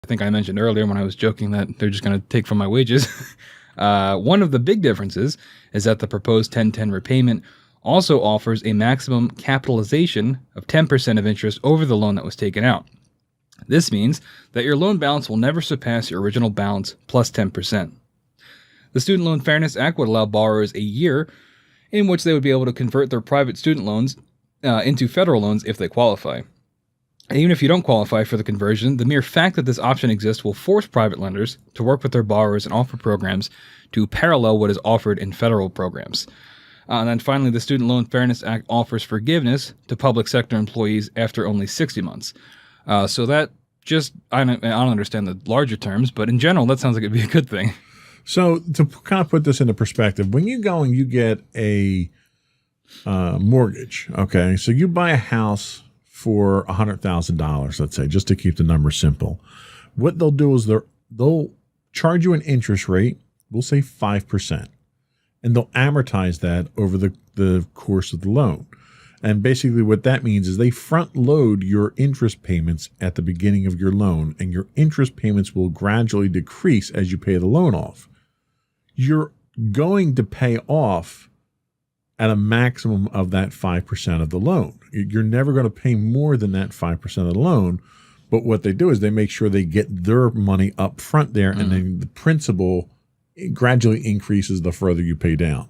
I think I mentioned earlier when I was joking that they're just going to take from my wages. One of the big differences is that the proposed 10-10 repayment also offers a maximum capitalization of 10% of interest over the loan that was taken out. This means that your loan balance will never surpass your original balance plus 10%. The Student Loan Fairness Act would allow borrowers a year in which they would be able to convert their private student loans into federal loans if they qualify. And even if you don't qualify for the conversion, the mere fact that this option exists will force private lenders to work with their borrowers and offer programs to parallel what is offered in federal programs. And then finally, the Student Loan Fairness Act offers forgiveness to public sector employees after only 60 months. So that just, I don't understand the larger terms, but in general, that sounds like it'd be a good thing. So to kind of put this into perspective, when you go and you get a mortgage, okay, so you buy a house for $100,000, let's say, just to keep the number simple. What they'll do is they'll charge you an interest rate, we'll say 5%, and they'll amortize that over the course of the loan. And basically what that means is they front load your interest payments at the beginning of your loan, and your interest payments will gradually decrease as you pay the loan off. You're going to pay off at a maximum of that 5% of the loan. You're never going to pay more than that 5% of the loan. But what they do is they make sure they get their money up front there, and then the principal gradually increases the further you pay down.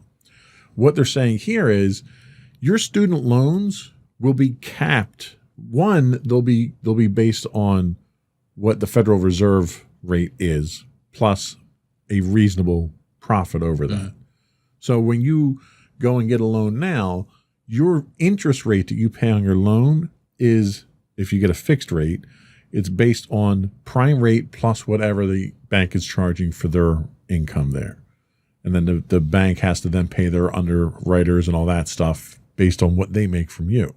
What they're saying here is your student loans will be capped. One, they'll be based on what the Federal Reserve rate is, plus a reasonable profit over that. So when you go and get a loan now, your interest rate that you pay on your loan is, if you get a fixed rate, it's based on prime rate plus whatever the bank is charging for their income there. And then the bank has to then pay their underwriters and all that stuff based on what they make from you.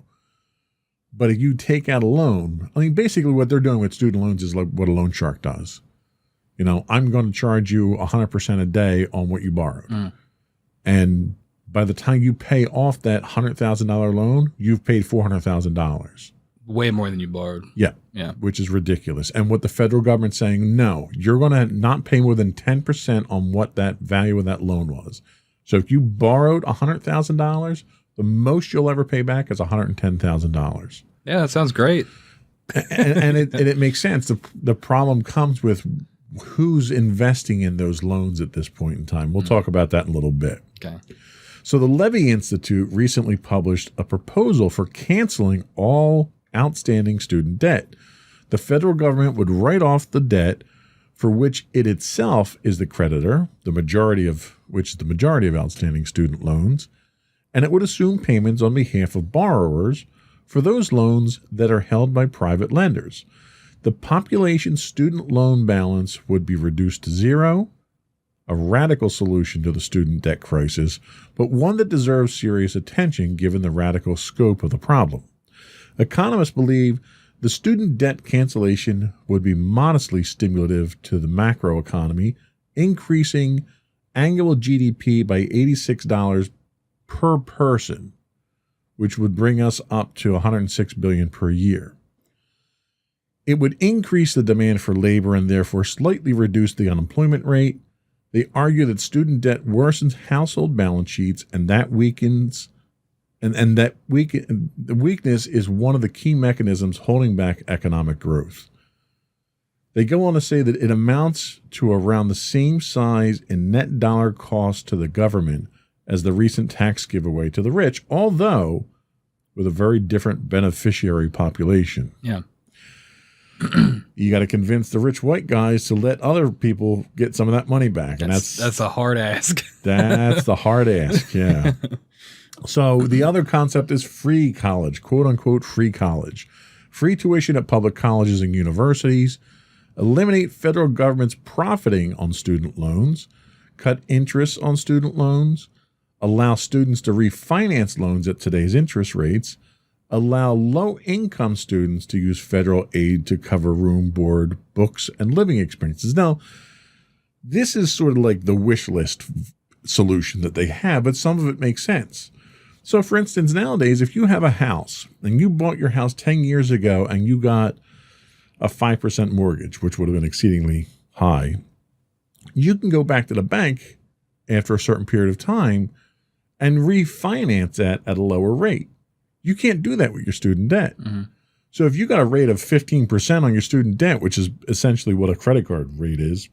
But if you take out a loan, I mean, basically what they're doing with student loans is like what a loan shark does. You know, I'm going to charge you 100% a day on what you borrowed. And by the time you pay off that $100,000 loan, you've paid $400,000. Way more than you borrowed. Yeah, which is ridiculous. And what the federal government's saying, no, you're going to not pay more than 10% on what that value of that loan was. So if you borrowed $100,000, the most you'll ever pay back is $110,000. Yeah, that sounds great. and it makes sense. The problem comes with who's investing in those loans at this point in time. We'll talk about that in a little bit. Okay. So the Levy Institute recently published a proposal for canceling all outstanding student debt. The federal government would write off the debt for which it itself is the creditor, the majority of outstanding student loans, and it would assume payments on behalf of borrowers for those loans that are held by private lenders. The population student loan balance would be reduced to zero, a radical solution to the student debt crisis, but one that deserves serious attention given the radical scope of the problem. Economists believe the student debt cancellation would be modestly stimulative to the macroeconomy, increasing annual GDP by $86 per person, which would bring us up to $106 billion per year. It would increase the demand for labor and therefore slightly reduce the unemployment rate. They argue that student debt worsens household balance sheets, and that weakens, the weakness is one of the key mechanisms holding back economic growth. They go on to say that it amounts to around the same size in net dollar cost to the government as the recent tax giveaway to the rich, although with a very different beneficiary population. Yeah. You got to convince the rich white guys to let other people get some of that money back. And that's a hard ask. That's the hard ask, yeah. So the other concept is free college, quote unquote free college. Free tuition at public colleges and universities, eliminate federal government's profiting on student loans, cut interest on student loans, allow students to refinance loans at today's interest rates, allow low-income students to use federal aid to cover room, board, books, and living expenses. Now, this is sort of like the wish list solution that they have, but some of it makes sense. So, for instance, nowadays, if you have a house and you bought your house 10 years ago and you got a 5% mortgage, which would have been exceedingly high, you can go back to the bank after a certain period of time and refinance that at a lower rate. You can't do that with your student debt. Mm-hmm. So if you got a rate of 15% on your student debt, which is essentially what a credit card rate is,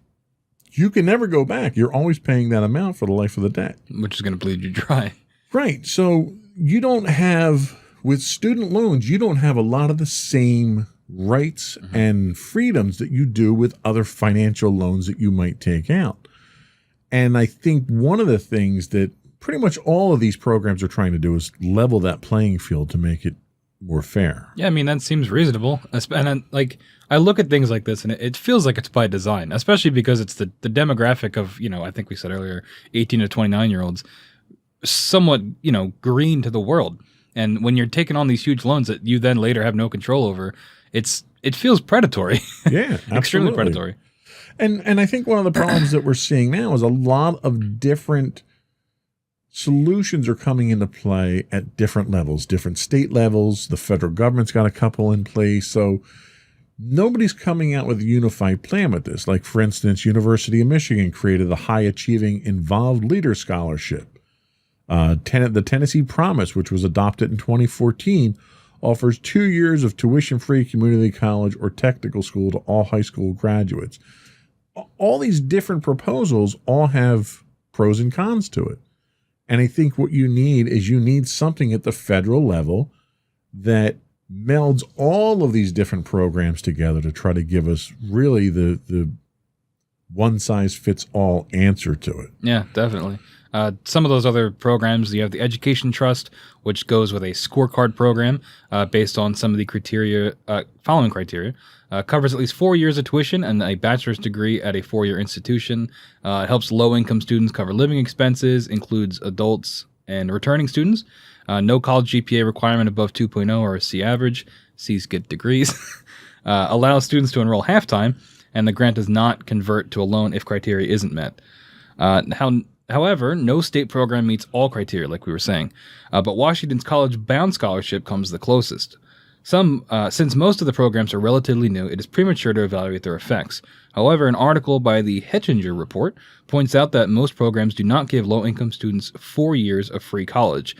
you can never go back. You're always paying that amount for the life of the debt. Which is going to bleed you dry. Right. So you don't have, with student loans, you don't have a lot of the same rights and freedoms that you do with other financial loans that you might take out. And I think one of the things that pretty much all of these programs are trying to do is level that playing field to make it more fair. Yeah, I mean, that seems reasonable. And I look at things like this and it feels like it's by design, especially because it's the demographic of, I think we said earlier, 18 to 29-year-olds, somewhat, green to the world. And when you're taking on these huge loans that you then later have no control over, it feels predatory. Yeah, extremely predatory. And I think one of the problems that we're seeing now is a lot of different solutions are coming into play at different levels, different state levels. The federal government's got a couple in place. So nobody's coming out with a unified plan with this. Like, for instance, University of Michigan created the High Achieving Involved Leader Scholarship. The Tennessee Promise, which was adopted in 2014, offers 2 years of tuition-free community college or technical school to all high school graduates. All these different proposals all have pros and cons to it. And I think what you need something at the federal level that melds all of these different programs together to try to give us really the one-size-fits-all answer to it. Yeah, definitely. Some of those other programs, you have the Education Trust, which goes with a scorecard program based on some of the following criteria. Covers at least 4 years of tuition and a bachelor's degree at a 4-year institution. It helps low-income students cover living expenses, includes adults and returning students. No college GPA requirement above 2.0 or a C average. C's get degrees. Allows students to enroll half-time, and the grant does not convert to a loan if criteria isn't met. However, no state program meets all criteria, like we were saying, but Washington's college-bound scholarship comes the closest. Since most of the programs are relatively new, it is premature to evaluate their effects. However, an article by the Hetchinger Report points out that most programs do not give low-income students 4 years of free college.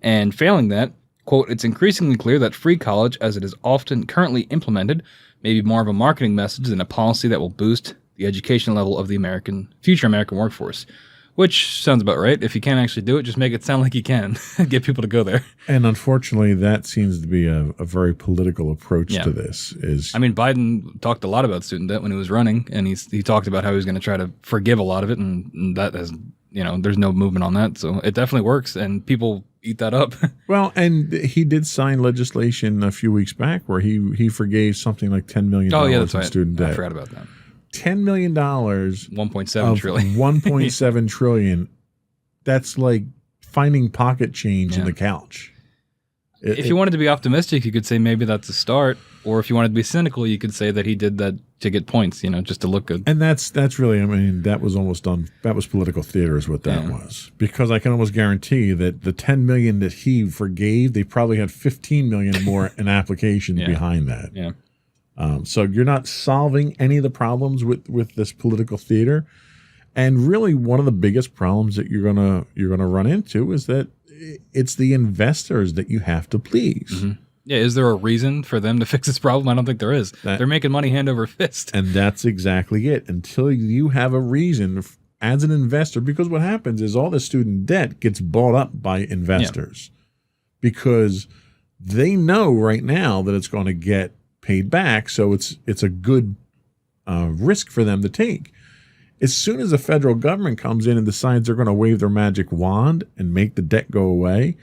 And failing that, quote, it's increasingly clear that free college, as it is often currently implemented, may be more of a marketing message than a policy that will boost the education level of the future American workforce. Which sounds about right. If you can't actually do it, just make it sound like you can. Get people to go there. And unfortunately, that seems to be a very political approach to this. Biden talked a lot about student debt when he was running, and he talked about how he was going to try to forgive a lot of it, and that has, there's no movement on that. So it definitely works, and people eat that up. Well, and he did sign legislation a few weeks back where he forgave something like $10 million in student debt. I forgot about that. $10 million. 1.7 trillion. 1.7 trillion. That's like finding pocket change in the couch. If you wanted to be optimistic, you could say maybe that's a start. Or if you wanted to be cynical, you could say that he did that to get points, just to look good. And that's really, that was almost done. That was political theater is what that was. Because I can almost guarantee that the 10 million that he forgave, they probably had 15 million more in applications behind that. Yeah. So you're not solving any of the problems with this political theater. And really one of the biggest problems that you're gonna run into is that it's the investors that you have to please. Mm-hmm. Yeah, is there a reason for them to fix this problem? I don't think there is. They're making money hand over fist. And that's exactly it. Until you have a reason as an investor, because what happens is all the student debt gets bought up by investors because they know right now that it's going to get paid back, so it's a good risk for them to take. As soon as the federal government comes in and decides they're going to wave their magic wand and make the debt go away,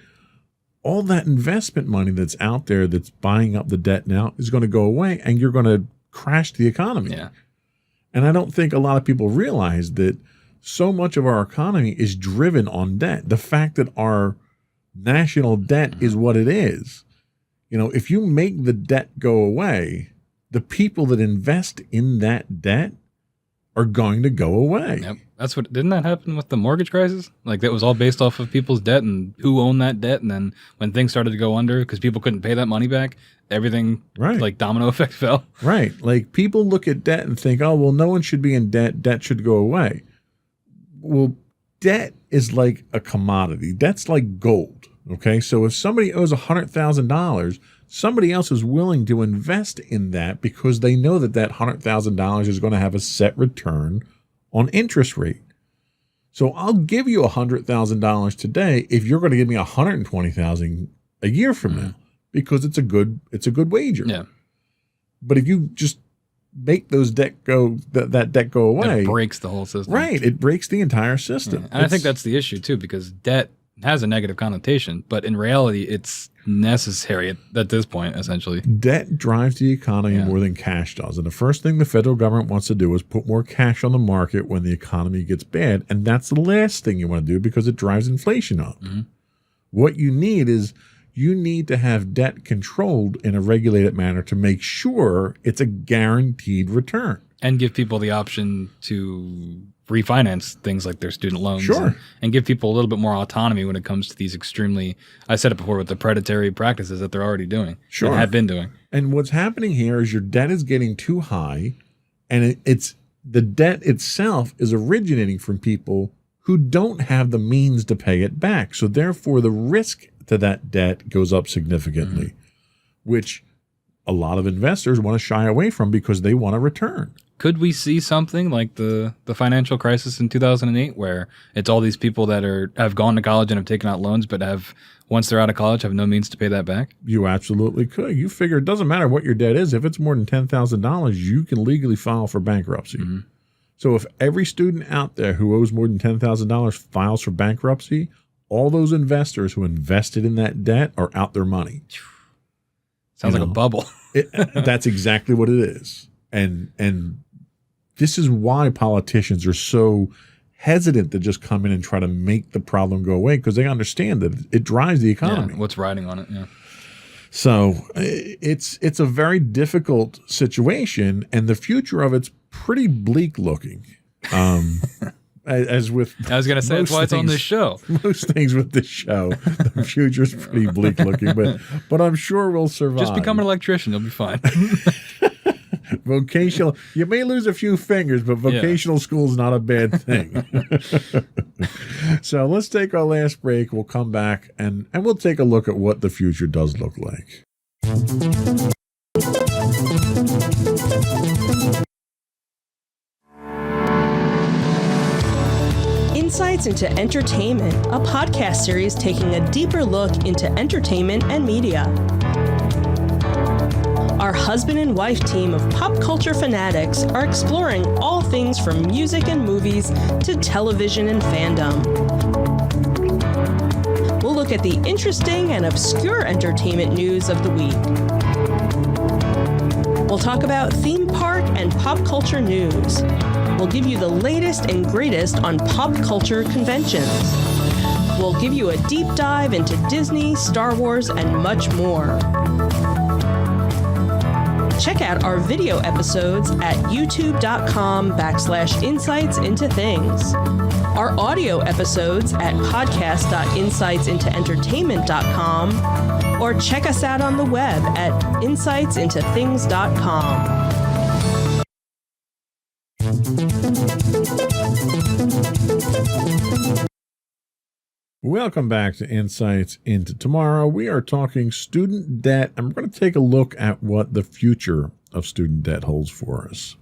all that investment money that's out there that's buying up the debt now is going to go away, and you're going to crash the economy. Yeah. And I don't think a lot of people realize that so much of our economy is driven on debt. The fact that our national debt is what it is. If you make the debt go away, the people that invest in that debt are going to go away. Yep. Didn't that happen with the mortgage crisis? Like that was all based off of people's debt and who owned that debt. And then when things started to go under because people couldn't pay that money back, everything like domino effect fell. Right. Like people look at debt and think, oh, well, no one should be in debt. Debt should go away. Well, debt is like a commodity. Debt's like gold. Okay. So if somebody owes $100,000, somebody else is willing to invest in that because they know that that $100,000 is going to have a set return on interest rate. So I'll give you $100,000 today if you're going to give me $120,000 a year from now because it's a good wager. Yeah. But if you just make those debt go that debt go away, it breaks the whole system. Right, it breaks the entire system. Yeah. And I think that's the issue too, because debt has a negative connotation, but in reality, it's necessary at this point, essentially. Debt drives the economy more than cash does. And the first thing the federal government wants to do is put more cash on the market when the economy gets bad. And that's the last thing you want to do because it drives inflation up. Mm-hmm. What you need is you need to have debt controlled in a regulated manner to make sure it's a guaranteed return. And give people the option to refinance things like their student loans. Sure. And give people a little bit more autonomy when it comes to these extremely, I said it before, with the predatory practices that they're already doing. Sure. And have been doing. And what's happening here is your debt is getting too high, and it's the debt itself is originating from people who don't have the means to pay it back. So therefore, the risk to that debt goes up significantly, which a lot of investors want to shy away from because they want a return. Could we see something like the financial crisis in 2008 where it's all these people that have gone to college and have taken out loans but have, once they're out of college, have no means to pay that back? You absolutely could. You figure it doesn't matter what your debt is. If it's more than $10,000, you can legally file for bankruptcy. Mm-hmm. So if every student out there who owes more than $10,000 files for bankruptcy, all those investors who invested in that debt are out their money. Sounds like a bubble. That's exactly what it is. And this is why politicians are so hesitant to just come in and try to make the problem go away, because they understand that it drives the economy. Yeah, what's riding on it, yeah. So it's a very difficult situation, and the future of it's pretty bleak looking. As with I was going to say, that's why it's on this show. Most things with this show, the future's pretty bleak looking, but I'm sure we'll survive. Just become an electrician, you'll be fine. Vocational, you may lose a few fingers, but vocational school's not a bad thing. So let's take our last break. We'll come back and we'll take a look at what the future does look like. Insights into Entertainment, a podcast series taking a deeper look into entertainment and media. Our husband and wife team of pop culture fanatics are exploring all things from music and movies to television and fandom. We'll look at the interesting and obscure entertainment news of the week. We'll talk about theme park and pop culture news. We'll give you the latest and greatest on pop culture conventions. We'll give you a deep dive into Disney, Star Wars, and much more. Check out our video episodes at youtube.com/insightsintothings. Our audio episodes at podcast.insightsintoentertainment.com, or check us out on the web at insightsintothings.com. Welcome back to Insights into Tomorrow. We are talking student debt, and we're going to take a look at what the future of student debt holds for us.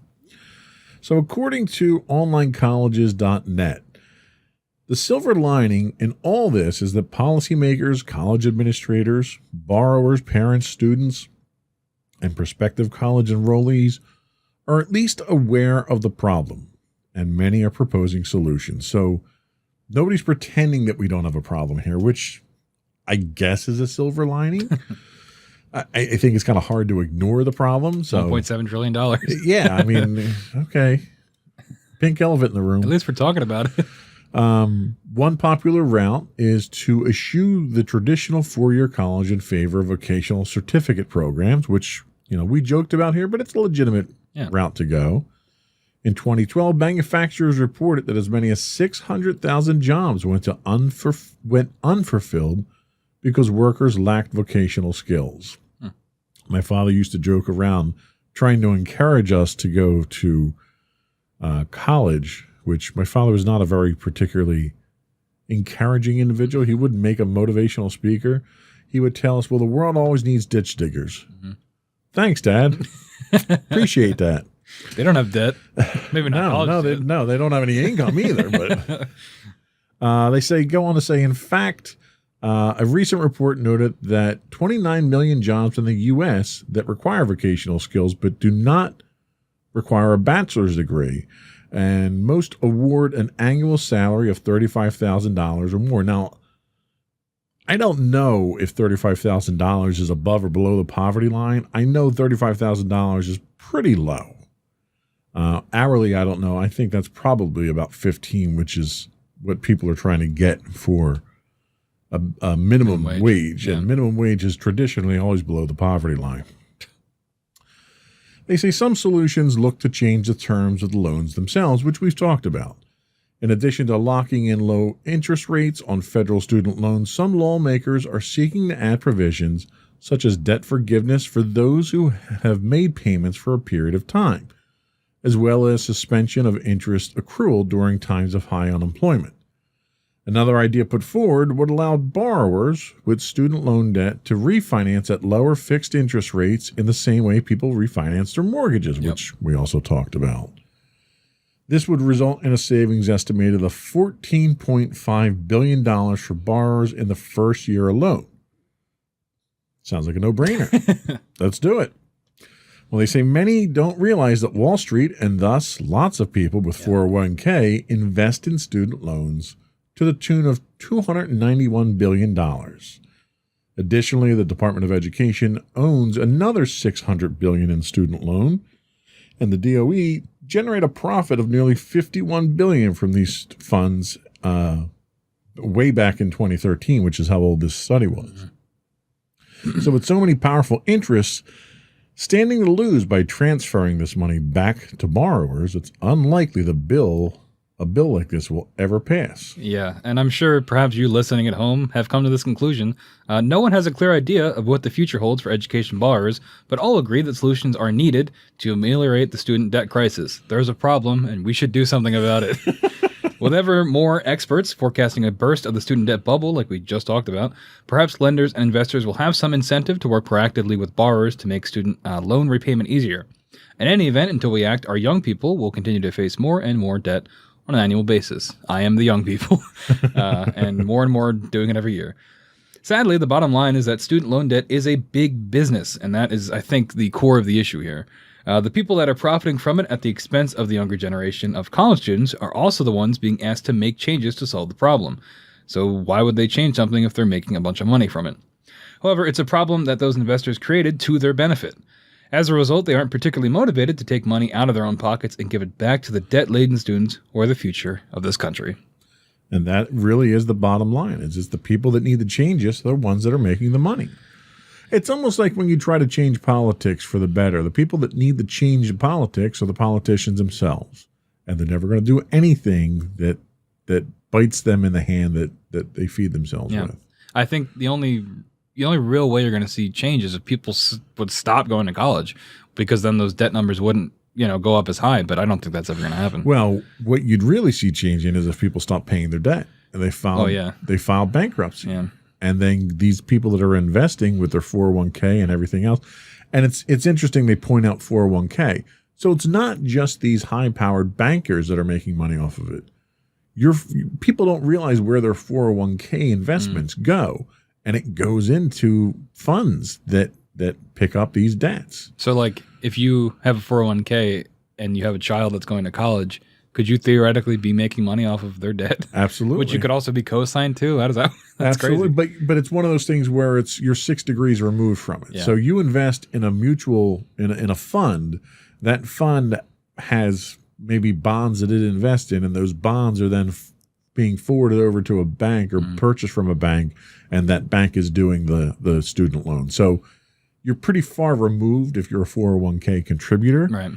So according to onlinecolleges.net, the silver lining in all this is that policymakers, college administrators, borrowers, parents, students, and prospective college enrollees are at least aware of the problem, and many are proposing solutions. So nobody's pretending that we don't have a problem here, which I guess is a silver lining. I think it's kind of hard to ignore the problem. So $1.7 trillion. Yeah, I mean, okay. Pink elephant in the room. At least we're talking about it. One popular route is to eschew the traditional four-year college in favor of vocational certificate programs, which, we joked about here, but it's a legitimate route to go. In 2012, manufacturers reported that as many as 600,000 jobs went unfulfilled because workers lacked vocational skills. My father used to joke around trying to encourage us to go to college, which my father was not a very particularly encouraging individual. He wouldn't make a motivational speaker. He would tell us, well, the world always needs ditch diggers. Mm-hmm. Thanks, Dad. Appreciate that. They don't have debt. Maybe not college. They don't have any income either. But they go on to say, in fact, a recent report noted that 29 million jobs in the U.S. that require vocational skills but do not require a bachelor's degree, and most award an annual salary of $35,000 or more. Now, I don't know if $35,000 is above or below the poverty line. I know $35,000 is pretty low. Hourly, I don't know. I think that's probably about 15, which is what people are trying to get for a minimum wage. Yeah. And minimum wage is traditionally always below the poverty line. They say some solutions look to change the terms of the loans themselves, which we've talked about. In addition to locking in low interest rates on federal student loans, some lawmakers are seeking to add provisions such as debt forgiveness for those who have made payments for a period of time, as well as suspension of interest accrual during times of high unemployment. Another idea put forward would allow borrowers with student loan debt to refinance at lower fixed interest rates in the same way people refinance their mortgages, which we also talked about. This would result in a savings estimated of $14.5 billion for borrowers in the first year alone. Sounds like a no-brainer. Let's do it. Well, they say many don't realize that Wall Street, and thus lots of people with 401k, invest in student loans to the tune of $291 billion. Additionally, the Department of Education owns another $600 billion in student loan, and the DOE generate a profit of nearly $51 billion from these funds way back in 2013, which is how old this study was. So with so many powerful interests standing to lose by transferring this money back to borrowers, it's unlikely a bill like this will ever pass. Yeah, and I'm sure perhaps you listening at home have come to this conclusion. No one has a clear idea of what the future holds for education borrowers, but all agree that solutions are needed to ameliorate the student debt crisis. There's a problem, and we should do something about it. With ever more experts forecasting a burst of the student debt bubble, like we just talked about, perhaps lenders and investors will have some incentive to work proactively with borrowers to make student loan repayment easier. In any event, until we act, our young people will continue to face more and more debt on an annual basis. I am the young people, and more doing it every year. Sadly, the bottom line is that student loan debt is a big business, and that is, I think, the core of the issue here. The people that are profiting from it at the expense of the younger generation of college students are also the ones being asked to make changes to solve the problem. So why would they change something if they're making a bunch of money from it? However, it's a problem that those investors created to their benefit. As a result, they aren't particularly motivated to take money out of their own pockets and give it back to the debt-laden students or the future of this country. And that really is the bottom line. It's just the people that need the changes are the ones that are making the money. It's almost like when you try to change politics for the better. The people that need the change in politics are the politicians themselves. And they're never going to do anything that bites them in the hand that they feed themselves with. I think the only real way you're going to see change is if people would stop going to college, because then those debt numbers wouldn't, go up as high. But I don't think that's ever going to happen. Well, what you'd really see changing is if people stop paying their debt and they file bankruptcy. Yeah. And then these people that are investing with their 401k and everything else. And it's interesting they point out 401k. So it's not just these high-powered bankers that are making money off of it. People don't realize where their 401k investments go. And it goes into funds that pick up these debts. So, like, if you have a 401k and you have a child that's going to college, could you theoretically be making money off of their debt? Absolutely. Which you could also be co-signed to? How does that? That's absolutely. Crazy. But it's one of those things where you're 6 degrees removed from it. Yeah. So you invest in a mutual in a fund. That fund has maybe bonds that it invests in, and those bonds are then being forwarded over to a bank or purchased from a bank, and that bank is doing the student loan. So you're pretty far removed if you're a 401k contributor. Right.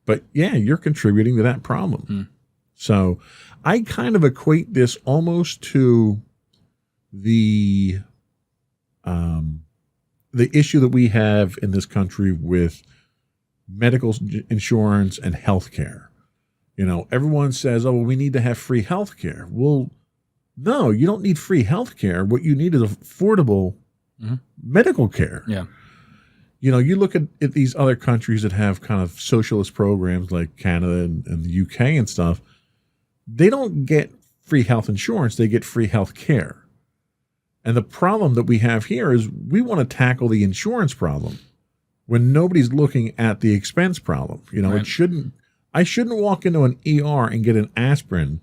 But yeah, you're contributing to that problem. So I kind of equate this almost to the issue that we have in this country with medical insurance and healthcare. You know, everyone says, oh, well, we need to have free healthcare. Well, no, you don't need free healthcare. What you need is affordable medical care. Yeah. You know, you look at these other countries that have kind of socialist programs like Canada and the UK and stuff. They don't get free health insurance. They get free health care. And the problem that we have here is we want to tackle the insurance problem when nobody's looking at the expense problem. You know, Right. I shouldn't walk into an ER and get an aspirin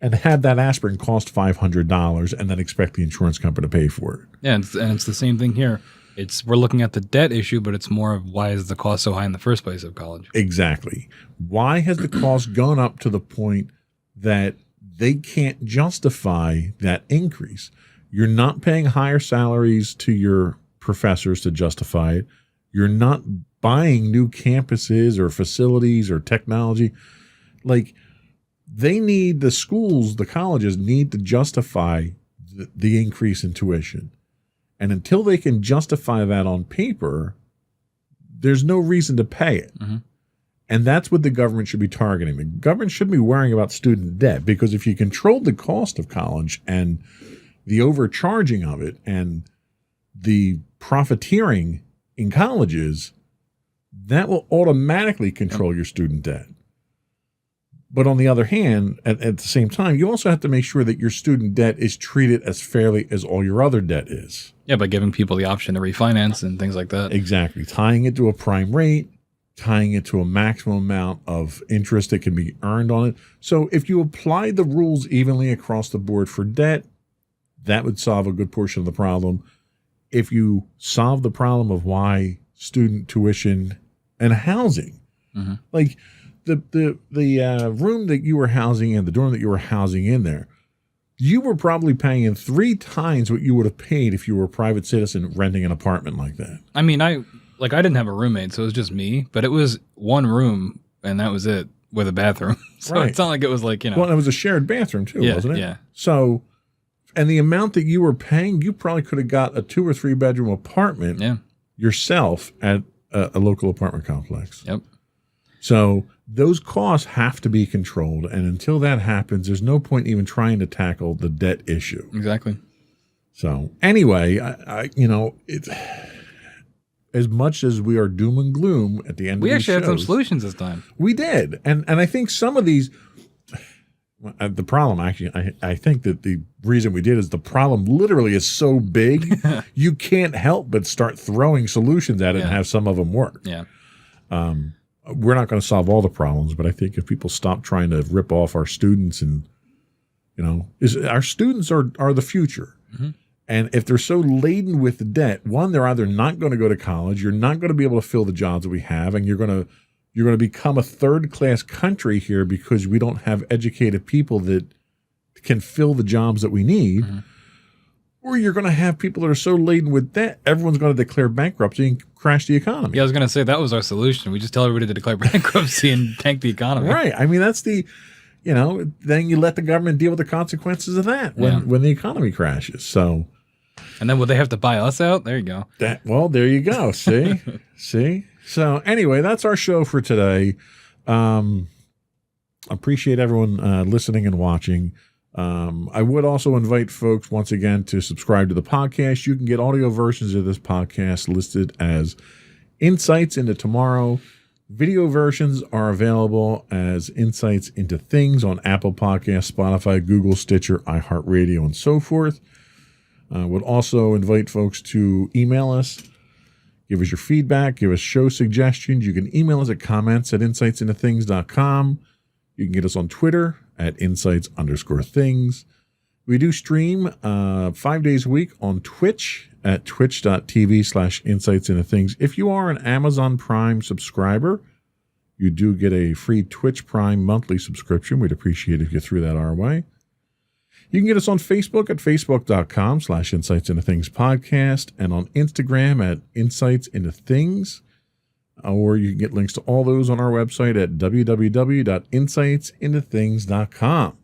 and have that aspirin cost $500 and then expect the insurance company to pay for it. Yeah, and it's the same thing here. We're looking at the debt issue, but it's more of why is the cost so high in the first place of college? Exactly. Why has the cost gone up to the point that they can't justify that increase? You're not paying higher salaries to your professors to justify it. You're not buying new campuses or facilities or technology. Like, the schools, the colleges need to justify the increase in tuition. And until they can justify that on paper, there's no reason to pay it. And that's what the government should be targeting. The government shouldn't be worrying about student debt, because if you control the cost of college and the overcharging of it and the profiteering in colleges, that will automatically control your student debt. But on the other hand, at the same time, you also have to make sure that your student debt is treated as fairly as all your other debt is. Yeah, by giving people the option to refinance and things like that. Exactly. Tying it to a prime rate, tying it to a maximum amount of interest that can be earned on it. So if you apply the rules evenly across the board for debt, that would solve a good portion of the problem. If you solve the problem of why student tuition and housing, like the room that you were housing in, the dorm that you were housing in there, you were probably paying 3 times what you would have paid if you were a private citizen renting an apartment like that. I mean, I didn't have a roommate, so it was just me, but it was one room and that was it with a bathroom. So Right. It's not like it was like, you know. Well, it was a shared bathroom too, wasn't it? Yeah. So, and the amount that you were paying, you probably could have got a 2 or 3 bedroom apartment yourself at a local apartment complex. Yep. So those costs have to be controlled. And until that happens, there's no point even trying to tackle the debt issue. Exactly. So anyway, it's as much as we are doom and gloom at the end We of these actually had some shows, solutions this time. we did. And I think some of these, the problem actually, I think that the reason we did is the problem literally is so big, you can't help but start throwing solutions at it and have some of them work. Yeah. We're not going to solve all the problems, but I think if people stop trying to rip off our students and, our students are the future. And if they're so laden with debt, one, they're either not going to go to college, you're not going to be able to fill the jobs that we have, and you're going to become a third-class country here because we don't have educated people that can fill the jobs that we need. Or you're going to have people that are so laden with debt, everyone's going to declare bankruptcy and crash the economy. Yeah, I was going to say that was our solution. We just tell everybody to declare bankruptcy and tank the economy. Right. I mean, that's then you let the government deal with the consequences of that when the economy crashes. So, and then will they have to buy us out? There you go. There you go. See? See? So anyway, that's our show for today. Appreciate everyone listening and watching. I would also invite folks once again to subscribe to the podcast. You can get audio versions of this podcast listed as Insights into Tomorrow. Video versions are available as Insights into Things on Apple Podcasts, Spotify, Google, Stitcher, iHeartRadio, and so forth. Would also invite folks to email us, give us your feedback, give us show suggestions. You can email us at comments@insightsintothings.com. You can get us on Twitter at insights_things. We do stream 5 days a week on Twitch at twitch.tv/insightsintothings. If you are an Amazon Prime subscriber, you do get a free Twitch Prime monthly subscription. We'd appreciate it if you threw that our way. You can get us on Facebook at facebook.com/insightsintothingspodcast and on Instagram at insightsintothings. or you can get links to all those on our website at www.insightsintothings.com.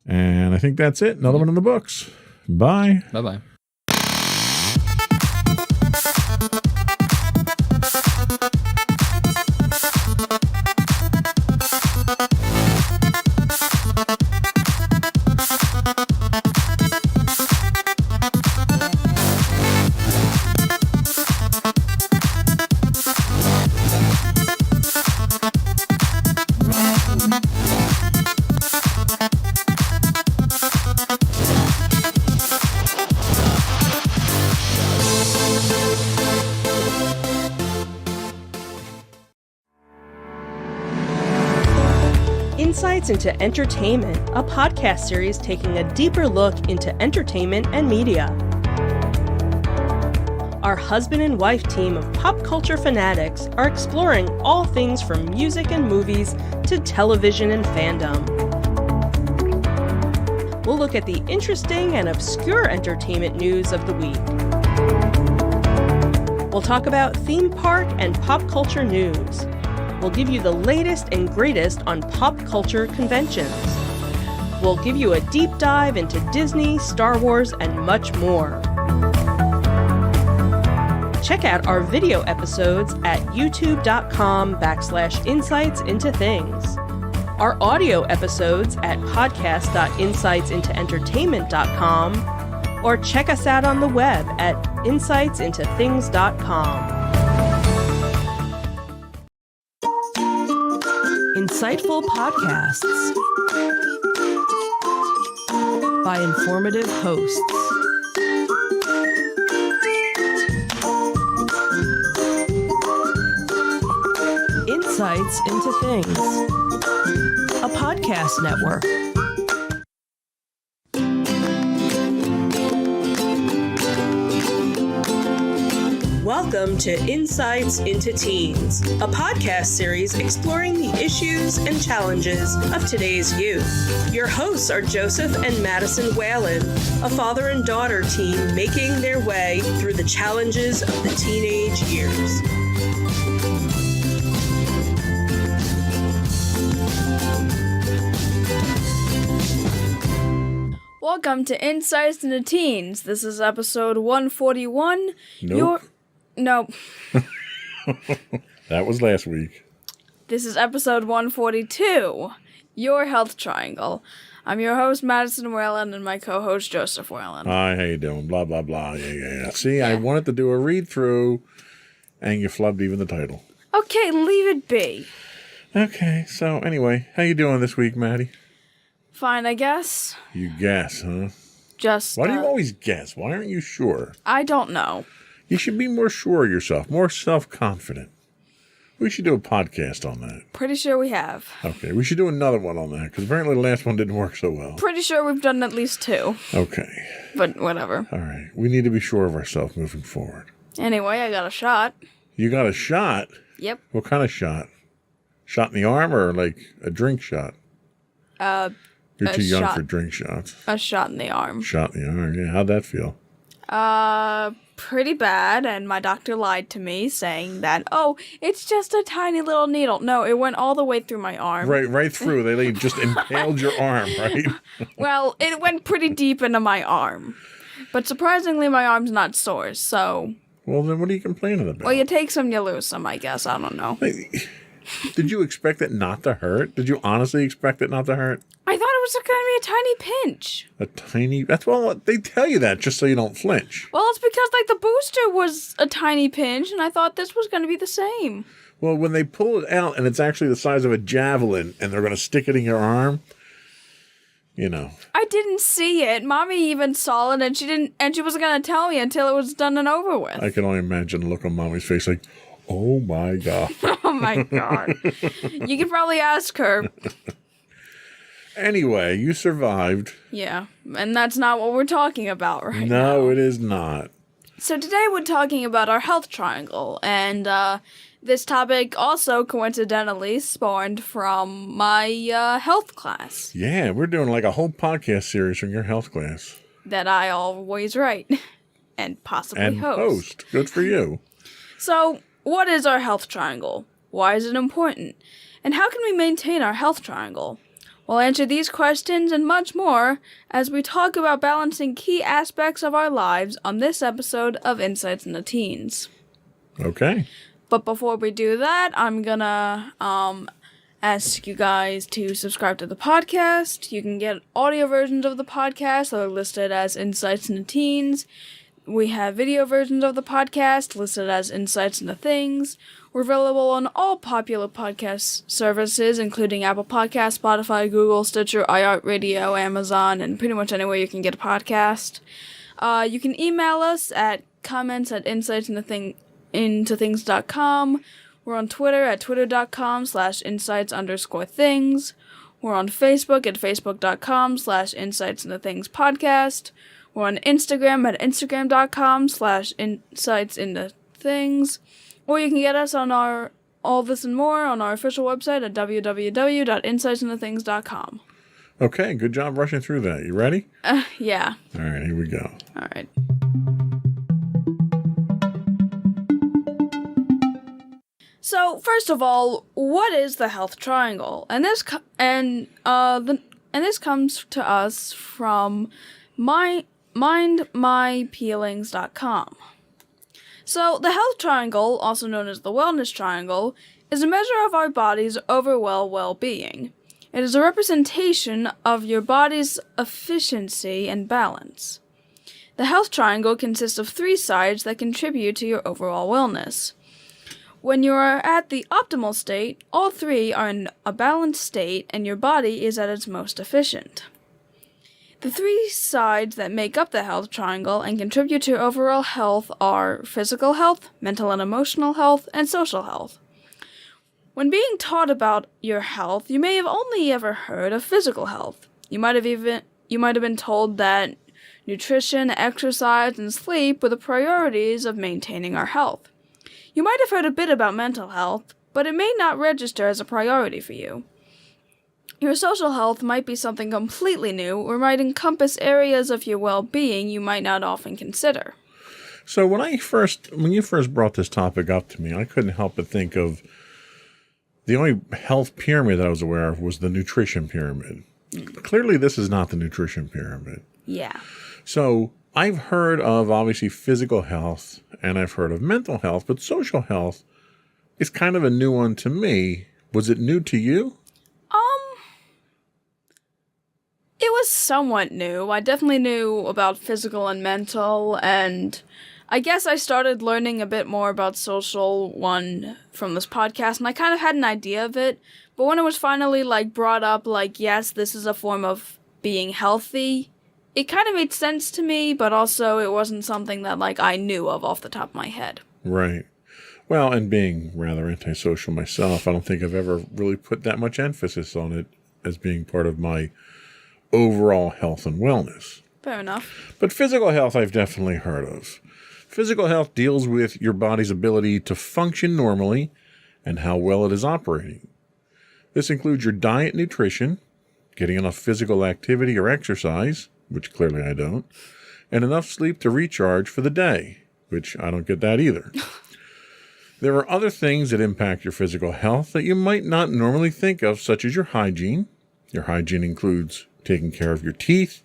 And I think that's it. Another one in the books. Bye. Bye-bye. Insights into Entertainment, a podcast series taking a deeper look into entertainment and media. Our husband and wife team of pop culture fanatics are exploring all things from music and movies to television and fandom. We'll look at the interesting and obscure entertainment news of the week. We'll talk about theme park and pop culture news. We'll give you the latest and greatest on pop culture conventions. We'll give you a deep dive into Disney, Star Wars, and much more. Check out our video episodes at youtube.com/insightsintothings. Our audio episodes at podcast.insightsintoentertainment.com, or check us out on the web at insightsintothings.com. Insightful podcasts by informative hosts. Insights into Things, a podcast network. Welcome to Insights into Teens, a podcast series exploring the issues and challenges of today's youth. Your hosts are Joseph and Madison Whalen, a father and daughter team making their way through the challenges of the teenage years. Welcome to Insights into Teens. This is episode 141. Nope. No. That was last week. This is episode 142, Your Health Triangle. I'm your host, Madison Whalen, and my co-host, Joseph Whalen. Hi, how you doing? Blah, blah, blah. Yeah. See, I wanted to do a read-through, and you flubbed even the title. Okay, leave it be. Okay, so anyway, how you doing this week, Maddie? Fine, I guess. You guess, huh? Just, Why do you always guess? Why aren't you sure? I don't know. You should be more sure of yourself, more self-confident. We should do a podcast on that. Pretty sure we have. Okay, we should do another one on that, because apparently the last one didn't work so well. Pretty sure we've done at least 2. Okay. But whatever. All right. We need to be sure of ourselves moving forward. Anyway, I got a shot. You got a shot? Yep. What kind of shot? Shot in the arm or like a drink shot? You're too young for drink shots. A shot in the arm. Shot in the arm, yeah. How'd that feel? Pretty bad, and my doctor lied to me, saying that, oh, it's just a tiny little needle. No, it went all the way through my arm. Right through. They just impaled your arm, right? Well, it went pretty deep into my arm. But surprisingly, my arm's not sore, so... Well, then what are you complaining about? Well, you take some, you lose some, I guess. I don't know. Did you expect it not to hurt? Did you honestly expect it not to hurt? I thought it was going to be a tiny pinch. A tiny... That's well, they tell you that just so you don't flinch. Well, it's because, the booster was a tiny pinch, and I thought this was going to be the same. Well, when they pull it out and it's actually the size of a javelin and they're going to stick it in your arm, you know. I didn't see it. Mommy even saw it, and she wasn't going to tell me until it was done and over with. I can only imagine the look on Mommy's face like, oh my God. Oh my God. You could probably ask her. Anyway, you survived. Yeah, and that's not what we're talking about right now. No, it is not. So today we're talking about our health triangle, and this topic also coincidentally spawned from my health class. Yeah, we're doing like a whole podcast series from your health class. That I always write and possibly host. Good for you. So what is our health triangle? Why is it important? And how can we maintain our health triangle? We'll answer these questions and much more as we talk about balancing key aspects of our lives on this episode of Insights in the Teens. Okay. But before we do that, I'm gonna ask you guys to subscribe to the podcast. You can get audio versions of the podcast that are listed as Insights in the Teens. We have video versions of the podcast listed as Insights into Things. We're available on all popular podcast services, including Apple Podcasts, Spotify, Google, Stitcher, iHeartRadio, Amazon, and pretty much anywhere you can get a podcast. You can email us at comments@insightsintothings.com. We're on Twitter at twitter.com/insights_things. We're on Facebook at facebook.com/insightsintothingspodcast. We're on Instagram at instagram.com/insightsintothings. Or you can get us on our all this and more on our official website at www.insightsintothings.com. Okay, good job rushing through that. You ready? Yeah. All right, here we go. All right. So, first of all, what is the health triangle? And this this comes to us from mindmypeelings.com. So, the health triangle, also known as the wellness triangle, is a measure of our body's overall well-being. It is a representation of your body's efficiency and balance. The health triangle consists of 3 sides that contribute to your overall wellness. When you are at the optimal state, all 3 are in a balanced state and your body is at its most efficient. The 3 sides that make up the health triangle and contribute to overall health are physical health, mental and emotional health, and social health. When being taught about your health, you may have only ever heard of physical health. You might have been told that nutrition, exercise, and sleep were the priorities of maintaining our health. You might have heard a bit about mental health, but it may not register as a priority for you. Your social health might be something completely new or might encompass areas of your well-being you might not often consider. So when you first brought this topic up to me, I couldn't help but think of the only health pyramid that I was aware of was the nutrition pyramid. Clearly, this is not the nutrition pyramid. Yeah. So I've heard of, obviously, physical health, and I've heard of mental health, but social health is kind of a new one to me. Was it new to you? It was somewhat new. I definitely knew about physical and mental, and I guess I started learning a bit more about social one from this podcast, and I kind of had an idea of it, but when it was finally, brought up, yes, this is a form of being healthy, it kind of made sense to me, but also it wasn't something that, I knew of off the top of my head. Right. Well, and being rather antisocial myself, I don't think I've ever really put that much emphasis on it as being part of my overall health and wellness. Fair enough. But physical health I've definitely heard of. Physical health deals with your body's ability to function normally and how well it is operating. This includes your diet and nutrition, getting enough physical activity or exercise, which clearly I don't, and enough sleep to recharge for the day, which I don't get that either. There are other things that impact your physical health that you might not normally think of, such as your hygiene. Your hygiene includes taking care of your teeth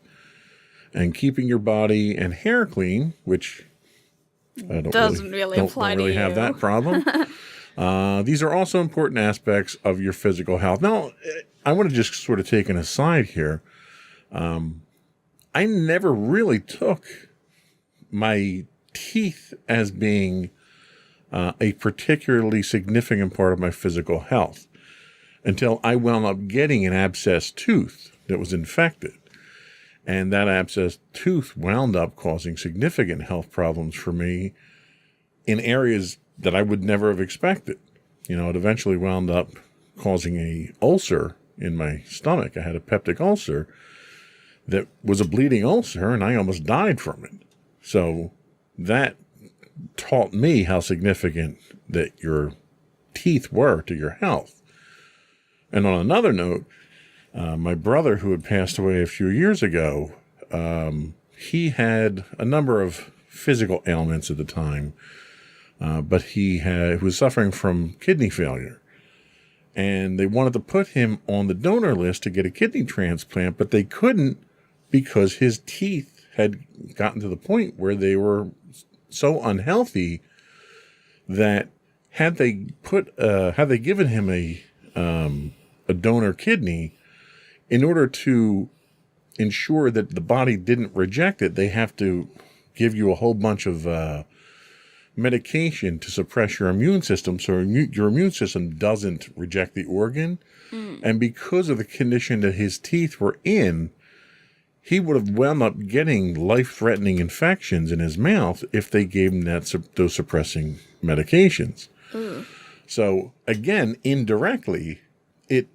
and keeping your body and hair clean, which I don't really have that problem. These are also important aspects of your physical health. Now, I want to just sort of take an aside here. I never really took my teeth as being a particularly significant part of my physical health until I wound up getting an abscessed tooth that was infected. And that abscessed tooth wound up causing significant health problems for me in areas that I would never have expected. It eventually wound up causing a ulcer in my stomach. I had a peptic ulcer that was a bleeding ulcer, and I almost died from it. So that taught me how significant that your teeth were to your health. And on another note, my brother, who had passed away a few years ago, he had a number of physical ailments at the time. but he was suffering from kidney failure. And they wanted to put him on the donor list to get a kidney transplant, but they couldn't because his teeth had gotten to the point where they were so unhealthy that had they given him a donor kidney, in order to ensure that the body didn't reject it, they have to give you a whole bunch of medication to suppress your immune system so your immune system doesn't reject the organ. And because of the condition that his teeth were in, he would have wound up getting life-threatening infections in his mouth if they gave him those suppressing medications. So again, indirectly, it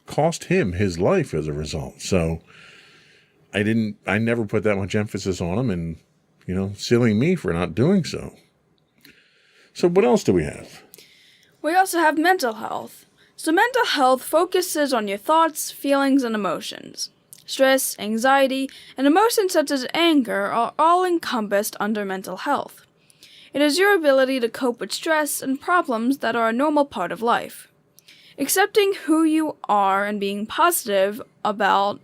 cost him his life as a result. So I never put that much emphasis on him, and silly me for not doing so. So what else do we have? We also have mental health. So mental health focuses on your thoughts, feelings, and emotions. Stress, anxiety, and emotions such as anger are all encompassed under mental health. It is your ability to cope with stress and problems that are a normal part of life. Accepting who you are and being positive about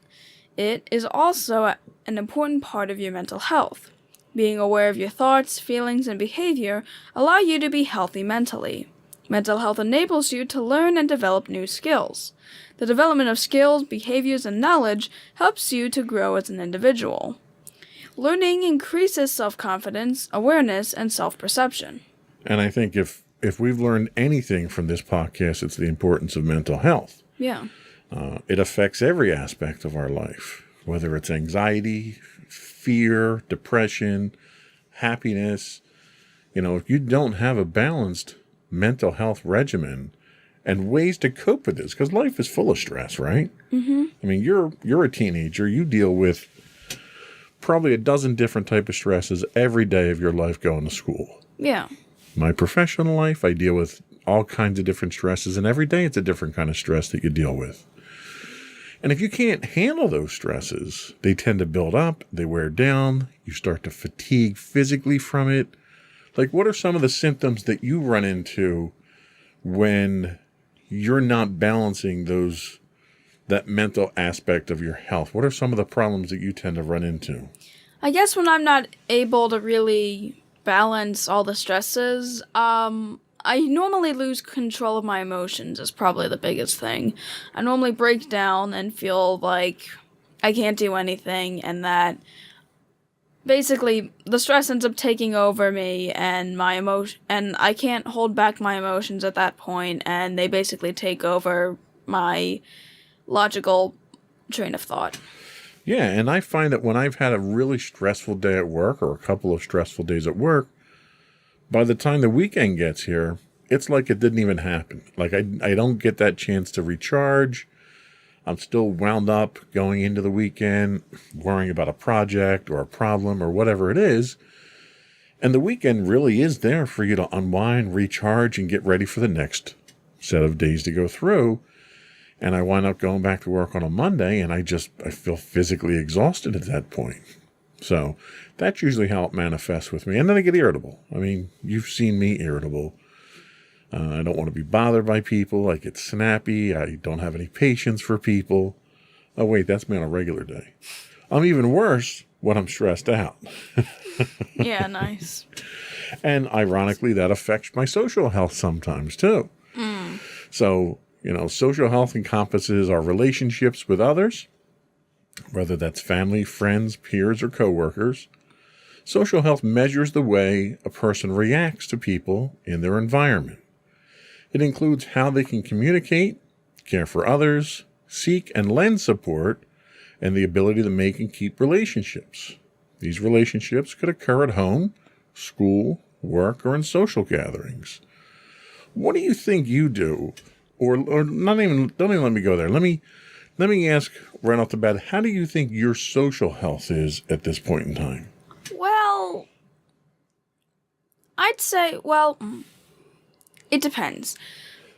it is also an important part of your mental health. Being aware of your thoughts, feelings, and behavior allow you to be healthy mentally. Mental health enables you to learn and develop new skills. The development of skills, behaviors, and knowledge helps you to grow as an individual. Learning increases self-confidence, awareness, and self-perception. And I think if we've learned anything from this podcast, it's the importance of mental health. Yeah. It affects every aspect of our life, whether it's anxiety, fear, depression, happiness. If you don't have a balanced mental health regimen and ways to cope with this, because life is full of stress, right? Mm-hmm. I mean, you're a teenager. You deal with probably a dozen different type of stresses every day of your life going to school. Yeah. My professional life, I deal with all kinds of different stresses, and every day it's a different kind of stress that you deal with. And if you can't handle those stresses, they tend to build up, they wear down, you start to fatigue physically from it. Like, what are some of the symptoms that you run into when you're not balancing that mental aspect of your health? What are some of the problems that you tend to run into? I guess when I'm not able to really balance all the stresses, I normally lose control of my emotions is probably the biggest thing. I normally break down and feel like I can't do anything, and that basically the stress ends up taking over me, and and I can't hold back my emotions at that point, and they basically take over my logical train of thought. Yeah, and I find that when I've had a really stressful day at work or a couple of stressful days at work, by the time the weekend gets here, it's like it didn't even happen. Like I don't get that chance to recharge. I'm still wound up going into the weekend, worrying about a project or a problem or whatever it is. And the weekend really is there for you to unwind, recharge, and get ready for the next set of days to go through. And I wind up going back to work on a Monday, and I feel physically exhausted at that point. So that's usually how it manifests with me. And then I get irritable. I mean, you've seen me irritable. I don't want to be bothered by people. I get snappy. I don't have any patience for people. Oh, wait, that's me on a regular day. I'm even worse when I'm stressed out. Yeah, nice. And ironically, that affects my social health sometimes, too. So, social health encompasses our relationships with others, whether that's family, friends, peers, or coworkers. Social health measures the way a person reacts to people in their environment. It includes how they can communicate, care for others, seek and lend support, and the ability to make and keep relationships. These relationships could occur at home, school, work, or in social gatherings. What do you think you do? Or don't even let me go there. Let me ask right off the bat, how do you think your social health is at this point in time? Well, I'd say, it depends.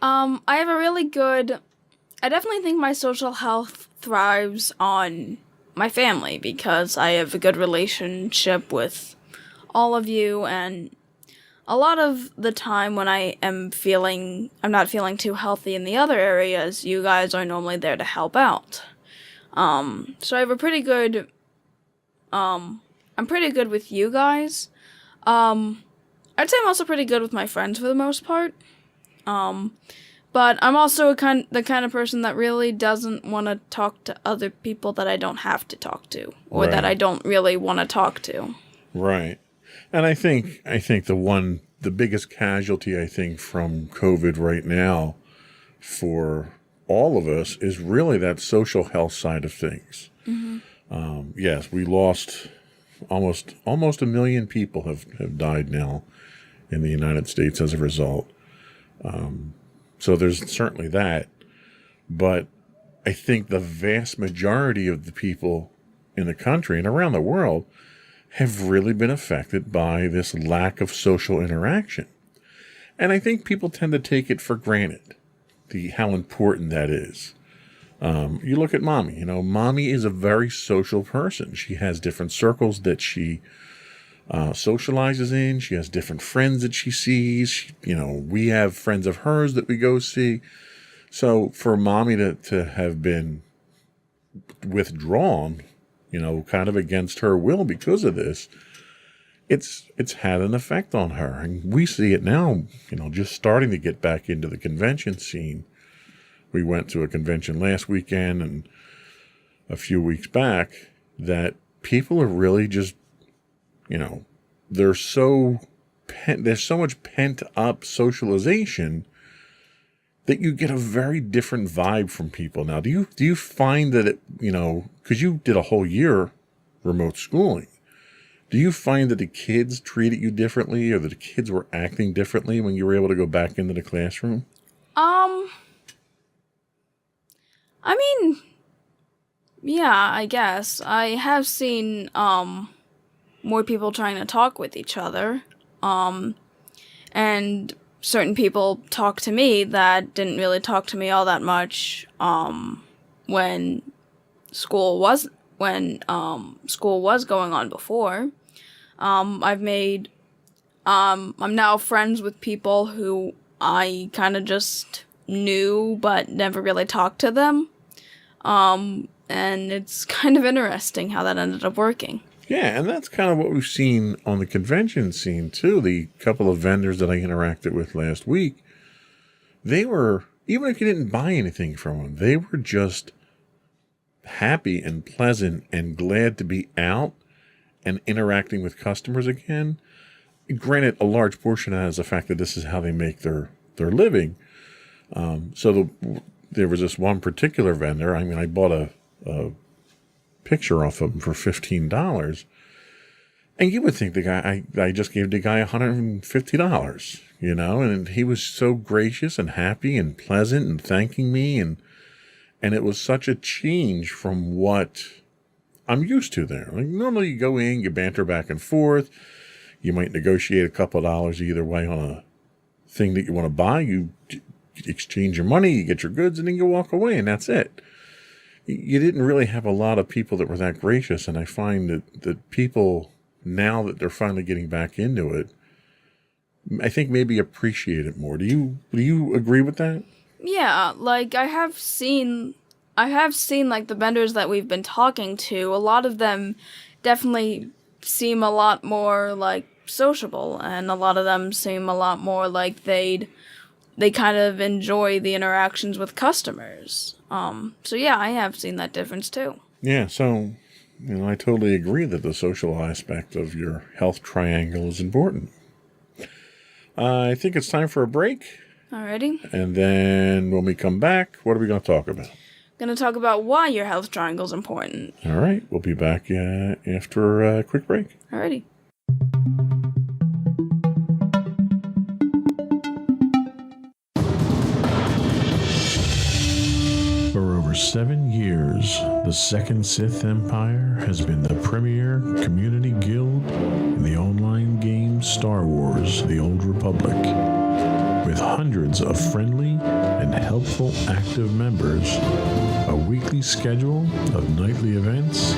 I have a really good, I definitely think my social health thrives on my family because I have a good relationship with all of you, and a lot of the time when I'm not feeling too healthy in the other areas, you guys are normally there to help out. So I have a pretty good, I'm pretty good with you guys. I'd say I'm also pretty good with my friends for the most part. But I'm also the kind of person that really doesn't want to talk to other people that I don't have to talk to, or that I don't really want to talk to. Right. And I think the biggest casualty, I think, from COVID right now for all of us is really that social health side of things. Mm-hmm. Yes, we lost almost 1 million people have died now in the United States as a result. So there's certainly that. But I think the vast majority of the people in the country and around the world have really been affected by this lack of social interaction. And I think people tend to take it for granted, how important that is. You look at Mommy. Mommy is a very social person. She has different circles that she socializes in. She has different friends that she sees. We have friends of hers that we go see. So for Mommy to have been withdrawn, kind of against her will because of this, it's had an effect on her. And we see it now, just starting to get back into the convention scene. We went to a convention last weekend and a few weeks back that people are really just, there's so much pent up socialization that you get a very different vibe from people. Now, do you find that it, because you did a whole year remote schooling, do you find that the kids treated you differently, or that the kids were acting differently when you were able to go back into the classroom? I mean, yeah, I guess. I have seen, more people trying to talk with each other, and certain people talk to me that didn't really talk to me all that much, when school was going on before. I'm now friends with people who I kind of just knew but never really talked to them. And it's kind of interesting how that ended up working. Yeah, and that's kind of what we've seen on the convention scene, too. The couple of vendors that I interacted with last week, they were, even if you didn't buy anything from them, they were just happy and pleasant and glad to be out and interacting with customers again. Granted, a large portion of that is the fact that this is how they make their living. There was this one particular vendor. I mean, I bought a picture off of him for $15, and you would think the guy, I just gave the guy $150, and he was so gracious and happy and pleasant and thanking me, and it was such a change from what I'm used to there. Like, normally you go in, you banter back and forth, you might negotiate a couple of dollars either way on a thing that you want to buy, you exchange your money, you get your goods, and then you walk away, and that's it. You didn't really have a lot of people that were that gracious, and I find that people, now that they're finally getting back into it, I think maybe appreciate it more. Do you agree with that? Yeah, like I have seen like the vendors that we've been talking to, a lot of them definitely seem a lot more like sociable, and a lot of them seem a lot more like they kind of enjoy the interactions with customers. So yeah, I have seen that difference too. Yeah, so, I totally agree that the social aspect of your health triangle is important. I think it's time for a break. Alrighty. And then when we come back, what are we going to talk about? Going to talk about why your health triangle is important. All right, we'll be back after a quick break. Alrighty. For over 7 years, the Second Sith Empire has been the premier community guild in the online game Star Wars: The Old Republic. With hundreds of friendly and helpful active members, a weekly schedule of nightly events,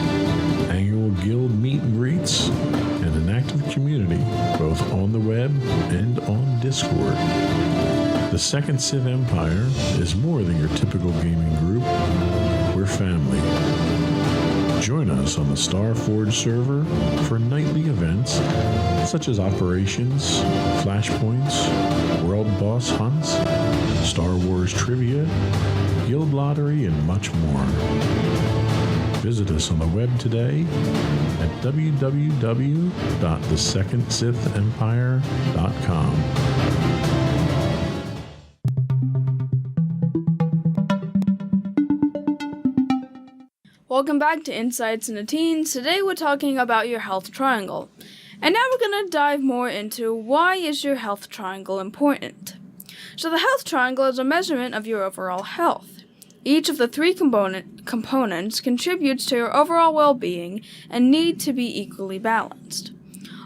annual guild meet and greets, and an active community, both on the web and on Discord. The Second Sith Empire is more than your typical gaming group. We're family. Join us on the Starforge server for nightly events such as operations, flashpoints, world boss hunts, Star Wars trivia, guild lottery, and much more. Visit us on the web today at www.thesecondsithempire.com. Welcome back to Insights into Teens. Today we're talking about your health triangle. And now we're going to dive more into why is your health triangle important. So the health triangle is a measurement of your overall health. Each of the three components contributes to your overall well-being and need to be equally balanced.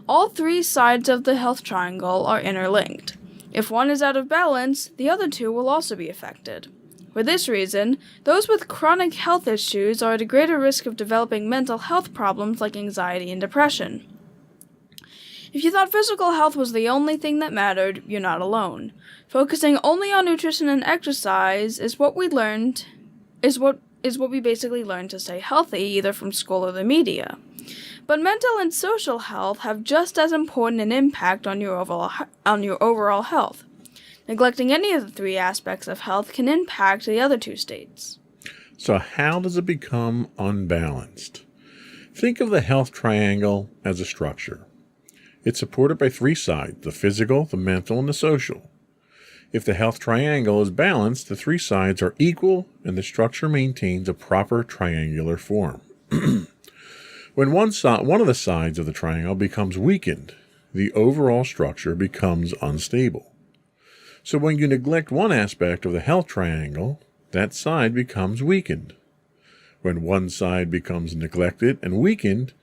All three sides of the health triangle are interlinked. If one is out of balance, the other two will also be affected. For this reason, those with chronic health issues are at a greater risk of developing mental health problems like anxiety and depression. If you thought physical health was the only thing that mattered, you're not alone. Focusing only on nutrition and exercise is what we basically learned to stay healthy, either from school or the media. But mental and social health have just as important an impact on your overall health. Neglecting any of the three aspects of health can impact the other two states. So how does it become unbalanced? Think of the health triangle as a structure. It's supported by three sides, the physical, the mental, and the social. If the health triangle is balanced, the three sides are equal and the structure maintains a proper triangular form. When one of the sides of the triangle becomes weakened, the overall structure becomes unstable. So when you neglect one aspect of the health triangle, that side becomes weakened. When one side becomes neglected and weakened,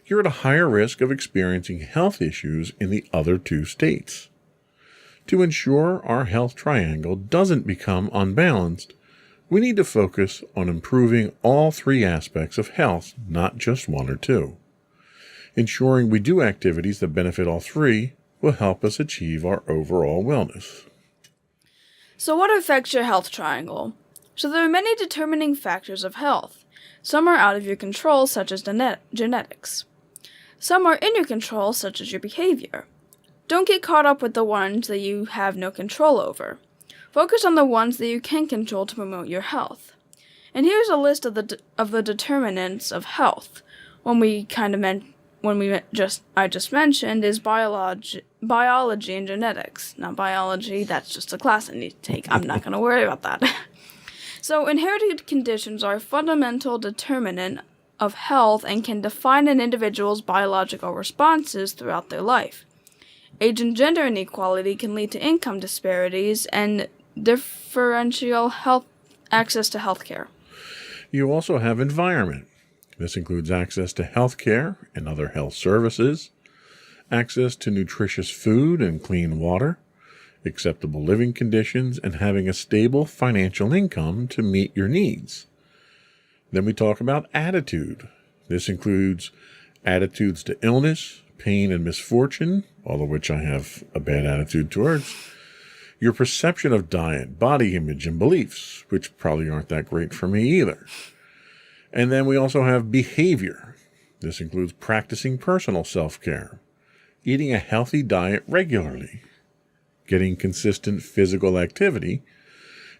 you're at a higher risk of experiencing health issues in the other two states. To ensure our health triangle doesn't become unbalanced, we need to focus on improving all three aspects of health, not just one or two. Ensuring we do activities that benefit all three will help us achieve our overall wellness. So what affects your health triangle? So there are many determining factors of health. Some are out of your control, such as genetics. Some are in your control, such as your behavior. Don't get caught up with the ones that you have no control over. Focus on the ones that you can control to promote your health. And here's a list of the determinants of health. I just mentioned is biology and genetics. Now, biology, that's just a class I need to take. I'm not going to worry about that. So, inherited conditions are a fundamental determinant of health and can define an individual's biological responses throughout their life. Age and gender inequality can lead to income disparities and differential health access to health care. You also have environment. This includes access to health care and other health services, access to nutritious food and clean water, acceptable living conditions, and having a stable financial income to meet your needs. Then we talk about attitude. This includes attitudes to illness, pain, and misfortune, all of which I have a bad attitude towards. Your perception of diet, body image, and beliefs, which probably aren't that great for me either. And then we also have behavior. This includes practicing personal self-care, eating a healthy diet regularly, getting consistent physical activity,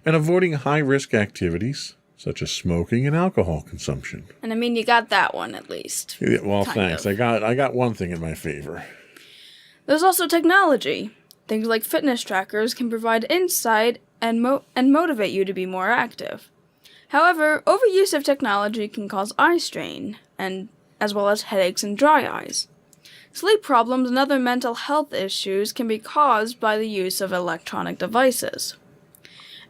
and avoiding high-risk activities such as smoking and alcohol consumption. And I mean, you got that one at least. Yeah, well, thanks. I got one thing in my favor. There's also technology. Things like fitness trackers can provide insight and motivate you to be more active. However, overuse of technology can cause eye strain, as well as headaches and dry eyes. Sleep problems and other mental health issues can be caused by the use of electronic devices.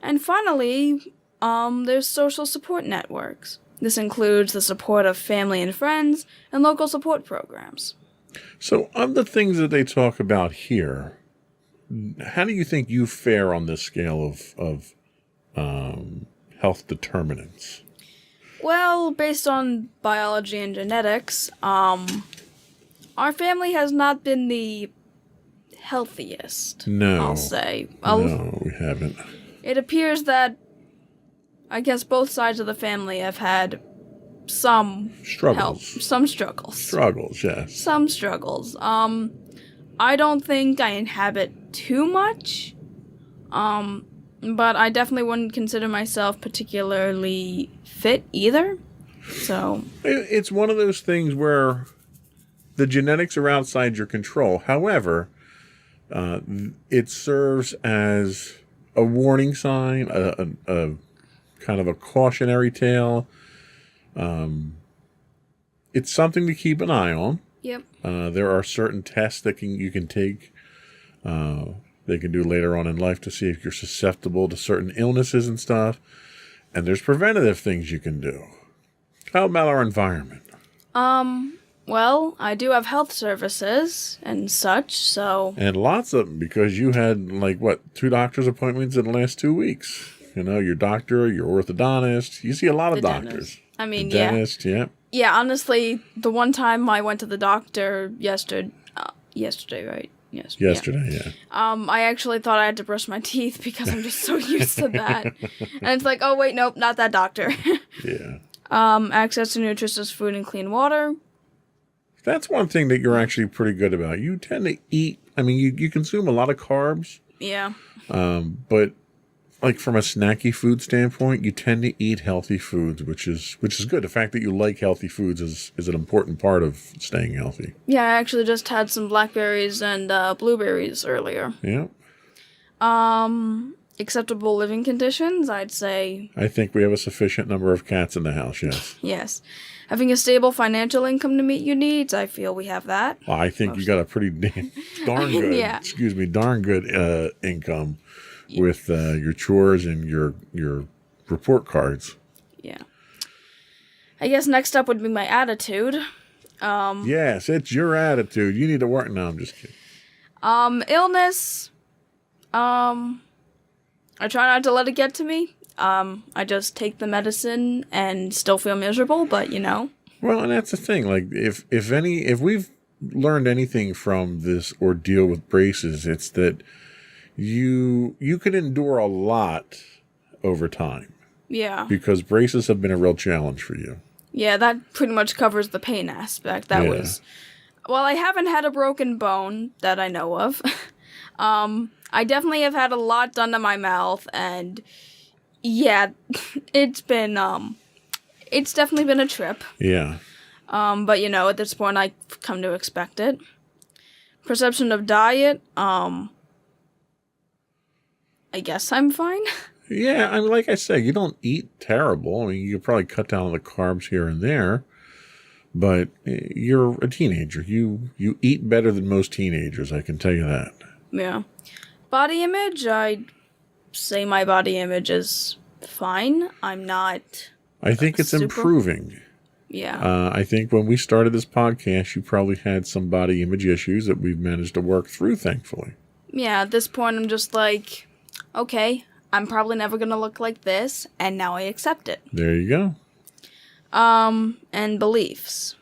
And finally, there's social support networks. This includes the support of family and friends and local support programs. So, of the things that they talk about here, how do you think you fare on this scale of health determinants? Well, based on biology and genetics, our family has not been the healthiest. No. I'll say. No, we haven't. It appears that I guess both sides of the family have had some Struggles. some struggles. Struggles, yes. Some struggles. I don't think I inhabit too much. But I definitely wouldn't consider myself particularly fit either. So It's one of those things where the genetics are outside your control. However, it serves as a warning sign, a kind of a cautionary tale. It's something to keep an eye on. yep. There are certain tests that you can take. They can do later on in life to see if you're susceptible to certain illnesses and stuff. And there's preventative things you can do. How about our environment? Well, I do have health services and such, so And lots of them, because you had, 2 doctor's appointments in the last 2 weeks. You know, your doctor, your orthodontist. You see a lot of The doctors. dentist. I mean, The dentist, yeah. Yeah, honestly, the one time I went to the doctor yesterday, right? Yesterday, yeah. I actually thought I had to brush my teeth because I'm just so used to that. And it's like, oh wait, nope, not that doctor. Yeah. Access to nutritious food and clean water. That's one thing that you're actually pretty good about. You tend to eat, you consume a lot of carbs, Yeah. but from a snacky food standpoint, you tend to eat healthy foods, which is good. The fact that you like healthy foods is an important part of staying healthy. Yeah, I actually just had some blackberries and blueberries earlier. Yeah. Acceptable living conditions, I'd say I think we have a sufficient number of cats in the house, yes. yes. Having a stable financial income to meet your needs, I feel we have that. Well, I think you got a pretty darn good, Yeah. darn good income with your chores and your report cards. Yeah. I guess next up would be my attitude. Yes, it's your attitude. You need to work. No, I'm just kidding. Illness. I try not to let it get to me. I just take the medicine and still feel miserable, but you know. Well, and that's the thing. If we've learned anything from this ordeal with braces, it's that you can endure a lot over time. Yeah. Because braces have been a real challenge for you. Yeah, that pretty much covers the pain aspect. That was. Well, I haven't had a broken bone that I know of. I definitely have had a lot done to my mouth, and yeah, it's definitely been a trip. Yeah. But you know, at this point, I've come to expect it. Perception of diet, I guess I'm fine. Yeah, like I said, you don't eat terrible. You probably cut down on the carbs here and there, but you're a teenager. You eat better than most teenagers, I can tell you that. Yeah. Body image, I'd say my body image is fine. I'm not. I think it's improving. Yeah. I think when we started this podcast, you probably had some body image issues that we've managed to work through, thankfully. Yeah, at this point, I'm just like, okay, I'm probably never going to look like this, and now I accept it. There you go. And beliefs.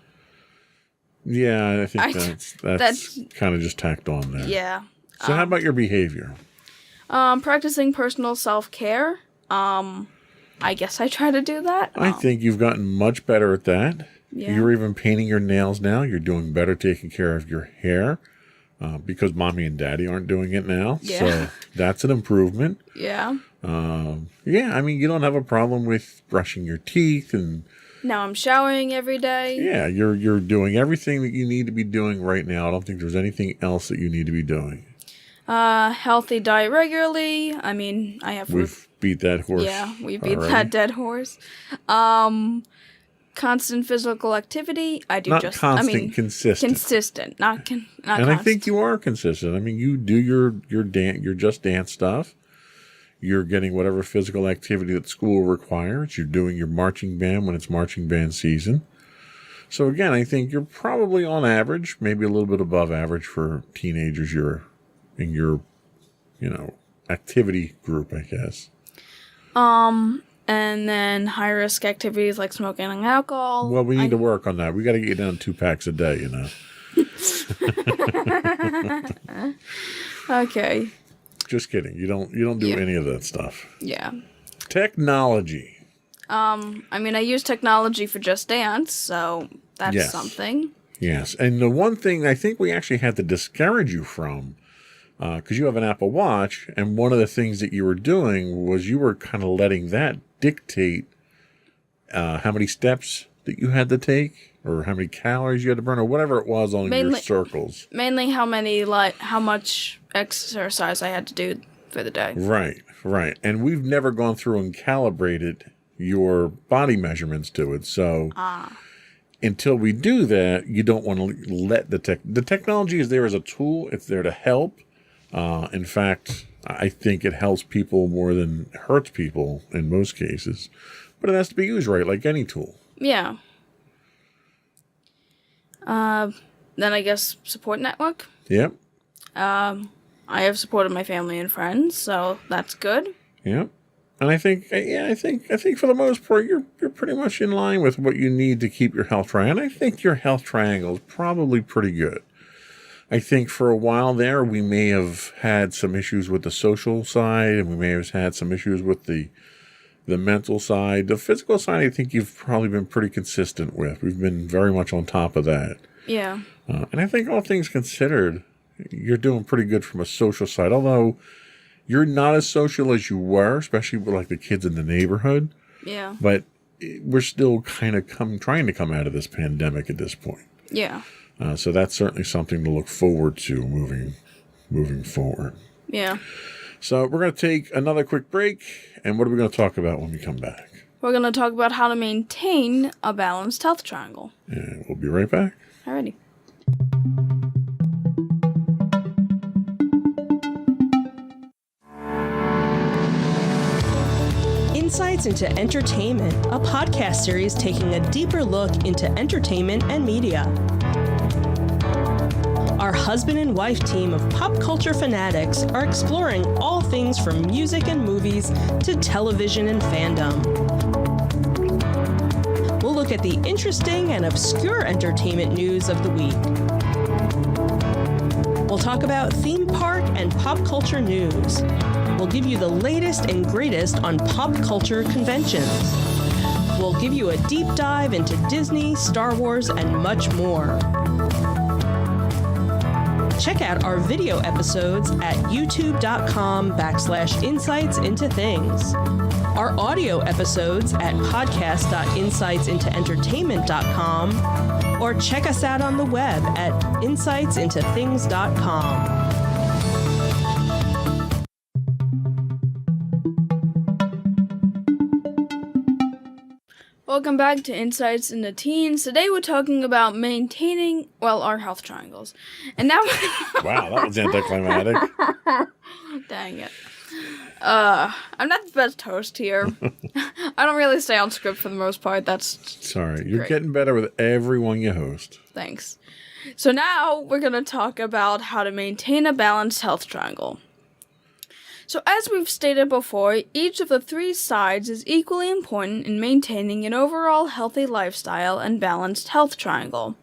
Yeah, I think that's kind of just tacked on there. Yeah. So how about your behavior? Practicing personal self-care. I guess I try to do that. I think you've gotten much better at that. Yeah. You're even painting your nails now. You're doing better taking care of your hair because mommy and daddy aren't doing it now. Yeah. So that's an improvement. Yeah. Yeah, you don't have a problem with brushing your teeth and... Now I'm showering every day. Yeah, you're doing everything that you need to be doing right now. I don't think there's anything else that you need to be doing. Healthy diet regularly. I have... We've beat that horse. Yeah, we beat already. that dead horse. Constant physical activity. I do Not just... constant, consistent. Consistent, not And constant. I think you are consistent. You do your Just Dance stuff. You're getting whatever physical activity that school requires. You're doing your marching band when it's marching band season. So again, I think you're probably on average, maybe a little bit above average for teenagers. You're in your, activity group, I guess. And then high risk activities like smoking and alcohol. Well, we need to work on that. We got to get you down 2 packs a day, Okay. Just kidding. You don't do any of that stuff. Yeah. Technology. I mean, I use technology for Just Dance, so that's Yes. something. Yes. And the one thing I think we actually had to discourage you from, because you have an Apple Watch, and one of the things that you were doing was you were kind of letting that dictate how many steps that you had to take, or how many calories you had to burn, or whatever it was on your circles. Mainly how much exercise I had to do for the day. Right, right. And we've never gone through and calibrated your body measurements to it. So until we do that, you don't want to let the technology is there as a tool. It's there to help. In fact, I think it helps people more than hurts people in most cases. But it has to be used right, like any tool. Yeah. Then I guess support network. Yep. I have supported my family and friends, so that's good. Yep. And I think for the most part, you're pretty much in line with what you need to keep your health triangle. And I think your health triangle is probably pretty good. I think for a while there, we may have had some issues with the social side, and we may have had some issues with the mental side. The physical side, I think you've probably been pretty consistent with. We've been very much on top of that. Yeah. And I think all things considered, you're doing pretty good from a social side, although you're not as social as you were, especially with like the kids in the neighborhood. Yeah. But we're still kind of trying to come out of this pandemic at this point. Yeah. So that's certainly something to look forward to moving forward. Yeah. So we're going to take another quick break. And what are we going to talk about when we come back? We're going to talk about how to maintain a balanced health triangle. And we'll be right back. Alrighty. Insights into Entertainment, a podcast series taking a deeper look into entertainment and media. Our husband and wife team of pop culture fanatics are exploring all things from music and movies to television and fandom. We'll look at the interesting and obscure entertainment news of the week. We'll talk about theme park and pop culture news. We'll give you the latest and greatest on pop culture conventions. We'll give you a deep dive into Disney, Star Wars, and much more. Check out our video episodes at youtube.com/insightsintothings. Our audio episodes at podcast.insightsintoentertainment.com, or check us out on the web at insightsintothings.com. Welcome back to Insights into Teens. Today we're talking about maintaining, our health triangles. And now... Wow, that was anticlimactic. Dang it. I'm not the best host here. I don't really stay on script for the most part. That's Sorry, you're great. getting better with everyone you host. Thanks. So now we're going to talk about how to maintain a balanced health triangle. So as we've stated before, each of the three sides is equally important in maintaining an overall healthy lifestyle and balanced health triangle.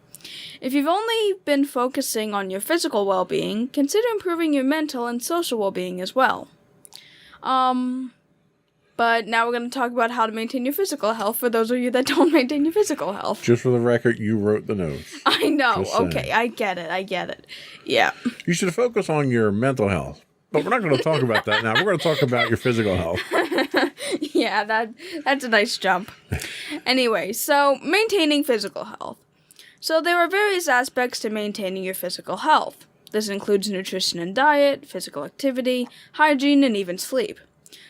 If you've only been focusing on your physical well-being, consider improving your mental and social well-being as well. But now we're going to talk about how to maintain your physical health for those of you that don't maintain your physical health. Just for the record, you wrote the notes. I know, Just saying. okay, I get it. Yeah. You should focus on your mental health. But we're not going to talk about that now. We're going to talk about your physical health. Yeah, that's a nice jump. Anyway, so maintaining physical health. So there are various aspects to maintaining your physical health. This includes nutrition and diet, physical activity, hygiene, and even sleep.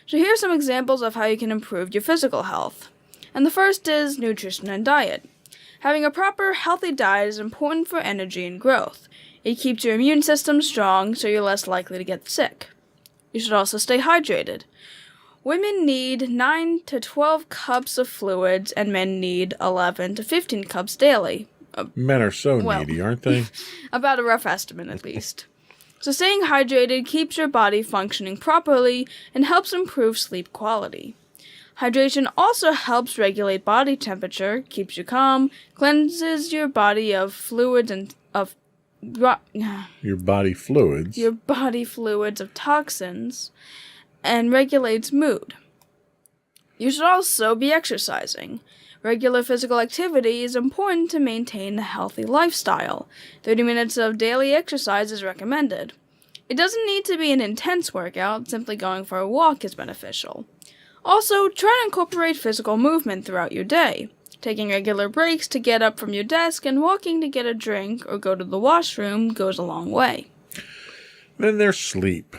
So here are some examples of how you can improve your physical health. And the first is nutrition and diet. Having a proper, healthy diet is important for energy and growth. It keeps your immune system strong, so you're less likely to get sick. You should also stay hydrated. Women need 9 to 12 cups of fluids, and men need 11 to 15 cups daily. Men are so needy, aren't they? About a rough estimate, at least. So staying hydrated keeps your body functioning properly and helps improve sleep quality. Hydration also helps regulate body temperature, keeps you calm, cleanses your body of fluids and Your body fluids. your body fluids of toxins and regulates mood. You should also be exercising. Regular physical activity is important to maintain a healthy lifestyle. 30 minutes of daily exercise is recommended. It doesn't need to be an intense workout, simply going for a walk is beneficial. Also, try to incorporate physical movement throughout your day. Taking regular breaks to get up from your desk and walking to get a drink or go to the washroom goes a long way. Then there's sleep.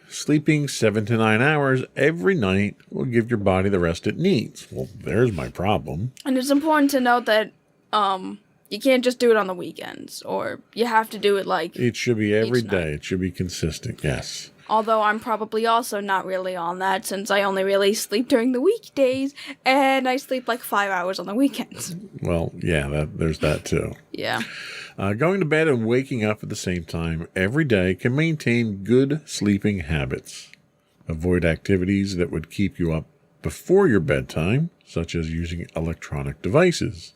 Sleeping 7 to 9 hours every night will give your body the rest it needs. Well, there's my problem. And it's important to note that you can't just do it on the weekends, or you have to do it It should be every each day. night. It should be consistent, yes. Although I'm probably also not really on that, since I only really sleep during the weekdays, and I sleep 5 hours on the weekends. Well, yeah, there's that too. Yeah. Going to bed and waking up at the same time every day can maintain good sleeping habits. Avoid activities that would keep you up before your bedtime, such as using electronic devices.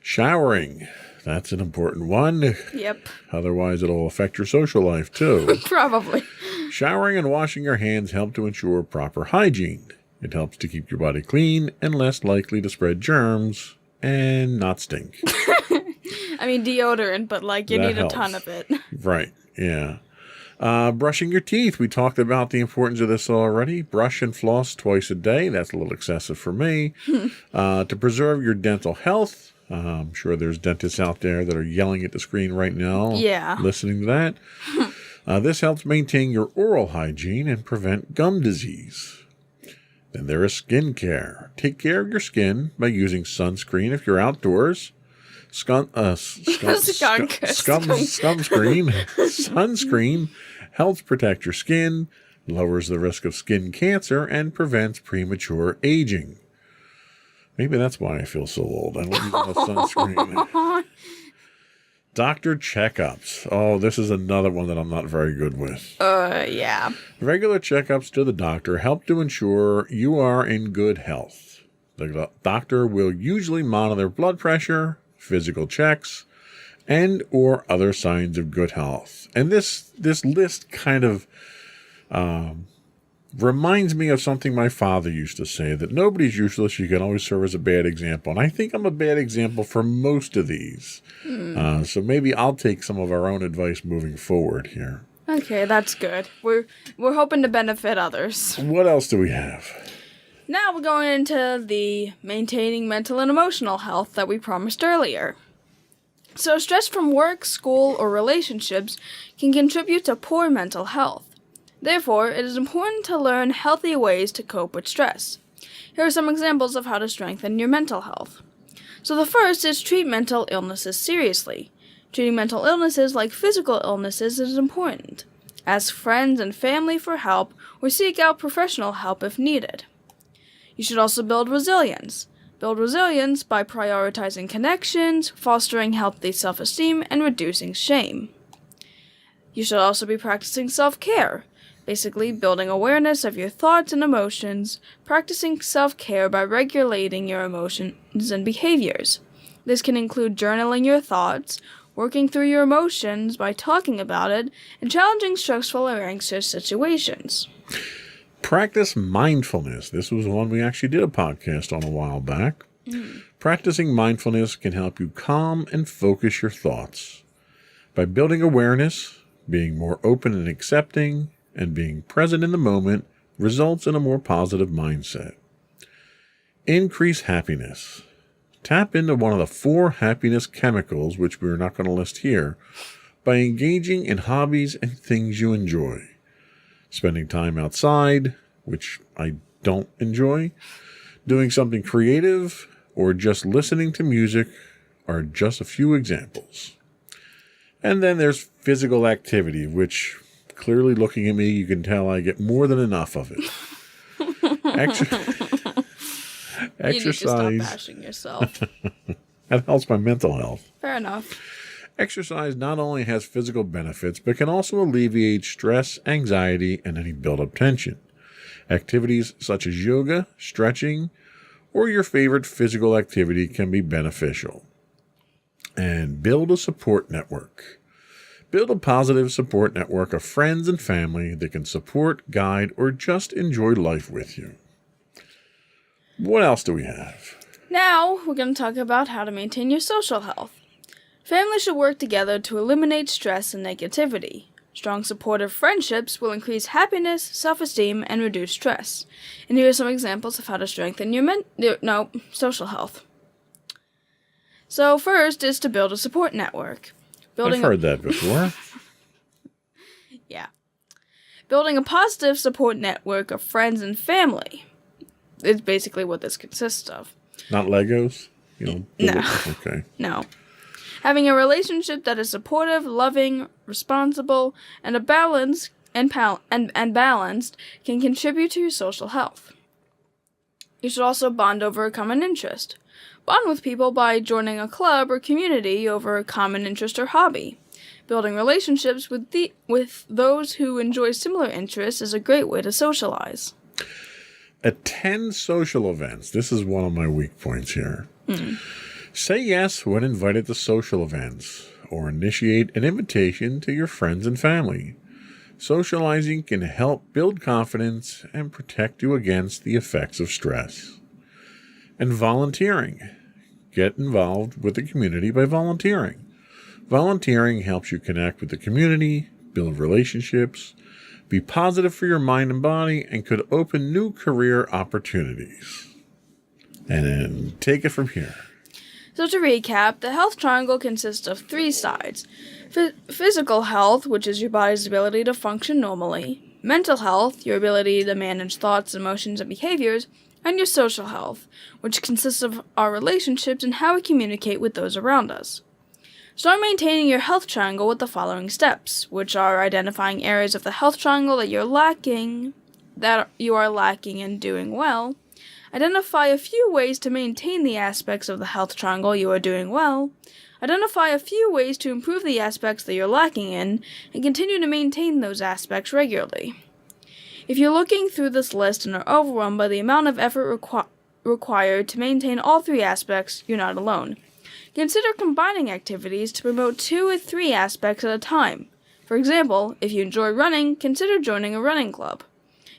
Showering. That's an important one. Yep. Otherwise, it'll affect your social life, too. Probably. Showering and washing your hands help to ensure proper hygiene. It helps to keep your body clean and less likely to spread germs and not stink. I mean, deodorant, but you That need helps. a ton of it. Right, yeah. Brushing your teeth. We talked about the importance of this already. Brush and floss twice a day. That's a little excessive for me. To preserve your dental health. I'm sure there's dentists out there that are yelling at the screen right now. Yeah. Listening to that. This helps maintain your oral hygiene and prevent gum disease. Then there is skin care. Take care of your skin by using sunscreen if you're outdoors. Sunscreen helps protect your skin, lowers the risk of skin cancer, and prevents premature aging. Maybe that's why I feel so old. I don't use enough sunscreen. Doctor checkups. Oh, this is another one that I'm not very good with. Yeah. Regular checkups to the doctor help to ensure you are in good health. The doctor will usually monitor blood pressure, physical checks, and or other signs of good health. And this list kind of reminds me of something my father used to say, that nobody's useless. You can always serve as a bad example. And I think I'm a bad example for most of these. So maybe I'll take some of our own advice moving forward here. Okay, that's good. We're hoping to benefit others. What else do we have? Now we're going into the maintaining mental and emotional health that we promised earlier. So stress from work, school, or relationships can contribute to poor mental health. Therefore, it is important to learn healthy ways to cope with stress. Here are some examples of how to strengthen your mental health. So the first is treat mental illnesses seriously. Treating mental illnesses like physical illnesses is important. Ask friends and family for help or seek out professional help if needed. You should also build resilience. Build resilience by prioritizing connections, fostering healthy self-esteem, and reducing shame. You should also be practicing self-care. Basically, building awareness of your thoughts and emotions, practicing self-care by regulating your emotions and behaviors. This can include journaling your thoughts, working through your emotions by talking about it, and challenging stressful or anxious situations. Practice mindfulness. This was one we actually did a podcast on a while back. Practicing mindfulness can help you calm and focus your thoughts. By building awareness, being more open and accepting, and being present in the moment results in a more positive mindset. Increase happiness. Tap into one of the 4 happiness chemicals, which we're not going to list here, by engaging in hobbies and things you enjoy. Spending time outside, which I don't enjoy, doing something creative, or just listening to music are just a few examples. And then there's physical activity, which clearly looking at me, you can tell I get more than enough of it. Exercise. You need to stop bashing yourself. That helps my mental health. Fair enough. Exercise not only has physical benefits, but can also alleviate stress, anxiety, and any built-up tension. Activities such as yoga, stretching, or your favorite physical activity can be beneficial. And build a support network. Build a positive support network of friends and family that can support, guide, or just enjoy life with you. What else do we have? Now, we're going to talk about how to maintain your social health. Families should work together to eliminate stress and negativity. Strong supportive friendships will increase happiness, self-esteem, and reduce stress. And here are some examples of how to strengthen your social health. So first is to build a support network. I've heard that before. Yeah. Building a positive support network of friends and family is basically what this consists of. Not Legos? No. Okay. No. Having a relationship that is supportive, loving, responsible, and balanced can contribute to your social health. You should also bond over a common interest. Bond with people by joining a club or community over a common interest or hobby. Building relationships with those who enjoy similar interests is a great way to socialize. Attend social events. This is one of my weak points here. Say yes when invited to social events, or initiate an invitation to your friends and family. Socializing can help build confidence and protect you against the effects of stress. And volunteering. Get involved with the community by volunteering. Volunteering helps you connect with the community, build relationships, be positive for your mind and body, and could open new career opportunities. And then take it from here. So to recap, the health triangle consists of 3 sides. Physical health, which is your body's ability to function normally. Mental health, your ability to manage thoughts, emotions, and behaviors. And your social health, which consists of our relationships and how we communicate with those around us. Start maintaining your health triangle with the following steps, which are identifying areas of the health triangle that you are lacking and doing well. Identify a few ways to maintain the aspects of the health triangle you are doing well. Identify a few ways to improve the aspects that you're lacking in, and continue to maintain those aspects regularly. If you're looking through this list and are overwhelmed by the amount of effort required to maintain all 3 aspects, you're not alone. Consider combining activities to promote 2 or 3 aspects at a time. For example, if you enjoy running, consider joining a running club.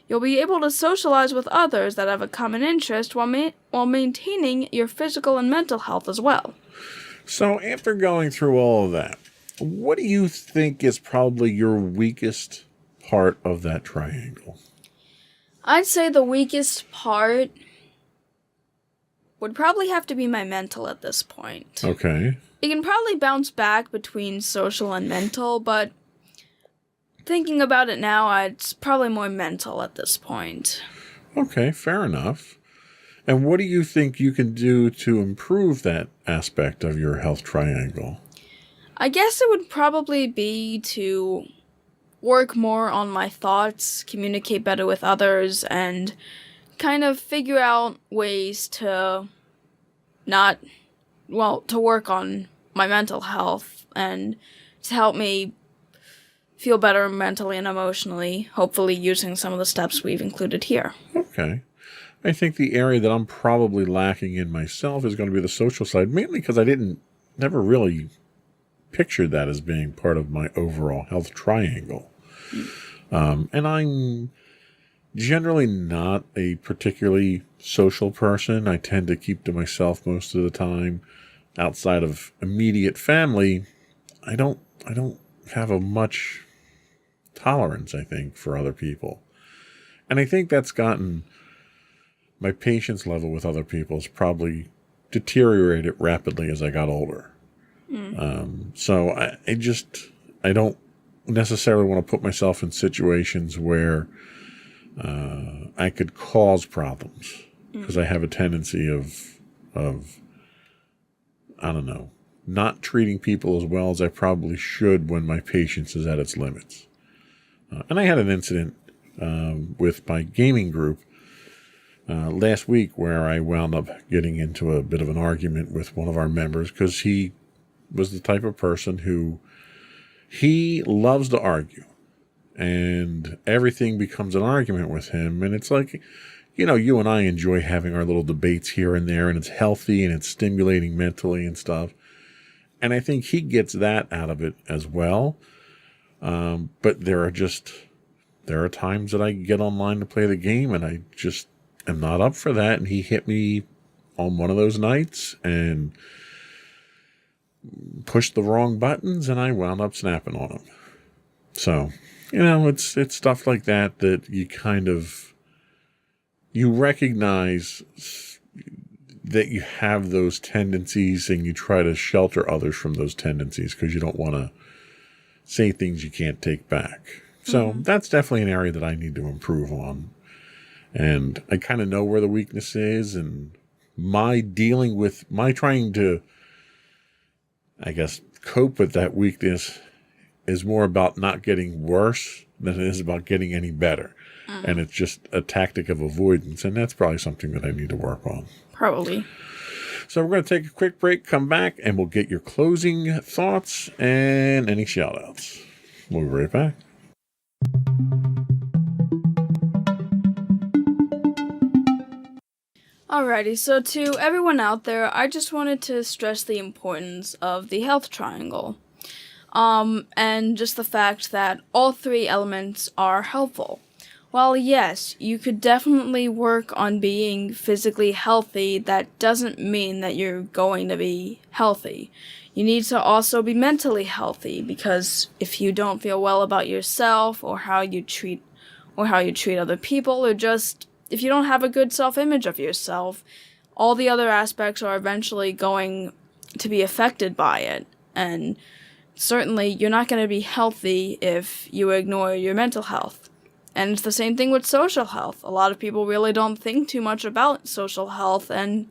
You'll be able to socialize with others that have a common interest while maintaining your physical and mental health as well. So after going through all of that, what do you think is probably your weakest part of that triangle? I'd say the weakest part would probably have to be my mental at this point. Okay. It can probably bounce back between social and mental, but thinking about it now, it's probably more mental at this point. Okay, fair enough. And what do you think you can do to improve that aspect of your health triangle? I guess it would probably be to work more on my thoughts, communicate better with others, and kind of figure out ways to to work on my mental health and to help me feel better mentally and emotionally, hopefully using some of the steps we've included here. Okay. I think the area that I'm probably lacking in myself is going to be the social side, mainly because I never really pictured that as being part of my overall health triangle. And I'm generally not a particularly social person. I tend to keep to myself most of the time. Outside of immediate family, I don't have a much tolerance, I think, for other people. And I think that's gotten my patience level with other people has probably deteriorated rapidly as I got older. So I don't necessarily want to put myself in situations where I could cause problems because I have a tendency of I don't know, not treating people as well as I probably should when my patience is at its limits. And I had an incident with my gaming group last week where I wound up getting into a bit of an argument with one of our members because he was the type of person who he loves to argue and everything becomes an argument with him. And it's like, you and I enjoy having our little debates here and there, and it's healthy and it's stimulating mentally and stuff. And I think he gets that out of it as well. But there are times that I get online to play the game and I just am not up for that. And he hit me on one of those nights and pushed the wrong buttons, and I wound up snapping on him. So, it's stuff like that you recognize that you have those tendencies, and you try to shelter others from those tendencies because you don't want to say things you can't take back. So that's definitely an area that I need to improve on. And I kind of know where the weakness is, and my trying to, I guess, cope with that weakness is more about not getting worse than it is about getting any better. And it's just a tactic of avoidance, and that's probably something that I need to work on. Probably. So we're going to take a quick break, come back, and we'll get your closing thoughts and any shout-outs. We'll be right back. Alrighty, so to everyone out there, I just wanted to stress the importance of the health triangle. And just the fact that all three elements are helpful. While yes, you could definitely work on being physically healthy, that doesn't mean that you're going to be healthy. You need to also be mentally healthy, because if you don't feel well about yourself or how you treat other people, or just if you don't have a good self-image of yourself, all the other aspects are eventually going to be affected by it. And certainly you're not going to be healthy if you ignore your mental health. And it's the same thing with social health. A lot of people really don't think too much about social health, and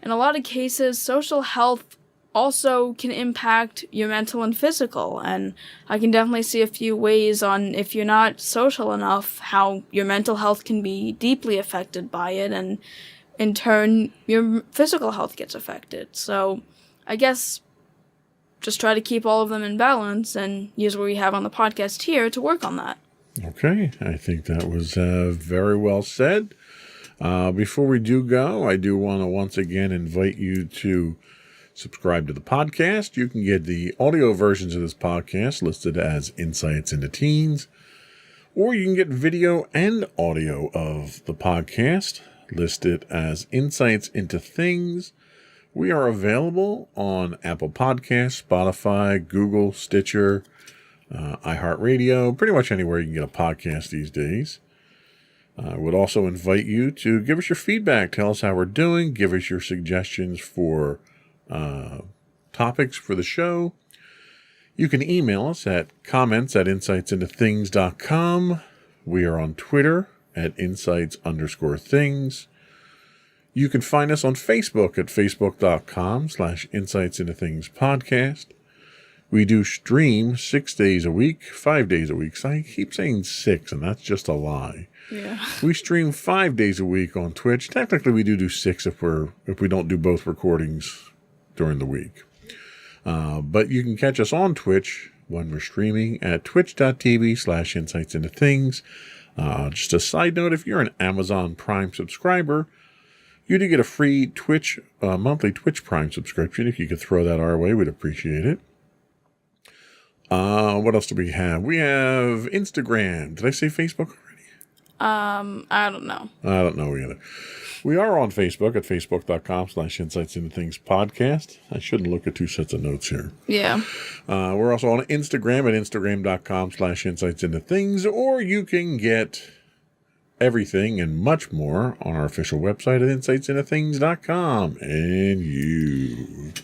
in a lot of cases, social health also can impact your mental and physical, and I can definitely see a few ways on, if you're not social enough, how your mental health can be deeply affected by it, and in turn, your physical health gets affected. So, I guess just try to keep all of them in balance and use what we have on the podcast here to work on that. Okay, I think that was very well said. Before we do go, I do want to once again invite you to subscribe to the podcast. You can get the audio versions of this podcast listed as Insights into Teens, or you can get video and audio of the podcast listed as Insights into Things. We are available on Apple Podcasts, Spotify, Google, Stitcher, iHeartRadio, pretty much anywhere you can get a podcast these days. I would also invite you to give us your feedback. Tell us how we're doing. Give us your suggestions for topics for the show. You can email us at comments@insightsintothings.com. We are on Twitter at insights_things. You can find us on Facebook at facebook.com/insightsintothingspodcast. We do stream 6 days a week, 5 days a week. So I keep saying 6, and that's just a lie. Yeah. We stream 5 days a week on Twitch. Technically, we do 6 if we don't do both recordings during the week. But you can catch us on Twitch when we're streaming at twitch.tv/insightsintothings. Just a side note, if you're an Amazon Prime subscriber, you do get a free monthly Twitch Prime subscription. If you could throw that our way, we'd appreciate it. What else do we have? We have Instagram. Did I say Facebook already? I don't know. I don't know either. We are on Facebook at facebook.com/insightsintothingspodcast. I shouldn't look at two sets of notes here. Yeah. We're also on Instagram at instagram.com/insightsintothings, or you can get everything and much more on our official website at insightsintothings.com.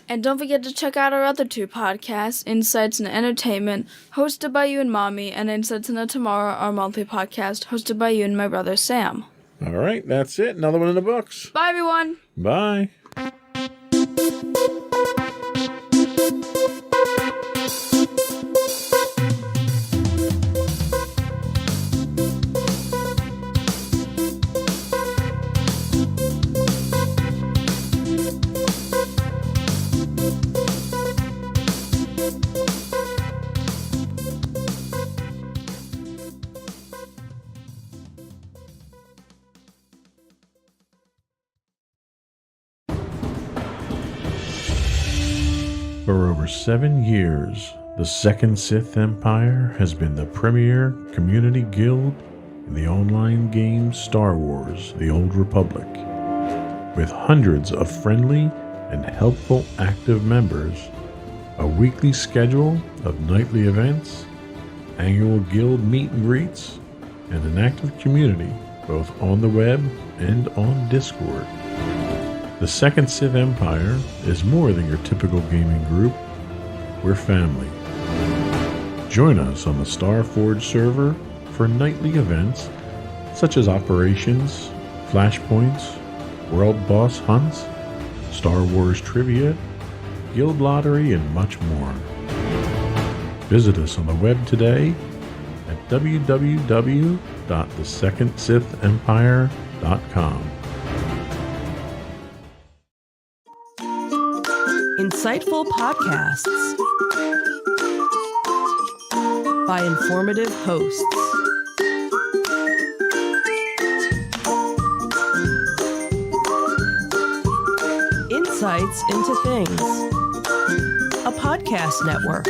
And don't forget to check out our other two podcasts, Insights into Entertainment, hosted by you and Mommy, and Insights into Tomorrow, our monthly podcast, hosted by you and my brother Sam. All right, that's it. Another one in the books. Bye, everyone. Bye. For over 7 years, the Second Sith Empire has been the premier community guild in the online game Star Wars: The Old Republic. With hundreds of friendly and helpful active members, a weekly schedule of nightly events, annual guild meet and greets, and an active community both on the web and on Discord. The Second Sith Empire is more than your typical gaming group. We're family. Join us on the Starforge server for nightly events such as operations, flashpoints, world boss hunts, Star Wars trivia, guild lottery, and much more. Visit us on the web today at www.thesecondsithempire.com. Insightful podcasts by informative hosts. Insights into Things, a podcast network.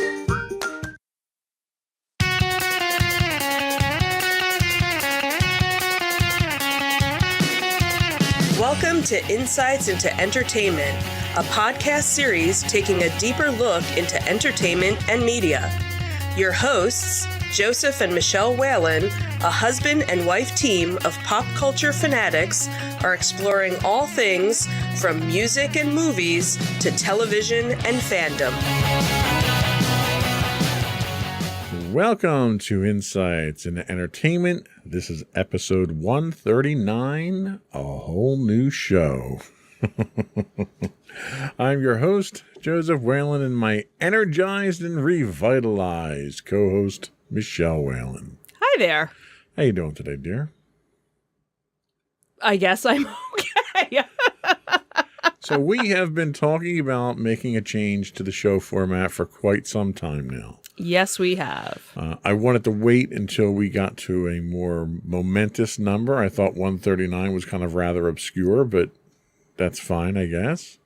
Welcome to Insights into Entertainment, a podcast series taking a deeper look into entertainment and media. Your hosts, Joseph and Michelle Whalen, a husband and wife team of pop culture fanatics, are exploring all things from music and movies to television and fandom. Welcome to Insights into Entertainment. This is episode 139, a whole new show. I'm your host, Joseph Whalen, and my energized and revitalized co-host, Michelle Whalen. Hi there. How you doing today, dear? I guess I'm okay. So we have been talking about making a change to the show format for quite some time now. Yes, we have. I wanted to wait until we got to a more momentous number. I thought 139 was kind of rather obscure, but that's fine, I guess.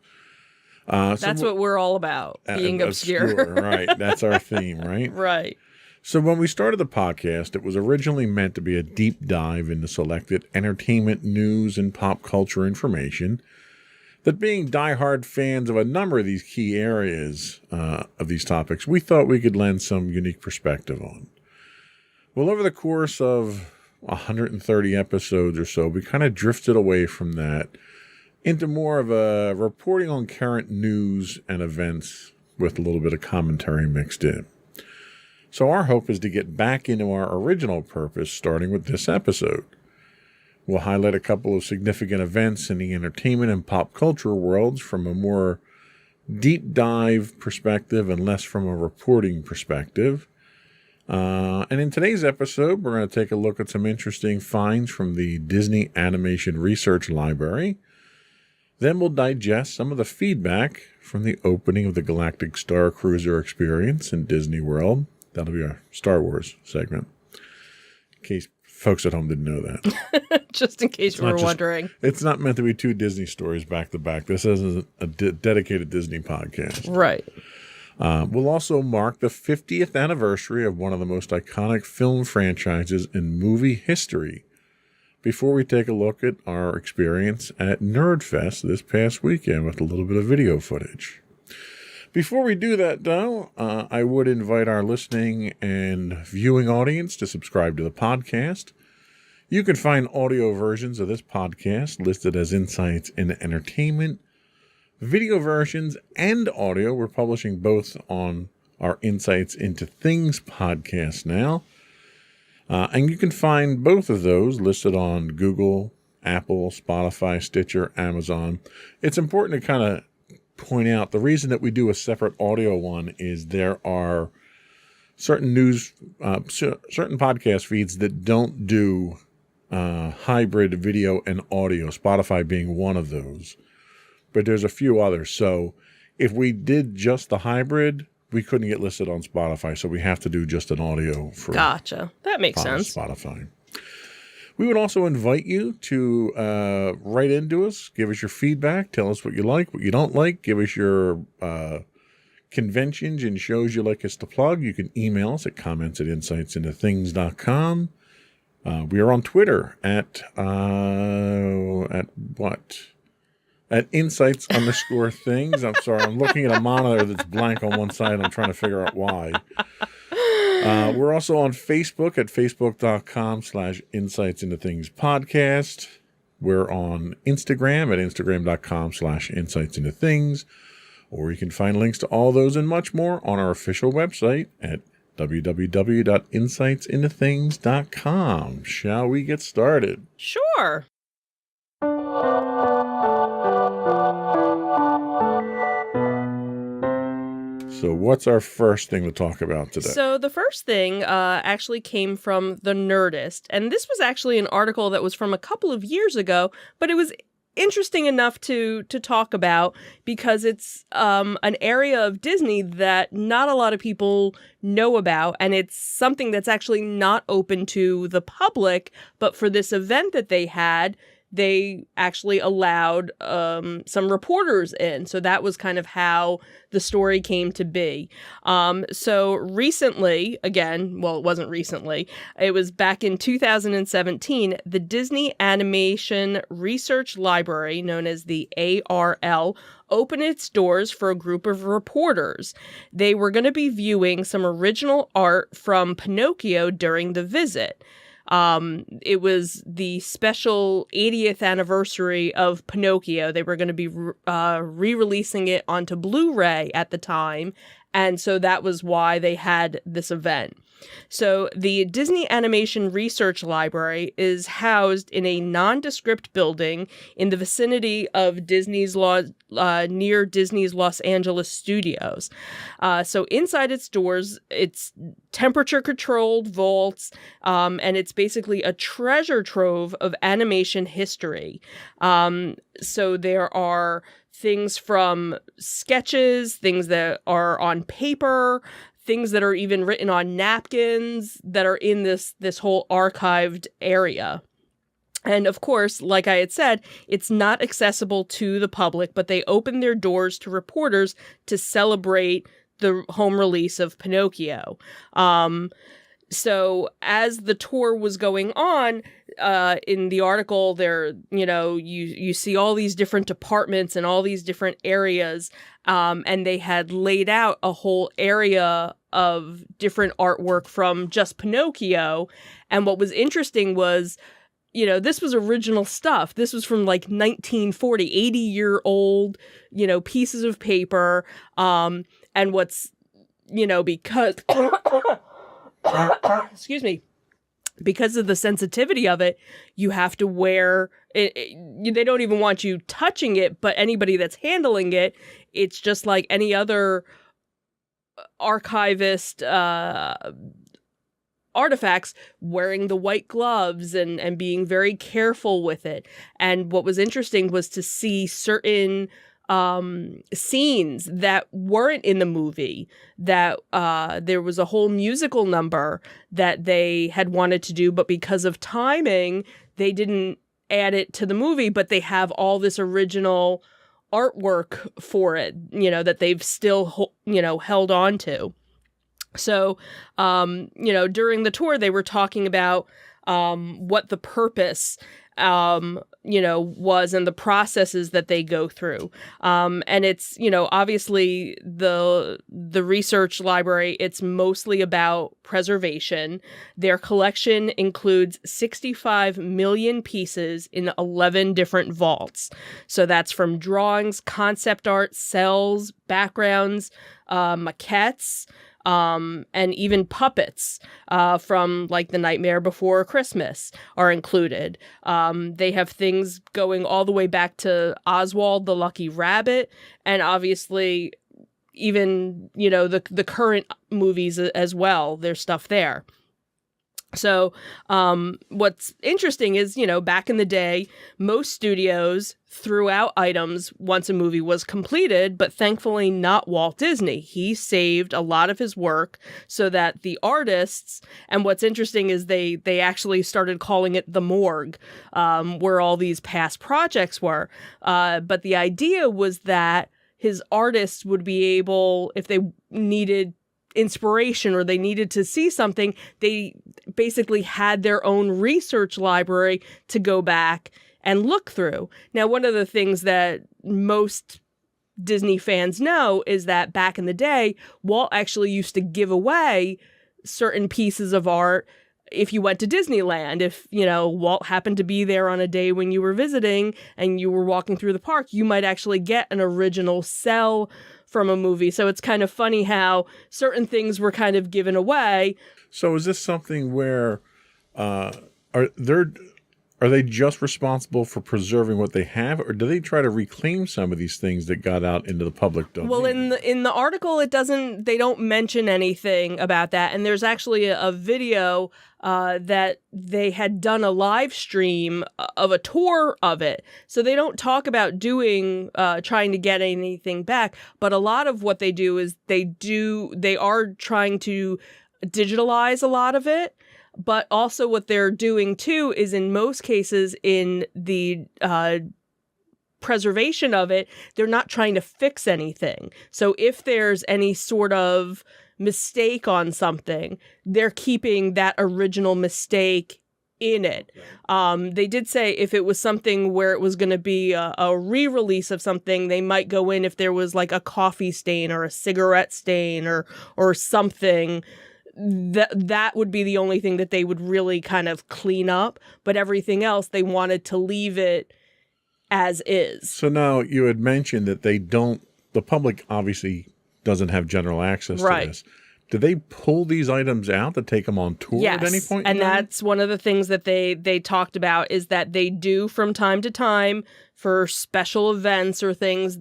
That's what we're all about, being obscure. Right. That's our theme, right? Right. So when we started the podcast, it was originally meant to be a deep dive into selected entertainment news and pop culture information that, being diehard fans of a number of these key areas of these topics, we thought we could lend some unique perspective on. Well, over the course of 130 episodes or so, we kind of drifted away from that into more of a reporting on current news and events with a little bit of commentary mixed in. So our hope is to get back into our original purpose, starting with this episode. We'll highlight a couple of significant events in the entertainment and pop culture worlds from a more deep dive perspective and less from a reporting perspective. And in today's episode, we're going to take a look at some interesting finds from the Disney Animation Research Library. Then we'll digest some of the feedback from the opening of the Galactic Star Cruiser experience in Disney World. That'll be our Star Wars segment, in case folks at home didn't know that. Just in case you were wondering. It's not meant to be two Disney stories back to back. This isn't a dedicated Disney podcast. Right. We'll also mark the 50th anniversary of one of the most iconic film franchises in movie history before we take a look at our experience at Nerdfest this past weekend with a little bit of video footage. Before we do that, though, I would invite our listening and viewing audience to subscribe to the podcast. You can find audio versions of this podcast listed as Insights into Entertainment. Video versions and audio, we're publishing both on our Insights into Things podcast now. And you can find both of those listed on Google, Apple, Spotify, Stitcher, Amazon. It's important to kind of point out the reason that we do a separate audio one is there are certain certain podcast feeds that don't do hybrid video and audio, Spotify being one of those. But there's a few others. So if we did just the hybrid, we couldn't get listed on Spotify. So we have to do just an audio for Gotcha. That makes sense. Spotify. We would also invite you to write into us, give us your feedback, tell us what you like, what you don't like, give us your conventions and shows you'd like us to plug, you can email us at comments@insightsintothings.com. We are on Twitter at what? At insights_things. I'm sorry, I'm looking at a monitor that's blank on one side. I'm trying to figure out why. We're also on Facebook at facebook.com/insightsintothingspodcast. We're on Instagram at instagram.com/insightsintothings. Or you can find links to all those and much more on our official website at www.insightsintothings.com. Shall we get started? Sure. So what's our first thing to talk about today? So the first thing actually came from The Nerdist. And this was actually an article that was from a couple of years ago, but it was interesting enough to talk about because it's an area of Disney that not a lot of people know about, and it's something that's actually not open to the public, but for this event that they had, they actually allowed some reporters in. So that was kind of how the story came to be. So recently, again, well, it wasn't recently, it was back in 2017, the Disney Animation Research Library, known as the ARL, opened its doors for a group of reporters. They were going to be viewing some original art from Pinocchio during the visit. It was the special 80th anniversary of Pinocchio. They were going to be re-releasing it onto Blu-ray at the time, and so that was why they had this event. So the Disney Animation Research Library is housed in a nondescript building in the vicinity of near Disney's Los Angeles studios. So inside its doors, it's temperature-controlled vaults, and it's basically a treasure trove of animation history. So there are things from sketches, things that are on paper, things that are even written on napkins that are in this whole archived area. And of course, like I had said, it's not accessible to the public, but they open their doors to reporters to celebrate the home release of Pinocchio. So as the tour was going on, in the article there, you see all these different departments and all these different areas, and they had laid out a whole area of different artwork from just Pinocchio. And what was interesting was, this was original stuff. This was from like 1940, 80-year-old, pieces of paper. And what's, because... excuse me, because of the sensitivity of it, you have to wear it, they don't even want you touching it, but anybody that's handling it, it's just like any other archivist artifacts, wearing the white gloves and being very careful with it. And what was interesting was to see certain scenes that weren't in the movie, that there was a whole musical number that they had wanted to do, but because of timing, they didn't add it to the movie, but they have all this original artwork for it, that they've still, held on to. So, during the tour, they were talking about what the purpose was and the processes that they go through. And it's, obviously the research library, it's mostly about preservation. Their collection includes 65 million pieces in 11 different vaults. So that's from drawings, concept art, cells, backgrounds, maquettes, and even puppets from like The Nightmare Before Christmas are included. They have things going all the way back to Oswald the Lucky Rabbit, and obviously even, the current movies as well. There's stuff there. So what's interesting is, back in the day, most studios threw out items once a movie was completed, but thankfully not Walt Disney. He saved a lot of his work so that the artists, and what's interesting is they actually started calling it the morgue, where all these past projects were. But the idea was that his artists would be able, if they needed inspiration or they needed to see something, they basically had their own research library to go back and look through. Now, one of the things that most Disney fans know is that back in the day, Walt actually used to give away certain pieces of art if you went to Disneyland. If, Walt happened to be there on a day when you were visiting and you were walking through the park, you might actually get an original cell from a movie. So it's kind of funny how certain things were kind of given away. So is this something where are they just responsible for preserving what they have, or do they try to reclaim some of these things that got out into the public domain? Well, in the article, they don't mention anything about that. And there's actually a video that they had done a live stream of a tour of it. So they don't talk about trying to get anything back. But a lot of what they do is they are trying to digitalize a lot of it. But also what they're doing, too, is in most cases in the preservation of it, they're not trying to fix anything. So if there's any sort of mistake on something, they're keeping that original mistake in it. They did say if it was something where it was going to be a re-release of something, they might go in if there was like a coffee stain or a cigarette stain or something. That would be the only thing that they would really kind of clean up, but everything else they wanted to leave it as is. So now you had mentioned that the public obviously doesn't have general access to this. Do they pull these items out to take them on tour at any point? And that's one of the things that they talked about, is that they do from time to time for special events or things.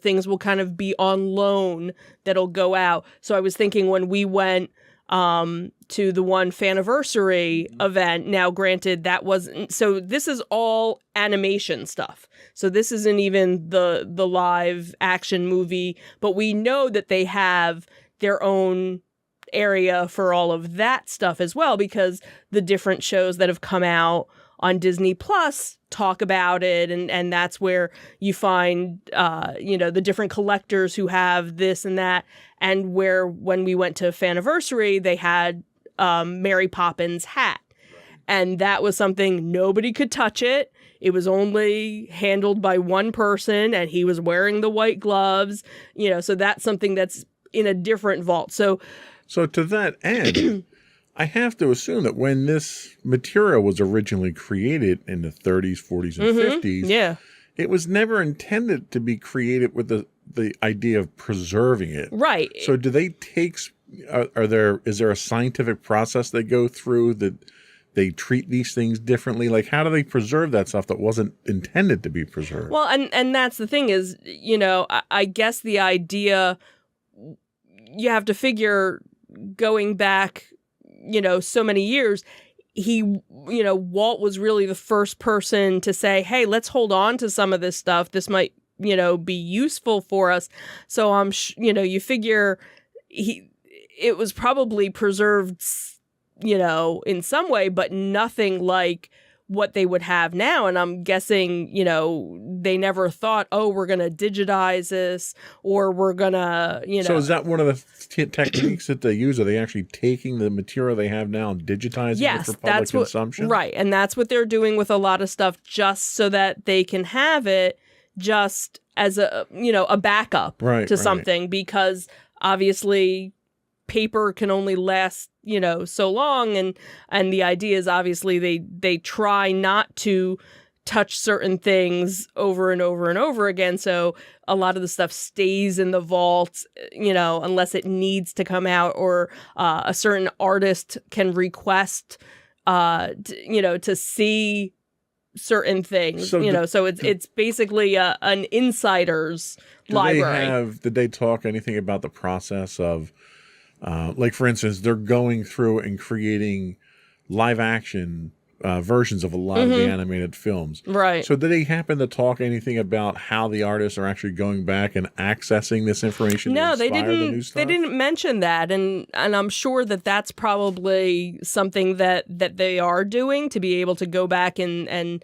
Things will kind of be on loan that'll go out. So I was thinking when we went to the one Faniversary event, now granted that wasn't, so this is all animation stuff. So this isn't even the live action movie, but we know that they have their own area for all of that stuff as well, because the different shows that have come out on Disney Plus talk about it, and that's where you find the different collectors who have this and that, and where when we went to Faniversary, they had Mary Poppins' hat, and that was something nobody could touch it. It was only handled by one person, and he was wearing the white gloves, so that's something that's in a different vault. So to that end, I have to assume that when this material was originally created in the 30s, 40s, and 50s, it was never intended to be created with the idea of preserving it. Right. So do they take, is there a scientific process they go through that they treat these things differently? Like, how do they preserve that stuff that wasn't intended to be preserved? Well, and that's the thing is, I guess the idea, you have to figure going back, so many years, Walt was really the first person to say, hey, let's hold on to some of this stuff. This might, be useful for us. So you figure it was probably preserved, in some way, but nothing like what they would have now. And I'm guessing, they never thought, oh, we're going to digitize this, or we're going to, So is that one of the techniques that they use? Are they actually taking the material they have now and digitizing it for public consumption? Right. And that's what they're doing with a lot of stuff, just so that they can have it just as a backup to something, because obviously paper can only last, so long. And the idea is obviously they try not to touch certain things over and over and over again. So a lot of the stuff stays in the vault, unless it needs to come out, or a certain artist can request, to see certain things, so it's basically an insider's library. Did they talk anything about the process of, like, for instance, they're going through and creating live action versions of a lot of the animated films. Right. So did they happen to talk anything about how the artists are actually going back and accessing this information? No, to they inspire the new didn't. stuff? They didn't mention that, and I'm sure that that's probably something that they are doing, to be able to go back and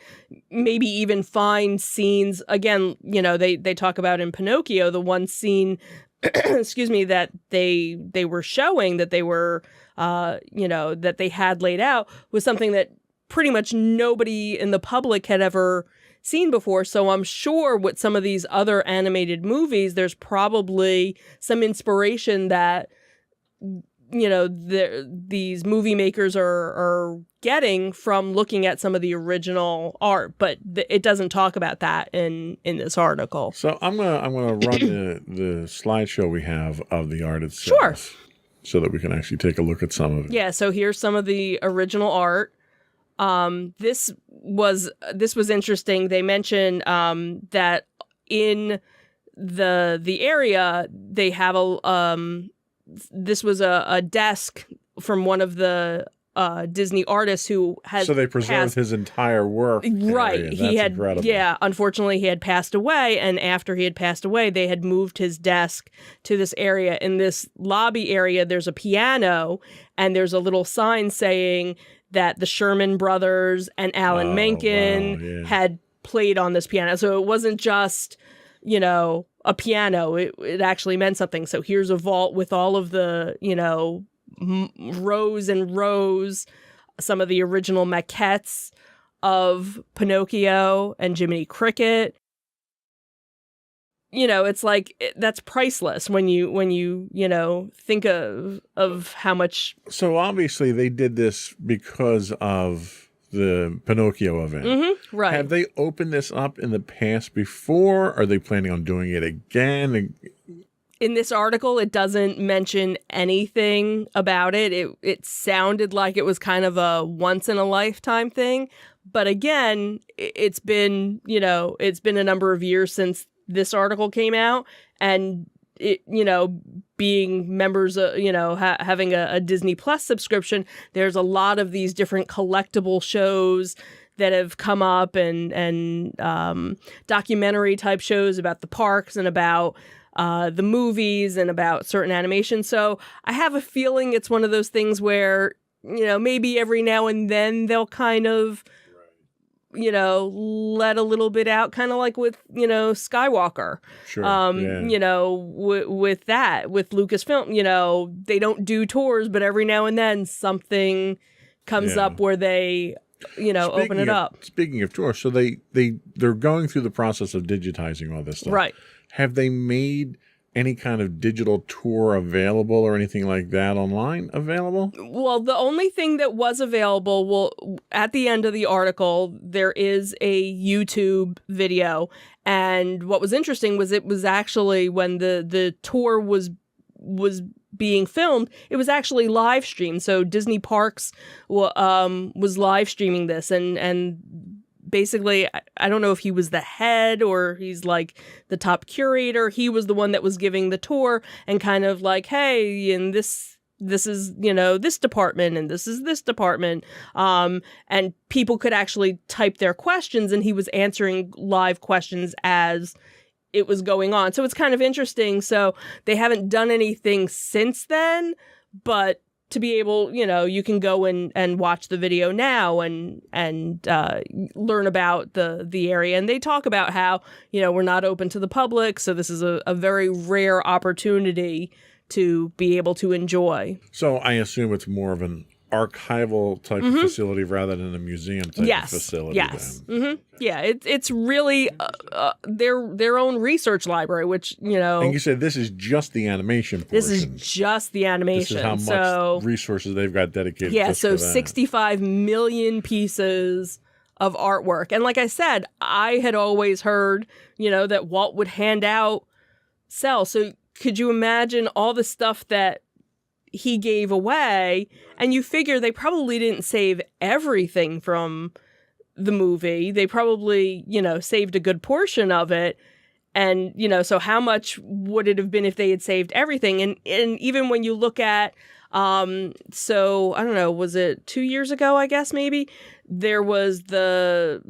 maybe even find scenes. Again, they talk about in Pinocchio, the one scene, excuse me, that they were showing, that they were that they had laid out, was something that pretty much nobody in the public had ever seen before. So I'm sure with some of these other animated movies, there's probably some inspiration that these movie makers are getting from looking at some of the original art, but it doesn't talk about that in this article. So I'm gonna run the slideshow we have of the art itself. Sure. So that we can actually take a look at some of it. Yeah, so here's some of the original art. This was interesting. They mentioned that in the area they have this was a desk from one of the Disney artists who had. So they preserved his entire work. Right. Area. He had. Incredible. Yeah. Unfortunately, he had passed away, and after he had passed away, they had moved his desk to this area. In this lobby area, there's a piano, and there's a little sign saying that the Sherman Brothers and Alan Menken had played on this piano. So it wasn't just, a piano. It actually meant something. So here's a vault with all of the, rows and rows, some of the original maquettes of Pinocchio and Jiminy Cricket. It's like, that's priceless when you think of how much. So obviously they did this because of the Pinocchio event. Mm-hmm, right. Have they opened this up in the past before? Are they planning on doing it again? In this article, it doesn't mention anything about it. It sounded like it was kind of a once in a lifetime thing. But again, it's been a number of years since this article came out, and being members of, having a Disney Plus subscription, there's a lot of these different collectible shows that have come up, and documentary type shows about the parks and about the movies and about certain animations. So I have a feeling it's one of those things where, maybe every now and then they'll kind of, let a little bit out, kind of like with, Skywalker. Sure. With Lucasfilm, they don't do tours, but every now and then something comes up where they, open it up. Speaking of tours, so they're going through the process of digitizing all this stuff. Right. Have they made any kind of digital tour available or anything like that online available? Well, the only thing that was available, at the end of the article, there is a YouTube video. And what was interesting was it was actually when the tour was being filmed, it was actually live streamed. So Disney Parks was live streaming this, and basically, I don't know if he was the head or he's like the top curator. He was the one that was giving the tour and kind of like, hey, and this is, this department, and this is this department. And people could actually type their questions, and he was answering live questions as it was going on. So it's kind of interesting. So they haven't done anything since then, but to be able, you can go and watch the video now and learn about the area. And they talk about how, we're not open to the public. So this is a very rare opportunity to be able to enjoy. So I assume it's more of an archival type of facility rather than a museum type of facility. Yes. Mm-hmm. Yeah. It's really their own research library, which, And you said this is just the animation portion. This is just the animation. This is how much resources they've got dedicated. Yeah. Just So for that. 65 million pieces of artwork. And like I said, I had always heard, that Walt would hand out cells. So could you imagine all the stuff that he gave away? And you figure they probably didn't save everything from the movie. They probably, saved a good portion of it. And, so how much would it have been if they had saved everything? And even when you look at So I don't know, was it 2 years ago, I guess, maybe? There was a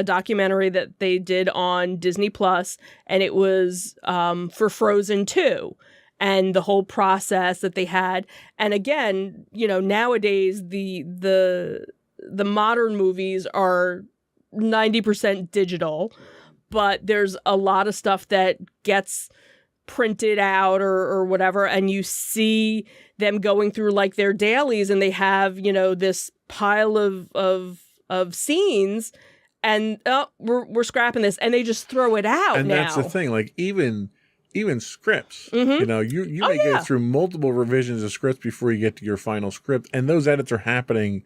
documentary that they did on Disney Plus, and it was for Frozen 2 and the whole process that they had. And again, nowadays the modern movies are 90% digital, but there's a lot of stuff that gets printed out or whatever, and you see them going through like their dailies, and they have this pile of scenes, and we're scrapping this, and they just throw it out. And now. That's the thing, like even scripts, Mm-hmm. you may go through multiple revisions of scripts before you get to your final script, and those edits are happening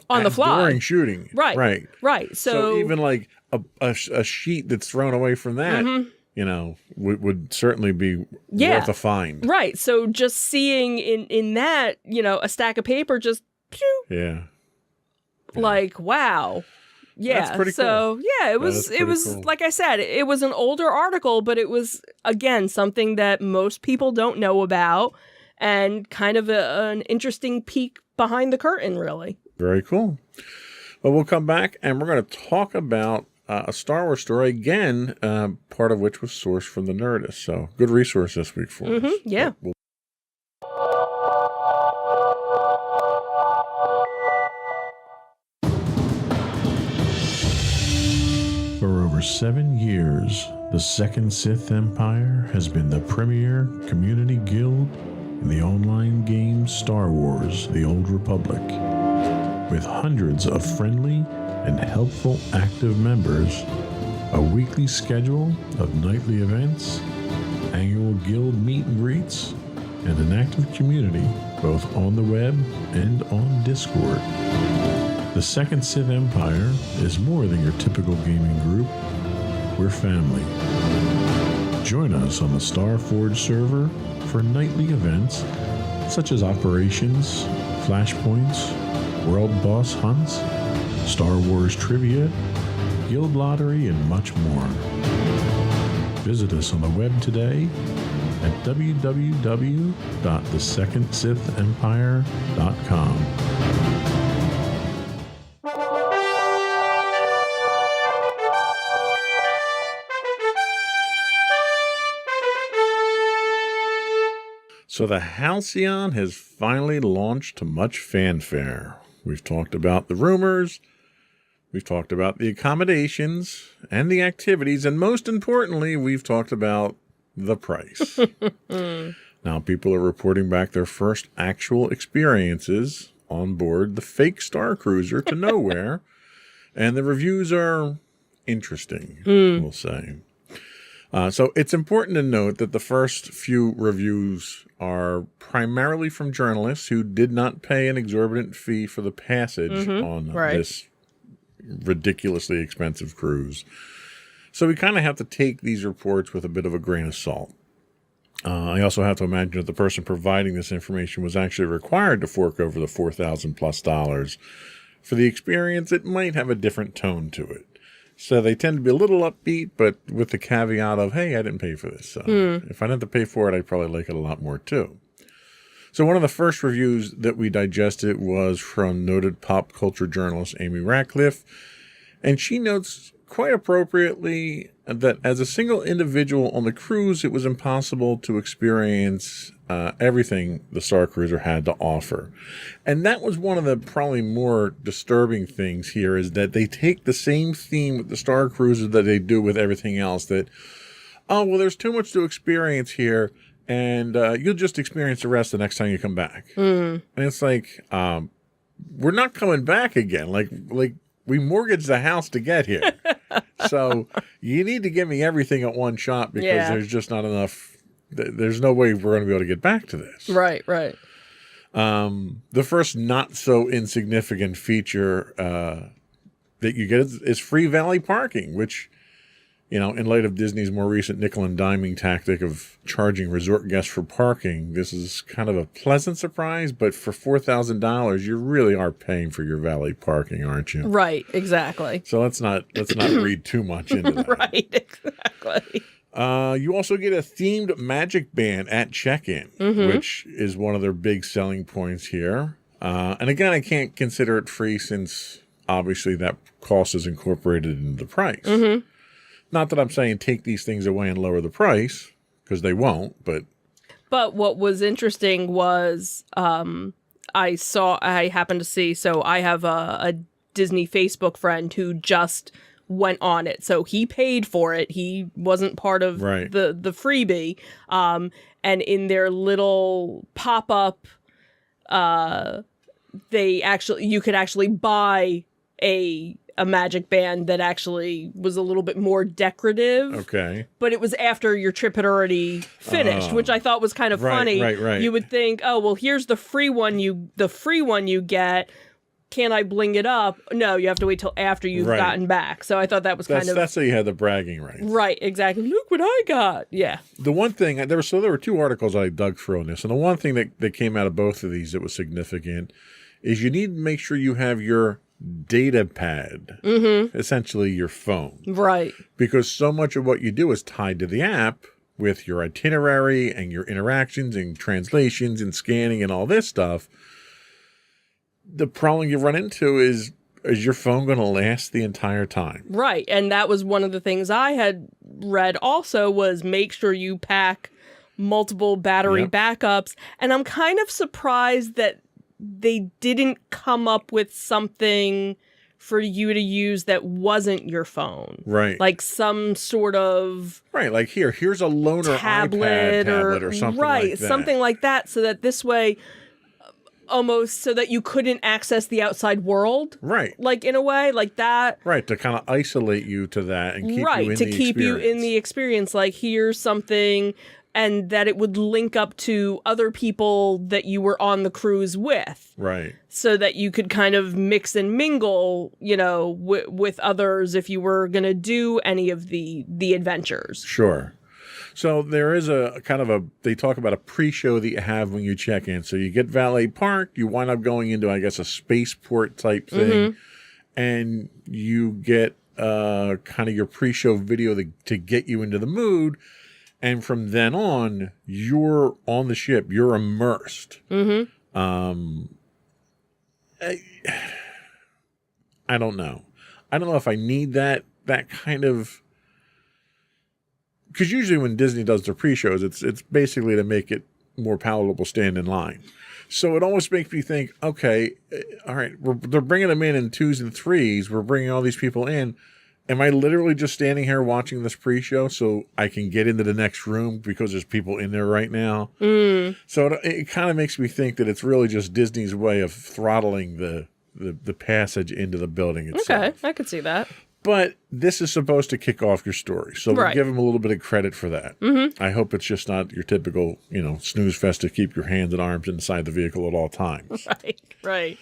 on the fly during shooting. Right. So even like a sheet that's thrown away from that, would certainly be worth a find. Right. So just seeing in that, a stack of paper just Yeah. like, wow. Yeah. That's pretty so cool. yeah, it was cool. like I said, it was an older article, but it was again something that most people don't know about, and kind of an interesting peek behind the curtain, really. Very cool. Well, we'll come back and we're going to talk about a Star Wars story again, part of which was sourced from the Nerdist. So good resource this week for us. Yeah. For over 7 years, the Second Sith Empire has been the premier community guild in the online game Star Wars: The Old Republic. With hundreds of friendly and helpful active members, a weekly schedule of nightly events, annual guild meet and greets, and an active community both on the web and on Discord. The Second Sith Empire is more than your typical gaming group. We're family. Join us on the Starforge server for nightly events such as operations, flashpoints, world boss hunts, Star Wars trivia, guild lottery, and much more. Visit us on the web today at www.thesecondsithempire.com. So the Halcyon has finally launched to much fanfare. We've talked about the rumors, we've talked about the accommodations and the activities, and most importantly, we've talked about the price. Now people are reporting back their first actual experiences on board the fake Star Cruiser to nowhere, and the reviews are interesting, we'll say. So it's important to note that the first few reviews are primarily from journalists who did not pay an exorbitant fee for the passage on this ridiculously expensive cruise. So we kind of have to take these reports with a bit of a grain of salt. I also have to imagine that the person providing this information was actually required to fork over the $4,000+ for the experience. It might have a different tone to it. So they tend to be a little upbeat, but with the caveat of, hey, I didn't pay for this. So if I didn't have to pay for it, I'd probably like it a lot more too. So one of the first reviews that we digested was from noted pop culture journalist Amy Ratcliffe. And she notes quite appropriately that as a single individual on the cruise, it was impossible to experience everything the Star Cruiser had to offer. And that was one of the probably more disturbing things here, is that they take the same theme with the Star Cruiser that they do with everything else, that, oh, well, there's too much to experience here, and you'll just experience the rest the next time you come back. And it's like, we're not coming back again. Like we mortgaged the house to get here. So you need to give me everything at one shot, because there's just not enough. There's no way we're going to be able to get back to this. Right. The first not so insignificant feature that you get is free valet parking, which, in light of Disney's more recent nickel and diming tactic of charging resort guests for parking, this is kind of a pleasant surprise. But for $4,000, you really are paying for your valet parking, aren't you? Right. Exactly. So let's not read too much into that. Right. Exactly. You also get a themed magic band at check-in, which is one of their big selling points here. And again, I can't consider it free since obviously that cost is incorporated into the price. Not that I'm saying take these things away and lower the price, because they won't, but... But what was interesting was I happened to see, so I have a Disney Facebook friend who just went on it. So he paid for it. He wasn't part of the freebie. And in their little pop-up, you could actually buy a magic band that actually was a little bit more decorative. Okay. But it was after your trip had already finished, which I thought was kind of funny. Right. You would think, oh, well, here's the free one you get. Can I bling it up? No, you have to wait till after you've gotten back. So I thought that was that's how you had the bragging rights. Right, exactly. Look what I got. Yeah. The one thing, there were 2 articles I dug through on this, and the one thing that came out of both of these that was significant is you need to make sure you have your data pad, essentially your phone. Right. Because so much of what you do is tied to the app with your itinerary and your interactions and translations and scanning and all this stuff. The problem you run into is your phone going to last the entire time? Right. And that was one of the things I had read also was make sure you pack multiple battery backups. And I'm kind of surprised that they didn't come up with something for you to use that wasn't your phone. Right. Like some sort of... Right, like here's a loaner tablet or something like that. Something like that, so that this way... almost so that you couldn't access the outside world. Right. Like in a way, like that. Right, to kind of isolate you to that and keep you in the experience. Right, to keep you in the experience. Like here's something, and that it would link up to other people that you were on the cruise with. Right. So that you could kind of mix and mingle, with others if you were going to do any of the adventures. Sure. So there is they talk about a pre-show that you have when you check in. So you get valet parked, you wind up going into, I guess, a spaceport type thing, and you get kind of your pre-show video to get you into the mood. And from then on, you're on the ship, you're immersed. I don't know. I don't know if I need that kind of... Because usually when Disney does their pre-shows, it's basically to make it more palatable stand in line. So it almost makes me think, okay, all right, they're bringing them in 2s and 3s. We're bringing all these people in. Am I literally just standing here watching this pre-show so I can get into the next room because there's people in there right now? So it kind of makes me think that it's really just Disney's way of throttling the passage into the building itself. Okay, I could see that. But this is supposed to kick off your story. So we'll give them a little bit of credit for that. I hope it's just not your typical, snooze fest to keep your hands and arms inside the vehicle at all times. Right.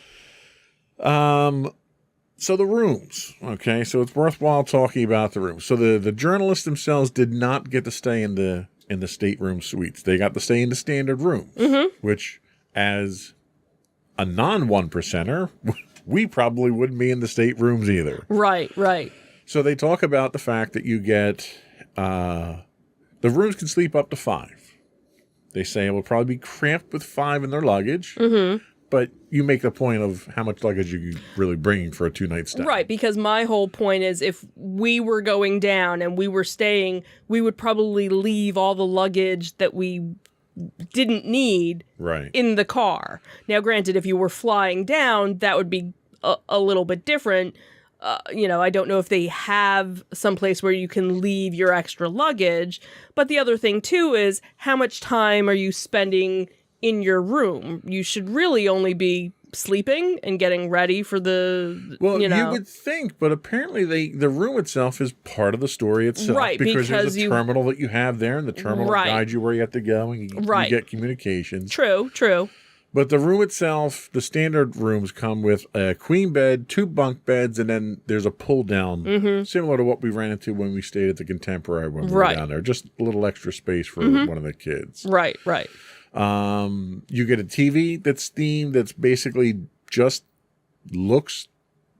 So the rooms, okay? So it's worthwhile talking about the rooms. So the journalists themselves did not get to stay in the stateroom suites. They got to stay in the standard rooms, which as a non-1%er... we probably wouldn't be in the staterooms either. Right. So they talk about the fact that you get, the rooms can sleep up to 5. They say it will probably be cramped with 5 in their luggage, but you make the point of how much luggage you're really bringing for a 2-night stay. Right, because my whole point is if we were going down and we were staying, we would probably leave all the luggage that we didn't need in the car. Now, granted, if you were flying down, that would be a little bit different. I don't know if they have someplace where you can leave your extra luggage. But the other thing, too, is how much time are you spending in your room? You should really only be sleeping and getting ready for the, you would think, but apparently the room itself is part of the story itself. Right, because there's a terminal that you have there, and the terminal guides you where you have to go, and you get communications. True. But the room itself, the standard rooms come with a queen bed, 2 bunk beds, and then there's a pull down, similar to what we ran into when we stayed at the Contemporary when we were down there. Just a little extra space for one of the kids. Right. You get a TV that's themed, that's basically just looks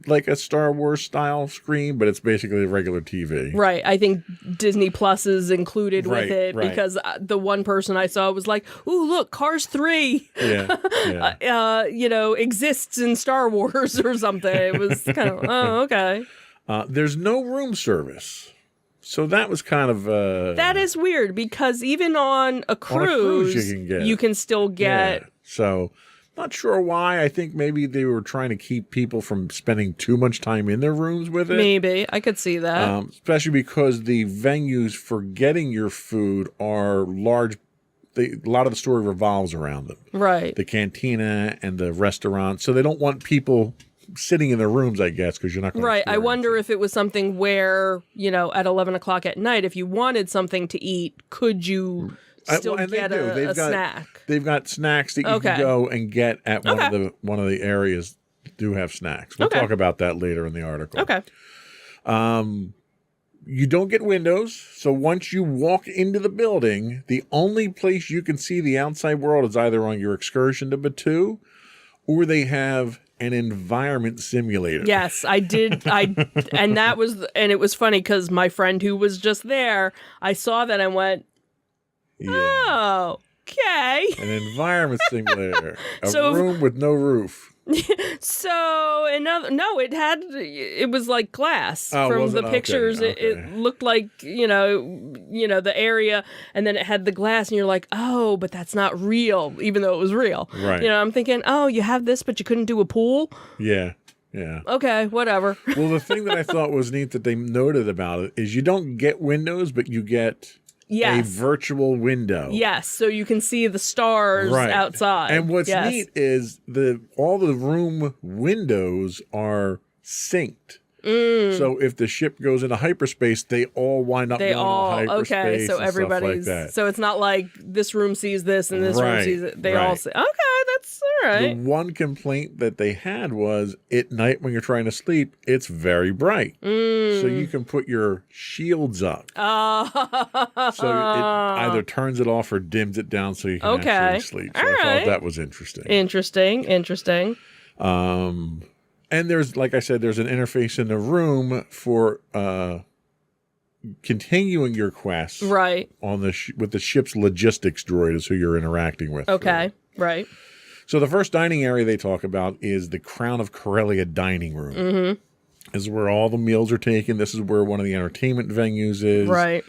like a Star Wars style screen, but it's basically a regular TV. Right. I think Disney Plus is included with it Right. because the one person I saw was like, "Ooh, look, Cars 3, Yeah. exists in Star Wars or something." It was kind of, oh, okay. There's no room service. So that was kind of... That is weird because even on a cruise, you can still get... Yeah. So... Not sure why. I think maybe they were trying to keep people from spending too much time in their rooms with it. Maybe. I could see that. Especially because the venues for getting your food are large. A lot of the story revolves around them. Right. The cantina and the restaurant. So they don't want people sitting in their rooms, I guess, because you're not going to... Right. I wonder if it was something where, at 11 o'clock at night, if you wanted something to eat, could you... still get a snack. They've got snacks that you can go and get at one of the areas that do have snacks. We'll talk about that later in the article. Okay. You don't get windows, so once you walk into the building, the only place you can see the outside world is either on your excursion to Batu, or they have an environment simulator. Yes, I did. And it was funny because my friend who was just there, I saw that and went, oh, okay. An environment simulator. A room with no roof. So it was like glass from the pictures. Okay. It looked like, the area, and then it had the glass and you're like, oh, but that's not real, even though it was real. Right. I'm thinking, oh, you have this, but you couldn't do a pool. Yeah. Yeah. Okay, whatever. Well, the thing that I thought was neat that they noted about it is you don't get windows, but you get a virtual window. Yes, so you can see the stars outside. And what's neat is all the room windows are synced. So if the ship goes into hyperspace, they all wind up going into hyperspace. Okay, so everybody's stuff like that. So it's not like this room sees this and this room sees it. They all see. Okay, that's all right. The one complaint that they had was at night when you're trying to sleep, it's very bright. So you can put your shields up. So it either turns it off or dims it down so you can actually sleep. So I thought that was interesting. Interesting. And there's, like I said, there's an interface in the room for continuing your quest. Right. On with the ship's logistics droid is who you're interacting with. Okay. Right. So the first dining area they talk about is the Crown of Corellia dining room. Mm-hmm. This is where all the meals are taken. This is where one of the entertainment venues is. Right.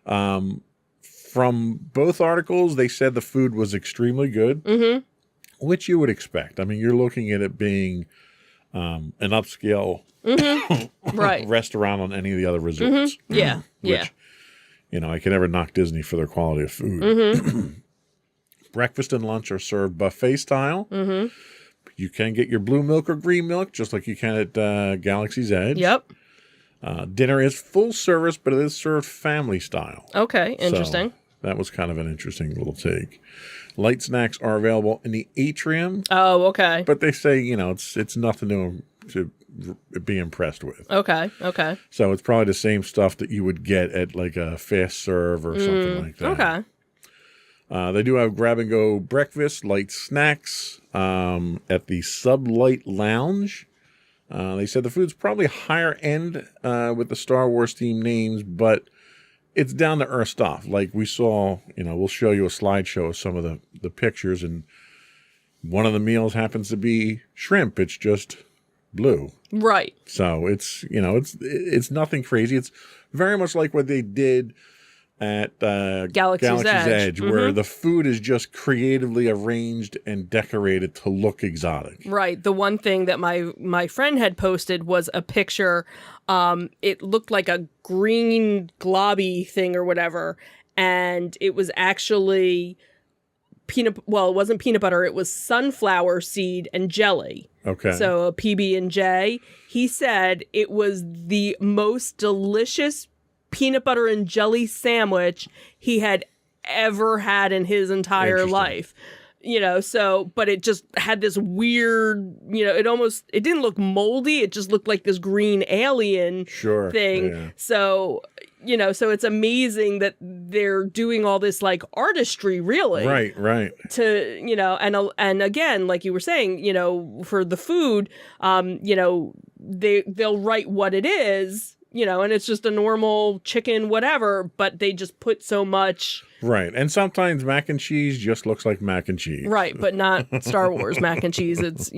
From both articles, they said the food was extremely good, which you would expect. I mean, you're looking at it being an upscale restaurant on any of the other resorts. Yeah. Which, I can never knock Disney for their quality of food. Breakfast and lunch are served buffet style. You can get your blue milk or green milk, just like you can at Galaxy's Edge. Yep. Dinner is full service, but it is served family style. Okay, interesting. So that was kind of an interesting little take. Light snacks are available in the atrium. Oh, okay. But they say, it's nothing to be impressed with. Okay. So it's probably the same stuff that you would get at like a fast serve or something like that. Okay. They do have grab-and-go breakfast, light snacks at the Sublight Lounge. They said the food's probably higher end with the Star Wars themed names, but it's down to earth stuff. Like we saw, we'll show you a slideshow of some of the pictures, and one of the meals happens to be shrimp. It's just blue. Right. So it's nothing crazy. It's very much like what they did at Galaxy's Edge, where the food is just creatively arranged and decorated to look exotic. Right. The one thing that my friend had posted was a picture. It looked like a green globby thing or whatever, and it was actually it wasn't peanut butter. It was sunflower seed and jelly. Okay. So a PB&J. He said it was the most delicious peanut butter and jelly sandwich he had ever had in his entire life. But it just had this weird, it didn't look moldy. It just looked like this green alien thing. Yeah. So, so it's amazing that they're doing all this like artistry, really. Right. To, and again, like you were saying, for the food, they'll write what it is, and it's just a normal chicken, whatever, but they just put so much. Right. And sometimes mac and cheese just looks like mac and cheese. Right. But not Star Wars mac and cheese. It's,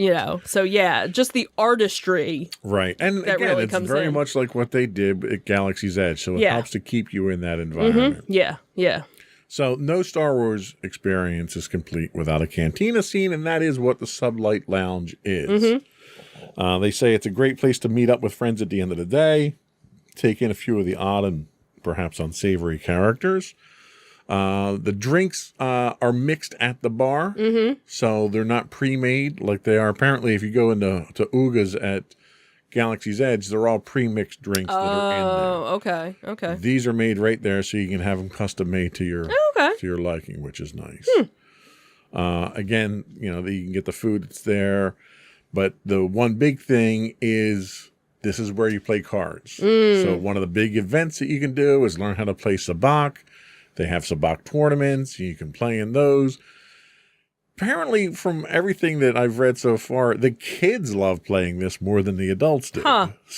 so yeah, just the artistry. Right. And that again, really it's comes very in. much like what they did at Galaxy's Edge. So it Yeah. helps to keep you in that environment. Yeah. So no Star Wars experience is complete without a cantina scene, and that is what the Sublight Lounge is. They say it's a great place to meet up with friends at the end of the day, take in a few of the odd and perhaps unsavory characters. The drinks are mixed at the bar, so they're not pre-made like they are. Apparently, if you go into Uga's at Galaxy's Edge, they're all pre-mixed drinks that are in there. Oh, okay. These are made right there, so you can have them custom made to your to your liking, which is nice. Again, you can get the food that's there, but the one big thing is this is where you play cards. So one of the big events that you can do is learn how to play sabacc. They have sabacc tournaments. You can play in those. Apparently, from everything that I've read so far, the kids love playing this more than the adults do.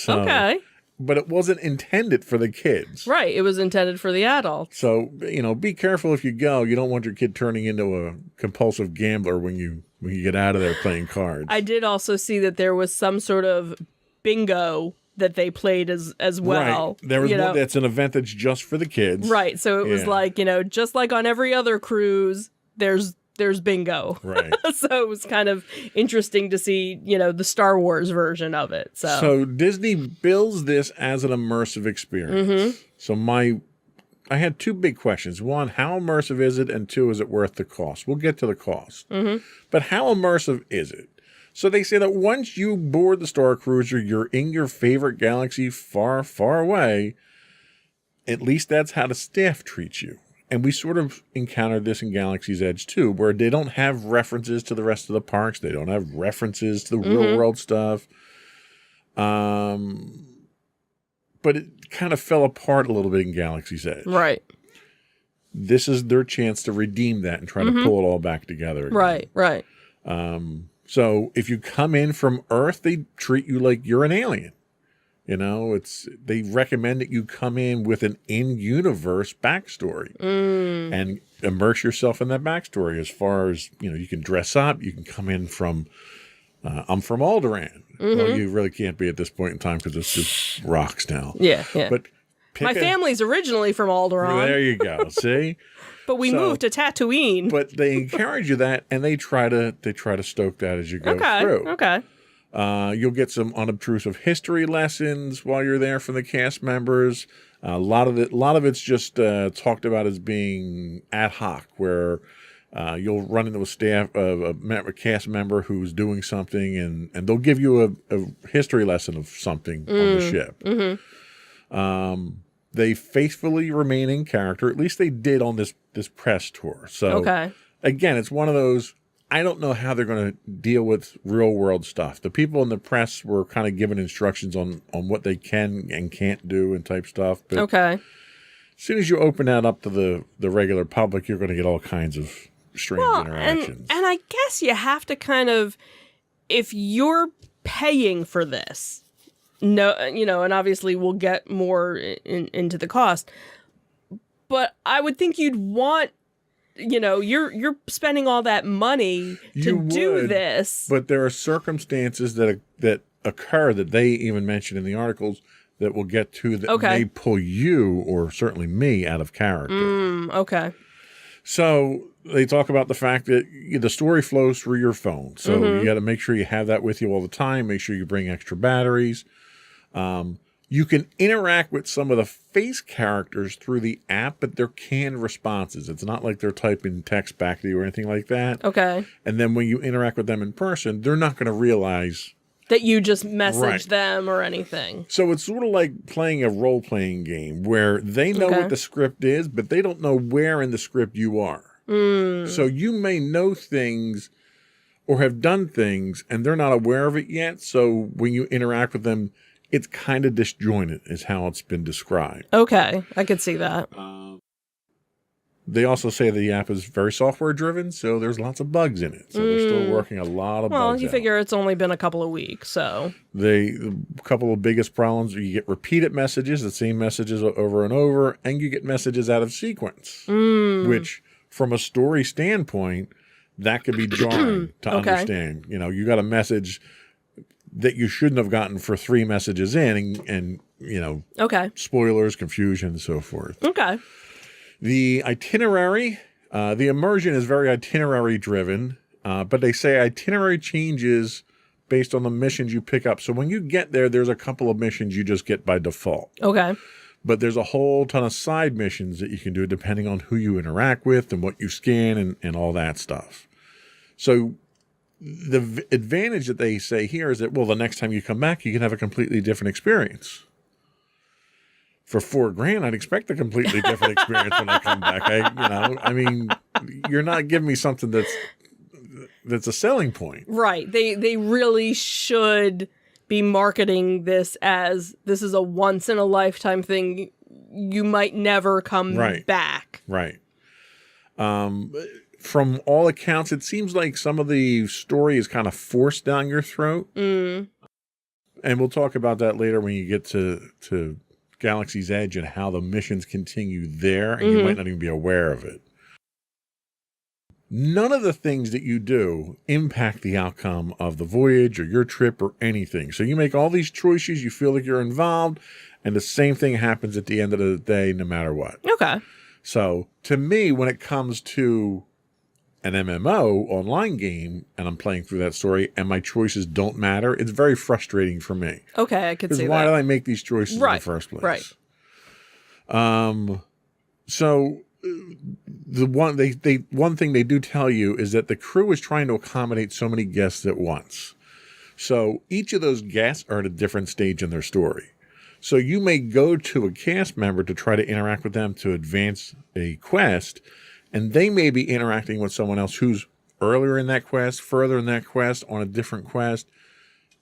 Okay. But it wasn't intended for the kids. Right. It was intended for the adults. So, be careful if you go. You don't want your kid turning into a compulsive gambler when you get out of there playing cards. I did also see that there was some sort of bingo that they played as well. Right. There was one that's an event that's just for the kids. Right. So it was like, just like on every other cruise, there's bingo. Right. So it was kind of interesting to see, the Star Wars version of it. So Disney bills this as an immersive experience. So I had two big questions. One, how immersive is it? And two, is it worth the cost? We'll get to the cost. But how immersive is it? So they say that once you board the Star Cruiser, you're in your favorite galaxy far, far away. At least that's how the staff treats you. And we sort of encountered this in Galaxy's Edge too, where they don't have references to the rest of the parks. They don't have references to the real world stuff. But it kind of fell apart a little bit in Galaxy's Edge. Right. This is their chance to redeem that and try to pull it all back together again. Right. So if you come in from Earth, they treat you like you're an alien. They recommend that you come in with an in-universe backstory and immerse yourself in that backstory. As far as you can dress up, you can come in from. I'm from Alderaan. Well, you really can't be at this point in time because it's just rocks now. Yeah. But my family's originally from Alderaan. There you go. See. But we moved to Tatooine. But they encourage you that, and they try to stoke that as you go through. Okay. You'll get some unobtrusive history lessons while you're there from the cast members. A lot of it's just talked about as being ad hoc, where you'll run into a cast member who's doing something, and they'll give you a history lesson of something on the ship. They faithfully remain in character. At least they did on this press tour. So again, it's one of those. I don't know how they're going to deal with real world stuff. The people in the press were kind of given instructions on what they can and can't do and type stuff. But as soon as you open that up to the regular public, you're going to get all kinds of strange interactions. And I guess you have to kind of, if you're paying for this, and obviously we'll get more into the cost, but I would think you'd want, you're spending all that money to do this. But there are circumstances that occur that they even mention in the articles that we'll get to that may pull you, or certainly me, out of character. So they talk about the fact that the story flows through your phone. So you got to make sure you have that with you all the time. Make sure you bring extra batteries. You can interact with some of the face characters through the app, but they're canned responses. It's not like they're typing text back to you or anything like that. And then when you interact with them in person, they're not going to realize that you just message them or anything. So it's sort of like playing a role-playing game where they know what the script is, but they don't know where in the script you are. So you may know things or have done things, and they're not aware of it yet. So when you interact with them, it's kind of disjointed is how it's been described. Okay, I could see that. They also say the app is very software driven, so there's lots of bugs in it. So they're still working a lot of bugs Well, you out. figure it's only been a couple of weeks, so. A couple of biggest problems are you get repeated messages, the same messages over and over, and you get messages out of sequence, which from a story standpoint, that could be jarring to understand. You know, you got a message that you shouldn't have gotten for 3 messages in and you know, spoilers, confusion, and so forth. Okay. The itinerary, the immersion is very itinerary driven, but they say itinerary changes based on the missions you pick up. So when you get there, there's a couple of missions you just get by default. Okay. But there's a whole ton of side missions that you can do depending on who you interact with and what you scan and all that stuff. So the advantage that they say here is that, well, the next time you come back, you can have a completely different experience. For $4,000, I'd expect a completely different experience when I come back. I mean, you're not giving me something that's a selling point. Right. They really should be marketing this as this is a once in a lifetime thing. You might never come back. Right. From all accounts, it seems like some of the story is kind of forced down your throat. And we'll talk about that later when you get to Galaxy's Edge and how the missions continue there, and you might not even be aware of it. None of the things that you do impact the outcome of the voyage or your trip or anything. So you make all these choices, you feel like you're involved, and the same thing happens at the end of the day, no matter what. Okay. So to me, when it comes to an MMO online game and I'm playing through that story and my choices don't matter, it's very frustrating for me. Okay, I could see that. Why did I make these choices in the first place? Right. So the one thing they do tell you is that the crew is trying to accommodate so many guests at once. So each of those guests are at a different stage in their story. So you may go to a cast member to try to interact with them to advance a quest, and they may be interacting with someone else who's earlier in that quest, further in that quest, on a different quest,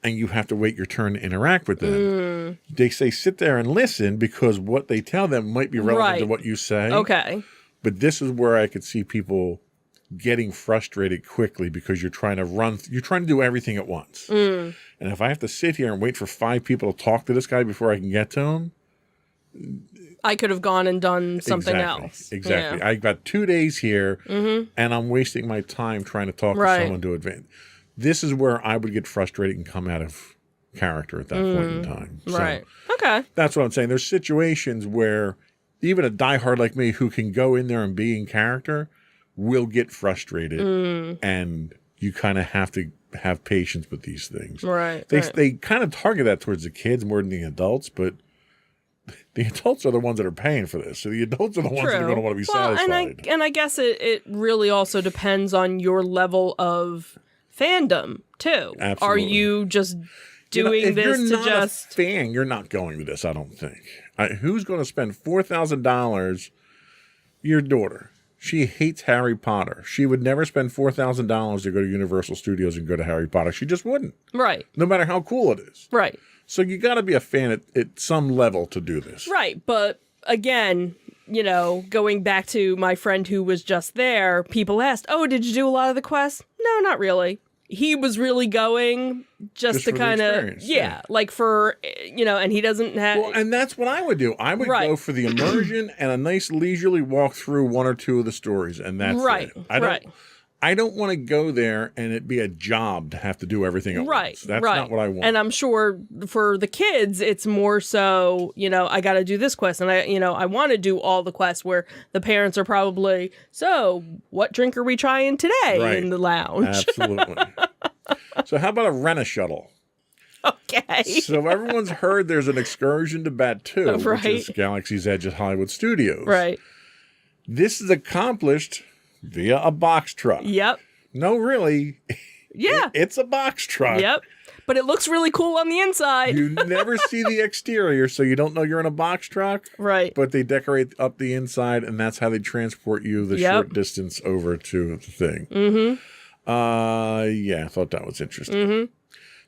and you have to wait your turn to interact with them. They say sit there and listen because what they tell them might be relevant to what you say. Okay. But this is where I could see people getting frustrated quickly because you're trying to do everything at once. And if I have to sit here and wait for 5 people to talk to this guy before I can get to him, I could have gone and done something else. Exactly. Yeah. I got 2 days here, and I'm wasting my time trying to talk to someone to advance. This is where I would get frustrated and come out of character at that point in time. Right. So Okay. that's what I'm saying. There's situations where even a diehard like me who can go in there and be in character will get frustrated, and you kind of have to have patience with these things. Right. They kind of target that towards the kids more than the adults, but the adults are the ones that are paying for this. So the adults are the ones that are going to want to be satisfied. And I guess it really also depends on your level of fandom, too. Absolutely. Are you just doing this if you're to not just... a fan, you're not going to this, I don't think. Who's going to spend $4,000? Your daughter. She hates Harry Potter. She would never spend $4,000 to go to Universal Studios and go to Harry Potter. She just wouldn't. Right. No matter how cool it is. Right. So you got to be a fan at some level to do this. Right. But again, going back to my friend who was just there, people asked, oh, did you do a lot of the quests? No, not really. He was really going just to kind of, like for, and he doesn't have. Well, and that's what I would do. I would go for the immersion and a nice leisurely walk through 1 or 2 of the stories. And that's it. I don't want to go there and it be a job to have to do everything at once. That's not what I want. And I'm sure for the kids, it's more so, I got to do this quest. And I want to do all the quests where the parents are probably, so what drink are we trying today in the lounge? Absolutely. So how about a rent-a-shuttle? Okay. So everyone's heard there's an excursion to Batuu, which is Galaxy's Edge at Hollywood Studios. Right. This is accomplished via a box truck. Yep. No, really. Yeah. It's a box truck. Yep. But it looks really cool on the inside. You never see the exterior, so you don't know you're in a box truck. Right. But they decorate up the inside, and that's how they transport you the short distance over to the thing. Yeah, I thought that was interesting.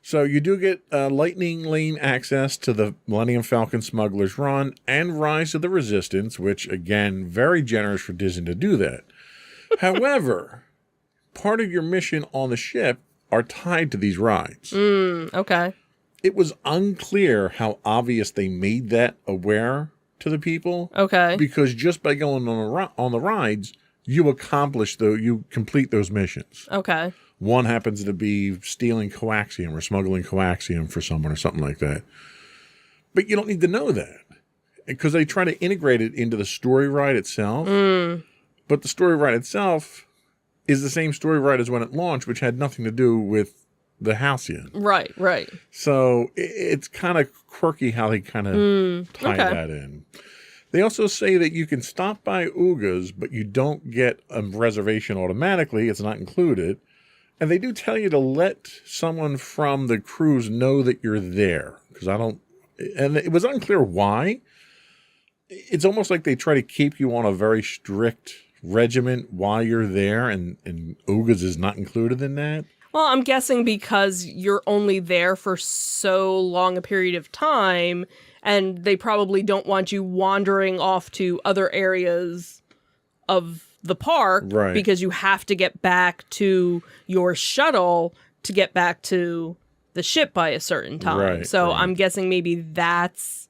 So you do get lightning lane access to the Millennium Falcon Smuggler's Run and Rise of the Resistance, which, again, very generous for Disney to do that. However, part of your mission on the ship are tied to these rides. Okay. It was unclear how obvious they made that aware to the people. Okay. Because just by going on the rides, you complete those missions. Okay. One happens to be stealing coaxium or smuggling coaxium for someone or something like that. But you don't need to know that because they try to integrate it into the story ride itself. But the story ride itself is the same story ride as when it launched, which had nothing to do with the Halcyon. Right, right. So it's kind of quirky how they kind of tie that in. They also say that you can stop by Uga's, but you don't get a reservation automatically. It's not included. And they do tell you to let someone from the cruise know that you're there. And it was unclear why. It's almost like they try to keep you on a very strict regiment while you're there, and Uga's is not included in that. Well, I'm guessing because you're only there for so long a period of time, and they probably don't want you wandering off to other areas of the park, right, because you have to get back to your shuttle to get back to the ship by a certain time. Right, so right. I'm guessing maybe that's,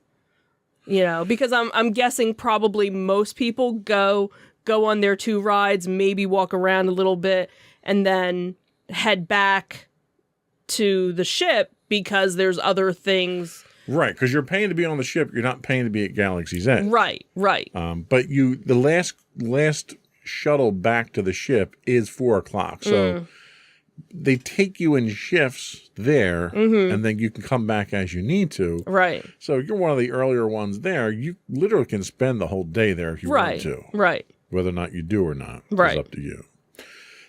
because I'm guessing probably most people go on their 2 rides, maybe walk around a little bit, and then head back to the ship because there's other things. Right, because you're paying to be on the ship. You're not paying to be at Galaxy's Edge. Right. But the last shuttle back to the ship is 4 o'clock. So they take you in shifts there, and then you can come back as you need to. Right. So you're one of the earlier ones there. You literally can spend the whole day there if you want to. Right. Whether or not you do or not is up to you.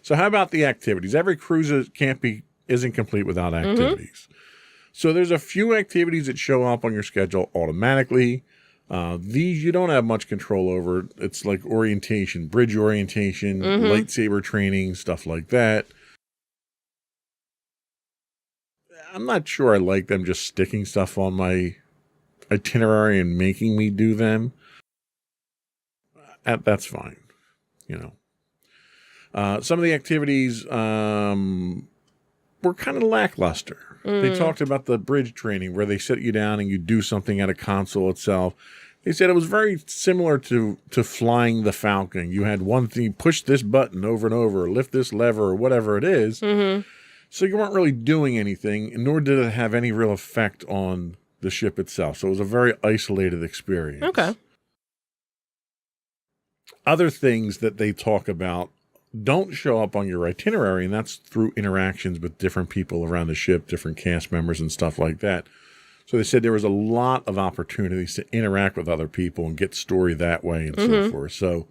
So how about the activities? Every cruise isn't complete without activities. So there's a few activities that show up on your schedule automatically. These you don't have much control over. It's like orientation, bridge orientation, lightsaber training, stuff like that. I'm not sure I like them just sticking stuff on my itinerary and making me do them. That's fine, Some of the activities were kind of lackluster. They talked about the bridge training where they sit you down and you do something at a console itself. They said it was very similar to flying the Falcon. You had one thing, push this button over and over, lift this lever, or whatever it is. So you weren't really doing anything, nor did it have any real effect on the ship itself. So it was a very isolated experience. Okay. Other things that they talk about don't show up on your itinerary, and that's through interactions with different people around the ship, different cast members and stuff like that. So they said there was a lot of opportunities to interact with other people and get story that way and so forth. So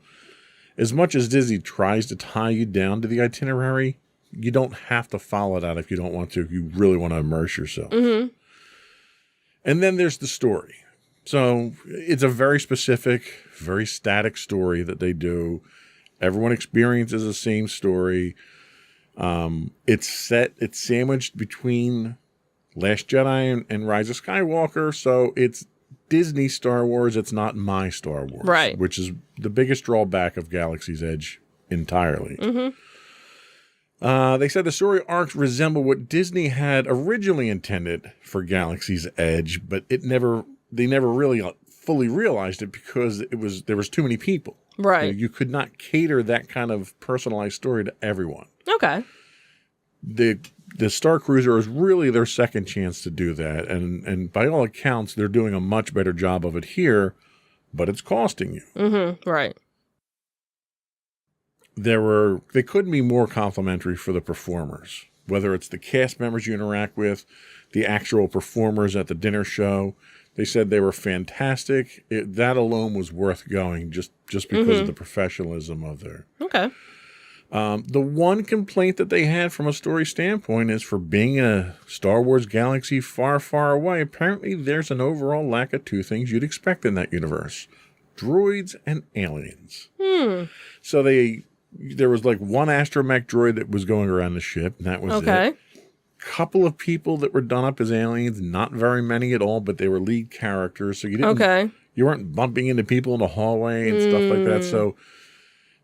as much as Disney tries to tie you down to the itinerary, you don't have to follow that if you don't want to, if you really want to immerse yourself. And then there's the story. So it's a very specific, very static story that they do. Everyone experiences the same story. It's sandwiched between Last Jedi and Rise of Skywalker. So it's Disney Star Wars. It's not my Star Wars. Right. Which is the biggest drawback of Galaxy's Edge entirely. They said the story arcs resemble what Disney had originally intended for Galaxy's Edge, but they never really fully realized it because there was too many people. Right. You could not cater that kind of personalized story to everyone. Okay. The Star Cruiser is really their second chance to do that, and by all accounts, they're doing a much better job of it here, but it's costing you. Right. They couldn't be more complimentary for the performers, whether it's the cast members you interact with, the actual performers at the dinner show. They said they were fantastic. That alone was worth going just because of the professionalism of there. Okay. The one complaint that they had from a story standpoint is for being in a Star Wars galaxy far, far away, apparently there's an overall lack of 2 things you'd expect in that universe: droids and aliens. So there was like one astromech droid that was going around the ship, and that was it. couple of people that were done up as aliens, not very many at all, but they were lead characters. So you weren't bumping into people in the hallway and stuff like that. So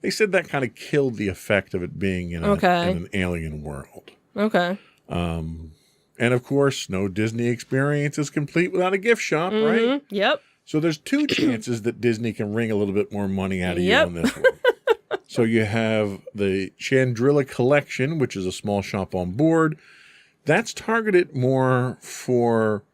they said that kind of killed the effect of it being in an alien world. Okay. And of course, no Disney experience is complete without a gift shop, right? Yep. So there's two chances that Disney can wring a little bit more money out of you on this one. So you have the Chandrilla Collection, which is a small shop on board. That's targeted more for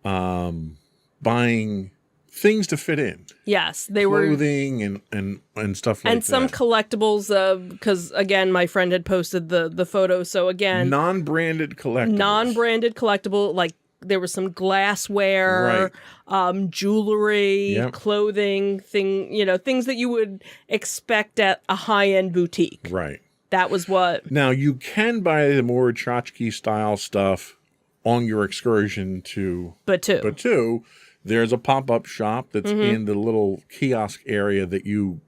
buying things to fit in. Yes, they clothing and stuff like that. And some collectibles, because again, my friend had posted the photo. So again, non-branded collectible, like there was some glassware, jewelry, clothing, things that you would expect at a high-end boutique. Right. That was what. Now you can buy the more tchotchke style stuff on your excursion to Batu. There's a pop-up shop that's in the little kiosk area that you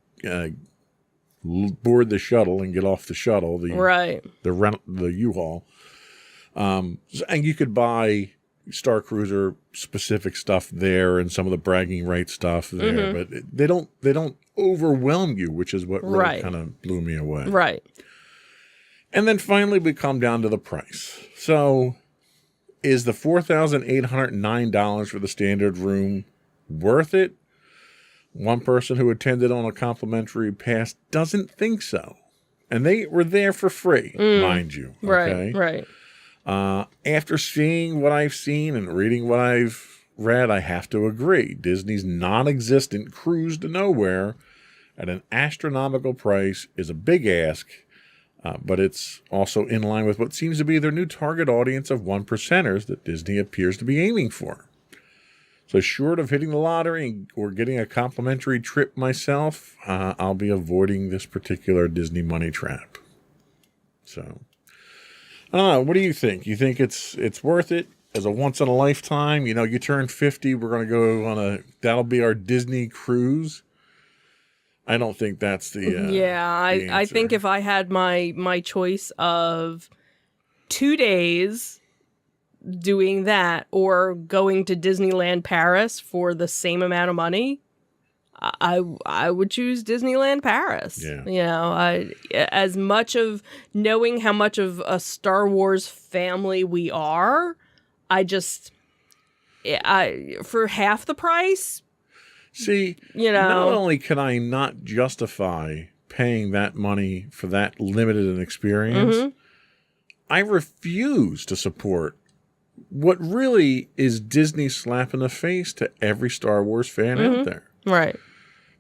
board the shuttle and get off the shuttle, the U-Haul. And you could buy Star Cruiser specific stuff there and some of the bragging rights stuff there, but they don't overwhelm you, which is what really kind of blew me away. Right. And then finally we come down to the price. So is the $4,809 for the standard room worth it? One person who attended on a complimentary pass doesn't think so. And they were there for free, mind you. Okay? Right. After seeing what I've seen and reading what I've read, I have to agree. Disney's non-existent cruise to nowhere at an astronomical price is a big ask. But it's also in line with what seems to be their new target audience of 1%ers that Disney appears to be aiming for. So short of hitting the lottery or getting a complimentary trip myself, I'll be avoiding this particular Disney money trap. So, I don't know. What do you think? You think it's worth it as a once-in-a-lifetime? You know, you turn 50, we're going to go on that'll be our Disney cruise. I don't think that's the I think if I had my choice of 2 days doing that or going to Disneyland Paris for the same amount of money, I would choose Disneyland Paris. Yeah. You know, as much of knowing how much of a Star Wars family we are, for half the price. See, not only can I not justify paying that money for that limited an experience, I refuse to support what really is Disney slap in the face to every Star Wars fan out there. Right.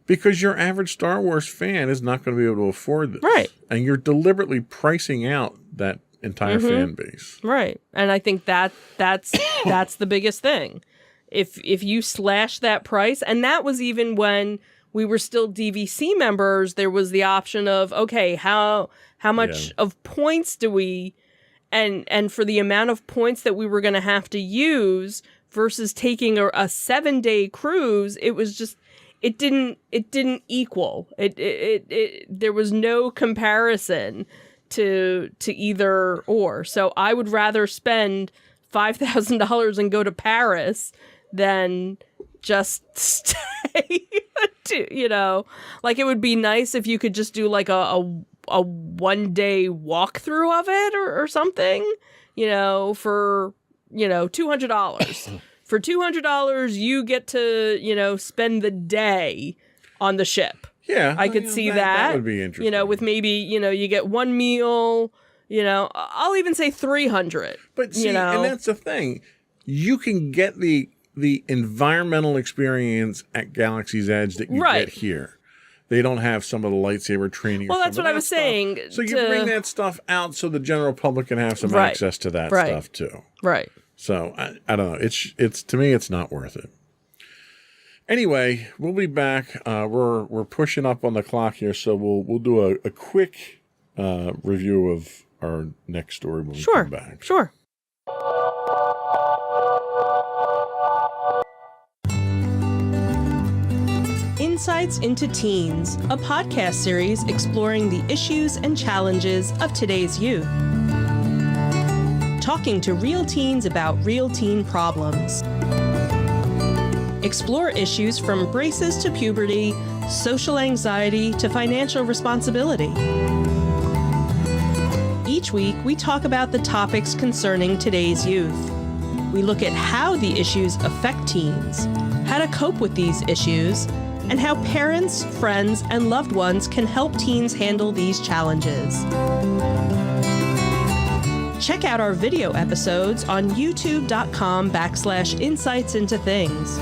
Because your average Star Wars fan is not going to be able to afford this. Right. And you're deliberately pricing out that entire fan base. Right. And I think that's the biggest thing. If you slash that price, and that was even when we were still DVC members, there was the option of, okay, how much of points do we, and for the amount of points that we were going to have to use versus taking a 7-day cruise, it was just, it didn't equal. There was no comparison to either or. So I would rather spend $5,000 and go to Paris than just stay. Like it would be nice if you could just do like a 1-day walkthrough of it or something, for $200. For $200, you get to, spend the day on the ship. Yeah. I could see that. That would be interesting. With maybe, you get one meal, I'll even say $300. But see, and that's the thing. You can get the environmental experience at Galaxy's Edge that you get here. They don't have some of the lightsaber training. Well, that's what I was saying. So you bring that stuff out so the general public can have some access to that stuff too. Right. So I don't know. It's to me, it's not worth it. Anyway, we'll be back. We're pushing up on the clock here, so we'll do a quick review of our next story when we come back. Sure. Insights into Teens, a podcast series exploring the issues and challenges of today's youth. talking to real teens about real teen problems. Explore issues from braces to puberty, social anxiety to financial responsibility. Each week, we talk about the topics concerning today's youth. We look at how the issues affect teens, how to cope with these issues, and how parents, friends, and loved ones can help teens handle these challenges. Check out our video episodes on youtube.com/insightsintothings.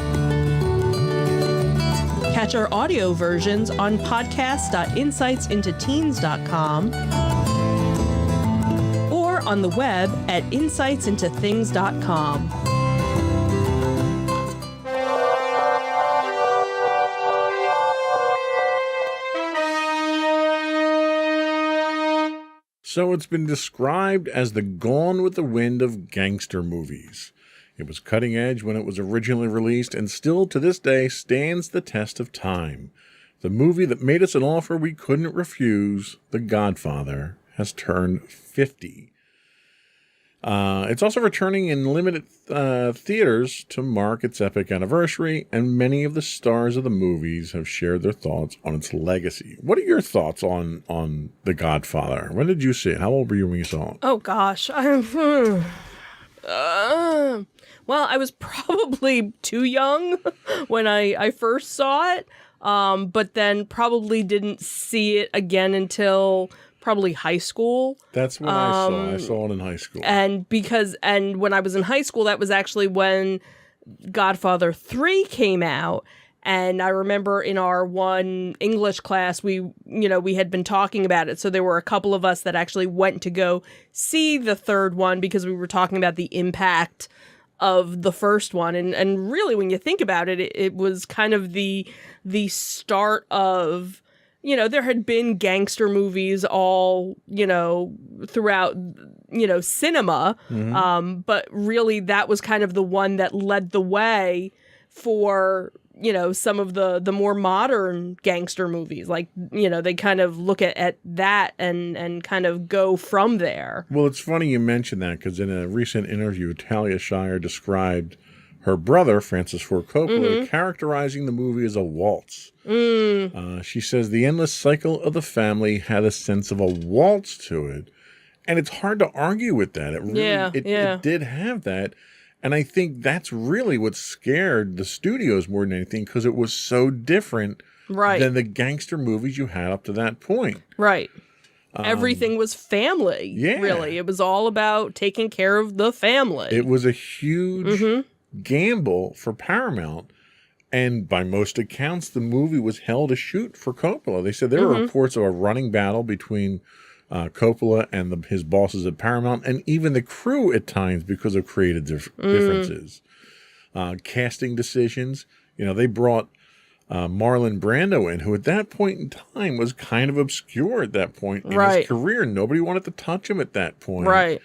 Catch our audio versions on podcast.insightsintoteens.com or on the web at insightsintothings.com. So it's been described as the Gone with the Wind of gangster movies. It was cutting edge when it was originally released and still to this day stands the test of time. The movie that made us an offer we couldn't refuse, The Godfather, has turned 50. It's also returning in limited theaters to mark its epic anniversary, and many of the stars of the movies have shared their thoughts on its legacy. What are your thoughts on The Godfather? When did you see it? How old were you when you saw it? Oh, gosh. Well, I was probably too young when I first saw it, but then probably didn't see it again until probably high school. That's what I saw. I saw it in high school. And when I was in high school, that was actually when Godfather 3 came out. And I remember in our one English class, we had been talking about it. So there were a couple of us that actually went to go see the third one because we were talking about the impact of the first one. And really, when you think about it, it was kind of the start of, there had been gangster movies all, throughout, cinema. Mm-hmm. But really that was kind of the one that led the way for, some of the more modern gangster movies. Like, they kind of look at that and kind of go from there. Well, it's funny you mentioned that because in a recent interview, Talia Shire described her brother, Francis Ford Coppola, characterizing the movie as a waltz. She says the endless cycle of the family had a sense of a waltz to it. And it's hard to argue with that. It really, it did have that. And I think that's really what scared the studios more than anything because it was so different than the gangster movies you had up to that point. Right. Everything was family, really. It was all about taking care of the family. It was a huge gamble for Paramount. And by most accounts, the movie was hell to shoot for Coppola. They said there were reports of a running battle between Coppola and his bosses at Paramount, and even the crew at times because of creative differences. Casting decisions. They brought Marlon Brando in, who at that point in time was kind of obscure at that point in his career. Nobody wanted to touch him at that point. Right.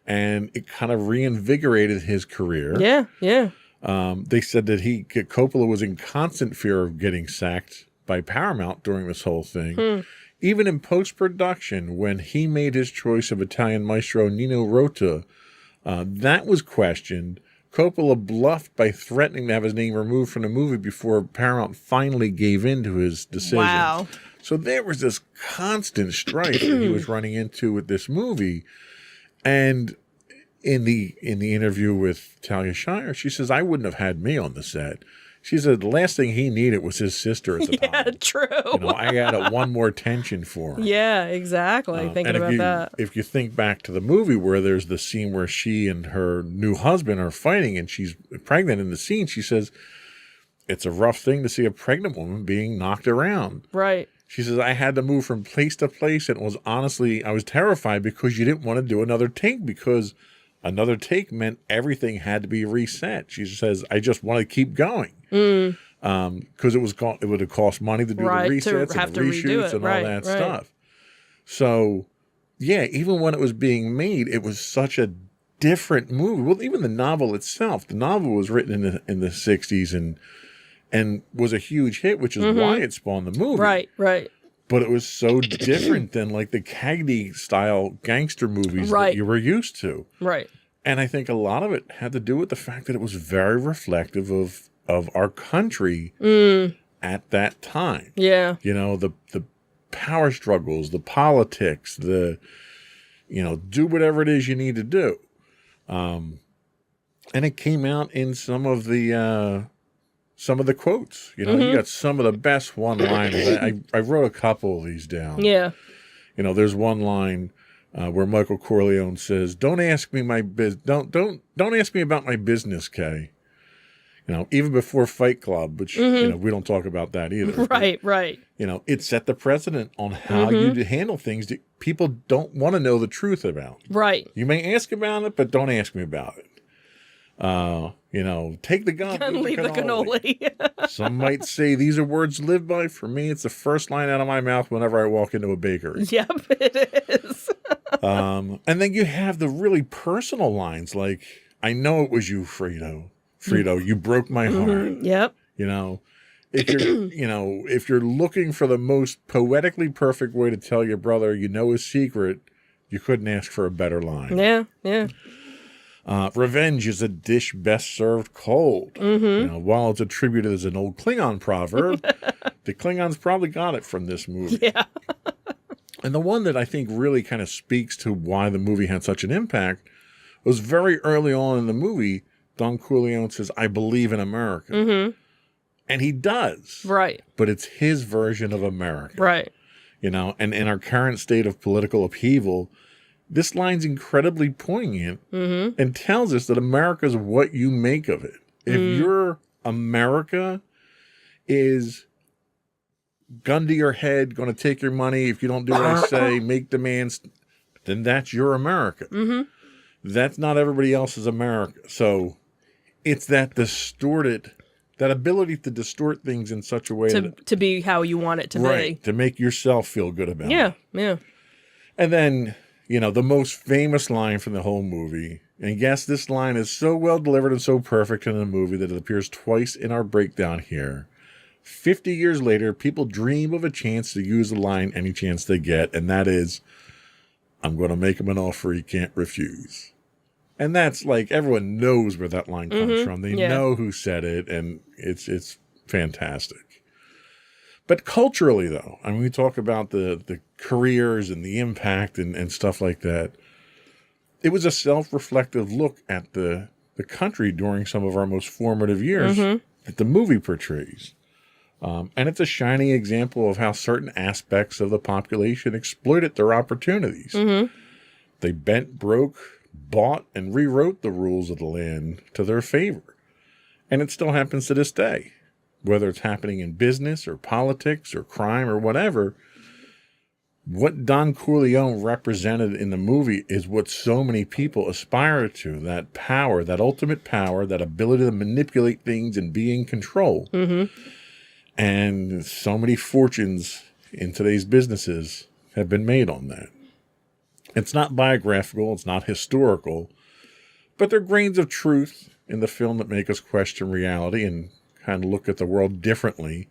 And it kind of reinvigorated his career. Yeah, yeah. They said that Coppola was in constant fear of getting sacked by Paramount during this whole thing. Even in post-production, when he made his choice of Italian maestro Nino Rota, that was questioned. Coppola bluffed by threatening to have his name removed from the movie before Paramount finally gave in to his decision. Wow. So there was this constant strife that he was running into with this movie. And in the interview with Talia Shire, she says, I wouldn't have had me on the set. She said the last thing he needed was his sister at the time. Yeah, true. I added one more tension for him. Yeah, exactly. Thinking about that. If you think back to the movie where there's the scene where she and her new husband are fighting and she's pregnant in the scene, she says, it's a rough thing to see a pregnant woman being knocked around. Right. She says, I had to move from place to place, and it was honestly, I was terrified because you didn't want to do another take because another take meant everything had to be reset. She says, I just want to keep going. Because it would have cost money to do the resets and the reshoots and all that stuff. So, yeah, even when it was being made, it was such a different movie. Well, even the novel itself, the novel was written in the 60s and was a huge hit, which is why it spawned the movie. Right. But it was so different than like the Cagney style gangster movies that you were used to. Right. And I think a lot of it had to do with the fact that it was very reflective of our country at that time. Yeah. You know, the power struggles, the politics, the, you know, do whatever it is you need to do. And it came out in some of the quotes. You know, you got some of the best one-liners. I wrote a couple of these down. Yeah. You know, there's one line where Michael Corleone says, "Don't ask me don't ask me about my business, Kay." You know, even before Fight Club, which you know we don't talk about that either. Right, right. You know, it set the precedent on how you handle things that people don't want to know the truth about. Right. You may ask about it, but don't ask me about it. You know, take the gun, Leave the cannoli. Some might say these are words lived by. For me, it's the first line out of my mouth whenever I walk into a bakery. Yep, it is. And then you have the really personal lines like, "I know it was you, Frito. Frito, you broke my heart." Yep. You know, if you're looking for the most poetically perfect way to tell your brother you know his secret, you couldn't ask for a better line. Yeah, yeah. Revenge is a dish best served cold. You know, while it's attributed as an old Klingon proverb, the Klingons probably got it from this movie. Yeah. And the one that I think really kind of speaks to why the movie had such an impact was very early on in the movie. Don Corleone says, "I believe in America." And he does. Right. But it's his version of America. Right. You know, and in our current state of political upheaval, this line's incredibly poignant and tells us that America's what you make of it. If your America is gun to your head, going to take your money, if you don't do what I say, make demands, then that's your America. That's not everybody else's America. So it's that distorted, that ability to distort things in such a way To be how you want it to be. To make yourself feel good about it. Yeah, yeah. And then, you know, the most famous line from the whole movie, and yes, this line is so well delivered and so perfect in the movie that it appears twice in our breakdown here. 50 years later, people dream of a chance to use the line any chance they get, and that is, "I'm going to make him an offer he can't refuse." And that's like, everyone knows where that line comes from. They know who said it, and it's fantastic. But culturally, though, I mean, we talk about the careers and the impact and stuff like that. It was a self-reflective look at the country during some of our most formative years that the movie portrays. And it's a shining example of how certain aspects of the population exploited their opportunities. They bent, broke, bought, and rewrote the rules of the land to their favor. And it still happens to this day. Whether it's happening in business or politics or crime or whatever, what Don Corleone represented in the movie is what so many people aspire to, that power, that ultimate power, that ability to manipulate things and be in control. And so many fortunes in today's businesses have been made on that. It's not biographical, it's not historical, but there are grains of truth in the film that make us question reality and kind of look at the world differently.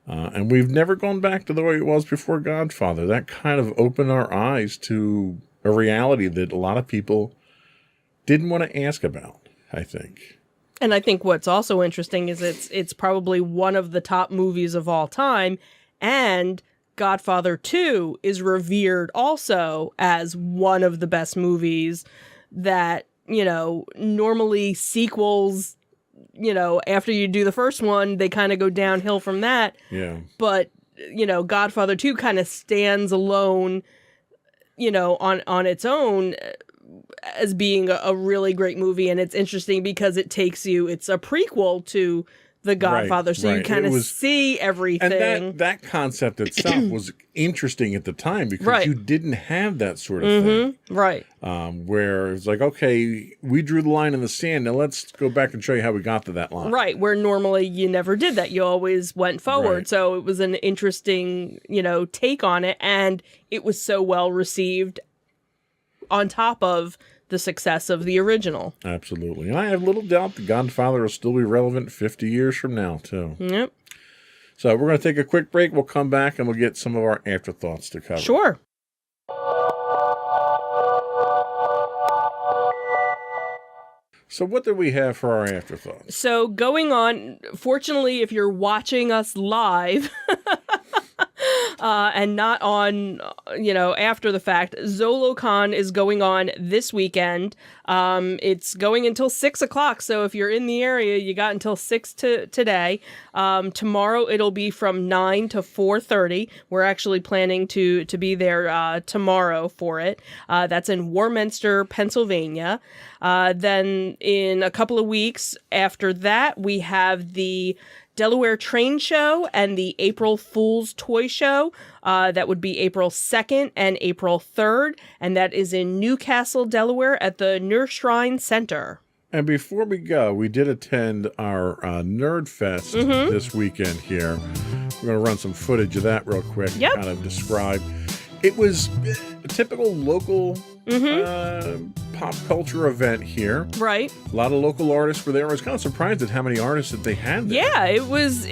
And we've never gone back to the way it was before Godfather. That kind of opened our eyes to a reality that a lot of people didn't want to ask about, I think. And I think what's also interesting is it's probably one of the top movies of all time, and Godfather 2 is revered also as one of the best movies that, you know, normally sequels, you know, after you do the first one, they kind of go downhill from that. Yeah. But, you know, Godfather 2 kind of stands alone, you know, on its own as being a really great movie. And it's interesting because it takes you, it's a prequel to The Godfather. Right, so you kind of see everything. And that concept itself was interesting at the time because you didn't have that sort of thing. Right. Where it's like, okay, we drew the line in the sand. Now let's go back and show you how we got to that line. Right. Where normally you never did that. You always went forward. Right. So it was an interesting, you know, take on it. And it was so well received on top of the success of the original. Absolutely. And I have little doubt The Godfather will still be relevant 50 years from now, too. Yep. So we're going to take a quick break. We'll come back and we'll get some of our afterthoughts to cover. Sure. So what do we have for our afterthoughts? So going on, fortunately, if you're watching us live and not on, after the fact, ZoloCon is going on this weekend. It's going until 6 o'clock. So if you're in the area, you got until 6 today. Tomorrow it'll be from 9 to 4:30. We're actually planning to be there tomorrow for it. That's in Warminster, Pennsylvania. Then in a couple of weeks after that, we have the Delaware Train Show and the April Fool's Toy Show. That would be April 2nd and April 3rd, and that is in Newcastle, Delaware at the Nursehrine Center. And before we go, we did attend our Nerd Fest this weekend here. We're going to run some footage of that real quick and kind of describe. It was a typical local pop culture event here. Right. A lot of local artists were there. I was kind of surprised at how many artists that they had there. Yeah, it was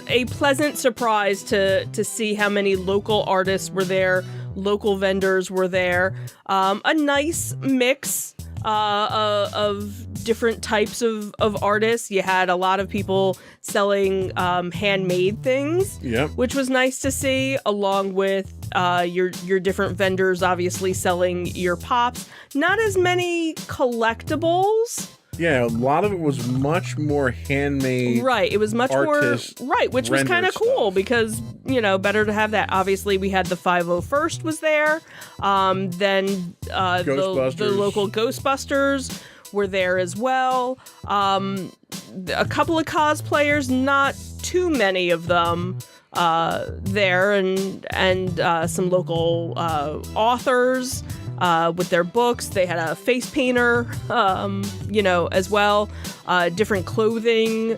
a pleasant surprise to see how many local artists were there, local vendors were there. A nice mix of different types of artists. You had a lot of people selling handmade things, which was nice to see, along with your different vendors obviously selling your pops. Not as many collectibles. Yeah, a lot of it was much more handmade. Right, it was much more which was kind of cool because, better to have that. Obviously, we had the 501st was there. Then the local Ghostbusters were there as well. A couple of cosplayers, not too many of them there, and some local authors with their books. They had a face painter, as well. Different clothing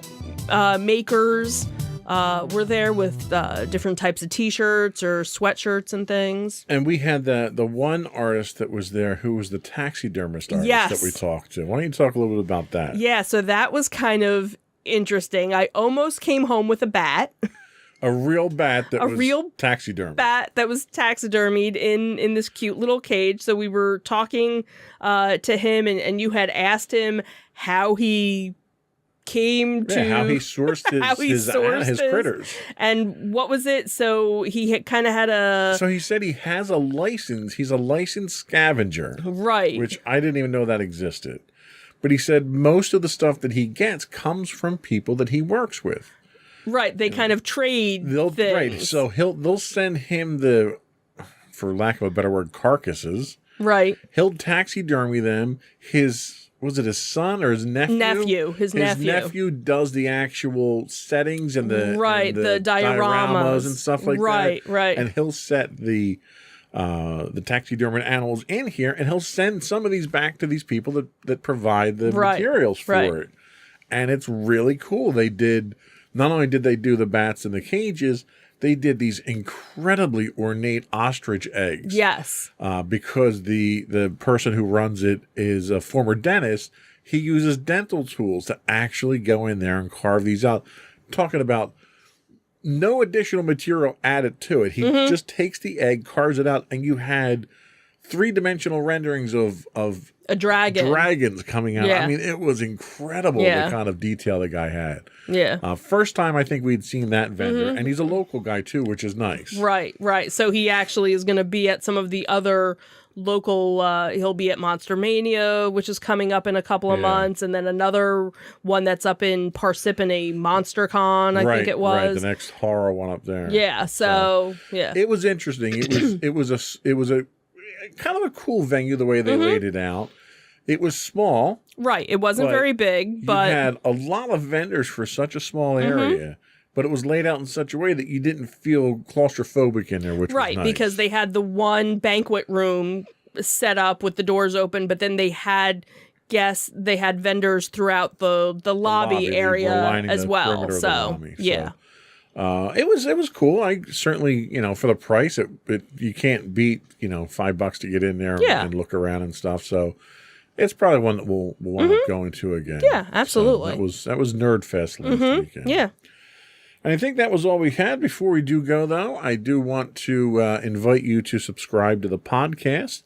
makers were there with different types of t-shirts or sweatshirts and things. And we had the one artist that was there who was the taxidermist artist that we talked to. Why don't you talk a little bit about that? Yeah, so that was kind of interesting. I almost came home with a bat. A real bat that was taxidermied. Bat that was taxidermied in this cute little cage. So we were talking to him, and you had asked him how he came to how he sourced his critters. And what was it? So he kind of had a... So he said he has a license. He's a licensed scavenger. Right. Which I didn't even know that existed. But he said most of the stuff that he gets comes from people that he works with. Right, they kind of trade things. Right, so they'll send him the, for lack of a better word, carcasses. Right. He'll taxidermy them. Was it his son or his nephew? His nephew. His nephew does the actual settings and the dioramas and stuff like that. Right. And he'll set the taxidermy animals in here, and he'll send some of these back to these people that provide the materials for it. And it's really cool. Not only did they do the bats in the cages, they did these incredibly ornate ostrich eggs. Yes. Because the person who runs it is a former dentist. He uses dental tools to actually go in there and carve these out. Talking about no additional material added to it. He just takes the egg, carves it out, and you had three-dimensional renderings of a dragon. Dragons coming out. Yeah. I mean, it was incredible the kind of detail the guy had. Yeah. First time I think we'd seen that vendor, and he's a local guy too, which is nice. Right. So he actually is going to be at some of the other local, he'll be at Monster Mania, which is coming up in a couple of months, and then another one that's up in Parsippany, MonsterCon, I think it was. Right, the next horror one up there. Yeah, so yeah. It was interesting. It was a kind of a cool venue the way they laid it out. It was small. Right. It wasn't very big, but you had a lot of vendors for such a small area. But it was laid out in such a way that you didn't feel claustrophobic in there, which was nice. Because they had the one banquet room set up with the doors open, but then they had vendors throughout the lobby area as well. So yeah. It was cool. I certainly, for the price, you can't beat, $5 to get in there and look around and stuff. So it's probably one that we'll wind up going to again. Yeah, absolutely. So that was Nerd Fest last weekend. Yeah. And I think that was all we had. Before we do go, though, I do want to invite you to subscribe to the podcast.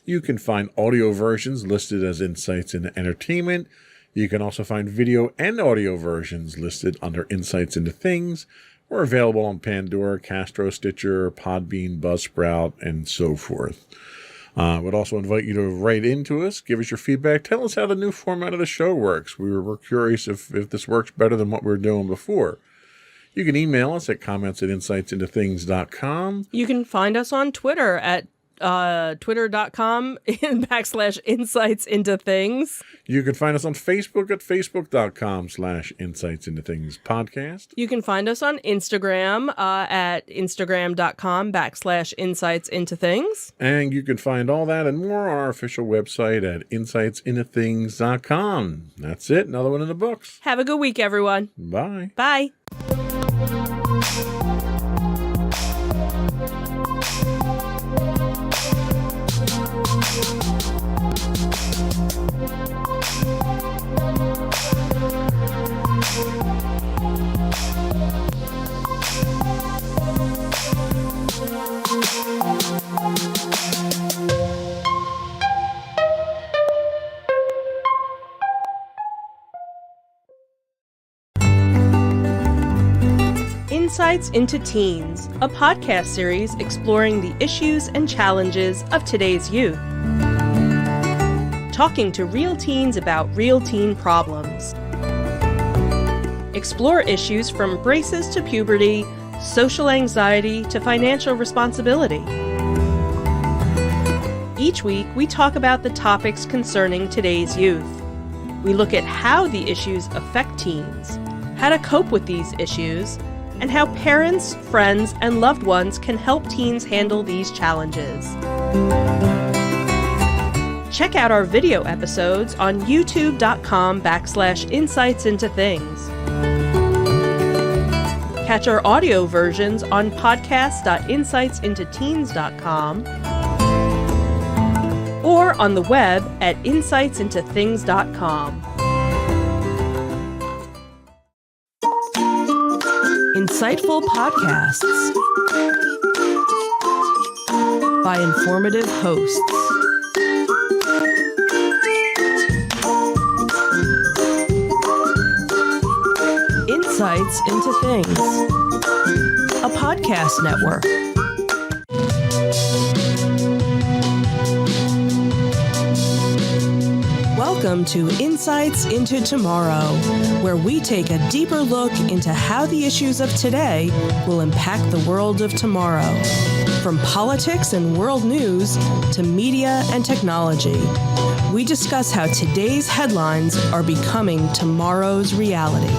You can find audio versions listed as Insights into Entertainment. You can also find video and audio versions listed under Insights into Things. We're available on Pandora, Castro, Stitcher, Podbean, Buzzsprout, and so forth. I would also invite you to write into us, give us your feedback, tell us how the new format of the show works. We're curious if this works better than what we were doing before. You can email us at comments@insightsintothings.com. You can find us on Twitter at twitter.com/insightsintothings. You can find us on Facebook at facebook.com/insightsintothingspodcast. You can find us on Instagram at instagram.com/insightsintothings. And you can find all that and more on our official website at insightsintothings.com. That's it. Another one in the books. Have a good week, everyone. Bye. Bye. Insights into Teens, a podcast series exploring the issues and challenges of today's youth. Talking to real teens about real teen problems. Explore issues from braces to puberty, social anxiety to financial responsibility. Each week, we talk about the topics concerning today's youth. We look at how the issues affect teens, how to cope with these issues, and how parents, friends, and loved ones can help teens handle these challenges. Check out our video episodes on youtube.com/insightsintothings. Catch our audio versions on podcast.insightsintoteens.com or on the web at insightsintothings.com. Insightful podcasts by informative hosts. Insights into Things, a podcast network. Welcome to Insights into Tomorrow, where we take a deeper look into how the issues of today will impact the world of tomorrow. From politics and world news to media and technology, we discuss how today's headlines are becoming tomorrow's reality.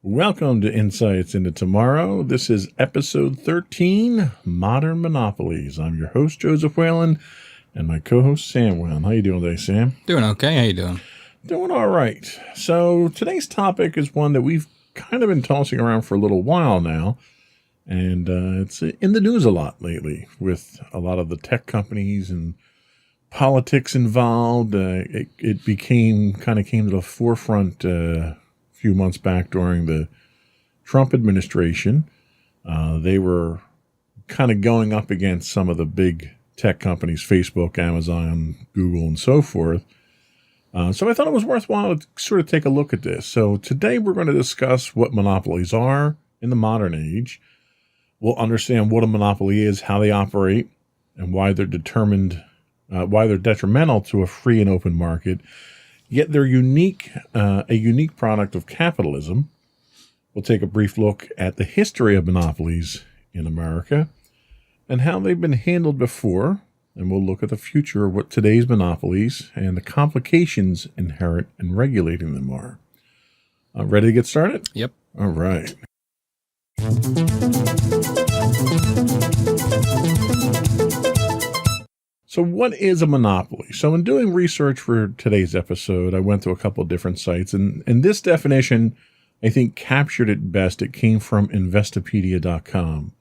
Welcome to Insights into Tomorrow. This is episode 13, Modern Monopolies. I'm your host, Joseph Whalen, and my co-host, Sam Whalen. How you doing today, Sam? Doing okay. How you doing? Doing all right. So today's topic is one that we've kind of been tossing around for a little while now, and it's in the news a lot lately with a lot of the tech companies and politics involved. It came to the forefront few months back during the Trump administration. They were kind of going up against some of the big tech companies, Facebook, Amazon, Google, and so forth. So I thought it was worthwhile to sort of take a look at this. So today we're going to discuss what monopolies are in the modern age. We'll understand what a monopoly is, how they operate, and why they're detrimental to a free and open market. Yet they're a unique product of capitalism. We'll take a brief look at the history of monopolies in America and how they've been handled before. And we'll look at the future of what today's monopolies and the complications inherent in regulating them are. Ready to get started? Yep. All right. So what is a monopoly? So in doing research for today's episode, I went to a couple of different sites, and this definition, I think, captured it best. It came from Investopedia.com.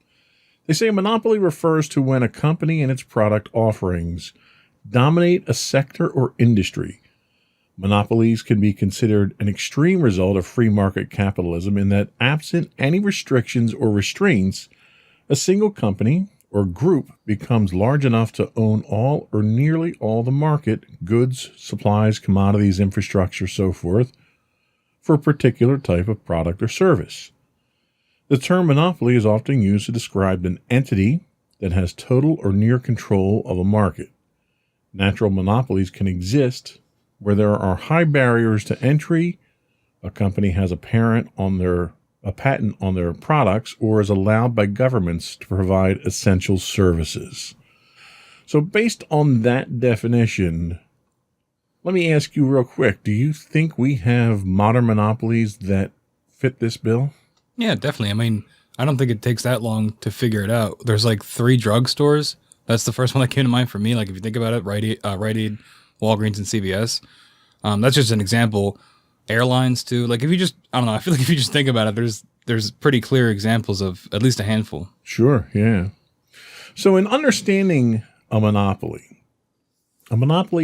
They say a monopoly refers to when a company and its product offerings dominate a sector or industry. Monopolies can be considered an extreme result of free market capitalism in that, absent any restrictions or restraints, a single company or group becomes large enough to own all or nearly all the market, goods, supplies, commodities, infrastructure, so forth, for a particular type of product or service. The term monopoly is often used to describe an entity that has total or near control of a market. Natural monopolies can exist where there are high barriers to entry, a company has a patent on their products, or is allowed by governments to provide essential services. So based on that definition, let me ask you real quick, do you think we have modern monopolies that fit this bill? Yeah, definitely. I mean, I don't think it takes that long to figure it out. There's like 3 drugstores. That's the first one that came to mind for me. Like if you think about it, Rite Aid, Walgreens, and CVS. That's just an example. Airlines too. Like if you just, I don't know. I feel like if you just think about it, there's pretty clear examples of at least a handful. Sure. Yeah. So in understanding a monopoly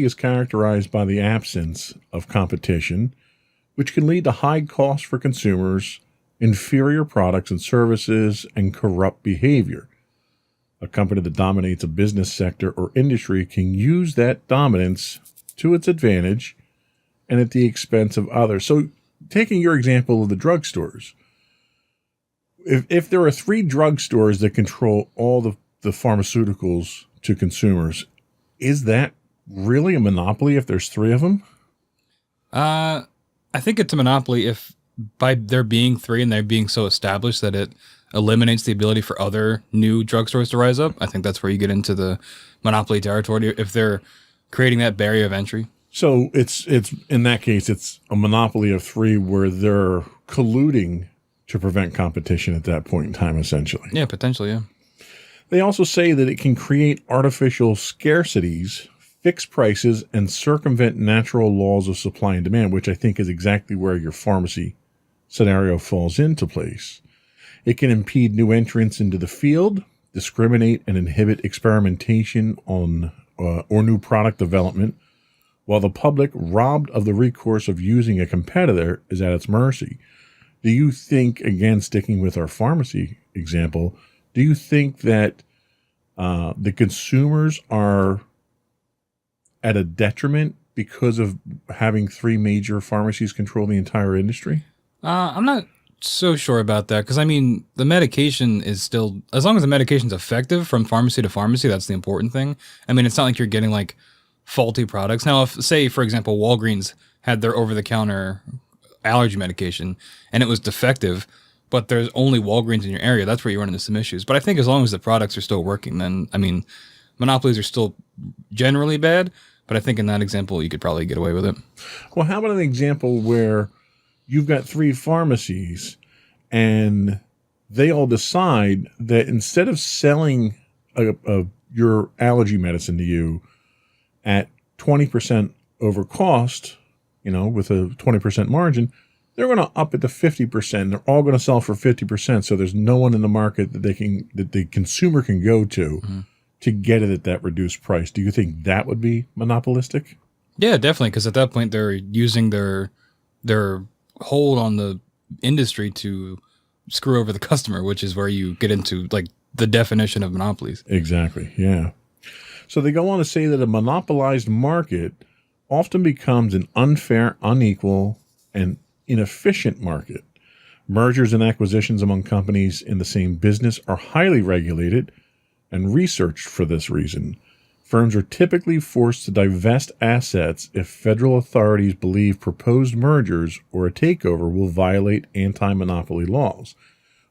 is characterized by the absence of competition, which can lead to high costs for consumers, inferior products and services, and corrupt behavior. A company that dominates a business sector or industry can use that dominance to its advantage and at the expense of others. So taking your example of the drugstores, if there are 3 drugstores that control all the pharmaceuticals to consumers, is that really a monopoly if there's 3 of them? I think it's a monopoly if by there being 3 and they're being so established that it eliminates the ability for other new drugstores to rise up. I think that's where you get into the monopoly territory if they're creating that barrier of entry. So it's in that case, it's a monopoly of 3 where they're colluding to prevent competition at that point in time, essentially. Yeah, potentially, yeah. They also say that it can create artificial scarcities, fix prices, and circumvent natural laws of supply and demand, which I think is exactly where your pharmacy scenario falls into place. It can impede new entrants into the field, discriminate and inhibit experimentation on or new product development, while the public, robbed of the recourse of using a competitor, is at its mercy. Do you think, again, sticking with our pharmacy example, do you think that the consumers are at a detriment because of having 3 major pharmacies control the entire industry? I'm not so sure about that because, I mean, the medication is still, as long as the medication's effective from pharmacy to pharmacy, that's the important thing. I mean, it's not like you're getting like faulty products. Now, if, say, for example, Walgreens had their over-the-counter allergy medication and it was defective, but there's only Walgreens in your area, that's where you run into some issues. But I think as long as the products are still working, then, I mean, monopolies are still generally bad, but I think in that example, you could probably get away with it. Well, how about an example where you've got 3 pharmacies and they all decide that instead of selling your allergy medicine to you at 20% over cost, with a 20% margin, they're going to up it to 50%. They're all going to sell for 50%. So there's no one in the market that the consumer can go to get it at that reduced price. Do you think that would be monopolistic? Yeah, definitely. Because at that point, they're using their hold on the industry to screw over the customer, which is where you get into like the definition of monopolies. Exactly. Yeah. So they go on to say that a monopolized market often becomes an unfair, unequal, and inefficient market. Mergers and acquisitions among companies in the same business are highly regulated and researched for this reason. Firms are typically forced to divest assets if federal authorities believe proposed mergers or a takeover will violate anti-monopoly laws.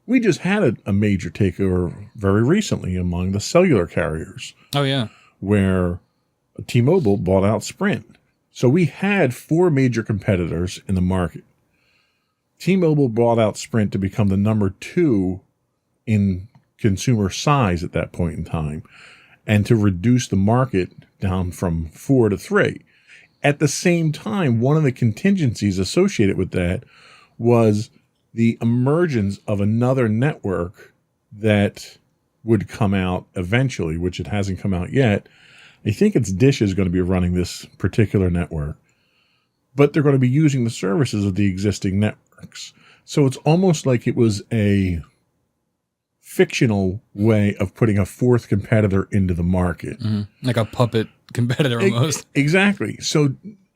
We just had a major takeover very recently among the cellular carriers. Oh, yeah. Where T-Mobile bought out Sprint. So we had 4 major competitors in the market. T-Mobile bought out Sprint to become the number 2 in consumer size at that point in time, and to reduce the market down from 4 to 3. At the same time, one of the contingencies associated with that was the emergence of another network that would come out eventually, which it hasn't come out yet, I think it's Dish is going to be running this particular network, but they're going to be using the services of the existing networks. So it's almost like it was a fictional way of putting a fourth competitor into the market. Mm-hmm. Like a puppet competitor almost. Exactly. So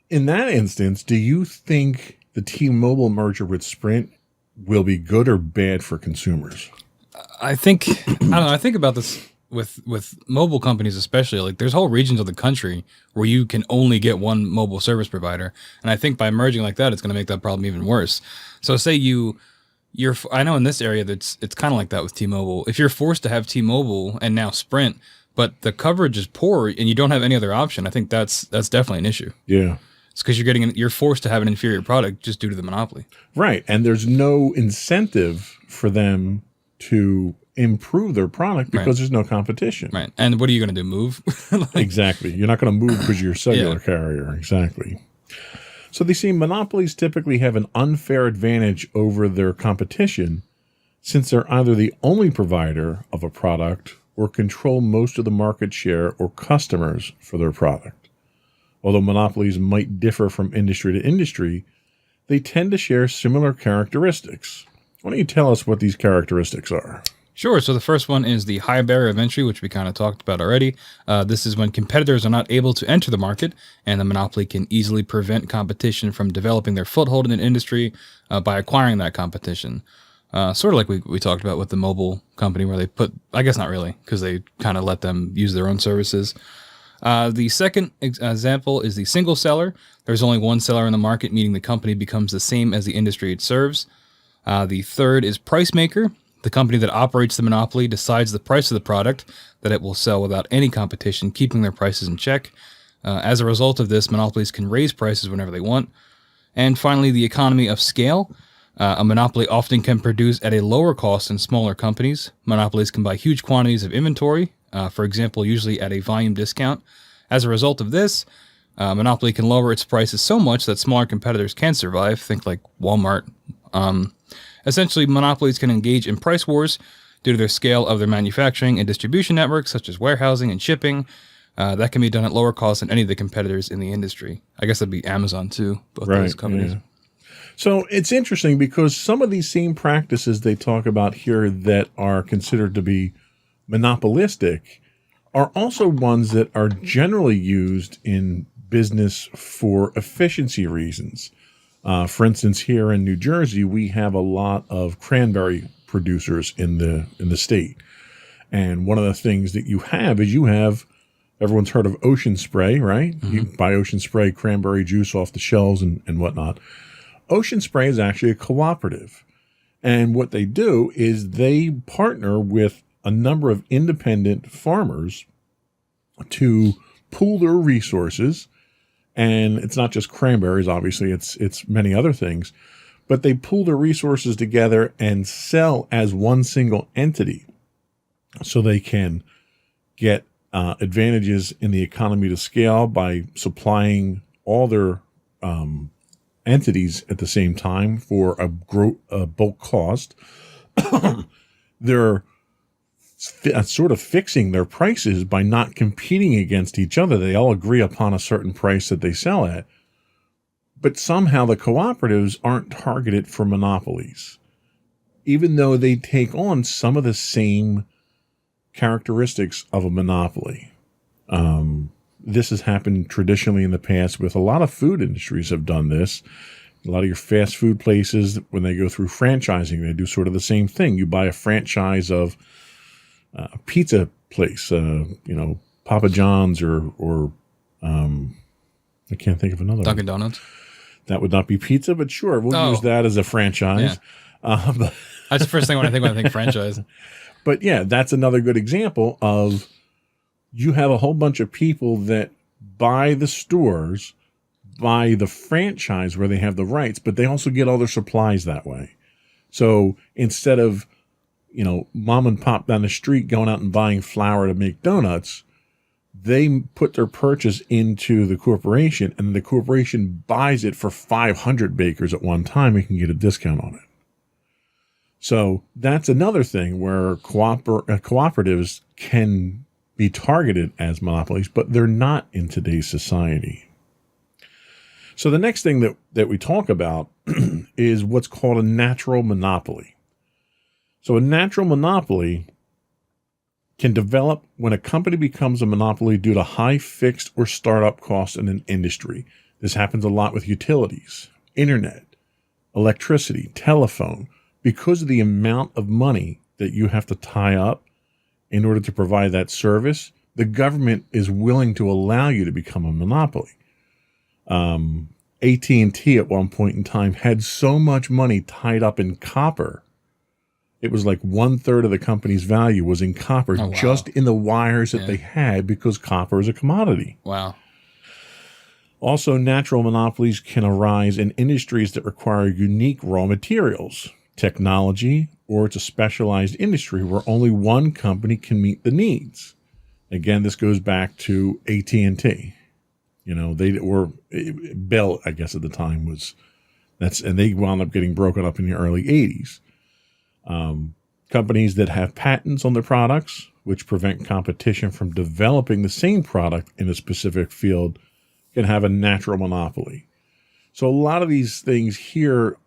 in that instance, do you think the T-Mobile merger with Sprint will be good or bad for consumers? I think, I don't know, I think about this with mobile companies especially. Like there's whole regions of the country where you can only get one mobile service provider. And I think by merging like that, it's going to make that problem even worse. So say I know in this area it's kind of like that with T-Mobile. If you're forced to have T-Mobile and now Sprint, but the coverage is poor and you don't have any other option, I think that's definitely an issue. Yeah. It's because you're forced to have an inferior product just due to the monopoly. Right. And there's no incentive for them to improve their product because there's no competition. Right. And what are you going to do? Move? Exactly. You're not going to move because you're a cellular carrier. Exactly. So they see monopolies typically have an unfair advantage over their competition since they're either the only provider of a product or control most of the market share or customers for their product. Although monopolies might differ from industry to industry, they tend to share similar characteristics. Why don't you tell us what these characteristics are? Sure. So the first one is the high barrier of entry, which we kind of talked about already. This is when competitors are not able to enter the market, and the monopoly can easily prevent competition from developing their foothold in an industry by acquiring that competition. Sort of like we talked about with the mobile company where they put, I guess not really, because they kind of let them use their own services. The second example is the single seller. There's only one seller in the market, meaning the company becomes the same as the industry it serves. The third is price maker. The company that operates the monopoly decides the price of the product that it will sell without any competition, keeping their prices in check. As a result of this, monopolies can raise prices whenever they want. And finally, the economy of scale. A monopoly often can produce at a lower cost than smaller companies. Monopolies can buy huge quantities of inventory, for example, usually at a volume discount. As a result of this, monopoly can lower its prices so much that smaller competitors can survive. Think like Walmart. Essentially, monopolies can engage in price wars due to their scale of their manufacturing and distribution networks, such as warehousing and shipping. That can be done at lower cost than any of the competitors in the industry. I guess that'd be Amazon too, both those companies. Yeah. So it's interesting because some of these same practices they talk about here that are considered to be monopolistic are also ones that are generally used in business for efficiency reasons. For instance, here in New Jersey, we have a lot of cranberry producers in the state. And one of the things that you have is everyone's heard of Ocean Spray, right? Mm-hmm. You buy Ocean Spray cranberry juice off the shelves and whatnot. Ocean Spray is actually a cooperative. And what they do is they partner with a number of independent farmers to pool their resources. And it's not just cranberries, obviously, it's many other things. But they pool their resources together and sell as one single entity so they can get advantages in the economy to scale by supplying all their entities at the same time for a bulk cost. They're sort of fixing their prices by not competing against each other. They all agree upon a certain price that they sell at. But somehow the cooperatives aren't targeted for monopolies, even though they take on some of the same characteristics of a monopoly. This has happened traditionally in the past with a lot of food industries have done this. A lot of your fast food places, when they go through franchising, they do sort of the same thing. You buy a franchise of a pizza place, Papa John's or I can't think of another Dunkin' one. Donuts. That would not be pizza, but sure, we'll use that as a franchise. Yeah. That's the first thing when I think franchise. But yeah, that's another good example of you have a whole bunch of people that buy the stores, buy the franchise where they have the rights, but they also get all their supplies that way. So instead of, mom and pop down the street going out and buying flour to make donuts, they put their purchase into the corporation, and the corporation buys it for 500 bakers at one time and can get a discount on it. So that's another thing where cooperatives can be targeted as monopolies, but they're not in today's society. So the next thing that we talk about is what's called a natural monopoly. So a natural monopoly can develop when a company becomes a monopoly due to high fixed or startup costs in an industry. This happens a lot with utilities, internet, electricity, telephone, because of the amount of money that you have to tie up in order to provide that service. The government is willing to allow you to become a monopoly. AT&T at one point in time had so much money tied up in copper. It was like 1/3 of the company's value was in copper, Oh, wow. just in the wires that they had, because copper is a commodity. Wow. Also, natural monopolies can arise in industries that require unique raw materials, technology, or it's a specialized industry where only one company can meet the needs. Again, this goes back to AT&T. You know, they were Bell, I guess at the time and they wound up getting broken up in the early 80s. Companies that have patents on their products, which prevent competition from developing the same product in a specific field, can have a natural monopoly. So a lot of these things here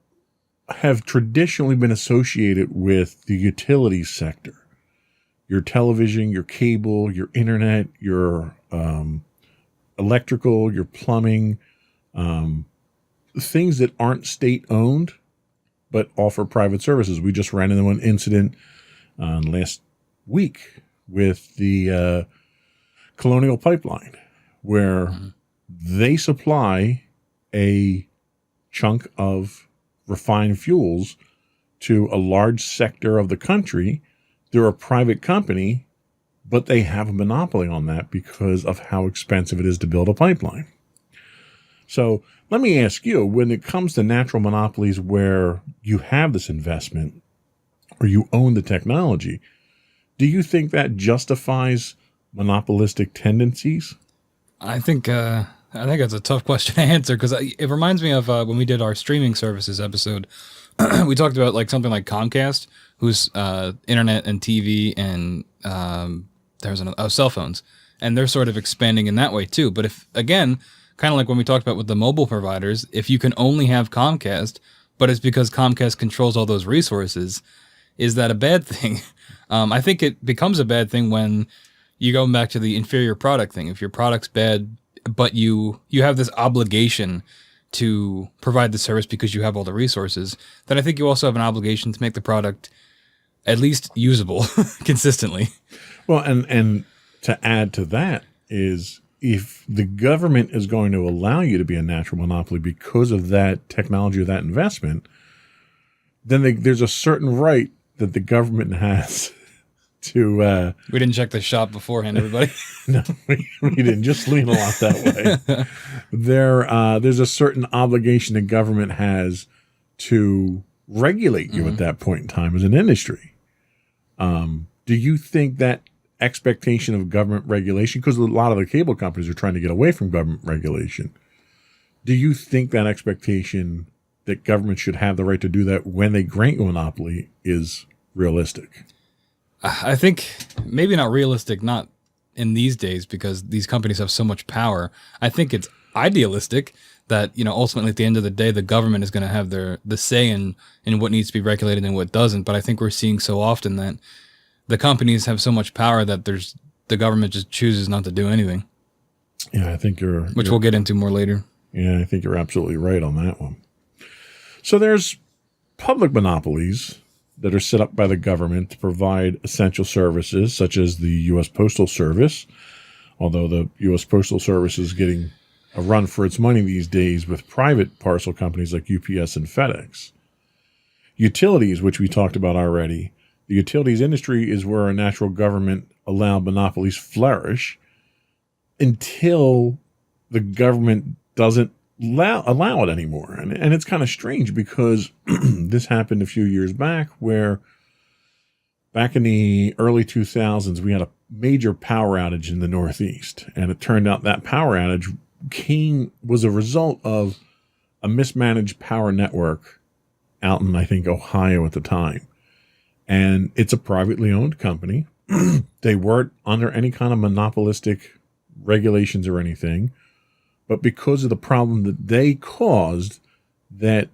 have traditionally been associated with the utilities sector. Your television, your cable, your internet, your electrical, your plumbing, things that aren't state-owned but offer private services. We just ran into one incident last week with the Colonial Pipeline, where they supply a chunk of refined fuels to a large sector of the country. They're a private company, but they have a monopoly on that because of how expensive it is to build a pipeline. So let me ask you, when it comes to natural monopolies where you have this investment or you own the technology, do you think that justifies monopolistic tendencies? I think that's a tough question to answer, because it reminds me of when we did our streaming services episode. We talked about like something like Comcast, whose internet and TV and there's cell phones, and they're sort of expanding in that way too. But if, again, kind of like when we talked about with the mobile providers, if you can only have Comcast, but it's because Comcast controls all those resources, is that a bad thing? I think it becomes a bad thing when you go back to the inferior product thing. If your product's bad, but you have this obligation to provide the service because you have all the resources, then I think you also have an obligation to make the product at least usable consistently. Well, and to add to that is, if the government is going to allow you to be a natural monopoly because of that technology or that investment, then there's a certain right that the government has to... we didn't check the shop beforehand, everybody. No, we didn't. Just lean a lot that way. There's a certain obligation the government has to regulate you at that point in time as an industry. Do you think that expectation of government regulation, because a lot of the cable companies are trying to get away from government regulation, do you think that expectation that government should have the right to do that when they grant you a monopoly is realistic? I think maybe not realistic, not in these days, because these companies have so much power. I think it's idealistic that, ultimately at the end of the day, the government is going to have the say in what needs to be regulated and what doesn't. But I think we're seeing so often that the companies have so much power that the government just chooses not to do anything. Yeah, I think which we'll get into more later. Yeah, I think you're absolutely right on that one. So there's public monopolies that are set up by the government to provide essential services, such as the U.S. Postal Service, although the U.S. Postal Service is getting a run for its money these days with private parcel companies like UPS and FedEx. Utilities, which we talked about already. The utilities industry is where a natural government allowed monopolies flourish until the government doesn't allow it anymore. And it's kind of strange, because this happened a few years back, where back in the early 2000s, we had a major power outage in the Northeast. And it turned out that power outage was a result of a mismanaged power network out in, I think, Ohio at the time. And it's a privately owned company. They weren't under any kind of monopolistic regulations or anything, but because of the problem that they caused that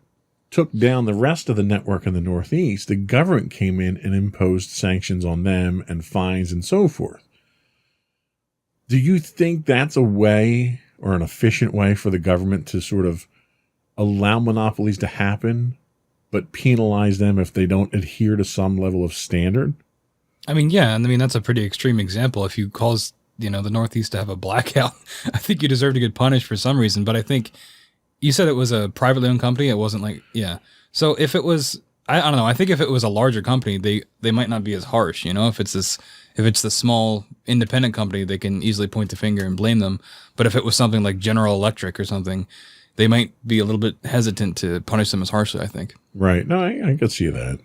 took down the rest of the network in the Northeast, the government came in and imposed sanctions on them and fines and so forth. Do you think that's a way or an efficient way for the government to sort of allow monopolies to happen, but penalize them if they don't adhere to some level of standard? I mean, yeah, and I mean that's a pretty extreme example. If you cause the Northeast to have a blackout, I think you deserve to get punished for some reason. But I think you said it was a privately owned company. It wasn't like, yeah. So if it was, I don't know. I think if it was a larger company, they might not be as harsh. If it's the small independent company, they can easily point the finger and blame them. But if it was something like General Electric or something, they might be a little bit hesitant to punish them as harshly, I think. Right. No, I could see that.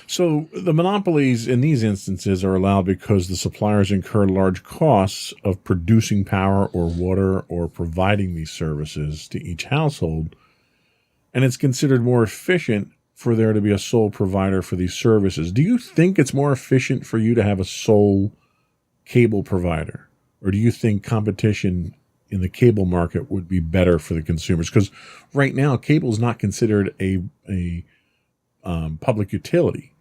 So the monopolies in these instances are allowed because the suppliers incur large costs of producing power or water or providing these services to each household, and it's considered more efficient for there to be a sole provider for these services. Do you think it's more efficient for you to have a sole cable provider, or do you think competition in the cable market would be better for the consumers? Because right now, cable is not considered a public utility.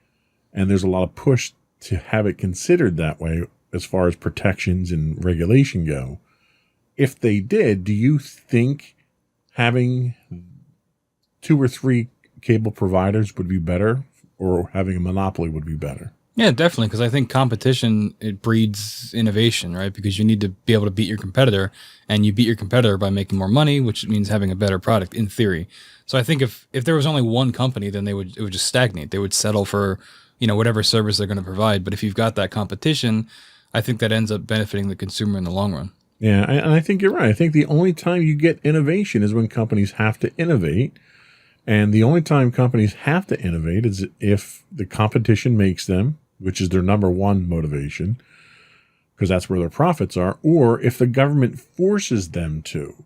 And there's a lot of push to have it considered that way as far as protections and regulation go. If they did, do you think having 2 or 3 cable providers would be better, or having a monopoly would be better? Yeah, definitely, because I think competition, it breeds innovation, right? Because you need to be able to beat your competitor, and you beat your competitor by making more money, which means having a better product in theory. So I think if there was only one company, then it would just stagnate. They would settle for whatever service they're going to provide. But if you've got that competition, I think that ends up benefiting the consumer in the long run. Yeah, and I think you're right. I think the only time you get innovation is when companies have to innovate. And the only time companies have to innovate is if the competition makes them, which is their number one motivation, because that's where their profits are, or if the government forces them to.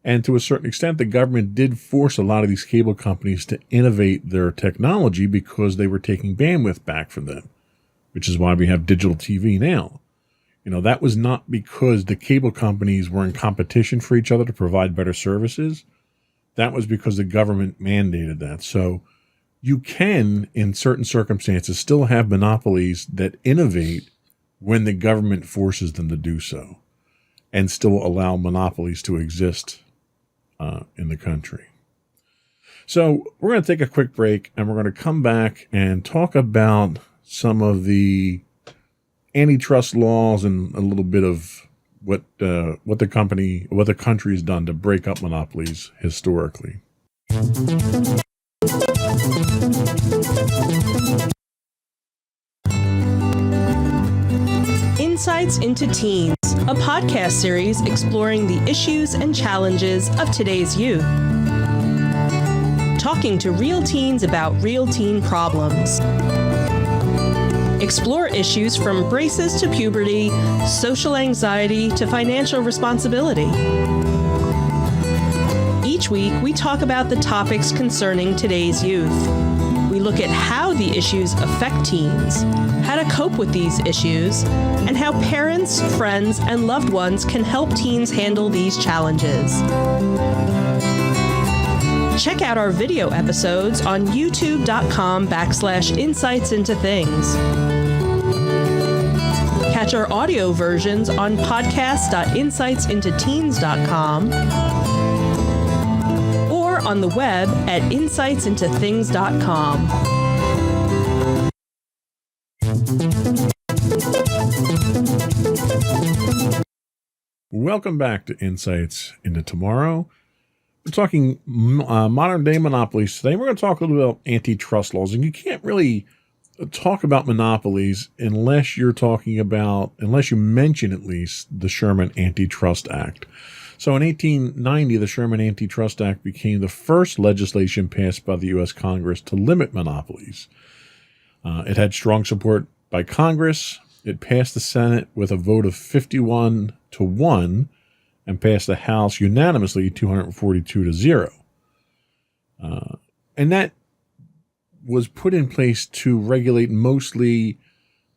And to a certain extent, the government did force a lot of these cable companies to innovate their technology because they were taking bandwidth back from them, which is why we have digital TV now. That was not because the cable companies were in competition for each other to provide better services. That was because the government mandated that. So you can, in certain circumstances, still have monopolies that innovate when the government forces them to do so, and still allow monopolies to exist in the country. So we're going to take a quick break, and we're going to come back and talk about some of the antitrust laws and a little bit of what the country's done to break up monopolies historically. Insights into Teens, a podcast series exploring the issues and challenges of today's youth. Talking to real teens about real teen problems. Explore issues from braces to puberty, social anxiety to financial responsibility. Each week, we talk about the topics concerning today's youth. We look at how the issues affect teens, how to cope with these issues, and how parents, friends, and loved ones can help teens handle these challenges. Check out our video episodes on youtube.com/insightsintothings. Catch our audio versions on podcast.insightsintoteens.com or on the web at insightsintothings.com. Welcome back to Insights into Tomorrow. We're talking modern day monopolies today. We're going to talk a little bit about antitrust laws, and you can't really talk about monopolies unless you mention at least the Sherman Antitrust Act. So in 1890, the Sherman Antitrust Act became the first legislation passed by the U.S. Congress to limit monopolies. It had strong support by Congress. It passed the Senate with a vote of 51-1 and passed the House unanimously 242-0. And that was put in place to regulate mostly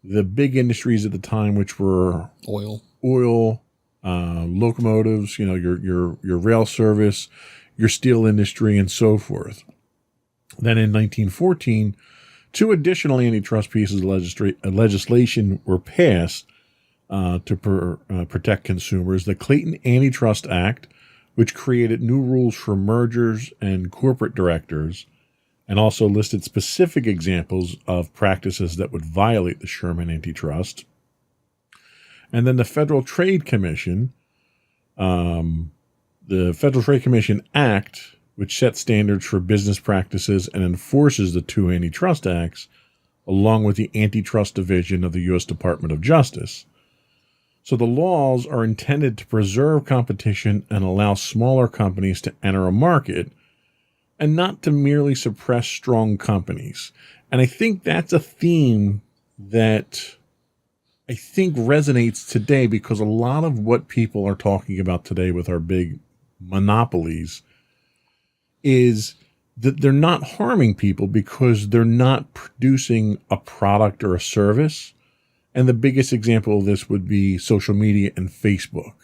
the big industries at the time, which were Oil. locomotives, your rail service, your steel industry, and so forth. Then in 1914, 2 additional antitrust pieces of legislation were passed to protect consumers. The Clayton Antitrust Act, which created new rules for mergers and corporate directors, and also listed specific examples of practices that would violate the Sherman antitrust. And then the Federal Trade Commission, the Federal Trade Commission Act, which sets standards for business practices and enforces the 2 antitrust acts, along with the Antitrust Division of the U.S. Department of Justice. So the laws are intended to preserve competition and allow smaller companies to enter a market, and not to merely suppress strong companies. And I think that's a theme that I think resonates today, because a lot of what people are talking about today with our big monopolies is that they're not harming people because they're not producing a product or a service. And the biggest example of this would be social media and Facebook.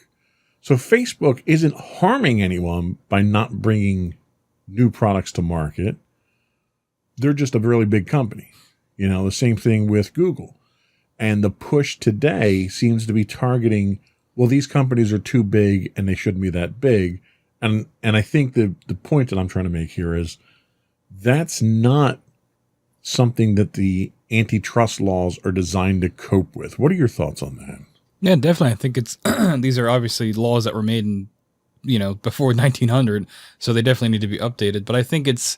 So Facebook isn't harming anyone by not bringing new products to market. They're just a really big company. The same thing with Google. And the push today seems to be targeting, well, these companies are too big and they shouldn't be that big. And I think the point that I'm trying to make here is that's not something that the antitrust laws are designed to cope with. What are your thoughts on that? Yeah, definitely. I think it's these are obviously laws that were made in before 1900, so they definitely need to be updated. But I think it's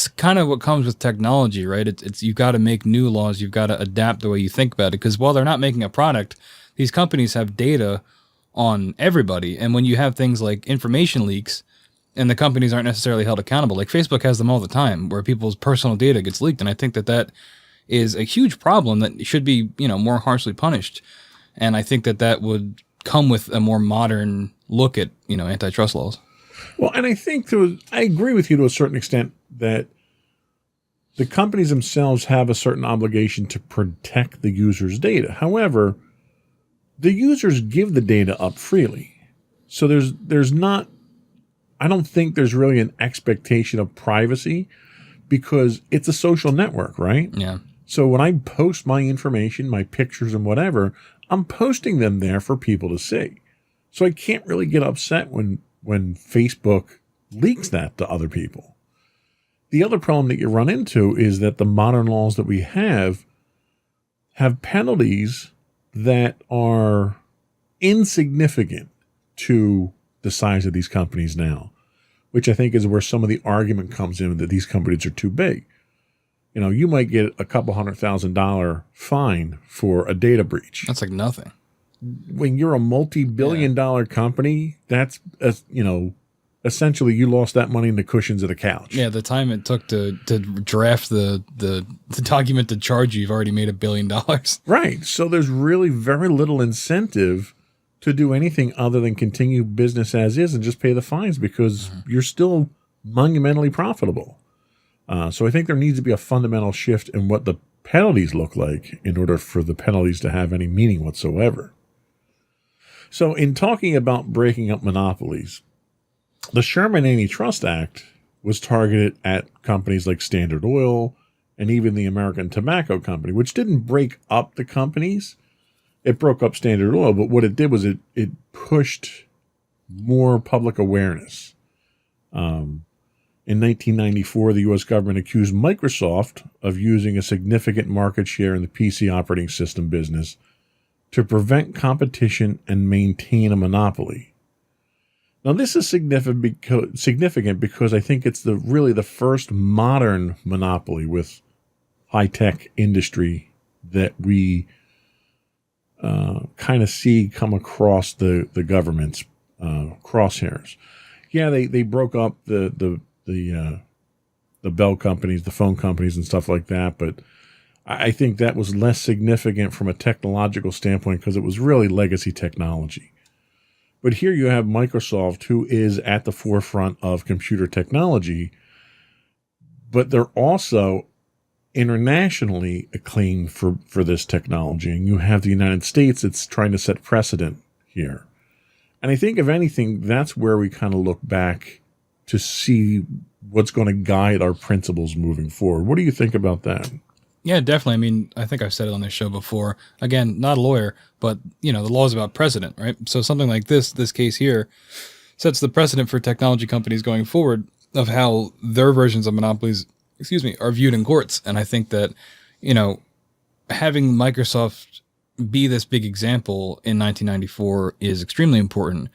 kind of what comes with technology, right? It's you've got to make new laws, you've got to adapt the way you think about it, because while they're not making a product, these companies have data on everybody, and when you have things like information leaks, and the companies aren't necessarily held accountable, like Facebook has them all the time, where people's personal data gets leaked, and I think that is a huge problem that should be more harshly punished, and I think that would come with a more modern look at antitrust laws. Well, and I think I agree with you to a certain extent that the companies themselves have a certain obligation to protect the user's data. However, the users give the data up freely. So there's not, I don't think there's really an expectation of privacy, because it's a social network, right? Yeah. So when I post my information, my pictures and whatever, I'm posting them there for people to see. So I can't really get upset when Facebook leaks that to other people. The other problem that you run into is that the modern laws that we have penalties that are insignificant to the size of these companies now, which I think is where some of the argument comes in that these companies are too big. You might get a couple $100,000 fine for a data breach. That's like nothing. When you're a multi-billion-dollar company, that's essentially you lost that money in the cushions of the couch. Yeah, the time it took to draft the document to charge you've already made $1 billion. Right. So there's really very little incentive to do anything other than continue business as is and just pay the fines, because you're still monumentally profitable. So I think there needs to be a fundamental shift in what the penalties look like in order for the penalties to have any meaning whatsoever. So in talking about breaking up monopolies, the Sherman Antitrust Act was targeted at companies like Standard Oil and even the American Tobacco Company, which didn't break up the companies. It broke up Standard Oil, but what it did was it pushed more public awareness. In 1994, the U.S. government accused Microsoft of using a significant market share in the PC operating system business to prevent competition and maintain a monopoly. Now, this is significant because I think it's really the first modern monopoly with high-tech industry that we kind of see come across the government's crosshairs. Yeah, they broke up the bell companies, the phone companies and stuff like that, but I think that was less significant from a technological standpoint because it was really legacy technology. But here you have Microsoft, who is at the forefront of computer technology, but they're also internationally acclaimed for this technology, and you have the United States that's trying to set precedent here. And I think, if anything, that's where we kind of look back to see what's going to guide our principles moving forward. What do you think about that? Yeah, definitely. I mean, I think I've said it on this show before. Again, not a lawyer, but, the law is about precedent, right? So something like this case here, sets the precedent for technology companies going forward of how their versions of monopolies, are viewed in courts. And I think that, having Microsoft be this big example in 1994 is extremely important,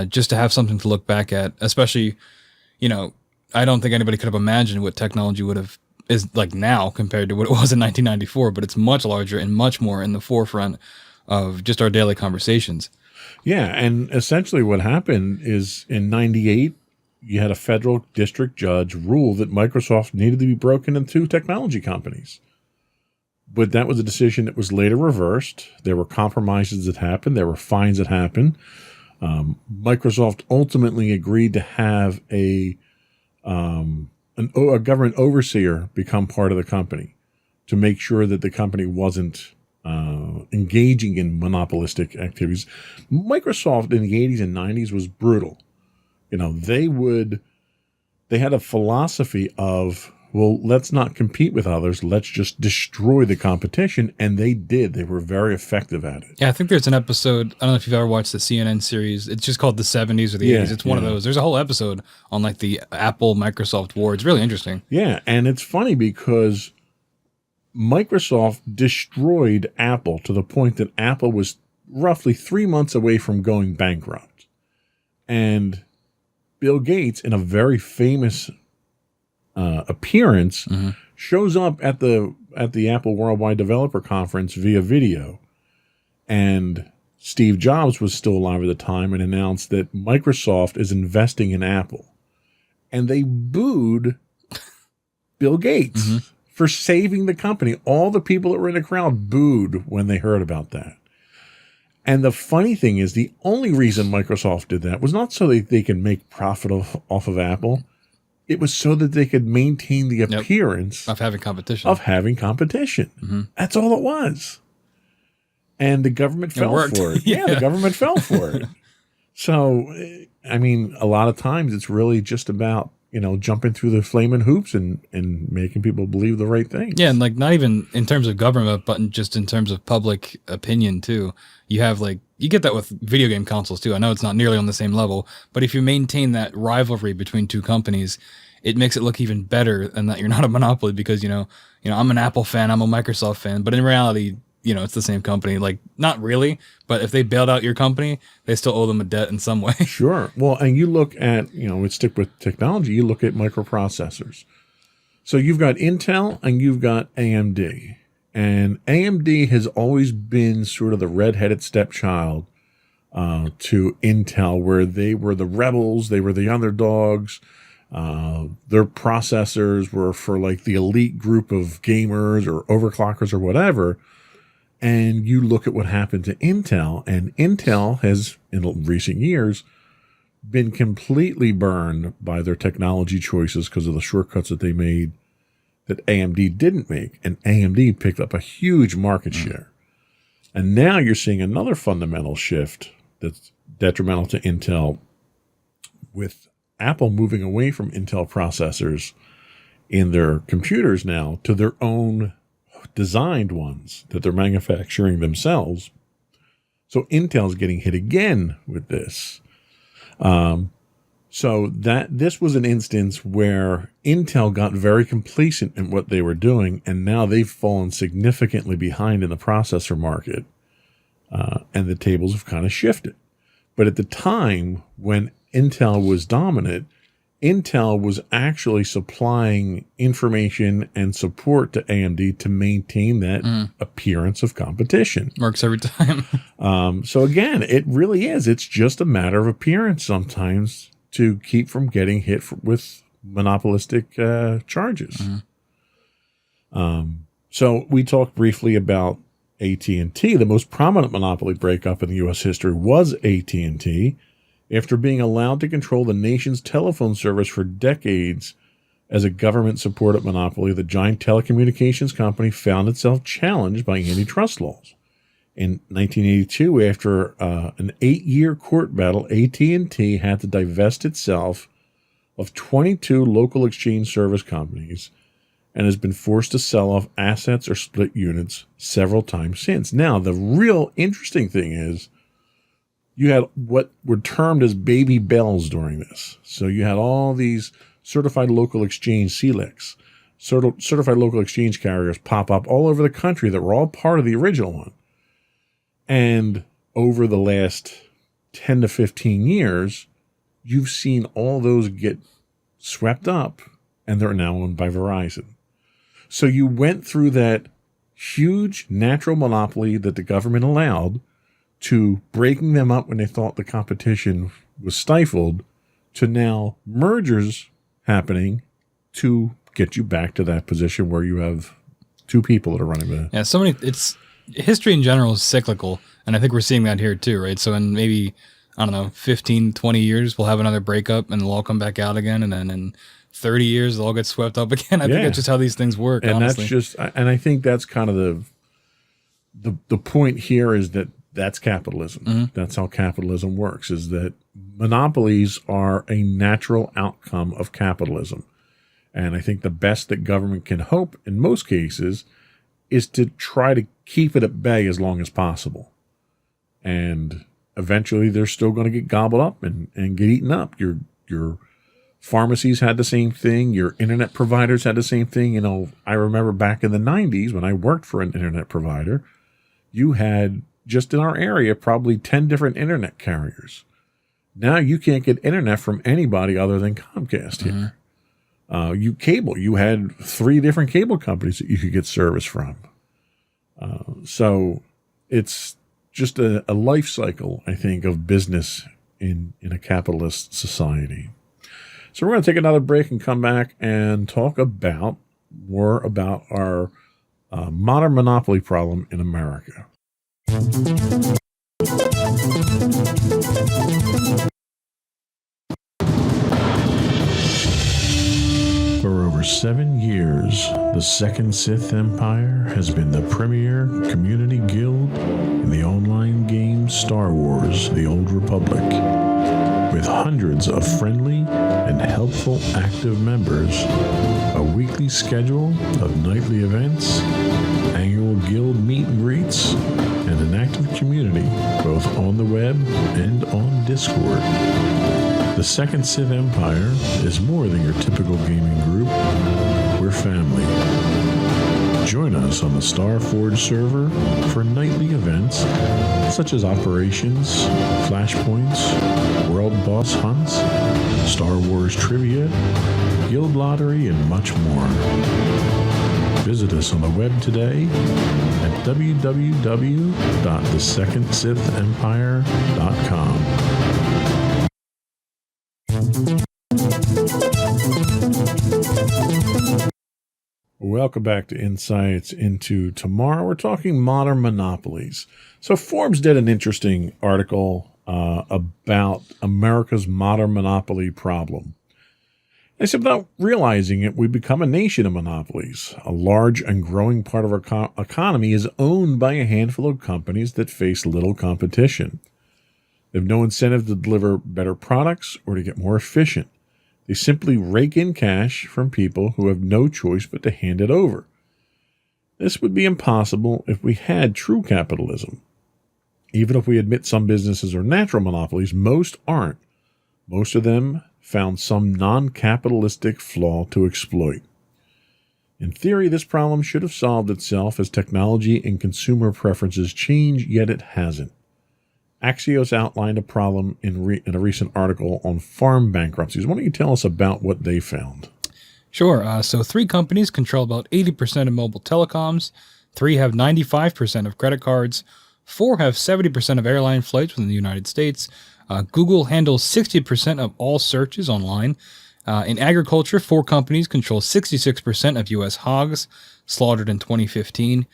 just to have something to look back at, especially, I don't think anybody could have imagined what technology is like now compared to what it was in 1994, but it's much larger and much more in the forefront of just our daily conversations. Yeah, and essentially what happened is in 98, you had a federal district judge rule that Microsoft needed to be broken into 2 technology companies. But that was a decision that was later reversed. There were compromises that happened. There were fines that happened. Microsoft ultimately agreed to have a government overseer become part of the company to make sure that the company wasn't engaging in monopolistic activities. Microsoft in the 80s and 90s was brutal. They had a philosophy of, well, let's not compete with others. Let's just destroy the competition. And they did. They were very effective at it. Yeah, I think there's an episode. I don't know if you've ever watched the CNN series. It's just called The 70s or the 80s. It's one of those. There's a whole episode on like the Apple Microsoft war. It's really interesting. Yeah. And it's funny because Microsoft destroyed Apple to the point that Apple was roughly 3 months away from going bankrupt. And Bill Gates, in a very famous appearance, shows up at the Apple Worldwide Developer Conference via video. And Steve Jobs was still alive at the time and announced that Microsoft is investing in Apple. And they booed Bill Gates for saving the company. All the people that were in the crowd booed when they heard about that. And the funny thing is, the only reason Microsoft did that was not so that they could make profit off of Apple. It was so that they could maintain the appearance of having competition. That's all it was. And the government fell for it. Yeah, the government fell for it. So, I mean, a lot of times it's really just about, jumping through the flaming hoops and making people believe the right thing. Yeah, and like not even in terms of government, but just in terms of public opinion too. You have you get that with video game consoles too. I know it's not nearly on the same level, but if you maintain that rivalry between 2 companies, it makes it look even better than that you're not a monopoly because, I'm an Apple fan, I'm a Microsoft fan, but in reality, it's the same company. Like, not really, but if they bailed out your company, they still owe them a debt in some way. Sure. Well, and you look at, let's stick with technology, you look at microprocessors. So you've got Intel and you've got AMD. And AMD has always been sort of the redheaded stepchild to Intel, where they were the rebels, they were the underdogs. Their processors were for like the elite group of gamers or overclockers or whatever. And you look at what happened to Intel, and Intel has, in recent years, been completely burned by their technology choices because of the shortcuts that they made that AMD didn't make. And AMD picked up a huge market share. And now you're seeing another fundamental shift that's detrimental to Intel, with Apple moving away from Intel processors in their computers now to their own designed ones that they're manufacturing themselves. So Intel's getting hit again with this. So this was an instance where Intel got very complacent in what they were doing, and now they've fallen significantly behind in the processor market, and the tables have kind of shifted. But at the time when Intel was dominant, Intel was actually supplying information and support to AMD to maintain that appearance of competition. Works every time. So again, it really is. It's just a matter of appearance sometimes to keep from getting hit with monopolistic charges. So we talked briefly about AT&T. The most prominent monopoly breakup in the U.S. history was AT&T. After being allowed to control the nation's telephone service for decades, As a government-supported monopoly, the giant telecommunications company found itself challenged by antitrust laws. In 1982, after an 8-year court battle, AT&T had to divest itself of 22 local exchange service companies and has been forced to sell off assets or split units several times since. Now, the real interesting thing is you had what were termed as baby bells during this. So you had all these certified local exchange CLECs, certified local exchange carriers pop up all over the country that were all part of the original one. And over the last 10 to 15 years, you've seen all those get swept up, and they're now owned by Verizon. So you went through that huge natural monopoly that the government allowed to breaking them up when they thought the competition was stifled to now mergers happening to get you back to that position where you have two people that are running the... Yeah, so many... History in general is cyclical, and I think we're seeing that here too, right? So in maybe, I don't know, 15, 20 years, we'll have another breakup and they'll all come back out again, and then in 30 years, they'll all get swept up again. I think that's just how these things work, and honestly. That's just, and I think that's kind of the point here is that that's capitalism. Mm-hmm. That's how capitalism works, is that monopolies are a natural outcome of capitalism. And I think the best that government can hope in most cases is to try to keep it at bay as long as possible. And eventually they're still going to get gobbled up and get eaten up. Your pharmacies had the same thing. Your internet providers had the same thing. You know, I remember back in the 90s when I worked for an internet provider, you had just in our area probably 10 different internet carriers. Now you can't get internet from anybody other than Comcast here. Mm-hmm. You had 3 different cable companies that you could get service from. So it's just a life cycle, I think, of business in a capitalist society. So we're going to take another break and come back and talk more about our modern monopoly problem in America. For over 7 years, the Second Sith Empire has been the premier community guild in the online game Star Wars: The Old Republic. With hundreds of friendly and helpful active members, a weekly schedule of nightly events, annual guild meet and greets, and an active community both on the web and on Discord. The Second Sith Empire is more than your typical gaming group. We're family. Join us on the Starforge server for nightly events such as operations, flashpoints, world boss hunts, Star Wars trivia, guild lottery, and much more. Visit us on the web today at www.thesecondsithempire.com. Welcome back to Insights into Tomorrow. We're talking modern monopolies. So Forbes did an interesting article about America's modern monopoly problem. They said, without realizing it, we become a nation of monopolies. A large and growing part of our economy is owned by a handful of companies that face little competition. They have no incentive to deliver better products or to get more efficient. They simply rake in cash from people who have no choice but to hand it over. This would be impossible if we had true capitalism. Even if we admit some businesses are natural monopolies, most aren't. Most of them found some non-capitalistic flaw to exploit. In theory, this problem should have solved itself as technology and consumer preferences change, yet it hasn't. Axios outlined a problem in a recent article on farm bankruptcies. Why don't you tell us about what they found? Sure. So 3 companies control about 80% of mobile telecoms. 3 have 95% of credit cards. 4 have 70% of airline flights within the United States. Google handles 60% of all searches online. In agriculture, 4 companies control 66% of U.S. hogs slaughtered in 2015,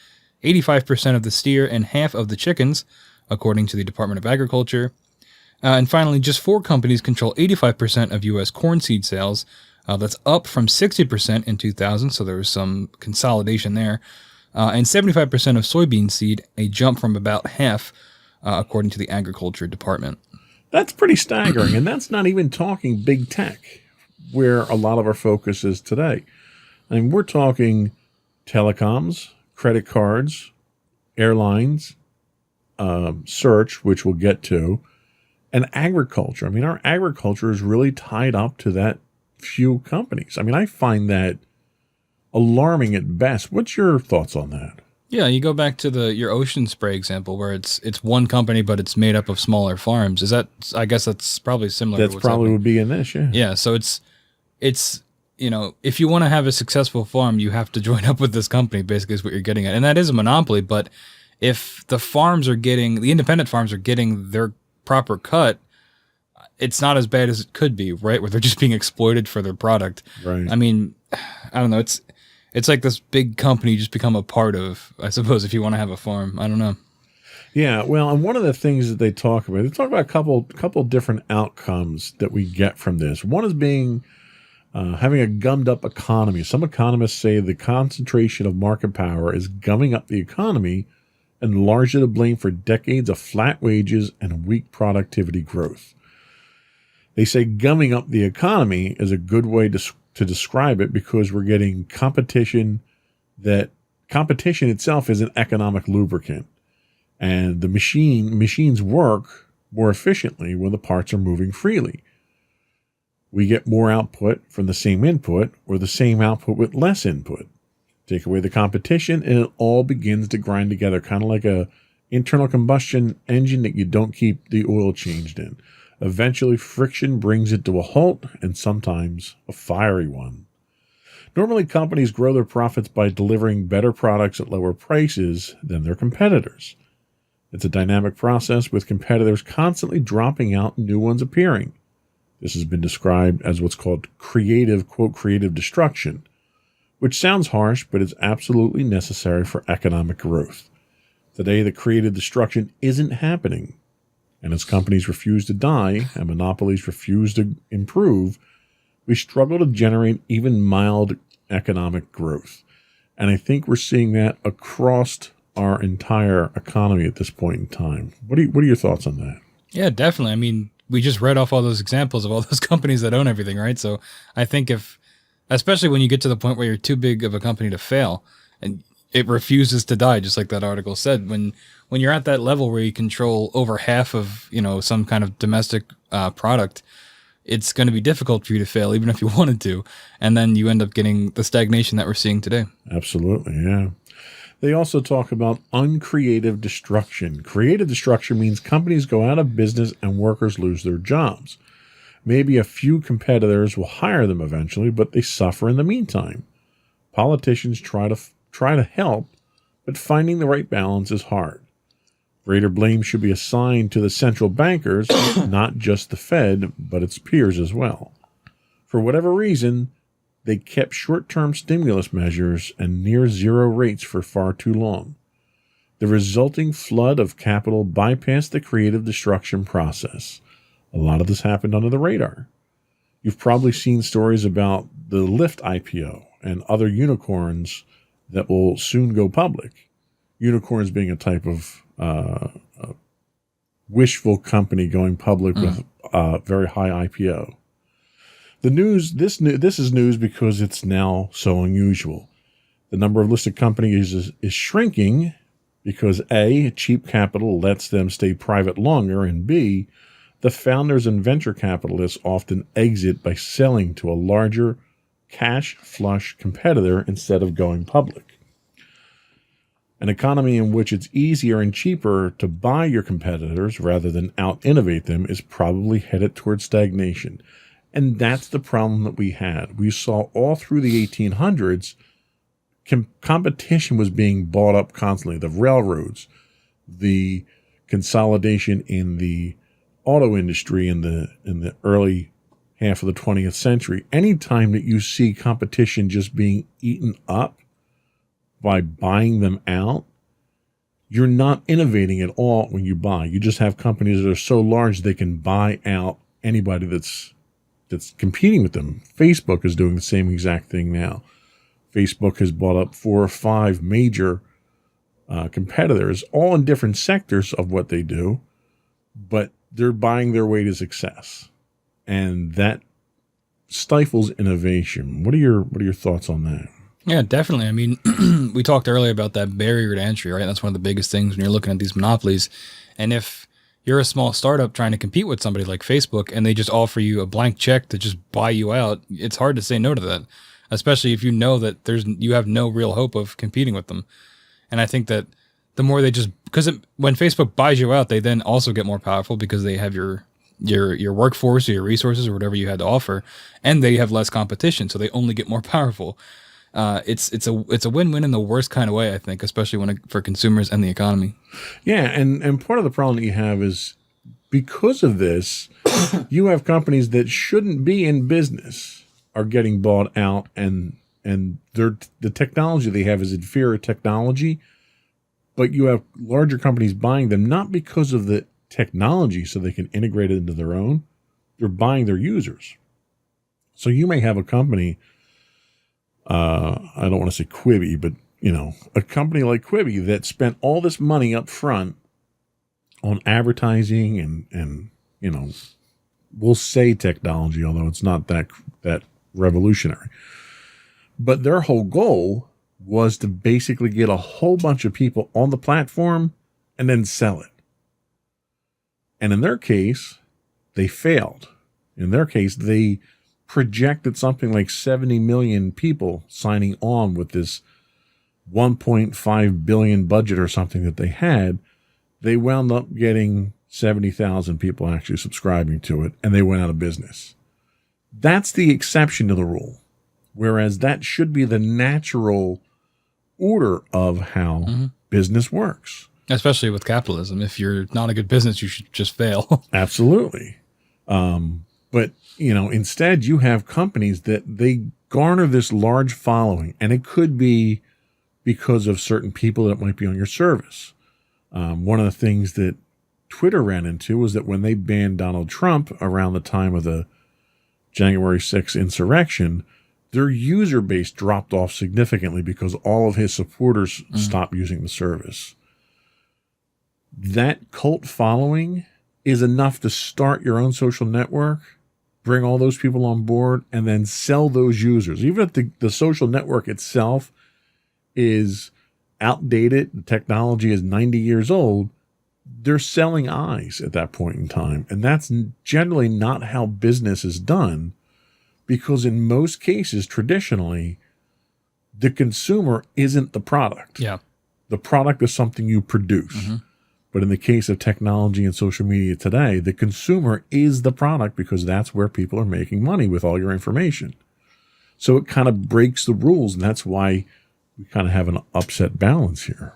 85% of the steer, and half of the chickens, according to the Department of Agriculture. And finally, just 4 companies control 85% of U.S. corn seed sales, That's up from 60% in 2000, so there was some consolidation there. And 75% of soybean seed, a jump from about half, according to the Agriculture Department. That's pretty staggering, and that's not even talking big tech, where a lot of our focus is today. I mean, we're talking telecoms, credit cards, airlines, search, which we'll get to, and agriculture. I mean, our agriculture is really tied up to that few companies. I mean, I find that alarming at best. What's your thoughts on that? Yeah, you go back to your ocean spray example where it's one company, but it's made up of smaller farms. I guess that's probably similar. That's to what's probably happening. would be in this, yeah. Yeah, so it's if you want to have a successful farm, you have to join up with this company, basically is what you're getting at. And that is a monopoly, but if the independent farms are getting their proper cut, it's not as bad as it could be, right? Where they're just being exploited for their product. Right. I mean, I don't know. It's like this big company you just become a part of, I suppose, if you want to have a farm. I don't know. Yeah, well, and one of the things that they talk about a couple different outcomes that we get from this. One is being having a gummed up economy. Some economists say the concentration of market power is gumming up the economy and largely to blame for decades of flat wages and weak productivity growth. They say gumming up the economy is a good way to describe it because we're getting competition itself is an economic lubricant. And the machines work more efficiently when the parts are moving freely. We get more output from the same input or the same output with less input. Take away the competition and it all begins to grind together, kind of like a internal combustion engine that you don't keep the oil changed in. Eventually, friction brings it to a halt, and sometimes a fiery one. Normally, companies grow their profits by delivering better products at lower prices than their competitors. It's a dynamic process with competitors constantly dropping out and new ones appearing. This has been described as what's called creative destruction, which sounds harsh, but is absolutely necessary for economic growth. Today, the creative destruction isn't happening. And as companies refuse to die and monopolies refuse to improve, we struggle to generate even mild economic growth. And I think we're seeing that across our entire economy at this point in time. What are your thoughts on that? Yeah, definitely. I mean, we just read off all those examples of all those companies that own everything, right? So I think especially when you get to the point where you're too big of a company to fail and it refuses to die, just like that article said, when you're at that level where you control over half of, some kind of domestic product, it's going to be difficult for you to fail, even if you wanted to. And then you end up getting the stagnation that we're seeing today. Absolutely, yeah. They also talk about uncreative destruction. Creative destruction means companies go out of business and workers lose their jobs. Maybe a few competitors will hire them eventually, but they suffer in the meantime. Politicians try to help, but finding the right balance is hard. Greater blame should be assigned to the central bankers, not just the Fed, but its peers as well. For whatever reason, they kept short-term stimulus measures and near zero rates for far too long. The resulting flood of capital bypassed the creative destruction process. A lot of this happened under the radar. You've probably seen stories about the Lyft IPO and other unicorns that will soon go public. Unicorns being a type of wishful company going public with a very high IPO. The news. This is news because it's now so unusual. The number of listed companies is shrinking because A, cheap capital lets them stay private longer, and B, the founders and venture capitalists often exit by selling to a larger cash flush competitor instead of going public. An economy in which it's easier and cheaper to buy your competitors rather than out-innovate them is probably headed towards stagnation. And that's the problem that we had. We saw all through the 1800s, competition was being bought up constantly. The railroads, the consolidation in the auto industry in the early half of the 20th century. Anytime that you see competition just being eaten up by buying them out, you're not innovating at all when you buy. You just have companies that are so large they can buy out anybody that's that's competing with them. Facebook is doing the same exact thing now. Facebook has bought up 4 or 5 major competitors, all in different sectors of what they do, but they're buying their way to success, and that stifles innovation. What are your thoughts on that? Yeah, definitely. I mean, we talked earlier about that barrier to entry, right? That's one of the biggest things when you're looking at these monopolies. And if you're a small startup trying to compete with somebody like Facebook and they just offer you a blank check to just buy you out, it's hard to say no to that, especially if you know that you have no real hope of competing with them. And I think that the more they when Facebook buys you out, they then also get more powerful because they have your workforce or your resources or whatever you had to offer, and they have less competition, so they only get more powerful. It's a win-win in the worst kind of way, I think, especially for consumers and the economy. Yeah, and part of the problem that you have is because of this, you have companies that shouldn't be in business are getting bought out, and the technology they have is inferior technology, but you have larger companies buying them not because of the technology so they can integrate it into their own. They're buying their users. So you may have a company, I don't want to say Quibi, but a company like Quibi that spent all this money up front on advertising and we'll say technology, although it's not that revolutionary. But their whole goal was to basically get a whole bunch of people on the platform and then sell it. And in their case, they failed. In their case, they projected something like 70 million people signing on with this 1.5 billion budget or something that they had. They wound up getting 70,000 people actually subscribing to it, and they went out of business. That's the exception to the rule, whereas that should be the natural order of how business works. Especially with capitalism. If you're not a good business, you should just fail. Absolutely. But, instead you have companies that they garner this large following, and it could be because of certain people that might be on your service. One of the things that Twitter ran into was that when they banned Donald Trump around the time of the January 6th insurrection, their user base dropped off significantly because all of his supporters stopped using the service. That cult following is enough to start your own social network, bring all those people on board, and then sell those users. Even if the social network itself is outdated, the technology is 90 years old, they're selling eyes at that point in time. And that's generally not how business is done, because in most cases, traditionally, the consumer isn't the product. Yeah. The product is something you produce. But in the case of technology and social media today, the consumer is the product because that's where people are making money with all your information. So it kind of breaks the rules, and that's why we kind of have an upset balance here.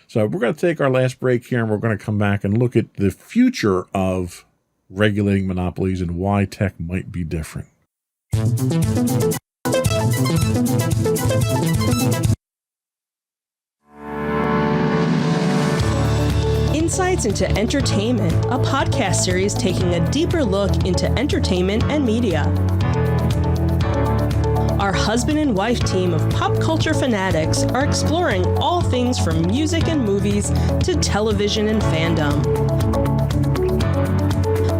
So we're going to take our last break here, and we're going to come back and look at the future of regulating monopolies and why tech might be different. Insights into Entertainment, a podcast series taking a deeper look into entertainment and media. Our husband and wife team of pop culture fanatics are exploring all things from music and movies to television and fandom.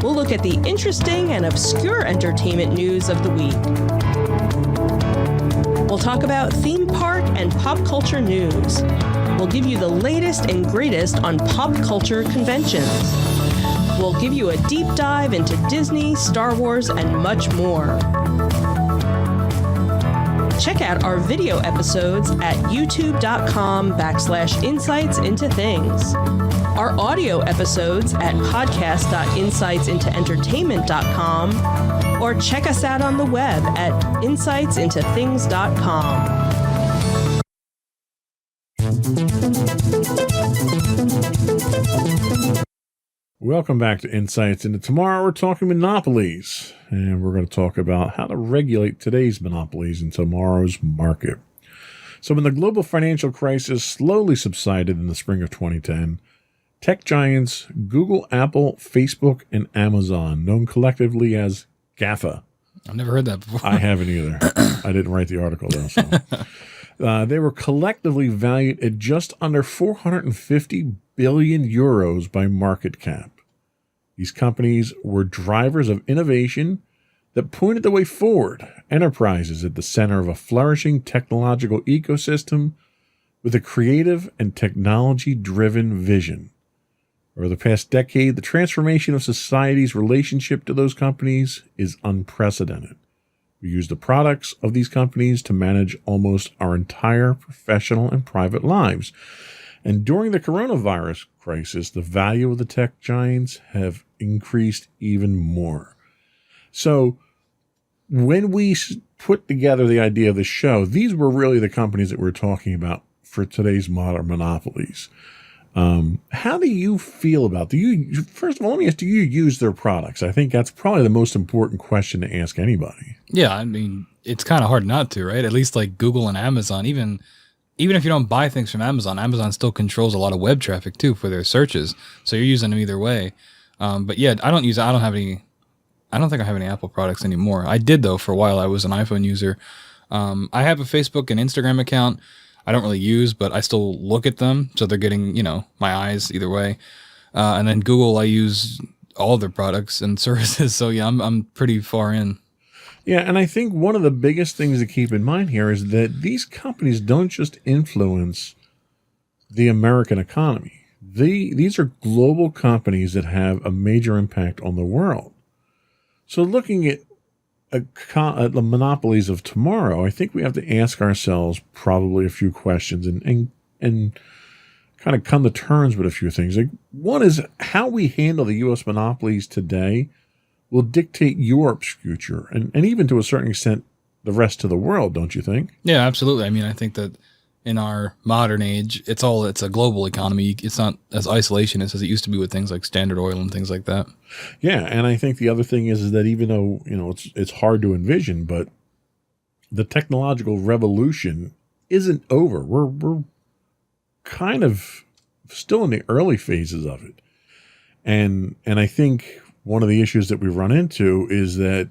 We'll look at the interesting and obscure entertainment news of the week. We'll talk about theme park and pop culture news. We'll give you the latest and greatest on pop culture conventions. We'll give you a deep dive into Disney, Star Wars, and much more. Check out our video episodes at youtube.com/insightsintothings. Our audio episodes at podcast.insightsintoentertainment.com, or check us out on the web at insightsintothings.com. Welcome back to Insights Into Tomorrow. We're talking monopolies, and we're going to talk about how to regulate today's monopolies in tomorrow's market. So when the global financial crisis slowly subsided in the spring of 2010, tech giants Google, Apple, Facebook, and Amazon, known collectively as GAFA. I've never heard that before. I haven't either. I didn't write the article, though. So. They were collectively valued at just under 450 billion euros by market cap. These companies were drivers of innovation that pointed the way forward, enterprises at the center of a flourishing technological ecosystem with a creative and technology-driven vision. Over the past decade, the transformation of society's relationship to those companies is unprecedented. We use the products of these companies to manage almost our entire professional and private lives. And during the coronavirus crisis, the value of the tech giants have increased even more. So when we put together the idea of the show, these were really the companies that we're talking about for today's modern monopolies. How do you feel about first of all, let me ask, do you use their products? I think that's probably the most important question to ask anybody. Yeah, I mean, it's kind of hard not to, right? At least like Google and Amazon, even if you don't buy things from Amazon, Amazon still controls a lot of web traffic too for their searches. So you're using them either way. But yeah, I don't think I have any Apple products anymore. I did though for a while. I was an iPhone user. I have a Facebook and Instagram account. I don't really use, but I still look at them. So they're getting, my eyes either way. And then Google, I use all their products and services. So yeah, I'm pretty far in. Yeah, and I think one of the biggest things to keep in mind here is that these companies don't just influence the American economy. These are global companies that have a major impact on the world. So looking at the monopolies of tomorrow, I think we have to ask ourselves probably a few questions and kind of come to terms with a few things. Like, one is how we handle the U.S. monopolies today will dictate Europe's future and even to a certain extent the rest of the world, don't you think? Yeah, absolutely. I mean, I think that in our modern age, it's a global economy. It's not as isolationist as it used to be with things like Standard Oil and things like that. Yeah, and I think the other thing is that even though, it's hard to envision, but the technological revolution isn't over. We're kind of still in the early phases of it. And I think one of the issues that we run into is that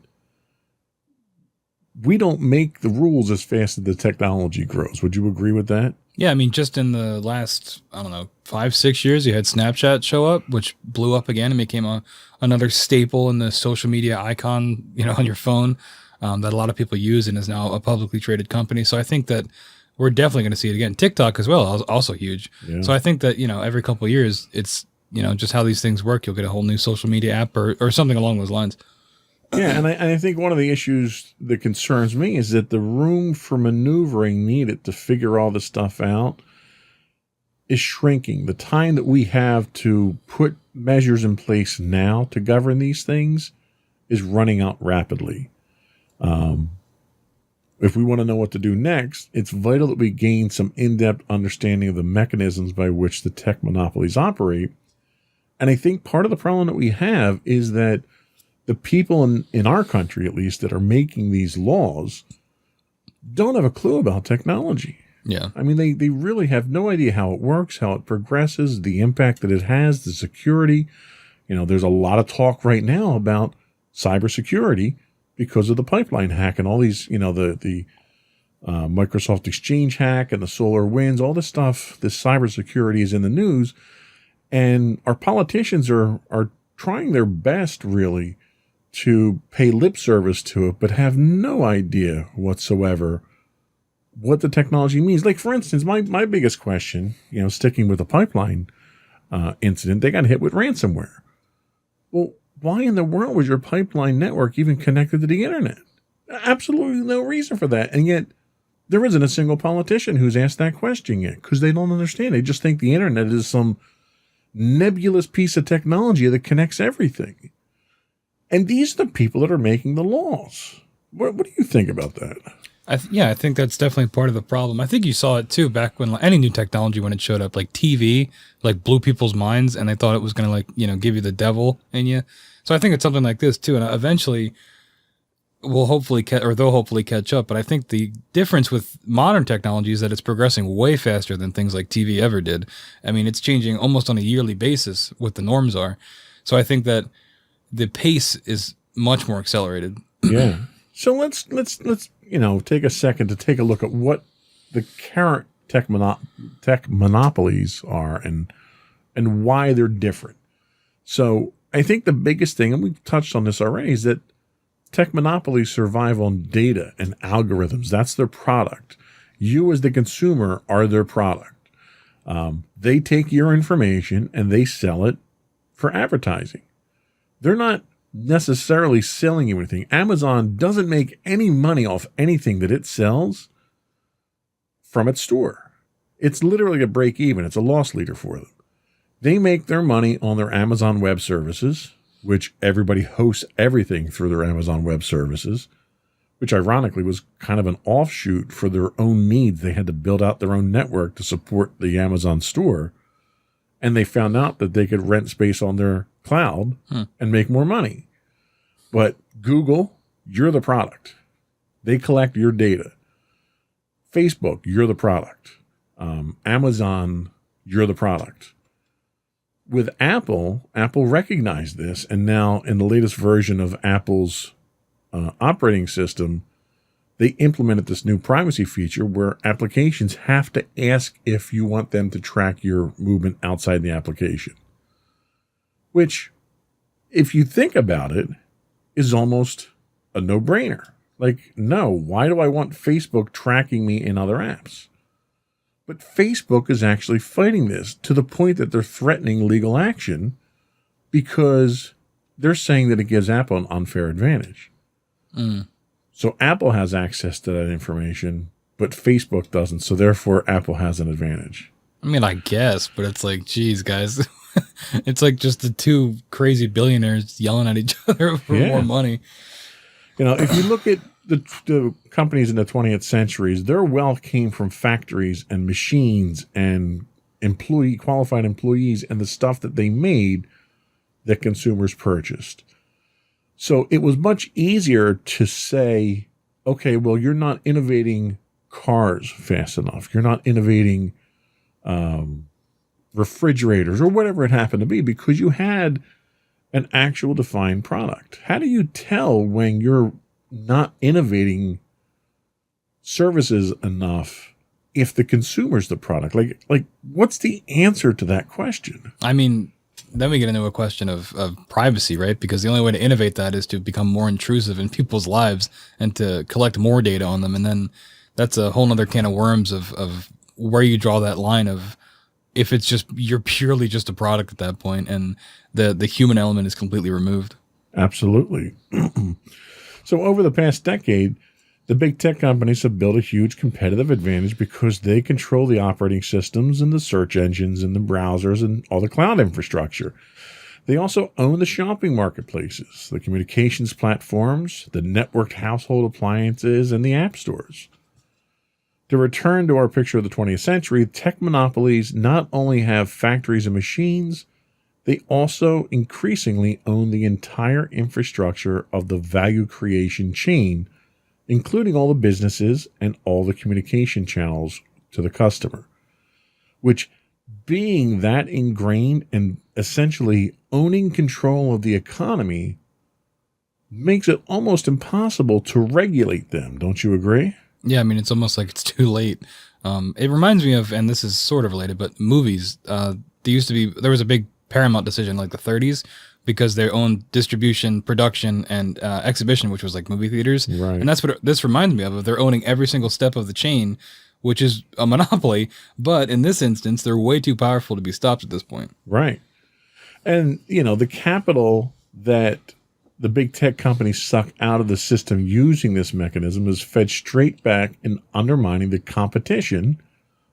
we don't make the rules as fast as the technology grows. Would you agree with that? Yeah, I mean, just in the last, 5-6 years, you had Snapchat show up, which blew up again and became another staple in the social media icon, on your phone that a lot of people use and is now a publicly traded company. So I think that we're definitely going to see it again. TikTok as well, also huge. Yeah. So I think that, every couple of years, it's, just how these things work. You'll get a whole new social media app or something along those lines. Yeah, and I think one of the issues that concerns me is that the room for maneuvering needed to figure all this stuff out is shrinking. The time that we have to put measures in place now to govern these things is running out rapidly. If we want to know what to do next, it's vital that we gain some in-depth understanding of the mechanisms by which the tech monopolies operate. And I think part of the problem that we have is that the people in our country, at least, that are making these laws don't have a clue about technology. Yeah. I mean, they really have no idea how it works, how it progresses, the impact that it has, the security. There's a lot of talk right now about cybersecurity because of the pipeline hack and all these, the Microsoft Exchange hack and the SolarWinds, all this stuff, this cybersecurity is in the news. And our politicians are trying their best, really, to pay lip service to it, but have no idea whatsoever what the technology means. Like, for instance, my biggest question, sticking with the pipeline incident, they got hit with ransomware. Well, why in the world was your pipeline network even connected to the internet? Absolutely no reason for that. And yet there isn't a single politician who's asked that question yet because they don't understand. They just think the internet is some nebulous piece of technology that connects everything. And these are the people that are making the laws. What do you think about that? I think that's definitely part of the problem. I think you saw it too back when any new technology, when it showed up, like TV, blew people's minds and they thought it was going to give you the devil in you. So I think it's something like this too. And eventually they'll hopefully catch up. But I think the difference with modern technology is that it's progressing way faster than things like TV ever did. I mean, it's changing almost on a yearly basis what the norms are. So I think that the pace is much more accelerated. Yeah. So let's take a second to take a look at what the current tech monopolies are and why they're different. So I think the biggest thing, and we've touched on this already, is that tech monopolies survive on data and algorithms. That's their product. You as the consumer are their product. They take your information and they sell it for advertising. They're not necessarily selling you anything. Amazon doesn't make any money off anything that it sells from its store. It's literally a break even. It's a loss leader for them. They make their money on their Amazon Web Services, which everybody hosts everything through their Amazon Web Services, which ironically was kind of an offshoot for their own needs. They had to build out their own network to support the Amazon store. And they found out that they could rent space on their cloud and make more money. But Google, you're the product. They collect your data. Facebook, you're the product. Amazon, you're the product. With Apple recognized this, and now in the latest version of Apple's operating system, they implemented this new privacy feature where applications have to ask if you want them to track your movement outside the application. Which, if you think about it, is almost a no-brainer. Like, no, why do I want Facebook tracking me in other apps? But Facebook is actually fighting this to the point that they're threatening legal action because they're saying that it gives Apple an unfair advantage. So Apple has access to that information, but Facebook doesn't. So therefore, Apple has an advantage. I mean, I guess, but it's like, geez, guys. It's like just the two crazy billionaires yelling at each other for more money. If you look at the companies in the 20th centuries, their wealth came from factories and machines and qualified employees and the stuff that they made that consumers purchased. So it was much easier to say, okay, well, you're not innovating cars fast enough. You're not innovating refrigerators or whatever it happened to be because you had an actual defined product. How do you tell when you're not innovating services enough if the consumer's the product? Like what's the answer to that question? I mean, then we get into a question of privacy, right? Because the only way to innovate that is to become more intrusive in people's lives and to collect more data on them. And then that's a whole nother can of worms of where you draw that line of if it's just, you're purely just a product at that point and the human element is completely removed. Absolutely. So over the past decade, the big tech companies have built a huge competitive advantage because they control the operating systems and the search engines and the browsers and all the cloud infrastructure. They also own the shopping marketplaces, the communications platforms, the networked household appliances, and the app stores. To return to our picture of the 20th century, tech monopolies not only have factories and machines, they also increasingly own the entire infrastructure of the value creation chain, including all the businesses and all the communication channels to the customer, which, being that ingrained and essentially owning control of the economy, makes it almost impossible to regulate them. Don't you agree? Yeah, I mean, it's almost like it's too late. It reminds me of, and this is sort of related, but movies. There was a big Paramount decision like the 30s because they owned distribution, production, and exhibition, which was like movie theaters. Right. And that's what this reminds me of. They're owning every single step of the chain, which is a monopoly. But in this instance, they're way too powerful to be stopped at this point. Right. And, the capital that the big tech companies suck out of the system using this mechanism is fed straight back in undermining the competition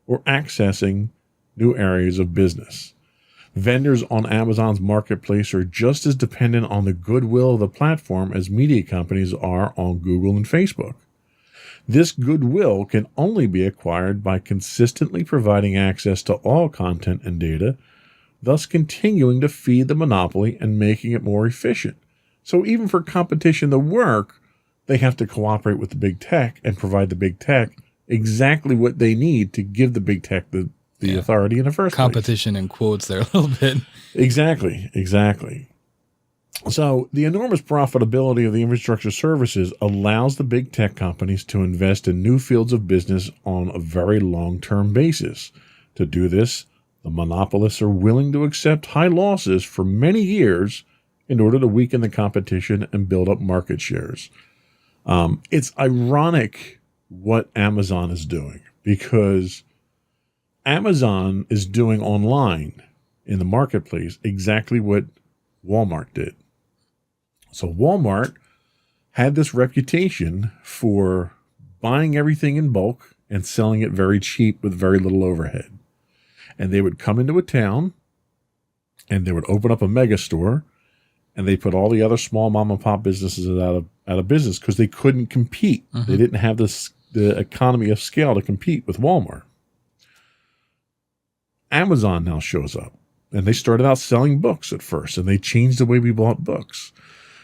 or accessing new areas of business. Vendors on Amazon's marketplace are just as dependent on the goodwill of the platform as media companies are on Google and Facebook. This goodwill can only be acquired by consistently providing access to all content and data, thus continuing to feed the monopoly and making it more efficient. So even for competition to work, they have to cooperate with the big tech and provide the big tech exactly what they need to give the big tech the authority in the first competition place. In quotes there a little bit. Exactly. So the enormous profitability of the infrastructure services allows the big tech companies to invest in new fields of business on a very long-term basis. To do this, the monopolists are willing to accept high losses for many years in order to weaken the competition and build up market shares. It's ironic what Amazon is doing, because Amazon is doing online in the marketplace exactly what Walmart did. So Walmart had this reputation for buying everything in bulk and selling it very cheap with very little overhead. And they would come into a town and they would open up a mega store, and they put all the other small mom and pop businesses out of business because they couldn't compete. Mm-hmm. They didn't have the economy of scale to compete with Walmart. Amazon now shows up, and they started out selling books at first, and they changed the way we bought books.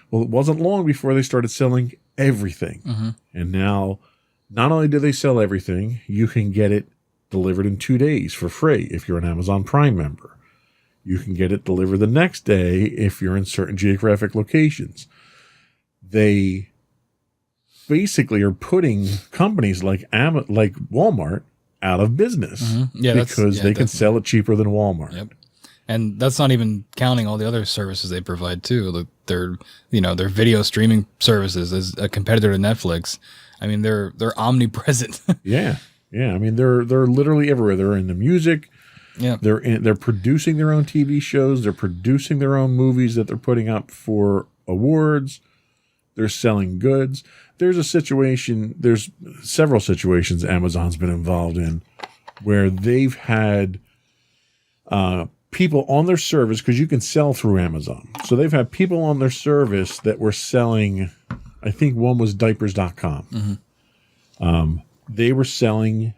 Well, it wasn't long before they started selling everything. Mm-hmm. And now, not only do they sell everything, you can get it delivered in 2 days for free if you're an Amazon Prime member. You can get it delivered the next day if you're in certain geographic locations. They basically are putting companies like Walmart out of business because they can sell it cheaper than Walmart. Yep. And that's not even counting all the other services they provide too. Their video streaming services as a competitor to Netflix. I mean, they're omnipresent. Yeah. I mean, they're literally everywhere. They're in the music. Yeah. They're producing their own TV shows. They're producing their own movies that they're putting up for awards. They're selling goods. There's several situations Amazon's been involved in where they've had people on their service, because you can sell through Amazon. So they've had people on their service that were selling, I think one was diapers.com. Mm-hmm. They were selling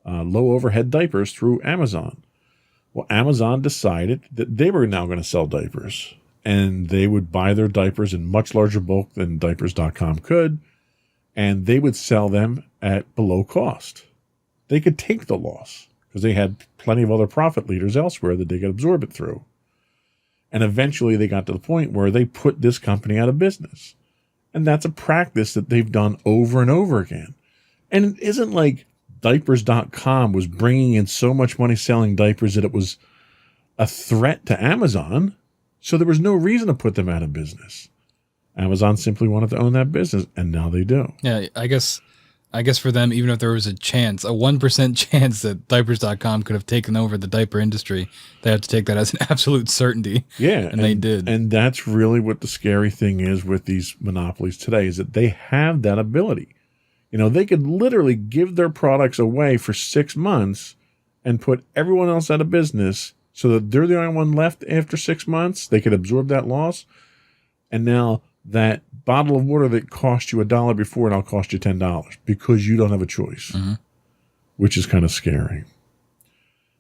low overhead diapers through Amazon. Well, Amazon decided that they were now going to sell diapers, and they would buy their diapers in much larger bulk than diapers.com could, and they would sell them at below cost. They could take the loss because they had plenty of other profit leaders elsewhere that they could absorb it through. And eventually they got to the point where they put this company out of business. And that's a practice that they've done over and over again. And it isn't like diapers.com was bringing in so much money selling diapers that it was a threat to Amazon. So there was no reason to put them out of business. Amazon simply wanted to own that business, and now they do. Yeah, I guess for them, even if there was a 1% chance that diapers.com could have taken over the diaper industry, they have to take that as an absolute certainty. Yeah. And they did. And that's really what the scary thing is with these monopolies today, is that they have that ability. You know, they could literally give their products away for 6 months and put everyone else out of business so that they're the only one left after 6 months. They could absorb that loss. And now that bottle of water that cost you $1 before now cost you $10 because you don't have a choice, which is kind of scary.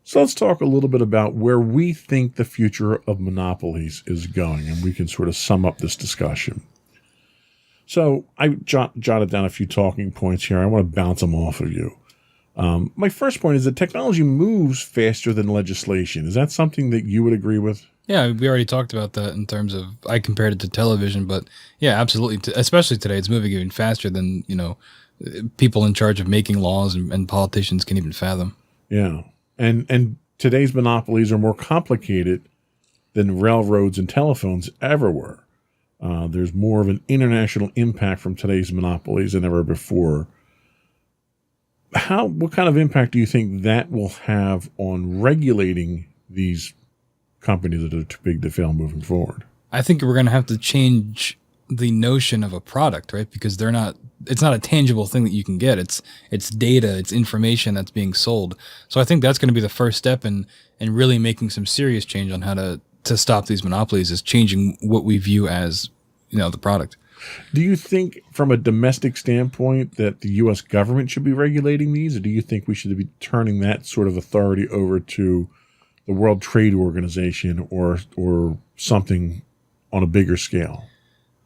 So let's talk a little bit about where we think the future of monopolies is going, and we can sort of sum up this discussion. So I jotted down a few talking points here. I want to bounce them off of you. My first point is that technology moves faster than legislation. Is that something that you would agree with? Yeah, we already talked about that in terms of, I compared it to television, but yeah, absolutely. Especially today, it's moving even faster than, people in charge of making laws and politicians can even fathom. Yeah. And today's monopolies are more complicated than railroads and telephones ever were. There's more of an international impact from today's monopolies than ever before. What kind of impact do you think that will have on regulating these companies that are too big to fail moving forward? I think we're going to have to change the notion of a product, right? Because it's not a tangible thing that you can get. It's data, it's information that's being sold. So I think that's going to be the first step in really making some serious change on how to stop these monopolies, is changing what we view as, the product. Do you think from a domestic standpoint that the U.S. government should be regulating these, or do you think we should be turning that sort of authority over to the World Trade Organization or something on a bigger scale?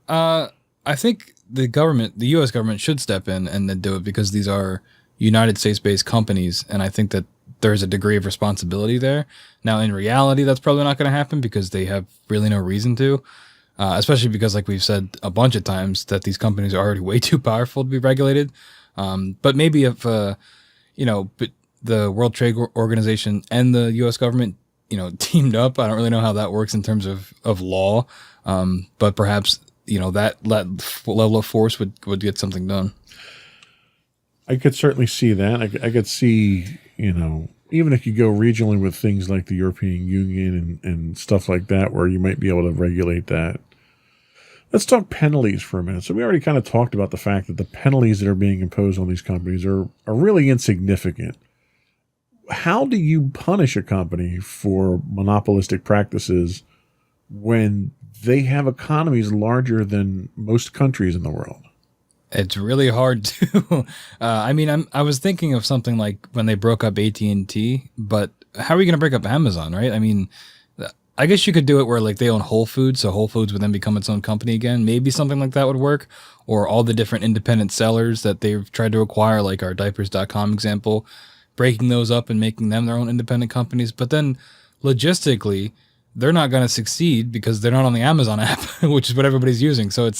I think the U.S. government should step in and then do it, because these are United States-based companies, and I think that there's a degree of responsibility there. Now, in reality, that's probably not going to happen because they have really no reason to. especially because, like we've said a bunch of times, that these companies are already way too powerful to be regulated. But maybe if, but the World Trade Organization and the U.S. government, teamed up. I don't really know how that works in terms of law, but perhaps, that level of force would get something done. I could certainly see that. I could see, even if you go regionally with things like the European Union and stuff like that, where you might be able to regulate that. Let's talk penalties for a minute. So we already kind of talked about the fact that the penalties that are being imposed on these companies are really insignificant. How do you punish a company for monopolistic practices when they have economies larger than most countries in the world? It's really hard to. I was thinking of something like when they broke up AT&T, but how are you going to break up Amazon, right? I mean, I guess you could do it where like they own Whole Foods, so Whole Foods would then become its own company again. Maybe something like that would work, or all the different independent sellers that they've tried to acquire, like our diapers.com example, breaking those up and making them their own independent companies. But then logistically, they're not going to succeed because they're not on the Amazon app, which is what everybody's using. So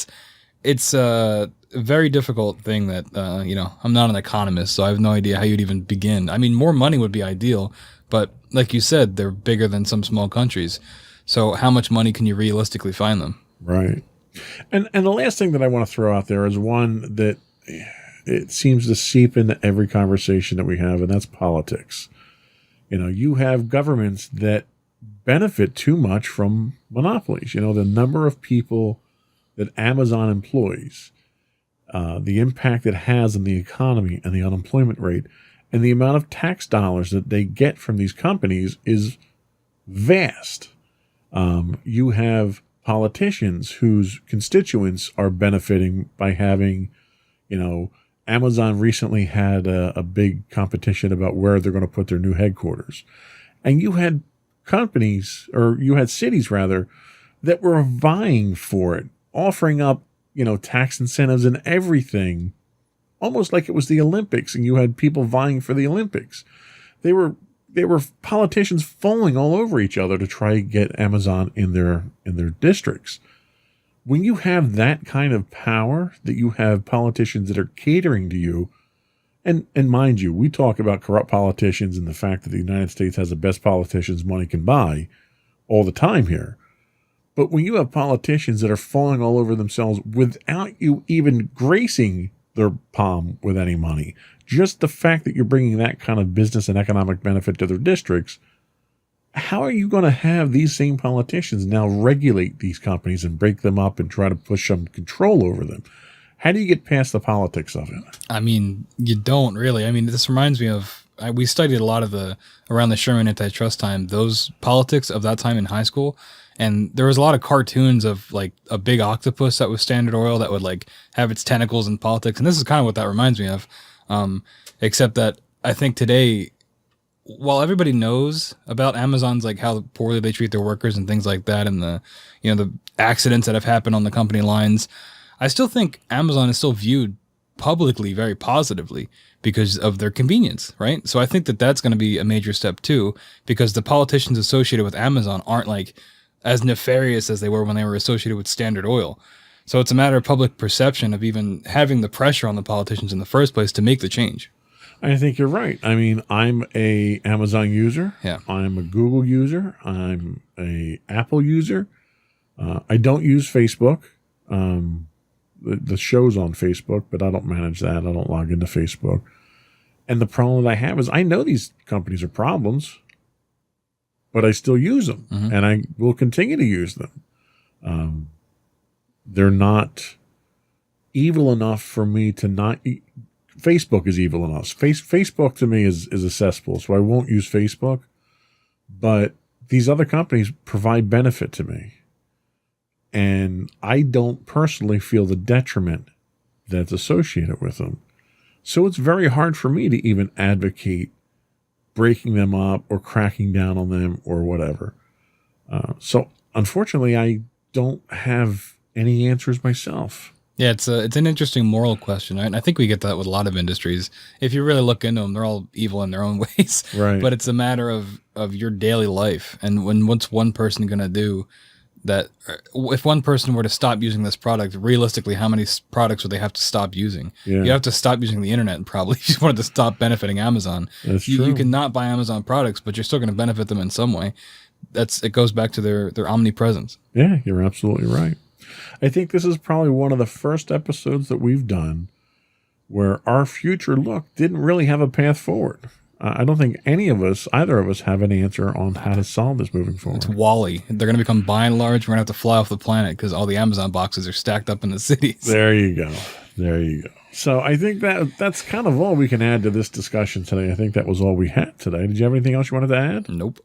it's a very difficult thing that, I'm not an economist, so I have no idea how you'd even begin. I mean, more money would be ideal, but like you said, they're bigger than some small countries. So how much money can you realistically find them? Right. And the last thing that I want to throw out there is one that it seems to seep into every conversation that we have, and that's politics. You have governments that benefit too much from monopolies. The number of people that Amazon employs, the impact it has on the economy and the unemployment rate, and the amount of tax dollars that they get from these companies is vast. You have politicians whose constituents are benefiting by having, Amazon recently had a big competition about where they're going to put their new headquarters. And you had cities rather, that were vying for it, offering up, tax incentives and everything, almost like it was the Olympics, and you had people vying for the Olympics. They were politicians falling all over each other to try to get Amazon in their districts. When you have that kind of power, that you have politicians that are catering to you, and mind you, we talk about corrupt politicians and the fact that the United States has the best politicians money can buy all the time here. But when you have politicians that are falling all over themselves without you even gracing their palm with any money, just the fact that you're bringing that kind of business and economic benefit to their districts, how are you going to have these same politicians now regulate these companies and break them up and try to push some control over them? How do you get past the politics of it? I mean, you don't really. I mean, this reminds me of, we studied a lot of around the Sherman antitrust time, those politics of that time in high school. And there was a lot of cartoons of like a big octopus that was Standard Oil that would like have its tentacles in politics. And this is kind of what that reminds me of. Except that I think today, while everybody knows about Amazon's, like how poorly they treat their workers and things like that, and the accidents that have happened on the company lines, I still think Amazon is still viewed publicly very positively because of their convenience, right? So I think that that's going to be a major step too, because the politicians associated with Amazon aren't like as nefarious as they were when they were associated with Standard Oil. So it's a matter of public perception of even having the pressure on the politicians in the first place to make the change. I think you're right. I mean, I'm a Amazon user. Yeah. I'm a Google user. I'm a Apple user. I don't use Facebook. The show's on Facebook, but I don't manage that. I don't log into Facebook. And the problem that I have is I know these companies are problems, but I still use them, and I will continue to use them. They're not evil enough for me to not. Facebook is evil enough. Facebook to me is a cesspool, so I won't use Facebook. But these other companies provide benefit to me, and I don't personally feel the detriment that's associated with them. So it's very hard for me to even advocate breaking them up or cracking down on them or whatever. So unfortunately, I don't have any answers myself. Yeah, it's an interesting moral question, right? And I think we get that with a lot of industries. If you really look into them, they're all evil in their own ways. Right. But it's a matter of your daily life. And what's one person going to do that if one person were to stop using this product, realistically, how many products would they have to stop using? Yeah. You have to stop using the internet and probably just wanted to stop benefiting Amazon. That's true. You can not buy Amazon products, but you're still going to benefit them in some way. It goes back to their omnipresence. Yeah, you're absolutely right. I think this is probably one of the first episodes that we've done where our future look didn't really have a path forward. I don't think either of us, have an answer on how to solve this moving forward. It's Wall-E. They're going to become by and large. We're going to have to fly off the planet because all the Amazon boxes are stacked up in the cities. There you go. So I think that's kind of all we can add to this discussion today. I think that was all we had today. Did you have anything else you wanted to add? Nope.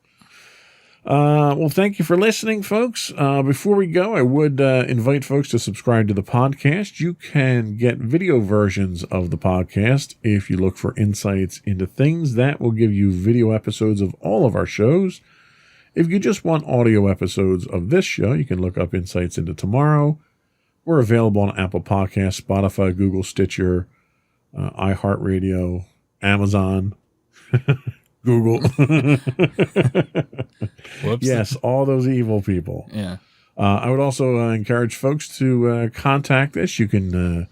Well, thank you for listening, folks. Before we go, I would invite folks to subscribe to the podcast. You can get video versions of the podcast if you look for Insights into Things. That will give you video episodes of all of our shows. If you just want audio episodes of this show, you can look up Insights into Tomorrow. We're available on Apple Podcasts, Spotify, Google, Stitcher, iHeartRadio, Amazon, Google. Whoops. Yes, all those evil people. Yeah. I would also encourage folks to contact us. You can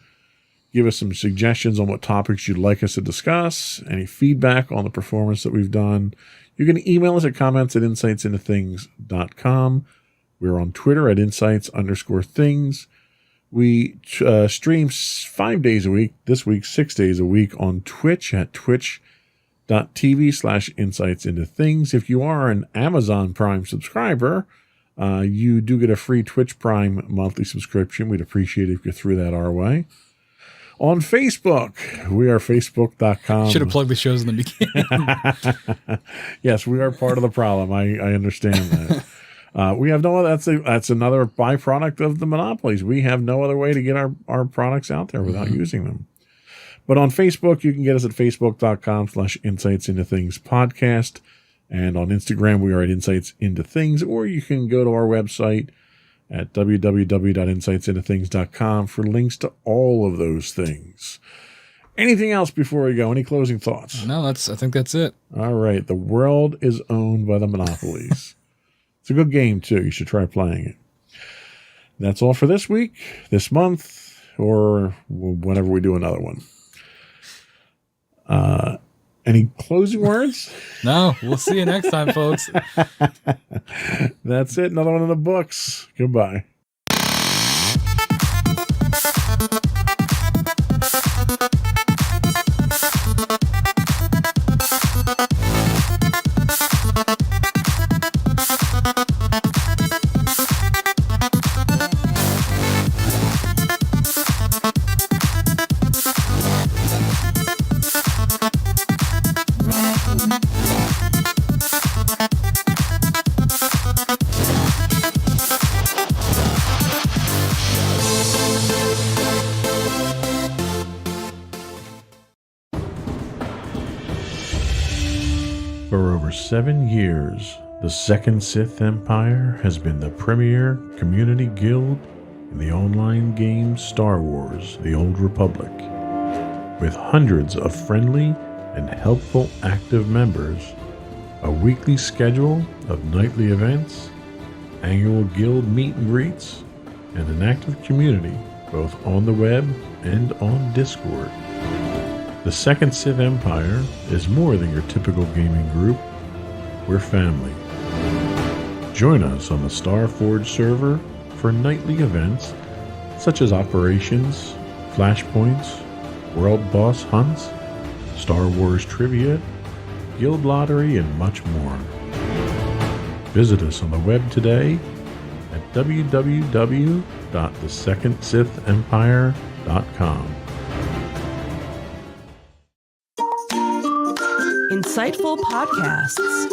give us some suggestions on what topics you'd like us to discuss, any feedback on the performance that we've done. You can email us at comments@insightsintothings.com. We're on Twitter at insights_things. We stream 5 days a week, this week 6 days a week on Twitch at twitch.tv/insightsintothings. If you are an Amazon Prime subscriber, you do get a free Twitch Prime monthly subscription. We'd appreciate it if you threw that our way. On Facebook, we are facebook.com. Should have plugged the shows in the beginning. Yes, we are part of the problem. I understand that. We have no other, that's another byproduct of the monopolies. We have no other way to get our products out there without using them. But on Facebook, you can get us at facebook.com/insightsintothingspodcast. And on Instagram, we are at Insights Into Things, or you can go to our website at www.insightsintothings.com for links to all of those things. Anything else before we go? Any closing thoughts? No, I think that's it. All right. The world is owned by the monopolies. It's a good game, too. You should try playing it. That's all for this week, this month, or whenever we do another one. Any closing words? No, we'll see you next time, folks. That's it. Another one in the books. Goodbye. For over 7 years, the Second Sith Empire has been the premier community guild in the online game Star Wars: The Old Republic. With hundreds of friendly and helpful active members, a weekly schedule of nightly events, annual guild meet and greets, and an active community both on the web and on Discord. The Second Sith Empire is more than your typical gaming group. We're family. Join us on the Starforge server for nightly events such as operations, flashpoints, world boss hunts, Star Wars trivia, guild lottery, and much more. Visit us on the web today at www.thesecondsithempire.com. Insightful podcasts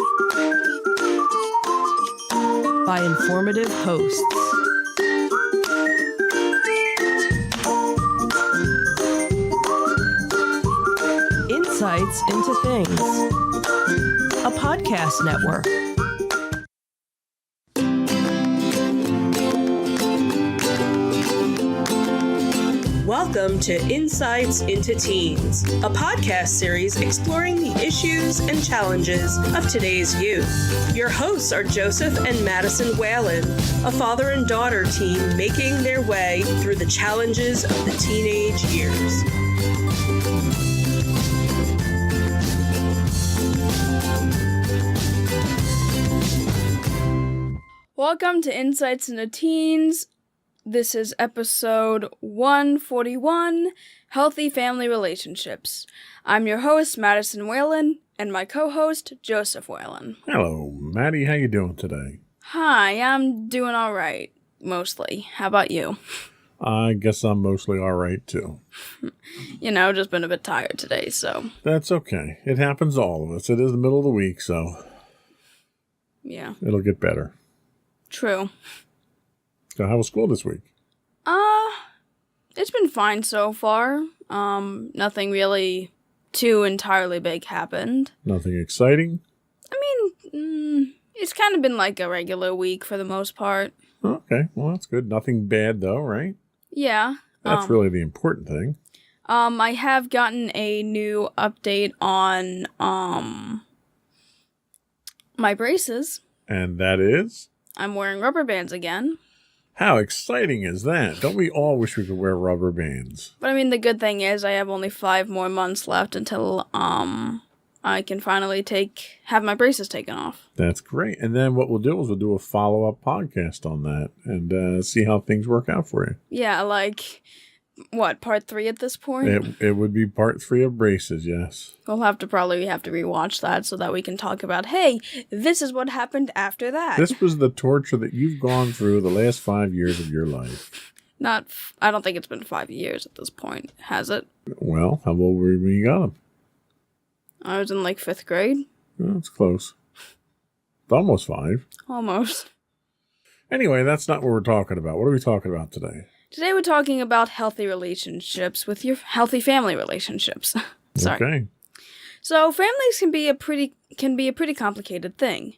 by informative hosts. Insights into Things, a podcast network. Welcome to Insights into Teens, a podcast series exploring the issues and challenges of today's youth. Your hosts are Joseph and Madison Whalen, a father and daughter team making their way through the challenges of the teenage years. Welcome to Insights into Teens. This is episode 141, Healthy Family Relationships. I'm your host, Madison Whalen, and my co-host, Joseph Whalen. Hello, Maddie. How you doing today? Hi, I'm doing all right, mostly. How about you? I guess I'm mostly all right, too. Just been a bit tired today, so. That's okay. It happens to all of us. It is the middle of the week, so Yeah. it'll get better. True. So how was school this week? It's been fine so far. Nothing really too entirely big happened. Nothing exciting? It's kind of been like a regular week for the most part. Okay, well, that's good. Nothing bad, though, right? Yeah. That's really the important thing. I have gotten a new update on, my braces. And that is? I'm wearing rubber bands again. How exciting is that? Don't we all wish we could wear rubber bands? But the good thing is I have only 5 more months left until, I can finally have my braces taken off. That's great. And then what we'll do is we'll do a follow-up podcast on that and see how things work out for you. Yeah, part 3 at this point? It would be part 3 of braces, yes. We'll have to rewatch that so that we can talk about, hey, this is what happened after that. This was the torture that you've gone through the last 5 years of your life. I don't think it's been 5 years at this point, has it? Well, how old were you when you got them? I was in 5th grade. That's close. It's almost 5. Almost. Anyway, that's not what we're talking about. What are we talking about today? Today we're talking about healthy relationships with your healthy family relationships. Sorry. Okay. So families can be a pretty complicated thing.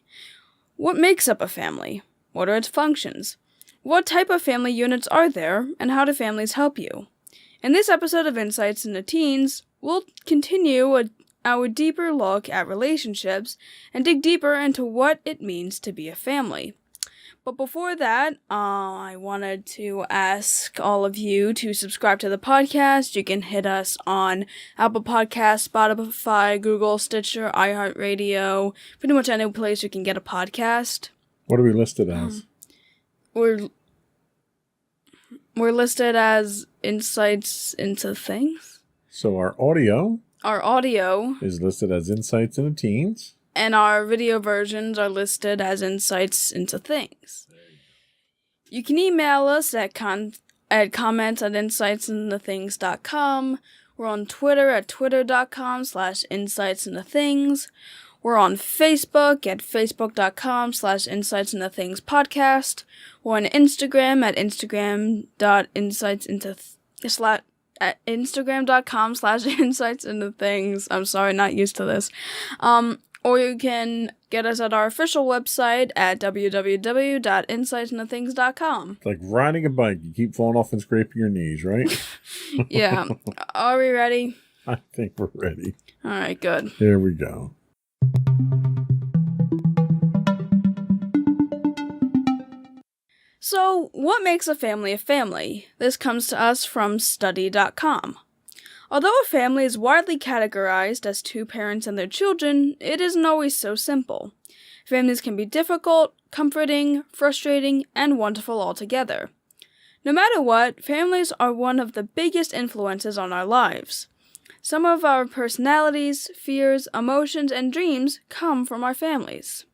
What makes up a family? What are its functions? What type of family units are there, and how do families help you? In this episode of Insights into Teens, we'll continue our deeper look at relationships and dig deeper into what it means to be a family. But before that, I wanted to ask all of you to subscribe to the podcast. You can hit us on Apple Podcasts, Spotify, Google, Stitcher, iHeartRadio, pretty much any place you can get a podcast. What are we listed as? We're listed as Insights into Things. So our audio is listed as Insights into Teens. And our video versions are listed as Insights into Things. You can email us at comments@insightsintothings.com. We're on Twitter at twitter.com/insightsintothings. We're on Facebook at facebook.com/insightsintothingspodcast. We're on Instagram at instagram.com/insightsintothings. I'm sorry, not used to this. Or you can get us at our official website at www.insightsintothings.com. It's like riding a bike. You keep falling off and scraping your knees, right? Yeah. Are we ready? I think we're ready. All right, good. Here we go. So, what makes a family a family? This comes to us from study.com. Although a family is widely categorized as 2 parents and their children, it isn't always so simple. Families can be difficult, comforting, frustrating, and wonderful altogether. No matter what, families are one of the biggest influences on our lives. Some of our personalities, fears, emotions, and dreams come from our families.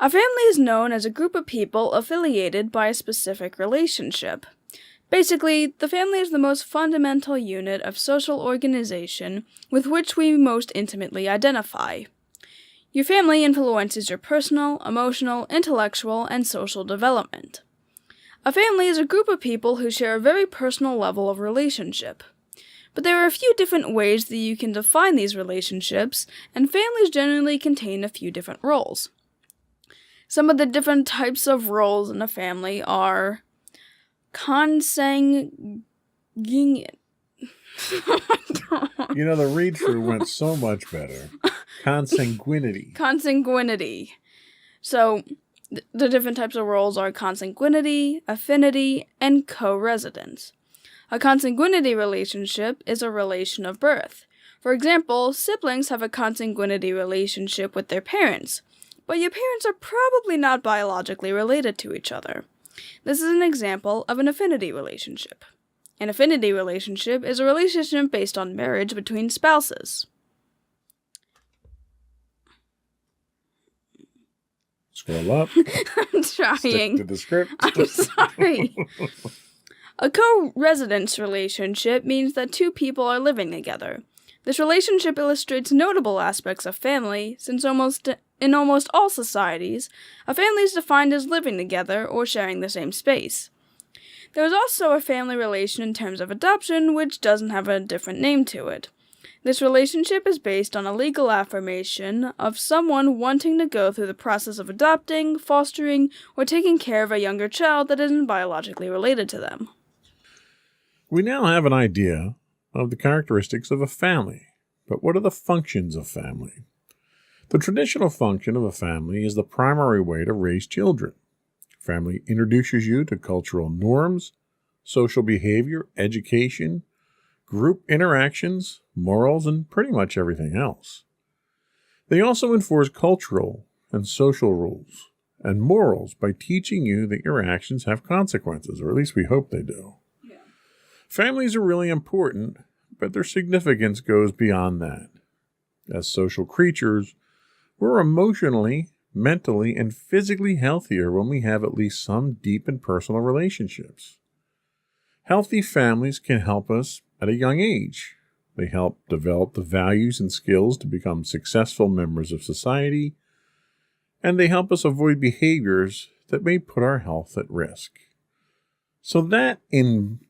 A family is known as a group of people affiliated by a specific relationship. Basically, the family is the most fundamental unit of social organization with which we most intimately identify. Your family influences your personal, emotional, intellectual, and social development. A family is a group of people who share a very personal level of relationship. But there are a few different ways that you can define these relationships, and families generally contain a few different roles. Some of the different types of roles in a family are consanguine Ging. You know, the read through went so much better. Consanguinity. Consanguinity. So, the different types of roles are consanguinity, affinity, and co-residence. A consanguinity relationship is a relation of birth. For example, siblings have a consanguinity relationship with their parents, but your parents are probably not biologically related to each other. This is an example of an affinity relationship. An affinity relationship is a relationship based on marriage between spouses. Scroll up. I'm Stick trying. to the script. I'm sorry. A co-residence relationship means that two people are living together. This relationship illustrates notable aspects of family, since in almost all societies, a family is defined as living together or sharing the same space. There is also a family relation in terms of adoption, which doesn't have a different name to it. This relationship is based on a legal affirmation of someone wanting to go through the process of adopting, fostering, or taking care of a younger child that isn't biologically related to them. We now have an idea of the characteristics of a family, but what are the functions of family? The traditional function of a family is the primary way to raise children. Family introduces you to cultural norms, social behavior, education, group interactions, morals, and pretty much everything else. They also enforce cultural and social rules and morals by teaching you that your actions have consequences, or at least we hope they do. Yeah. Families are really important, but their significance goes beyond that. As social creatures, we're emotionally, mentally, and physically healthier when we have at least some deep and personal relationships. Healthy families can help us at a young age. They help develop the values and skills to become successful members of society, and they help us avoid behaviors that may put our health at risk. So that, in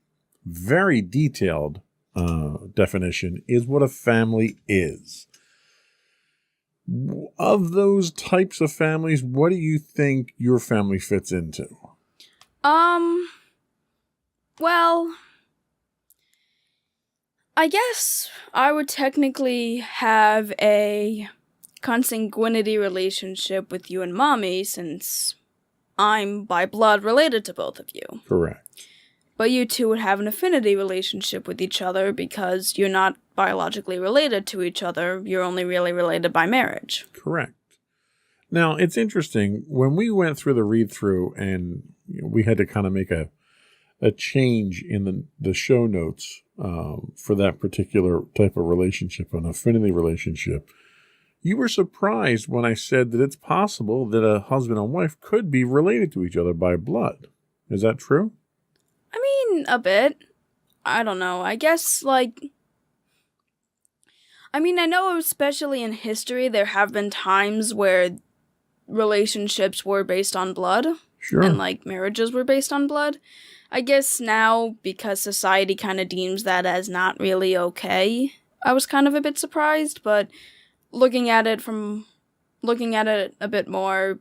very detailed definition, is what a family is. Of those types of families, what do you think your family fits into? Well, I guess I would technically have a consanguinity relationship with you and Mommy, since I'm by blood related to both of you. Correct. But you two would have an affinity relationship with each other because you're not biologically related to each other. You're only really related by marriage. Correct. Now, it's interesting. When we went through the read-through and we had to kind of make a change in the show notes for that particular type of relationship, an affinity relationship, you were surprised when I said that it's possible that a husband and wife could be related to each other by blood. Is that true? I mean, a bit. I don't know. I guess, I know especially in history there have been times where relationships were based on blood. Sure. And, marriages were based on blood. I guess now, because society kind of deems that as not really okay, I was kind of a bit surprised, but looking at it a bit more,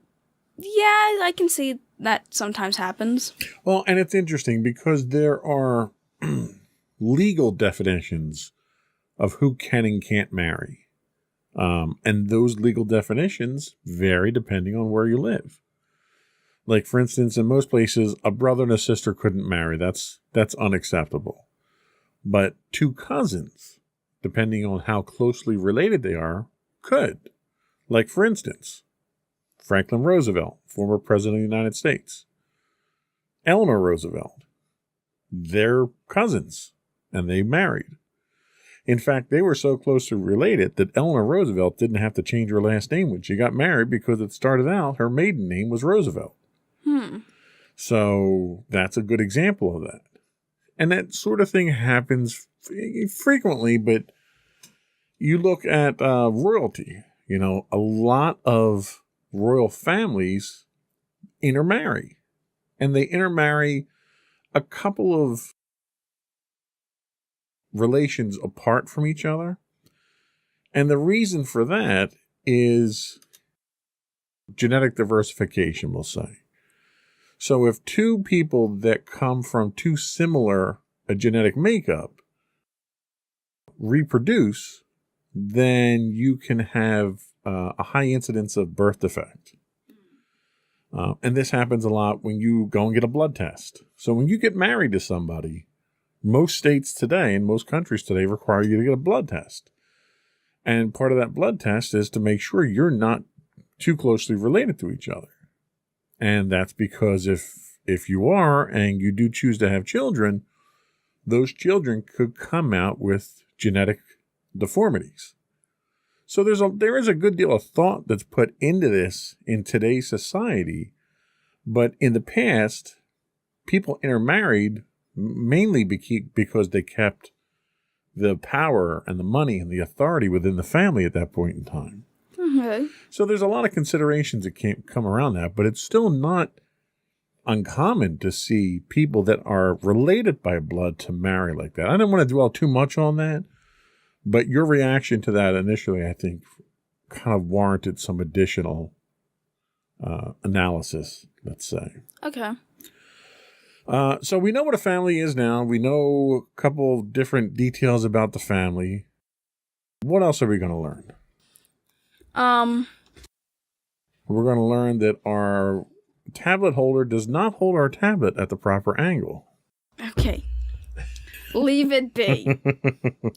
yeah, I can see that sometimes happens. Well, and it's interesting because there are legal definitions of who can and can't marry. And those legal definitions vary depending on where you live. Like, for instance, in most places, a brother and a sister couldn't marry. That's unacceptable. But two cousins, depending on how closely related they are, could. Like, for instance, Franklin Roosevelt, former president of the United States. Eleanor Roosevelt. They're cousins, and they married. In fact, they were so closely related that Eleanor Roosevelt didn't have to change her last name when she got married because it started out, her maiden name was Roosevelt. So that's a good example of that. And that sort of thing happens frequently, but you look at royalty. A lot of royal families intermarry. And they intermarry a couple of relations apart from each other. And the reason for that is genetic diversification, we'll say. So if two people that come from two similar a genetic makeup reproduce, then you can have a high incidence of birth defect. And this happens a lot when you go and get a blood test. So when you get married to somebody, most states today and most countries today require you to get a blood test. And part of that blood test is to make sure you're not too closely related to each other. And that's because if you are and you do choose to have children, those children could come out with genetic deformities. So there is a good deal of thought that's put into this in today's society. But in the past, people intermarried mainly because they kept the power and the money and the authority within the family at that point in time. Okay. So there's a lot of considerations that come around that, but it's still not uncommon to see people that are related by blood to marry like that. I don't want to dwell too much on that, but your reaction to that initially, I think, kind of warranted some additional analysis, let's say. Okay. So we know what a family is now. We know a couple different details about the family. What else are we going to learn? We're going to learn that our tablet holder does not hold our tablet at the proper angle. Okay. Leave it be.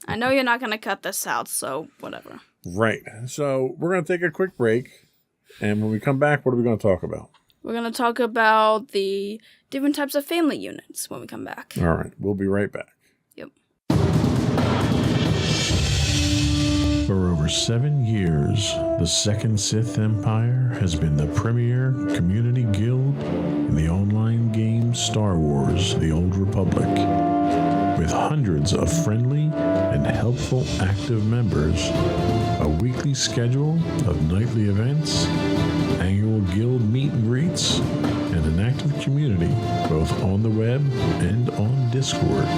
I know you're not going to cut this out, so whatever. Right. So we're going to take a quick break. And when we come back, what are we going to talk about? We're going to talk about the different types of family units when we come back. All right. We'll be right back. Yep. For over 7 years, the Second Sith Empire has been the premier community guild in the online game Star Wars: The Old Republic. With hundreds of friendly and helpful active members, a weekly schedule of nightly events, annual guild meet and greets, and an active community both on the web and on Discord.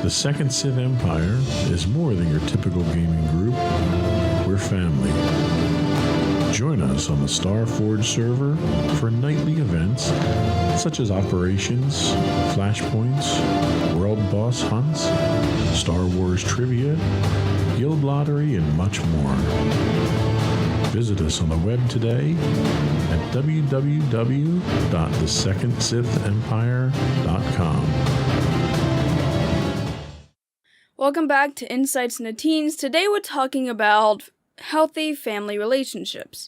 The Second Sith Empire is more than your typical gaming group. We're family. Join us on the Starforge server for nightly events such as operations, flashpoints, world boss hunts, Star Wars trivia, guild lottery, and much more. Visit us on the web today at www.thesecondsithempire.com. Welcome back to Insights into Teens. Today we're talking about healthy family relationships.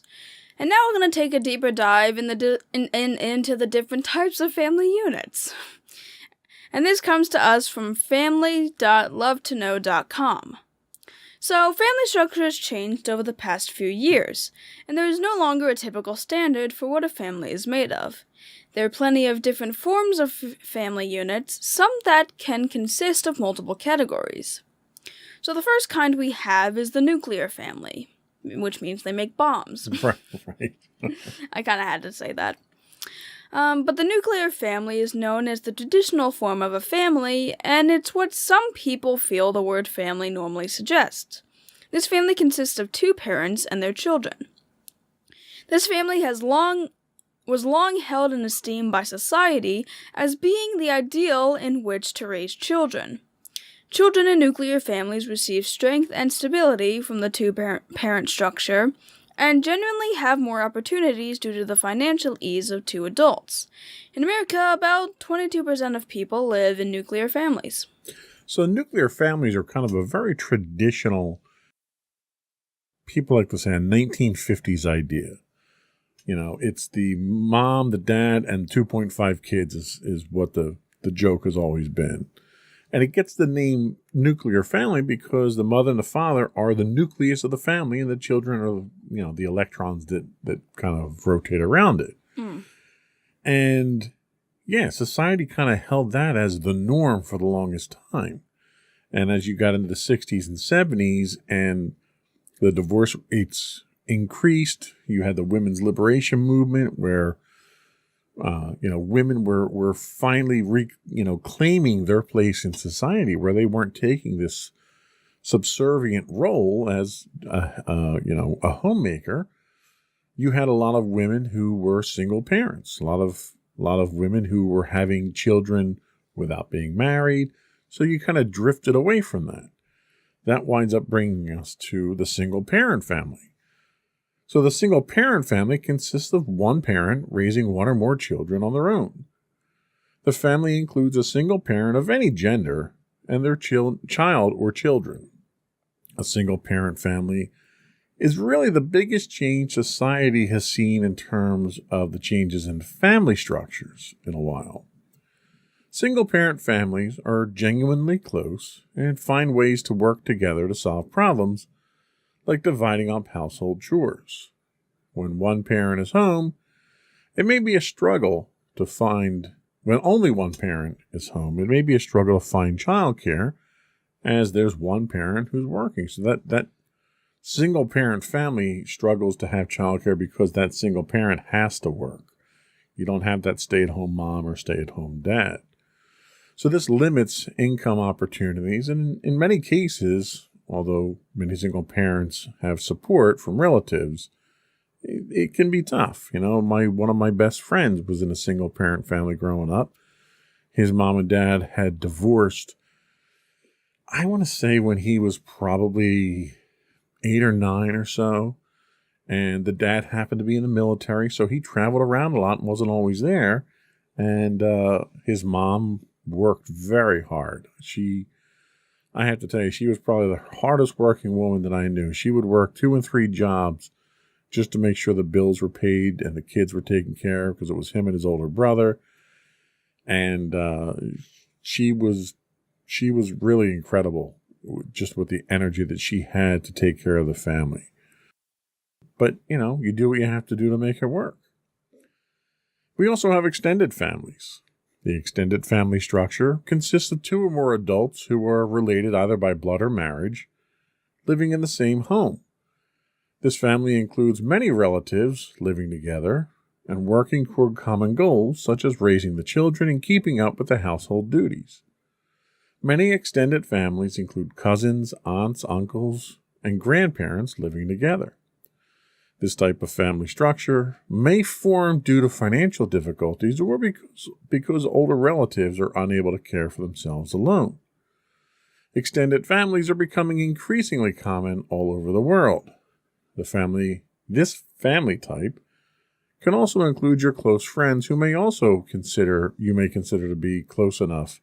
And now we're going to take a deeper dive into the different types of family units. And this comes to us from family.lovetoknow.com. So, family structure has changed over the past few years, and there is no longer a typical standard for what a family is made of. There are plenty of different forms of family units, some that can consist of multiple categories. So the first kind we have is the nuclear family, which means they make bombs. Right. I kind of had to say that. But the nuclear family is known as the traditional form of a family, and it's what some people feel the word family normally suggests. This family consists of 2 parents and their children. This family was long held in esteem by society as being the ideal in which to raise children. Children in nuclear families receive strength and stability from the 2-parent structure, and genuinely have more opportunities due to the financial ease of 2 adults. In America, about 22% of people live in nuclear families. So nuclear families are kind of a very traditional, people like to say, a 1950s idea. You know, it's the mom, the dad, and 2.5 kids is what the joke has always been. And it gets the name nuclear family because the mother and the father are the nucleus of the family, and the children are, the electrons that kind of rotate around it. Mm. And yeah, society kind of held that as the norm for the longest time. And as you got into the 60s and 70s and the divorce rates increased, you had the women's liberation movement where women were finally claiming their place in society, where they weren't taking this subservient role as a homemaker. You had a lot of women who were single parents, a lot of women who were having children without being married, so you kind of drifted away from that. That winds up bringing us to the single-parent family. So the single-parent family consists of one parent raising one or more children on their own. The family includes a single parent of any gender and their child or children. A single-parent family is really the biggest change society has seen in terms of the changes in family structures in a while. Single-parent families are genuinely close and find ways to work together to solve problems, like dividing up household chores. When one parent is home, it may be a struggle to find, when only one parent is home, it may be a struggle to find childcare, as there's one parent who's working. So that single-parent family struggles to have childcare because that single parent has to work. You don't have that stay-at-home mom or stay-at-home dad. So this limits income opportunities, and in many cases, although many single parents have support from relatives, it can be tough. You know, one of my best friends was in a single-parent family growing up. His mom and dad had divorced, I want to say when he was probably 8 or 9 or so, and the dad happened to be in the military, so he traveled around a lot and wasn't always there, and his mom worked very hard. I have to tell you, she was probably the hardest working woman that I knew. She would work 2 and 3 jobs just to make sure the bills were paid and the kids were taken care of, because it was him and his older brother. And she was really incredible, just with the energy that she had to take care of the family. But, you know, you do what you have to do to make it work. We also have extended families. The extended family structure consists of 2 or more adults who are related either by blood or marriage, living in the same home. This family includes many relatives living together and working toward common goals, such as raising the children and keeping up with the household duties. Many extended families include cousins, aunts, uncles, and grandparents living together. This type of family structure may form due to financial difficulties or because older relatives are unable to care for themselves alone. Extended families are becoming increasingly common all over the world. This family type can also include your close friends who you may consider to be close enough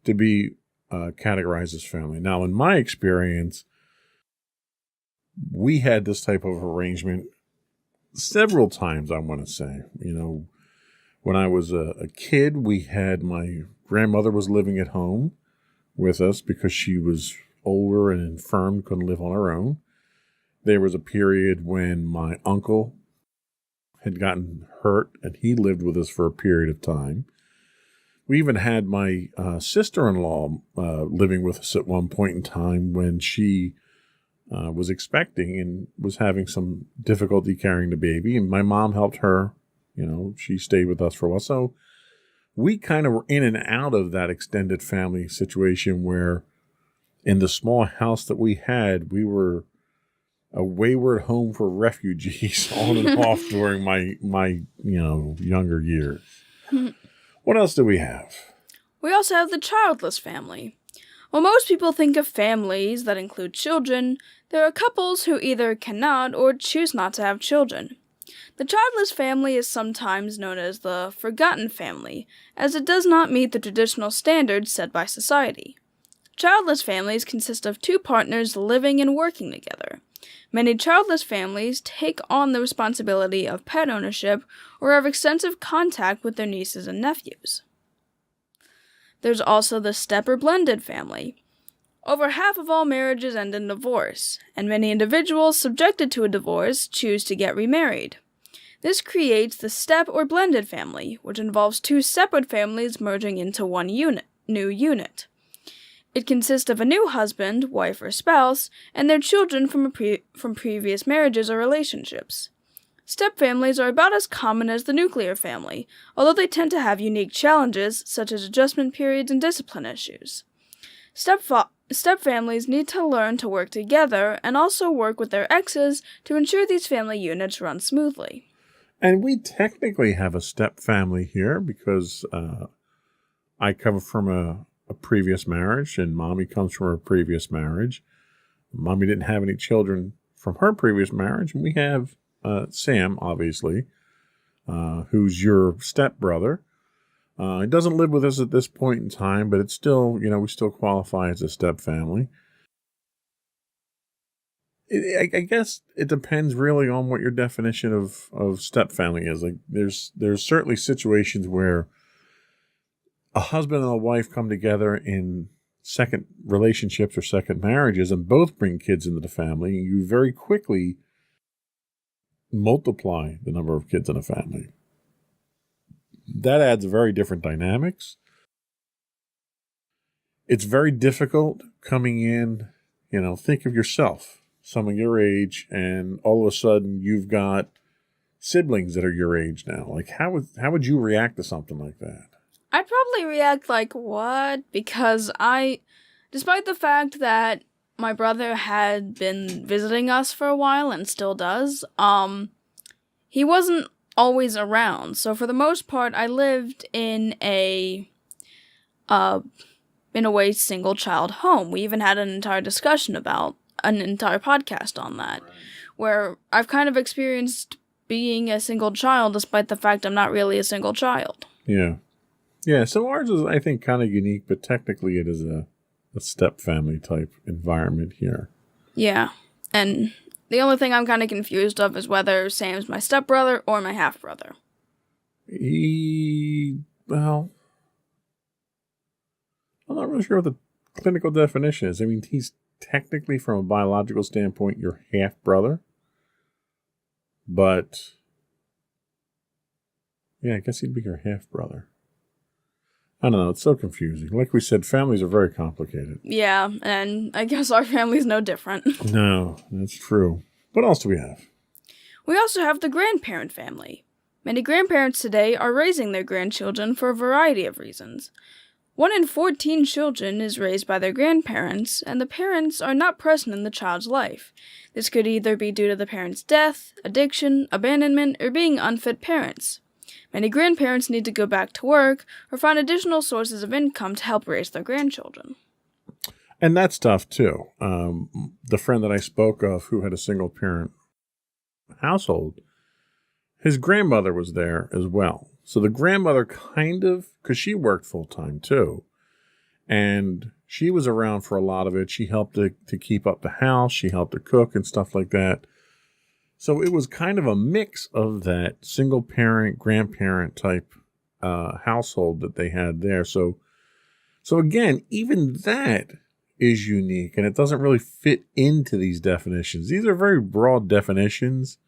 to be categorized as family. Now, in my experience, we had this type of arrangement several times, I want to say. You know, when I was a kid, my grandmother was living at home with us because she was older and infirm, couldn't live on her own. There was a period when my uncle had gotten hurt and he lived with us for a period of time. We even had my sister-in-law living with us at one point in time when she was expecting and was having some difficulty carrying the baby. And my mom helped her. You know, she stayed with us for a while. So we kind of were in and out of that extended family situation where in the small house that we had, we were a wayward home for refugees on and off during my younger years. What else do we have? We also have the childless family. While most people think of families that include children, there are couples who either cannot or choose not to have children. The childless family is sometimes known as the forgotten family, as it does not meet the traditional standards set by society. Childless families consist of 2 partners living and working together. Many childless families take on the responsibility of pet ownership or have extensive contact with their nieces and nephews. There's also the step or blended family. Over half of all marriages end in divorce, and many individuals subjected to a divorce choose to get remarried. This creates the step or blended family, which involves 2 separate families merging into one new unit. It consists of a new husband, wife, or spouse, and their children from previous marriages or relationships. Step families are about as common as the nuclear family, although they tend to have unique challenges, such as adjustment periods and discipline issues. Step families need to learn to work together and also work with their exes to ensure these family units run smoothly. And we technically have a step family here because I come from a previous marriage, and Mommy comes from a previous marriage. Mommy didn't have any children from her previous marriage, and we have Sam, obviously, who's your stepbrother. He doesn't live with us at this point in time, but it's still, we still qualify as a step family. I guess it depends really on what your definition of step family is. Like, there's certainly situations where a husband and a wife come together in second relationships or second marriages and both bring kids into the family. You very quickly multiply the number of kids in a family. That adds very different dynamics. It's very difficult coming in, think of yourself, someone your age, and all of a sudden you've got siblings that are your age now. Like, how would you react to something like that? I'd probably react like, what? Because despite the fact that my brother had been visiting us for a while and still does, he wasn't always around. So for the most part, I lived in a way, single child home. We even had an entire discussion about an entire podcast on that, where I've kind of experienced being a single child despite the fact I'm not really a single child. Yeah. Yeah, so ours is, I think, kind of unique, but technically it is a step family type environment here. Yeah, and the only thing I'm kind of confused of is whether Sam's my stepbrother or my half-brother. Well, I'm not really sure what the clinical definition is. I mean, he's technically, from a biological standpoint, your half-brother. But, yeah, I guess he'd be your half-brother. I don't know. It's so confusing. Like we said, families are very complicated. Yeah, and I guess our family's no different. No, that's true. What else do we have? We also have the grandparent family. Many grandparents today are raising their grandchildren for a variety of reasons. 1 in 14 children is raised by their grandparents, and the parents are not present in the child's life. This could either be due to the parent's death, addiction, abandonment, or being unfit parents. Many grandparents need to go back to work or find additional sources of income to help raise their grandchildren. And that's tough, too. The friend that I spoke of who had a single-parent household, his grandmother was there as well. So the grandmother because she worked full-time, too. And she was around for a lot of it. She helped to keep up the house. She helped to cook and stuff like that. So it was kind of a mix of that single-parent, grandparent type household that they had there. So again, even that is unique, and it doesn't really fit into these definitions. These are very broad definitions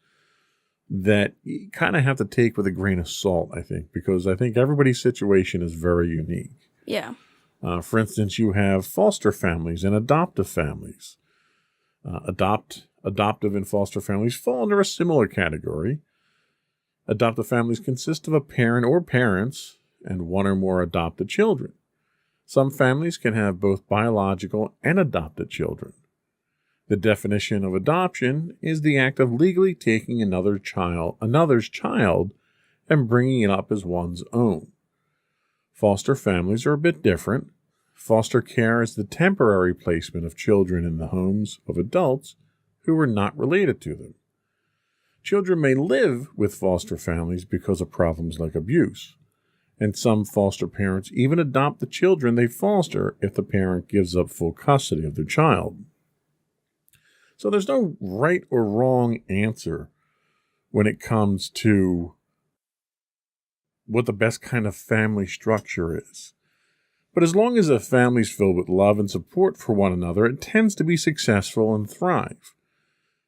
that you kind of have to take with a grain of salt, I think, because I think everybody's situation is very unique. Yeah. For instance, you have foster families and adoptive families. Adoptive and foster families fall under a similar category. Adoptive families consist of a parent or parents and 1 or more adopted children. Some families can have both biological and adopted children. The definition of adoption is the act of legally taking another's child, and bringing it up as one's own. Foster families are a bit different. Foster care is the temporary placement of children in the homes of adults who are not related to them. Children may live with foster families because of problems like abuse, and some foster parents even adopt the children they foster if the parent gives up full custody of their child. So there's no right or wrong answer when it comes to what the best kind of family structure is. But as long as a family is filled with love and support for one another, it tends to be successful and thrive.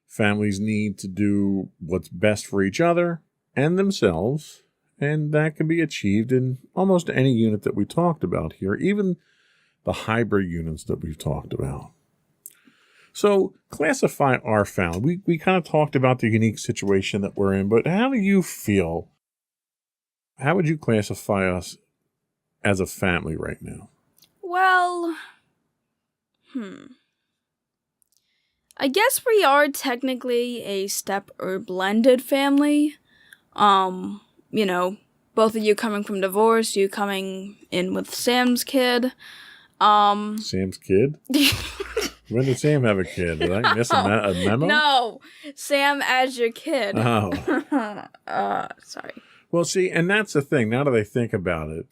Families need to do what's best for each other and themselves, and that can be achieved in almost any unit that we talked about here, even the hybrid units that we've talked about. So classify our family. We kind of talked about the unique situation that we're in, but how do you feel? How would you classify us as a family right now? Well, I guess we are technically a step or blended family. both of you coming from divorce, you coming in with Sam's kid. Sam's kid? When did Sam have a kid? Did I miss a memo? No, Sam as your kid. Oh. Sorry. Well, see, and that's the thing. Now that I think about it,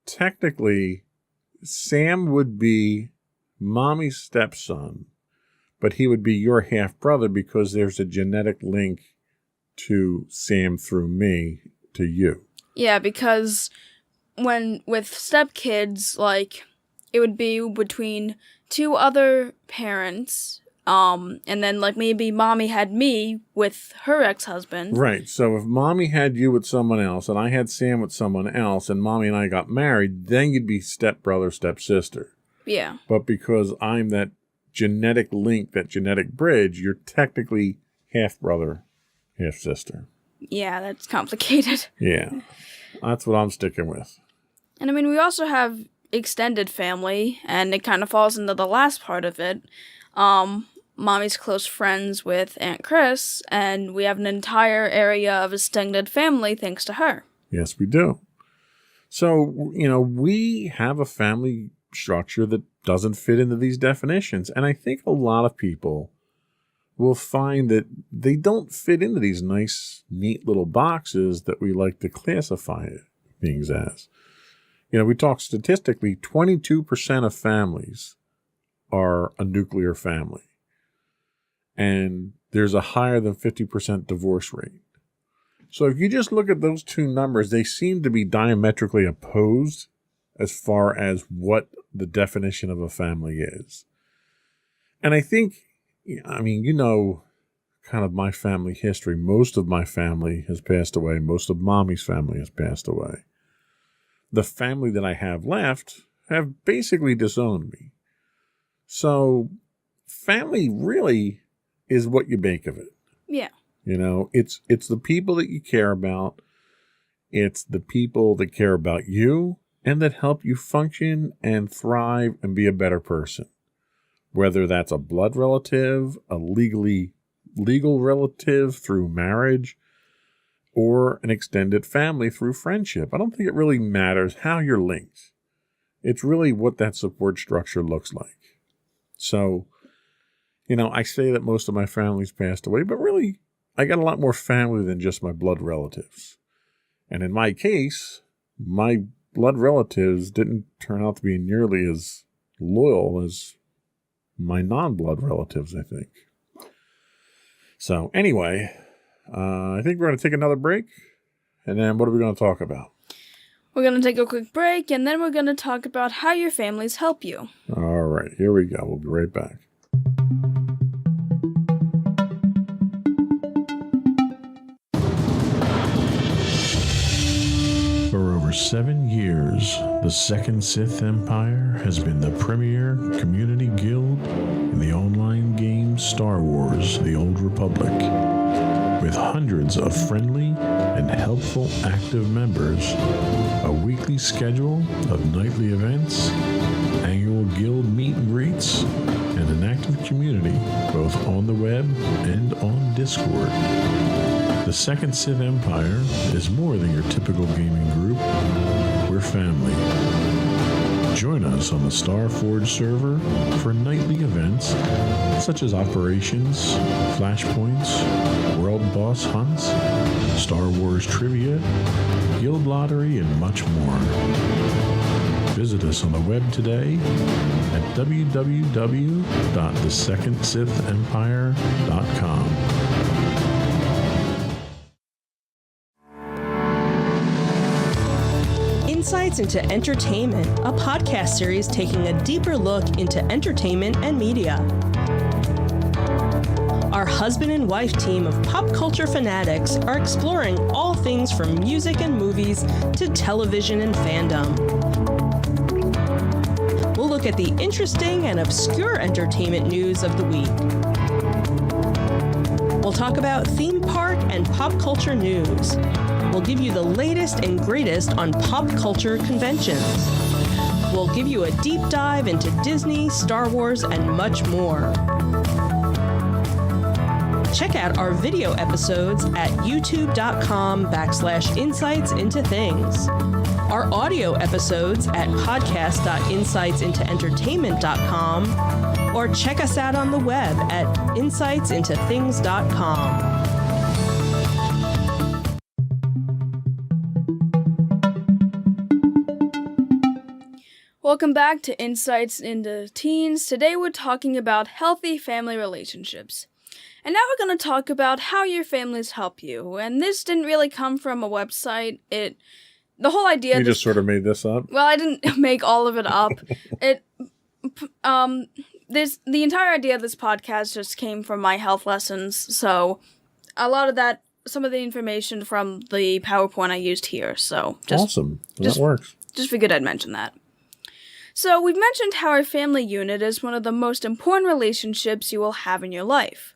technically, Sam would be mommy's stepson, but he would be your half-brother because there's a genetic link to Sam through me to you. Yeah, because when with stepkids, like, it would be between two other parents, and then, like, maybe mommy had me with her ex-husband. Right. So if mommy had you with someone else and I had Sam with someone else and mommy and I got married, then you'd be stepbrother, stepsister. Yeah. But because I'm that genetic link, that genetic bridge, you're technically half-brother, half-sister. Yeah, that's complicated. Yeah. That's what I'm sticking with. And I mean, we also have extended family, and it kind of falls into the last part of it. Mommy's close friends with Aunt Chris, and we have an entire area of extended family thanks to her. Yes, we do. So, you know, we have a family structure that doesn't fit into these definitions. And I think a lot of people will find that they don't fit into these nice, neat little boxes that we like to classify things as. You know, we talk statistically, 22% of families are a nuclear family. And there's a higher than 50% divorce rate. So if you just look at those two numbers, they seem to be diametrically opposed as far as what the definition of a family is. And I think, I mean, you know, kind of my family history. Most of my family has passed away. Most of mommy's family has passed away. The family that I have left have basically disowned me. So family really is what you make of it. Yeah. You know, it's the people that you care about. It's the people that care about you and that help you function and thrive and be a better person. Whether that's a blood relative, a legal relative through marriage, or an extended family through friendship. I don't think it really matters how you're linked. It's really what that support structure looks like. So, you know, I say that most of my family's passed away, but really, I got a lot more family than just my blood relatives. And in my case, my blood relatives didn't turn out to be nearly as loyal as my non-blood relatives, I think. So anyway, I think we're going to take another break. And then what are we going to talk about? We're going to take a quick break, and then we're going to talk about how your families help you. All right, here we go. We'll be right back. For over 7 years, the Second Sith Empire has been the premier community guild in the online game Star Wars: The Old Republic. With hundreds of friendly and helpful active members, a weekly schedule of nightly events, annual guild meet and greets, and an active community both on the web and on Discord. The Second Sith Empire is more than your typical gaming group. We're family. Join us on the Starforge server for nightly events such as operations, flashpoints, world boss hunts, Star Wars trivia, guild lottery, and much more. Visit us on the web today at www.thesecondsithempire.com. Insights into Entertainment, a podcast series taking a deeper look into entertainment and media. Our husband and wife team of pop culture fanatics are exploring all things from music and movies to television and fandom. We'll look at the interesting and obscure entertainment news of the week. We'll talk about theme park and pop culture news. We'll give you the latest and greatest on pop culture conventions. We'll give you a deep dive into Disney, Star Wars, and much more. check out our video episodes at youtube.com/insightsintothings. Our audio episodes at podcast.insightsintoentertainment.com, or check us out on the web at insightsintothings.com. Welcome back to Insights into Teens. Today we're talking about healthy family relationships. And now we're going to talk about how your families help you. And this didn't really come from a website. The whole idea... You just sort of made this up? Well, I didn't make all of it up. The entire idea of this podcast just came from my health lessons. So a lot of that, some of the information from the PowerPoint I used here. So awesome. That works. Just figured I'd mention that. So, we've mentioned how our family unit is one of the most important relationships you will have in your life.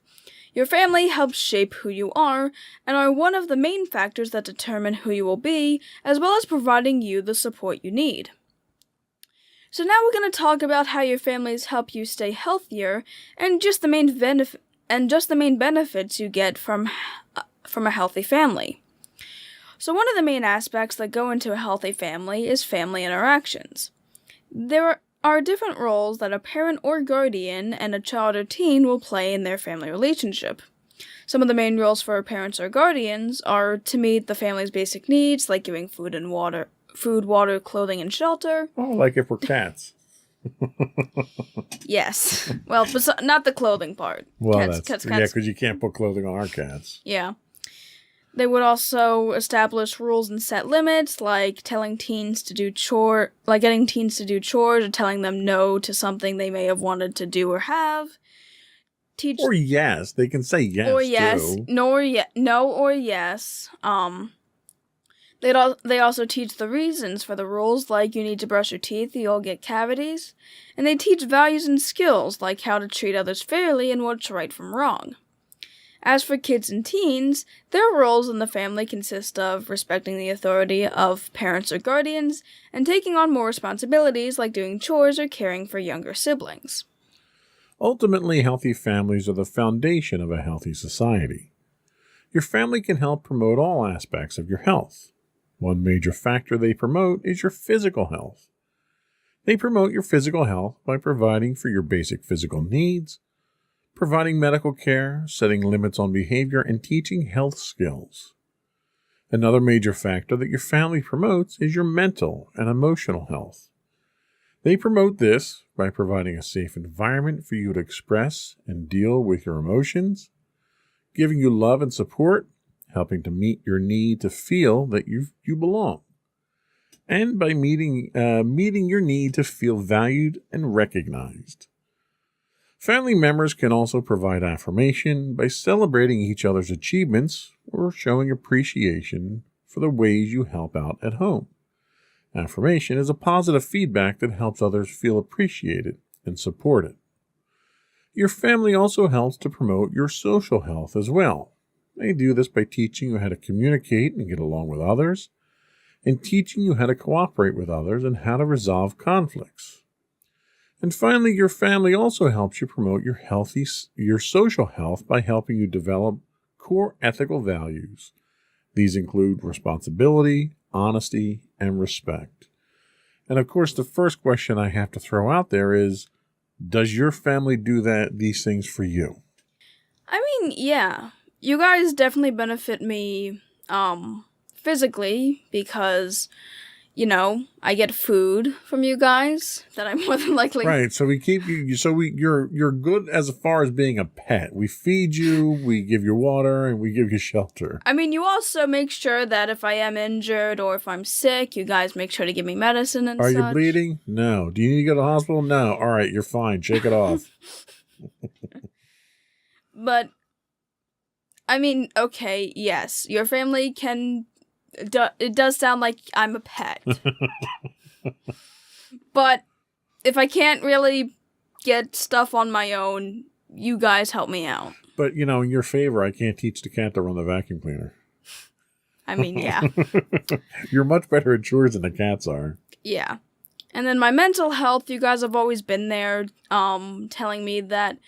Your family helps shape who you are, and are one of the main factors that determine who you will be, as well as providing you the support you need. So now we're going to talk about how your families help you stay healthier, and just the main benefits you get from a healthy family. So one of the main aspects that go into a healthy family is family interactions. There are different roles that a parent or guardian and a child or teen will play in their family relationship. Some of the main roles for parents or guardians are to meet the family's basic needs, like giving food, water, clothing, and shelter. Oh, like if we're cats. Yes. Well, but not the clothing part. Well, because you can't put clothing on our cats. Yeah. They would also establish rules and set limits, like getting teens to do chores, or telling them no to something they may have wanted to do or have. Or yes, they can say yes. Or yes, too. No or yes. They also teach the reasons for the rules, like you need to brush your teeth, you'll get cavities, and they teach values and skills, like how to treat others fairly and what's right from wrong. As for kids and teens, their roles in the family consist of respecting the authority of parents or guardians and taking on more responsibilities like doing chores or caring for younger siblings. Ultimately, healthy families are the foundation of a healthy society. Your family can help promote all aspects of your health. One major factor they promote is your physical health. They promote your physical health by providing for your basic physical needs, providing medical care, setting limits on behavior, and teaching health skills. Another major factor that your family promotes is your mental and emotional health. They promote this by providing a safe environment for you to express and deal with your emotions, giving you love and support, helping to meet your need to feel that you belong, and by meeting your need to feel valued and recognized. Family members can also provide affirmation by celebrating each other's achievements or showing appreciation for the ways you help out at home. Affirmation is a positive feedback that helps others feel appreciated and supported. Your family also helps to promote your social health as well. They do this by teaching you how to communicate and get along with others, and teaching you how to cooperate with others and how to resolve conflicts. And finally, your family also helps you promote your social health by helping you develop core ethical values. These include responsibility, honesty, and respect. And of course, the first question I have to throw out there is, does your family do these things for you? I mean, yeah. You guys definitely benefit me physically because, I get food from you guys that I'm more than likely... Right, so we keep you, you're good as far as being a pet. We feed you, we give you water, and we give you shelter. I mean, you also make sure that if I am injured or if I'm sick, you guys make sure to give me medicine and such. Are you bleeding? No. Do you need to go to the hospital? No. All right, you're fine. Shake it off. But, I mean, okay, yes, your family can... It does sound like I'm a pet. But if I can't really get stuff on my own, you guys help me out. But, in your favor, I can't teach the cat to run the vacuum cleaner. I mean, yeah. You're much better at chores than the cats are. Yeah. And then my mental health, you guys have always been there, telling me that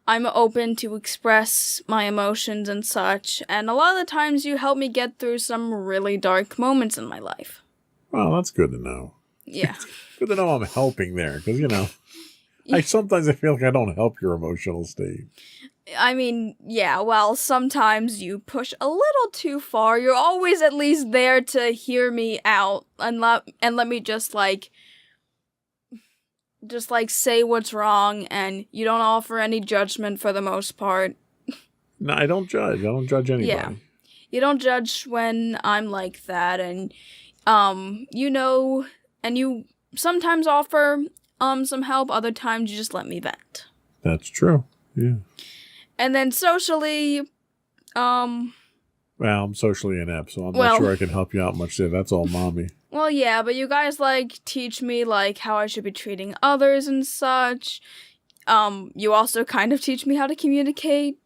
I'm open to express my emotions and such. And a lot of the times you help me get through some really dark moments in my life. Well, that's good to know. Yeah. Good to know I'm helping there because, I feel like I don't help your emotional state. I mean, yeah, well, sometimes you push a little too far. You're always at least there to hear me out and let me just say what's wrong, and you don't offer any judgment for the most part. No, I don't judge. I don't judge anybody. Yeah. You don't judge when I'm like that, and and you sometimes offer some help, other times you just let me vent. That's true. Yeah. And then socially, well, I'm socially inept, so I'm not sure I can help you out much there. That's all mommy. Well, yeah, but you guys teach me how I should be treating others and such. You also kind of teach me how to communicate.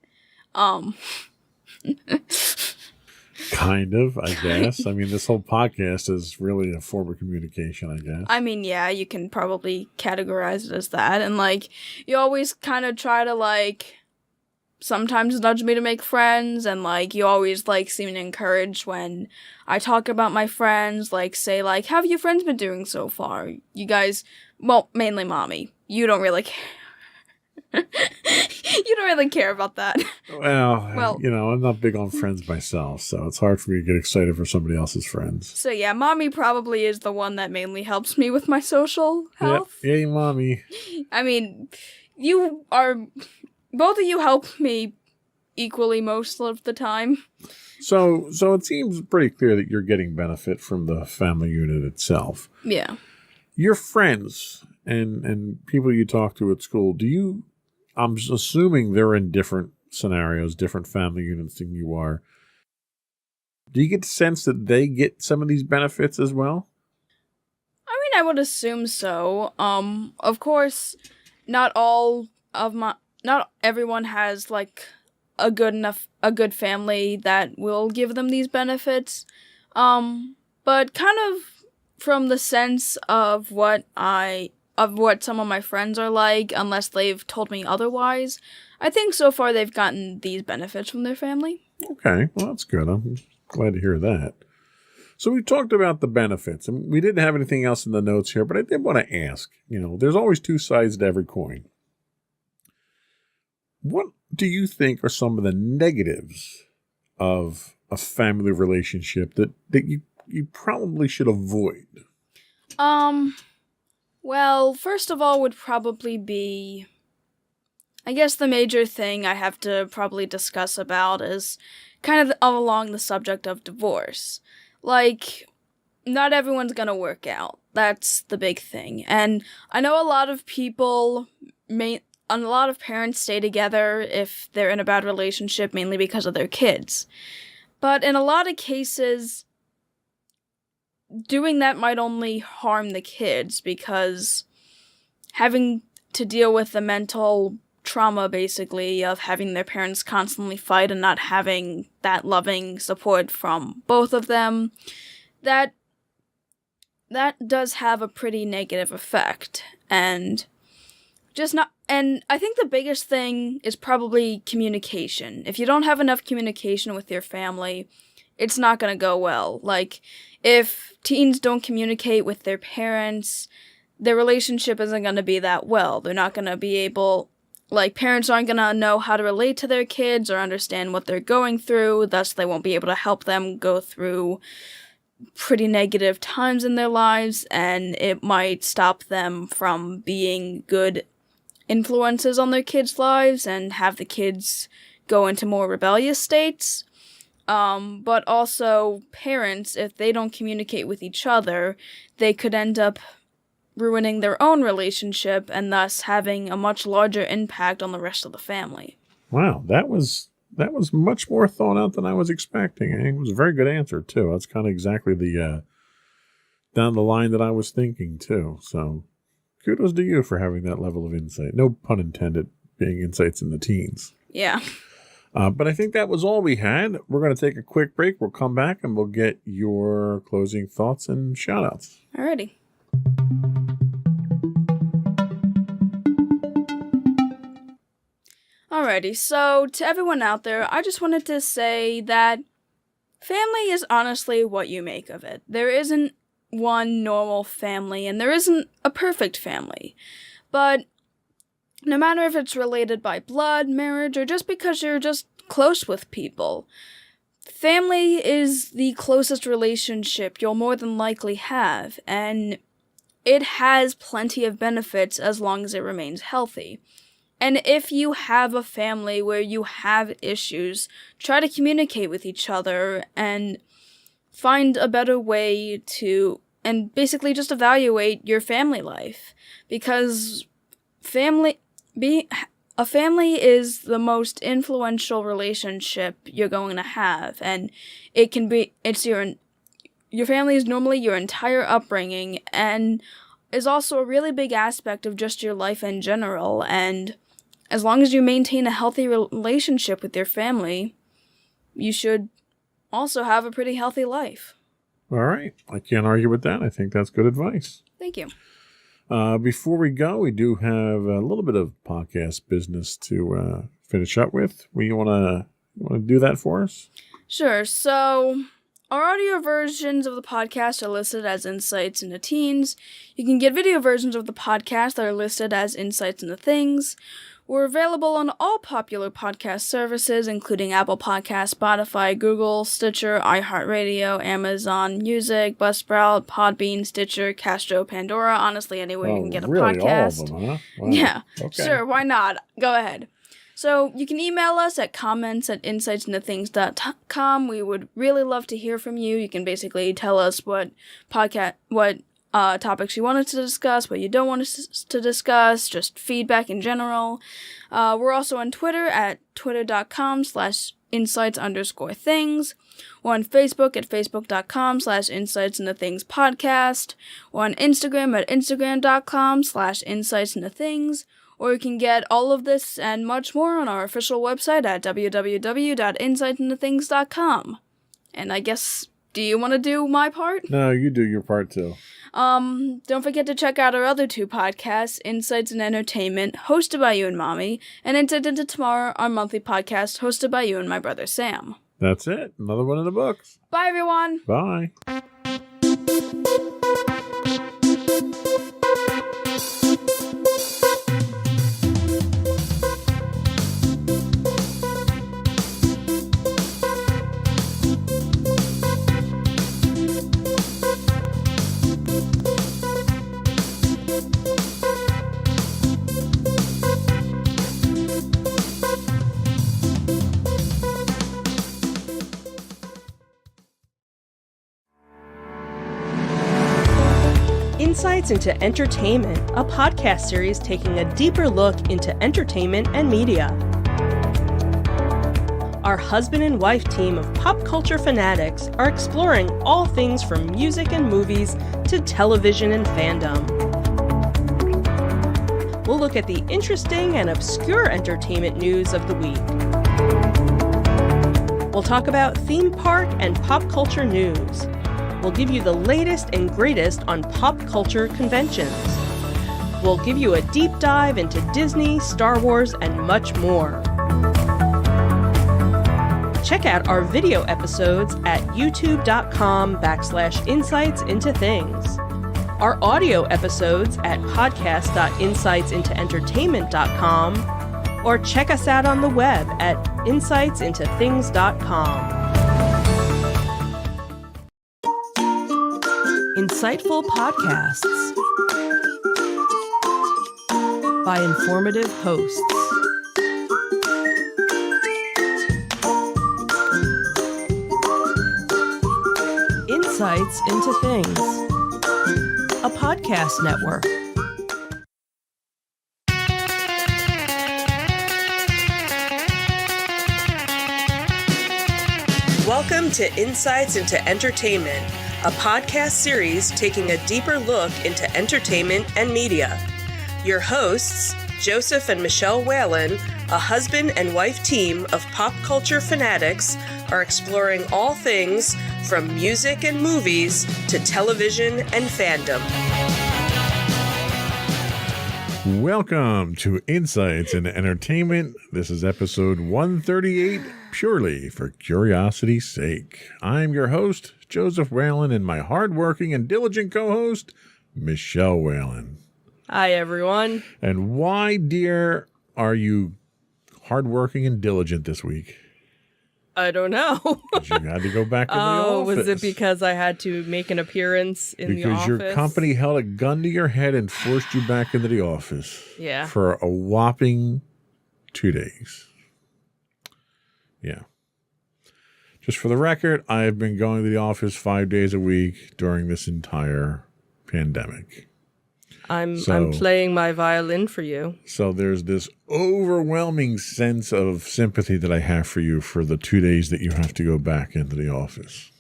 Kind of, I guess. I mean, this whole podcast is really a form of communication, I guess. I mean, yeah, you can probably categorize it as that. And, you always kind of try to, sometimes nudge me to make friends. And, you always, seem to encourage when I talk about my friends. Say, how have your friends been doing so far? You guys, well, mainly mommy. You don't really care. You don't really care about that. Well, I'm not big on friends myself, so it's hard for me to get excited for somebody else's friends. So yeah, mommy probably is the one that mainly helps me with my social health. Yep. Yay, mommy. I mean, both of you help me equally most of the time. So it seems pretty clear that you're getting benefit from the family unit itself. Yeah. Your friends and people you talk to at school, I'm assuming they're in different scenarios, different family units than you are. Do you get the sense that they get some of these benefits as well? I mean, I would assume so. Of course, not everyone has a good family that will give them these benefits. But kind of from the sense of what some of my friends are like, unless they've told me otherwise, I think so far they've gotten these benefits from their family. Okay, well, that's good. I'm glad to hear that. So we talked about the benefits, and we didn't have anything else in the notes here, but I did want to ask, there's always two sides to every coin. What do you think are some of the negatives of a family relationship that you probably should avoid? Well, first of all would probably be, I guess the major thing I have to probably discuss about is kind of along the subject of divorce. Not everyone's gonna work out. That's the big thing. And I know a lot of a lot of parents stay together if they're in a bad relationship, mainly because of their kids. But in a lot of cases, doing that might only harm the kids, because having to deal with the mental trauma, basically, of having their parents constantly fight and not having that loving support from both of them, that does have a pretty negative effect. And I think the biggest thing is probably communication. If you don't have enough communication with your family, it's not going to go well. If teens don't communicate with their parents, their relationship isn't going to be that well. They're not going to be able, parents aren't going to know how to relate to their kids or understand what they're going through, thus they won't be able to help them go through pretty negative times in their lives, and it might stop them from being good influences on their kids' lives and have the kids go into more rebellious states. But also parents, if they don't communicate with each other, they could end up ruining their own relationship and thus having a much larger impact on the rest of the family. Wow, that was much more thought out than I was expecting. It was a very good answer too. That's kind of exactly the down the line that I was thinking too. So kudos to you for having that level of insight. No pun intended, being insights in the teens. Yeah. But I think that was all we had. We're going to take a quick break. We'll come back and we'll get your closing thoughts and shout outs. Alrighty. Alrighty, so to everyone out there, I just wanted to say that family is honestly what you make of it. There isn't one normal family, and there isn't a perfect family. But no matter if it's related by blood, marriage, or just because you're just close with people, family is the closest relationship you'll more than likely have, and it has plenty of benefits as long as it remains healthy. And if you have a family where you have issues, try to communicate with each other and find a better way to, and basically just evaluate your family life. Because a family is the most influential relationship you're going to have, and your family is normally your entire upbringing, and is also a really big aspect of just your life in general, and as long as you maintain a healthy relationship with your family, you should also have a pretty healthy life. All right. I can't argue with that. I think that's good advice. Thank you. Before we go, we do have a little bit of podcast business to finish up with. You want to do that for us? Sure. So, our audio versions of the podcast are listed as Insights into Teens. You can get video versions of the podcast that are listed as Insights into Things. We're available on all popular podcast services, including Apple Podcasts, Spotify, Google, Stitcher, iHeartRadio, Amazon Music, Buzzsprout, Podbean, Stitcher, Castro, Pandora, honestly, anywhere you can get a podcast. All of them, huh? Wow. Yeah, Okay. Sure, why not? Go ahead. So you can email us at comments@insightsintothings.com. We would really love to hear from you. You can basically tell us what topics you want us to discuss, what you don't want us to discuss, just feedback in general. We're also on Twitter at twitter.com/insights_things. We're on Facebook at facebook.com/insightsintothingspodcast. We're on Instagram at instagram.com/insightsintothings. Or you can get all of this and much more on our official website at www.insightsintothings.com. And I guess, do you want to do my part? No, you do your part too. Don't forget to check out our other two podcasts, Insights and Entertainment, hosted by you and Mommy, and Insight into Tomorrow, our monthly podcast, hosted by you and my brother Sam. That's it. Another one in the books. Bye, everyone. Bye. Insights into Entertainment, a podcast series taking a deeper look into entertainment and media. Our husband and wife team of pop culture fanatics are exploring all things from music and movies to television and fandom. We'll look at the interesting and obscure entertainment news of the week. We'll talk about theme park and pop culture news. We'll give you the latest and greatest on pop culture conventions. We'll give you a deep dive into Disney, Star Wars, and much more. Check out our video episodes at youtube.com/insightsintothings. Our audio episodes at podcast.insightsintoentertainment.com, or check us out on the web at insightsintothings.com. Insightful podcasts by informative hosts. Insights into Things, a podcast network. Welcome to Insights into Entertainment, a podcast series taking a deeper look into entertainment and media. Your hosts, Joseph and Michelle Whalen, a husband and wife team of pop culture fanatics, are exploring all things from music and movies to television and fandom. Welcome to Insights into Entertainment. This is episode 138, purely for curiosity's sake. I'm your host, Joseph Whalen, and my hardworking and diligent co-host, Michelle Whalen. Hi, everyone. And why, dear, are you hardworking and diligent this week? I don't know. 'Cause you had to go back in the office. Was it because I had to make an appearance in the office? Because your company held a gun to your head and forced you back into the office. Yeah. For a whopping 2 days. Yeah. Just for the record, I have been going to the office 5 days a week during this entire pandemic. I'm playing my violin for you. So there's this overwhelming sense of sympathy that I have for you for the 2 days that you have to go back into the office.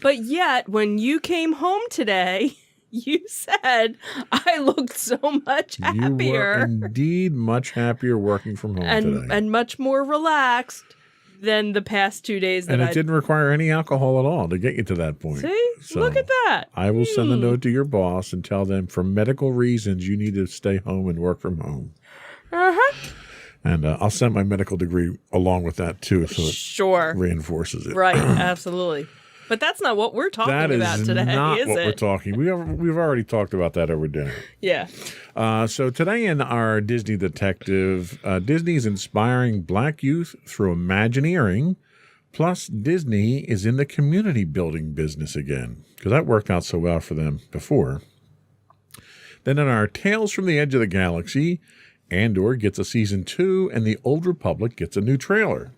But yet, when you came home today, you said I looked so much happier. You were indeed much happier working from home today. And much more relaxed than the past 2 days. And it didn't require any alcohol at all to get you to that point. See? So look at that. I will send a note to your boss and tell them for medical reasons you need to stay home and work from home. Uh-huh. And I'll send my medical degree along with that too, so it reinforces it. Right, absolutely. But that's not what we're talking about today, not is what it? we're talking. We've already talked about that over dinner. Yeah. So today in our Disney Detective, Disney's inspiring Black youth through Imagineering. Plus, Disney is in the community building business again, because that worked out so well for them before. Then in our Tales from the Edge of the Galaxy, Andor gets a season 2, and the Old Republic gets a new trailer.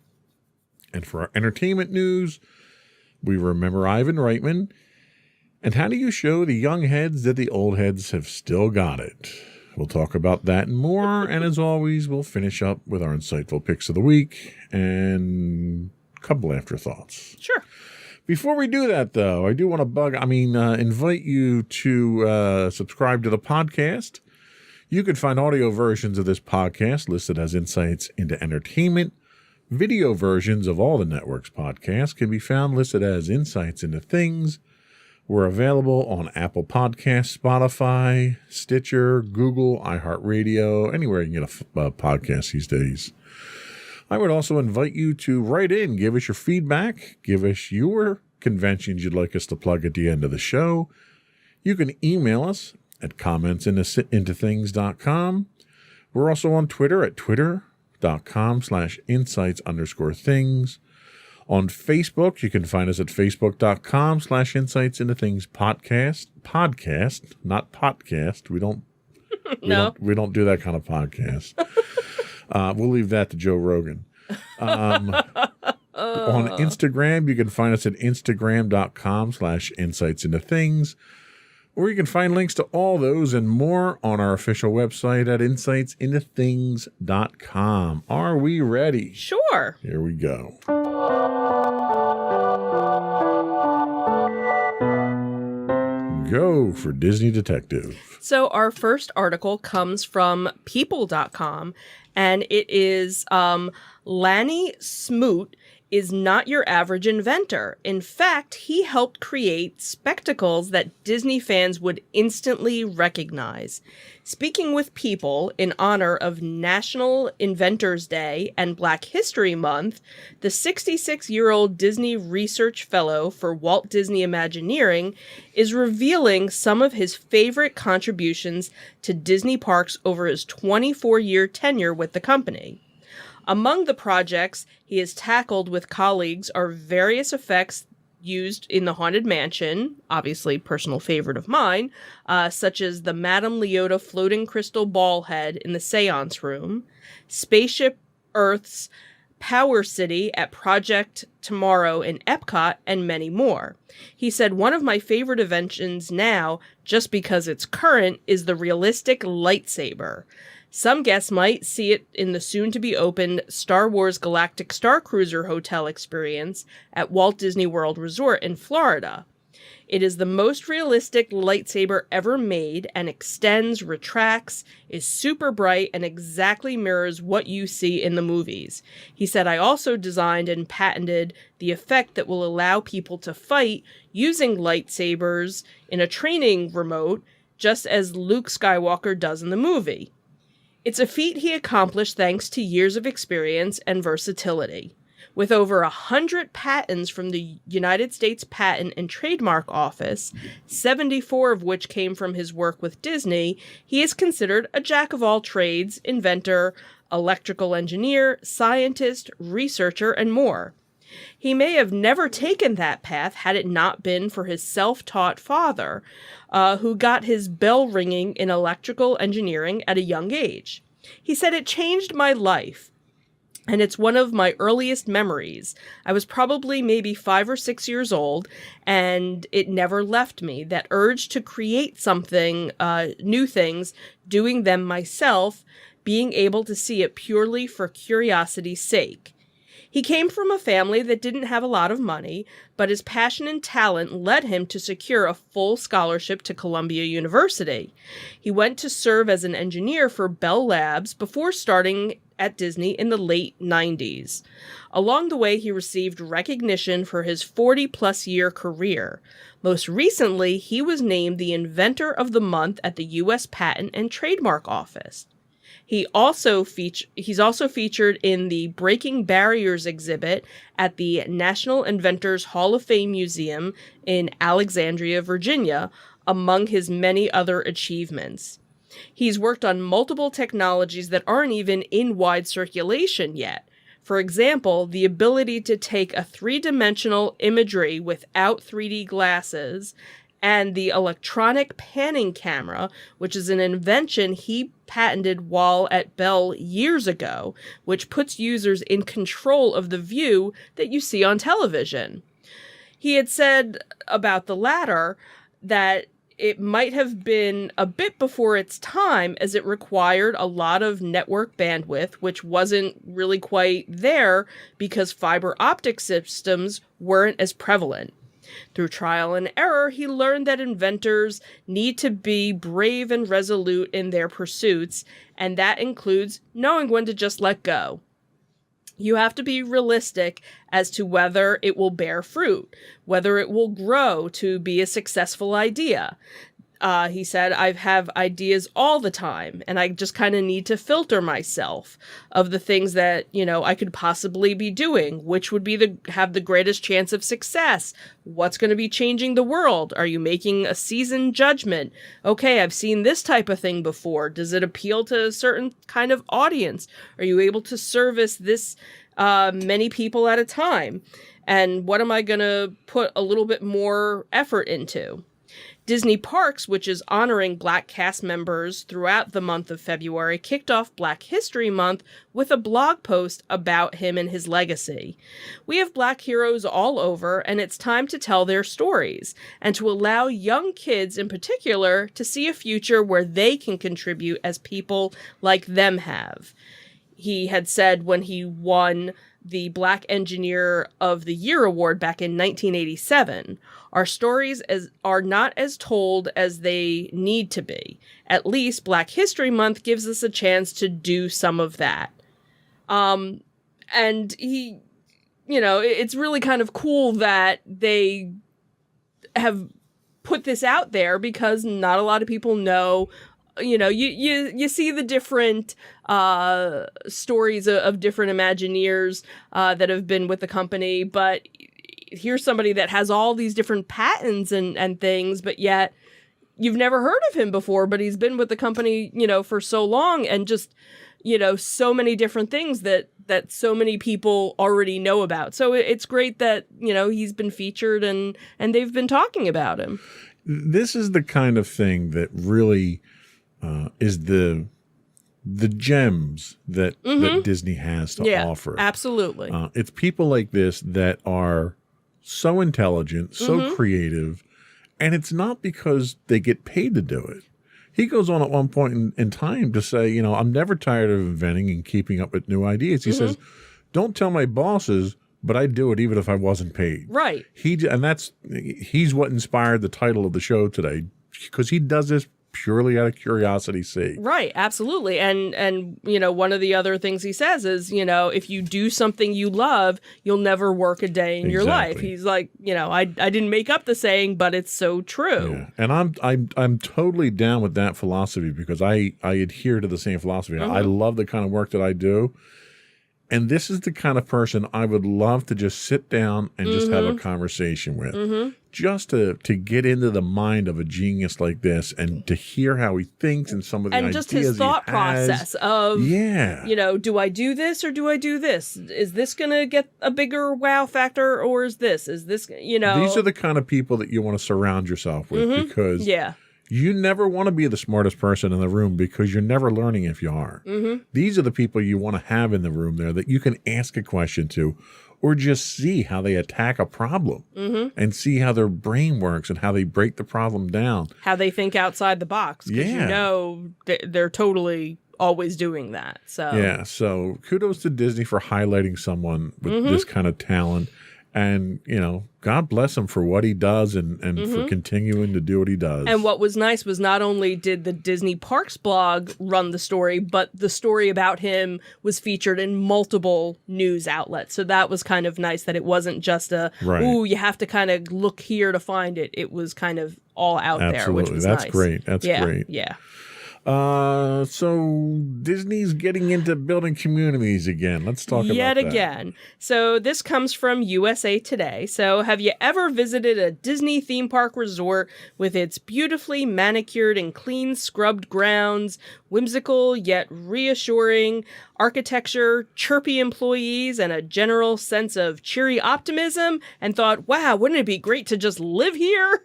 And for our entertainment news, we remember Ivan Reitman. And how do you show the young heads that the old heads have still got it? We'll talk about that and more. And as always, we'll finish up with our insightful picks of the week and a couple afterthoughts. Sure. Before we do that, though, I do want to invite you to subscribe to the podcast. You can find audio versions of this podcast listed as Insights into Entertainment. Video versions of all the network's podcasts can be found listed as Insights into Things. We're available on Apple Podcasts, Spotify, Stitcher, Google, iHeartRadio, anywhere you can get a podcast these days. I would also invite you to write in, give us your feedback, give us your conventions you'd like us to plug at the end of the show. You can email us at commentsintothings.com. We're also on Twitter at twitter.com/insights_things. On Facebook, you can find us at facebook.com/insightsintothingspodcast. Podcast, not podcast. We don't do that kind of podcast. We'll leave that to Joe Rogan. On Instagram, you can find us at instagram.com/insightsintothings. Or you can find links to all those and more on our official website at insightsintothings.com. Are we ready? Sure. Here we go. Go for Disney Detective. So our first article comes from people.com, and it is Lanny Smoot is not your average inventor. In fact, he helped create spectacles that Disney fans would instantly recognize. Speaking with People in honor of National Inventors Day and Black History Month, the 66-year-old Disney Research Fellow for Walt Disney Imagineering is revealing some of his favorite contributions to Disney parks over his 24-year tenure with the company. Among the projects he has tackled with colleagues are various effects used in the Haunted Mansion, obviously personal favorite of mine, such as the Madame Leota floating crystal ball head in the Seance Room, Spaceship Earth's Power City at Project Tomorrow in Epcot, and many more. He said, one of my favorite inventions now, just because it's current, is the realistic lightsaber. Some guests might see it in the soon-to-be-opened Star Wars Galactic Star Cruiser hotel experience at Walt Disney World Resort in Florida. It is the most realistic lightsaber ever made and extends, retracts, is super bright, and exactly mirrors what you see in the movies. He said, I also designed and patented the effect that will allow people to fight using lightsabers in a training remote, just as Luke Skywalker does in the movie. It's a feat he accomplished thanks to years of experience and versatility. With over 100 patents from the United States Patent and Trademark Office, 74 of which came from his work with Disney, he is considered a jack of all trades, inventor, electrical engineer, scientist, researcher, and more. He may have never taken that path had it not been for his self-taught father, who got his bell ringing in electrical engineering at a young age. He said, "It changed my life. And it's one of my earliest memories. I was probably maybe 5 or 6 years old, and it never left me. That urge to create something, new things, doing them myself, being able to see it purely for curiosity's sake." He came from a family that didn't have a lot of money, but his passion and talent led him to secure a full scholarship to Columbia University. He went to serve as an engineer for Bell Labs before starting at Disney in the late 90s. Along the way, he received recognition for his 40-plus-year career. Most recently, he was named the Inventor of the Month at the U.S. Patent and Trademark Office. He's also featured in the Breaking Barriers exhibit at the National Inventors Hall of Fame Museum in Alexandria, Virginia, among his many other achievements. He's worked on multiple technologies that aren't even in wide circulation yet. For example, the ability to take a three-dimensional imagery without 3D glasses, and the electronic panning camera, which is an invention he patented while at Bell years ago, which puts users in control of the view that you see on television. He had said about the latter that it might have been a bit before its time, as it required a lot of network bandwidth, which wasn't really quite there because fiber optic systems weren't as prevalent. Through trial and error, he learned that inventors need to be brave and resolute in their pursuits, and that includes knowing when to just let go. You have to be realistic as to whether it will bear fruit, whether it will grow to be a successful idea. He said, I have ideas all the time, and I just kind of need to filter myself of the things that, I could possibly be doing, which would have the greatest chance of success. What's going to be changing the world? Are you making a seasoned judgment? Okay, I've seen this type of thing before. Does it appeal to a certain kind of audience? Are you able to service this many people at a time? And what am I going to put a little bit more effort into? Disney Parks, which is honoring Black cast members throughout the month of February, kicked off Black History Month with a blog post about him and his legacy. We have Black heroes all over, and it's time to tell their stories, and to allow young kids in particular to see a future where they can contribute as people like them have. He had said when he won the Black Engineer of the Year award back in 1987, our stories are not as told as they need to be. At least Black History Month gives us a chance to do some of that. And he, it's really kind of cool that they have put this out there, because not a lot of people know. You see the different stories of different Imagineers that have been with the company, but here's somebody that has all these different patents and things, but yet you've never heard of him before, but he's been with the company, for so long, and just, so many different things that so many people already know about. So it's great that, he's been featured and they've been talking about him. This is the kind of thing that really is the gems that Disney has to offer. Absolutely. It's people like this that are so intelligent, so creative, and it's not because they get paid to do it. He goes on at one point in time to say, I'm never tired of inventing and keeping up with new ideas. He says, don't tell my bosses, but I'd do it even if I wasn't paid. Right. He's what inspired the title of the show today, because he does this purely out of curiosity see. Right, absolutely. And one of the other things he says is, if you do something you love, you'll never work a day in your life. He's like, I didn't make up the saying, but it's so true. Yeah. And I'm totally down with that philosophy because I adhere to the same philosophy. I love the kind of work that I do. And this is the kind of person I would love to just sit down and just have a conversation with. Just to get into the mind of a genius like this and to hear how he thinks and some of the and ideas just his thought process of, do I do this or do I do this? Is this going to get a bigger wow factor or is this? These are the kind of people that you want to surround yourself with because you never want to be the smartest person in the room because you're never learning if you are. These are the people you want to have in the room there that you can ask a question to or just see how they attack a problem and see how their brain works and how they break the problem down. How they think outside the box. Because they're totally always doing that. So kudos to Disney for highlighting someone with this kind of talent. And, God bless him for what he does and for continuing to do what he does. And what was nice was not only did the Disney Parks blog run the story, but the story about him was featured in multiple news outlets. So that was kind of nice that it wasn't just you have to kind of look here to find it. It was kind of all out there, which was That's nice. Great. That's great. Yeah. So Disney's getting into building communities again. Let's talk about that. Yet again. So this comes from USA Today. So have you ever visited a Disney theme park resort with its beautifully manicured and clean scrubbed grounds, whimsical yet reassuring architecture, chirpy employees, and a general sense of cheery optimism and thought, wow, wouldn't it be great to just live here?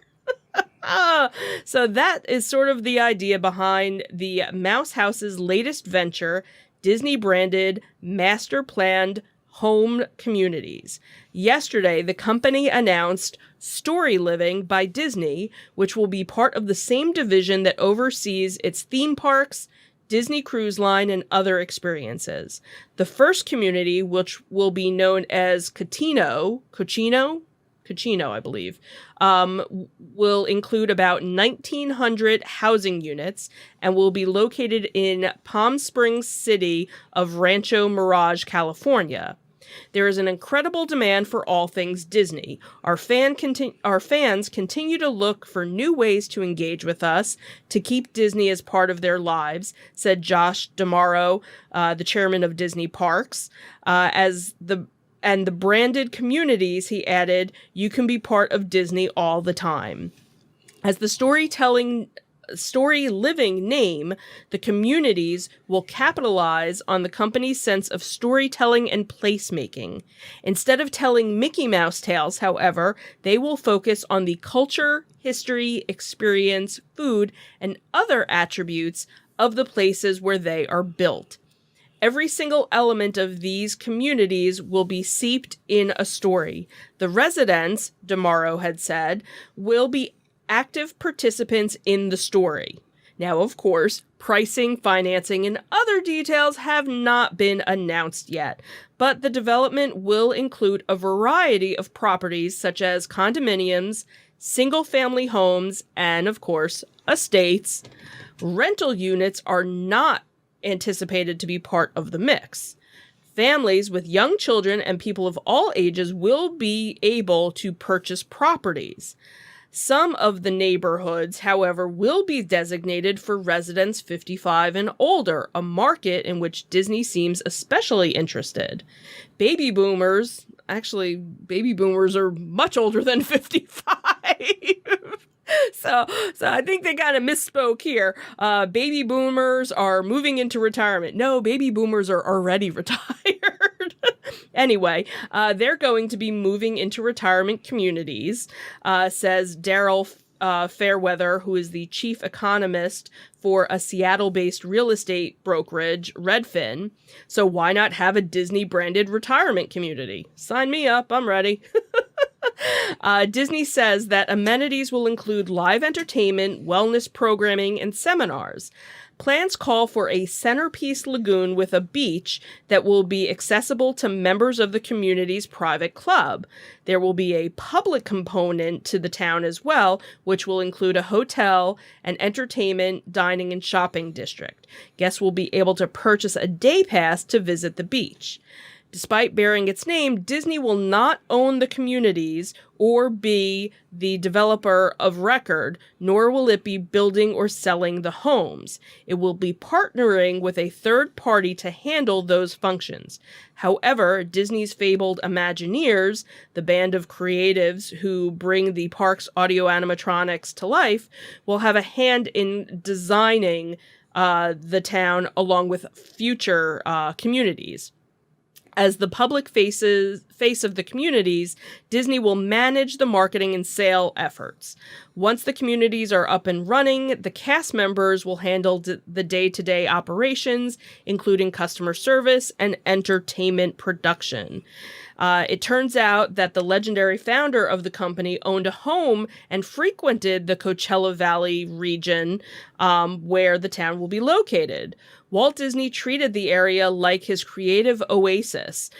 So that is sort of the idea behind the Mouse House's latest venture, Disney-branded, master-planned home communities. Yesterday, the company announced Story Living by Disney, which will be part of the same division that oversees its theme parks, Disney Cruise Line, and other experiences. The first community, which will be known as Cochino, I believe, will include about 1,900 housing units and will be located in Palm Springs City of Rancho Mirage, California. There is an incredible demand for all things Disney. Our fans continue to look for new ways to engage with us, to keep Disney as part of their lives, said Josh D'Amaro, the chairman of Disney Parks, and the branded communities, he added, you can be part of Disney all the time. As the Story Living name, the communities will capitalize on the company's sense of storytelling and placemaking. Instead of telling Mickey Mouse tales, however, they will focus on the culture, history, experience, food, and other attributes of the places where they are built. Every single element of these communities will be seeped in a story. The residents, D'Amaro had said, will be active participants in the story. Now, of course, pricing, financing, and other details have not been announced yet, but the development will include a variety of properties such as condominiums, single-family homes, and, of course, estates. Rental units are not anticipated to be part of the mix. Families with young children and people of all ages will be able to purchase properties. Some of the neighborhoods, however, will be designated for residents 55 and older, a market in which Disney seems especially interested. Baby boomers are much older than 55. So I think they kind of misspoke here. Baby boomers are moving into retirement. No, baby boomers are already retired. Anyway, they're going to be moving into retirement communities, says Daryl Fairweather, who is the chief economist for a Seattle-based real estate brokerage, Redfin. So why not have a Disney-branded retirement community? Sign me up. I'm ready. Disney says that amenities will include live entertainment, wellness programming, and seminars. Plans call for a centerpiece lagoon with a beach that will be accessible to members of the community's private club. There will be a public component to the town as well, which will include a hotel, an entertainment, dining, and shopping district. Guests will be able to purchase a day pass to visit the beach. Despite bearing its name, Disney will not own the communities or be the developer of record, nor will it be building or selling the homes. It will be partnering with a third party to handle those functions. However, Disney's fabled Imagineers, the band of creatives who bring the park's audio animatronics to life, will have a hand in designing the town along with future communities. As the public face of the communities, Disney will manage the marketing and sale efforts. Once the communities are up and running, the cast members will handle the day-to-day operations, including customer service and entertainment production. It turns out that the legendary founder of the company owned a home and frequented the Coachella Valley region where the town will be located. Walt Disney treated the area like his creative oasis.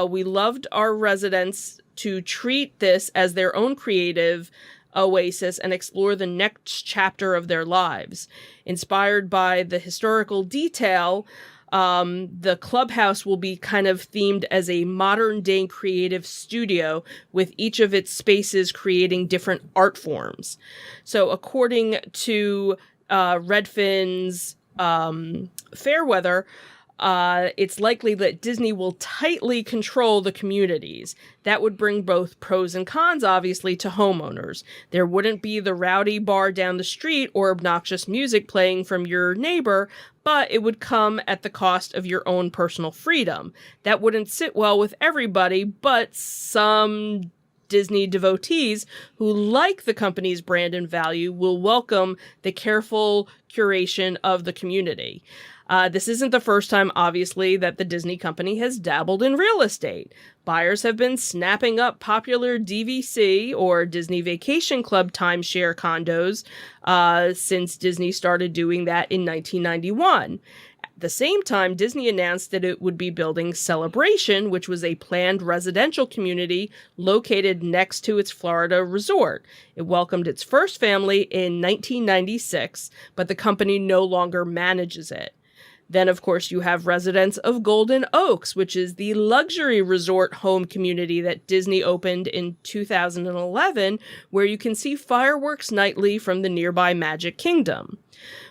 We loved our residents to treat this as their own creative oasis and explore the next chapter of their lives. Inspired by the historical detail, the clubhouse will be kind of themed as a modern-day creative studio, with each of its spaces creating different art forms. So according to Redfin's Fairweather, it's likely that Disney will tightly control the communities. That would bring both pros and cons, obviously, to homeowners. There wouldn't be the rowdy bar down the street or obnoxious music playing from your neighbor, but it would come at the cost of your own personal freedom. That wouldn't sit well with everybody, but some Disney devotees who like the company's brand and value will welcome the careful curation of the community. This isn't the first time, obviously, that the Disney company has dabbled in real estate. Buyers have been snapping up popular DVC or Disney Vacation Club timeshare condos since Disney started doing that in 1991. At the same time, Disney announced that it would be building Celebration, which was a planned residential community located next to its Florida resort. It welcomed its first family in 1996, but the company no longer manages it. Then, of course, you have residents of Golden Oaks, which is the luxury resort home community that Disney opened in 2011, where you can see fireworks nightly from the nearby Magic Kingdom.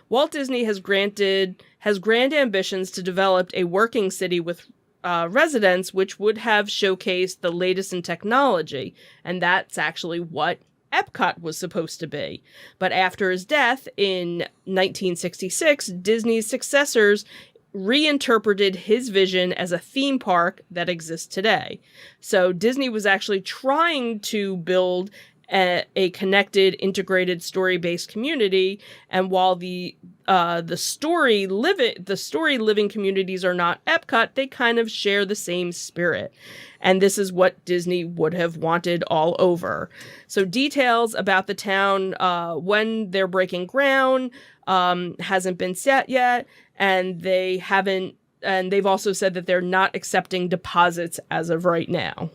Walt Disney has grand ambitions to develop a working city with residents, which would have showcased the latest in technology, and that's actually what Epcot was supposed to be. But after his death in 1966, Disney's successors reinterpreted his vision as a theme park that exists today. So Disney was actually trying to build a connected, integrated, story-based community, and while the story living communities are not Epcot, they kind of share the same spirit. And this is what Disney would have wanted all over. So details about the town, when they're breaking ground, hasn't been set yet, and they've also said that they're not accepting deposits as of right now.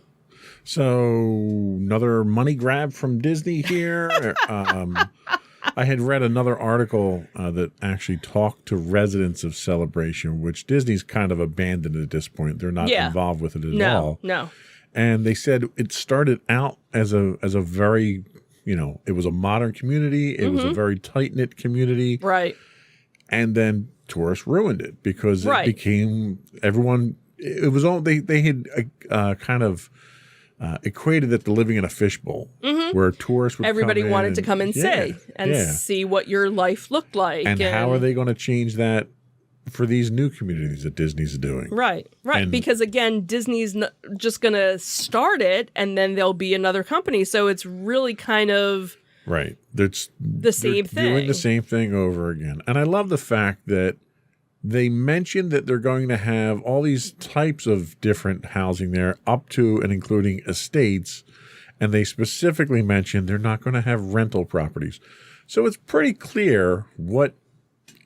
So another money grab from Disney here. I had read another article that actually talked to residents of Celebration, which Disney's kind of abandoned at this point. They're not involved with it at all. No. And they said it started out as a very, it was a modern community. It was a very tight-knit community. Right. And then tourists ruined it because it became everyone. It was all they had kind of equated it to living in a fishbowl, where tourists would everybody come wanted to come and see what your life looked like. And how are they going to change that for these new communities that Disney's doing? Right. And because again, Disney's just going to start it, and then there'll be another company. So it's really kind of right. They're the same thing, doing the same thing over again. And I love the fact that they mentioned that they're going to have all these types of different housing there, up to and including estates. And they specifically mentioned they're not going to have rental properties. So it's pretty clear what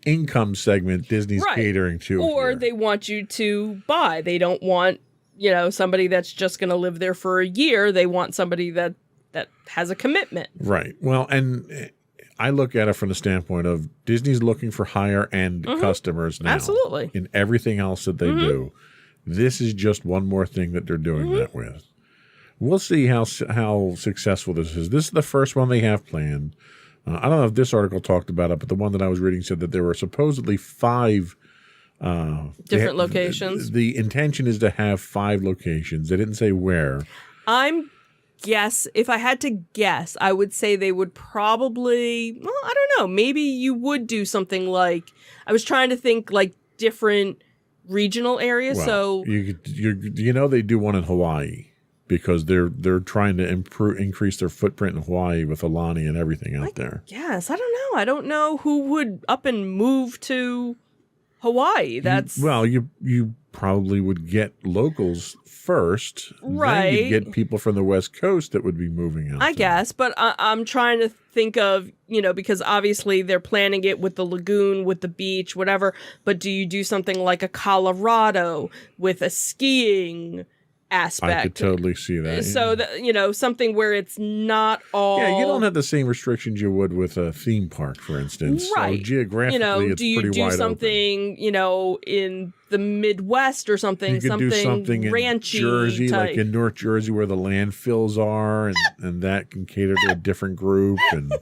income segment Disney's catering to. Or here. they want you to buy. They don't want, somebody that's just going to live there for a year. They want somebody that has a commitment. Right. Well, and I look at it from the standpoint of Disney's looking for higher end customers now. Absolutely. In everything else that they do. This is just one more thing that they're doing that with. We'll see how successful this is. This is the first one they have planned. I don't know if this article talked about it, but the one that I was reading said that there were supposedly 5 different locations. The intention is to have 5 locations. They didn't say where. If I had to guess, I would say they would probably, well, I don't know, maybe you would do something like, I was trying to think like different regional areas. Well, so they do one in Hawaii because they're trying to increase their footprint in Hawaii with Alani and everything out there. Yes, I don't know. I don't know who would up and move to Hawaii. You probably would get locals first. Right. Then you'd get people from the West Coast that would be moving out. I guess, but I'm trying to think of, because obviously they're planning it with the lagoon, with the beach, whatever. But do you do something like a Colorado with a skiing aspect? I could totally see that. So, something where it's not all... Yeah, you don't have the same restrictions you would with a theme park, for instance. Right. So geographically, it's do you pretty do wide something, in the Midwest or something? You could do something ranchy in Jersey, type. like in North Jersey, where the landfills are, and that can cater to a different group. And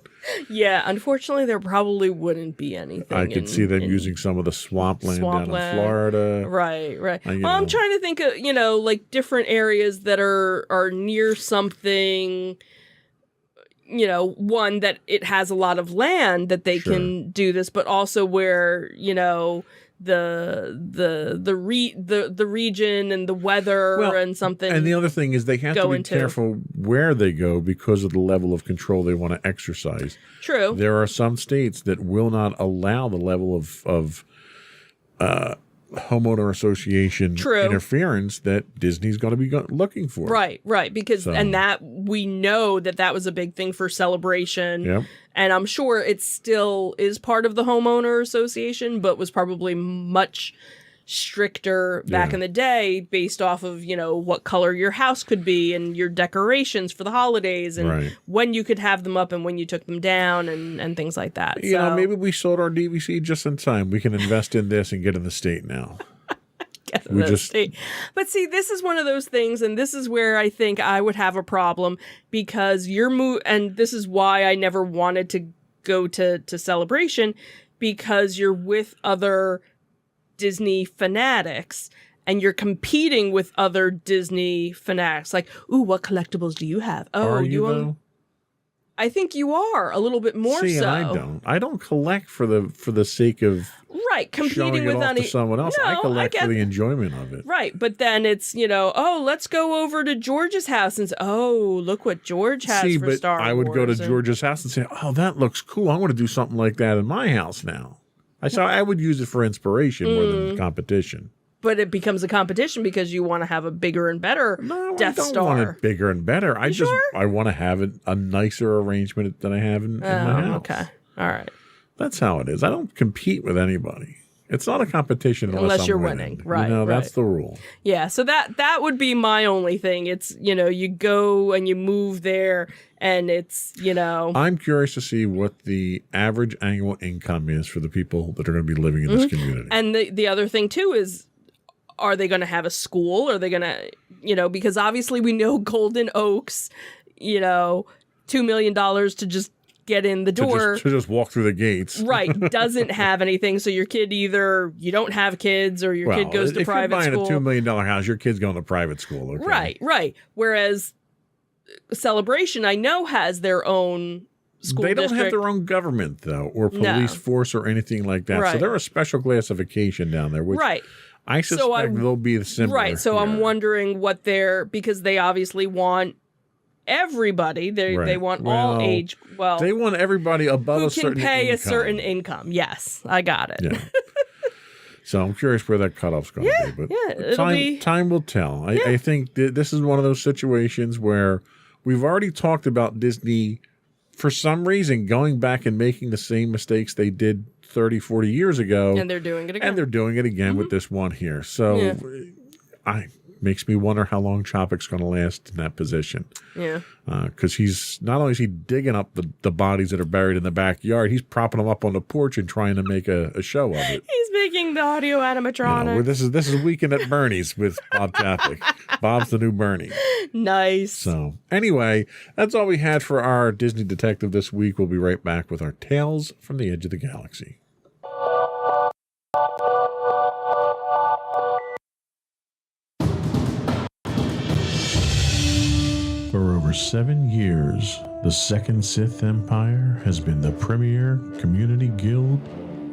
yeah, unfortunately, there probably wouldn't be anything. I could see them using some of the swampland down in Florida. Right. I'm trying to think of, like different areas that are near something. One that it has a lot of land that they can do this, but also where the region and the weather and something. And the other thing is they have to be careful where they go because of the level of control they want to exercise. True. There are some states that will not allow the level of homeowner association interference that Disney's going to be looking for. Right. Because and that we know that was a big thing for Celebration. Yep. And I'm sure it still is part of the homeowner association, but was probably much stricter back in the day based off of, what color your house could be and your decorations for the holidays and when you could have them up and when you took them down and things like that. Maybe we sold our DVC just in time. We can invest in this and get in the state now. But see, this is one of those things, and this is where I think I would have a problem because and this is why I never wanted to go to Celebration, because you're with other Disney fanatics and you're competing with other Disney fanatics. Like, ooh, what collectibles do you have? Oh, are you though? I think you are a little bit more so. I don't. I don't collect for the sake of competing with to someone else. No, I collect for the enjoyment of it. Right, but then it's let's go over to George's house and say, oh, look what George has for Star Wars. I would go to George's house and say, oh, that looks cool. I want to do something like that in my house now. I would use it for inspiration more than competition. But it becomes a competition because you want to have a bigger and better Death Star. I don't want it bigger and better. I want to have a nicer arrangement than I have in my house. Okay. All right. That's how it is. I don't compete with anybody. It's not a competition unless you're I'm winning. Right. That's the rule. Yeah. So that would be my only thing. It's, you go and you move there and it's, I'm curious to see what the average annual income is for the people that are going to be living in this community. And the other thing too is, are they going to have a school? Are they going to, because obviously we know Golden Oaks, $2 million to just get in the door. To just walk through the gates. Right. Doesn't have anything. So your kid you don't have kids or your kid goes to private school. If you're buying a $2 million house, your kid's going to private school. Okay? Right. Whereas Celebration, I know, has their own school They don't district. have their own government, though, or police force or anything like that. Right. So they're a special classification down there, which I suspect they'll be similar. Right. So I'm wondering what because they obviously want everybody. They want all age. Well, they want everybody above who a certain can pay income. a certain income. Yes, I got it. Yeah. So I'm curious where that cutoff's going to be. But it'll be... time will tell. I think this is one of those situations where we've already talked about Disney, for some reason, going back and making the same mistakes they did 30, 40 years ago. And they're doing it again. And they're doing it again with this one here. So makes me wonder how long Chopic's going to last in that position. Yeah. Because he's not only is he digging up the bodies that are buried in the backyard, he's propping them up on the porch and trying to make a show of it. He's making the audio animatronic. This is Weekend at Bernie's with Bob Chapek. Bob's the new Bernie. Nice. So anyway, that's all we had for our Disney Detective this week. We'll be right back with our Tales from the Edge of the Galaxy. For over 7 years, the Second Sith Empire has been the premier community guild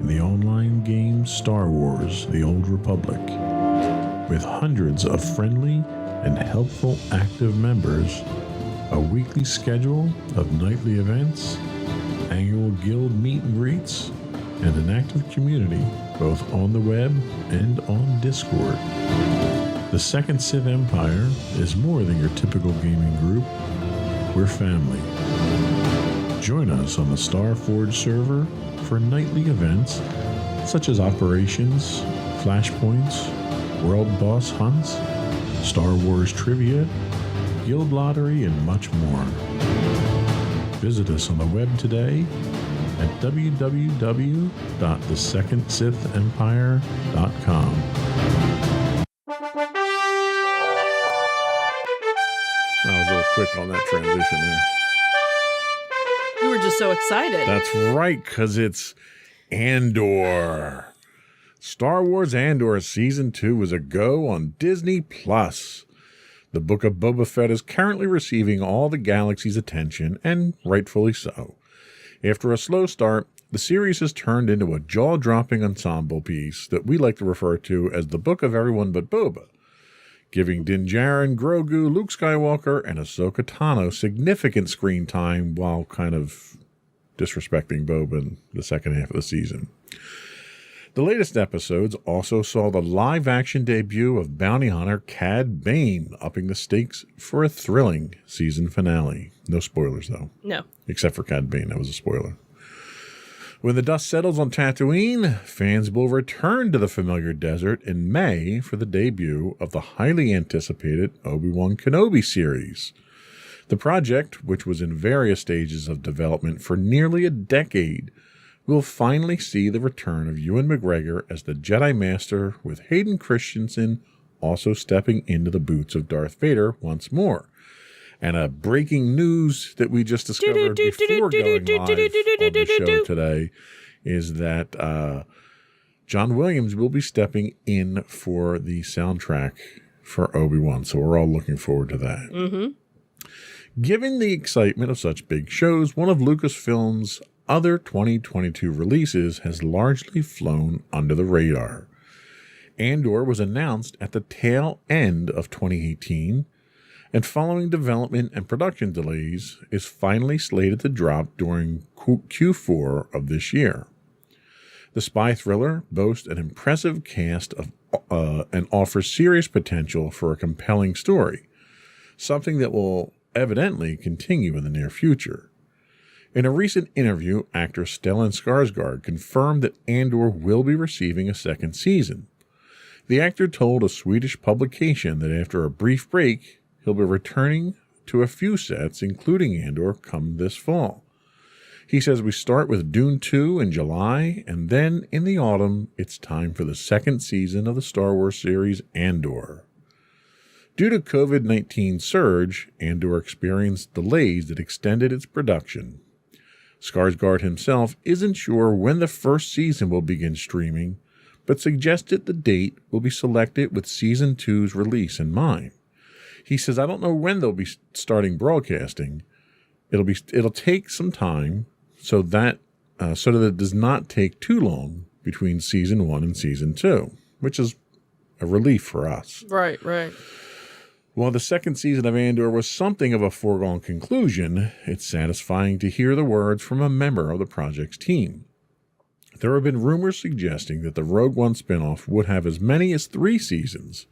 in the online game Star Wars: The Old Republic. With hundreds of friendly and helpful active members, a weekly schedule of nightly events, annual guild meet and greets, and an active community both on the web and on Discord. The Second Sith Empire is more than your typical gaming group. We're family. Join us on the Starforge server for nightly events such as operations, flashpoints, world boss hunts, Star Wars trivia, guild lottery, and much more. Visit us on the web today at www.thesecondsithempire.com. I was a little quick on that transition there. You were just so excited. That's right, because it's Andor. Star Wars Andor Season 2 is a go on Disney+. The Book of Boba Fett is currently receiving all the galaxy's attention, and rightfully so. After a slow start, the series has turned into a jaw-dropping ensemble piece that we like to refer to as the Book of Everyone But Boba, giving Din Djarin, Grogu, Luke Skywalker, and Ahsoka Tano significant screen time while kind of disrespecting Boba in the second half of the season. The latest episodes also saw the live-action debut of bounty hunter Cad Bane, upping the stakes for a thrilling season finale. No spoilers, though. No. Except for Cad Bane. That was a spoiler. When the dust settles on Tatooine, fans will return to the familiar desert in May for the debut of the highly anticipated Obi-Wan Kenobi series. The project, which was in various stages of development for nearly a decade, will finally see the return of Ewan McGregor as the Jedi Master, with Hayden Christensen also stepping into the boots of Darth Vader once more. And a breaking news that we just discovered before going live on the show today is that John Williams will be stepping in for the soundtrack for Obi-Wan. So we're all looking forward to that. Mm-hmm. Given the excitement of such big shows, one of Lucasfilm's other 2022 releases has largely flown under the radar. Andor was announced at the tail end of 2018, and following development and production delays, is finally slated to drop during Q4 of this year. The spy thriller boasts an impressive cast of and offers serious potential for a compelling story, something that will evidently continue in the near future. In a recent interview, actor Stellan Skarsgård confirmed that Andor will be receiving a second season. The actor told a Swedish publication that after a brief break, he'll be returning to a few sets, including Andor, come this fall. He says we start with Dune 2 in July, and then in the autumn, it's time for the second season of the Star Wars series Andor. Due to COVID-19 surge, Andor experienced delays that extended its production. Skarsgård himself isn't sure when the first season will begin streaming, but suggested the date will be selected with Season 2's release in mind. He says, I don't know when they'll be starting broadcasting. It'll take some time so that it does not take too long between Season 1 and Season 2, which is a relief for us. Right, right. While the second season of Andor was something of a foregone conclusion, it's satisfying to hear the words from a member of the project's team. There have been rumors suggesting that the Rogue One spinoff would have as many as 3 seasons,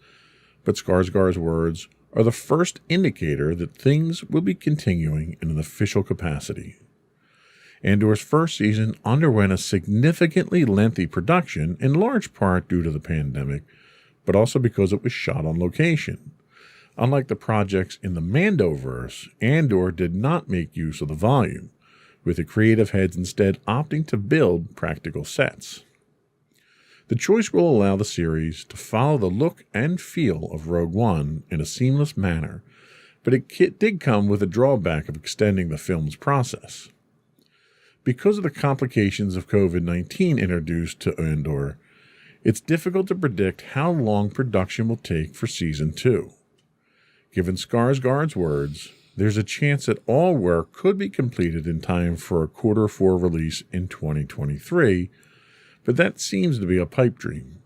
but Skarsgård's words are the first indicator that things will be continuing in an official capacity. Andor's first season underwent a significantly lengthy production, in large part due to the pandemic, but also because it was shot on location. Unlike the projects in the Mandoverse, Andor did not make use of the volume, with the creative heads instead opting to build practical sets. The choice will allow the series to follow the look and feel of Rogue One in a seamless manner, but it did come with a drawback of extending the film's process. Because of the complications of COVID-19 introduced to Andor, it's difficult to predict how long production will take for Season 2. Given Skarsgård's words, there's a chance that all work could be completed in time for a Q4 release in 2023, but that seems to be a pipe dream.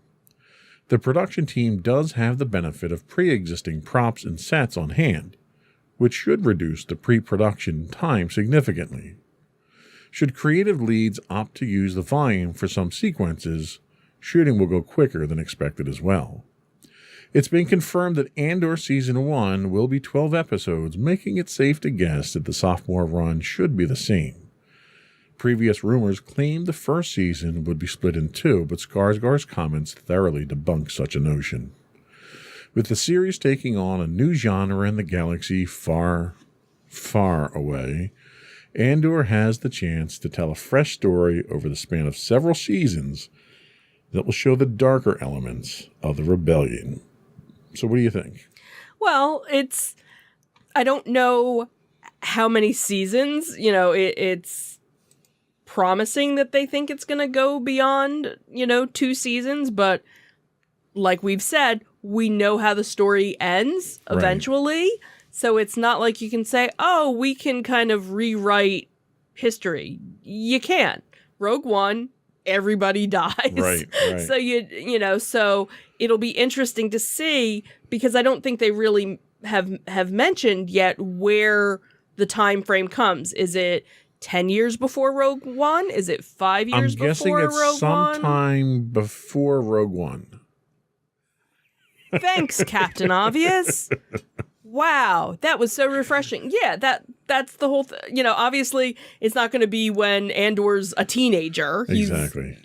The production team does have the benefit of pre-existing props and sets on hand, which should reduce the pre-production time significantly. Should creative leads opt to use the volume for some sequences, shooting will go quicker than expected as well. It's been confirmed that Andor Season 1 will be 12 episodes, making it safe to guess that the sophomore run should be the same. Previous rumors claimed the first season would be split in two, but Skarsgård's comments thoroughly debunk such a notion. With the series taking on a new genre in the galaxy far, far away, Andor has the chance to tell a fresh story over the span of several seasons that will show the darker elements of the rebellion. So what do you think? Well, I don't know how many seasons, it's promising that they think it's going to go beyond, 2 seasons, but like we've said, we know how the story ends eventually. Right. So it's not like you can say, oh, we can kind of rewrite history. You can't. Rogue One, everybody dies. Right. So so it'll be interesting to see, because I don't think they really have mentioned yet where the time frame comes. Is it 10 years before Rogue One? Is it 5 years before Rogue One? I'm guessing it's sometime before Rogue One. Thanks, Captain Obvious. Wow, that was so refreshing. Yeah, that's the whole thing. Obviously, it's not going to be when Andor's a teenager. Exactly.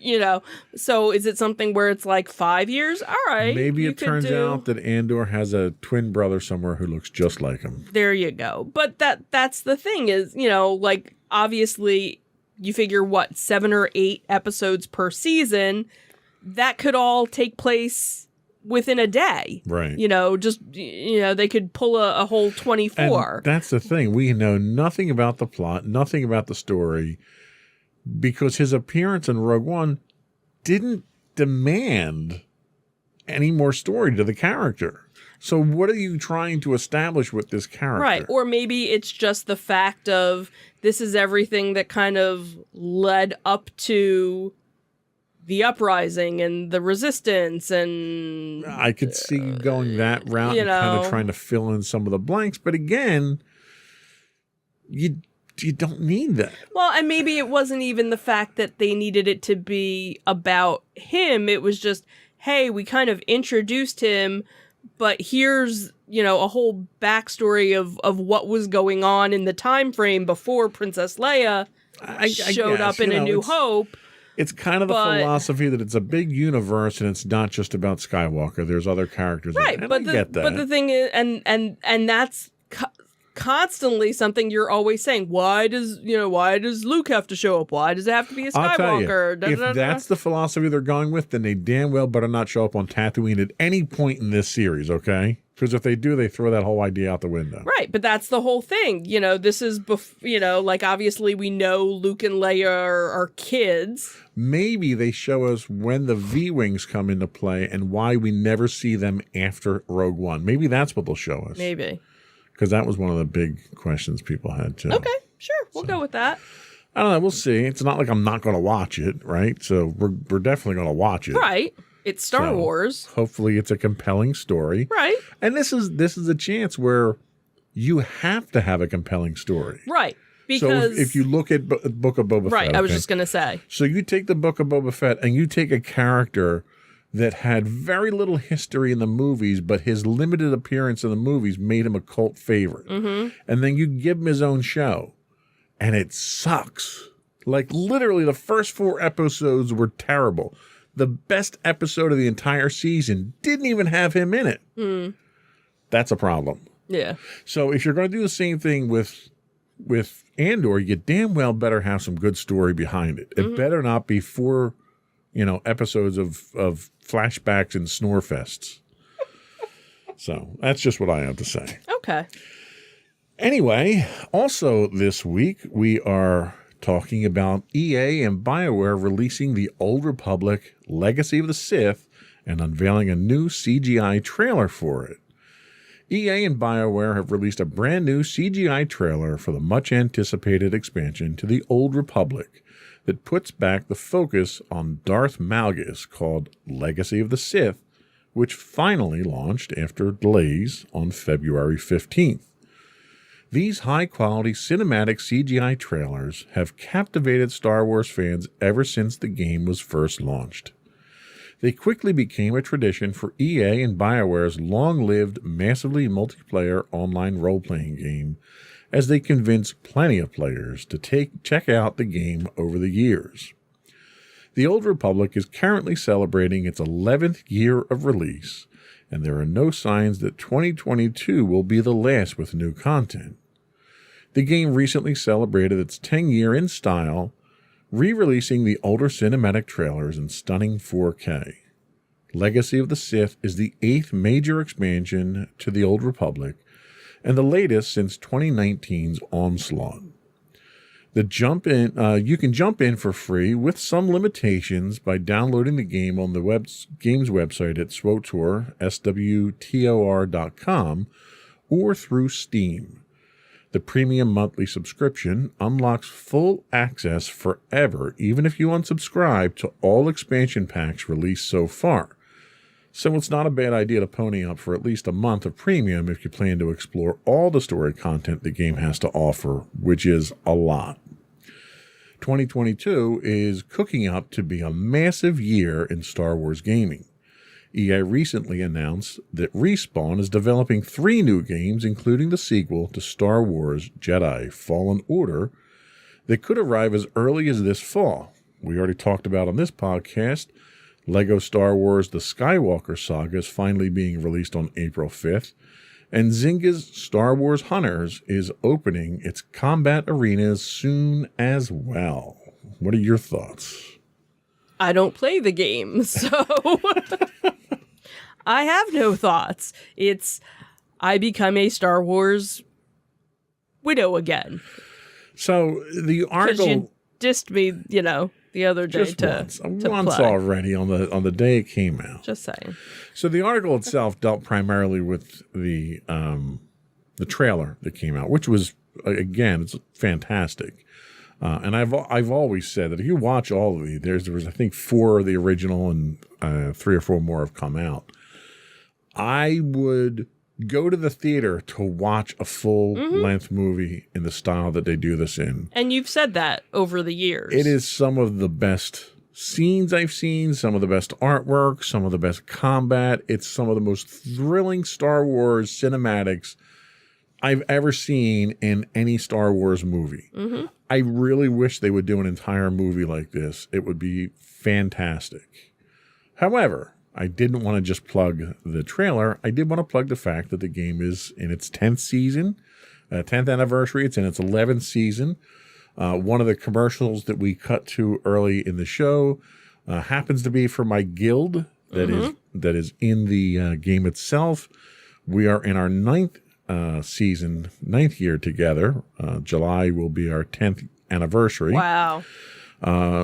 So is it something where it's like 5 years? All right. Maybe it turns out that Andor has a twin brother somewhere who looks just like him. There you go. But that's the thing is, obviously, you figure, 7 or 8 episodes per season, that could all take place within a day. Right. They could pull a whole 24. And that's the thing. We know nothing about the plot, nothing about the story, because his appearance in Rogue One didn't demand any more story to the character. So what are you trying to establish with this character? Right. Or maybe it's just the fact of this is everything that kind of led up to the uprising and the resistance, and I could see you going that route and kind of trying to fill in some of the blanks. But again, you don't need that. Well, and maybe it wasn't even the fact that they needed it to be about him. It was just, hey, we kind of introduced him, but here's, a whole backstory of what was going on in the time frame before Princess Leia showed up in A New Hope. It's kind of the philosophy that it's a big universe and it's not just about Skywalker. There's other characters. Right, and I get that. But the thing is, and that's constantly something you're always saying. Why does Luke have to show up? Why does it have to be a Skywalker? I'll tell you, if that's the philosophy they're going with, then they damn well better not show up on Tatooine at any point in this series, okay? Because if they do, they throw that whole idea out the window. Right, but that's the whole thing. This is, obviously we know Luke and Leia are kids. Maybe they show us when the V-Wings come into play and why we never see them after Rogue One. Maybe that's what they'll show us. Maybe. Because that was one of the big questions people had, too. Okay, sure. We'll go with that. I don't know. We'll see. It's not like I'm not going to watch it, right? So we're definitely going to watch it. Right. It's Star Wars. Hopefully it's a compelling story. Right. And this is a chance where you have to have a compelling story. Right. Because so if you look at Book of Boba Fett. Right, I was just going to say. So you take the Book of Boba Fett and you take a character that had very little history in the movies, but his limited appearance in the movies made him a cult favorite. And then you give him his own show, and it sucks. Like, literally, the first 4 episodes were terrible. The best episode of the entire season didn't even have him in it. That's a problem. Yeah. So if you're going to do the same thing with Andor, you damn well better have some good story behind it. It better not be 4, episodes of flashbacks and snore fests. So that's just what I have to say. Okay. Anyway, also this week, we are talking about EA and BioWare releasing The Old Republic Legacy of the Sith and unveiling a new CGI trailer for it. EA and BioWare have released a brand new CGI trailer for the much-anticipated expansion to The Old Republic that puts back the focus on Darth Malgus, called Legacy of the Sith, which finally launched after delays on February 15th. These high-quality cinematic CGI trailers have captivated Star Wars fans ever since the game was first launched. They quickly became a tradition for EA and BioWare's long-lived, massively multiplayer online role-playing game, as they convinced plenty of players to check out the game over the years. The Old Republic is currently celebrating its 11th year of release, and there are no signs that 2022 will be the last with new content. The game recently celebrated its 10-year in style, re-releasing the older cinematic trailers in stunning 4K. Legacy of the Sith is the 8th major expansion to the Old Republic, and the latest since 2019's Onslaught. You can jump in for free with some limitations by downloading the game on the game's website at SWTOR, SWTOR.com, or through Steam. The premium monthly subscription unlocks full access forever, even if you unsubscribe to all expansion packs released so far. So it's not a bad idea to pony up for at least a month of premium if you plan to explore all the story content the game has to offer, which is a lot. 2022 is cooking up to be a massive year in Star Wars gaming. EA recently announced that Respawn is developing 3 new games, including the sequel to Star Wars Jedi Fallen Order, that could arrive as early as this fall. We already talked about on this podcast, Lego Star Wars The Skywalker Saga is finally being released on April 5th, and Zynga's Star Wars Hunters is opening its combat arenas soon as well. What are your thoughts? I don't play the game, so I have no thoughts. I become a Star Wars widow again. So the article... Because you dissed me, the other day just to once play. already on the day it came out. Just saying. So the article itself dealt primarily with the trailer that came out, which was, again, it's fantastic. And I've always said that if you watch all of these, there was I think 4 of the original and 3 or 4 more have come out. I would go to the theater to watch a full-length movie in the style that they do this in. And you've said that over the years. It is some of the best scenes I've seen, some of the best artwork, some of the best combat. It's some of the most thrilling Star Wars cinematics I've ever seen in any Star Wars movie. I really wish they would do an entire movie like this. It would be fantastic. However, I didn't want to just plug the trailer. I did want to plug the fact that the game is in its 10th season, 10th anniversary. It's in its 11th season. One of the commercials that we cut to early in the show happens to be for my guild that is in the game itself. We are in our 9th season, 9th year together. July will be our 10th anniversary. Wow.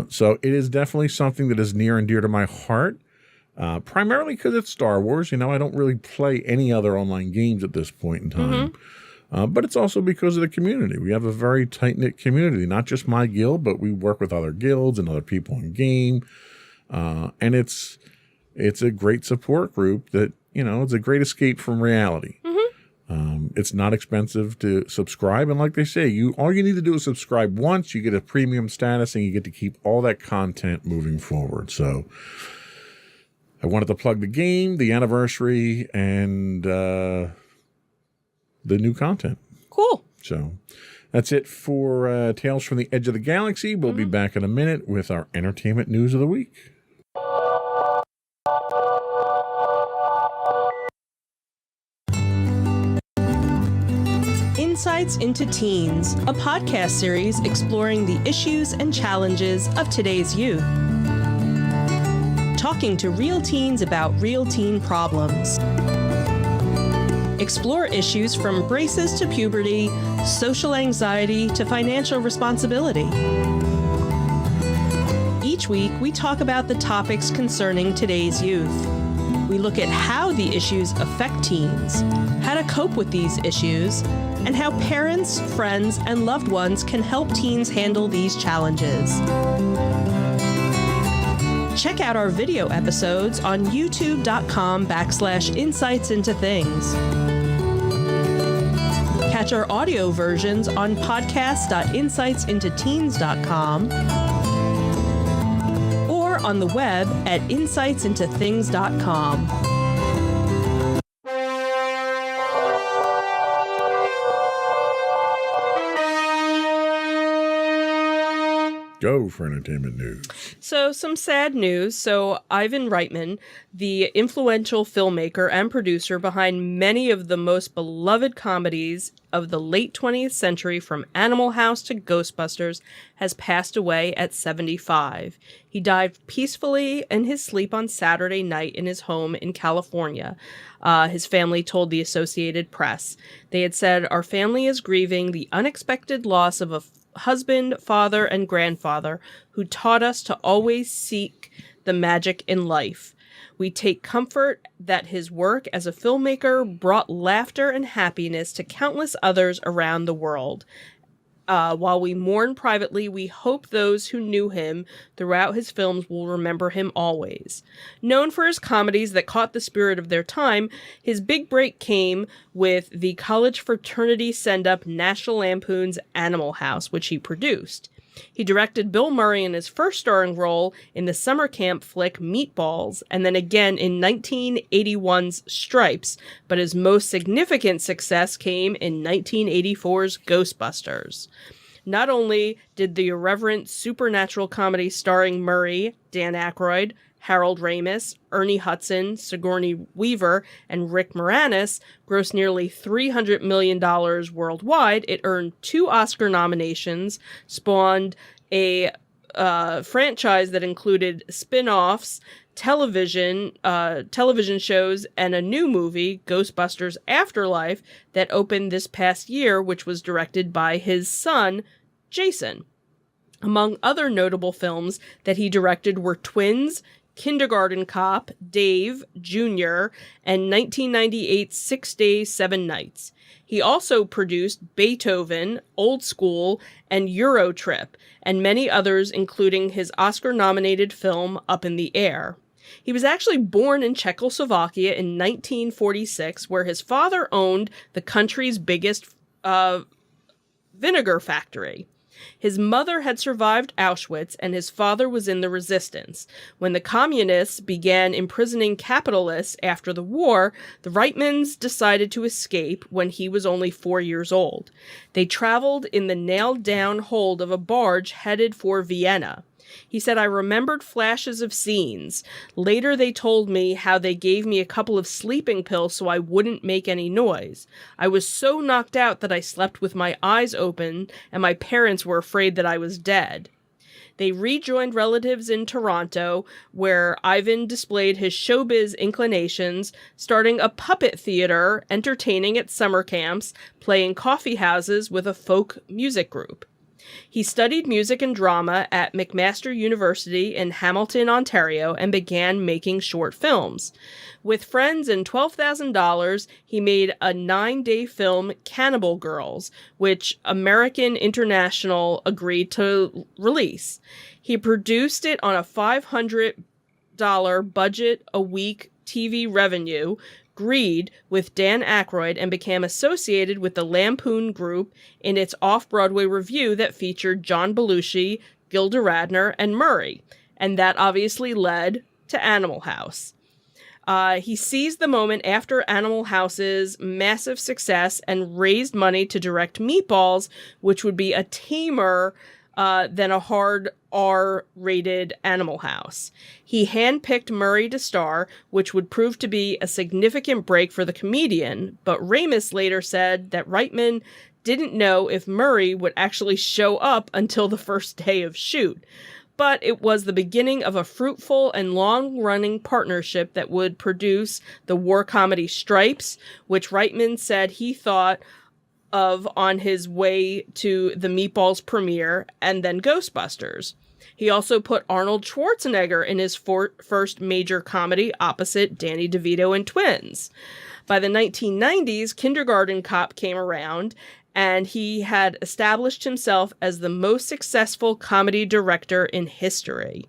So it is definitely something that is near and dear to my heart. Primarily because it's Star Wars. I don't really play any other online games at this point in time. But it's also because of the community. We have a very tight-knit community, not just my guild, but we work with other guilds and other people in game. And it's a great support group that, it's a great escape from reality. It's not expensive to subscribe. And like they say, all you need to do is subscribe once. You get a premium status and you get to keep all that content moving forward. So... I wanted to plug the game, the anniversary, and the new content. Cool. So that's it for Tales from the Edge of the Galaxy. We'll be back in a minute with our entertainment news of the week. Insights into Teens, a podcast series exploring the issues and challenges of today's youth. Talking to real teens about real teen problems. Explore issues from braces to puberty, social anxiety to financial responsibility. Each week, we talk about the topics concerning today's youth. We look at how the issues affect teens, how to cope with these issues, and how parents, friends, and loved ones can help teens handle these challenges. Check out our video episodes on youtube.com/insightsintothings. Catch our audio versions on podcast.insightsintoteens.com or on the web at insightsintothings.com. Go for entertainment news. So, some sad news. So, Ivan Reitman, the influential filmmaker and producer behind many of the most beloved comedies of the late 20th century, from Animal House to Ghostbusters, has passed away at 75. He died peacefully in his sleep on Saturday night in his home in California. His family told the Associated Press. They had said, "Our family is grieving the unexpected loss of a husband, father, and grandfather who taught us to always seek the magic in life. We take comfort that his work as a filmmaker brought laughter and happiness to countless others around the world. While we mourn privately, we hope those who knew him throughout his films will remember him always." Known for his comedies that caught the spirit of their time, his big break came with the college fraternity send-up National Lampoon's Animal House, which he produced. He directed Bill Murray in his first starring role in the summer camp flick Meatballs, and then again in 1981's Stripes, but his most significant success came in 1984's Ghostbusters. Not only did the irreverent supernatural comedy starring Murray, Dan Aykroyd, Harold Ramis, Ernie Hudson, Sigourney Weaver, and Rick Moranis grossed nearly $300 million worldwide, it earned 2 Oscar nominations, spawned a franchise that included spin-offs, television shows, and a new movie, Ghostbusters Afterlife, that opened this past year, which was directed by his son, Jason. Among other notable films that he directed were Twins, Kindergarten Cop, Dave, Jr., and 1998's 6 Days, 7 Nights. He also produced Beethoven, Old School, and Eurotrip, and many others, including his Oscar-nominated film Up in the Air. He was actually born in Czechoslovakia in 1946, where his father owned the country's biggest vinegar factory. His mother had survived Auschwitz, and his father was in the resistance. When the communists began imprisoning capitalists after the war, the Reitmans decided to escape when he was only 4 years old. They traveled in the nailed-down hold of a barge headed for Vienna. He said, "I remembered flashes of scenes. Later they told me how they gave me a couple of sleeping pills so I wouldn't make any noise. I was so knocked out that I slept with my eyes open, and my parents were afraid that I was dead." They rejoined relatives in Toronto, where Ivan displayed his showbiz inclinations, starting a puppet theater, entertaining at summer camps, playing coffee houses with a folk music group. He studied music and drama at McMaster University in Hamilton, Ontario, and began making short films. With friends and $12,000, he made a 9-day film, Cannibal Girls, which American International agreed to release. He produced it on a $500 budget a week TV revenue, Greed, with Dan Aykroyd, and became associated with the Lampoon Group in its off-Broadway review that featured John Belushi, Gilda Radner, and Murray. And that obviously led to Animal House. He seized the moment after Animal House's massive success and raised money to direct Meatballs, which would be a tamer than a hard R-rated Animal House. He handpicked Murray to star, which would prove to be a significant break for the comedian, but Ramis later said that Reitman didn't know if Murray would actually show up until the first day of shoot. But it was the beginning of a fruitful and long-running partnership that would produce the war comedy Stripes, which Reitman said he thought of on his way to the Meatballs premiere, and then Ghostbusters. He also put Arnold Schwarzenegger in his first major comedy opposite Danny DeVito and Twins. By the 1990s, Kindergarten Cop came around, and he had established himself as the most successful comedy director in history.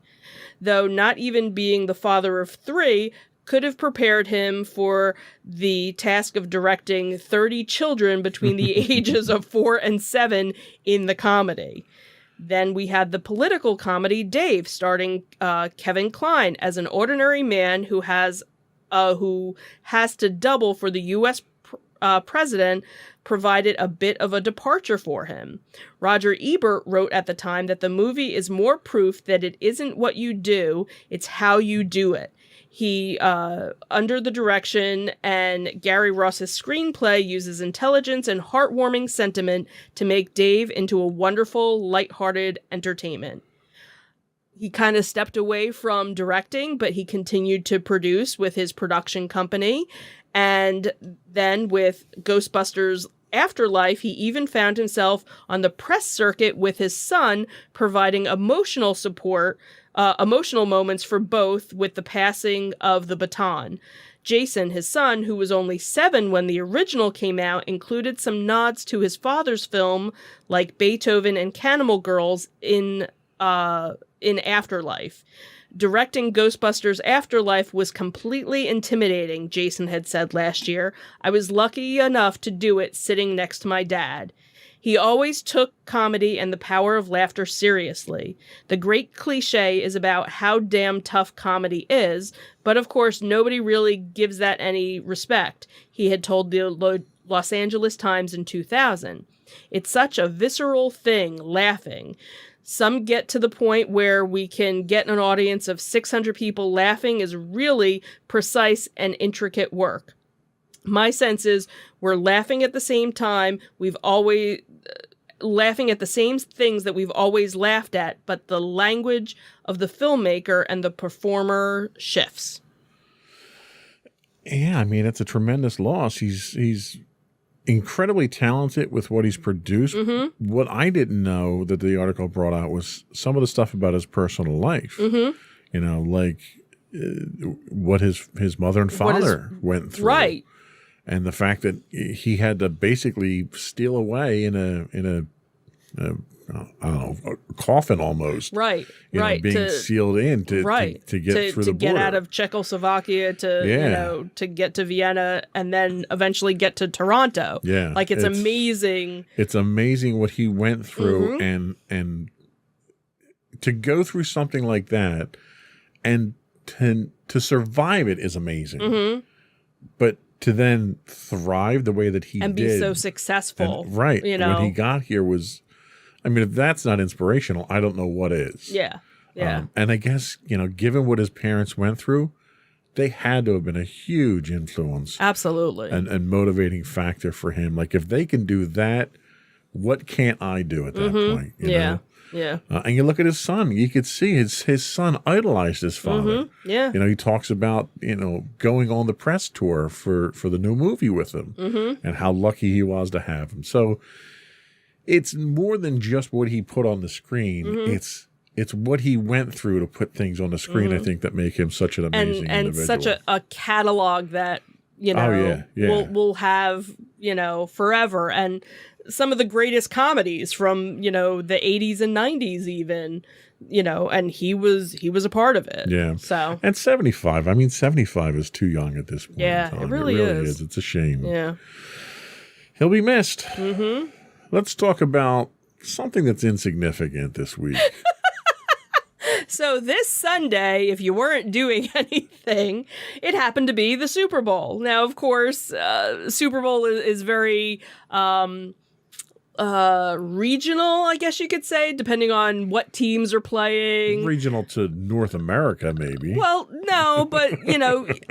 Though not even being the father of three could have prepared him for the task of directing 30 children between the ages of 4 and 7 in the comedy. Then we had the political comedy Dave, starring Kevin Kline as an ordinary man who has to double for the U.S. President, provided a bit of a departure for him. Roger Ebert wrote at the time that the movie is more proof that it isn't what you do, it's how you do it. He, under the direction and Gary Ross's screenplay, uses intelligence and heartwarming sentiment to make Dave into a wonderful, lighthearted entertainment. He kind of stepped away from directing, but he continued to produce with his production company. And then with Ghostbusters Afterlife, he even found himself on the press circuit with his son, providing emotional support, emotional moments for both with the passing of the baton. Jason, his son, who was only 7 when the original came out, included some nods to his father's film, like Beethoven and Cannibal Girls in Afterlife. Directing Ghostbusters Afterlife was completely intimidating, Jason had said last year. I was lucky enough to do it sitting next to my dad. He always took comedy and the power of laughter seriously. The great cliche is about how damn tough comedy is, but of course nobody really gives that any respect, he had told the Los Angeles Times in 2000. It's such a visceral thing, laughing. Some get to the point where we can get an audience of 600 people laughing is really precise and intricate work. My sense is we're laughing at the same time. We've always laughing at the same things that we've always laughed at, but the language of the filmmaker and the performer shifts. Yeah, I mean, it's a tremendous loss. He's incredibly talented with what he's produced. Mm-hmm. What I didn't know that the article brought out was some of the stuff about his personal life. Mm-hmm. You know, like what his mother and father went through. Right. And the fact that he had to basically steal away in a I don't know, a coffin almost. Right. You know, being sealed in to get through the border. To get out of Czechoslovakia to get to Vienna and then eventually get to Toronto. Yeah. Like it's amazing. It's amazing what he went through and to go through something like that and to survive it is amazing. Mm-hmm. But to then thrive the way that he and did. And be so successful. You know? When he got here was, I mean, if that's not inspirational, I don't know what is. Yeah. Yeah. And I guess, you know, given what his parents went through, they had to have been a huge influence. Absolutely. And motivating factor for him. Like, if they can do that, what can't I do at that point? You know? Yeah. And you look at his son, you could see his son idolized his father. Mm-hmm. Yeah. You know, he talks about, you know, going on the press tour for the new movie with him and how lucky he was to have him. So it's more than just what he put on the screen. Mm-hmm. It's what he went through to put things on the screen, I think, that make him such an amazing individual. And such a catalog that, you know, will have, you know, forever. And some of the greatest comedies from, you know, the 80s and 90s even, you know, and he was a part of it. Yeah. So. And 75. I mean, 75 is too young at this point. Yeah, it really is. It's a shame. Yeah. He'll be missed. Mm-hmm. Let's talk about something that's insignificant this week. So this Sunday, if you weren't doing anything, it happened to be the Super Bowl. Now, of course, Super Bowl is very regional, I guess you could say, depending on what teams are playing. Regional to North America, maybe. Well, no, but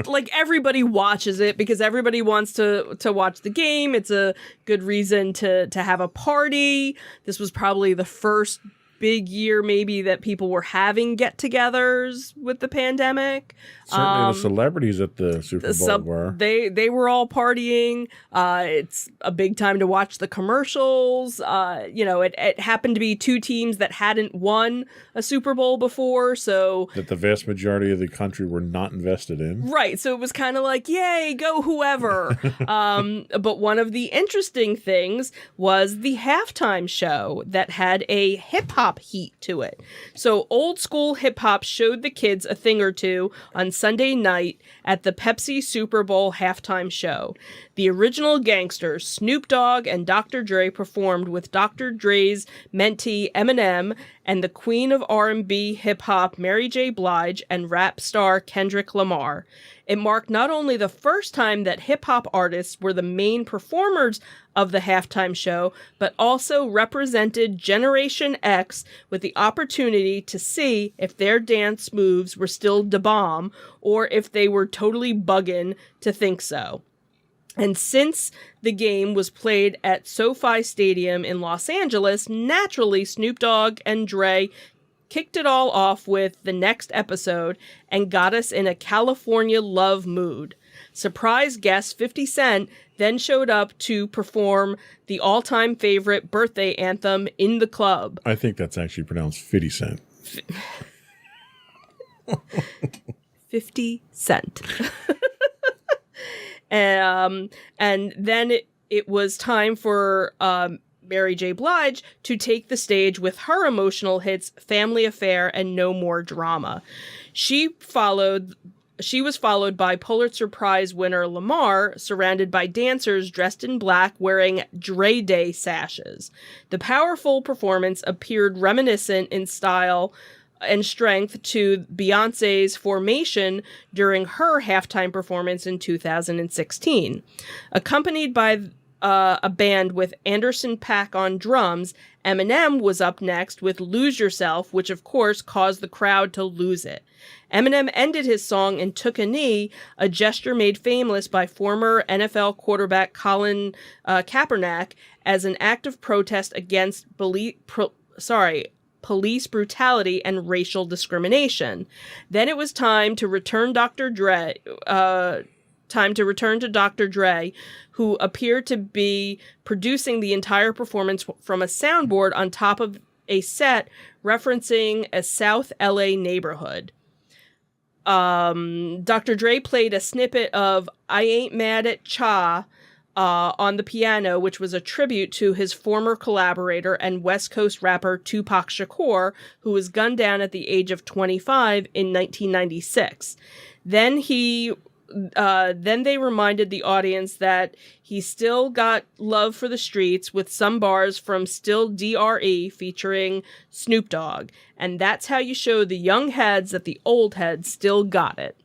like everybody watches it because everybody wants to watch the game. It's a good reason to have a party. This was probably the first big year maybe that people were having get-togethers with the pandemic. Certainly the celebrities at the Super Bowl were. They were all partying. It's a big time to watch the commercials. It happened to be two teams that hadn't won a Super Bowl before, so that the vast majority of the country were not invested in. Right, so it was kind of like, yay, go whoever. But one of the interesting things was the halftime show that had a hip-hop heat to it. So old school hip-hop showed the kids a thing or two on Sunday night at the Pepsi Super Bowl halftime show. The original gangsters, Snoop Dogg and Dr. Dre, performed with Dr. Dre's mentee Eminem and the queen of R&B hip-hop Mary J. Blige and rap star Kendrick Lamar. It marked not only the first time that hip-hop artists were the main performers of the halftime show, but also represented Generation X with the opportunity to see if their dance moves were still da bomb or if they were totally buggin' to think so. And since the game was played at SoFi Stadium in Los Angeles, naturally Snoop Dogg and Dre kicked it all off with the next episode and got us in a California love mood. Surprise guest 50 Cent then showed up to perform the all-time favorite birthday anthem in the club. I think that's actually pronounced 50 Cent. 50 Cent. And then it was time for Mary J. Blige to take the stage with her emotional hits Family Affair and No More Drama. She was followed by Pulitzer Prize winner Lamar, surrounded by dancers dressed in black wearing Dre Day sashes. The powerful performance appeared reminiscent in style and strength to Beyoncé's Formation during her halftime performance in 2016. Accompanied by a band with Anderson .Paak on drums, Eminem was up next with Lose Yourself, which of course caused the crowd to lose it. Eminem ended his song and took a knee, a gesture made famous by former NFL quarterback Colin Kaepernick as an act of protest against police brutality and racial discrimination. Then it was time to return to Dr. Dre, who appeared to be producing the entire performance from a soundboard on top of a set referencing a South LA neighborhood. Dr. Dre played a snippet of I Ain't Mad at Cha on the piano, which was a tribute to his former collaborator and West Coast rapper Tupac Shakur, who was gunned down at the age of 25 in 1996. Then they reminded the audience that he still got love for the streets with some bars from Still DRE featuring Snoop Dogg. And that's how you show the young heads that the old heads still got it.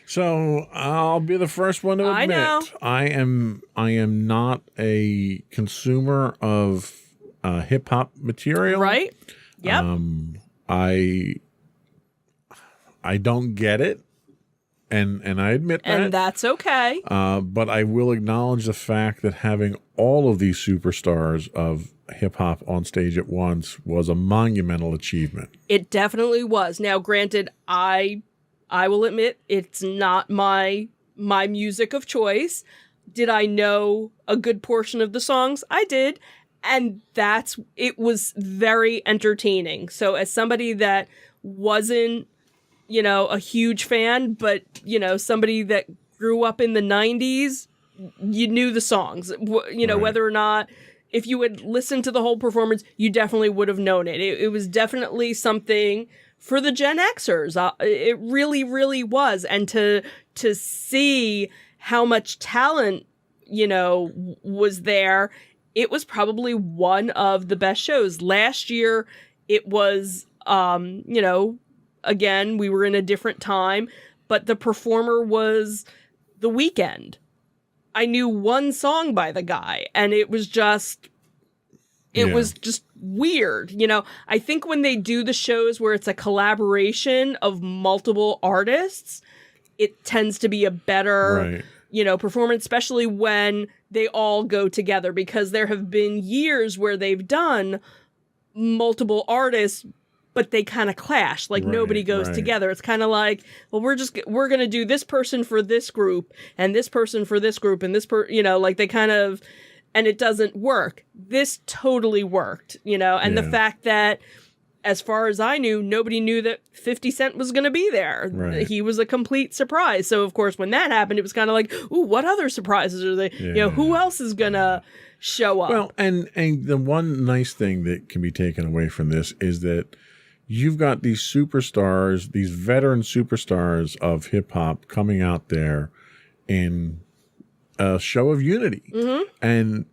So I'll be the first one to admit I am not a consumer of hip hop material. Right? Yep. I don't get it. And I admit that. And that's okay. But I will acknowledge the fact that having all of these superstars of hip-hop on stage at once was a monumental achievement. It definitely was. Now, granted, I will admit it's not my music of choice. Did I know a good portion of the songs? I did. And it was very entertaining. So as somebody that wasn't a huge fan, but, somebody that grew up in the 90s, you knew the songs, right. Whether or not, if you had listened to the whole performance, you definitely would have known it. It was definitely something for the Gen Xers. It really, really was. And to see how much talent, was there, it was probably one of the best shows. Last year, it was Again, we were in a different time, but the performer was The Weeknd. I knew one song by the guy, and it was just weird. I think when they do the shows where it's a collaboration of multiple artists, it tends to be a better, performance, especially when they all go together, because there have been years where they've done multiple artists, but they kind of clash. Like nobody goes together. It's kind of like, well, we're going to do this person for this group and this person for this group and like they kind of, and it doesn't work. This totally worked, and the fact that, as far as I knew, nobody knew that 50 Cent was going to be there. Right. He was a complete surprise. So, of course, when that happened, it was kind of like, ooh, what other surprises are they? Who else is going to show up? Well, and the one nice thing that can be taken away from this is that you've got these superstars, these veteran superstars of hip hop coming out there in a show of unity. Mm-hmm. And,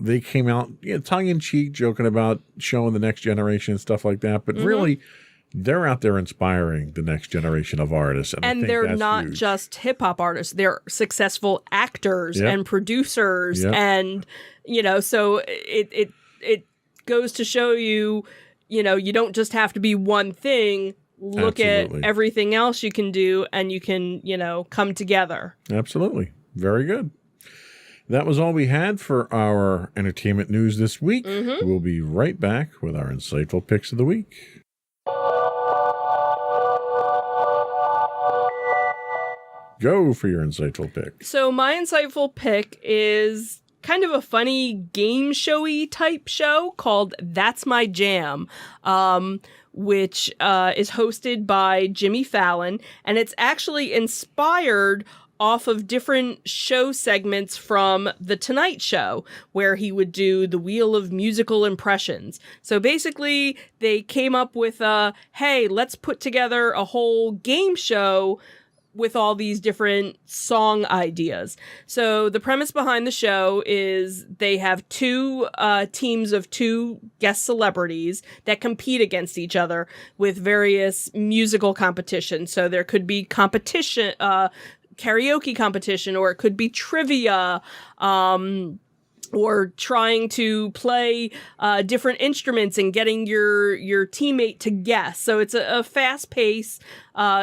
they came out tongue in cheek, joking about showing the next generation and stuff like that. But really, they're out there inspiring the next generation of artists. And they're not huge. Just hip hop artists. They're successful actors and producers. Yep. And, so it goes to show you, you don't just have to be one thing. Look at everything else you can do, and you can, come together. Absolutely. Very good. That was all we had for our entertainment news this week. Mm-hmm. We'll be right back with our insightful picks of the week. Go for your insightful pick. So my insightful pick is kind of a funny game showy type show called That's My Jam, which is hosted by Jimmy Fallon, and it's actually inspired off of different show segments from The Tonight Show, where he would do the Wheel of Musical Impressions. So basically, they came up with hey, let's put together a whole game show with all these different song ideas. So the premise behind the show is they have two teams of two guest celebrities that compete against each other with various musical competitions. So there could be competition, karaoke competition, or it could be trivia, or trying to play different instruments and getting your teammate to guess. So it's a fast-paced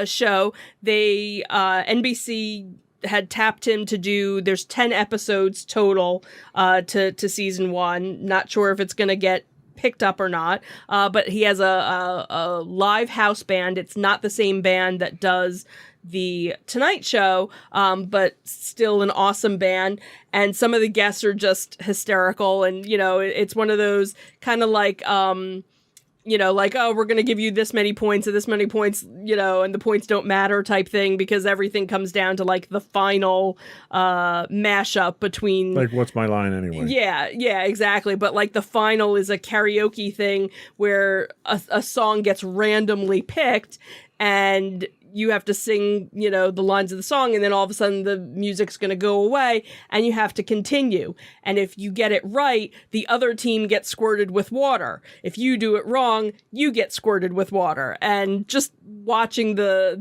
show. They NBC had tapped him to do. There's 10 episodes total to season 1. Not sure if it's going to get picked up or not, but he has a live house band. It's not the same band that does the Tonight Show, but still an awesome band. And some of the guests are just hysterical. And, it's one of those kind of like, like, oh, we're going to give you this many points and this many points, and the points don't matter type thing, because everything comes down to like the final mashup between. Like, what's my line anyway? Yeah, exactly. But like the final is a karaoke thing where a song gets randomly picked and you have to sing, the lines of the song, and then all of a sudden the music's going to go away and you have to continue. And if you get it right, the other team gets squirted with water. If you do it wrong, you get squirted with water. And just watching the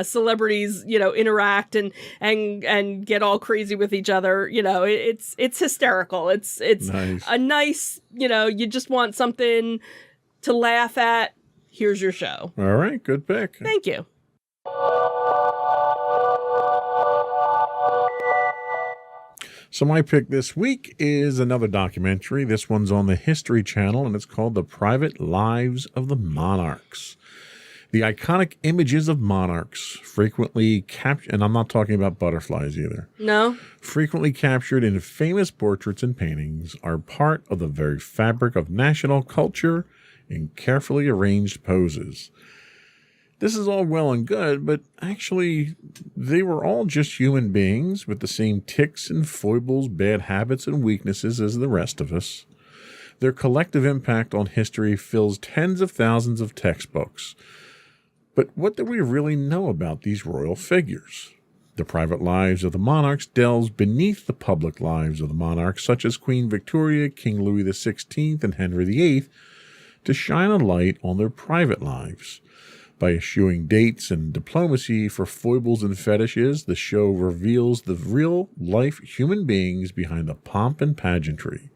celebrities, interact and get all crazy with each other, it's hysterical. It's nice. A nice, you just want something to laugh at. Here's your show. All right. Good pick. Thank you. So my pick this week is another documentary. This one's on the History Channel, and it's called The Private Lives of the Monarchs. The iconic images of monarchs frequently captured, and I'm not talking about butterflies either. No. Frequently captured in famous portraits and paintings are part of the very fabric of national culture in carefully arranged poses. This is all well and good, but actually they were all just human beings with the same tics and foibles, bad habits and weaknesses as the rest of us. Their collective impact on history fills tens of thousands of textbooks. But what do we really know about these royal figures? The Private Lives of the Monarchs delves beneath the public lives of the monarchs, such as Queen Victoria, King Louis XVI, and Henry VIII, to shine a light on their private lives. By eschewing dates and diplomacy for foibles and fetishes, the show reveals the real-life human beings behind the pomp and pageantry.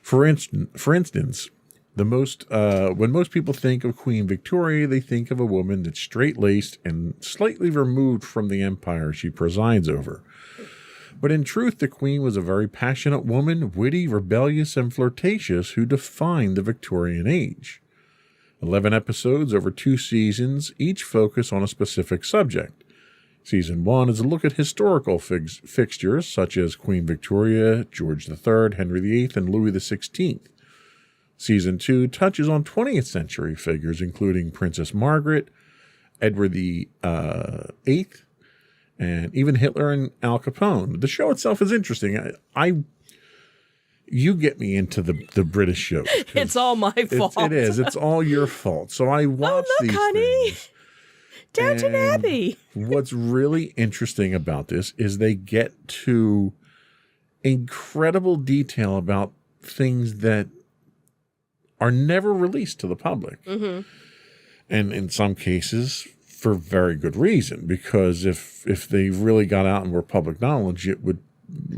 For instance, when most people think of Queen Victoria, they think of a woman that's straight-laced and slightly removed from the empire she presides over. But in truth, the Queen was a very passionate woman, witty, rebellious, and flirtatious, who defined the Victorian age. 11 episodes over 2 seasons, each focus on a specific subject. Season 1 is a look at historical fixtures such as Queen Victoria, George III, Henry VIII, and Louis XVI. Season 2 touches on 20th century figures including Princess Margaret, Edward VIII, and even Hitler and Al Capone. The show itself is interesting. You get me into the British shows. It's all my fault. It is. It's all your fault. So I watch these things. Downton Abbey. What's really interesting about this is they get to incredible detail about things that are never released to the public. Mm-hmm. And in some cases, for very good reason, because if they really got out and were public knowledge, it would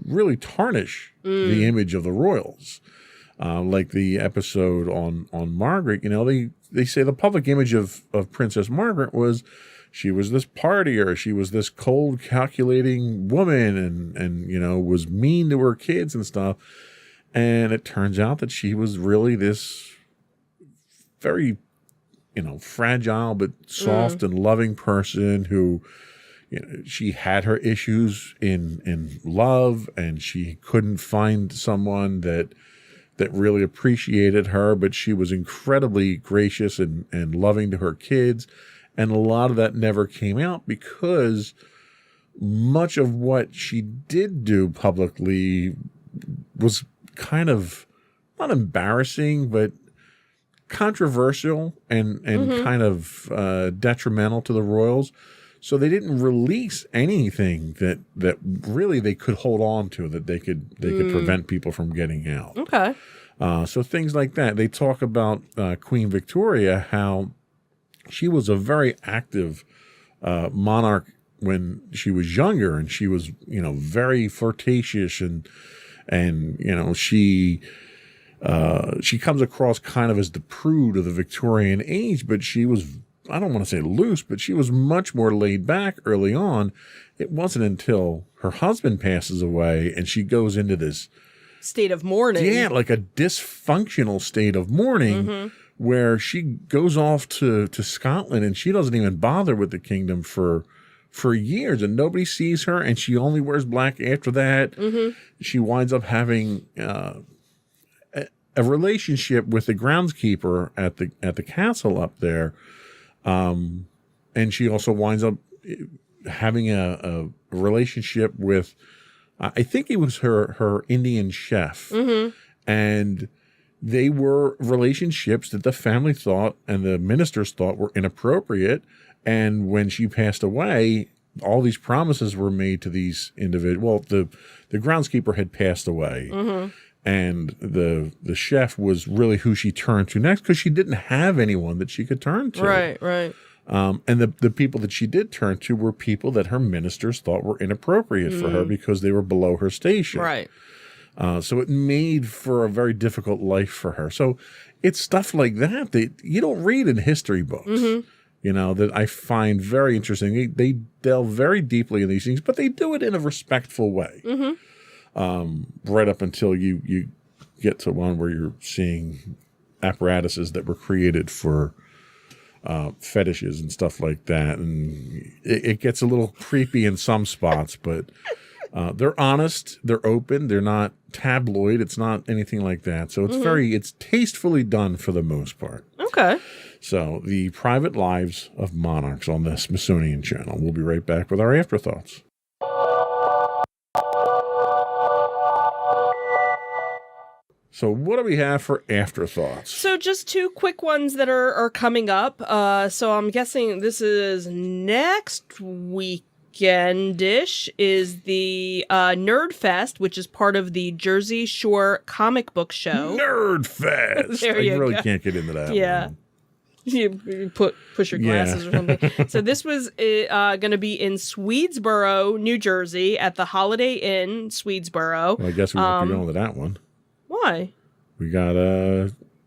really tarnish the image of the royals. Like the episode on Margaret, they say the public image of Princess Margaret was she was this partier, she was this cold, calculating woman, and was mean to her kids and stuff. And it turns out that she was really this very, fragile but soft and loving person who, she had her issues in love, and she couldn't find someone that really appreciated her, but she was incredibly gracious and loving to her kids. And a lot of that never came out because much of what she did do publicly was kind of not embarrassing, but controversial and kind of detrimental to the royals. So they didn't release anything that really they could hold on to, that they could prevent people from getting out. Okay. So things like that. They talk about Queen Victoria, how she was a very active monarch when she was younger, and she was, very flirtatious, and she comes across kind of as the prude of the Victorian age, but she was, I don't want to say loose, but she was much more laid back early on. It wasn't until her husband passes away and she goes into this state of mourning. Yeah, like a dysfunctional state of mourning where she goes off to Scotland, and she doesn't even bother with the kingdom for years, and nobody sees her, and she only wears black after that. She winds up having a relationship with the groundskeeper at the castle up there. And she also winds up having a relationship with, I think he was her Indian chef. And they were relationships that the family thought and the ministers thought were inappropriate. And when she passed away, all these promises were made to these individuals. Well, the groundskeeper had passed away. And the chef was really who she turned to next, because she didn't have anyone that she could turn to. Right. And the people that she did turn to were people that her ministers thought were inappropriate for her because they were below her station. Right. So it made for a very difficult life for her. So it's stuff like that you don't read in history books, that I find very interesting. They delve very deeply in these things, but they do it in a respectful way. Right up until you get to one where you're seeing apparatuses that were created for fetishes and stuff like that. And it gets a little creepy in some spots, but they're honest, they're open, they're not tabloid, it's not anything like that. So it's tastefully done for the most part. Okay. So the private lives of monarchs on the Smithsonian Channel. We'll be right back with our afterthoughts. So what do we have for afterthoughts? So just 2 quick ones that are coming up. So I'm guessing this is next week. weekendish is the Nerd Fest, which is part of the Jersey Shore Comic Book Show. Nerd Fest. There I you really go. can't get into that. Yeah. one. You push your glasses or something. So this was going to be in Swedesboro, New Jersey, at the Holiday Inn, Swedesboro. Well, I guess we won't be going to that one. Why? We got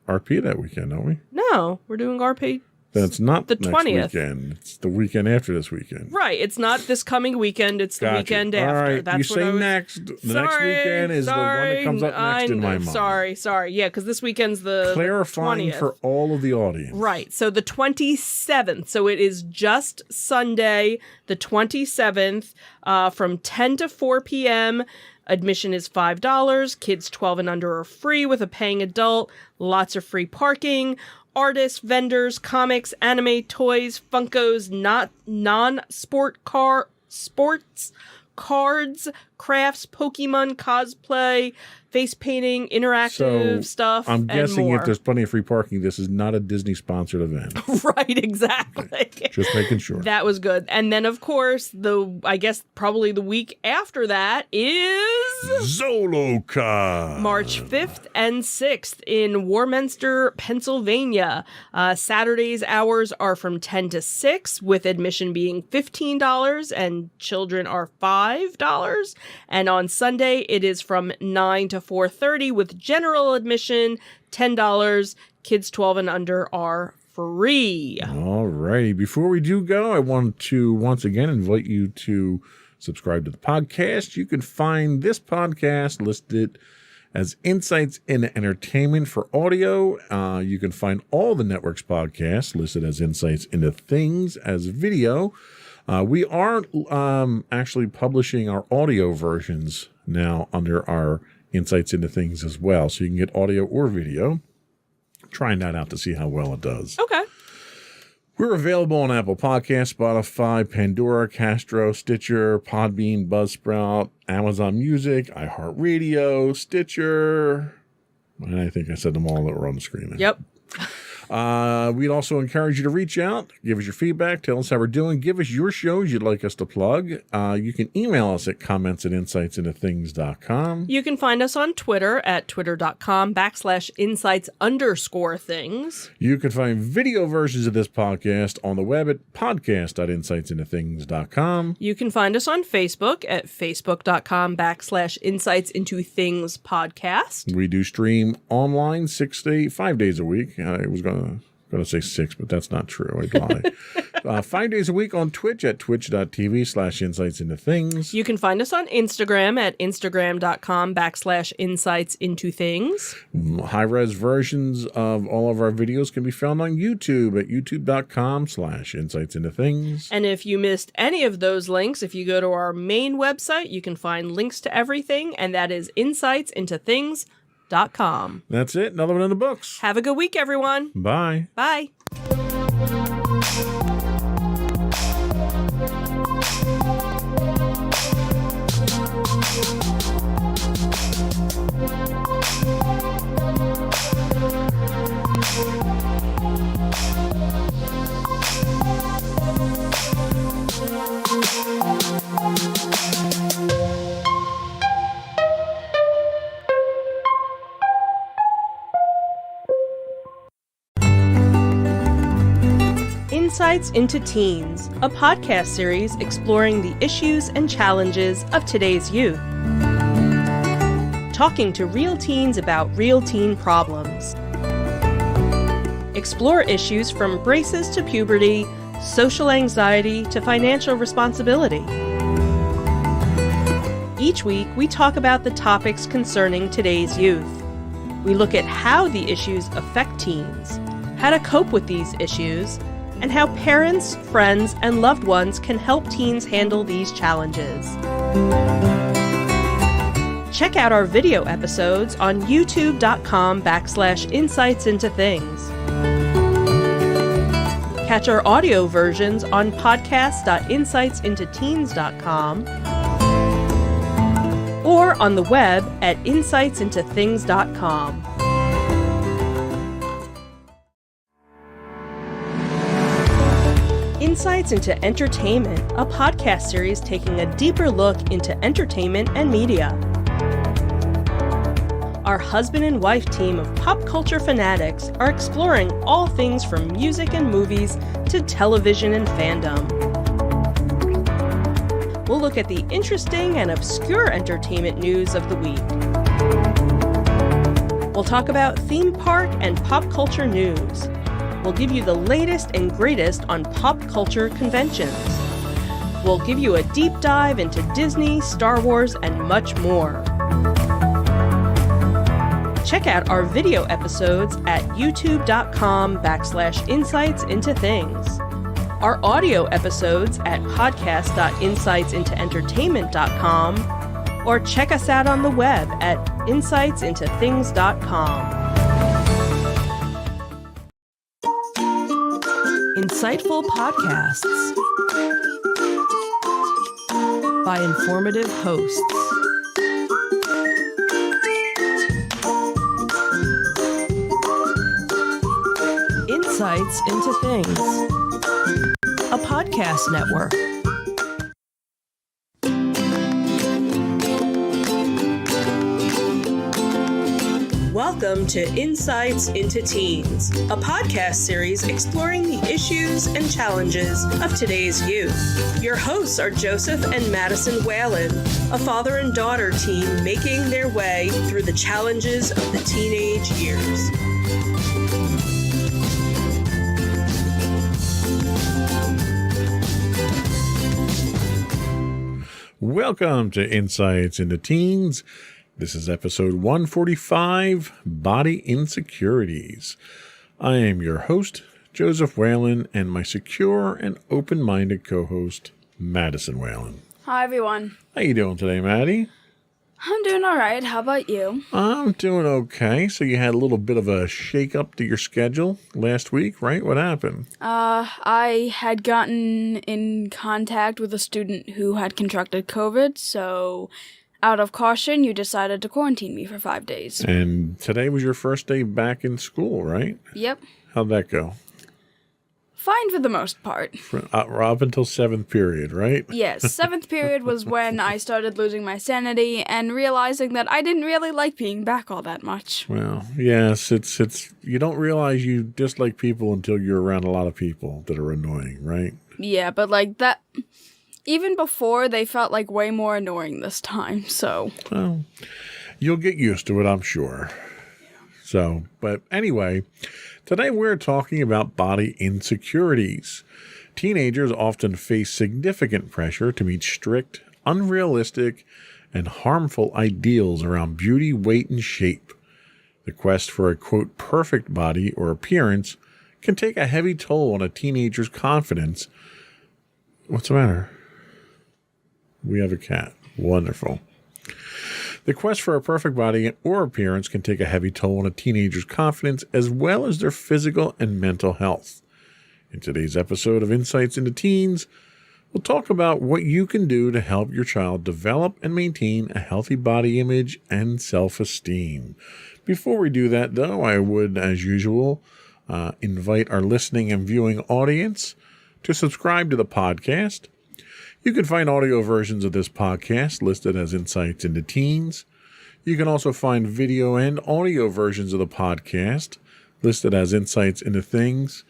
RP that weekend, don't we? No, we're doing RP. That's not the next 20th. weekend. It's the weekend after this weekend. Right. It's not this coming weekend. It's the Gotcha. weekend All after. right. That's You what I say was... next. The next Sorry, weekend is the one that comes up next in my mind. Sorry. Yeah, because this weekend's the Clarifying 20th. for all of the audience. Right. So the 27th. So it is just Sunday, the 27th, from 10 to 4 p.m. Admission is $5. Kids 12 and under are free with a paying adult. Lots of free parking. Artists, vendors, comics, anime, toys, Funkos, sports, cards, crafts, Pokemon cosplay, face painting, interactive stuff, I'm and guessing more. if there's plenty of free parking, this is not a Disney-sponsored event. Right, exactly. Just making sure. That was good. And then, of course, I guess probably the week after that is Zoloka. March 5th and 6th in Warminster, Pennsylvania. Saturday's hours are from 10 to 6, with admission being $15 and children are $5. And on Sunday, it is from 9 to 4:30 with general admission, $10. Kids 12 and under are free. All righty. Before we do go, I want to once again invite you to subscribe to the podcast. You can find this podcast listed as Insights into Entertainment for audio. You can find all the network's podcasts listed as Insights into Things as video. We are actually publishing our audio versions now under our Insights into Things as well. So you can get audio or video. Trying that out to see how well it does. Okay. We're available on Apple Podcasts, Spotify, Pandora, Castro, Stitcher, Podbean, Buzzsprout, Amazon Music, iHeartRadio, Stitcher. And I think I said them all that were on the screen there. Yep. We'd also encourage you to reach out, give us your feedback, tell us how we're doing, give us your shows you'd like us to plug. You can email us at comments@insightsintothings.com. You can find us on Twitter at twitter.com/insights_things. You can find video versions of this podcast on the web at podcast.insightsintothings.com. You can find us on Facebook at facebook.com/insightsintothingspodcast. We do stream online 5 days a week. I was going to say 6, but that's not true. I'd lie. 5 days a week on Twitch at twitch.tv/insightsintothings. You can find us on Instagram at instagram.com/insightsintothings. High-res versions of all of our videos can be found on YouTube at youtube.com/insightsintothings. And if you missed any of those links, if you go to our main website, you can find links to everything, and that is insightsintothings.com. That's it. Another one in the books. Have a good week, everyone. Bye. Bye. Insights into Teens, a podcast series exploring the issues and challenges of today's youth. Talking to real teens about real teen problems. Explore issues from braces to puberty, social anxiety to financial responsibility. Each week, we talk about the topics concerning today's youth. We look at how the issues affect teens, how to cope with these issues, and how parents, friends, and loved ones can help teens handle these challenges. Check out our video episodes on youtube.com/insightsintothings. Catch our audio versions on podcast.insightsintoteens.com or on the web at insightsintothings.com. Insights into Entertainment, a podcast series taking a deeper look into entertainment and media. Our husband and wife team of pop culture fanatics are exploring all things from music and movies to television and fandom. We'll look at the interesting and obscure entertainment news of the week. We'll talk about theme park and pop culture news. We'll give you the latest and greatest on pop culture conventions. We'll give you a deep dive into Disney, Star Wars, and much more. Check out our video episodes at youtube.com/insightsintothings. Our audio episodes at podcast.insightsintoentertainment.com, or check us out on the web at insightsintothings.com. Insightful podcasts by informative hosts. Insights into Things, a podcast network. Welcome to Insights into Teens, a podcast series exploring the issues and challenges of today's youth. Your hosts are Joseph and Madison Whalen, a father and daughter team making their way through the challenges of the teenage years. Welcome to Insights into Teens. This is episode 145, Body Insecurities. I am your host, Joseph Whalen, and my secure and open-minded co-host, Madison Whalen. Hi, everyone. How you doing today, Maddie? I'm doing all right. How about you? I'm doing okay. So you had a little bit of a shake-up to your schedule last week, right? What happened? I had gotten in contact with a student who had contracted COVID, so out of caution, you decided to quarantine me for 5 days. And today was your first day back in school, right? Yep. How'd that go? Fine for the most part. Up until 7th period, right? Yes, 7th period was when I started losing my sanity and realizing that I didn't really like being back all that much. Well, yes, it's you don't realize you dislike people until you're around a lot of people that are annoying, right? Yeah, but like that, even before, they felt like way more annoying this time, so. Well, you'll get used to it, I'm sure. So, but anyway, today we're talking about body insecurities. Teenagers often face significant pressure to meet strict, unrealistic, and harmful ideals around beauty, weight, and shape. The quest for a, quote, perfect body or appearance can take a heavy toll on a teenager's confidence. What's the matter? We have a cat. Wonderful. The quest for a perfect body or appearance can take a heavy toll on a teenager's confidence as well as their physical and mental health. In today's episode of Insights into Teens, we'll talk about what you can do to help your child develop and maintain a healthy body image and self-esteem. Before we do that, though, I would, as usual, invite our listening and viewing audience to subscribe to the podcast. You can find audio versions of this podcast listed as Insights into Teens. You can also find video and audio versions of the podcast listed as Insights into Things.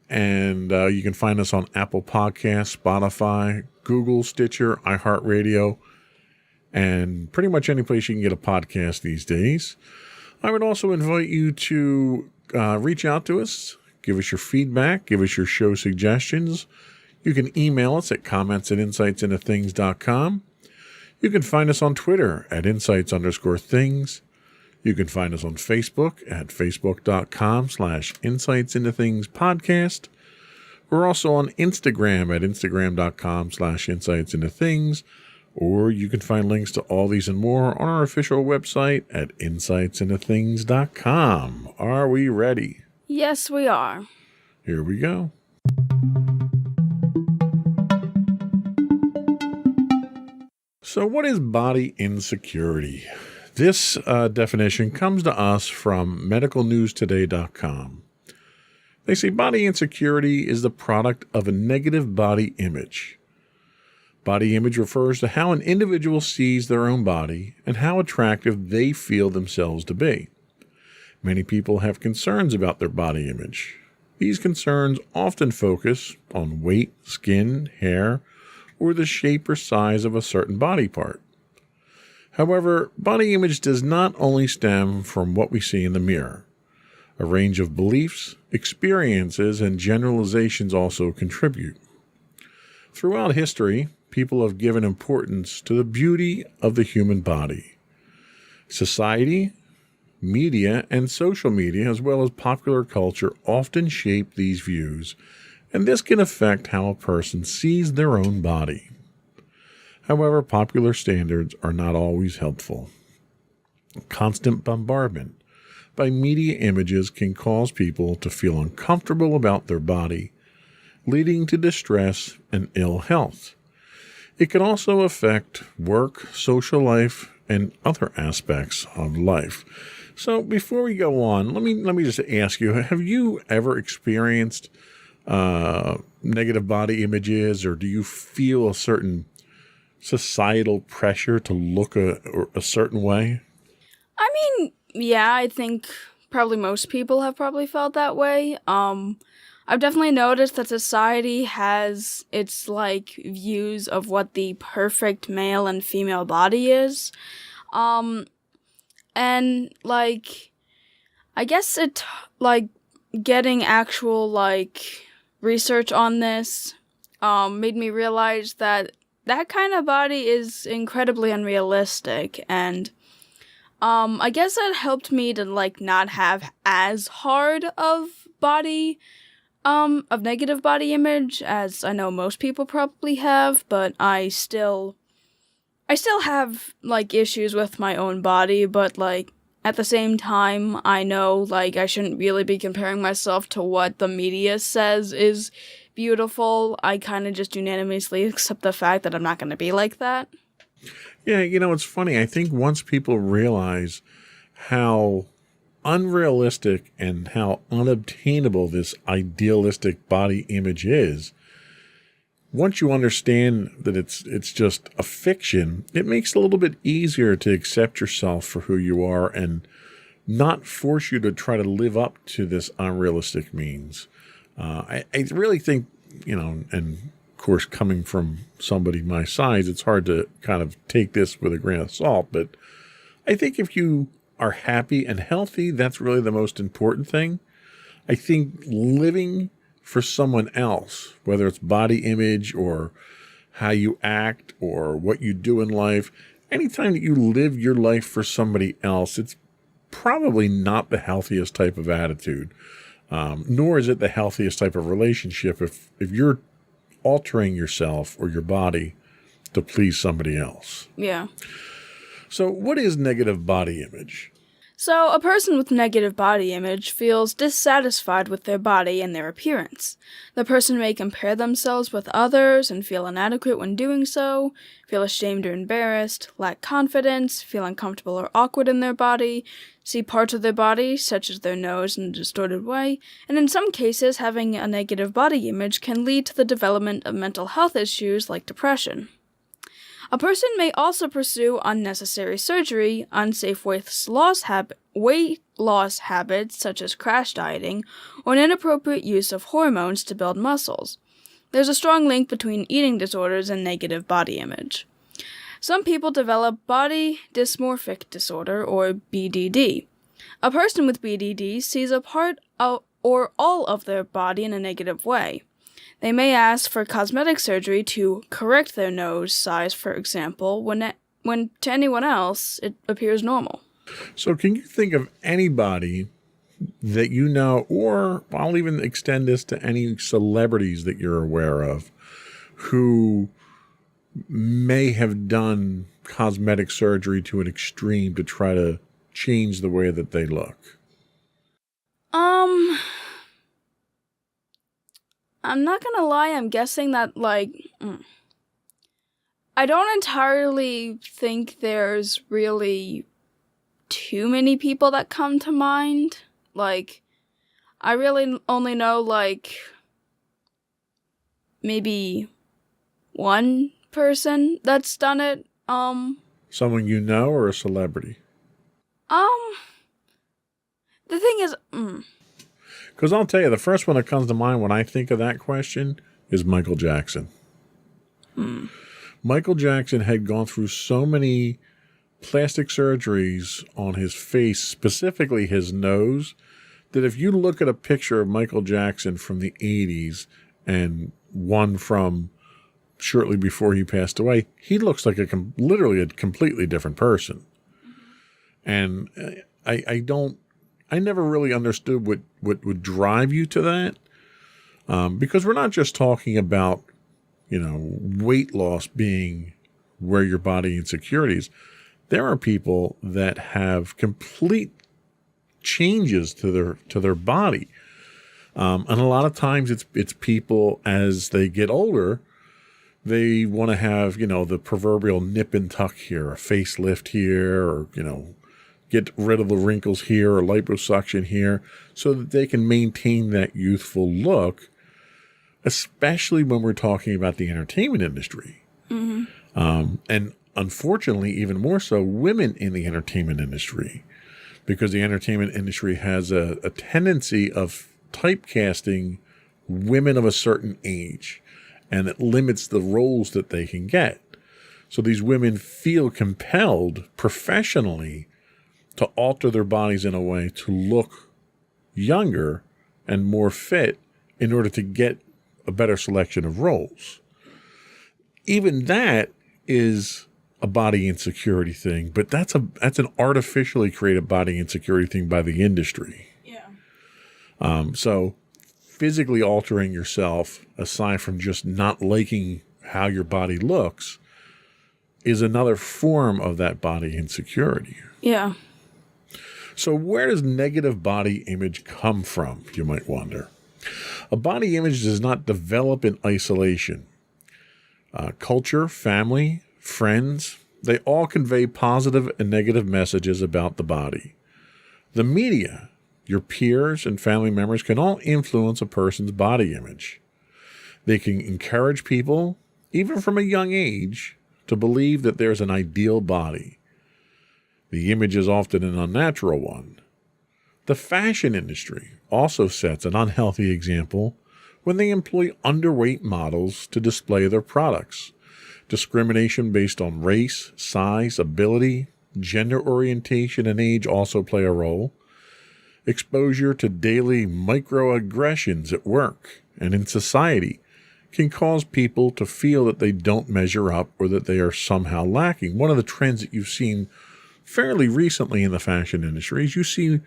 And you can find us on Apple Podcasts, Spotify, Google, Stitcher, iHeartRadio, and pretty much any place you can get a podcast these days. I would also invite you to reach out to us, give us your feedback, give us your show suggestions. You can email us at comments@insightsintothings.com. You can find us on Twitter at insights_things. You can find us on Facebook at facebook.com/insightsintothingspodcast. We're also on Instagram at instagram.com/insightsintothings. Or you can find links to all these and more on our official website at insightsintothings.com. Are we ready? Yes, we are. Here we go. So what is body insecurity? This definition comes to us from medicalnewstoday.com. They say body insecurity is the product of a negative body image. Body image refers to how an individual sees their own body and how attractive they feel themselves to be. Many people have concerns about their body image. These concerns often focus on weight, skin, hair, or the shape or size of a certain body part. However, body image does not only stem from what we see in the mirror. A range of beliefs, experiences, and generalizations also contribute. Throughout history, people have given importance to the beauty of the human body. Society, media, and social media, as well as popular culture, often shape these views, and this can affect how a person sees their own body. However, popular standards are not always helpful. Constant bombardment by media images can cause people to feel uncomfortable about their body, leading to distress and ill health. It can also affect work, social life, and other aspects of life. So before we go on, let me just ask you, have you ever experienced negative body images, or do you feel a certain societal pressure to look a certain way? I mean, yeah, I think probably most people have probably felt that way. I've definitely noticed that society has its, like, views of what the perfect male and female body is. And, like, I guess it, like, getting actual, like, research on this, made me realize that that kind of body is incredibly unrealistic, and I guess it helped me to, like, not have as hard of negative body image as I know most people probably have, but I still have, like, issues with my own body, but, like, at the same time, I know, like, I shouldn't really be comparing myself to what the media says is beautiful. I kind of just unanimously accept the fact that I'm not going to be like that. Yeah, it's funny. I think once people realize how unrealistic and how unobtainable this idealistic body image is, once you understand that it's just a fiction, it makes it a little bit easier to accept yourself for who you are and not force you to try to live up to this unrealistic means. I really think, and of course, coming from somebody my size, it's hard to kind of take this with a grain of salt. But I think if you are happy and healthy, that's really the most important thing. I think living for someone else, whether it's body image or how you act or what you do in life, anytime that you live your life for somebody else, it's probably not the healthiest type of attitude, nor is it the healthiest type of relationship if you're altering yourself or your body to please somebody else. Yeah. So what is negative body image? So, a person with negative body image feels dissatisfied with their body and their appearance. The person may compare themselves with others and feel inadequate when doing so, feel ashamed or embarrassed, lack confidence, feel uncomfortable or awkward in their body, see parts of their body, such as their nose, in a distorted way, and in some cases, having a negative body image can lead to the development of mental health issues like depression. A person may also pursue unnecessary surgery, unsafe weight loss habits such as crash dieting, or an inappropriate use of hormones to build muscles. There's a strong link between eating disorders and negative body image. Some people develop body dysmorphic disorder, or BDD. A person with BDD sees a part of or all of their body in a negative way. They may ask for cosmetic surgery to correct their nose size, for example, when to anyone else it appears normal. So can you think of anybody that you know, or I'll even extend this to any celebrities that you're aware of, who may have done cosmetic surgery to an extreme to try to change the way that they look? I'm not gonna lie, I'm guessing that, I don't entirely think there's really too many people that come to mind. I really only know, like, maybe one person that's done it. Someone you know or a celebrity? The thing is, Because I'll tell you, the first one that comes to mind when I think of that question is Michael Jackson. Michael Jackson had gone through so many plastic surgeries on his face, specifically his nose, that if you look at a picture of Michael Jackson from the 80s and one from shortly before he passed away, he looks like literally a completely different person. And I never really understood what would drive you to that, because we're not just talking about, weight loss being where your body insecurities. There are people that have complete changes to their body, and a lot of times it's people as they get older, they want to have the proverbial nip and tuck here, a facelift here, or get rid of the wrinkles here or liposuction here so that they can maintain that youthful look, especially when we're talking about the entertainment industry. And unfortunately, even more so, women in the entertainment industry, because the entertainment industry has a tendency of typecasting women of a certain age, and it limits the roles that they can get. So these women feel compelled professionally to alter their bodies in a way to look younger and more fit in order to get a better selection of roles. Even that is a body insecurity thing, but that's an artificially created body insecurity thing by the industry. yeah. So physically altering yourself, aside from just not liking how your body looks, is another form of that body insecurity. Yeah. So where does negative body image come from, you might wonder? A body image does not develop in isolation. Culture, family, friends, they all convey positive and negative messages about the body. The media, your peers, and family members can all influence a person's body image. They can encourage people, even from a young age, to believe that there's an ideal body. The image is often an unnatural one. The fashion industry also sets an unhealthy example when they employ underweight models to display their products. Discrimination based on race, size, ability, gender orientation, and age also play a role. Exposure to daily microaggressions at work and in society can cause people to feel that they don't measure up or that they are somehow lacking. One of the trends that you've seen fairly recently in the fashion industry is you see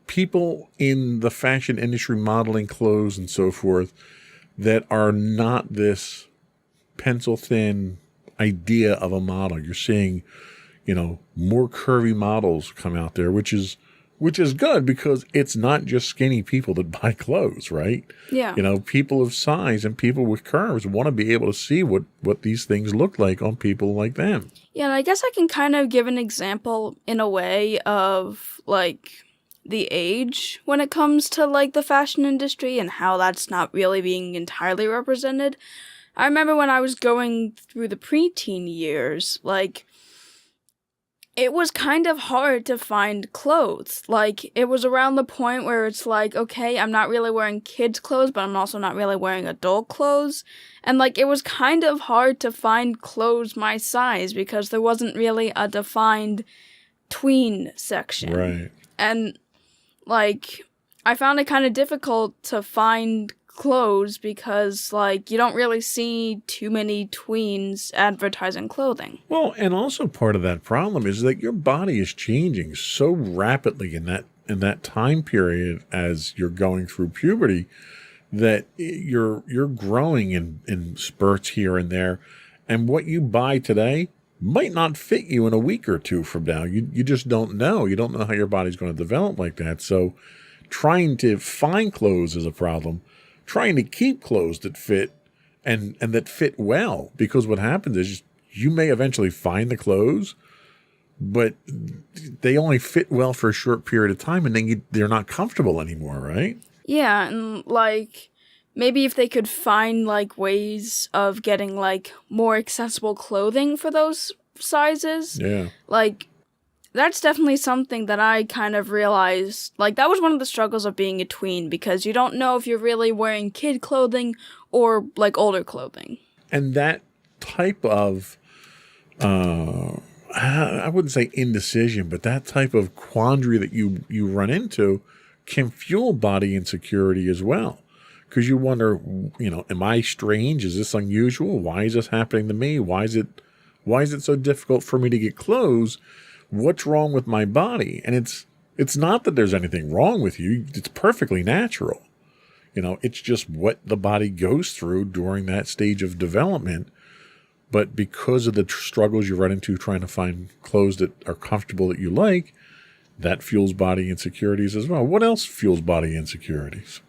people in the fashion industry modeling clothes and so forth that are not this pencil thin idea of a model. You're seeing, more curvy models come out there, which is good because it's not just skinny people that buy clothes, right? Yeah. People of size and people with curves want to be able to see what these things look like on people like them. Yeah, and I guess I can kind of give an example in a way of, like, the age when it comes to, like, the fashion industry and how that's not really being entirely represented. I remember when I was going through the preteen years, like, it was kind of hard to find clothes. Like, it was around the point where it's like, okay, I'm not really wearing kids' clothes, but I'm also not really wearing adult clothes. And, like, it was kind of hard to find clothes my size because there wasn't really a defined tween section. Right. And, like, I found it kind of difficult to find clothes because, like, you don't really see too many tweens advertising clothing. Well, and also part of that problem is that your body is changing so rapidly in that time period as you're going through puberty that you're growing in spurts here and there, and what you buy today might not fit you in a week or two from now. You just don't know. You don't know how your body's going to develop like that. So trying to find clothes is a problem. Trying to keep clothes that fit and that fit well, because what happens is you may eventually find the clothes, but they only fit well for a short period of time, and then they're not comfortable anymore, right? Yeah, and like maybe if they could find like ways of getting like more accessible clothing for those sizes. Yeah. Like that's definitely something that I kind of realized. Like that was one of the struggles of being a tween, because you don't know if you're really wearing kid clothing or like older clothing. And that type of I wouldn't say indecision, but that type of quandary that you run into can fuel body insecurity as well. Because you wonder, am I strange? Is this unusual? Why is this happening to me? Why is it so difficult for me to get clothes? What's wrong with my body? And it's not that there's anything wrong with you. It's perfectly natural. It's just what the body goes through during that stage of development. But because of the struggles you run into trying to find clothes that are comfortable that you like, that fuels body insecurities as well. What else fuels body insecurities?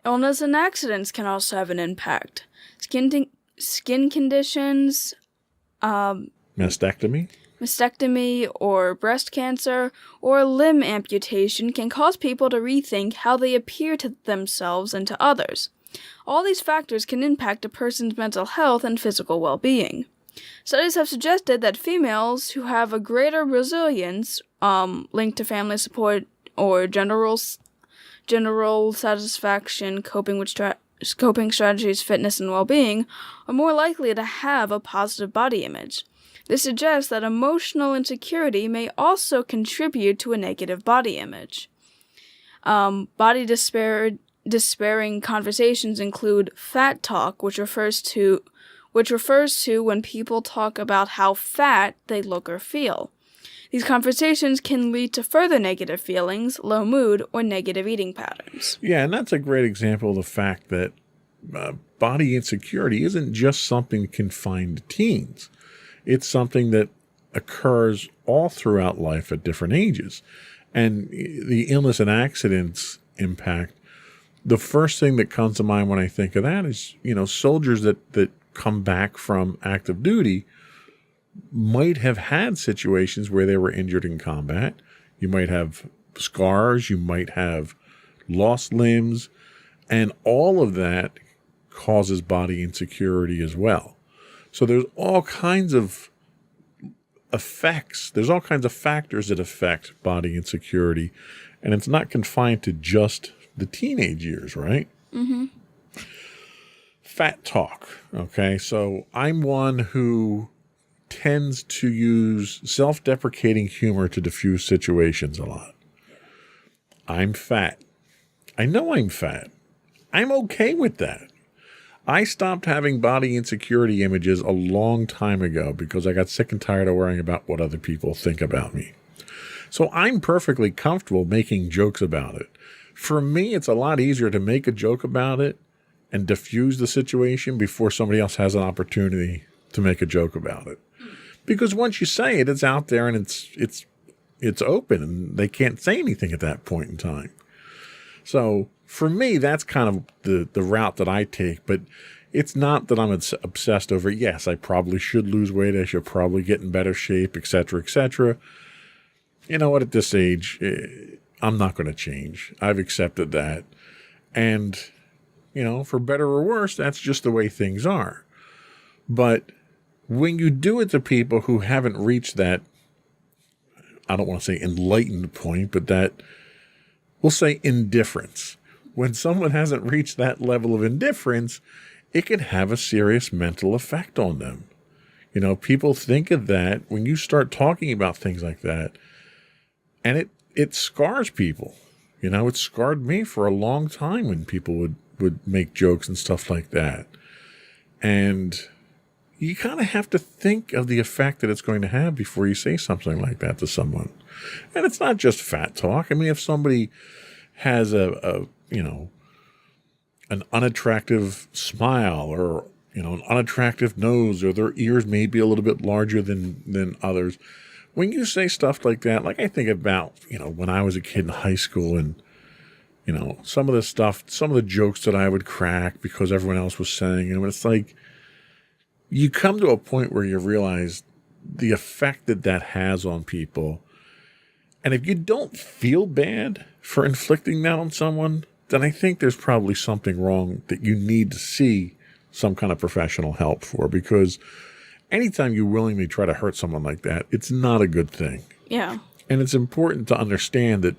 Illness and accidents can also have an impact. Skin conditions, Mastectomy or breast cancer or limb amputation can cause people to rethink how they appear to themselves and to others. All these factors can impact a person's mental health and physical well-being. Studies have suggested that females who have a greater resilience linked to family support or general satisfaction, coping strategies, fitness, and well-being are more likely to have a positive body image. This suggests that emotional insecurity may also contribute to a negative body image. Body despairing conversations include fat talk, which refers to when people talk about how fat they look or feel. These conversations can lead to further negative feelings, low mood, or negative eating patterns. Yeah, and that's a great example of the fact that body insecurity isn't just something confined to teens. It's something that occurs all throughout life at different ages. And the illness and accidents impact, the first thing that comes to mind when I think of that is, soldiers that come back from active duty might have had situations where they were injured in combat. You might have scars, you might have lost limbs, and all of that causes body insecurity as well. So there's all kinds of effects, there's all kinds of factors that affect body insecurity, and it's not confined to just the teenage years, right? Mm-hmm. Fat talk, okay? So I'm one who tends to use self-deprecating humor to diffuse situations a lot. I'm fat. I know I'm fat. I'm okay with that. I stopped having body insecurity images a long time ago because I got sick and tired of worrying about what other people think about me. So I'm perfectly comfortable making jokes about it. For me, it's a lot easier to make a joke about it and diffuse the situation before somebody else has an opportunity to make a joke about it. Because once you say it, it's out there and it's open and they can't say anything at that point in time. So for me, that's kind of the route that I take. But it's not that I'm obsessed over, yes, I probably should lose weight. I should probably get in better shape, et cetera, et cetera. You know what? At this age, I'm not going to change. I've accepted that. And, for better or worse, that's just the way things are. But when you do it to people who haven't reached that, I don't want to say enlightened point, but that, we'll say indifference. When someone hasn't reached that level of indifference, it can have a serious mental effect on them. People think of that when you start talking about things like that, and it scars people. It scarred me for a long time when people would make jokes and stuff like that. And you kind of have to think of the effect that it's going to have before you say something like that to someone. And it's not just fat talk. I mean, if somebody has an unattractive smile or, an unattractive nose, or their ears may be a little bit larger than others, when you say stuff like that, like I think about, when I was a kid in high school and, some of the jokes that I would crack because everyone else was saying, it's like, you come to a point where you realize the effect that that has on people. And if you don't feel bad for inflicting that on someone, then I think there's probably something wrong that you need to see some kind of professional help for, because anytime you willingly try to hurt someone like that, it's not a good thing. Yeah. And it's important to understand that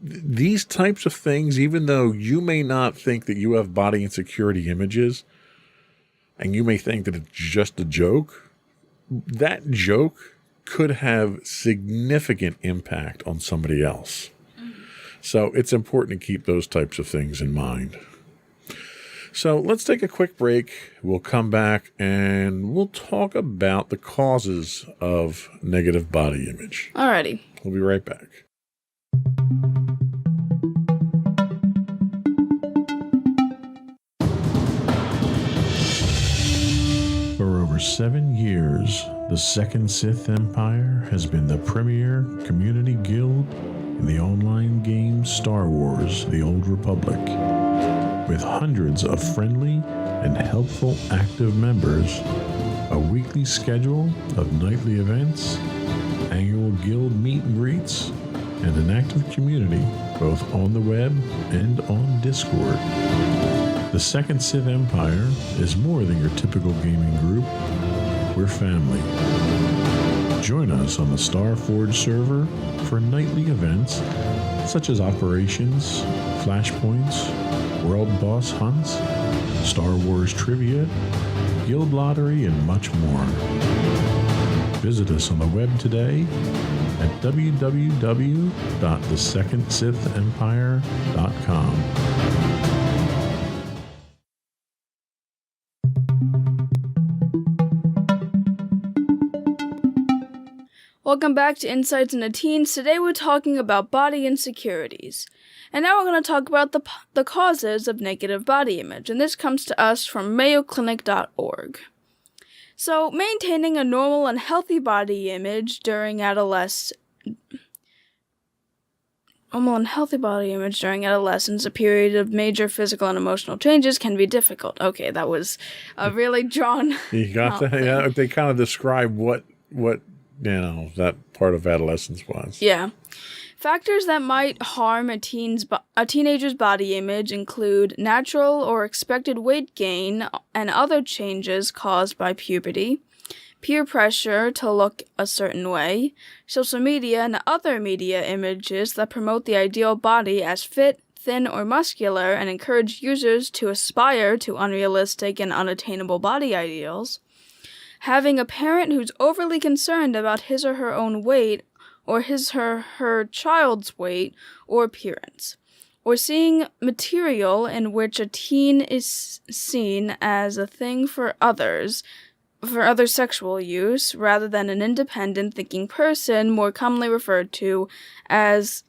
these types of things, even though you may not think that you have body insecurity images, and you may think that it's just a joke, that joke could have significant impact on somebody else. So it's important to keep those types of things in mind. So let's take a quick break. We'll come back and we'll talk about the causes of negative body image. Alrighty. We'll be right back. For over 7 years, the Second Sith Empire has been the premier community guild in the online game Star Wars: The Old Republic. With hundreds of friendly and helpful active members, a weekly schedule of nightly events, annual guild meet and greets, and an active community both on the web and on Discord. The Second Sith Empire is more than your typical gaming group. We're family. Join us on the Starforge server for nightly events such as operations, flashpoints, world boss hunts, Star Wars trivia, guild lottery, and much more. Visit us on the web today at www.thesecondsithempire.com. Welcome back to Insights into Teens. Today we're talking about body insecurities. And now we're going to talk about the causes of negative body image. And this comes to us from mayoclinic.org. So, maintaining a normal and healthy body image during adolescence, a period of major physical and emotional changes, can be difficult. Okay, that was a really drawn. You got that? thing. Yeah, they kind of describe what that part of adolescence was. Yeah. Factors that might harm a teenager's body image include natural or expected weight gain and other changes caused by puberty, peer pressure to look a certain way, social media and other media images that promote the ideal body as fit, thin, or muscular and encourage users to aspire to unrealistic and unattainable body ideals, having a parent who's overly concerned about his or her own weight or his or her child's weight or appearance, or seeing material in which a teen is seen as a thing for other sexual use rather than an independent thinking person, more commonly referred to as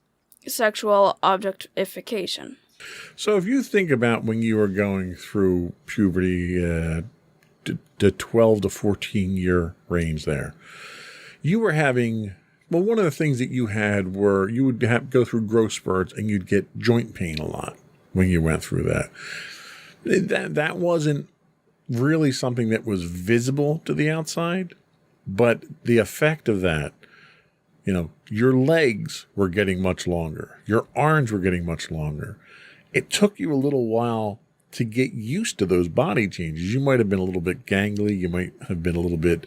sexual objectification. So if you think about when you were going through puberty, the 12 to 14 year range there, you were having, well, one of the things that you had were you would go through growth spurts and you'd get joint pain a lot when you went through that. That wasn't really something that was visible to the outside, but the effect of that, your legs were getting much longer. Your arms were getting much longer. It took you a little while to get used to those body changes. You might have been a little bit gangly. You might have been a little bit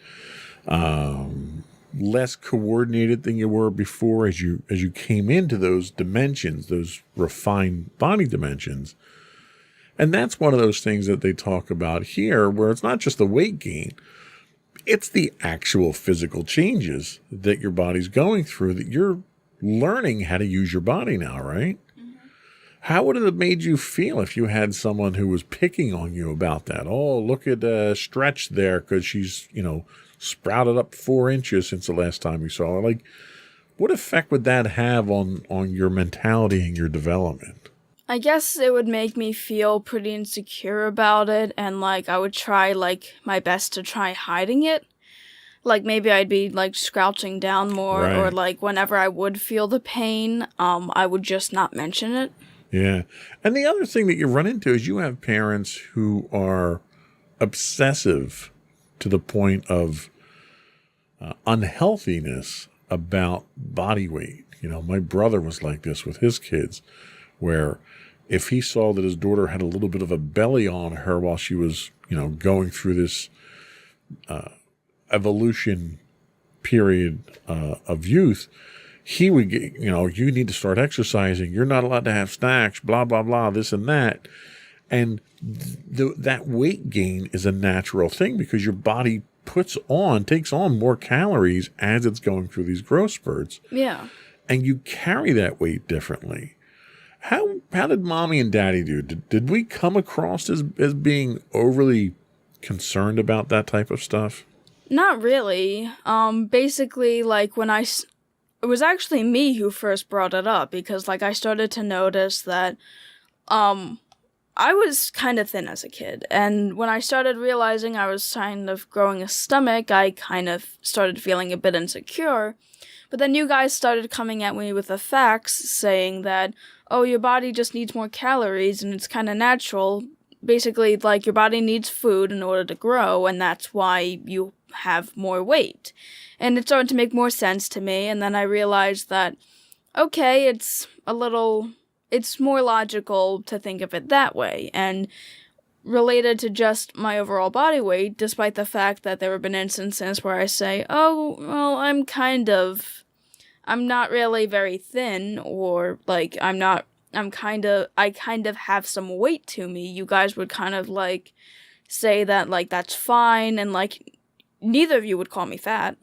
less coordinated than you were before as you came into those dimensions, those refined body dimensions. And that's one of those things that they talk about here, where it's not just the weight gain, it's the actual physical changes that your body's going through, that you're learning how to use your body now, right? How would it have made you feel if you had someone who was picking on you about that? Oh, look at Stretch there because she's, sprouted up 4 inches since the last time you saw her. Like, what effect would that have on your mentality and your development? I guess it would make me feel pretty insecure about it, and I would try my best to try hiding it. Maybe I'd be scrouching down more, right. Or whenever I would feel the pain, I would just not mention it. Yeah. And the other thing that you run into is you have parents who are obsessive to the point of unhealthiness about body weight. My brother was like this with his kids, where if he saw that his daughter had a little bit of a belly on her while she was, going through this evolution period of youth, he would get, you need to start exercising. You're not allowed to have snacks, blah, blah, blah, this and that. And that weight gain is a natural thing because your body takes on more calories as it's going through these growth spurts. Yeah. And you carry that weight differently. How did mommy and daddy do? Did we come across as being overly concerned about that type of stuff? Not really. Basically, like it was actually me who first brought it up because I started to notice that, I was kind of thin as a kid, and when I started realizing I was kind of growing a stomach, I kind of started feeling a bit insecure. But then you guys started coming at me with the facts, saying that, oh, your body just needs more calories, and it's kind of natural. Basically, your body needs food in order to grow, and that's why you have more weight. And it started to make more sense to me, and then I realized that, okay, it's more logical to think of it that way, and related to just my overall body weight, despite the fact that there have been instances where I say, oh, well, I'm not really very thin, or, I kind of have some weight to me. You guys would kind of, say that, that's fine, and, neither of you would call me fat.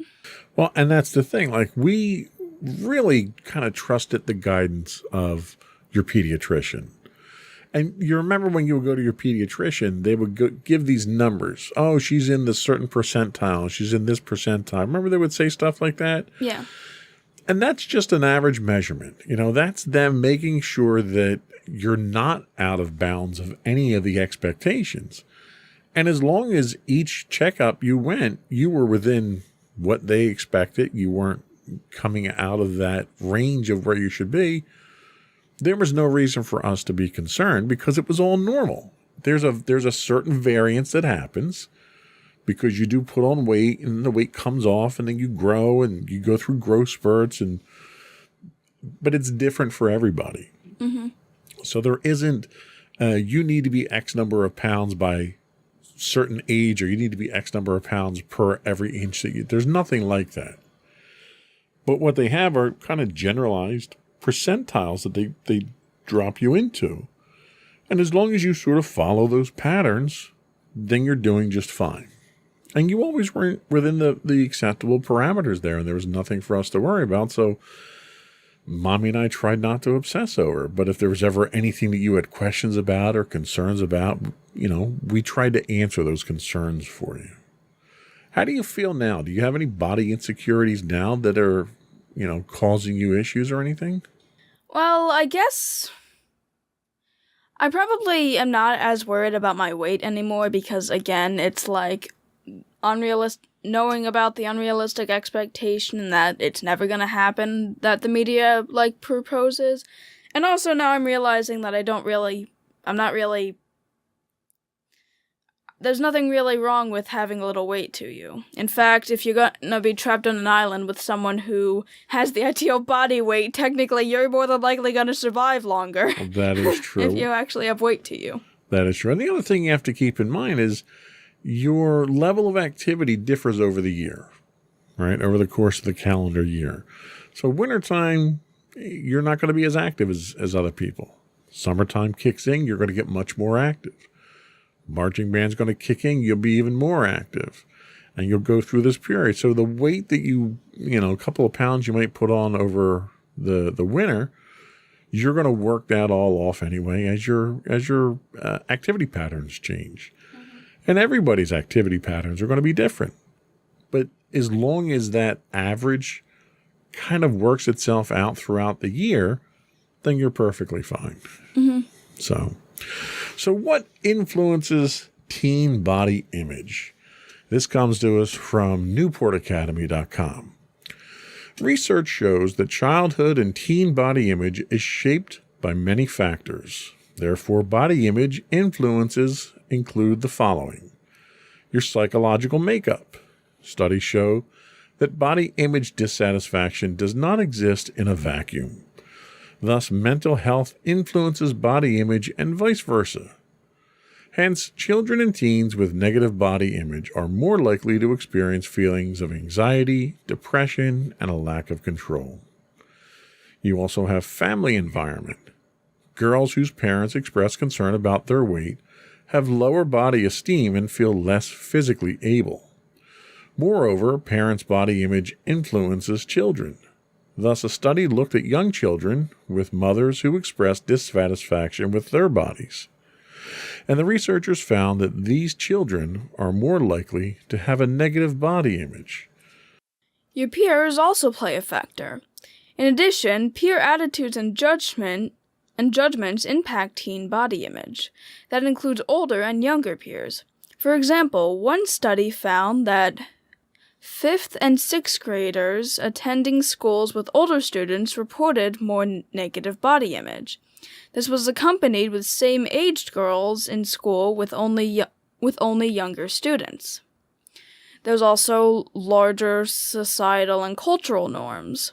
Well, and that's the thing. We really kind of trusted the guidance of your pediatrician. And you remember when you would go to your pediatrician, they would give these numbers. Oh, she's in this certain percentile. She's in this percentile. Remember they would say stuff like that? Yeah. And that's just an average measurement. That's them making sure that you're not out of bounds of any of the expectations. And as long as each checkup you went, you were within what they expected, you weren't coming out of that range of where you should be, there was no reason for us to be concerned because it was all normal. There's a certain variance that happens because you do put on weight and the weight comes off and then you grow and you go through growth spurts, but it's different for everybody. Mm-hmm. So there isn't, you need to be X number of pounds by certain age, or you need to be X number of pounds per every inch that there's nothing like that. But what they have are kind of generalized percentiles that they drop you into. And as long as you sort of follow those patterns, then you're doing just fine. And you always were within the acceptable parameters there, and there was nothing for us to worry about. So Mommy and I tried not to obsess over. But if there was ever anything that you had questions about or concerns about, we tried to answer those concerns for you. How do you feel now? Do you have any body insecurities now that are, causing you issues or anything? Well, I guess I probably am not as worried about my weight anymore because, again, it's unrealistic, knowing about the unrealistic expectation that it's never going to happen that the media, proposes. And also now I'm realizing that there's nothing really wrong with having a little weight to you. In fact, if you're going to be trapped on an island with someone who has the ideal body weight, technically you're more than likely going to survive longer. That is true. If you actually have weight to you. That is true. And the other thing you have to keep in mind is your level of activity differs over the year, right? Over the course of the calendar year. So wintertime, you're not going to be as active as other people. Summertime kicks in, you're going to get much more active. Marching band's going to kick in, you'll be even more active. And you'll go through this period. So the weight that a couple of pounds you might put on over the winter, you're going to work that all off anyway as your activity patterns change. Mm-hmm. And everybody's activity patterns are going to be different. But as long as that average kind of works itself out throughout the year, then you're perfectly fine. Mm-hmm. So what influences teen body image? This comes to us from NewportAcademy.com. Research shows that childhood and teen body image is shaped by many factors. Therefore, body image influences include the following: your psychological makeup. Studies show that body image dissatisfaction does not exist in a vacuum. Thus, mental health influences body image and vice versa. Hence, children and teens with negative body image are more likely to experience feelings of anxiety, depression, and a lack of control. You also have family environment. Girls whose parents express concern about their weight have lower body esteem and feel less physically able. Moreover, parents' body image influences children. Thus, a study looked at young children with mothers who expressed dissatisfaction with their bodies. And the researchers found that these children are more likely to have a negative body image. Your peers also play a factor. In addition, peer attitudes and judgments impact teen body image. That includes older and younger peers. For example, one study found that 5th and 6th graders attending schools with older students reported more negative body image. This was accompanied with same-aged girls in school with only younger students. There's also larger societal and cultural norms.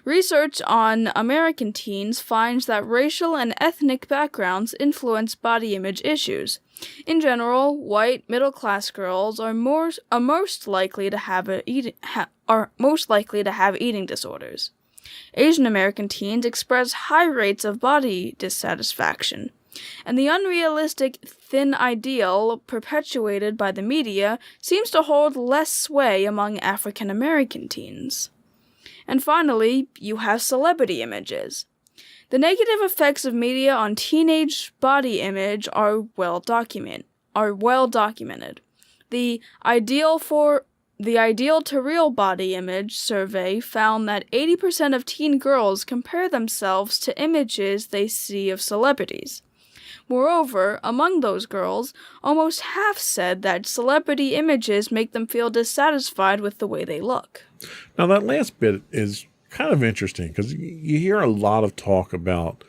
Research on American teens finds that racial and ethnic backgrounds influence body image issues. In general, white middle-class girls are most likely to have eating disorders. Asian American teens express high rates of body dissatisfaction, and the unrealistic thin ideal perpetuated by the media seems to hold less sway among African American teens. And finally, you have celebrity images. The negative effects of media on teenage body image are well documented. The Ideal to Real Body Image survey found that 80% of teen girls compare themselves to images they see of celebrities. Moreover, among those girls, almost half said that celebrity images make them feel dissatisfied with the way they look. Now, that last bit is kind of interesting because you hear a lot of talk about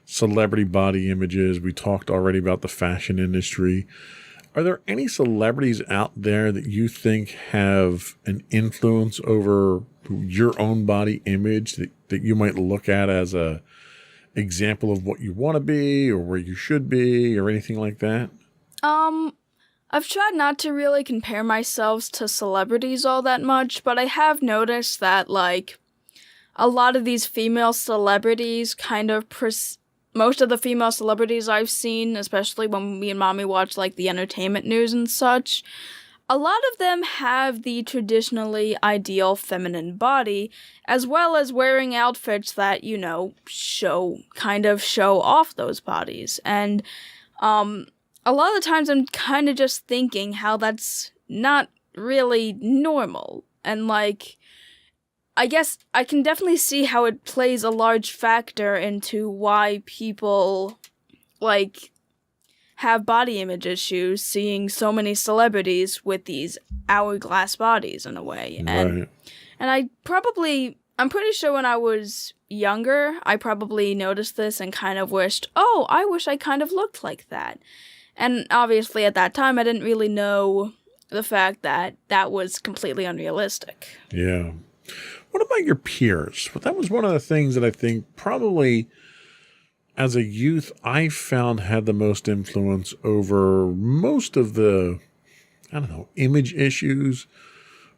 celebrity body images. We talked already about the fashion industry. Are there any celebrities out there that you think have an influence over your own body image that you might look at as a example of what you want to be or where you should be or anything like that? I've tried not to really compare myself to celebrities all that much, but I have noticed that, like, a lot of these female celebrities most of the female celebrities I've seen, especially when me and Mommy watch, like, the entertainment news and such, a lot of them have the traditionally ideal feminine body, as well as wearing outfits that, show off those bodies. And, a lot of the times I'm kind of just thinking how that's not really normal. And, like, I guess I can definitely see how it plays a large factor into why people, like, have body image issues, seeing so many celebrities with these hourglass bodies in a way. And I'm pretty sure when I was younger, I probably noticed this and kind of wished, oh, I wish I kind of looked like that. And obviously at that time, I didn't really know the fact that that was completely unrealistic. Yeah. What about your peers? Well, that was one of the things that I think probably as a youth I found had the most influence over most of the, image issues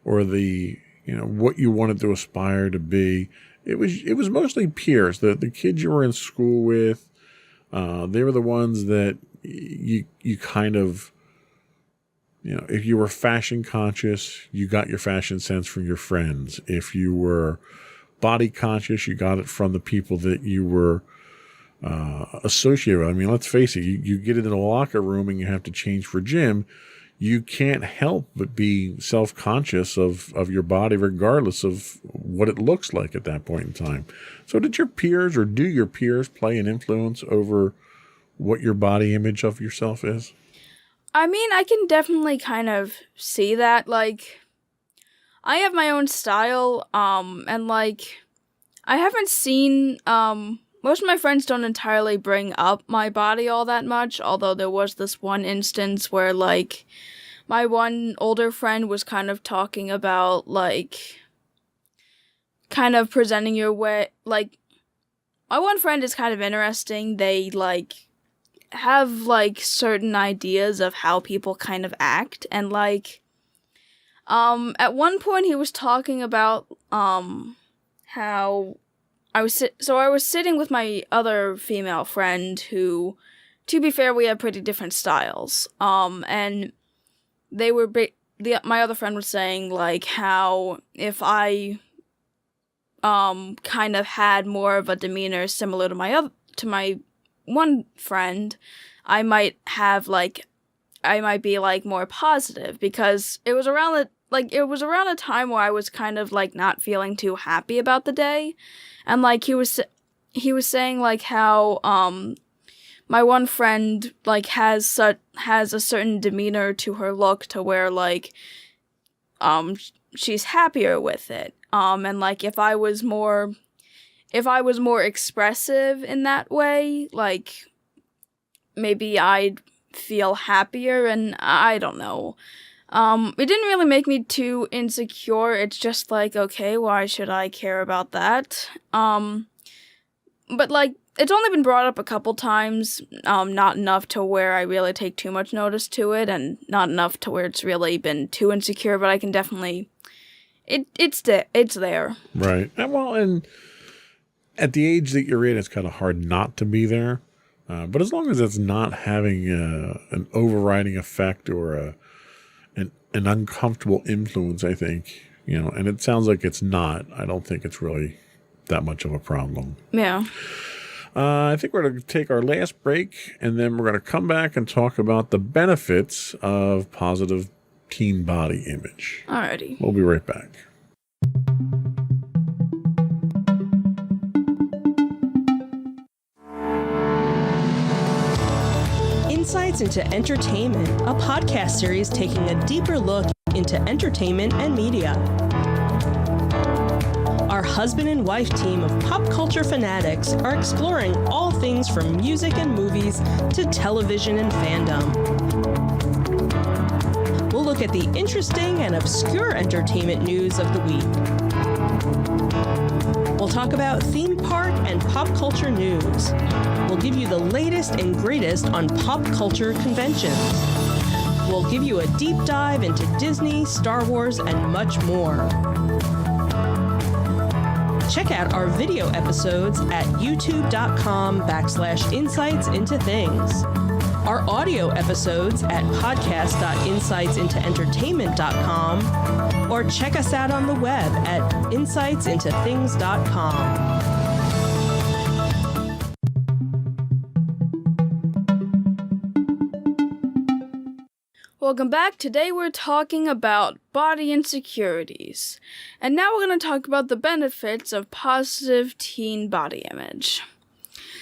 or the, what you wanted to aspire to be. It was mostly peers, the kids you were in school with. They were the ones that you kind of, if you were fashion conscious, you got your fashion sense from your friends. If you were body conscious, you got it from the people that you were associated with. I mean, let's face it, you get into the locker room and you have to change for gym. You can't help but be self-conscious of your body, regardless of what it looks like at that point in time. So do your peers play an influence over what your body image of yourself is? I mean, I can definitely kind of see that. Like, I have my own style, and, like, I haven't seen, most of my friends don't entirely bring up my body all that much, although there was this one instance where, like, my one older friend was kind of talking about, like, kind of presenting your way, like, my one friend is kind of interesting. They, like, have, like, certain ideas of how people kind of act, and, like, at one point he was talking about, how I was sitting with my other female friend who, to be fair, we have pretty different styles. And they were my other friend was saying, like, how if I kind of had more of a demeanor similar to my one friend, I might be like more positive, because it was around a time where I was kind of like not feeling too happy about the day. And like he was saying like how my one friend like has a certain demeanor to her look to where like she's happier with it. And like if I was more expressive in that way, like maybe I'd feel happier, and I don't know. It didn't really make me too insecure. It's just like, okay, why should I care about that? But like, it's only been brought up a couple times, not enough to where I really take too much notice to it, and not enough to where it's really been too insecure, but I can definitely, it's there. Right. And at the age that you're in, it's kind of hard not to be there. But as long as it's not having an overriding effect or an uncomfortable influence, I think, and it sounds like it's not. I don't think it's really that much of a problem. Yeah. I think we're going to take our last break, and then we're going to come back and talk about the benefits of positive teen body image. Alrighty. We'll be right back. Insights into Entertainment, a podcast series taking a deeper look into entertainment and media. Our husband and wife team of pop culture fanatics are exploring all things from music and movies to television and fandom. We'll look at the interesting and obscure entertainment news of the week. We'll talk about theme park and pop culture news. We'll give you the latest and greatest on pop culture conventions. We'll give you a deep dive into Disney, Star Wars, and much more. Check out our video episodes at youtube.com/insights into things. Our audio episodes at podcast.insightsintoentertainment.com, or check us out on the web at insightsintothings.com. Welcome back. Today we're talking about body insecurities. And now we're going to talk about the benefits of positive teen body image.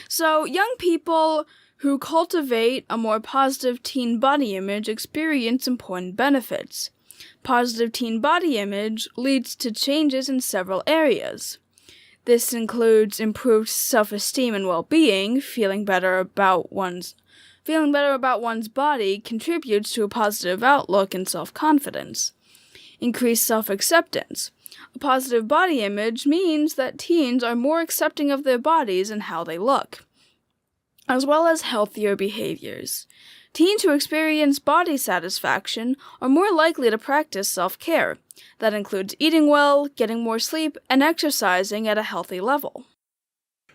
So, young people who cultivate a more positive teen body image experience important benefits. Positive teen body image leads to changes in several areas. This includes improved self-esteem and well-being. Feeling better about one's body contributes to a positive outlook and self-confidence. Increased self-acceptance. A positive body image means that teens are more accepting of their bodies and how they look, as well as healthier behaviors. Teens who experience body satisfaction are more likely to practice self-care. That includes eating well, getting more sleep, and exercising at a healthy level.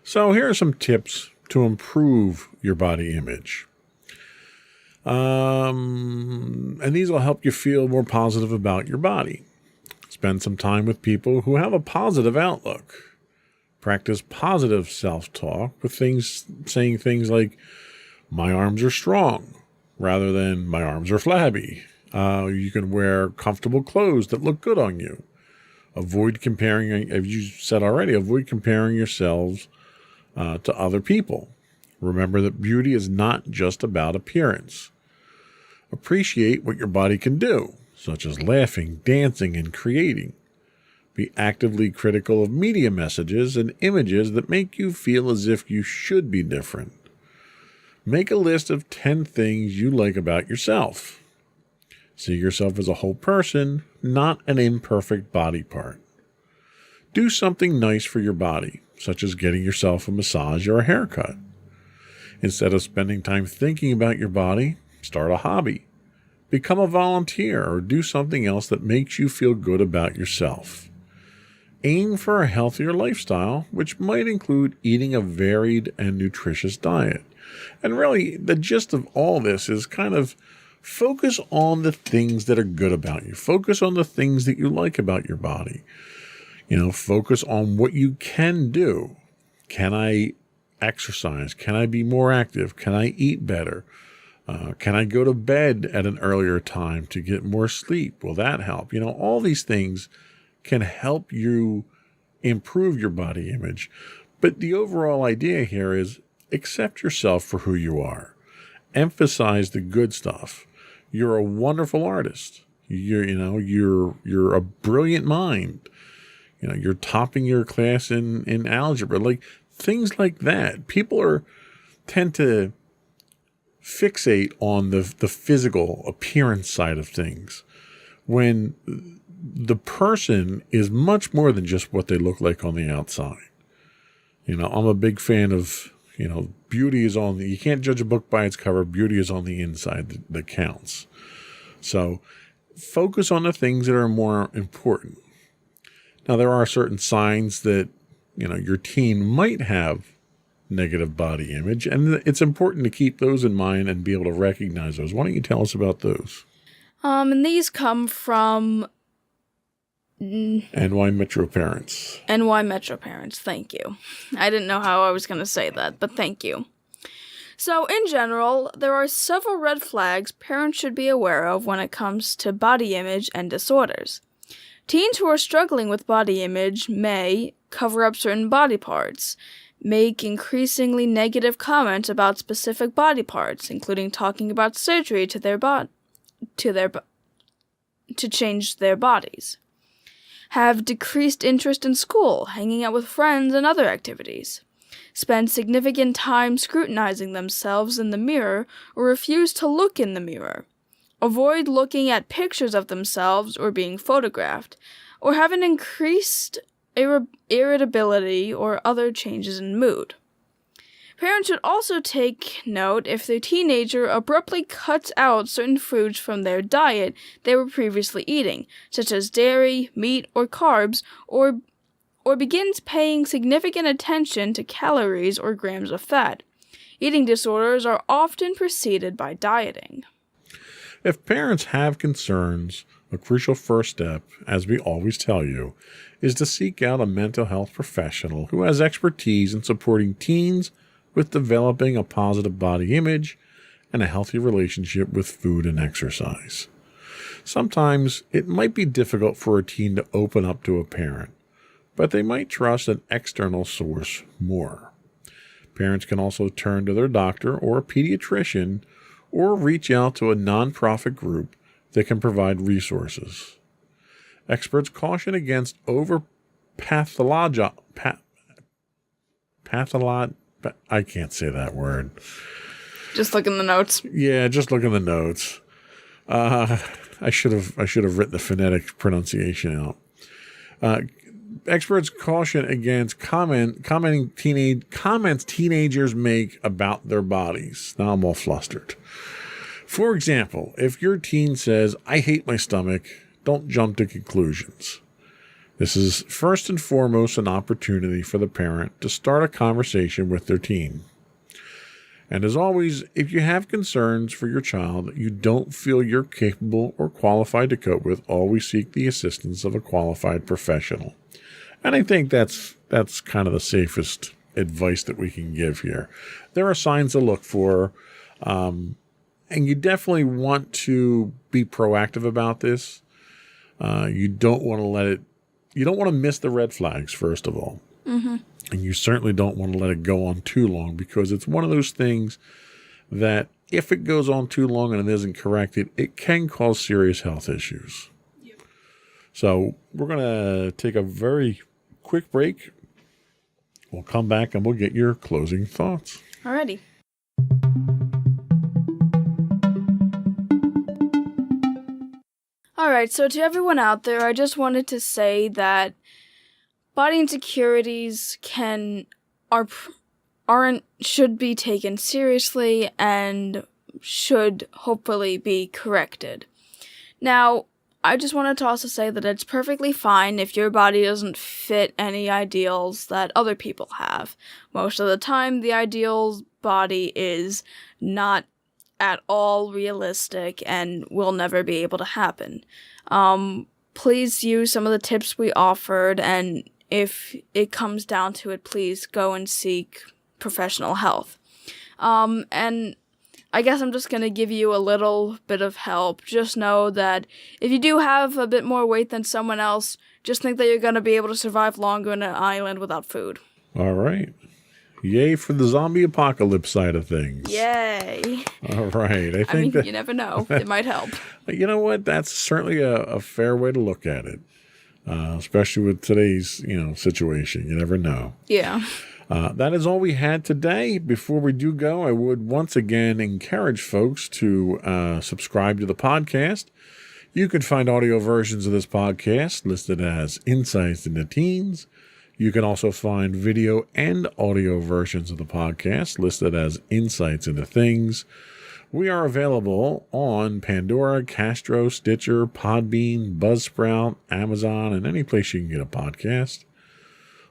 So here are some tips to improve your body image. And these will help you feel more positive about your body. Spend some time with people who have a positive outlook. Practice positive self-talk with saying things like, "My arms are strong," rather than "My arms are flabby." You can wear comfortable clothes that look good on you. Avoid comparing, as you said already, avoid comparing yourselves to other people. Remember that beauty is not just about appearance. Appreciate what your body can do, such as laughing, dancing, and creating. Be actively critical of media messages and images that make you feel as if you should be different. Make a list of 10 things you like about yourself. See yourself as a whole person, not an imperfect body part. Do something nice for your body, such as getting yourself a massage or a haircut. Instead of spending time thinking about your body, start a hobby. Become a volunteer or do something else that makes you feel good about yourself. Aim for a healthier lifestyle, which might include eating a varied and nutritious diet. And really, the gist of all this is kind of focus on the things that are good about you. Focus on the things that you like about your body. Focus on what you can do. Can I exercise? Can I be more active? Can I eat better? Can I go to bed at an earlier time to get more sleep? Will that help? All these things can help you improve your body image. But the overall idea here is accept yourself for who you are. Emphasize the good stuff. You're a wonderful artist. You're a brilliant mind. You're topping your class in algebra. Like things like that. People tend to fixate on the physical appearance side of things when the person is much more than just what they look like on the outside. I'm a big fan of, beauty is you can't judge a book by its cover. Beauty is on the inside that counts. So focus on the things that are more important. Now, there are certain signs that, your teen might have negative body image, and it's important to keep those in mind and be able to recognize those. Why don't you tell us about those? And these come from NY Metro Parents. NY Metro Parents, thank you. I didn't know how I was going to say that, but thank you. So, in general, there are several red flags parents should be aware of when it comes to body image and disorders. Teens who are struggling with body image may cover up certain body parts, make increasingly negative comments about specific body parts, including talking about surgery to change their bodies, have decreased interest in school, hanging out with friends and other activities, spend significant time scrutinizing themselves in the mirror or refuse to look in the mirror, avoid looking at pictures of themselves or being photographed, or have an increased irritability or other changes in mood. Parents should also take note if their teenager abruptly cuts out certain foods from their diet they were previously eating, such as dairy, meat, or carbs, or begins paying significant attention to calories or grams of fat. Eating disorders are often preceded by dieting. If parents have concerns, a crucial first step, as we always tell you, is to seek out a mental health professional who has expertise in supporting teens with developing a positive body image and a healthy relationship with food and exercise. Sometimes it might be difficult for a teen to open up to a parent, but they might trust an external source more. Parents can also turn to their doctor or a pediatrician or reach out to a nonprofit group that can provide resources. Experts caution against I can't say that word. Just look in the notes. Yeah, just look in the notes. I should have written the phonetic pronunciation out. Experts caution against comments teenagers make about their bodies. Now I'm all flustered. For example, if your teen says, "I hate my stomach," don't jump to conclusions. This is first and foremost an opportunity for the parent to start a conversation with their teen. And as always, if you have concerns for your child that you don't feel you're capable or qualified to cope with, always seek the assistance of a qualified professional. And I think that's kind of the safest advice that we can give here. There are signs to look for, and you definitely want to be proactive about this. You don't want to miss the red flags, first of all. Mm-hmm. And you certainly don't want to let it go on too long, because it's one of those things that if it goes on too long and it isn't corrected, it can cause serious health issues. Yep. So we're going to take a very quick break. We'll come back and we'll get your closing thoughts. Alright, so to everyone out there, I just wanted to say that body insecurities should be taken seriously and should hopefully be corrected. Now, I just wanted to also say that it's perfectly fine if your body doesn't fit any ideals that other people have. Most of the time, the ideal body is not at all realistic and will never be able to happen. Please use some of the tips we offered, and if it comes down to it, please go and seek professional health. And I guess I'm just going to give you a little bit of help. Just know that if you do have a bit more weight than someone else, just think that you're going to be able to survive longer on an island without food. All right. Yay for the zombie apocalypse side of things. Yay. All right. I think you never know. It might help. You know what? That's certainly a fair way to look at it, especially with today's situation. You never know. Yeah. That is all we had today. Before we do go, I would once again encourage folks to subscribe to the podcast. You can find audio versions of this podcast listed as Insights into Teens. You can also find video and audio versions of the podcast listed as Insights into Things. We are available on Pandora, Castro, Stitcher, Podbean, Buzzsprout, Amazon, and any place you can get a podcast.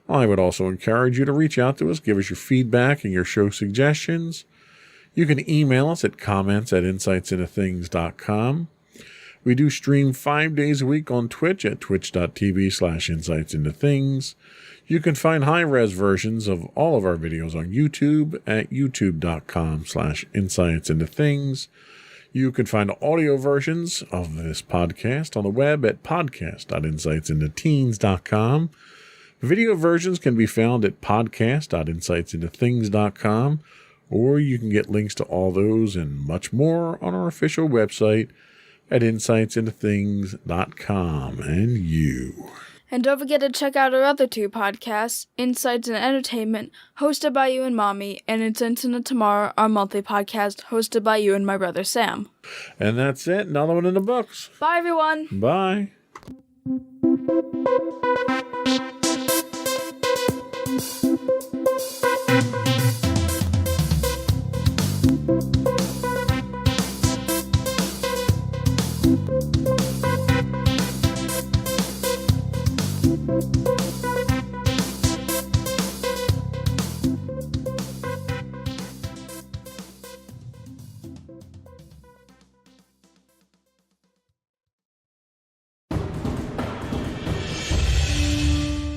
I would also encourage you to reach out to us, give us your feedback and your show suggestions. You can email us at comments@insightsintothings.com. We do stream 5 days a week on Twitch at twitch.tv/insightsintothings. You can find high-res versions of all of our videos on YouTube at youtube.com/insightsintothings. You can find audio versions of this podcast on the web at podcast.insightsintoteens.com. Video versions can be found at podcast.insightsintothings.com, or you can get links to all those and much more on our official website at insightsintothings.com. And you. And don't forget to check out our other two podcasts, Insights and Entertainment, hosted by you and Mommy, and Insights into Tomorrow, our monthly podcast, hosted by you and my brother Sam. And that's it. Another one in the books. Bye, everyone. Bye.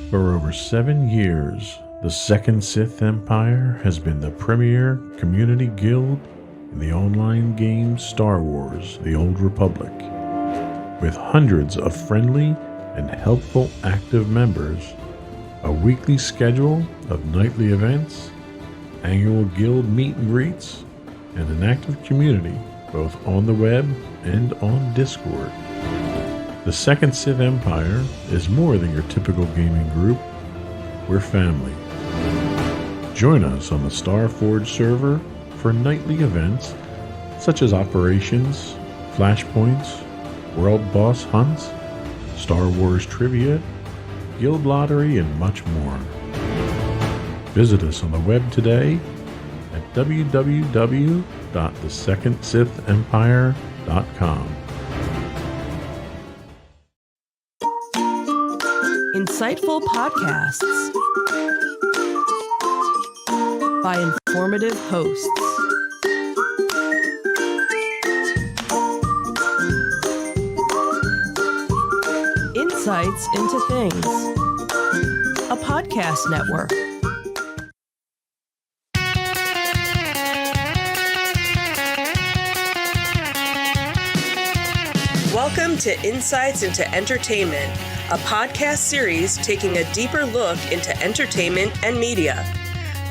For over 7 years, the Second Sith Empire has been the premier community guild in the online game Star Wars: The Old Republic. With hundreds of friendly and helpful active members, a weekly schedule of nightly events, annual guild meet and greets, and an active community both on the web and on Discord. The Second Sith Empire is more than your typical gaming group. We're family. Join us on the Starforge server for nightly events such as operations, flashpoints, world boss hunts, Star Wars trivia, guild lottery, and much more. Visit us on the web today at www.thesecondsithempire.com. Insightful podcasts by informative hosts. Insights into Things, a podcast network. Welcome to Insights into Entertainment, a podcast series taking a deeper look into entertainment and media.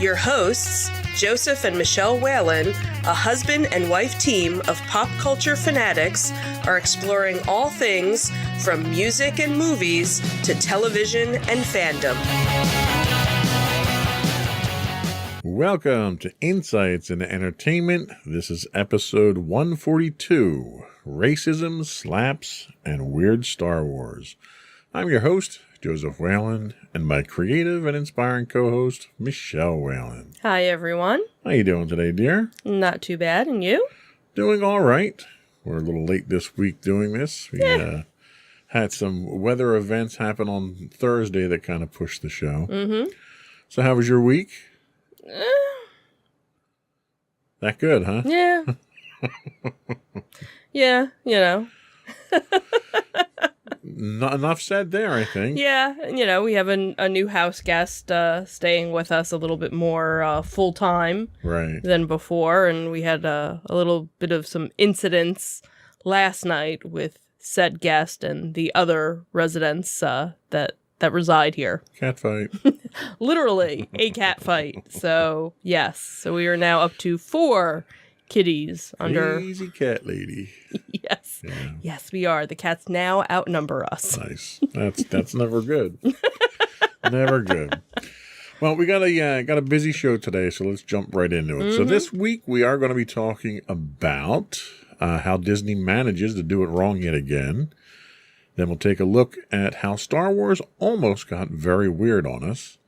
Your hosts, Joseph and Michelle Whalen, a husband and wife team of pop culture fanatics, are exploring all things from music and movies to television and fandom. Welcome to Insights into Entertainment. This is episode 142, Racism, Slaps, and Weird Star Wars. I'm your host, Joseph Whalen, and my creative and inspiring co-host, Michelle Whalen. Hi, everyone. How you doing today, dear? Not too bad, and you? Doing all right. We're a little late this week doing this. We had some weather events happen on Thursday that kind of pushed the show. Mm-hmm. So how was your week? That good, huh? Yeah. Yeah, you know. Not enough said there, I think. Yeah, you know, we have a new house guest staying with us a little bit more full-time than before, and we had a little bit of some incidents last night with said guest and the other residents that reside here. Cat fight. Literally a cat fight. So, yes. So we are now up to 4 kitties under... Crazy cat lady. Yes. Yeah. Yes, we are. The cats now outnumber us. Nice. That's never good. Never good. Well, we got a busy show today, so let's jump right into it. Mm-hmm. So this week we are going to be talking about how Disney manages to do it wrong yet again. Then we'll take a look at how Star Wars almost got very weird on us.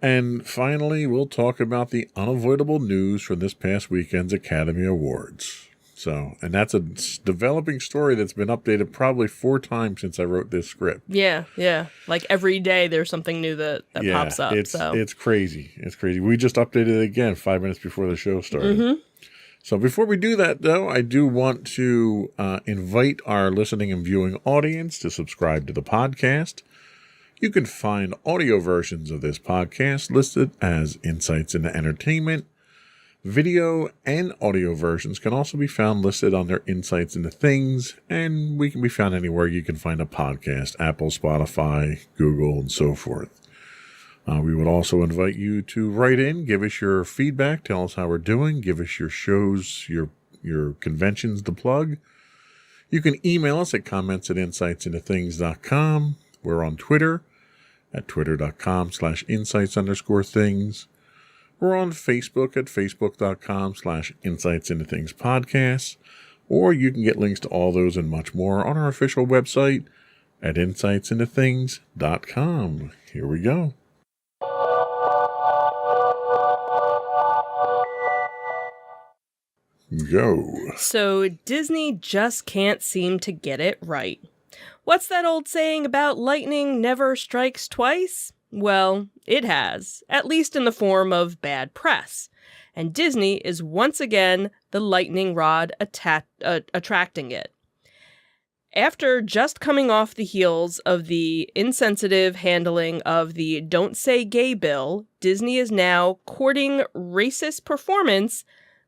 And finally, we'll talk about the unavoidable news from this past weekend's Academy Awards. So, and that's a developing story that's been updated probably 4 times since I wrote this script. Yeah. Like every day there's something new that pops up. It's crazy. It's crazy. We just updated it again 5 minutes before the show started. Mm-hmm. So before we do that, though, I do want to invite our listening and viewing audience to subscribe to the podcast. You can find audio versions of this podcast listed as Insights into Entertainment. Video and audio versions can also be found listed under Insights into Things, and we can be found anywhere you can find a podcast, Apple, Spotify, Google, and so forth. We would also invite you to write in, give us your feedback, tell us how we're doing, give us your shows, your conventions to plug. You can email us at comments@insightsintothings.com. We're on Twitter at twitter.com/insights_things. We're on Facebook at facebook.com/insightsintothingspodcasts. Or you can get links to all those and much more on our official website at insightsintothings.com. Here we go. Go. So Disney just can't seem to get it right. What's that old saying about lightning never strikes twice? Well, it has, at least in the form of bad press. And Disney is once again the lightning rod attracting it. After just coming off the heels of the insensitive handling of the Don't Say Gay bill, Disney is now courting racist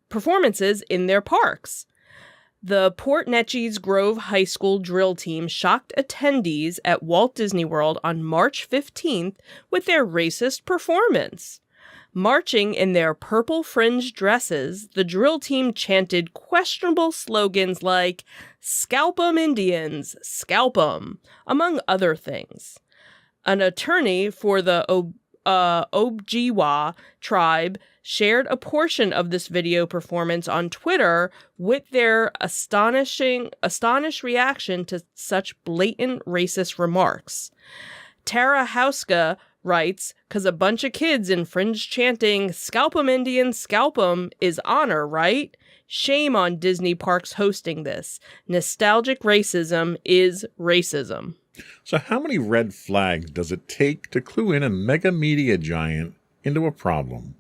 performances in their parks. The Port Neches Grove High School drill team shocked attendees at Walt Disney World on March 15th with their racist performance. Marching in their purple fringe dresses, the drill team chanted questionable slogans like, "Scalp 'em Indians, scalp 'em," among other things. An attorney for the Ojibwa tribe shared a portion of this video performance on Twitter with their astonished reaction to such blatant racist remarks. Tara Hauska writes, "'Cause a bunch of kids in fringe chanting, 'Scalp 'em Indians, scalp 'em' is honor, right? Shame on Disney parks hosting this. Nostalgic racism is racism." So how many red flags does it take to clue in a mega media giant into a problem?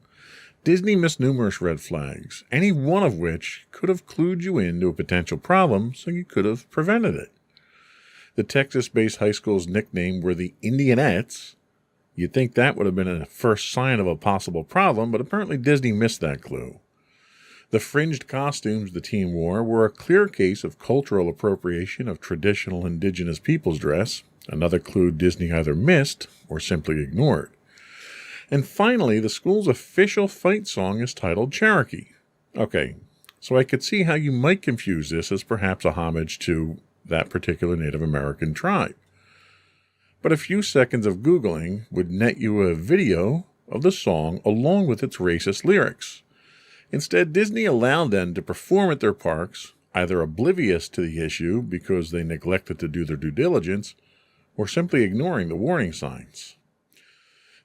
Disney missed numerous red flags, any one of which could have clued you into a potential problem so you could have prevented it. The Texas-based high school's nickname were the Indianettes. You'd think that would have been a first sign of a possible problem, but apparently Disney missed that clue. The fringed costumes the team wore were a clear case of cultural appropriation of traditional indigenous people's dress, another clue Disney either missed or simply ignored. And finally, the school's official fight song is titled Cherokee. Okay, so I could see how you might confuse this as perhaps a homage to that particular Native American tribe. But a few seconds of Googling would net you a video of the song along with its racist lyrics. Instead, Disney allowed them to perform at their parks, either oblivious to the issue because they neglected to do their due diligence, or simply ignoring the warning signs.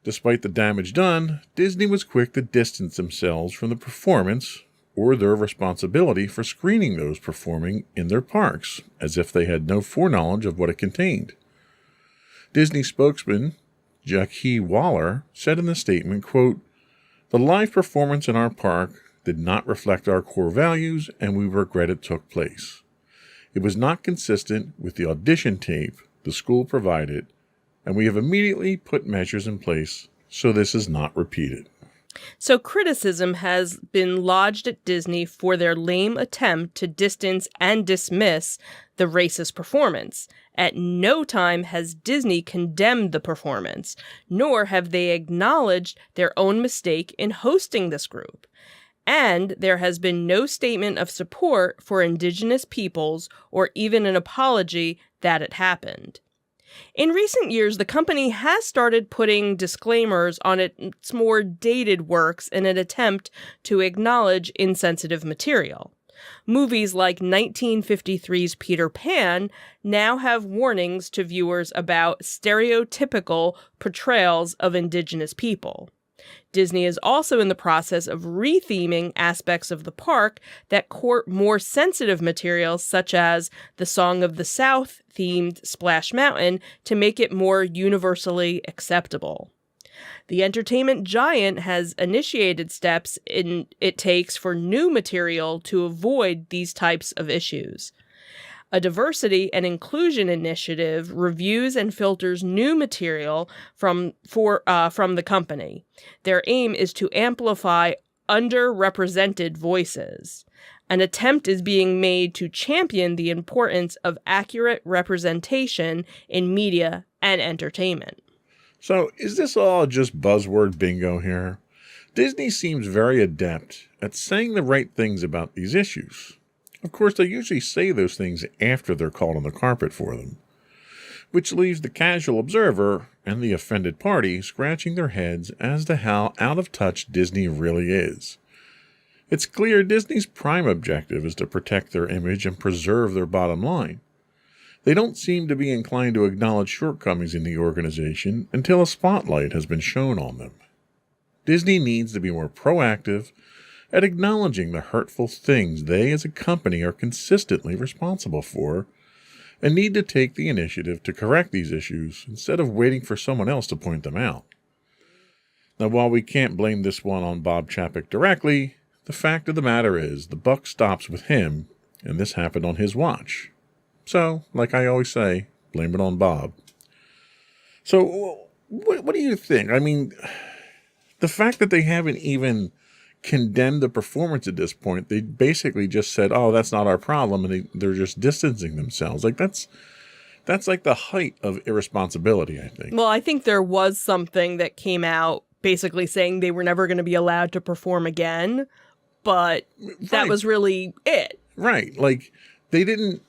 Despite the damage done, Disney was quick to distance themselves from the performance or their responsibility for screening those performing in their parks, as if they had no foreknowledge of what it contained. Disney spokesman Jackie Waller said in the statement, quote, "The live performance in our park did not reflect our core values, and we regret it took place. It was not consistent with the audition tape the school provided, and we have immediately put measures in place so this is not repeated." So criticism has been lodged at Disney for their lame attempt to distance and dismiss the racist performance. At no time has Disney condemned the performance, nor have they acknowledged their own mistake in hosting this group. And there has been no statement of support for Indigenous peoples or even an apology that it happened. In recent years, the company has started putting disclaimers on its more dated works in an attempt to acknowledge insensitive material. Movies like 1953's Peter Pan now have warnings to viewers about stereotypical portrayals of Indigenous people. Disney is also in the process of retheming aspects of the park that court more sensitive materials such as the Song of the South themed Splash Mountain to make it more universally acceptable. The entertainment giant has initiated steps it takes for new material to avoid these types of issues. A diversity and inclusion initiative reviews and filters new material from the company. Their aim is to amplify underrepresented voices. An attempt is being made to champion the importance of accurate representation in media and entertainment. So, is this all just buzzword bingo here? Disney seems very adept at saying the right things about these issues. Of course, they usually say those things after they're called on the carpet for them, which leaves the casual observer and the offended party scratching their heads as to how out of touch Disney really is. It's clear Disney's prime objective is to protect their image and preserve their bottom line. They don't seem to be inclined to acknowledge shortcomings in the organization until a spotlight has been shown on them. Disney needs to be more proactive at acknowledging the hurtful things they as a company are consistently responsible for, and need to take the initiative to correct these issues instead of waiting for someone else to point them out. Now, while we can't blame this one on Bob Chapek directly, the fact of the matter is the buck stops with him, and this happened on his watch. So, like I always say, blame it on Bob. So, what do you think? I mean, the fact that they haven't even condemned the performance at this point, they basically just said, "Oh, that's not our problem," and they're just distancing themselves. Like that's like the height of irresponsibility, I think. Well, I think there was something that came out basically saying they were never going to be allowed to perform again, but that was really it. Right. Like they didn't.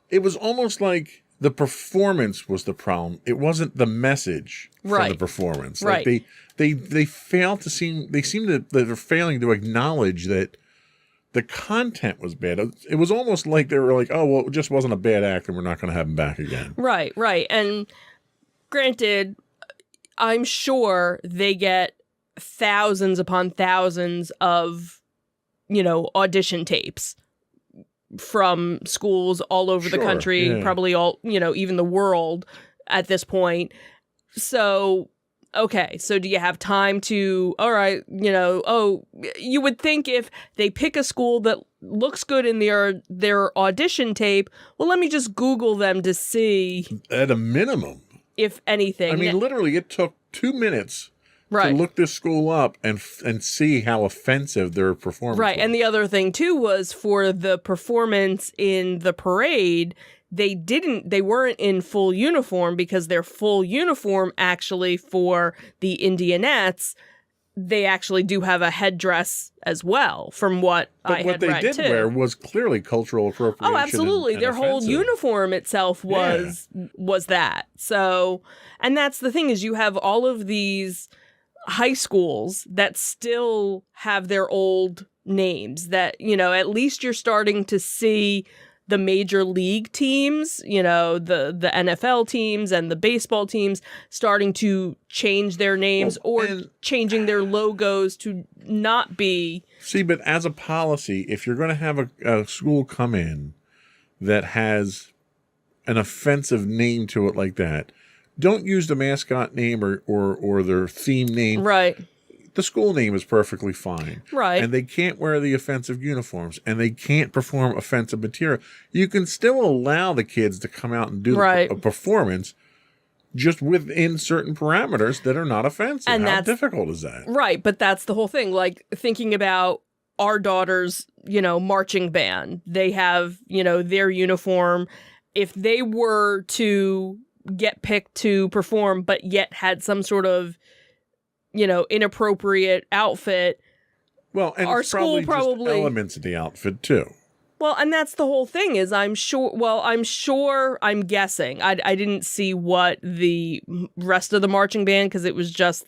It was almost like the performance was the problem. It wasn't the message from the performance. Like right. They failed to seem. They seem that they're failing to acknowledge that the content was bad. It was almost like they were like, "Oh, well, it just wasn't a bad act, and we're not going to have him back again." Right. And granted, I'm sure they get thousands upon thousands of, audition tapes from schools all over the country, probably all, even the world at this point. So, okay, so do you have time to, all right, you would think if they pick a school that looks good in their audition tape, well, let me just Google them to see. At a minimum. If anything. I mean, literally, it took 2 minutes to look this school up and see how offensive their performance was. Right, and the other thing, too, was for the performance in the parade, they weren't in full uniform because their full uniform actually for the Indianettes, they actually do have a headdress as well, from what I had read, too. But what they did wear was clearly cultural appropriation. Oh, absolutely. And their whole offensive. uniform itself was that. So, and that's the thing is you have all of these high schools that still have their old names, that, at least you're starting to see the major league teams, the NFL teams and the baseball teams starting to change their names or changing their logos to not be. See, but as a policy, if you're going to have a school come in that has an offensive name to it like that, don't use the mascot name or their theme name. Right. The school name is perfectly fine. Right. And they can't wear the offensive uniforms and they can't perform offensive material. You can still allow the kids to come out and do a performance just within certain parameters that are not offensive. And how difficult is that? Right. But that's the whole thing. Like thinking about our daughter's, marching band. They have, their uniform. If they were to get picked to perform, but yet had some sort of inappropriate outfit. Well, and our school probably just elements of the outfit too. Well, and that's the whole thing is I'm guessing. I didn't see what the rest of the marching band, because it was just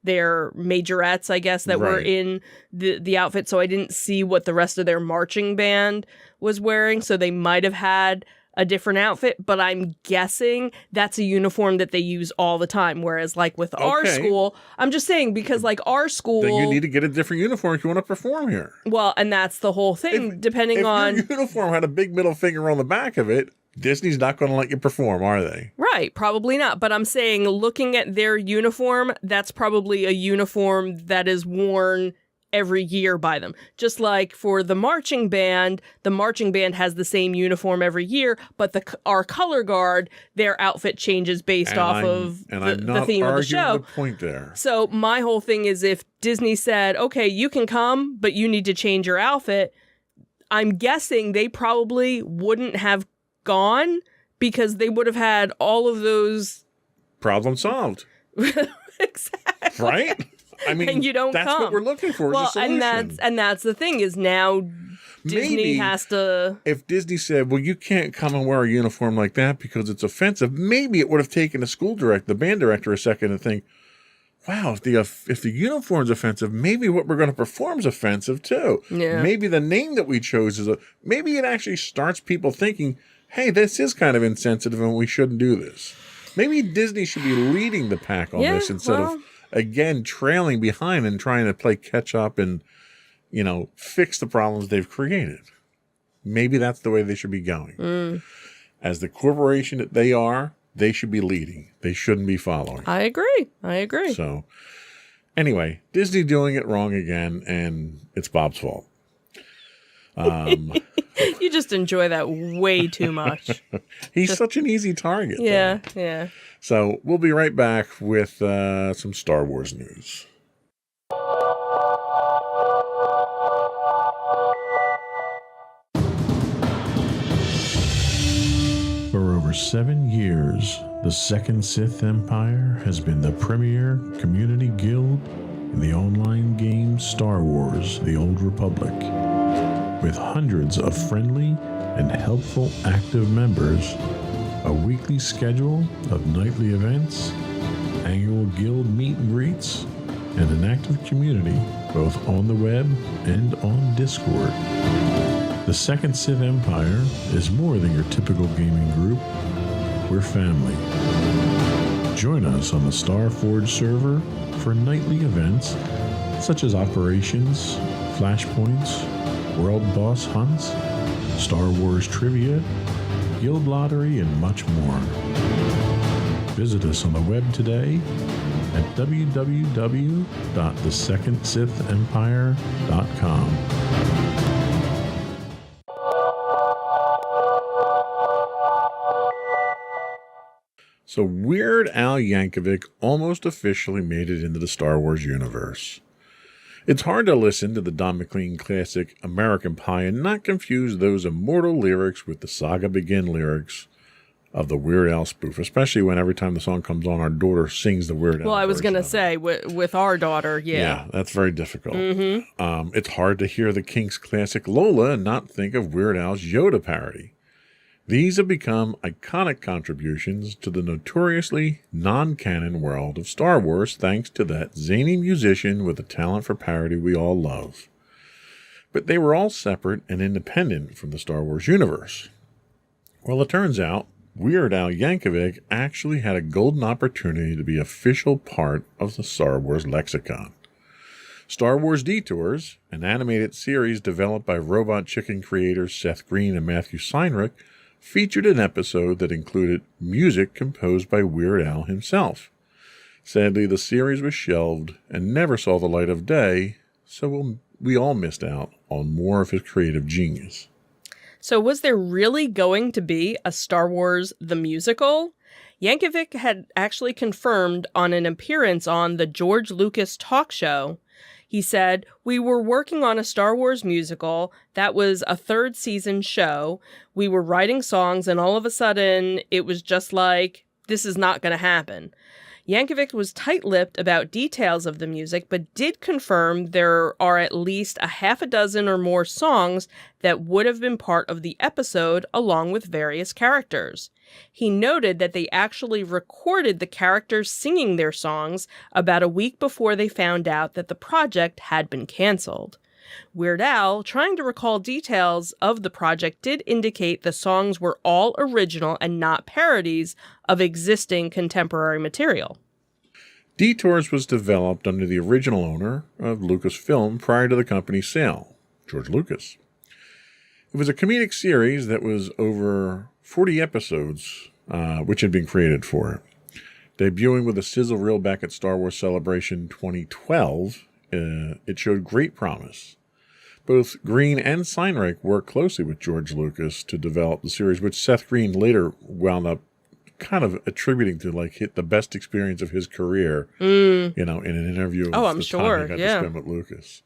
their majorettes, I guess, that were in the outfit. So I didn't see what the rest of their marching band was wearing. So they might have had a different outfit, but I'm guessing that's a uniform that they use all the time. Whereas like with our school, I'm just saying, because like our school, then you need to get a different uniform if you want to perform here. Well, and that's the whole thing. If your uniform had a big middle finger on the back of it, Disney's not going to let you perform, are they? Right, probably not. But I'm saying, looking at their uniform, that's probably a uniform that is worn every year by them. Just like for the marching band has the same uniform every year, but our color guard, their outfit changes based off of the theme of the show. The point there. So my whole thing is, if Disney said, okay, you can come, but you need to change your outfit, I'm guessing they probably wouldn't have gone, because they would have had all of those. Problem solved. Exactly. Right? I mean, and you don't that's come. What we're looking for. Well, is a solution. and that's the thing is, now Disney has to. If Disney said, "Well, you can't come and wear a uniform like that because it's offensive," maybe it would have taken the band director, a second to think, "Wow, if the uniform's offensive, maybe what we're going to perform is offensive too. Yeah. Maybe the name that we chose is maybe it actually starts people thinking, hey, this is kind of insensitive and we shouldn't do this." Maybe Disney should be leading the pack on this instead of, again, trailing behind and trying to play catch up and, fix the problems they've created. Maybe that's the way they should be going. As the corporation that they are, they should be leading. They shouldn't be following. I agree. So, anyway, Disney doing it wrong again, and it's Bob's fault. You just enjoy that way too much. He's such an easy target. Yeah, though. yeah. So we'll be right back with some Star Wars news. For over 7 years, the Second Sith Empire has been the premier community guild in the online game Star Wars: The Old Republic. With hundreds of friendly and helpful active members, a weekly schedule of nightly events, annual guild meet and greets, and an active community both on the web and on Discord. The Second Sith Empire is more than your typical gaming group. We're family. Join us on the Starforge server for nightly events such as operations, flashpoints, world boss hunts, Star Wars trivia, guild lottery, and much more. Visit us on the web today at www.thesecondsithempire.com. So Weird Al Yankovic almost officially made it into the Star Wars universe. It's hard to listen to the Don McLean classic American Pie and not confuse those immortal lyrics with the Saga Begin lyrics of the Weird Al spoof, especially when every time the song comes on, our daughter sings the Weird Al. Well, I was going to say, with our daughter, Yeah, that's very difficult. It's hard to hear the Kinks classic Lola and not think of Weird Al's Yoda parody. These have become iconic contributions to the notoriously non-canon world of Star Wars thanks to that zany musician with a talent for parody we all love. But they were all separate and independent from the Star Wars universe. Well, it turns out Weird Al Yankovic actually had a golden opportunity to be official part of the Star Wars lexicon. Star Wars Detours, an animated series developed by Robot Chicken creators Seth Green and Matthew Steinrich, featured an episode that included music composed by Weird Al himself. Sadly, the series was shelved and never saw the light of day, so we all missed out on more of his creative genius. So was there really going to be a Star Wars the Musical? Yankovic had actually confirmed on an appearance on the George Lucas talk show. He said, "We were working on a Star Wars musical. That was a 3rd season show. We were writing songs, and all of a sudden, it was just like, this is not going to happen." Yankovic was tight-lipped about details of the music, but did confirm there are at least a half a dozen or more songs that would have been part of the episode along with various characters. He noted that they actually recorded the characters singing their songs about a week before they found out that the project had been canceled. Weird Al, trying to recall details of the project, did indicate the songs were all original and not parodies of existing contemporary material. Detours was developed under the original owner of Lucasfilm prior to the company's sale, George Lucas. It was a comedic series that was over 40 episodes, which had been created for it. Debuting with a sizzle reel back at Star Wars Celebration 2012, it showed great promise. Both Green and Steinrich worked closely with George Lucas to develop the series, which Seth Green later wound up kind of attributing to hit the best experience of his career, in an interview of I'm the sure, time he got to spend with Lucas.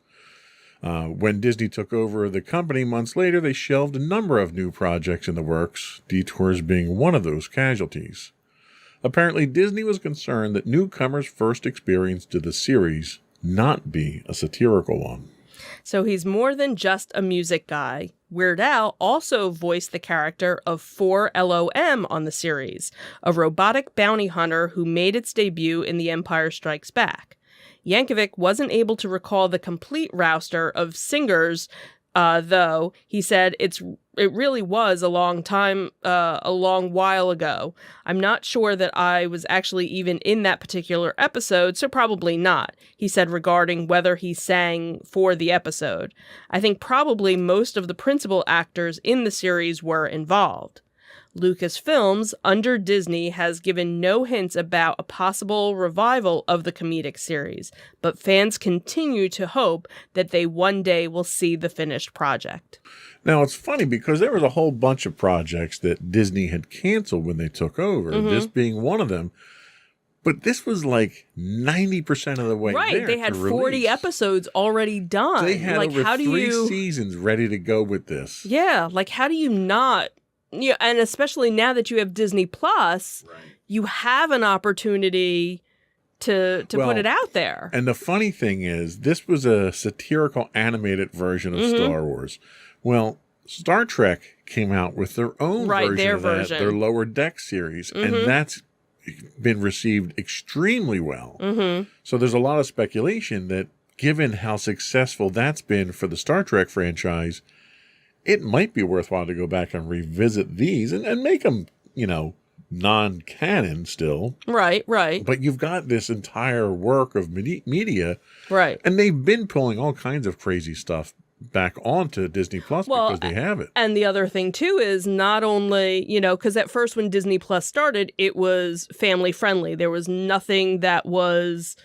When Disney took over the company months later, they shelved a number of new projects in the works, Detours being one of those casualties. Apparently, Disney was concerned that newcomers' first experience to the series not be a satirical one. So he's more than just a music guy. Weird Al also voiced the character of 4LOM on the series, a robotic bounty hunter who made its debut in The Empire Strikes Back. Yankovic wasn't able to recall the complete roster of singers, though he said it really was a long while ago. I'm not sure that I was actually even in that particular episode, so probably not, he said regarding whether he sang for the episode. I think probably most of the principal actors in the series were involved. Lucasfilms, under Disney, has given no hints about a possible revival of the comedic series, but fans continue to hope that they one day will see the finished project. Now, it's funny because there was a whole bunch of projects that Disney had canceled when they took over, this being one of them. But this was 90% of the way right, there. They had to 40 release. episodes already done. So they had over how do 3 you... seasons ready to go with this. Yeah, how do you not... Yeah, and especially now that you have Disney Plus, you have an opportunity to put it out there. And the funny thing is, this was a satirical animated version of Star Wars. Well, Star Trek came out with their own version. Their Lower Deck series, and that's been received extremely well. So there's a lot of speculation that given how successful that's been for the Star Trek franchise, it might be worthwhile to go back and revisit these and make them, non-canon still. Right. But you've got this entire work of media. Right. And they've been pulling all kinds of crazy stuff back onto Disney Plus because they have it. And the other thing, too, is not only, because at first when Disney Plus started, it was family friendly. There was nothing that was...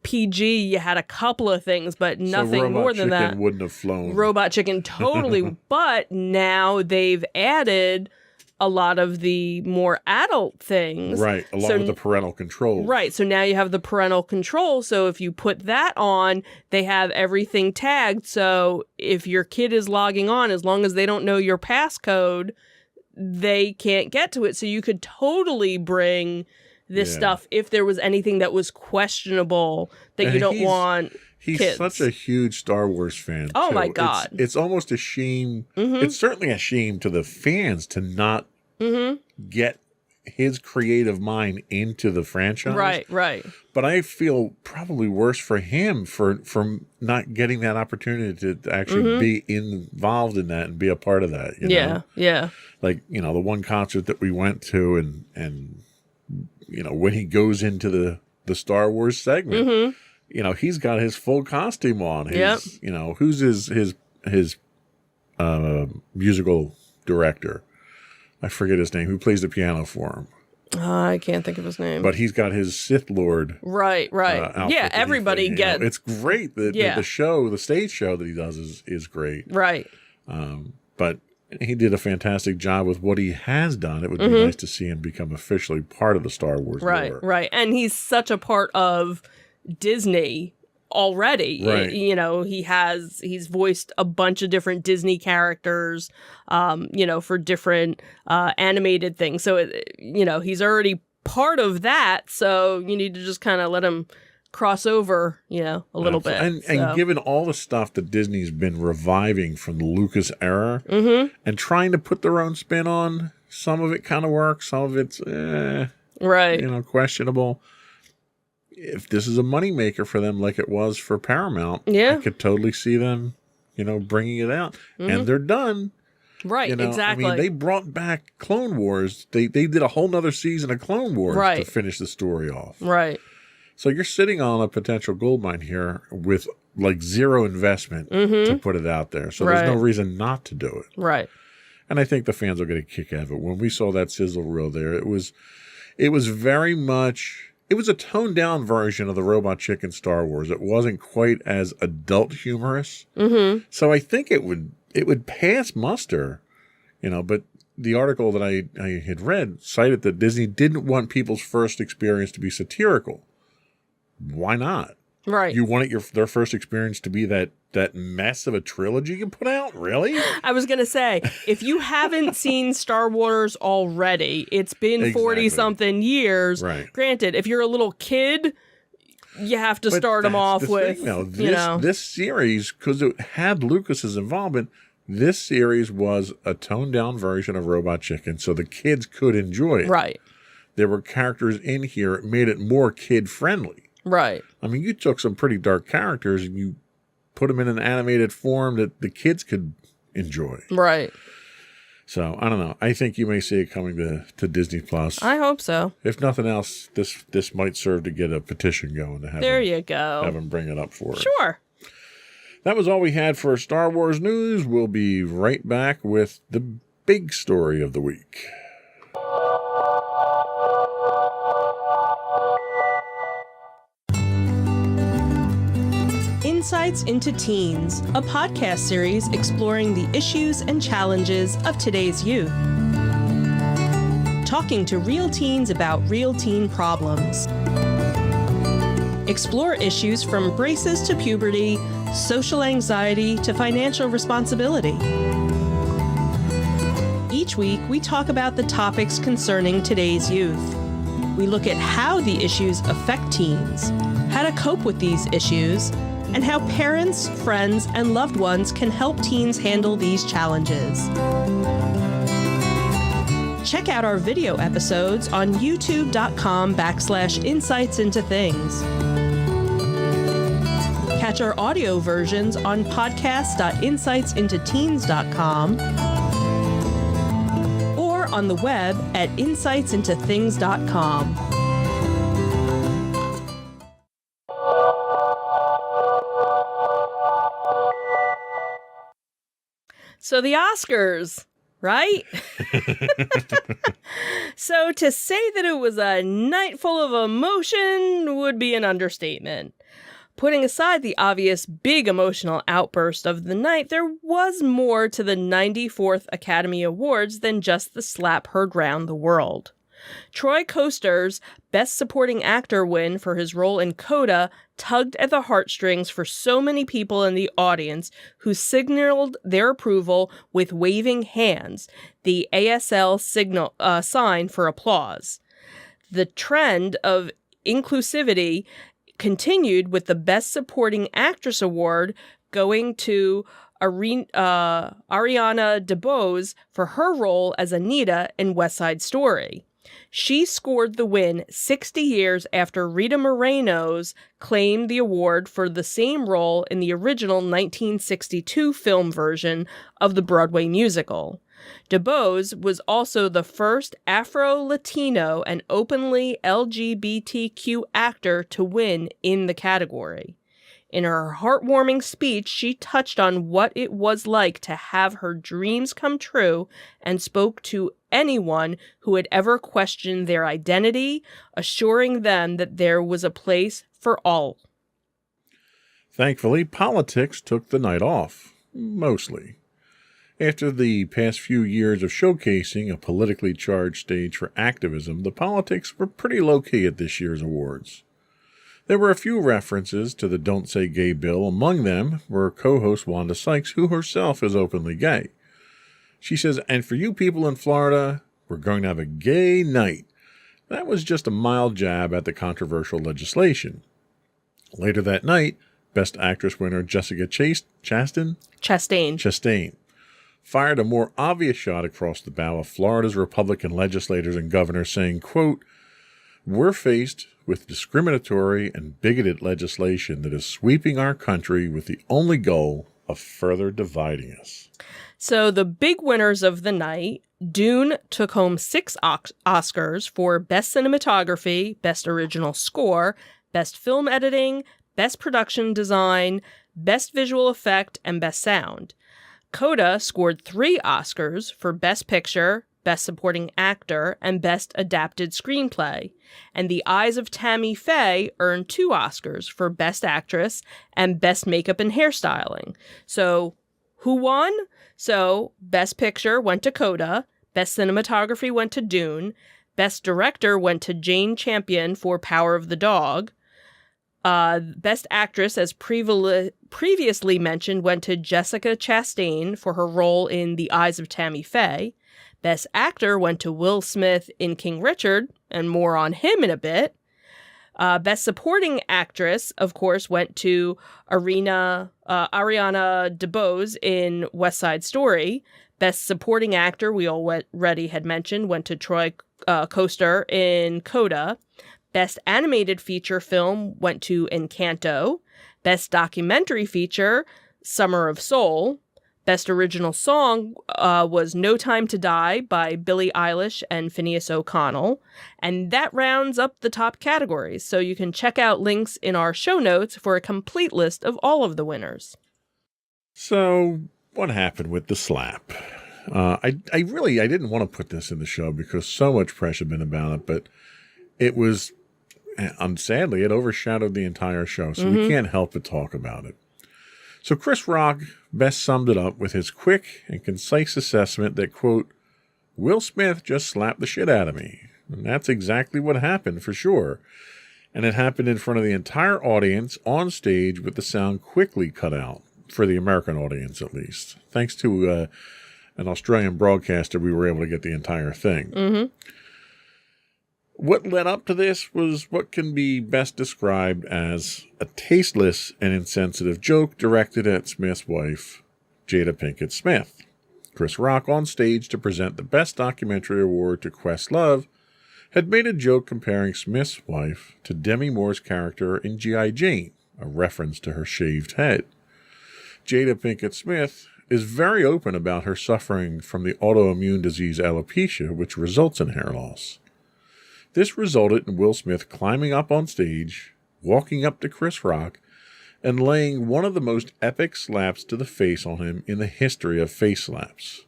PG, you had a couple of things, but nothing more than that. Robot Chicken wouldn't have flown. Robot Chicken, totally. But now they've added a lot of the more adult things. Right, along with the parental control. Right, so now you have the parental control. So if you put that on, they have everything tagged. So if your kid is logging on, as long as they don't know your passcode, they can't get to it. So you could totally bring... this stuff if there was anything that was questionable that you don't want. He's kids. such a huge Star Wars fan. Oh too. my God. It's almost a shame. It's certainly a shame to the fans to not get his creative mind into the franchise. Right. But I feel probably worse for him for not getting that opportunity to actually be involved in that and be a part of that. You know? Yeah. Like, the one concert that we went to and when he goes into the Star Wars segment, he's got his full costume on. His, who's his musical director? I forget his name. Who plays the piano for him? I can't think of his name. But he's got his Sith Lord. Right. Outfit Yeah, everybody gets. It's great. The stage show that he does is great. Right. But he did a fantastic job with what he has done. It would be nice to see him become officially part of the Star Wars lore. Right. And he's such a part of Disney already. Right. He's voiced a bunch of different Disney characters, for different animated things. So, he's already part of that. So you need to just kind of let him cross over, a little bit. And given all the stuff that Disney's been reviving from the Lucas era and trying to put their own spin on, some of it kind of works, some of it's right. Questionable. If this is a moneymaker for them like it was for Paramount, I could totally see them, bringing it out. And they're done. Right, exactly. I mean, they brought back Clone Wars. They did a whole nother season of Clone Wars to finish the story off. Right. So you're sitting on a potential goldmine here with like zero investment to put it out there. So there's no reason not to do it. Right. And I think the fans will get a kick out of it. When we saw that sizzle reel there, it was very much... It was a toned down version of the Robot Chicken Star Wars. It wasn't quite as adult humorous. So I think it would pass muster, but the article that I had read cited that Disney didn't want people's first experience to be satirical. Why not? Right. You want their first experience to be that mess of a trilogy you put out? Really? I was going to say, if you haven't seen Star Wars already, it's been 40-something years. Right. Granted, if you're a little kid, you have to start them off with, this series, because it had Lucas's involvement, this series was a toned-down version of Robot Chicken, so the kids could enjoy it. Right. There were characters in here. It made it more kid-friendly. Right. I mean, you took some pretty dark characters and you put them in an animated form that the kids could enjoy. Right. So, I don't know. I think you may see it coming to Disney Plus. I hope so. If nothing else, this might serve to get a petition going to have you go. Have them bring it up for us. Sure. That was all we had for Star Wars news. We'll be right back with the big story of the week. Insights into Teens, a podcast series exploring the issues and challenges of today's youth. Talking to real teens about real teen problems. Explore issues from braces to puberty, social anxiety to financial responsibility. Each week, we talk about the topics concerning today's youth. We look at how the issues affect teens, how to cope with these issues, and how parents, friends, and loved ones can help teens handle these challenges. Check out our video episodes on youtube.com/insightsintothings. Catch our audio versions on podcast.insightsintoteens.com or on the web at insightsintothings.com. So the Oscars, right? So to say that it was a night full of emotion would be an understatement. Putting aside the obvious big emotional outburst of the night, there was more to the 94th Academy Awards than just the slap heard round the world. Troy Koster's Best Supporting Actor win for his role in Coda tugged at the heartstrings for so many people in the audience who signaled their approval with waving hands, the ASL signal sign for applause. The trend of inclusivity continued with the Best Supporting Actress award going to Ariana DeBose for her role as Anita in West Side Story. She scored the win 60 years after Rita Moreno's claimed the award for the same role in the original 1962 film version of the Broadway musical. DeBose was also the first Afro-Latino and openly LGBTQ actor to win in the category. In her heartwarming speech, she touched on what it was like to have her dreams come true and spoke to anyone who had ever questioned their identity, assuring them that there was a place for all. Thankfully, politics took the night off. Mostly. After the past few years of showcasing a politically charged stage for activism, the politics were pretty low-key at this year's awards. There were a few references to the Don't Say Gay bill. Among them were co-host Wanda Sykes, who herself is openly gay. She says, and for you people in Florida, we're going to have a gay night. That was just a mild jab at the controversial legislation. Later that night, Best Actress winner Jessica Chastain fired a more obvious shot across the bow of Florida's Republican legislators and governors saying, quote, we're faced with discriminatory and bigoted legislation that is sweeping our country with the only goal of further dividing us. So the big winners of the night, Dune took home 6 Oscars for Best Cinematography, Best Original Score, Best Film Editing, Best Production Design, Best Visual Effect, and Best Sound. Coda scored 3 Oscars for Best Picture, Best Supporting Actor, and Best Adapted Screenplay. And The Eyes of Tammy Faye earned 2 Oscars for Best Actress and Best Makeup and Hairstyling. So, who won? So, Best Picture went to Coda, Best Cinematography went to Dune, Best Director went to Jane Champion for Power of the Dog. Best Actress, as previously mentioned, went to Jessica Chastain for her role in The Eyes of Tammy Faye. Best Actor went to Will Smith in King Richard, and more on him in a bit. Best Supporting Actress, of course, went to Ariana DeBose in West Side Story. Best Supporting Actor, we already had mentioned, went to Troy Koster in Coda. Best Animated Feature Film went to Encanto. Best Documentary Feature, Summer of Soul. Best Original Song was No Time to Die by Billie Eilish and Phineas O'Connell. And that rounds up the top categories, so you can check out links in our show notes for a complete list of all of the winners. So, what happened with the slap? I didn't want to put this in the show because so much press had been about it, but it was, sadly, it overshadowed the entire show, so we can't help but talk about it. So Chris Rock best summed it up with his quick and concise assessment that, quote, Will Smith just slapped the shit out of me. And that's exactly what happened, for sure. And it happened in front of the entire audience on stage with the sound quickly cut out, for the American audience at least. Thanks to an Australian broadcaster, we were able to get the entire thing. What led up to this was what can be best described as a tasteless and insensitive joke directed at Smith's wife, Jada Pinkett Smith. Chris Rock, on stage to present the Best Documentary Award to Questlove, had made a joke comparing Smith's wife to Demi Moore's character in G.I. Jane, a reference to her shaved head. Jada Pinkett Smith is very open about her suffering from the autoimmune disease alopecia, which results in hair loss. This resulted in Will Smith climbing up on stage, walking up to Chris Rock, and laying one of the most epic slaps to the face on him in the history of face slaps.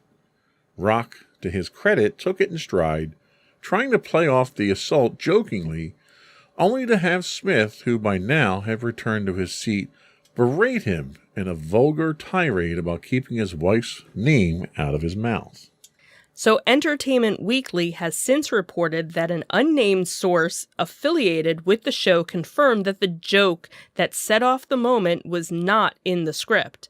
Rock, to his credit, took it in stride, trying to play off the assault jokingly, only to have Smith, who by now had returned to his seat, berate him in a vulgar tirade about keeping his wife's name out of his mouth. So Entertainment Weekly has since reported that an unnamed source affiliated with the show confirmed that the joke that set off the moment was not in the script.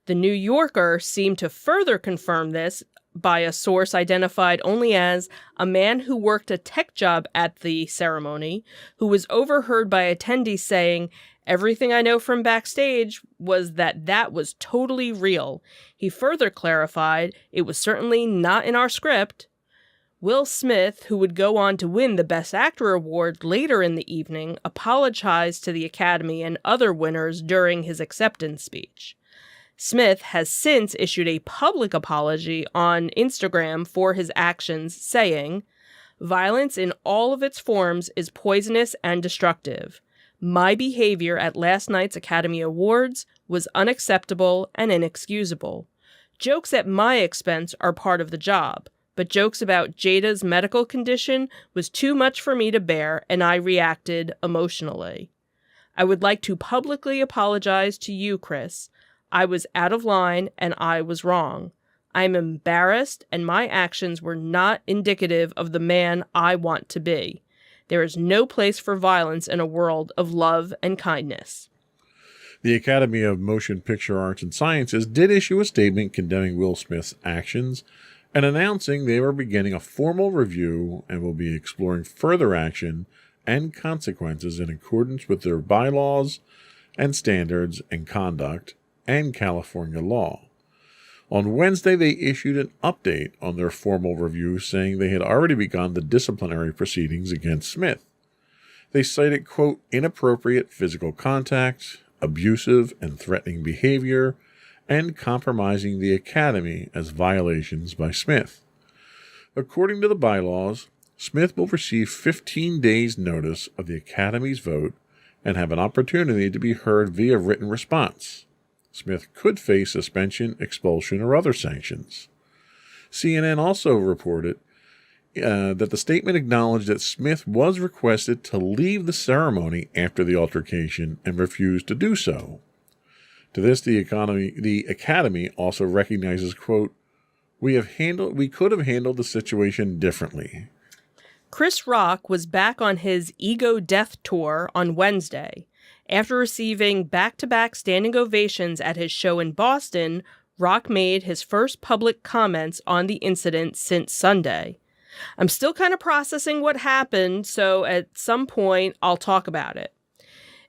The New Yorker seemed to further confirm this by a source identified only as a man who worked a tech job at the ceremony, who was overheard by attendees saying, "Everything I know from backstage was that was totally real." He further clarified, "It was certainly not in our script." Will Smith, who would go on to win the Best Actor award later in the evening, apologized to the Academy and other winners during his acceptance speech. Smith has since issued a public apology on Instagram for his actions, saying, "Violence in all of its forms is poisonous and destructive. My behavior at last night's Academy Awards was unacceptable and inexcusable. Jokes at my expense are part of the job, but jokes about Jada's medical condition was too much for me to bear, and I reacted emotionally. I would like to publicly apologize to you, Chris. I was out of line and I was wrong. I am embarrassed and my actions were not indicative of the man I want to be. There is no place for violence in a world of love and kindness." The Academy of Motion Picture Arts and Sciences did issue a statement condemning Will Smith's actions and announcing they were beginning a formal review and will be exploring further action and consequences in accordance with their bylaws and standards and conduct and California law. On Wednesday, they issued an update on their formal review, saying they had already begun the disciplinary proceedings against Smith. They cited, quote, "inappropriate physical contact, abusive and threatening behavior, and compromising the Academy as violations by Smith." According to the bylaws, Smith will receive 15 days' notice of the Academy's vote and have an opportunity to be heard via written response. Smith could face suspension, expulsion, or other sanctions. CNN also reported that the statement acknowledged that Smith was requested to leave the ceremony after the altercation and refused to do so. To this, the Academy also recognizes, quote, we could have handled the situation differently." Chris Rock was back on his Ego Death Tour on Wednesday. After receiving back-to-back standing ovations at his show in Boston, Rock made his first public comments on the incident since Sunday. "I'm still kind of processing what happened, so at some point I'll talk about it.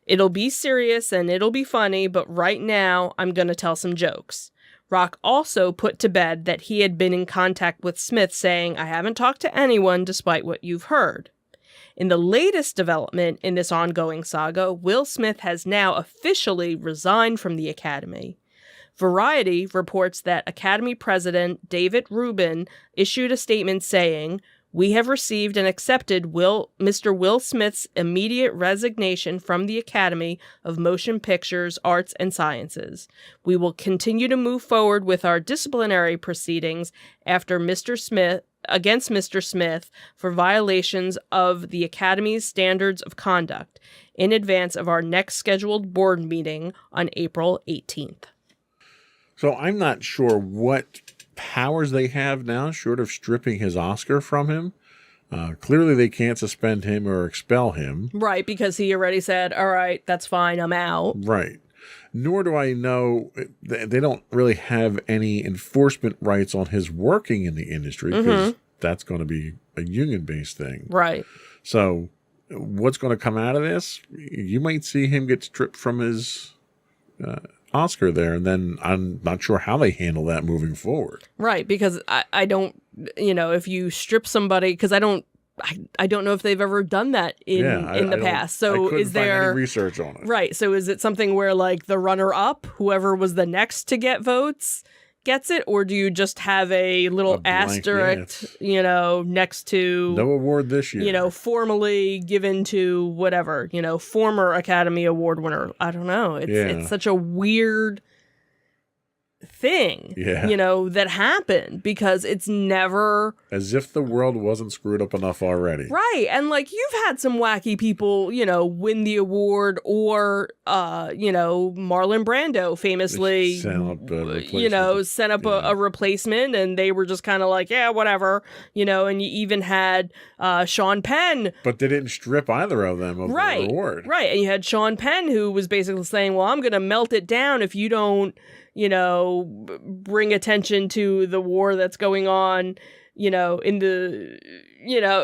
It'll be serious and it'll be funny, but right now I'm going to tell some jokes." Rock also put to bed that he had been in contact with Smith, saying, "I haven't talked to anyone despite what you've heard." In the latest development in this ongoing saga, Will Smith has now officially resigned from the Academy. Variety reports that Academy President David Rubin issued a statement saying, "We have received and accepted Mr. Will Smith's immediate resignation from the Academy of Motion Pictures, Arts, and Sciences. We will continue to move forward with our disciplinary proceedings against Mr. Smith for violations of the Academy's standards of conduct in advance of our next scheduled board meeting on April 18th. So I'm not sure what powers they have now, short of stripping his Oscar from him. Clearly, they can't suspend him or expel him. Right, because he already said, "All right, that's fine, I'm out." Right. Nor do I know, they don't really have any enforcement rights on his working in the industry, because that's going to be a union-based thing. Right. So what's going to come out of this? You might see him get stripped from his Oscar there, and then I'm not sure how they handle that moving forward. Right, because I don't, if you strip somebody, because I don't know if they've ever done that in the past. So I is there find any research on it? Right. So is it something where like the runner-up, whoever was the next to get votes, gets it, or do you just have a little asterisk, next to no award this year, formally given to whatever, former Academy Award winner? I don't know. It's such a weird thing, that happened, because it's never as if the world wasn't screwed up enough already. Right. And like, you've had some wacky people, win the award, or Marlon Brando famously sent up a replacement, and they were just kind of like, yeah, whatever, and you even had Sean Penn, but they didn't strip either of them of the award. Right. And you had Sean Penn, who was basically saying, well, I'm going to melt it down if you don't bring attention to the war that's going on, in the,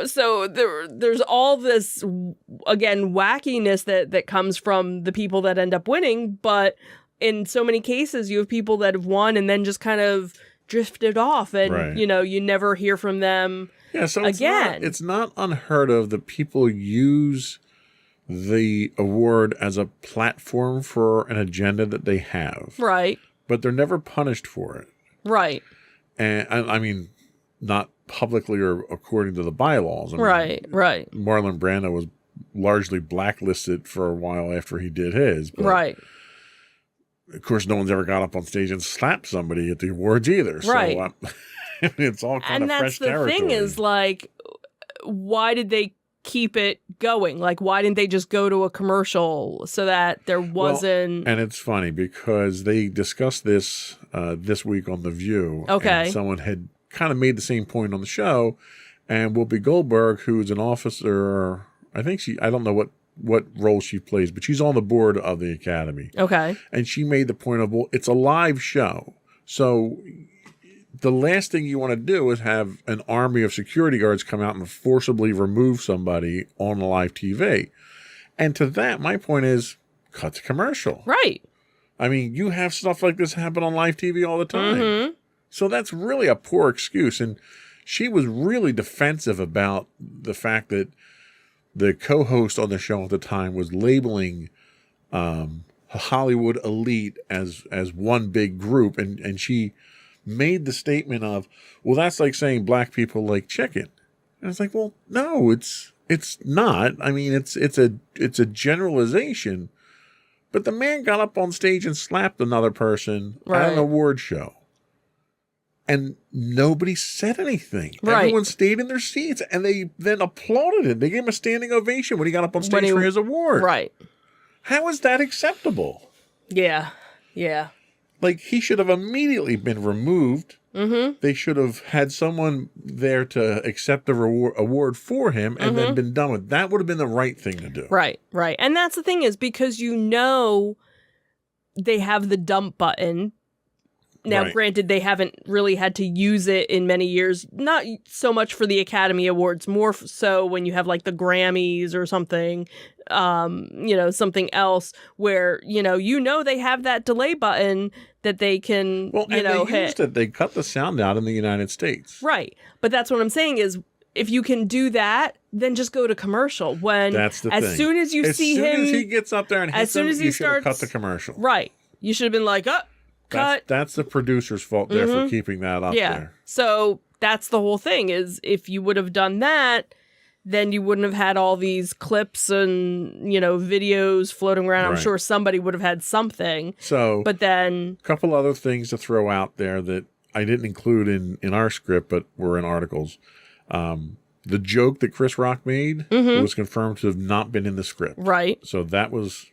so there's all this, again, wackiness that comes from the people that end up winning. But in so many cases, you have people that have won and then just kind of drifted off and, you never hear from them so again. It's not unheard of that people use the award as a platform for an agenda that they have. Right. But they're never punished for it. Right. And I mean, not publicly or according to the bylaws. I mean, right. Marlon Brando was largely blacklisted for a while after he did his. But right. Of course, no one's ever got up on stage and slapped somebody at the awards either. Right. So it's all kind of fresh territory. And that's the thing is, like, why did they keep it going? Like, why didn't they just go to a commercial so that there wasn't... Well, and it's funny because they discussed this this week on The View. Okay. And someone had kind of made the same point on the show. And Whoopi Goldberg, who's an officer, I don't know what role she plays, but she's on the board of the Academy. Okay. And she made the point of, well, it's a live show. So the last thing you want to do is have an army of security guards come out and forcibly remove somebody on live TV. And to that, my point is, cut the commercial. Right. I mean, you have stuff like this happen on live TV all the time. Mm-hmm. So that's really a poor excuse. And she was really defensive about the fact that the co-host on the show at the time was labeling Hollywood elite as one big group. And she made the statement of, well, that's like saying black people like chicken. And it's like, well, no, it's not. I mean, it's a generalization. But the man got up on stage and slapped another person at an award show. And nobody said anything. Right. Everyone stayed in their seats, and they then applauded him. They gave him a standing ovation when he got up on stage for his award. Right. How is that acceptable? Yeah. Yeah. Like, he should have immediately been removed. Mm-hmm. They should have had someone there to accept the award for him and then been done with it. That would have been the right thing to do. Right. Right. And that's the thing is because they have the dump button. Now, granted, they haven't really had to use it in many years. Not so much for the Academy Awards, more so when you have like the Grammys or something, something else where, they have that delay button that they can, they hit. used it. They cut the sound out in the United States. Right. But that's what I'm saying is if you can do that, then just go to commercial. That's the thing. As soon as you see him. As soon as he gets up there and hits him, you should have cut the commercial. Right. You should have been like, cut. That's the producer's fault there for keeping that up there. So that's the whole thing is if you would have done that, then you wouldn't have had all these clips and, videos floating around. I'm sure somebody would have had something. So, but then a couple other things to throw out there that I didn't include in our script, but were in articles. The joke that Chris Rock made was confirmed to have not been in the script. Right. So that was,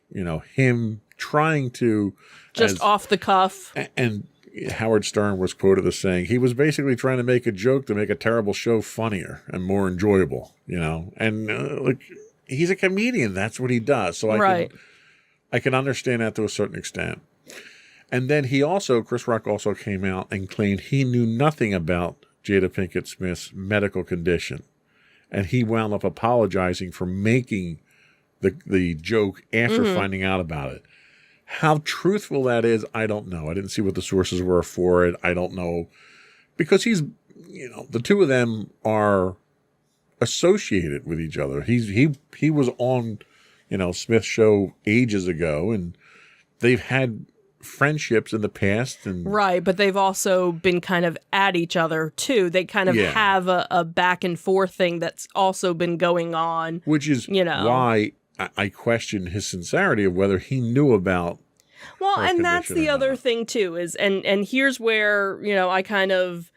him trying to just off the cuff. And Howard Stern was quoted as saying he was basically trying to make a joke to make a terrible show funnier and more enjoyable, and he's a comedian. That's what he does. So I can understand that to a certain extent. And then Chris Rock also came out and claimed he knew nothing about Jada Pinkett Smith's medical condition. And he wound up apologizing for making the joke after finding out about it. How truthful that is, I don't know. I didn't see what the sources were for it. I don't know. Because he's, the two of them are associated with each other. He was on, Smith's show ages ago, and they've had friendships in the past. And right, but they've also been kind of at each other, too. They kind of have a back and forth thing that's also been going on. Which is why I question his sincerity of whether he knew about. Well, and that's the other thing too is, and here's where I kind of,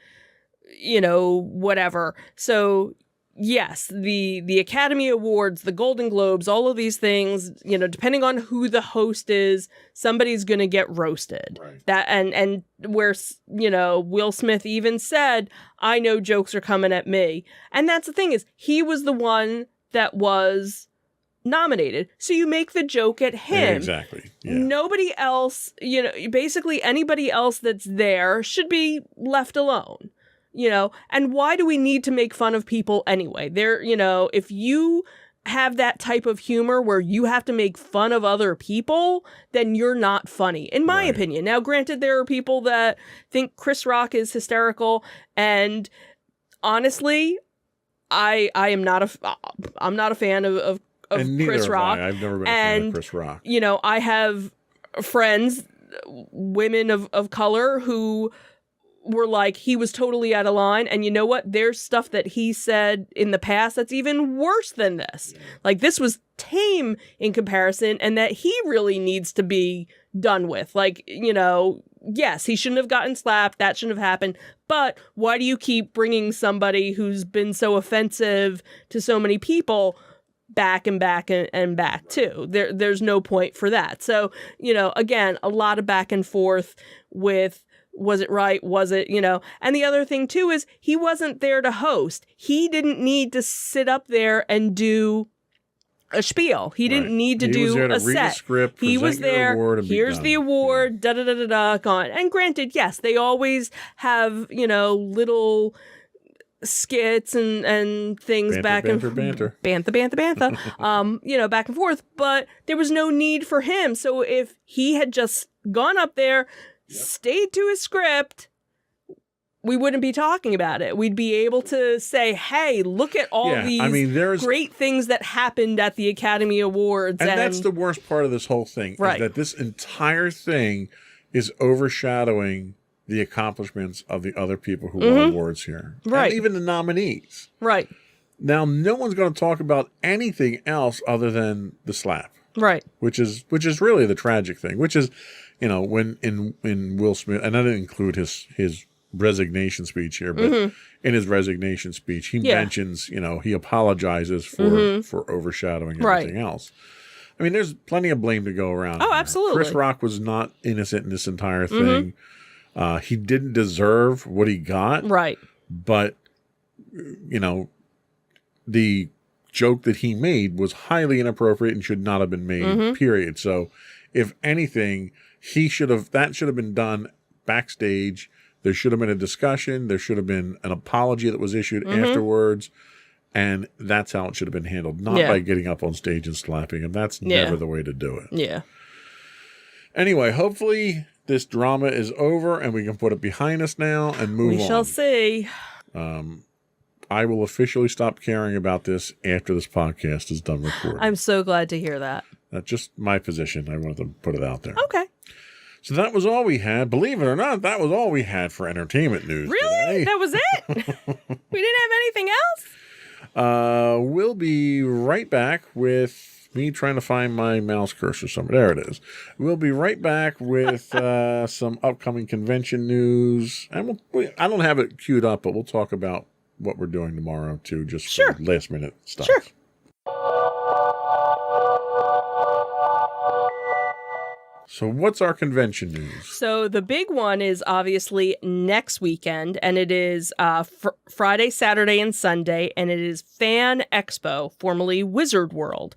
whatever. So yes, the Academy Awards, the Golden Globes, all of these things, depending on who the host is, somebody's going to get roasted. Right. That and where Will Smith even said, "I know jokes are coming at me," and that's the thing is he was the one that was nominated. So you make the joke at him. Exactly. Yeah. Nobody else, basically anybody else that's there should be left alone, and why do we need to make fun of people anyway? If you have that type of humor where you have to make fun of other people, then you're not funny, in my opinion. Now, granted, there are people that think Chris Rock is hysterical, and honestly, I'm not a fan of Chris Rock. I've never been a fan of Chris Rock. I have friends, women of color, who were like, he was totally out of line. And you know what? There's stuff that he said in the past that's even worse than this. Like, this was tame in comparison, and that he really needs to be done with. Like, yes, he shouldn't have gotten slapped. That shouldn't have happened. But why do you keep bringing somebody who's been so offensive to so many people back and back and back too? There's no point for that. So, again, a lot of back and forth with, was it right? Was it, and the other thing too is he wasn't there to host. He didn't need to sit up there and do a spiel. He didn't need to do a set. Script, he was there. Here's the award. Da da da da da. Gone. And granted, yes, they always have little skits and things back and banter. Back and forth. But there was no need for him. So if he had just gone up there, stayed to his script, we wouldn't be talking about it. We'd be able to say, hey, look at all these great things that happened at the Academy Awards. And that's the worst part of this whole thing, is that this entire thing is overshadowing the accomplishments of the other people who won awards here. Right. And even the nominees. Right. Now, no one's going to talk about anything else other than the slap. Right. Which is really the tragic thing, which is, when in Will Smith, and I didn't include his resignation speech here, but in his resignation speech, he mentions, he apologizes for overshadowing everything else. I mean, there's plenty of blame to go around. Oh, absolutely. Chris Rock was not innocent in this entire thing. He didn't deserve what he got. Right. But, the joke that he made was highly inappropriate and should not have been made, period. So, if anything, that should have been done backstage. There should have been a discussion. There should have been an apology that was issued afterwards. And that's how it should have been handled. Not by getting up on stage and slapping him. That's never the way to do it. Yeah. Anyway, hopefully this drama is over and we can put it behind us now and move on. We shall see. I will officially stop caring about this after this podcast is done recording. I'm so glad to hear that. That's just my position. I wanted to put it out there. Okay. So that was all we had. Believe it or not, that was all we had for entertainment news Really? today. That was it? We didn't have anything else? We'll be right back with me trying to find my mouse cursor somewhere. There it is. We'll be right back with some upcoming convention news. And I don't have it queued up, but we'll talk about what we're doing tomorrow too, just for last minute stuff. Sure. So what's our convention news? So the big one is obviously next weekend, and it is Friday, Saturday, and Sunday, and it is Fan Expo, formerly Wizard World.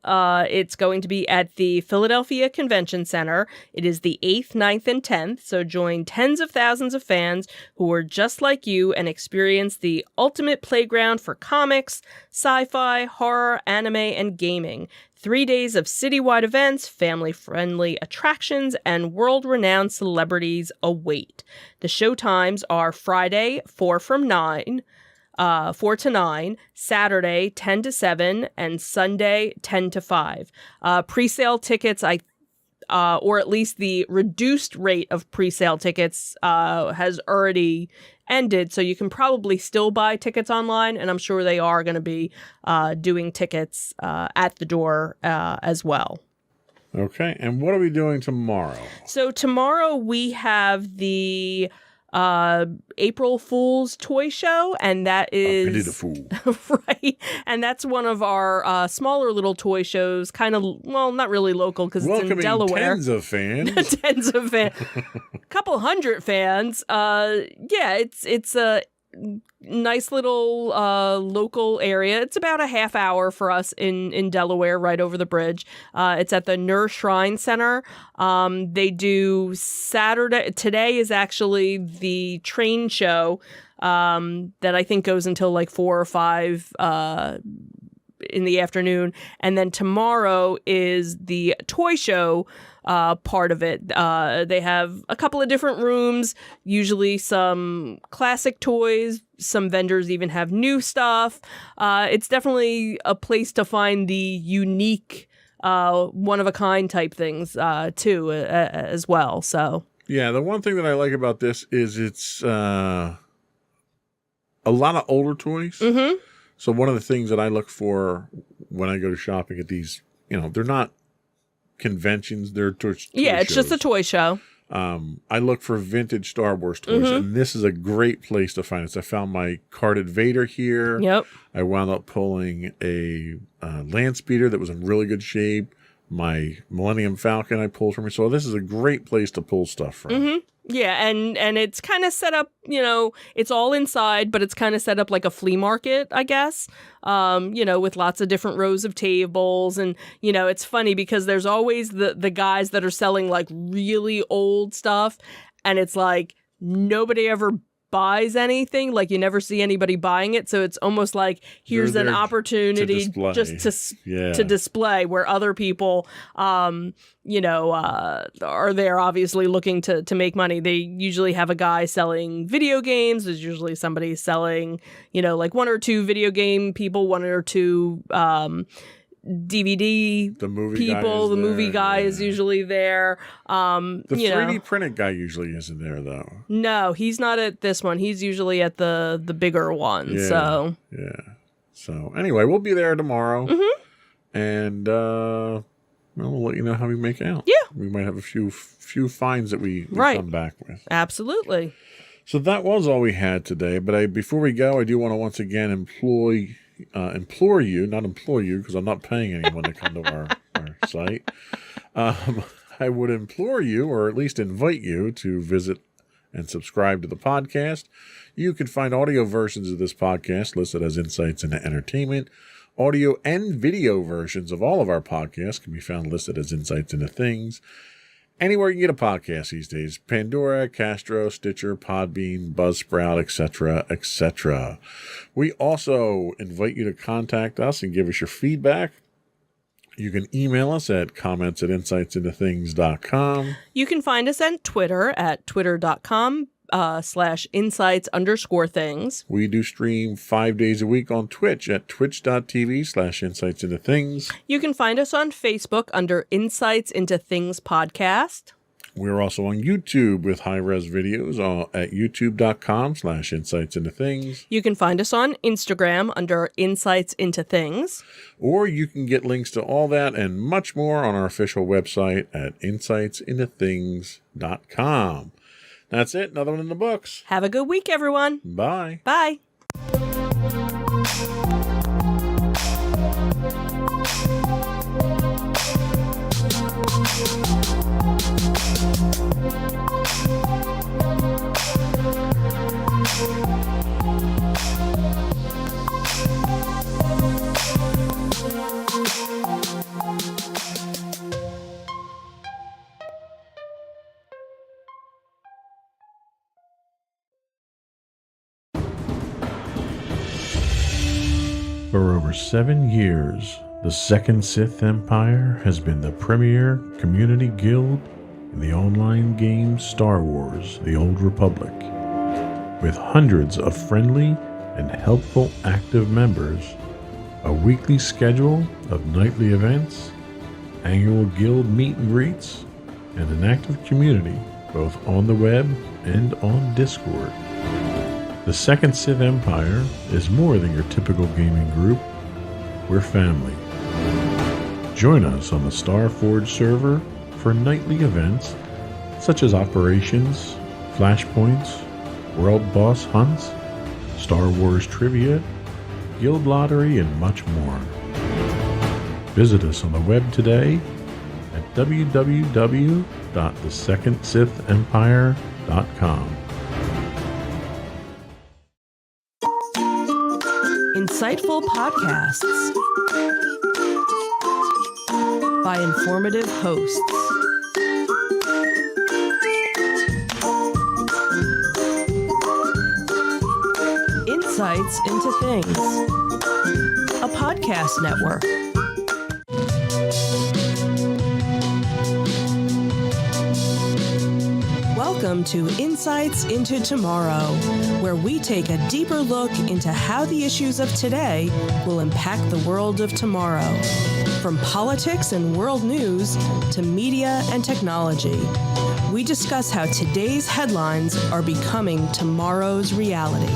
It's going to be at the Philadelphia Convention Center. It is the 8th, 9th, and 10th, so join tens of thousands of fans who are just like you and experience the ultimate playground for comics, sci-fi, horror, anime, and gaming. 3 days of citywide events, family-friendly attractions, and world-renowned celebrities await. The show times are Friday, 4 to 9, Saturday, 10 to 7, and Sunday, 10 to 5. Pre-sale tickets, or at least the reduced rate of pre-sale tickets has already ended, so you can probably still buy tickets online, and I'm sure they are going to be doing tickets at the door as well. Okay, and what are we doing tomorrow? So tomorrow we have the April Fool's toy show, and that is Pity the Fool. right, and that's one of our smaller little toy shows, kind of, well, not really local because it's in Delaware. Tens of fans. Tens of fans. A couple hundred fans. Yeah, it's nice little local area. It's about a half hour for us in Delaware, right over the bridge. It's at the Nur Shrine Center. They do Saturday. Today is actually the train show that I think goes until like 4 or 5 in the afternoon. And then tomorrow is the toy show part of it. They have a couple of different rooms, usually some classic toys. Some vendors even have new stuff. It's definitely a place to find the unique, one-of-a-kind type things, too, as well. So Yeah, the one thing that I like about this is it's a lot of older toys. Mm-hmm. So one of the things that I look for when I go to shopping at these, they're not conventions, they're toy Yeah, it's just a shows. toy show. I look for vintage Star Wars toys, and this is a great place to find it. So I found my carded Vader here. Yep. I wound up pulling a land speeder that was in really good shape. My Millennium Falcon I pulled from me. So this is a great place to pull stuff from. Mm-hmm. Yeah, and it's kind of set up, it's all inside, but it's kind of set up like a flea market, I guess, with lots of different rows of tables. And, it's funny because there's always the guys that are selling like really old stuff. And it's like nobody ever buys anything. Like you never see anybody buying it. So it's almost like here's an opportunity just to display where other people, are there obviously looking to make money. They usually have a guy selling video games. There's usually somebody selling, like 1 or 2 video game people, 1 or 2, DVD people. The movie guy is usually there. The 3D printed guy usually isn't there though. No, he's not at this one. He's usually at the bigger one. Yeah, So anyway, we'll be there tomorrow, and we'll let you know how we make out. Yeah, we might have a few finds that we come back with. Absolutely. So that was all we had today. But before we go, I do want to once again implore you, not employ you, because I'm not paying anyone to come to our site. I would implore you, or at least invite you, to visit and subscribe to the podcast. You can find audio versions of this podcast listed as Insights into Entertainment. Audio and video versions of all of our podcasts can be found listed as Insights into Things. Anywhere you can get a podcast these days. Pandora, Castro, Stitcher, Podbean, Buzzsprout, etc., etc. We also invite you to contact us and give us your feedback. You can email us at comments@insightsintothings.com. You can find us on Twitter at twitter.com/insights_things. We do stream 5 days a week on Twitch at twitch.tv/insightsintothings. You can find us on Facebook under Insights into Things Podcast. We're also on YouTube with high-res videos at youtube.com/insightsintothings. You can find us on Instagram under Insights into Things. Or you can get links to all that and much more on our official website at insightsintothings.com. That's it. Another one in the books. Have a good week, everyone. Bye. Bye. For over 7 years, the Second Sith Empire has been the premier community guild in the online game Star Wars: The Old Republic. With hundreds of friendly and helpful active members, a weekly schedule of nightly events, annual guild meet and greets, and an active community both on the web and on Discord. The Second Sith Empire is more than your typical gaming group. We're family. Join us on the Starforge server for nightly events such as operations, flashpoints, world boss hunts, Star Wars trivia, guild lottery, and much more. Visit us on the web today at www.thesecondsithempire.com. Insightful podcasts by informative hosts. Insights into Things, a podcast network. Welcome to Insights into Tomorrow, where we take a deeper look into how the issues of today will impact the world of tomorrow. From politics and world news to media and technology, we discuss how today's headlines are becoming tomorrow's reality.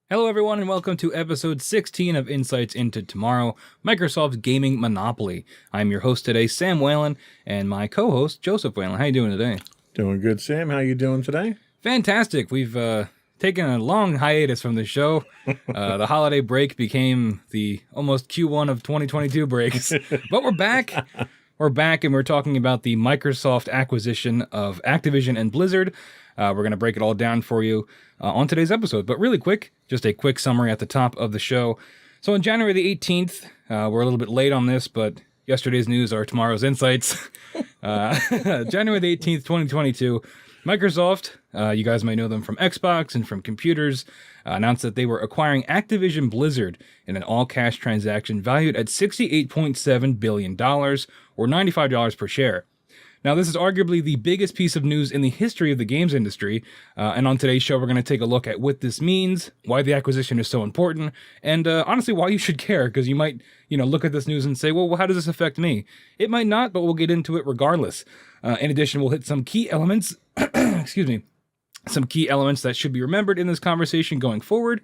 Hello, everyone, and welcome to episode 16 of Insights into Tomorrow, Microsoft's gaming monopoly. I'm your host today, Sam Whalen, and my co-host, Joseph Whalen. How you doing today? Doing good, Sam. How you doing today? Fantastic. We've taken a long hiatus from the show. The holiday break became the almost Q1 of 2022 breaks, but we're back. We're back, and we're talking about the Microsoft acquisition of Activision and Blizzard. We're going to break it all down for you on today's episode. But really quick, just a quick summary at the top of the show. So on January the 18th, we're a little bit late on this, but yesterday's news are tomorrow's insights. January the 18th, 2022, Microsoft, you guys might know them from Xbox and from computers, announced that they were acquiring Activision Blizzard in an all-cash transaction valued at $68.7 billion, or $95 per share. Now, this is arguably the biggest piece of news in the history of the games industry, and on today's show, we're going to take a look at what this means, why the acquisition is so important, and honestly, why you should care, because you might, look at this news and say, well, how does this affect me? It might not, but we'll get into it regardless. In addition, we'll hit some key elements, some key elements that should be remembered in this conversation going forward.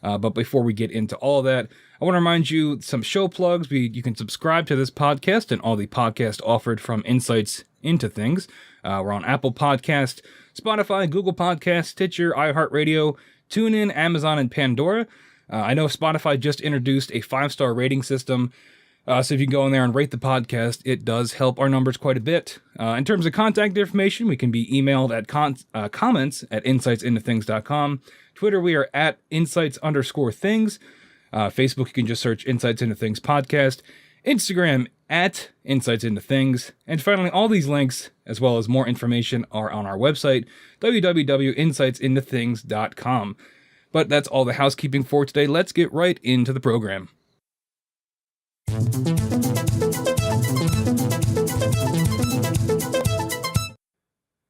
But before we get into all that, I want to remind you some show plugs. You can subscribe to this podcast and all the podcasts offered from Insights into Things. We're on Apple Podcast, Spotify, Google Podcast, Stitcher, iHeartRadio, TuneIn, Amazon, and Pandora. I know Spotify just introduced a 5-star rating system. So if you can go in there and rate the podcast, it does help our numbers quite a bit. In terms of contact information, we can be emailed at comments at insightsintothings.com. Twitter, we are at insights_things. Facebook, you can just search Insights Into Things Podcast. Instagram, at Insights Into Things. And finally, all these links, as well as more information, are on our website, www.insightsintothings.com. But that's all the housekeeping for today. Let's get right into the program.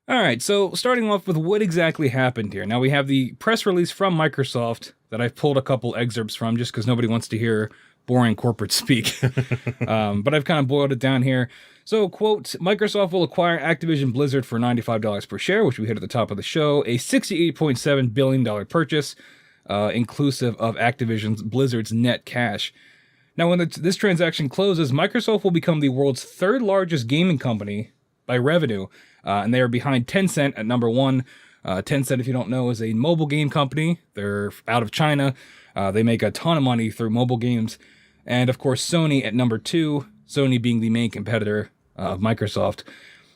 All right, so starting off with what exactly happened here. Now we have the press release from Microsoft that I've pulled a couple excerpts from just because nobody wants to hear boring corporate speak. But I've kind of boiled it down here. So, quote, Microsoft will acquire Activision Blizzard for $95 per share, which we hit at the top of the show, a $68.7 billion purchase, inclusive of Activision's Blizzard's net cash. Now, when this transaction closes, Microsoft will become the world's third largest gaming company by revenue, and they are behind Tencent at number one. Tencent, if you don't know, is a mobile game company. They're out of China. They make a ton of money through mobile games. And, of course, Sony at number two, Sony being the main competitor of Microsoft.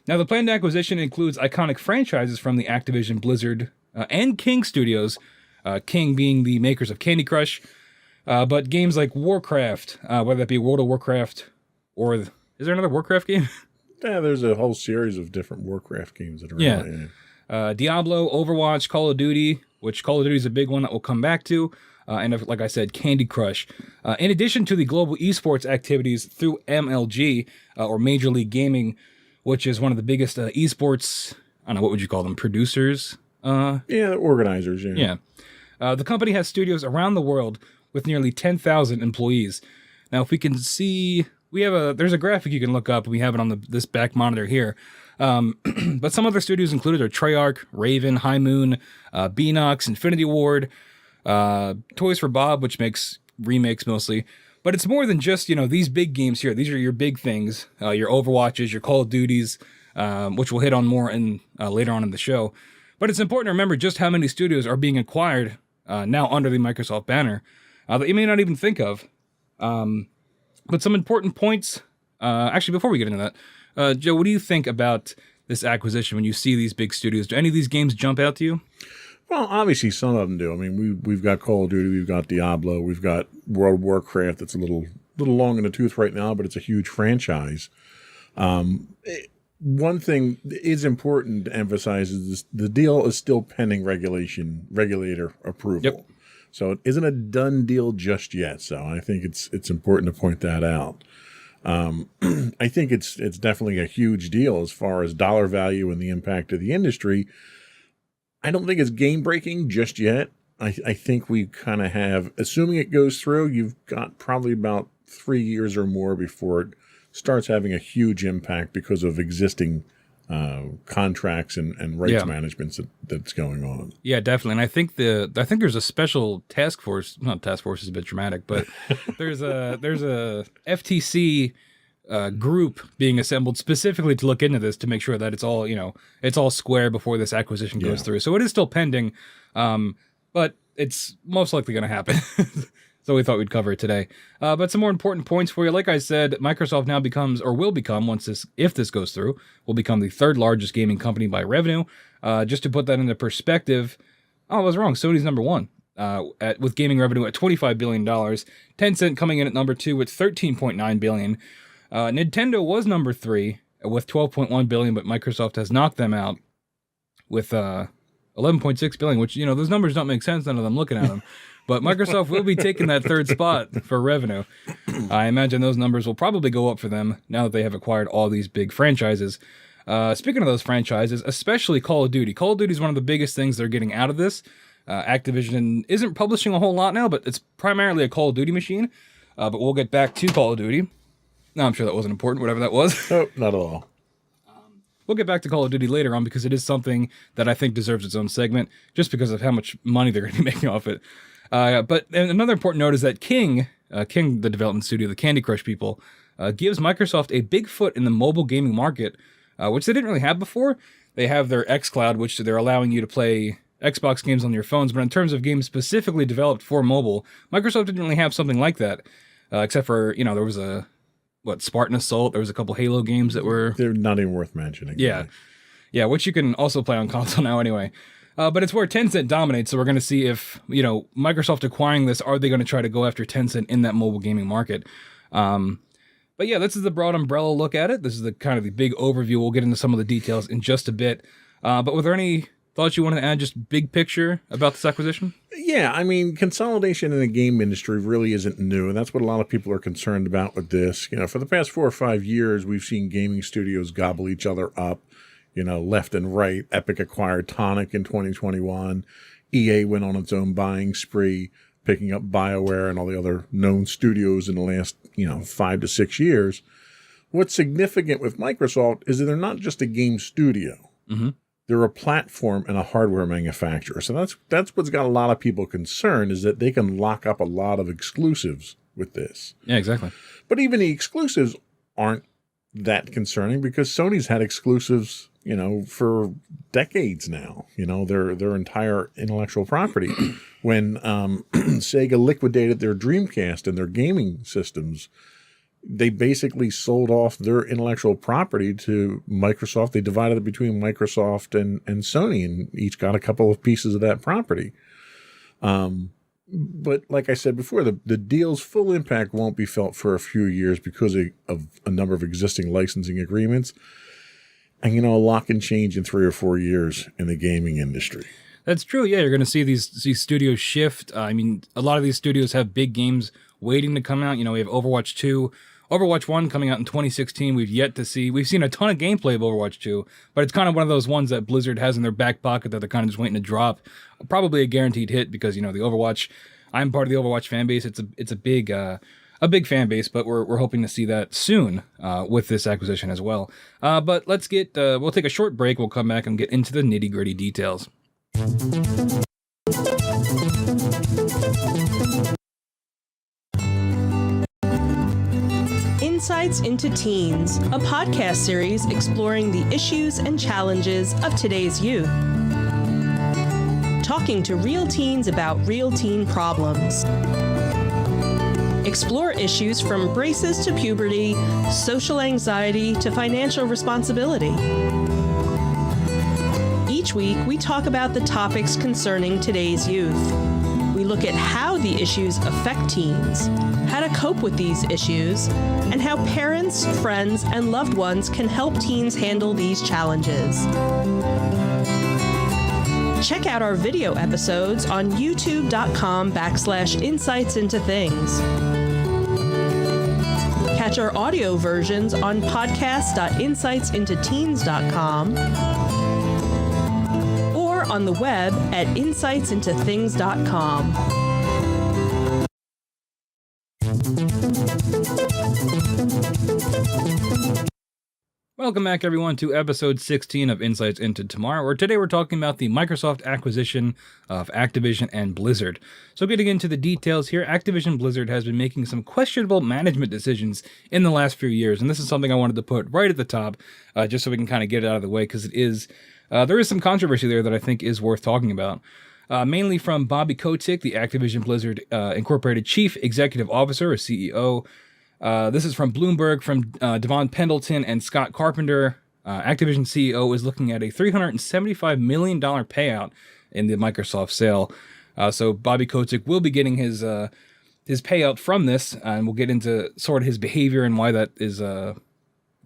Now, the planned acquisition includes iconic franchises from the Activision, Blizzard, and King studios, King being the makers of Candy Crush, but games like Warcraft, whether that be World of Warcraft or... Is there another Warcraft game? Yeah, there's a whole series of different Warcraft games that are out. Yeah. Diablo, Overwatch, Call of Duty, which Call of Duty is a big one that we'll come back to, and like I said, Candy Crush. In addition to the global esports activities through MLG, or Major League Gaming, which is one of the biggest esports, I don't know, what would you call them, producers? The organizers, Yeah. The company has studios around the world with nearly 10,000 employees. Now, if we can see... there's a graphic you can look up. We have it on this back monitor here. But some other studios included are Treyarch, Raven, High Moon, Beanox, Infinity Ward, Toys for Bob, which makes remakes mostly. But it's more than just, these big games here. These are your big things, your Overwatches, your Call of Duties, which we'll hit on more later on in the show. But it's important to remember just how many studios are being acquired now under the Microsoft banner. that you may not even think of. But some important points. Actually, before we get into that, Joe, what do you think about this acquisition when you see these big studios? Do any of these games jump out to you? Well, obviously some of them do. I mean, we've got Call of Duty, we've got Diablo, we've got World of Warcraft. That's a little long in the tooth right now, but it's a huge franchise. One thing is important to emphasize is this, the deal is still pending regulator approval. Yep. So it isn't a done deal just yet. So I think it's important to point that out. I think it's definitely a huge deal as far as dollar value and the impact of the industry. I don't think it's game breaking just yet. I think we kind of have, assuming it goes through, you've got probably about 3 years or more before it starts having a huge impact because of existing contracts and rights management that's going on. Yeah, definitely. And I think there's a special task force. Not task force is a bit dramatic, but there's a FTC group being assembled specifically to look into this to make sure that it's all square before this acquisition goes through. So it is still pending, but it's most likely going to happen. So we thought we'd cover it today. But some more important points for you. Like I said, Microsoft now becomes, or will become, if this goes through, will become the third largest gaming company by revenue. Just to put that into perspective, I was wrong. Sony's number one with gaming revenue at $25 billion. Tencent coming in at number 2 with $13.9 billion. Nintendo was number 3 with $12.1 billion, but Microsoft has knocked them out with $11.6 billion, which, those numbers don't make sense, none of them looking at them. But Microsoft will be taking that third spot for revenue. I imagine those numbers will probably go up for them now that they have acquired all these big franchises. Speaking of those franchises, especially Call of Duty. Call of Duty is one of the biggest things they're getting out of this. Activision isn't publishing a whole lot now, but it's primarily a Call of Duty machine. But we'll get back to Call of Duty. No, I'm sure that wasn't important, whatever that was. Oh, not at all. We'll get back to Call of Duty later on because it is something that I think deserves its own segment just because of how much money they're going to be making off it. But another important note is that King, the development studio, the Candy Crush people, gives Microsoft a big foot in the mobile gaming market, which they didn't really have before. They have their xCloud, which they're allowing you to play Xbox games on your phones, but in terms of games specifically developed for mobile, Microsoft didn't really have something like that, except for, there was Spartan Assault, there was a couple Halo games that were... They're not even worth mentioning. Yeah. Yeah, which you can also play on console now anyway. But it's where Tencent dominates, so we're going to see if, Microsoft acquiring this, are they going to try to go after Tencent in that mobile gaming market? But yeah, this is the broad umbrella look at it. This is the kind of the big overview. We'll get into some of the details in just a bit. But were there any thoughts you wanted to add, just big picture about this acquisition? Yeah, I mean, consolidation in the game industry really isn't new, and that's what a lot of people are concerned about with this. For the past 4 or 5 years, we've seen gaming studios gobble each other up, left and right. Epic acquired Tonic in 2021. EA went on its own buying spree, picking up BioWare and all the other known studios in the last, 5 to 6 years. What's significant with Microsoft is that they're not just a game studio. Mm-hmm. They're a platform and a hardware manufacturer. So that's what's got a lot of people concerned, is that they can lock up a lot of exclusives with this. Yeah, exactly. But even the exclusives aren't that concerning because Sony's had exclusives, for decades now, their entire intellectual property. When Sega liquidated their Dreamcast and their gaming systems, they basically sold off their intellectual property to Microsoft. They divided it between Microsoft and Sony, and each got a couple of pieces of that property. But like I said before, the deal's full impact won't be felt for a few years because of a number of existing licensing agreements. And, a lot can change in 3 or 4 years in the gaming industry. That's true. Yeah, you're going to see these studios shift. A lot of these studios have big games waiting to come out. We have Overwatch 2. Overwatch 1 coming out in 2016, we've seen a ton of gameplay of Overwatch 2, but it's kind of one of those ones that Blizzard has in their back pocket that they're kind of just waiting to drop. Probably a guaranteed hit because, the Overwatch, I'm part of the Overwatch fan base. It's a big fan base, but we're hoping to see that soon with this acquisition as well. But let's we'll take a short break. We'll come back and get into the nitty gritty details. Insights into Teens, a podcast series exploring the issues and challenges of today's youth. Talking to real teens about real teen problems. Explore issues from braces to puberty, social anxiety to financial responsibility. Each week, we talk about the topics concerning today's youth. We look at how the issues affect teens, how to cope with these issues, and how parents, friends, and loved ones can help teens handle these challenges. Check out our video episodes on youtube.com/insights into things. Catch our audio versions on podcast.insightsintoteens.com or on the web at insightsintothings.com. Welcome back, everyone, to episode 16 of Insights into Tomorrow, where today we're talking about the Microsoft acquisition of Activision and Blizzard. So getting into the details here, Activision Blizzard has been making some questionable management decisions in the last few years, and this is something I wanted to put right at the top, just so we can kind of get it out of the way, because there is some controversy there that I think is worth talking about. Mainly from Bobby Kotick, the Activision Blizzard Incorporated Chief Executive Officer, or CEO. This is from Bloomberg, from Devon Pendleton and Scott Carpenter. Activision CEO is looking at a $375 million payout in the Microsoft sale. So Bobby Kotick will be getting his payout from this, and we'll get into sort of his behavior and why that is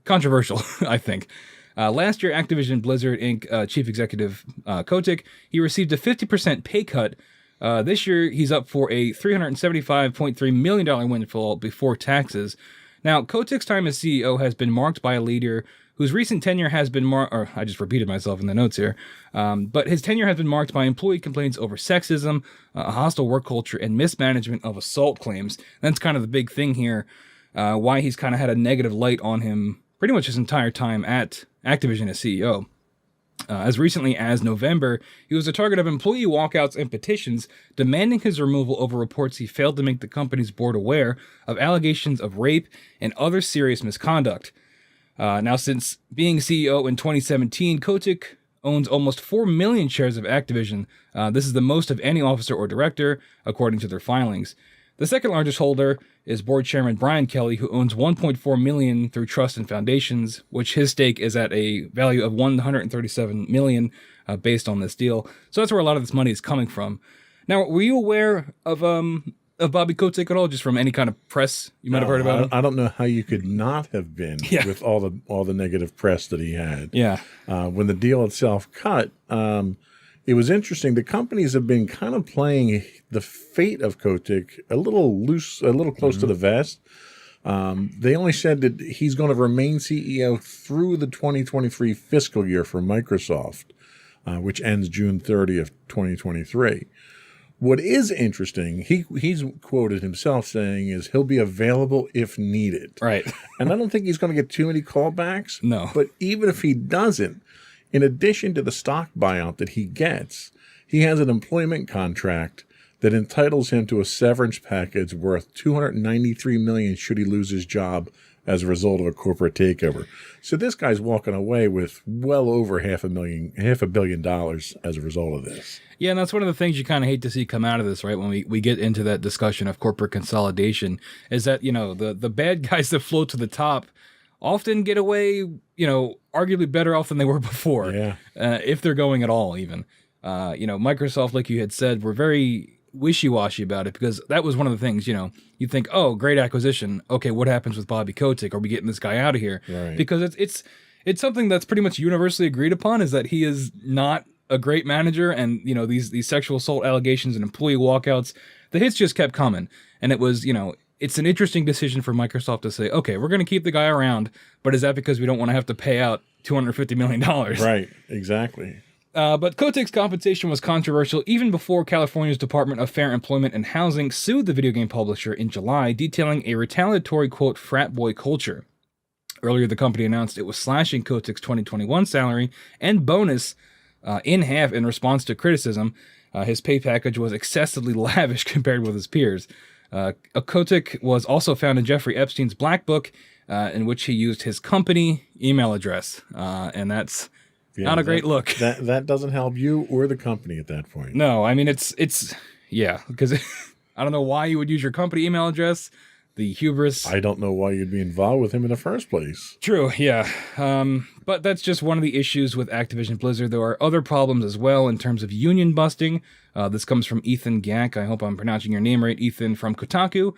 controversial, I think. Last year, Activision Blizzard Inc. Chief Executive Kotick, he received a 50% pay cut. This year, he's up for a $375.3 million windfall before taxes. Now, Kotick's time as CEO has been marked by a leader whose recent tenure has been I just repeated myself in the notes here, but his tenure has been marked by employee complaints over sexism, a hostile work culture, and mismanagement of assault claims. That's kind of the big thing here, why he's kind of had a negative light on him pretty much his entire time at Activision as CEO. As recently as November, he was the target of employee walkouts and petitions demanding his removal over reports he failed to make the company's board aware of allegations of rape and other serious misconduct. Now, since being CEO in 2017, Kotick owns almost 4 million shares of Activision. This is the most of any officer or director, according to their filings. The second largest holder is board chairman Brian Kelly, who owns 1.4 million through trusts and foundations, which his stake is at a value of 137 million based on this deal. So that's where a lot of this money is coming from. Now, were you aware of Bobby Kotick at all, just from any kind of press you might have heard about him? I don't know how you could not have been with all the negative press that he had. Yeah. When the deal itself cut, it was interesting. The companies have been kind of playing the fate of Kotick a little loose, a little close to the vest. They only said that he's going to remain CEO through the 2023 fiscal year for Microsoft, which ends June 30th, 2023. What is interesting, he's quoted himself saying, is he'll be available if needed. Right. And I don't think he's going to get too many callbacks. No. But even if he doesn't, in addition to the stock buyout that he gets, he has an employment contract that entitles him to a severance package worth $293 million should he lose his job as a result of a corporate takeover. So this guy's walking away with well over $500 million as a result of this. Yeah, and that's one of the things you kind of hate to see come out of this, right? When we get into that discussion of corporate consolidation, is that, the bad guys that float to the top often get away, arguably better off than they were before. Yeah. If they're going at all, even. Microsoft, like you had said, were very wishy-washy about it, because that was one of the things, you think, oh, great acquisition. Okay, what happens with Bobby Kotick? Are we getting this guy out of here? Right. Because it's something that's pretty much universally agreed upon, is that he is not a great manager, and these sexual assault allegations and employee walkouts, the hits just kept coming. And it was, it's an interesting decision for Microsoft to say, okay, we're going to keep the guy around, but is that because we don't want to have to pay out $250 million? Right, exactly. But Kotick's compensation was controversial even before California's Department of Fair Employment and Housing sued the video game publisher in July, detailing a retaliatory, quote, frat boy culture. Earlier, the company announced it was slashing Kotick's 2021 salary and bonus in half in response to criticism. His pay package was excessively lavish compared with his peers. Kotick was also found in Jeffrey Epstein's Black Book, in which he used his company email address, and that's not a great look. That doesn't help you or the company at that point. No, I mean it's because I don't know why you would use your company email address. The hubris. I don't know why you'd be involved with him in the first place. True, yeah. But that's just one of the issues with Activision Blizzard. There are other problems as well in terms of union busting. This comes from Ethan Gack. I hope I'm pronouncing your name right, Ethan, from Kotaku.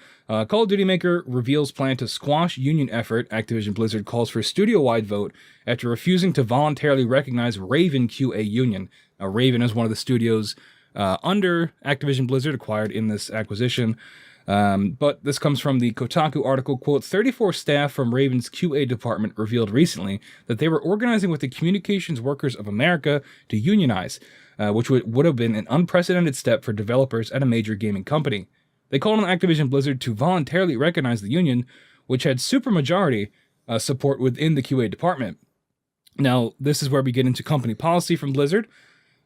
Call of Duty maker reveals plan to squash union effort. Activision Blizzard calls for studio-wide vote after refusing to voluntarily recognize Raven QA union. Raven is one of the studios under Activision Blizzard acquired in this acquisition. But this comes from the Kotaku article, quote, 34 staff from Raven's QA department revealed recently that they were organizing with the Communications Workers of America to unionize, which would have been an unprecedented step for developers at a major gaming company. They called on Activision Blizzard to voluntarily recognize the union, which had supermajority support within the QA department. Now, this is where we get into company policy from Blizzard.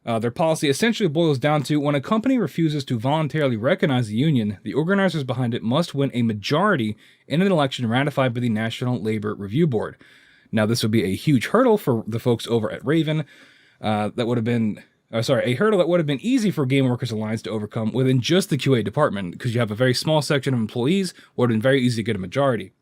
Their policy essentially boils down to when a company refuses to voluntarily recognize the union, the organizers behind it must win a majority in an election ratified by the National Labor Review Board. Now, this would be a huge hurdle for the folks over at Raven. A hurdle that would have been easy for Game Workers Alliance to overcome within just the QA department, because you have a very small section of employees, would have been very easy to get a majority.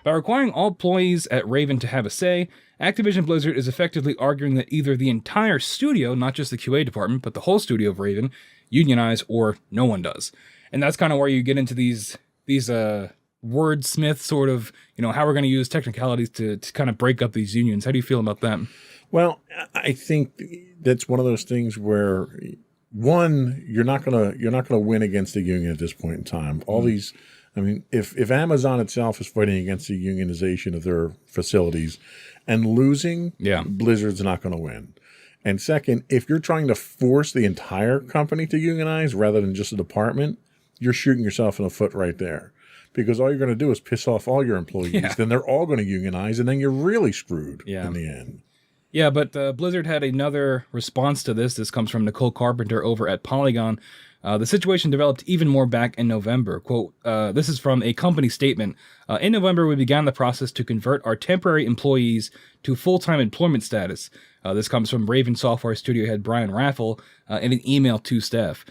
By requiring all employees at Raven to have a say, Activision Blizzard is effectively arguing that either the entire studio, not just the QA department, but the whole studio of Raven, unionize or no one does. And that's kind of where you get into these wordsmith sort of, how we're going to use technicalities to kind of break up these unions. How do you feel about them? Well, I think that's one of those things where, one, you're not gonna win against the union at this point in time. All these, if Amazon itself is fighting against the unionization of their facilities and losing, Blizzard's not going to win. And second, if you're trying to force the entire company to unionize rather than just a department, you're shooting yourself in the foot right there. Because all you're going to do is piss off all your employees. Yeah. Then they're all going to unionize, and then you're really screwed in the end. Yeah, but Blizzard had another response to this. This comes from Nicole Carpenter over at Polygon. The situation developed even more back in November. Quote, this is from a company statement. In November, we began the process to convert our temporary employees to full-time employment status. This comes from Raven Software Studio head Brian Raffel in an email to staff.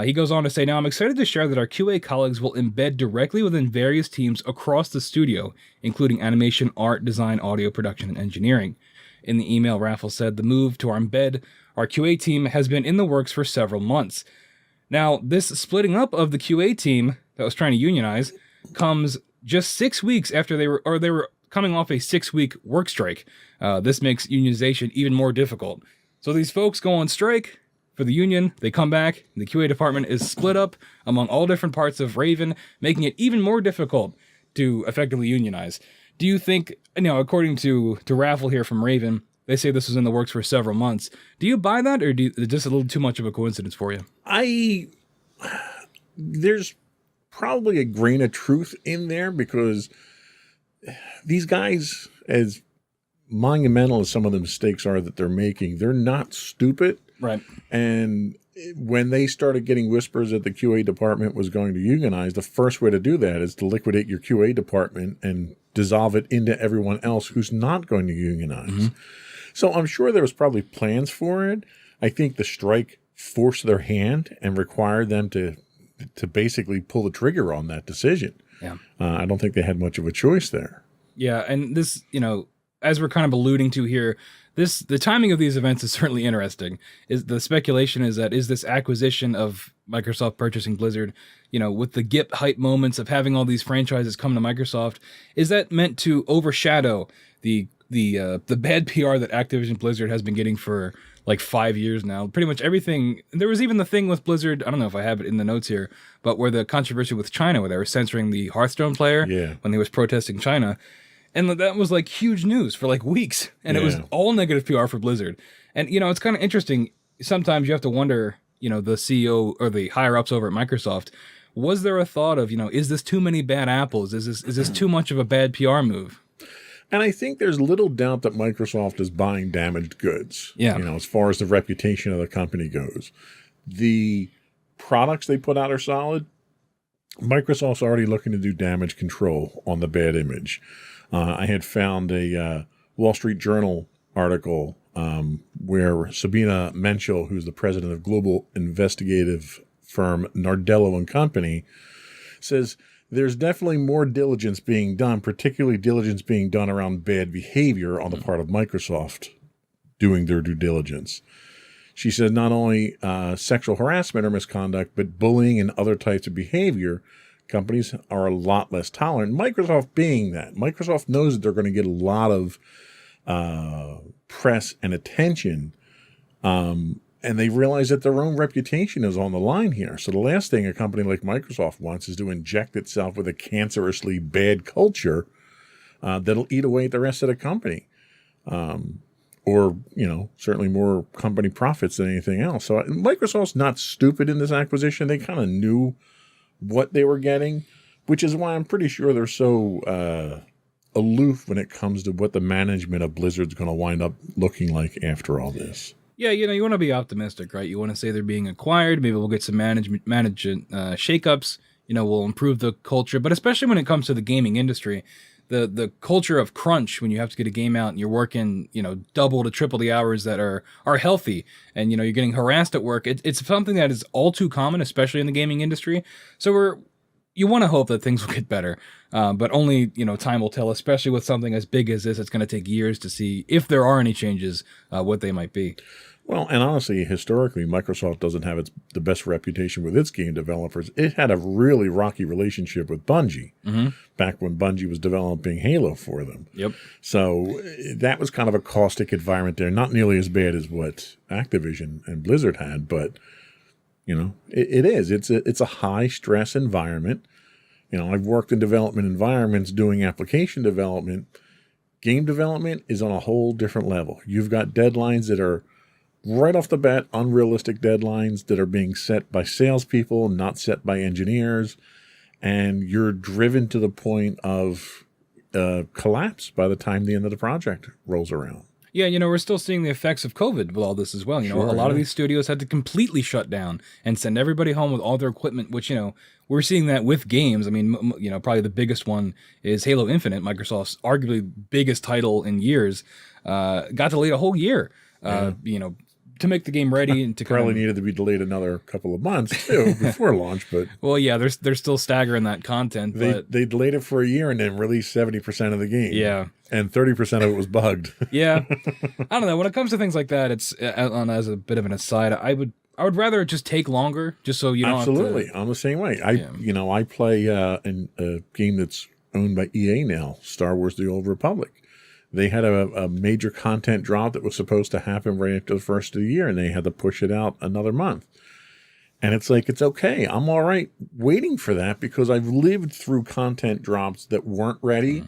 He goes on to say, now I'm excited to share that our QA colleagues will embed directly within various teams across the studio, including animation, art, design, audio, production, and engineering. In the email, Raffel said, the move to our embed, our QA team, has been in the works for several months. Now, this splitting up of the QA team that was trying to unionize comes just 6 weeks after they were coming off a 6-week work strike. This makes unionization even more difficult. So these folks go on strike for the union, they come back, the QA department is split up among all different parts of Raven, making it even more difficult to effectively unionize. Do you think, according to Raffle here from Raven, they say this was in the works for several months. Do you buy that, or is it just a little too much of a coincidence for you? There's probably a grain of truth in there, because these guys, as monumental as some of the mistakes are that they're making, they're not stupid. Right. And when they started getting whispers that the QA department was going to unionize, the first way to do that is to liquidate your QA department and dissolve it into everyone else who's not going to unionize. Mm-hmm. So I'm sure there was probably plans for it. I think the strike forced their hand and required them to basically pull the trigger on that decision. Yeah. I don't think they had much of a choice there. Yeah, and this, as we're kind of alluding to here, the timing of these events is certainly interesting. The speculation is that is this acquisition of Microsoft purchasing Blizzard, with the GIP hype moments of having all these franchises come to Microsoft, is that meant to overshadow the bad PR that Activision Blizzard has been getting for like 5 years now? Pretty much everything. There was even the thing with Blizzard, I don't know if I have it in the notes here, but where the controversy with China, where they were censoring the Hearthstone player when they was protesting China. And that was like huge news for like weeks. And it was all negative PR for Blizzard. And, it's kind of interesting. Sometimes you have to wonder, the CEO or the higher ups over at Microsoft, was there a thought of, is this too many bad apples? Is this too much of a bad PR move? And I think there's little doubt that Microsoft is buying damaged goods. Yeah. As far as the reputation of the company goes. The products they put out are solid. Microsoft's already looking to do damage control on the bad image. I had found a Wall Street Journal article where Sabina Menschel, who's the president of Global Investigative firm Nardello and Company, says there's definitely more diligence being done, particularly diligence being done around bad behavior on the part of Microsoft doing their due diligence. She said not only sexual harassment or misconduct, but bullying and other types of behavior, companies are a lot less tolerant. Microsoft being that. Microsoft knows that they're going to get a lot of press and attention, and they realize that their own reputation is on the line here. So the last thing a company like Microsoft wants is to inject itself with a cancerously bad culture that'll eat away at the rest of the company. Or, certainly more company profits than anything else. So Microsoft's not stupid in this acquisition. They kind of knew what they were getting, which is why I'm pretty sure they're so aloof when it comes to what the management of Blizzard's going to wind up looking like after all this. Yeah, you want to be optimistic, right? You want to say they're being acquired. Maybe we'll get some management shakeups. We'll improve the culture. But especially when it comes to the gaming industry, the culture of crunch, when you have to get a game out and you're working, double to triple the hours that are healthy, and you're getting harassed at work. It's something that is all too common, especially in the gaming industry. So you want to hope that things will get better, but only time will tell. Especially with something as big as this, it's going to take years to see if there are any changes, what they might be. Well, and honestly, historically, Microsoft doesn't have the best reputation with its game developers. It had a really rocky relationship with Bungie back when Bungie was developing Halo for them. Yep. So that was kind of a caustic environment there. Not nearly as bad as what Activision and Blizzard had, but it is. It's a high stress environment. I've worked in development environments doing application development. Game development is on a whole different level. You've got deadlines that are right off the bat, unrealistic deadlines that are being set by salespeople, not set by engineers, and you're driven to the point of collapse by the time the end of the project rolls around. Yeah, we're still seeing the effects of COVID with all this as well. A lot of these studios had to completely shut down and send everybody home with all their equipment, which, we're seeing that with games. I mean, probably the biggest one is Halo Infinite, Microsoft's arguably biggest title in years, got delayed a whole year, to make the game ready and to probably needed to be delayed another couple of months too before launch. But well, yeah, they're still staggering that content. They delayed it for a year and then released 70% of the game. Yeah, and 30% of it was bugged. Yeah, I don't know. When it comes to things like that, it's as a bit of an aside, I would rather it just take longer, just so you don't. Absolutely, have to, I'm the same way. I play in a game that's owned by EA now, Star Wars: The Old Republic. They had a major content drop that was supposed to happen right after the first of the year, and they had to push it out another month. And it's like, it's okay. I'm all right waiting for that because I've lived through content drops that weren't ready,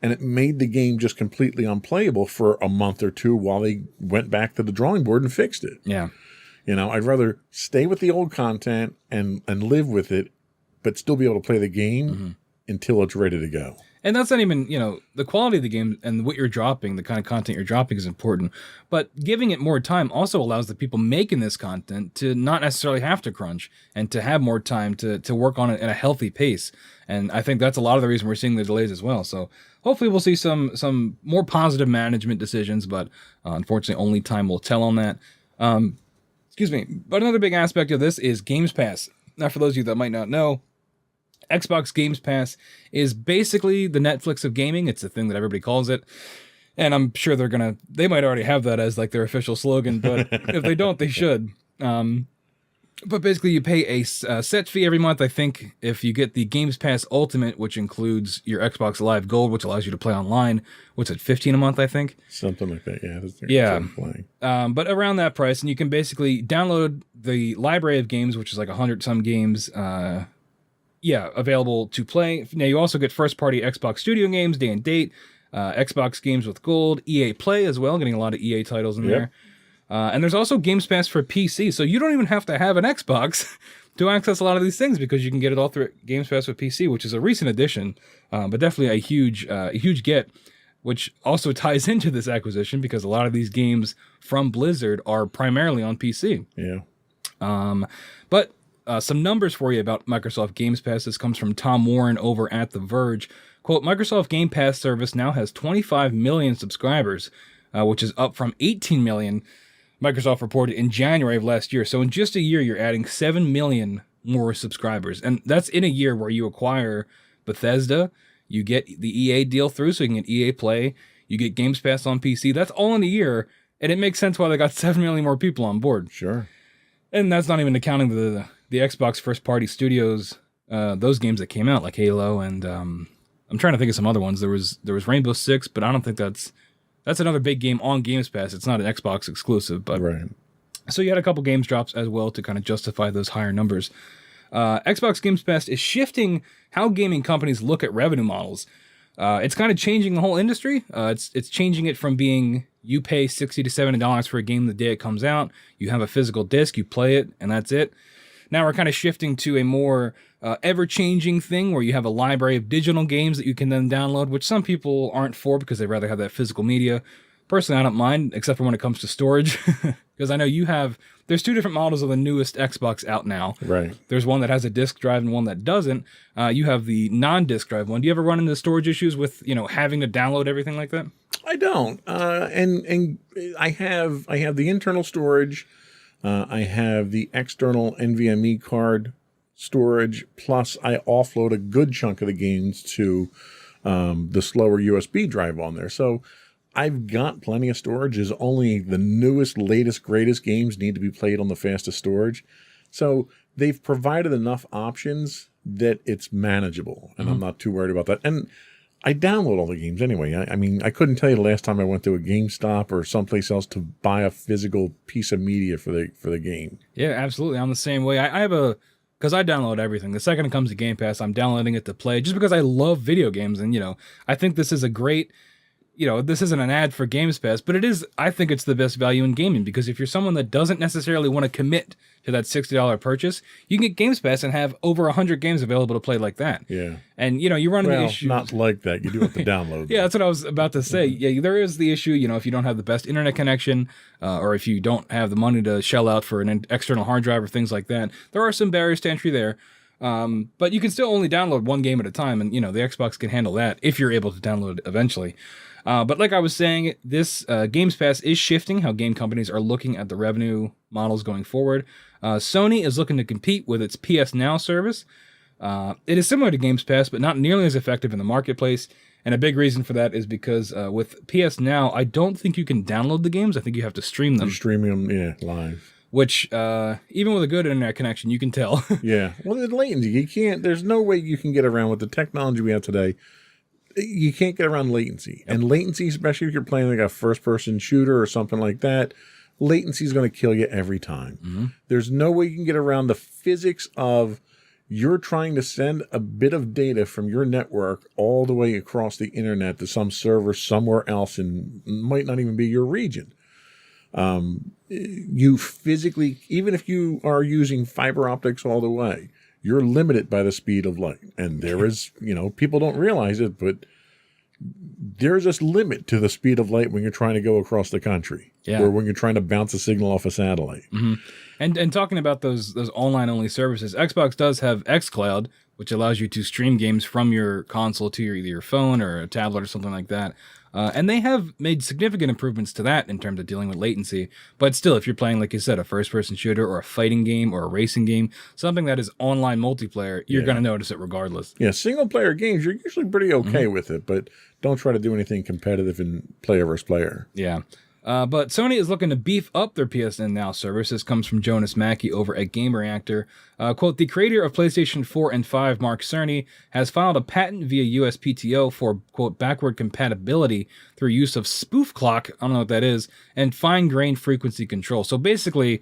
and it made the game just completely unplayable for a month or two while they went back to the drawing board and fixed it. Yeah. I'd rather stay with the old content and live with it, but still be able to play the game until it's ready to go. And that's not even, the quality of the game and what you're dropping, the kind of content you're dropping is important. But giving it more time also allows the people making this content to not necessarily have to crunch and to have more time to work on it at a healthy pace. And I think that's a lot of the reason we're seeing the delays as well. So hopefully we'll see some more positive management decisions, but unfortunately only time will tell on that. But another big aspect of this is Games Pass. Now, for those of you that might not know, Xbox Games Pass is basically the Netflix of gaming. It's the thing that everybody calls it. And I'm sure they might already have that as like their official slogan, but if they don't, they should. But basically you pay a set fee every month. I think if you get the Games Pass Ultimate, which includes your Xbox Live Gold, which allows you to play online, what's it, $15 a month, I think? Something like that, yeah. Yeah. But around that price, and you can basically download the library of games, which is like 100-some games, available to play. Now, you also get first-party Xbox Studio games, day and date, Xbox games with gold, EA Play as well, getting a lot of EA titles in there. And there's also Games Pass for PC, so you don't even have to have an Xbox to access a lot of these things because you can get it all through Games Pass for PC, which is a recent addition, but definitely a huge get, which also ties into this acquisition because a lot of these games from Blizzard are primarily on PC. Yeah. But some numbers for you about Microsoft Games Pass. This comes from Tom Warren over at The Verge. Quote, Microsoft Game Pass service now has 25 million subscribers, which is up from 18 million Microsoft reported in January of last year. So in just a year, you're adding 7 million more subscribers. And that's in a year where you acquire Bethesda, you get the EA deal through, so you can get EA Play, you get Games Pass on PC. That's all in a year, and it makes sense why they got 7 million more people on board. Sure. And that's not even accounting the Xbox first-party studios, those games that came out, like Halo, and I'm trying to think of some other ones. There was Rainbow Six, but I don't think that's another big game on Games Pass. It's not an Xbox exclusive, but Right. so you had a couple games drops as well to kind of justify those higher numbers. Xbox Games Pass is shifting how gaming companies look at revenue models. It's kind of changing the whole industry. It's changing it from being you pay $60 to $70 for a game the day it comes out, you have a physical disc, you play it, and that's it. Now we're kind of shifting to a more ever-changing thing where you have a library of digital games that you can then download, which some people aren't for because they'd rather have that physical media. Personally, I don't mind, except for when it comes to storage, because I know there's two different models of the newest Xbox out now. Right. There's one that has a disk drive and one that doesn't. You have the non-disk drive one. Do you ever run into storage issues with, having to download everything like that? I don't. And I have the internal storage. I have the external NVMe card storage. Plus, I offload a good chunk of the games to the slower USB drive on there. So I've got plenty of storage. Is only the newest, latest, greatest games need to be played on the fastest storage. So they've provided enough options that it's manageable, and I'm not too worried about that. And I download all the games anyway. I mean, I couldn't tell you the last time I went to a GameStop or someplace else to buy a physical piece of media for the game. Yeah, absolutely. I'm the same way. I have because I download everything. The second it comes to Game Pass, I'm downloading it to play just because I love video games. And, I think this is a great, this isn't an ad for Games Pass, but I think it's the best value in gaming because if you're someone that doesn't necessarily want to commit to that $60 purchase, you can get Games Pass and have over 100 games available to play like that. Yeah. And, you run into issues. Not like that. You do have to download. Yeah, that's what I was about to say. Yeah, there is the issue, if you don't have the best internet connection or if you don't have the money to shell out for an external hard drive or things like that, there are some barriers to entry there. But you can still only download one game at a time, and, the Xbox can handle that if you're able to download it eventually. But like I was saying, this Games Pass is shifting how game companies are looking at the revenue models going forward. Sony is looking to compete with its PS Now service. It is similar to Games Pass, but not nearly as effective in the marketplace. And a big reason for that is because with PS Now, I don't think you can download the games. I think you have to stream them. You're streaming them, live. Which, even with a good internet connection, you can tell. Yeah. Well, the latency, there's no way you can get around with the technology we have today. You can't get around latency. And latency, especially if you're playing like a first-person shooter or something like that, latency is going to kill you every time. Mm-hmm. There's no way you can get around the physics of you're trying to send a bit of data from your network all the way across the internet to some server somewhere else and might not even be your region. You physically, even if you are using fiber optics all the way, you're limited by the speed of light. And there is, people don't realize it, but there's this limit to the speed of light when you're trying to go across the country or when you're trying to bounce a signal off a satellite. Mm-hmm. And talking about those online only services, Xbox does have xCloud, which allows you to stream games from your console to either your phone or a tablet or something like that. And they have made significant improvements to that in terms of dealing with latency. But still, if you're playing, like you said, a first-person shooter or a fighting game or a racing game, something that is online multiplayer, you're going to notice it regardless. Yeah, single-player games, you're usually pretty okay with it, but don't try to do anything competitive in player versus player. Yeah. But Sony is looking to beef up their PSN Now service. This comes from Jonas Mackey over at Game Reactor. Quote, the creator of PlayStation 4 and 5, Mark Cerny, has filed a patent via USPTO for, quote, backward compatibility through use of spoof clock, I don't know what that is, and fine-grained frequency control. So basically,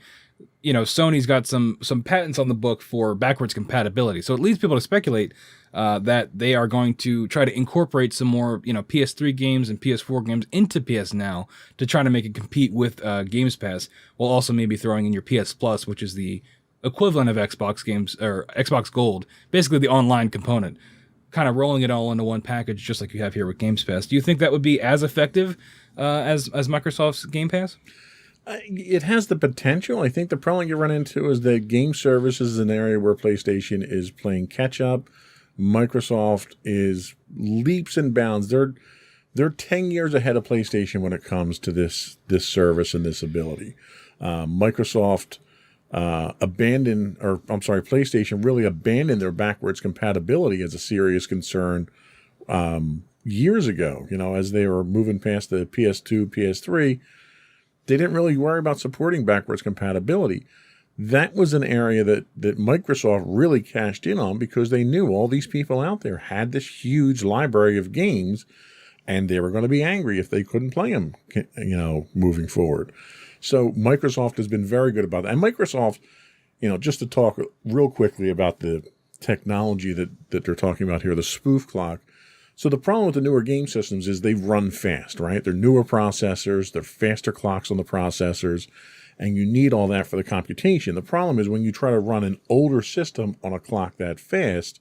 Sony's got some patents on the book for backwards compatibility. So it leads people to speculate that they are going to try to incorporate some more, PS3 games and PS4 games into PS Now to try to make it compete with Games Pass, while also maybe throwing in your PS Plus, which is the equivalent of Xbox games or Xbox Gold, basically the online component, kind of rolling it all into one package, just like you have here with Games Pass. Do you think that would be as effective as Microsoft's Game Pass? It has the potential. I think the problem you run into is that game services is an area where PlayStation is playing catch up. Microsoft is leaps and bounds. they're 10 years ahead of PlayStation when it comes to this service and this ability. Microsoft PlayStation really abandoned their backwards compatibility as a serious concern years ago. As they were moving past the PS2, PS3, they didn't really worry about supporting backwards compatibility. That was an area that Microsoft really cashed in on because they knew all these people out there had this huge library of games, and they were going to be angry if they couldn't play them, moving forward. So Microsoft has been very good about that. And Microsoft, just to talk real quickly about the technology that they're talking about here, the spoof clock. So the problem with the newer game systems is they run fast, right? They're newer processors, they're faster clocks on the processors, and you need all that for the computation. The problem is when you try to run an older system on a clock that fast,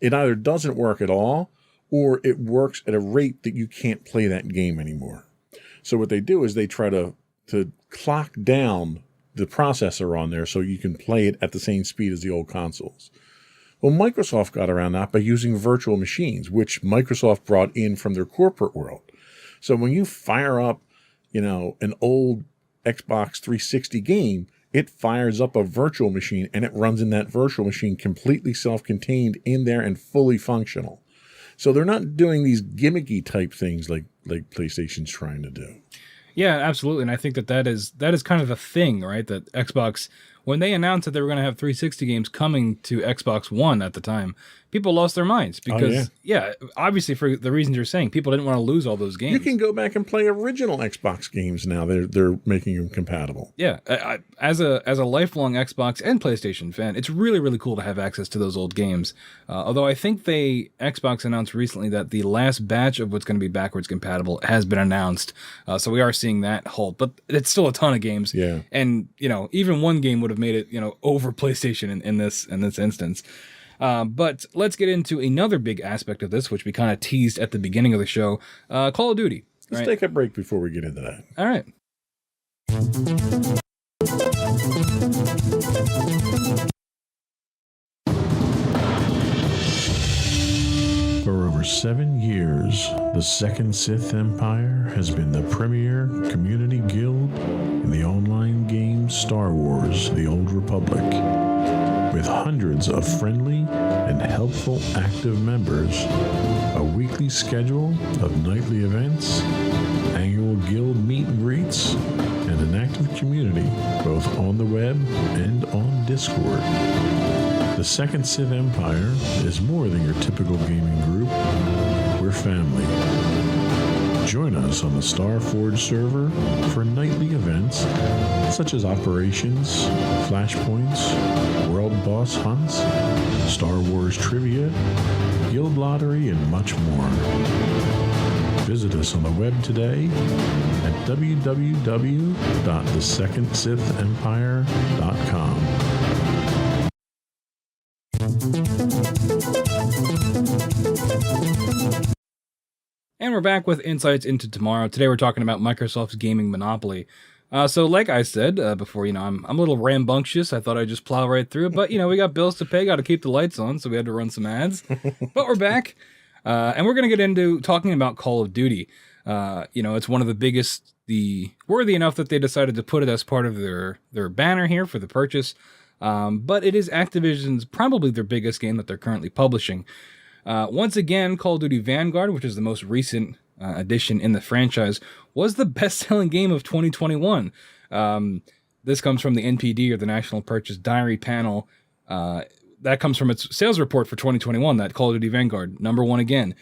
it either doesn't work at all or it works at a rate that you can't play that game anymore. So what they do is they try to clock down the processor on there so you can play it at the same speed as the old consoles. Well, Microsoft got around that by using virtual machines, which Microsoft brought in from their corporate world. So when you fire up, an old Xbox 360 game, it fires up a virtual machine and it runs in that virtual machine completely self-contained in there and fully functional. So they're not doing these gimmicky type things like PlayStation's trying to do. Yeah, absolutely. And I think that is kind of a thing, right? That Xbox, when they announced that they were going to have 360 games coming to Xbox One at the time, people lost their minds because, obviously for the reasons you're saying, people didn't want to lose all those games. You can go back and play original Xbox games now. They're making them compatible. Yeah, as a lifelong Xbox and PlayStation fan, it's really, really cool to have access to those old games. Although I think Xbox announced recently that the last batch of what's going to be backwards compatible has been announced. So we are seeing that halt, but it's still a ton of games. Yeah. And, even one game would have made it, over PlayStation in this instance. But let's get into another big aspect of this, which we kind of teased at the beginning of the show, Call of Duty. Let's take a break before we get into that. All right. For over 7 years, the Second Sith Empire has been the premier community guild in the online game Star Wars: The Old Republic. With hundreds of friendly and helpful active members, a weekly schedule of nightly events, annual guild meet and greets, and an active community both on the web and on Discord. The Second Sith Empire is more than your typical gaming group. We're family. Join us on the Starforge server for nightly events such as operations, flashpoints, world boss hunts, Star Wars trivia, guild lottery, and much more. Visit us on the web today at www.thesecondsithempire.com. And we're back with Insights into Tomorrow. Today we're talking about Microsoft's gaming monopoly. So like I said before, I'm a little rambunctious. I thought I'd just plow right through it. But, we got bills to pay, got to keep the lights on, so we had to run some ads. But we're back, and we're going to get into talking about Call of Duty. It's one of the biggest, worthy enough that they decided to put it as part of their banner here for the purchase. But it is Activision's probably their biggest game that they're currently publishing. Once again, Call of Duty Vanguard, which is the most recent addition in the franchise, was the best-selling game of 2021. This comes from the NPD, or the National Purchase Diary panel. That comes from its sales report for 2021, that Call of Duty Vanguard, #1 again.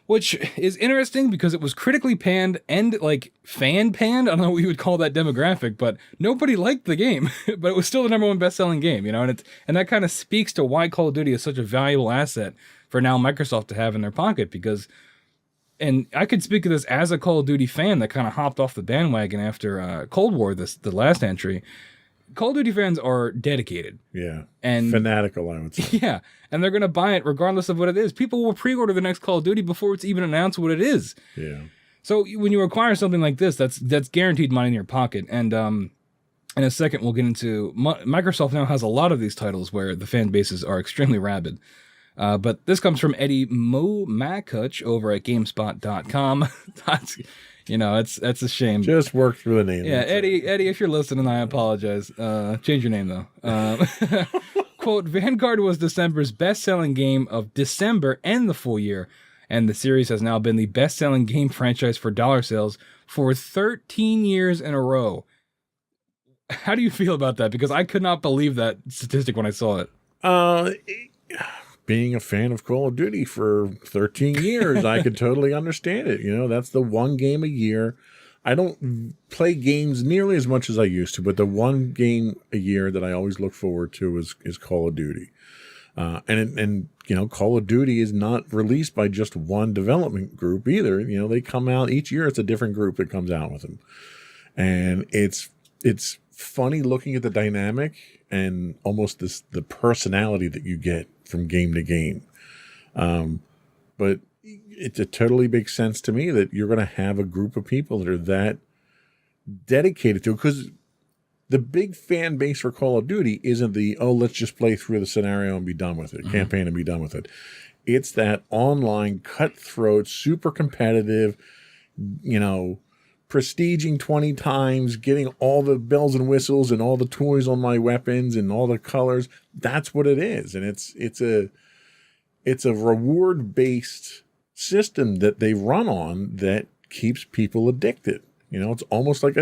Which is interesting because it was critically panned and fan panned. I don't know what you would call that demographic, but nobody liked the game. But it was still the #1 best-selling game, and that kind of speaks to why Call of Duty is such a valuable asset for now Microsoft to have in their pocket. Because, and I could speak of this as a Call of Duty fan that kind of hopped off the bandwagon after Cold War, the last entry. Call of Duty fans are dedicated. Yeah. And fanatical, I would say. Yeah. And they're going to buy it regardless of what it is. People will pre-order the next Call of Duty before it's even announced what it is. Yeah. So when you acquire something like this, that's guaranteed money in your pocket. And in a second, we'll get into Microsoft now has a lot of these titles where the fan bases are extremely rabid. But this comes from Eddie Makuch over at GameSpot.com. That's a shame. Just work through the name. Yeah, Eddie, if you're listening, I apologize. Change your name, though. Quote, Vanguard was December's best-selling game of December and the full year, and the series has now been the best-selling game franchise for dollar sales for 13 years in a row. How do you feel about that? Because I could not believe that statistic when I saw it. Being a fan of Call of Duty for 13 years, I could totally understand it. That's the one game a year. I don't play games nearly as much as I used to, but the one game a year that I always look forward to is Call of Duty. And Call of Duty is not released by just one development group either. They come out each year. It's a different group that comes out with them. And it's funny looking at the dynamic and almost the personality that you get from game to game. But it totally makes sense to me that you're going to have a group of people that are that dedicated to it, because the big fan base for Call of Duty isn't let's just play through the scenario and be done with it, campaign and be done with it. It's that online cutthroat, super competitive, prestiging 20 times, getting all the bells and whistles and all the toys on my weapons and all the colors. That's what it is. And it's a reward-based system that they run on that keeps people addicted. It's almost like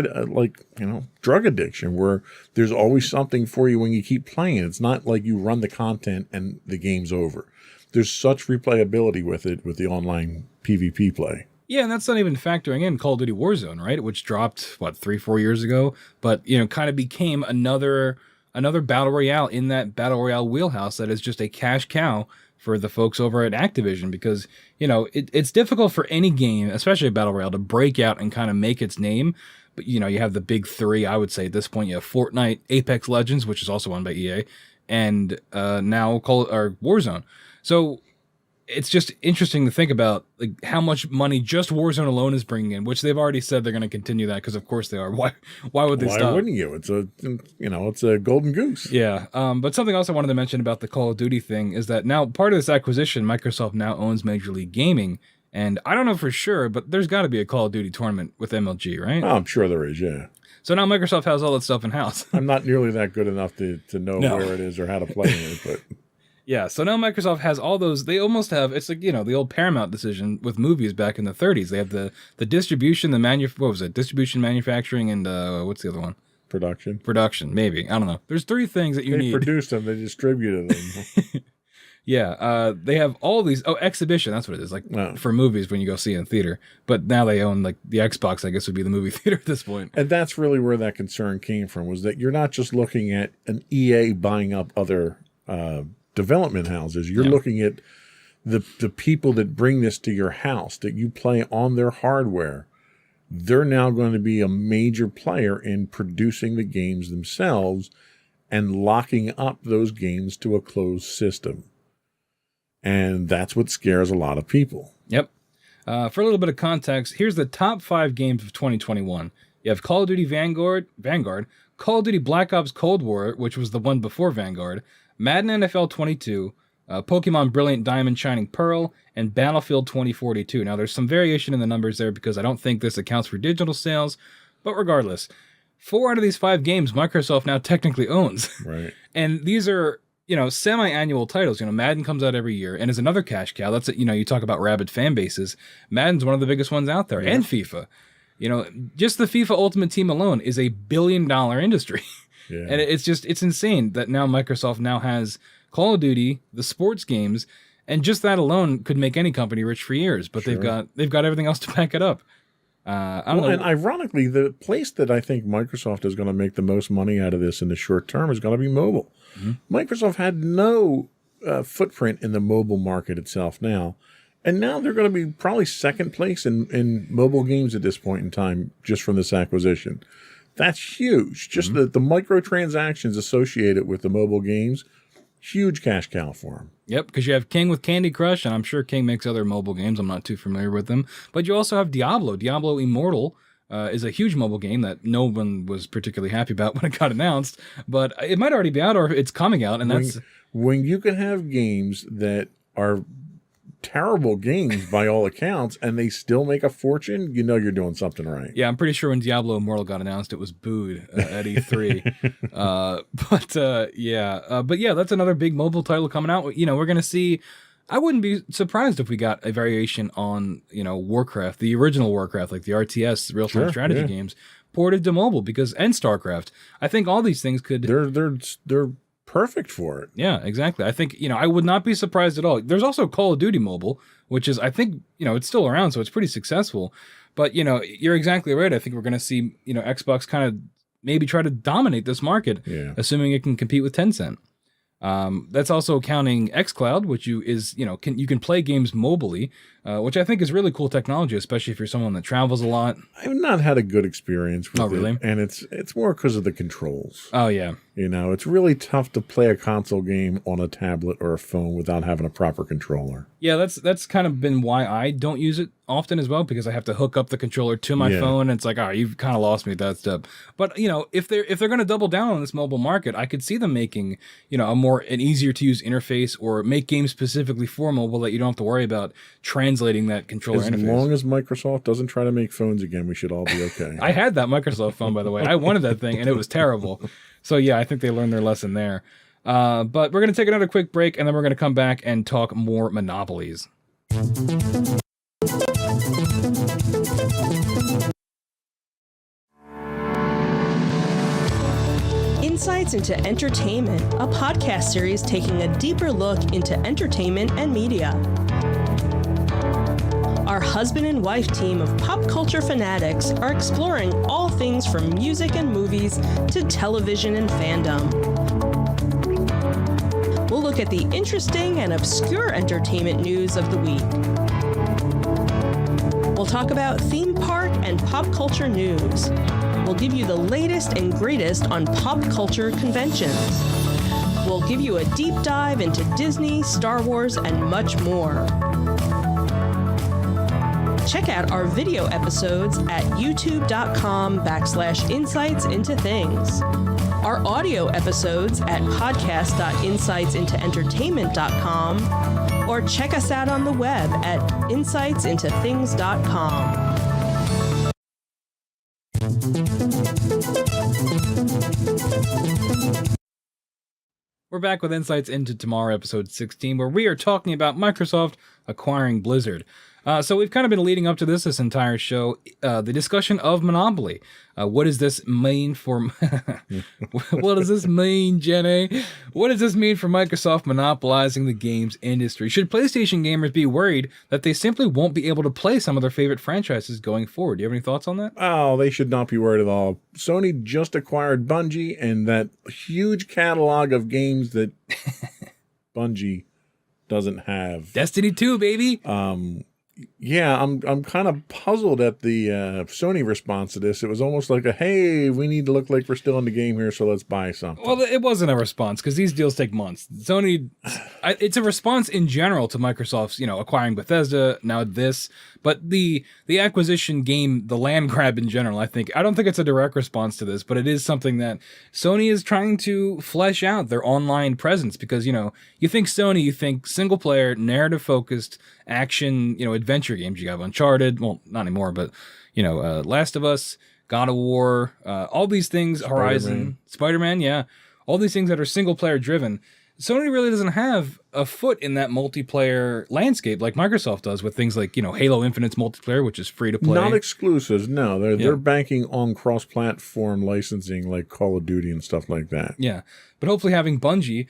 drug addiction, where there's always something for you when you keep playing. It's not like you run the content and the game's over. There's such replayability with it, with the online PvP play. Yeah, and that's not even factoring in Call of Duty Warzone, right? Which dropped, 3-4 years ago, but, kind of became another battle royale in that battle royale wheelhouse that is just a cash cow for the folks over at Activision, because, it's difficult for any game, especially a battle royale, to break out and kind of make its name. But, you have the big three, I would say at this point. You have Fortnite, Apex Legends, which is also owned by EA, and now Warzone. So it's just interesting to think about how much money just Warzone alone is bringing in, which they've already said they're going to continue that, because of course they are. Why would they stop? Why wouldn't you? It's a golden goose. Yeah. But something else I wanted to mention about the Call of Duty thing is that now part of this acquisition, Microsoft now owns Major League Gaming, and I don't know for sure, but there's got to be a Call of Duty tournament with MLG, right? Oh, I'm sure there is. Yeah. So now Microsoft has all that stuff in house. I'm not nearly that good enough to know where it is or how to play it, but. Yeah, so now Microsoft has all those. They almost have, it's like, the old Paramount decision with movies back in the 30s. They have the distribution, distribution, manufacturing, and what's the other one? Production, maybe. I don't know. There's three things that you need. They produced them, they distributed them. Yeah, they have all these. Oh, exhibition, that's what it is, for movies when you go see it in theater. But now they own, the Xbox, I guess, would be the movie theater at this point. And that's really where that concern came from, was that you're not just looking at an EA buying up other development houses. You're looking at the people that bring this to your house, that you play on their hardware. They're now going to be a major player in producing the games themselves and locking up those games to a closed system. And that's what scares a lot of people. Yep. For a little bit of context, here's the top 5 games of 2021. You have Call of Duty Vanguard, Call of Duty Black Ops Cold War, which was the one before Vanguard, Madden NFL 22, Pokemon Brilliant Diamond Shining Pearl, and Battlefield 2042. Now, there's some variation in the numbers there because I don't think this accounts for digital sales, but regardless, 4 out of these 5 games Microsoft now technically owns. Right. And these are, semi-annual titles. Madden comes out every year and is another cash cow. That's, you talk about rabid fan bases. Madden's one of the biggest ones out there, and FIFA. Just the FIFA Ultimate Team alone is $1 billion industry. Yeah. And it's insane that now Microsoft now has Call of Duty, the sports games, and just that alone could make any company rich for years. But they've got everything else to back it up. I don't know. And ironically, the place that I think Microsoft is going to make the most money out of this in the short term is going to be mobile. Mm-hmm. Microsoft had no footprint in the mobile market itself now. And now they're going to be probably second place in mobile games at this point in time, just from this acquisition. That's huge. Just the microtransactions associated with the mobile games, huge cash cow for them. Yep, because you have King with Candy Crush, and I'm sure King makes other mobile games. I'm not too familiar with them. But you also have Diablo. Diablo Immortal is a huge mobile game that no one was particularly happy about when it got announced. But it might already be out, or it's coming out, and that's... When you can have games that are terrible games by all accounts, and they still make a fortune, you know you're doing something right. Yeah, I'm pretty sure when Diablo Immortal got announced, it was booed at E3. But yeah, that's another big mobile title coming out. You know, we're gonna see. I wouldn't be surprised if we got a variation on, you know, Warcraft, the original Warcraft, like the RTS, real-time strategy games, ported to mobile and StarCraft. I think all these things could. They're perfect for it. Yeah, exactly. I think, you know, I would not be surprised at all. There's also Call of Duty Mobile, which is, I think, you know, it's still around, so it's pretty successful. But, you know, you're exactly right. I think we're going to see, you know, Xbox kind of maybe try to dominate this market, assuming it can compete with Tencent. That's also counting xCloud, which you can play games mobily, which I think is really cool technology, especially if you're someone that travels a lot. I've not had a good experience with really? it, and it's more because of the controls. Oh yeah. You know, it's really tough to play a console game on a tablet or a phone without having a proper controller. Yeah, that's kind of been why I don't use it often as well, because I have to hook up the controller to my phone, and it's like, you've kind of lost me at that step. But, you know, if they're going to double down on this mobile market, I could see them making, you know, an easier to use interface, or make games specifically for mobile that you don't have to worry about translating that controller interface. As long as Microsoft doesn't try to make phones again, we should all be okay. I had that Microsoft phone, by the way. I wanted that thing, and it was terrible. So yeah, I think they learned their lesson there. But we're going to take another quick break, and then we're going to come back and talk more monopolies. Insights into Entertainment, a podcast series taking a deeper look into entertainment and media. Our husband and wife team of pop culture fanatics are exploring all things from music and movies to television and fandom. We'll look at the interesting and obscure entertainment news of the week. We'll talk about theme park and pop culture news. We'll give you the latest and greatest on pop culture conventions. We'll give you a deep dive into Disney, Star Wars, and much more. Check out our video episodes at youtube.com/insights into things. Our audio episodes at podcast.insightsintoentertainment.com, or check us out on the web at insightsintothings.com. We're back with Insights into Tomorrow, episode 16, where we are talking about Microsoft acquiring Blizzard. So we've kind of been leading up to this entire show, the discussion of monopoly. What does this mean for... What does this mean, Jenny? What does this mean for Microsoft monopolizing the games industry? Should PlayStation gamers be worried that they simply won't be able to play some of their favorite franchises going forward? Do you have any thoughts on that? Oh, they should not be worried at all. Sony just acquired Bungie, and that huge catalog of games that Bungie doesn't have. Destiny 2, baby! Yeah, I'm kind of puzzled at the Sony response to this. It was almost like hey, we need to look like we're still in the game here, so let's buy something. Well, it wasn't a response, because these deals take months. Sony, it's a response in general to Microsoft's, you know, acquiring Bethesda, now this, but the acquisition game, the land grab in general, I don't think it's a direct response to this, but it is something that Sony is trying to flesh out their online presence, because, you know, you think Sony, you think single player, narrative focused, action, you know, adventure games. You have Uncharted, well, not anymore, but, you know, Last of Us, God of War, all these things, Horizon, Spider-Man, yeah, all these things that are single player driven. Sony really doesn't have a foot in that multiplayer landscape like Microsoft does with things like, you know, Halo Infinite's multiplayer, which is free to play. Not exclusives, no. They're banking on cross-platform licensing like Call of Duty and stuff like that. Yeah, but hopefully having Bungie,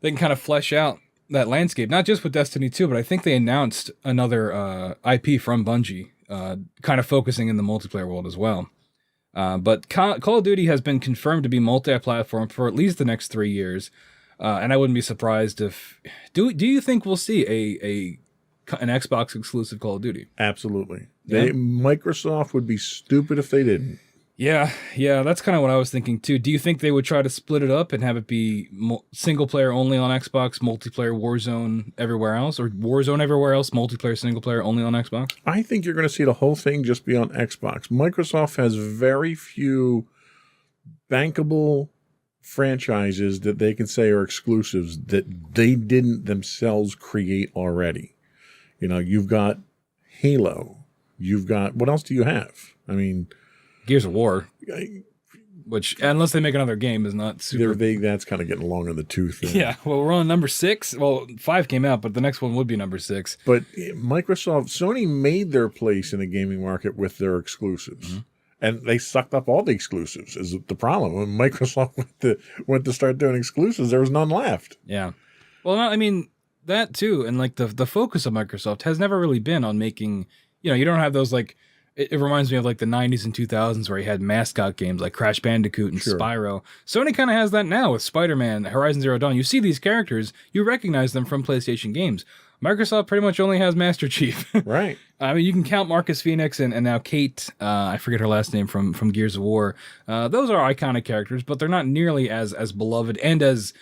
they can kind of flesh out that landscape, not just with Destiny 2, but I think they announced another IP from Bungie, kind of focusing in the multiplayer world as well. But Call of Duty has been confirmed to be multi-platform for at least the next 3 years, and I wouldn't be surprised if... Do you think we'll see an Xbox exclusive Call of Duty? Absolutely. Yeah? Microsoft would be stupid if they didn't. Yeah, that's kind of what I was thinking too. Do you think they would try to split it up and have it be single player only on Xbox, multiplayer Warzone everywhere else, or Warzone everywhere else, multiplayer single player only on Xbox? I think you're going to see the whole thing just be on Xbox. Microsoft has very few bankable franchises that they can say are exclusives that they didn't themselves create already. You know, you've got Halo. You've got, what else do you have? I mean, Gears of War, which, unless they make another game, is not super. That's kind of getting long in the tooth. Yeah, well, we're on number 6. Well, 5 came out, but the next one would be number 6. But Sony made their place in the gaming market with their exclusives. Mm-hmm. And they sucked up all the exclusives is the problem. When Microsoft went to start doing exclusives, there was none left. Yeah. Well, no, I mean, that too. And like the focus of Microsoft has never really been on making, you know, you don't have those like, it reminds me of like the 90s and 2000s where you had mascot games like Crash Bandicoot and Spyro. Sony kind of has that now with Spider-Man, Horizon Zero Dawn. You see these characters, you recognize them from PlayStation games. Microsoft pretty much only has Master Chief. Right. I mean, you can count Marcus Phoenix and now Kate, I forget her last name from Gears of War. Those are iconic characters, but they're not nearly as beloved and as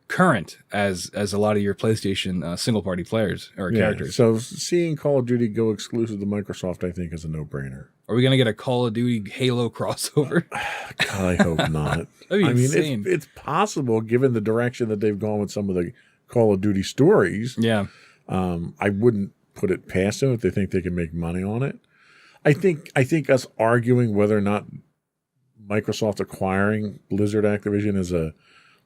current as a lot of your PlayStation single-party players or characters. So seeing Call of Duty go exclusive to Microsoft, I think, is a no-brainer. Are we going to get a Call of Duty Halo crossover? God, I hope not. That'd be insane. It's possible given the direction that they've gone with some of the Call of Duty stories. Yeah. I wouldn't put it past them if they think they can make money on it. I think us arguing whether or not Microsoft acquiring Blizzard Activision is a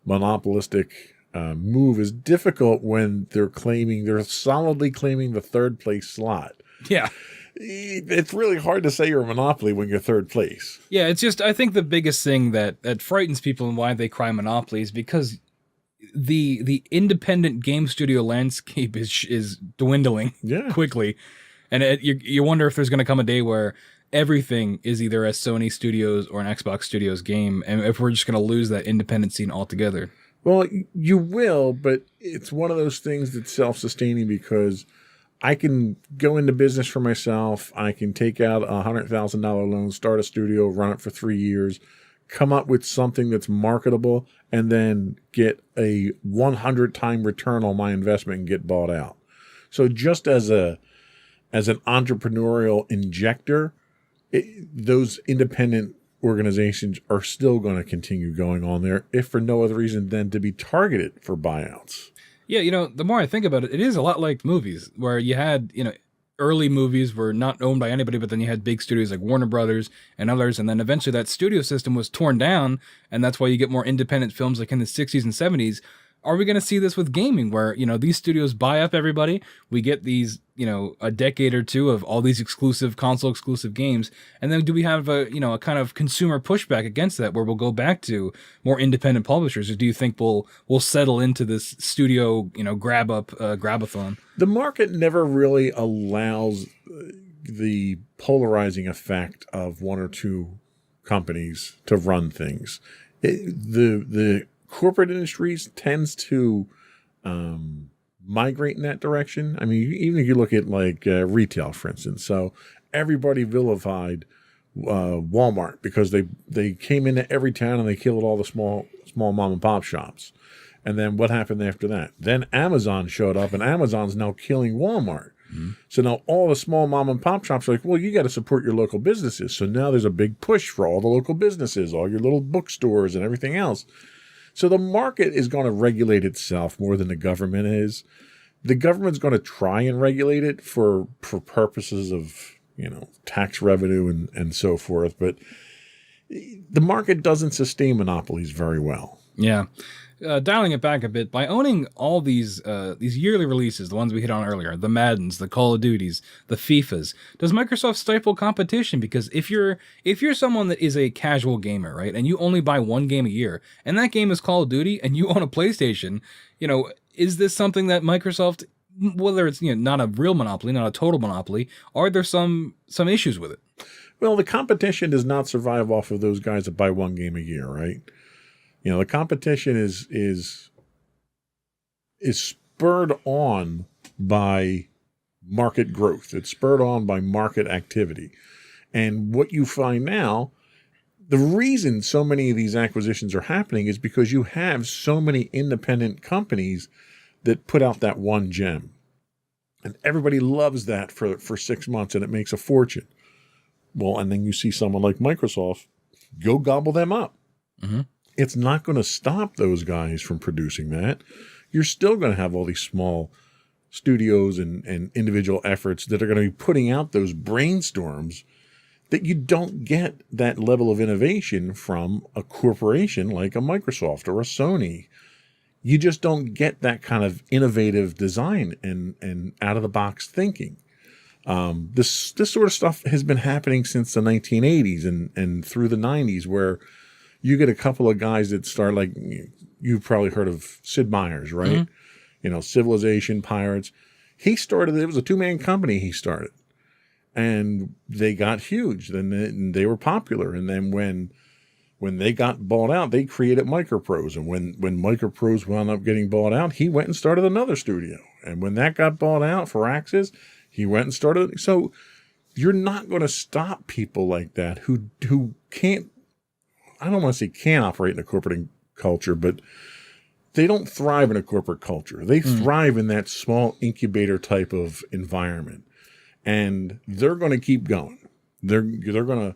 monopolistic move is difficult when they're solidly claiming the third place slot. Yeah. It's really hard to say you're a monopoly when you're third place. Yeah, it's just, I think the biggest thing that frightens people and why they cry monopoly is because the independent game studio landscape is dwindling quickly. And you wonder if there's going to come a day where everything is either a Sony Studios or an Xbox Studios game, and if we're just going to lose that independent scene altogether. Well, you will, but it's one of those things that's self-sustaining because I can go into business for myself. I can take out a $100,000 loan, start a studio, run it for 3 years, come up with something that's marketable, and then get a 100-time return on my investment and get bought out. So just as an entrepreneurial injector, those independent organizations are still going to continue going on there, if for no other reason than to be targeted for buyouts. Yeah, you know, the more I think about it, it is a lot like movies where you had, you know, early movies were not owned by anybody, but then you had big studios like Warner Brothers and others, and then eventually that studio system was torn down, and that's why you get more independent films like in the 60s and 70s. Are we going to see this with gaming where, you know, these studios buy up everybody? We get these, you know, a decade or two of all these exclusive console exclusive games. And then do we have a kind of consumer pushback against that where we'll go back to more independent publishers? Or do you think we'll settle into this studio, you know, grabathon? The market never really allows the polarizing effect of one or two companies to run things. The corporate industries tends to migrate in that direction. I mean, even if you look at like retail, for instance. So everybody vilified Walmart because they came into every town and they killed all the small mom and pop shops. And then what happened after that? Then Amazon showed up, and Amazon's now killing Walmart. Mm-hmm. So now all the small mom and pop shops are like, well, you got to support your local businesses. So now there's a big push for all the local businesses, all your little bookstores and everything else. So the market is going to regulate itself more than the government is. The government's going to try and regulate it for purposes of, you know, tax revenue and so forth. But the market doesn't sustain monopolies very well. Yeah. Dialing it back a bit, by owning all these yearly releases, the ones we hit on earlier, the Maddens, the Call of Duties, the FIFAs, does Microsoft stifle competition? Because if you're someone that is a casual gamer, right, and you only buy one game a year, and that game is Call of Duty, and you own a PlayStation, you know, is this something that Microsoft, whether it's, you know, not a real monopoly, not a total monopoly, are there some issues with it? Well, the competition does not survive off of those guys that buy one game a year, right? You know, the competition is spurred on by market growth. It's spurred on by market activity. And what you find now, the reason so many of these acquisitions are happening is because you have so many independent companies that put out that one gem. And everybody loves that for 6 months, and it makes a fortune. Well, and then you see someone like Microsoft go gobble them up. Mm-hmm. it's not going to stop those guys from producing that. You're still going to have all these small studios and individual efforts that are going to be putting out those brainstorms that you don't get that level of innovation from a corporation like a Microsoft or a Sony. You just don't get that kind of innovative design and out of the box thinking. This sort of stuff has been happening since the 1980s and through the 90s, where you get a couple of guys that start, like, you've probably heard of Sid Meier's, right? Mm-hmm. You know, Civilization, Pirates. He started, it was a 2-man company he started. And they got huge. Then they were popular. And then when they got bought out, they created Microprose. And when Microprose wound up getting bought out, he went and started another studio. And when that got bought out for Axis, he went and started. So you're not going to stop people like that who can't, I don't want to say can't operate in a corporate culture, but they don't thrive in a corporate culture. They thrive in that small incubator type of environment. And they're going to keep going. They're going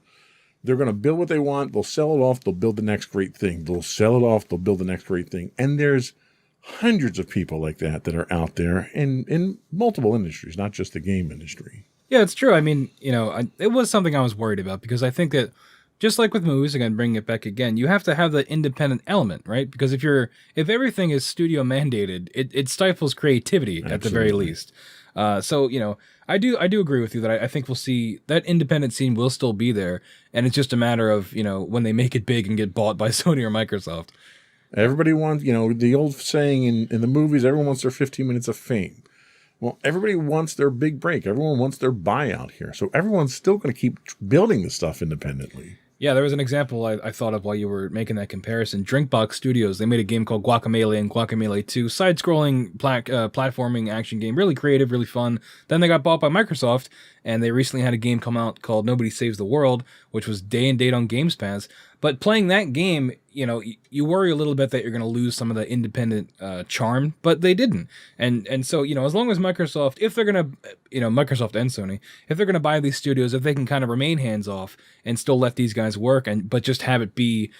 to build what they want. They'll sell it off. They'll build the next great thing. They'll sell it off. They'll build the next great thing. And there's hundreds of people like that are out there in multiple industries, not just the game industry. Yeah, it's true. I mean, it was something I was worried about, because I think that just like with movies, again, bringing it back again, you have to have the independent element, right? Because if everything is studio mandated, it stifles creativity. Absolutely. At the very least. So, I do agree with you that I think we'll see that independent scene will still be there. And it's just a matter of, when they make it big and get bought by Sony or Microsoft. Everybody wants, the old saying in the movies, everyone wants their 15 minutes of fame. Well, everybody wants their big break. Everyone wants their buyout here. So everyone's still going to keep building the stuff independently. Yeah, there was an example I thought of while you were making that comparison. Drinkbox Studios, they made a game called Guacamelee and Guacamelee 2, side-scrolling platforming action game, really creative, really fun. Then they got bought by Microsoft, and they recently had a game come out called Nobody Saves the World, which was day and date on Games Pass. But playing that game, you worry a little bit that you're going to lose some of the independent charm, but they didn't. And so, as long as Microsoft, if they're going to, Microsoft and Sony, if they're going to buy these studios, if they can kind of remain hands-off and still let these guys work, but just have it be,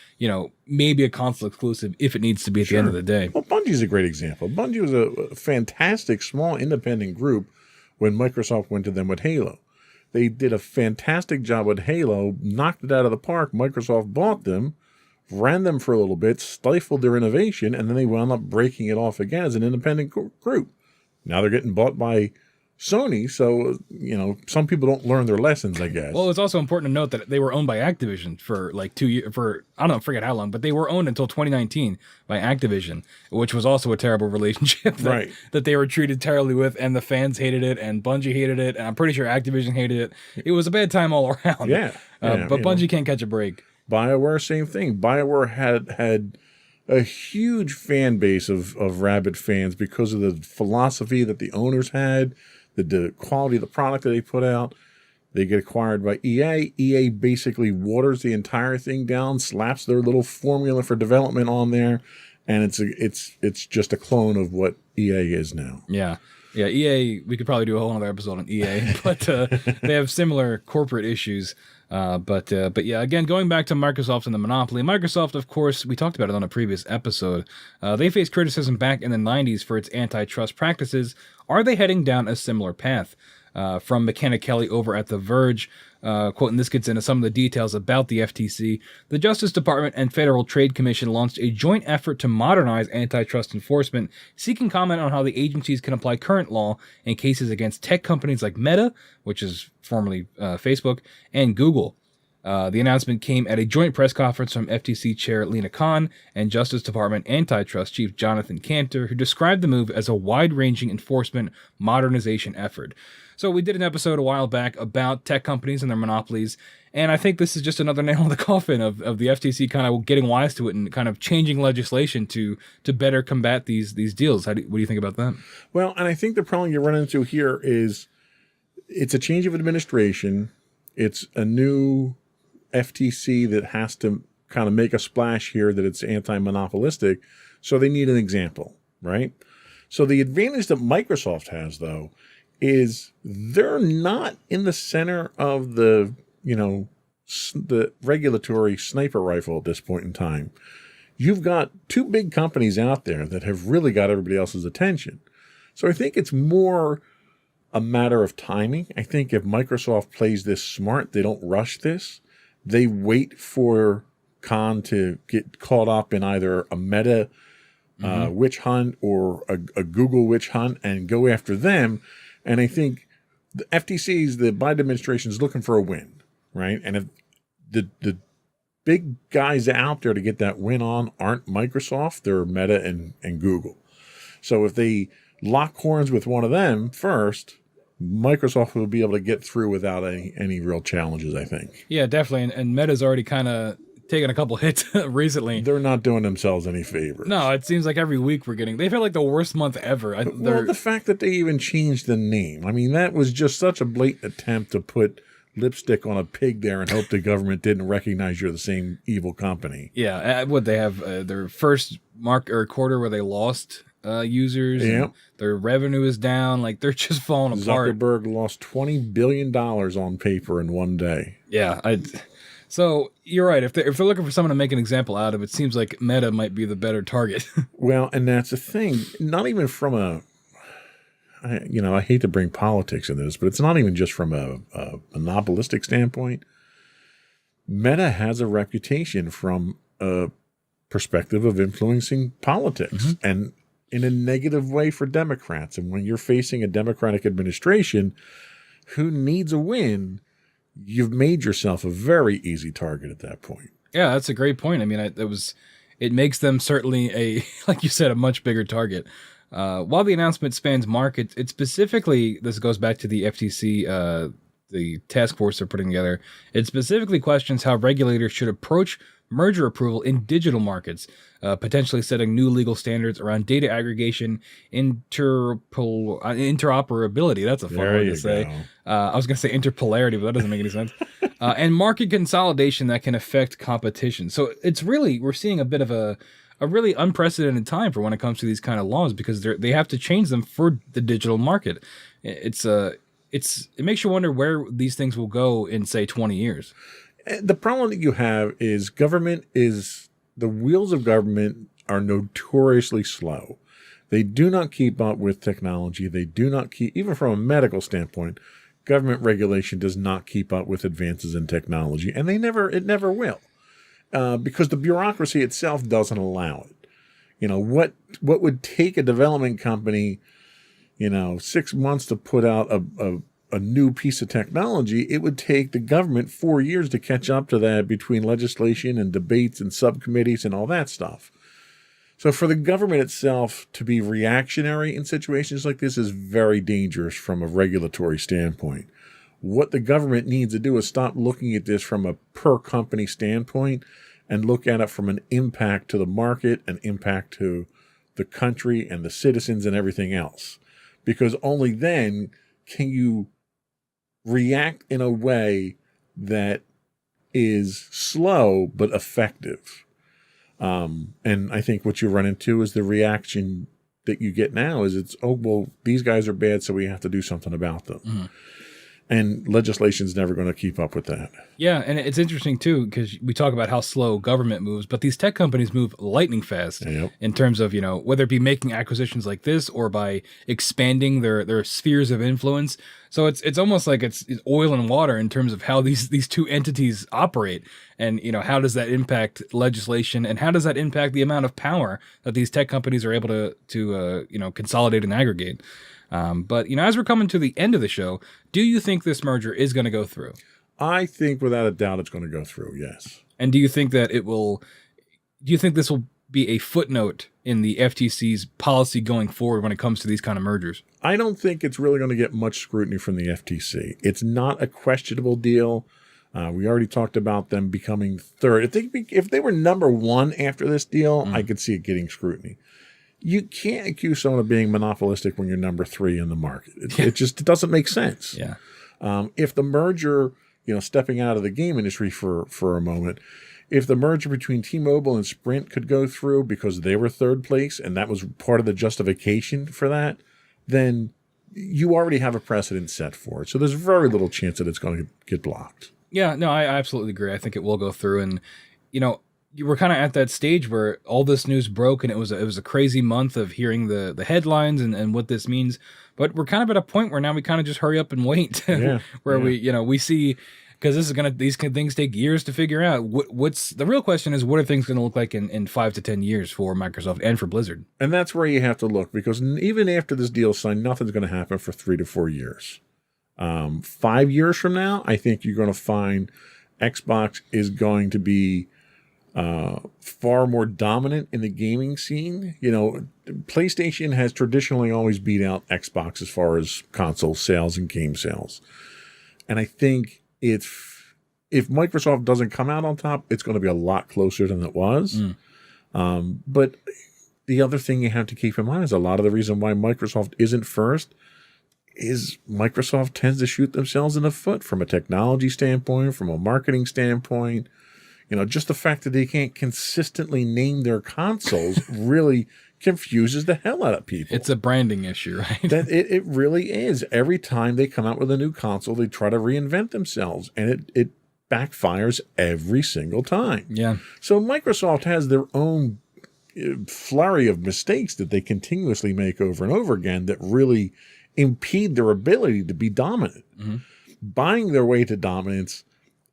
maybe a console exclusive if it needs to be at the end of the day. Well, Bungie's a great example. Bungie was a fantastic small independent group when Microsoft went to them with Halo. They did a fantastic job with Halo, knocked it out of the park. Microsoft bought them, ran them for a little bit, stifled their innovation, and then they wound up breaking it off again as an independent group. Now they're getting bought by Sony, so, some people don't learn their lessons, I guess. Well, it's also important to note that they were owned by Activision for like 2 years, I forget how long, but they were owned until 2019 by Activision, which was also a terrible relationship that they were treated terribly with, and the fans hated it, and Bungie hated it, and I'm pretty sure Activision hated it. It was a bad time all around. Yeah. But Bungie can't catch a break. BioWare, same thing. BioWare had a huge fan base of rabid fans because of the philosophy that the owners had, the quality of the product that they put out. They get acquired by EA. EA basically waters the entire thing down, slaps their little formula for development on there, and it's just a clone of what EA is now. Yeah. Yeah, EA, we could probably do a whole other episode on EA, but they have similar corporate issues. But yeah, again, going back to Microsoft and the monopoly, Microsoft, of course, we talked about it on a previous episode. They faced criticism back in the 90s for its antitrust practices. Are they heading down a similar path? From McKenna Kelly over at The Verge, quote, and this gets into some of the details about the FTC. The Justice Department and Federal Trade Commission launched a joint effort to modernize antitrust enforcement, seeking comment on how the agencies can apply current law in cases against tech companies like Meta, which is formerly Facebook, and Google. The announcement came at a joint press conference from FTC Chair Lena Khan and Justice Department Antitrust Chief Jonathan Cantor, who described the move as a wide-ranging enforcement modernization effort. So we did an episode a while back about tech companies and their monopolies, and I think this is just another nail in the coffin of the FTC kind of getting wise to it and kind of changing legislation to better combat these deals. What do you think about that? Well, and I think the problem you run into here is it's a change of administration. It's a new FTC that has to kind of make a splash here that it's anti-monopolistic, so they need an example, right? So the advantage that Microsoft has, though, is they're not in the center of the regulatory sniper rifle at this point in time. you've got two big companies out there that have really got everybody else's attention. So I think it's more a matter of timing. I think if Microsoft plays this smart, they don't rush this. They wait for Khan to get caught up in either a Meta witch hunt or a Google witch hunt and go after them. And I think the FTC's, the Biden administration is looking for a win, right? And if the big guys out there to get that win on aren't Microsoft, they're Meta and Google. So if they lock horns with one of them first, Microsoft will be able to get through without any real challenges, I think. Yeah, definitely. And Meta's already kind of taken a couple hits recently. They're not doing themselves any favors. No, it seems like every week they've had like the worst month ever. Well, the fact that they even changed the name, I mean, that was just such a blatant attempt to put lipstick on a pig there and hope the government didn't recognize you're the same evil company. Yeah, what they have their first quarter where they lost users. Yep. Their revenue is down. Like they're just falling apart. Zuckerberg lost $20 billion on paper in one day. Yeah, so you're right. If they're looking for someone to make an example out of, it seems like Meta might be the better target. Well, and that's the thing. Not even from I hate to bring politics into this, but it's not even just from a monopolistic standpoint. Meta has a reputation from a perspective of influencing politics and in a negative way for Democrats. And when you're facing a Democratic administration who needs a win, you've made yourself a very easy target at that point. Yeah, that's a great point. I mean, it makes them certainly like you said, a much bigger target. While the announcement spans markets, it specifically, this goes back to the FTC, the task force they're putting together. It specifically questions how regulators should approach merger approval in digital markets, potentially setting new legal standards around data aggregation, interoperability. That's a fun word to say. I was going to say interpolarity, but that doesn't make any sense. And market consolidation that can affect competition. So it's really, we're seeing a bit of a really unprecedented time for when it comes to these kind of laws because they have to change them for the digital market. It makes you wonder where these things will go in, say, 20 years. The problem that you have is the wheels of government are notoriously slow. They do not keep up with technology. They do not keep, even from a medical standpoint, government regulation does not keep up with advances in technology, and it never will, because the bureaucracy itself doesn't allow it. You know, what would take a development company, 6 months to put out a new piece of technology, it would take the government 4 years to catch up to that between legislation and debates and subcommittees and all that stuff. So for the government itself to be reactionary in situations like this is very dangerous from a regulatory standpoint. What the government needs to do is stop looking at this from a per company standpoint and look at it from an impact to the market, an impact to the country and the citizens and everything else. Because only then can you react in a way that is slow but effective. And I think what you run into is the reaction that you get now is these guys are bad, so we have to do something about them. Mm-hmm. And legislation's never going to keep up with that. Yeah, and it's interesting, too, because we talk about how slow government moves, but these tech companies move lightning fast in terms of, whether it be making acquisitions like this or by expanding their spheres of influence. So it's almost like it's oil and water in terms of how these two entities operate. And, how does that impact legislation and how does that impact the amount of power that these tech companies are able to consolidate and aggregate? But as we're coming to the end of the show, do you think this merger is going to go through? I think without a doubt it's going to go through, yes. And do you think this will be a footnote in the FTC's policy going forward when it comes to these kind of mergers? I don't think it's really going to get much scrutiny from the FTC. It's not a questionable deal. We already talked about them becoming third. If they were number one after this deal, I could see it getting scrutiny. You can't accuse someone of being monopolistic when you're number three in the market. It doesn't make sense. Yeah. If the merger, stepping out of the game industry for a moment, if the merger between T-Mobile and Sprint could go through because they were third place and that was part of the justification for that, then you already have a precedent set for it. So there's very little chance that it's going to get blocked. Yeah, no, I absolutely agree. I think it will go through. And, you were kind of at that stage where all this news broke, and it was a crazy month of hearing the headlines and what this means. But we're kind of at a point where now we kind of just hurry up and wait, where we see, because these things take years to figure out. What's the real question is, what are things going to look like in 5 to 10 years for Microsoft and for Blizzard? And that's where you have to look, because even after this deal is signed, nothing's going to happen for 3 to 4 years. 5 years from now, I think you're going to find Xbox is going to be far more dominant in the gaming scene. You know, PlayStation has traditionally always beat out Xbox as far as console sales and game sales. And I think if Microsoft doesn't come out on top, it's going to be a lot closer than it was. But the other thing you have to keep in mind is a lot of the reason why Microsoft isn't first is Microsoft tends to shoot themselves in the foot from a technology standpoint, from a marketing standpoint. You know, just the fact that they can't consistently name their consoles really confuses the hell out of people. It's a branding issue, right? That it really is. Every time they come out with a new console, they try to reinvent themselves, and it backfires every single time. Yeah. So Microsoft has their own flurry of mistakes that they continuously make over and over again that really impede their ability to be dominant. Buying their way to dominance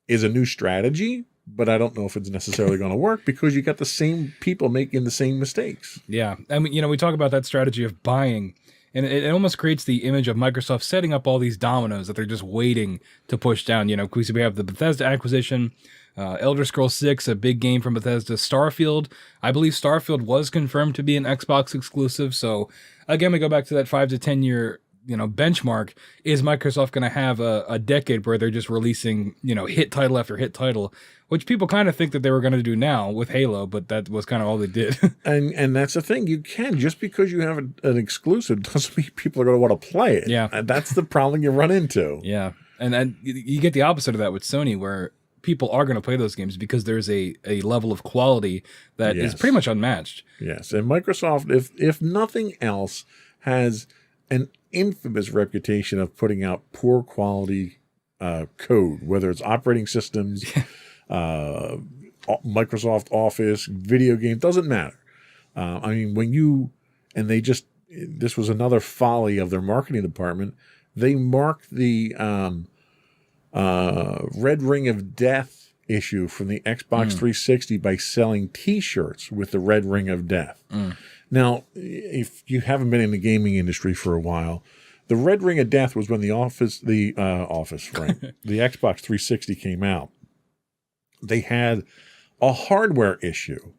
is a new strategy, but I don't know if it's necessarily going to work because you got the same people making the same mistakes. Yeah. I mean, you know, we talk about that strategy of buying, and it almost creates the image of Microsoft setting up all these dominoes that they're just waiting to push down. You know, we have the Bethesda acquisition, Elder Scrolls 6, a big game from Bethesda, Starfield. I believe Starfield was confirmed to be an Xbox exclusive. So again, we go back to that 5 to 10 year benchmark. Is Microsoft going to have a decade where they're just releasing, hit title after hit title, which people kind of think that they were going to do now with Halo, but that was kind of all they did. and that's the thing. You can, just because you have an exclusive doesn't mean people are going to want to play it. Yeah. And that's the problem you run into. Yeah. And you get the opposite of that with Sony, where people are going to play those games because there's a level of quality that is pretty much unmatched. Yes. And Microsoft, if nothing else, has an infamous reputation of putting out poor quality code, whether it's operating systems, Microsoft Office, video game, doesn't matter. I mean, this was another folly of their marketing department. They marked the Red Ring of Death issue from the Xbox 360 by selling T-shirts with the Red Ring of Death. Now, if you haven't been in the gaming industry for a while, the Red Ring of Death was when the Xbox 360 came out. They had a hardware issue,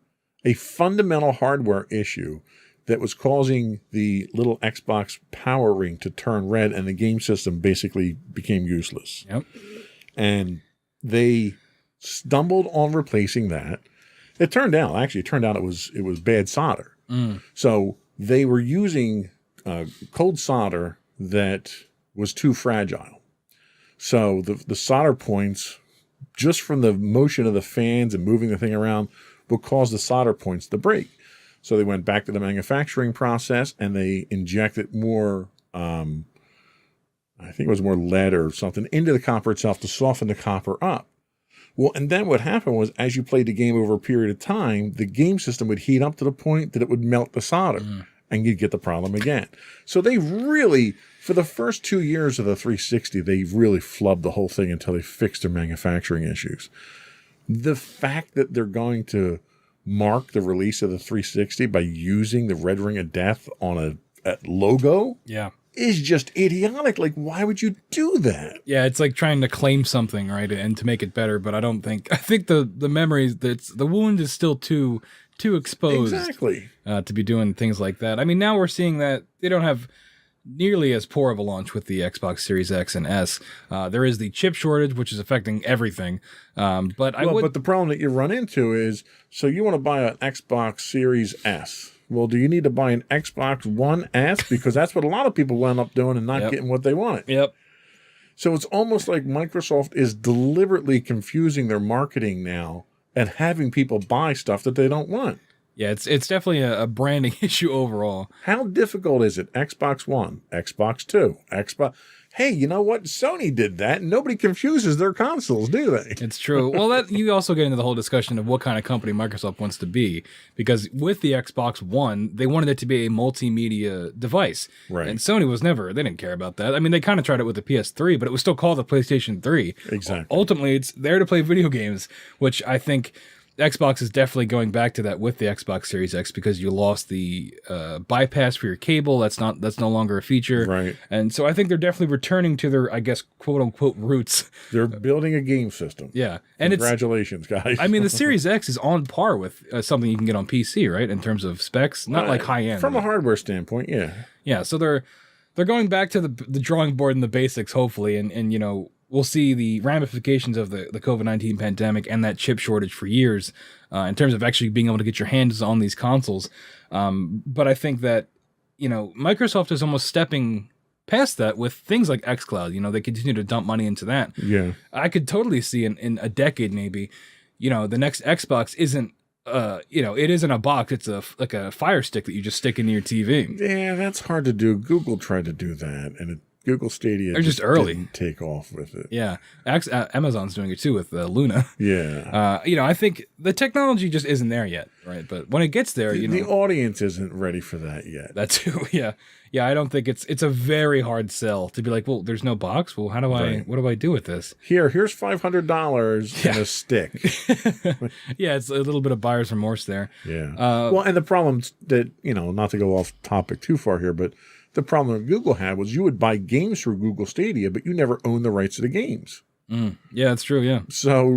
a fundamental hardware issue that was causing the little Xbox power ring to turn red, and the game system basically became useless. Yep. And they stumbled on replacing that. It turned out it was bad solder. So they were using cold solder that was too fragile. So the solder points, just from the motion of the fans and moving the thing around, would cause the solder points to break. So they went back to the manufacturing process and they injected more, I think it was more lead or something, into the copper itself to soften the copper up. Well, and then what happened was, as you played the game over a period of time, the game system would heat up to the point that it would melt the solder, and you'd get the problem again. So they really, for the first 2 years of the 360, they really flubbed the whole thing until they fixed their manufacturing issues. The fact that they're going to mark the release of the 360 by using the Red Ring of Death on a logo, is just idiotic. Like, why would you do that? Yeah, it's like trying to claim something, right, and to make it better. But I think the memories, the wound is still too exposed, exactly, to be doing things like that. I mean, now we're seeing that they don't have nearly as poor of a launch with the Xbox Series X and S. There is the chip shortage, which is affecting everything. But the problem that you run into is, so you want to buy an Xbox Series S. Well, do you need to buy an Xbox One S? Because that's what a lot of people end up doing and not getting what they wanted. Yep. So it's almost like Microsoft is deliberately confusing their marketing now and having people buy stuff that they don't want. Yeah, it's definitely a branding issue overall. How difficult is it? Xbox One, Xbox Two, Xbox. hey, you know what? Sony did that, and nobody confuses their consoles, do they? It's true. Well, that you also get into the whole discussion of what kind of company Microsoft wants to be, because with the Xbox One, they wanted it to be a multimedia device. Right. And Sony was never, they didn't care about that. I mean, they kind of tried it with the PS3, but it was still called the PlayStation 3. Exactly. Ultimately, it's there to play video games, which I think Xbox is definitely going back to that with the Xbox Series X, because you lost the bypass for your cable. That's no longer a feature. Right. And so I think they're definitely returning to their, I guess, quote unquote roots. They're building a game system. Yeah. And Congratulations, guys. I mean, the Series X is on par with something you can get on PC, right? In terms of specs, not like high end. From a hardware standpoint, yeah. Yeah. So they're going back to the drawing board and the basics, hopefully, and you know, we'll see the ramifications of the COVID-19 pandemic and that chip shortage for years in terms of actually being able to get your hands on these consoles. But I think that, you know, Microsoft is almost stepping past that with things like xCloud. You know, they continue to dump money into that. Yeah. I could totally see in a decade maybe, you know, the next Xbox isn't, you know, it isn't a box. It's like a Fire Stick that you just stick into your TV. Yeah, that's hard to do. Google tried to do that, and Google Stadia They're just early. didn't take off with it. Yeah. Amazon's doing it too with Luna. Yeah. You know, I think the technology just isn't there yet, right? But when it gets there, you know, the audience isn't ready for that yet. that too. Yeah. Yeah, I don't think it's a very hard sell to be like, well, there's no box. Well, what do I do with this? Here's $500 and a stick. Yeah, it's a little bit of buyer's remorse there. Yeah. Well, and the problem that, you know, not to go off topic too far here, but the problem that Google had was you would buy games through Google Stadia, but you never owned the rights to the games. Yeah, that's true. Yeah. So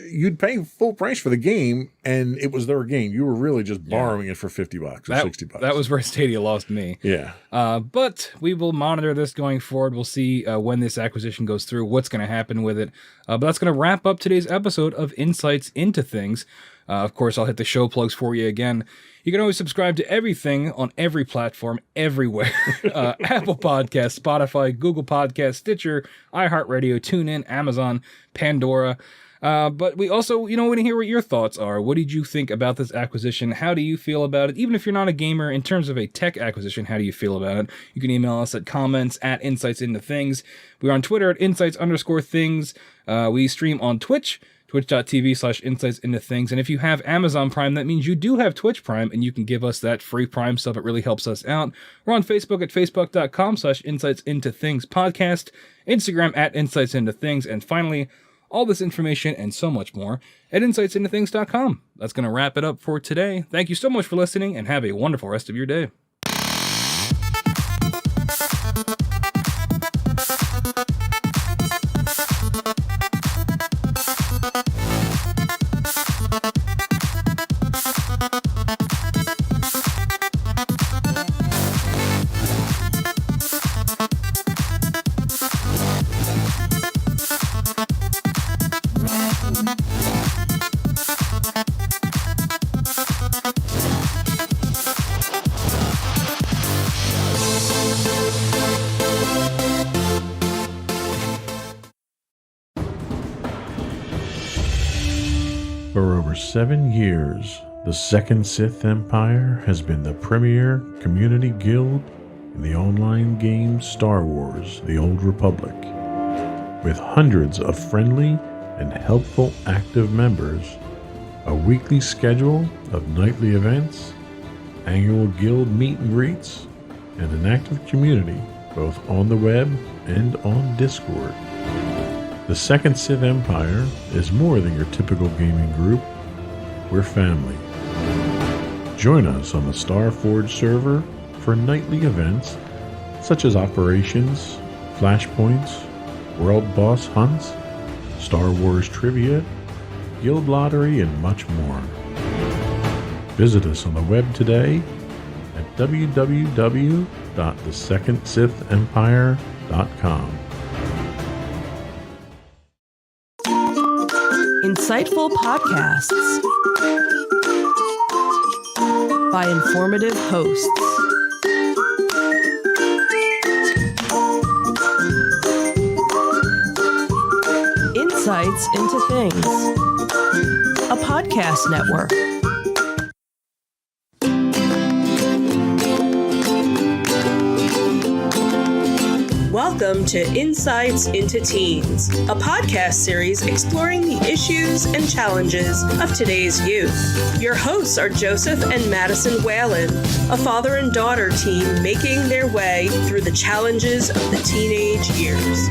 you'd pay full price for the game, and it was their game. You were really just borrowing it for $50 or $60. That was where Stadia lost me. Yeah. But we will monitor this going forward. We'll see when this acquisition goes through, what's going to happen with it. But that's going to wrap up today's episode of Insights into Things. Of course, I'll hit the show plugs for you again. You can always subscribe to everything on every platform, everywhere. Apple Podcasts, Spotify, Google Podcasts, Stitcher, iHeartRadio, TuneIn, Amazon, Pandora. But we also, you know, want to hear what your thoughts are. What did you think about this acquisition? How do you feel about it? Even if you're not a gamer, in terms of a tech acquisition, how do you feel about it? You can email us at comments@insightsintothings. We're on Twitter at insights_things. We stream on Twitch, twitch.tv/insightsintothings. And if you have Amazon Prime, that means you do have Twitch Prime, and you can give us that free Prime sub. It really helps us out. We're on Facebook at facebook.com/insightsintothingspodcast, Instagram at insightsintothings, and finally, all this information and so much more at insightsintothings.com. That's going to wrap it up for today. Thank you so much for listening, and have a wonderful rest of your day. For over 7 years, the Second Sith Empire has been the premier community guild in the online game Star Wars: The Old Republic. With hundreds of friendly and helpful active members, a weekly schedule of nightly events, annual guild meet and greets, and an active community both on the web and on Discord. The Second Sith Empire is more than your typical gaming group. We're family. Join us on the Starforge server for nightly events such as operations, flashpoints, world boss hunts, Star Wars trivia, guild lottery, and much more. Visit us on the web today at www.thesecondsithempire.com. Insightful podcasts by informative hosts. Insights into Things, a podcast network. Welcome to Insights into Teens, a podcast series exploring the issues and challenges of today's youth. Your hosts are Joseph and Madison Whalen, a father and daughter team making their way through the challenges of the teenage years.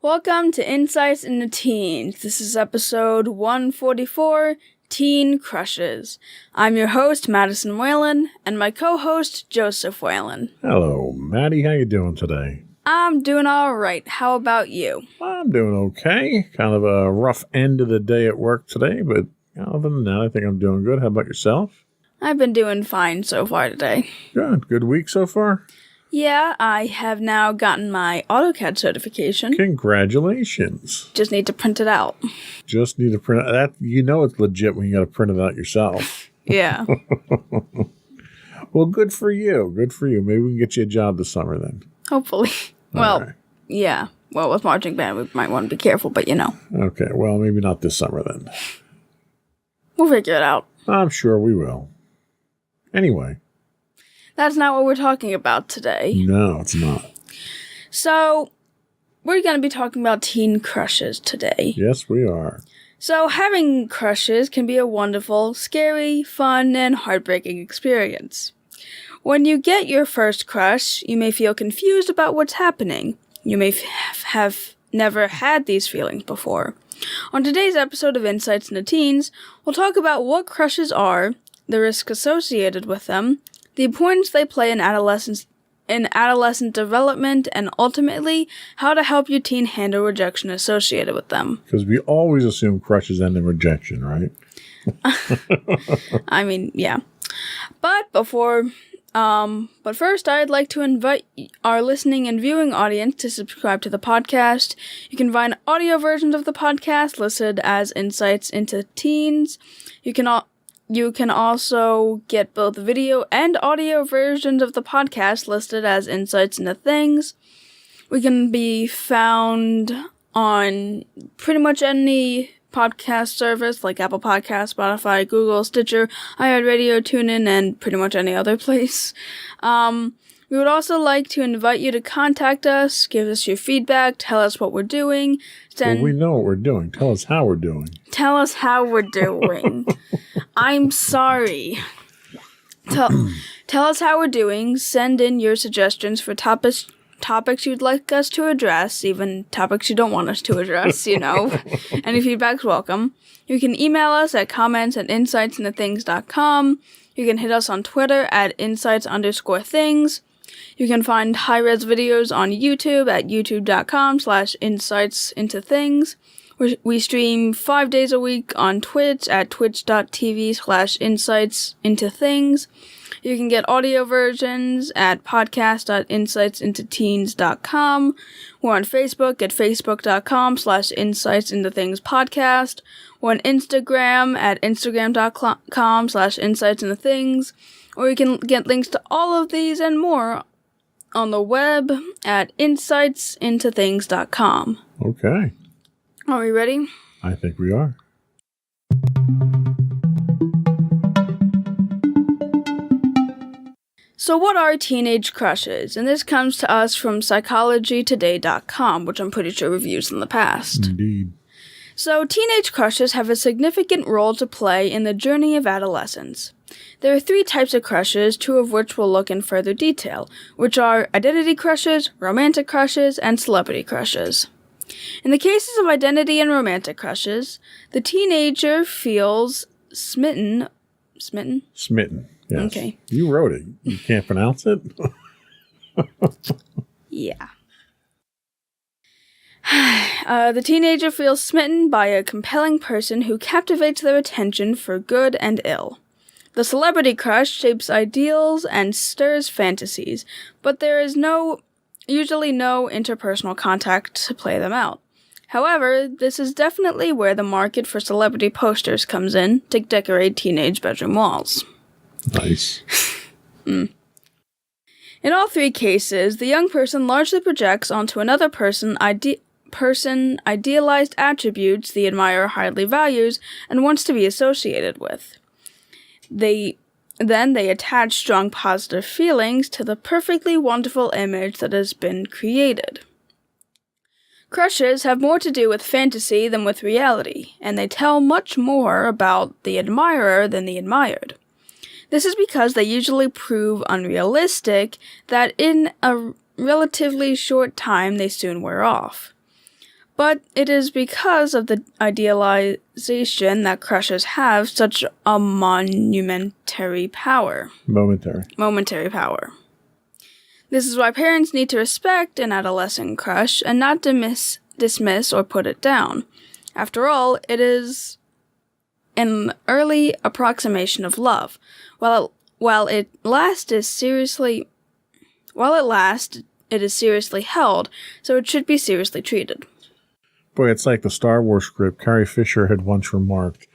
Welcome to Insights into Teens. This is episode 144, Teen Crushes. I'm your host, Madison Whalen, and my co-host, Joseph Whalen. Hello, Maddie. How you doing today? I'm doing all right. How about you? I'm doing okay. Kind of a rough end of the day at work today, but other than that, I think I'm doing good. How about yourself? I've been doing fine so far today. Good. Good week so far? Yeah, I have now gotten my AutoCAD certification. Congratulations. Just need to print it out. Just need to print that. You know it's legit when you got to print it out yourself. Yeah. Well, good for you. Good for you. Maybe we can get you a job this summer then. Hopefully. Yeah. Well, with marching band, we might want to be careful, but you know. Okay. Well, maybe not this summer then. We'll figure it out. I'm sure we will. Anyway. That's not what we're talking about today. No, it's not. So, we're going to be talking about teen crushes today. Yes, we are. So, having crushes can be a wonderful, scary, fun, and heartbreaking experience. When you get your first crush, you may feel confused about what's happening. You may have never had these feelings before. On today's episode of Insights into Teens, we'll talk about what crushes are, the risks associated with them, the importance they play in adolescent development, and ultimately, how to help your teen handle rejection associated with them. Because we always assume crushes end in rejection, right? I mean, yeah. But first, I'd like to invite our listening and viewing audience to subscribe to the podcast. You can find audio versions of the podcast listed as Insights into Teens. You can also get both video and audio versions of the podcast listed as Insights into Things. We can be found on pretty much any podcast service like Apple Podcasts, Spotify, Google, Stitcher, iHeartRadio, TuneIn, and pretty much any other place. We would also like to invite you to contact us, give us your feedback, tell us what we're doing. Well, we know what we're doing. Tell us how we're doing. Tell us how we're doing. I'm sorry. Tell us how we're doing. Send in your suggestions for topics you'd like us to address, even topics you don't want us to address, you know. Any feedback's welcome. You can email us at comments@insightsintothings.com. You can hit us on Twitter at insights_things. You can find high-res videos on YouTube at youtube.com/insightsintothings. We stream 5 days a week on Twitch at twitch.tv/insightsintothings. You can get audio versions at podcast.insightsintoteens.com. We're on Facebook at facebook.com/insightsintothingspodcast. We're on Instagram at instagram.com/insightsintothings. Or you can get links to all of these and more on the web at insightsintothings.com. Okay. Are we ready? I think we are. So what are teenage crushes? And this comes to us from psychologytoday.com, which I'm pretty sure we've used in the past. Indeed. So teenage crushes have a significant role to play in the journey of adolescence. There are 3 types of crushes, 2 of which we'll look in further detail, which are identity crushes, romantic crushes, and celebrity crushes. In the cases of identity and romantic crushes, the teenager feels smitten. Smitten? Smitten. Yes. Okay. You wrote it. You can't pronounce it? Yeah. The teenager feels smitten by a compelling person who captivates their attention for good and ill. The celebrity crush shapes ideals and stirs fantasies, but there is usually no interpersonal contact to play them out. However, this is definitely where the market for celebrity posters comes in to decorate teenage bedroom walls. Nice. In all 3 cases, the young person largely projects onto another person person idealized attributes the admirer highly values and wants to be associated with. They attach strong positive feelings to the perfectly wonderful image that has been created. Crushes have more to do with fantasy than with reality, and they tell much more about the admirer than the admired. This is because they usually prove unrealistic, that in a relatively short time they soon wear off. But it is because of the idealization that crushes have such a momentary power. Momentary power. This is why parents need to respect an adolescent crush and not dismiss or put it down. After all, it is an early approximation of love. While it lasts, it is seriously held, so it should be seriously treated. Boy, it's like the Star Wars script. Carrie Fisher had once remarked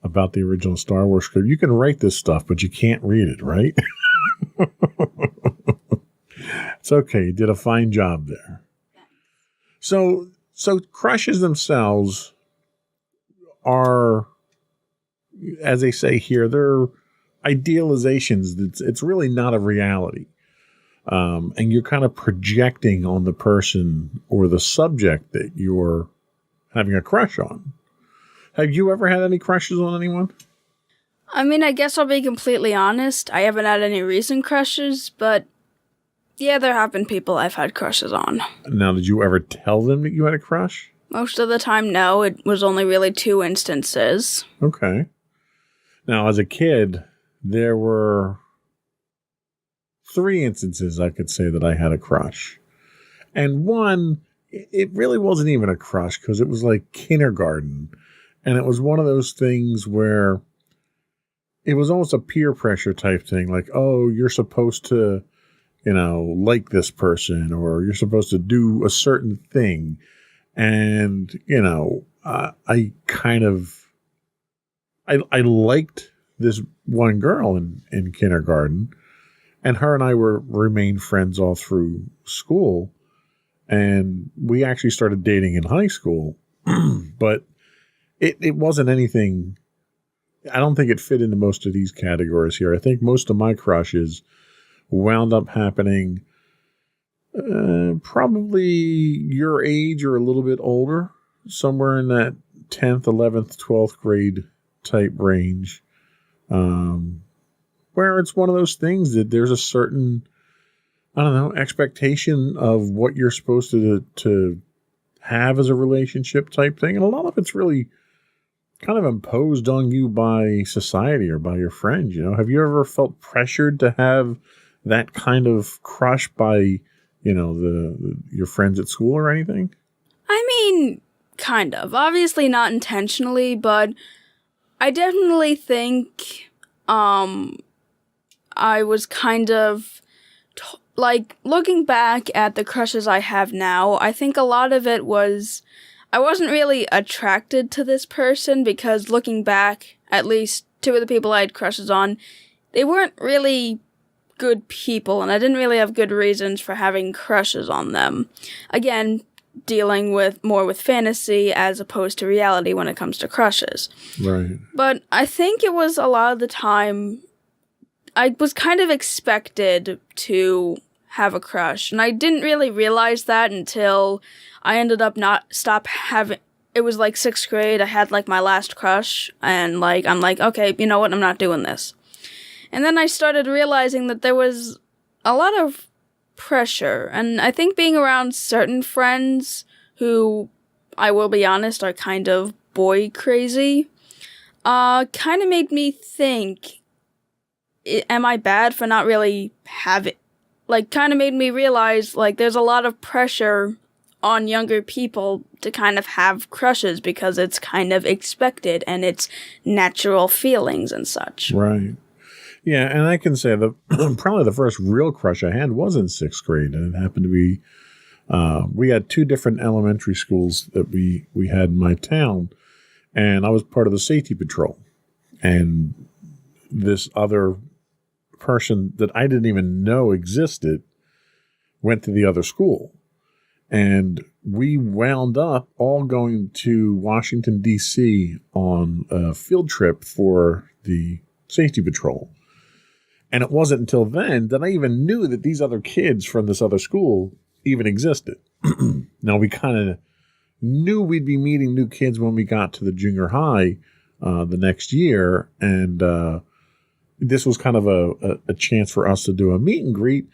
about the original Star Wars script. You can write this stuff, but you can't read it, right? It's okay. You did a fine job there. So crushes themselves are, as they say here, they're idealizations. It's really not a reality. And you're kind of projecting on the person or the subject that you're having a crush on. Have you ever had any crushes on anyone? I mean, I guess I'll be completely honest. I haven't had any recent crushes, but yeah, there have been people I've had crushes on. Now, did you ever tell them that you had a crush? Most of the time, no. It was only really 2 instances. Okay. Now, as a kid, there were 3 instances I could say that I had a crush. And one, it really wasn't even a crush because it was like kindergarten. And it was one of those things where it was almost a peer pressure type thing. Like, oh, you're supposed to, like this person, or you're supposed to do a certain thing. And, I liked this one girl in kindergarten. And her and I remained friends all through school. And we actually started dating in high school. But it wasn't anything. I don't think it fit into most of these categories here. I think most of my crushes wound up happening probably your age or a little bit older. Somewhere in that 10th, 11th, 12th grade type range. Where it's one of those things that there's a certain, expectation of what you're supposed to have as a relationship type thing. And a lot of it's really kind of imposed on you by society or by your friends. Have you ever felt pressured to have that kind of crush by, your friends at school or anything? I mean, kind of. Obviously not intentionally, but I definitely think, I was kind of, looking back at the crushes I have now, I think a lot of it was, I wasn't really attracted to this person because looking back, at least 2 of the people I had crushes on, they weren't really good people, and I didn't really have good reasons for having crushes on them. Again, dealing more with fantasy as opposed to reality when it comes to crushes. Right. But I think it was a lot of the time I was kind of expected to have a crush, and I didn't really realize that until I ended up it was like 6th grade, I had like my last crush, and I'm like, okay, you know what, I'm not doing this. And then I started realizing that there was a lot of pressure, and I think being around certain friends who, I will be honest, are kind of boy crazy, kind of made me think, am I bad for not really having, kind of made me realize, there's a lot of pressure on younger people to kind of have crushes because it's kind of expected and it's natural feelings and such. Right. Yeah, and I can say that probably the first real crush I had was in 6th grade, and it happened to be, we had 2 different elementary schools that we had in my town, and I was part of the safety patrol, and this other person that I didn't even know existed went to the other school. And we wound up all going to Washington, D.C. on a field trip for the safety patrol. And it wasn't until then that I even knew that these other kids from this other school even existed. Now, we kind of knew we'd be meeting new kids when we got to the junior high the next year. And this was kind of a chance for us to do a meet and greet.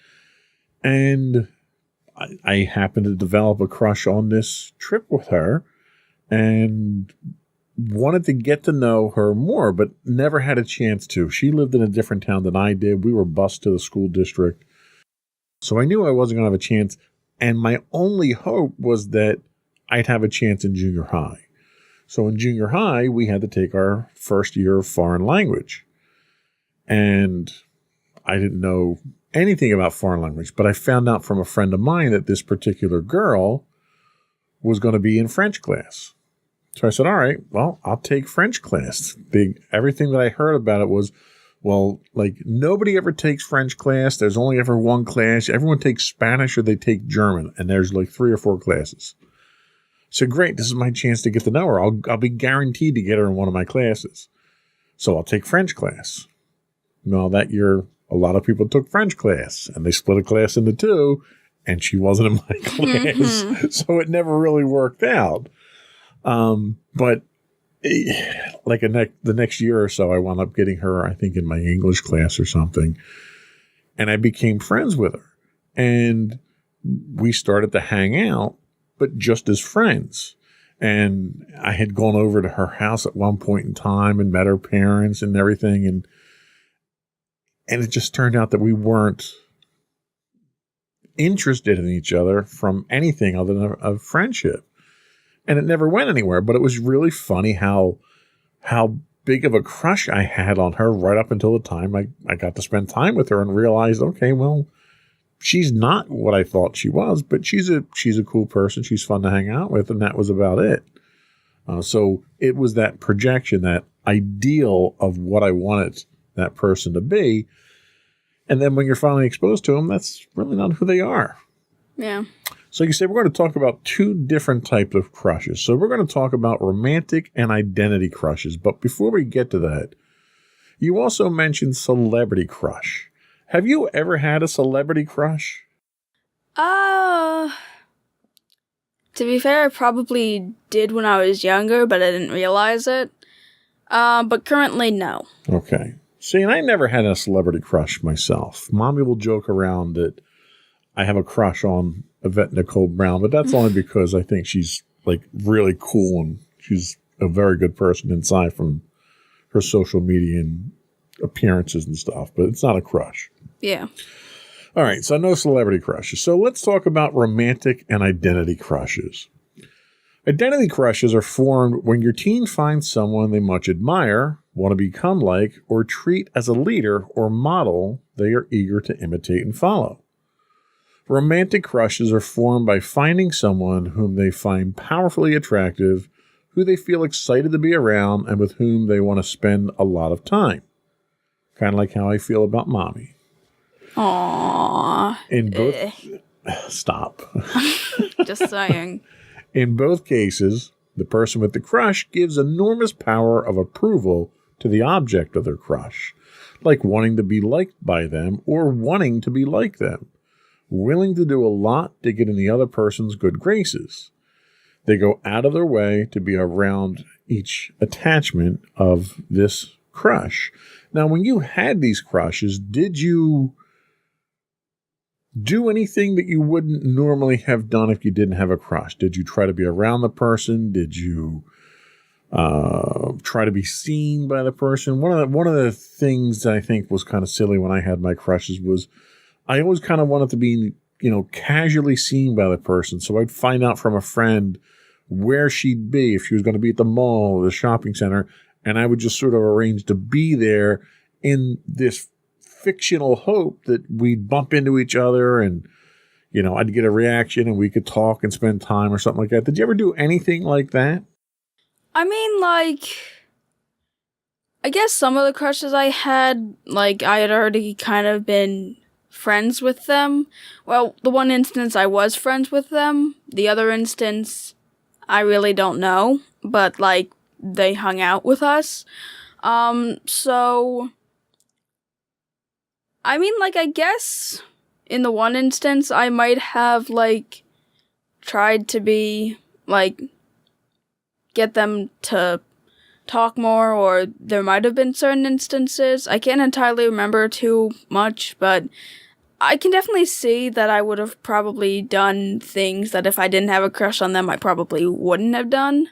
And I happened to develop a crush on this trip with her and wanted to get to know her more, but never had a chance to. She lived in a different town than I did. We were bused to the school district. So I knew I wasn't going to have a chance. And my only hope was that I'd have a chance in junior high. So in junior high, we had to take our first year of foreign language. And I didn't know anything about foreign language, but I found out from a friend of mine that this particular girl was going to be in French class. So I said, all right, well, I'll take French class. Everything that I heard about it was, well, like nobody ever takes French class. There's only ever one class. Everyone takes Spanish or they take German, and there's like 3 or 4 classes. So great, this is my chance to get to know her. I'll be guaranteed to get her in one of my classes. So I'll take French class. Now that year, a lot of people took French class, and they split a class into 2, and she wasn't in my class. So it never really worked out. But like the next year or so, I wound up getting her, I think, in my English class or something. And I became friends with her. And we started to hang out, but just as friends. And I had gone over to her house at one point in time and met her parents and everything. And it just turned out that we weren't interested in each other from anything other than a friendship. And it never went anywhere, but it was really funny how big of a crush I had on her right up until the time I got to spend time with her and realized, okay, well, she's not what I thought she was, but she's a cool person. She's fun to hang out with, and that was about it. So it was that projection, that ideal of what I wanted that person to be. And then when you're finally exposed to them, that's really not who they are. Yeah. So you say we're going to talk about 2 different types of crushes. So we're going to talk about romantic and identity crushes. But before we get to that, you also mentioned celebrity crush. Have you ever had a celebrity crush? To be fair, I probably did when I was younger, but I didn't realize it. But currently, no. Okay. See, and I never had a celebrity crush myself. Mommy will joke around that I have a crush on Yvette Nicole Brown, but that's only because I think she's like really cool and she's a very good person inside from her social media and appearances and stuff, but it's not a crush. Yeah. All right, so no celebrity crushes. So let's talk about romantic and identity crushes. Identity crushes are formed when your teen finds someone they much admire, want to become like, or treat as a leader or model they are eager to imitate and follow. Romantic crushes are formed by finding someone whom they find powerfully attractive, who they feel excited to be around, and with whom they want to spend a lot of time. Kind of like how I feel about Mommy. Aww. In both... Stop. Just saying. In both cases, the person with the crush gives enormous power of approval to the object of their crush, like wanting to be liked by them or wanting to be like them, willing to do a lot to get in the other person's good graces. They go out of their way to be around each attachment of this crush. Now, when you had these crushes, did you do anything that you wouldn't normally have done if you didn't have a crush? Did you try to be around the person? Did you try to be seen by the person? One of the things that I think was kind of silly when I had my crushes was I always kind of wanted to be, casually seen by the person. So I'd find out from a friend where she'd be, if she was going to be at the mall or the shopping center, and I would just sort of arrange to be there in this fictional hope that we'd bump into each other and, I'd get a reaction and we could talk and spend time or something like that. Did you ever do anything like that? I mean, I guess some of the crushes I had, I had already kind of been friends with them. Well, the one instance I was friends with them. The other instance, I really don't know. But, like, they hung out with us. So, I mean, like, I guess in the one instance, I might have, like, tried to be, like, get them to talk more, or there might have been certain instances. I can't entirely remember too much, but I can definitely see that I would have probably done things that if I didn't have a crush on them, I probably wouldn't have done.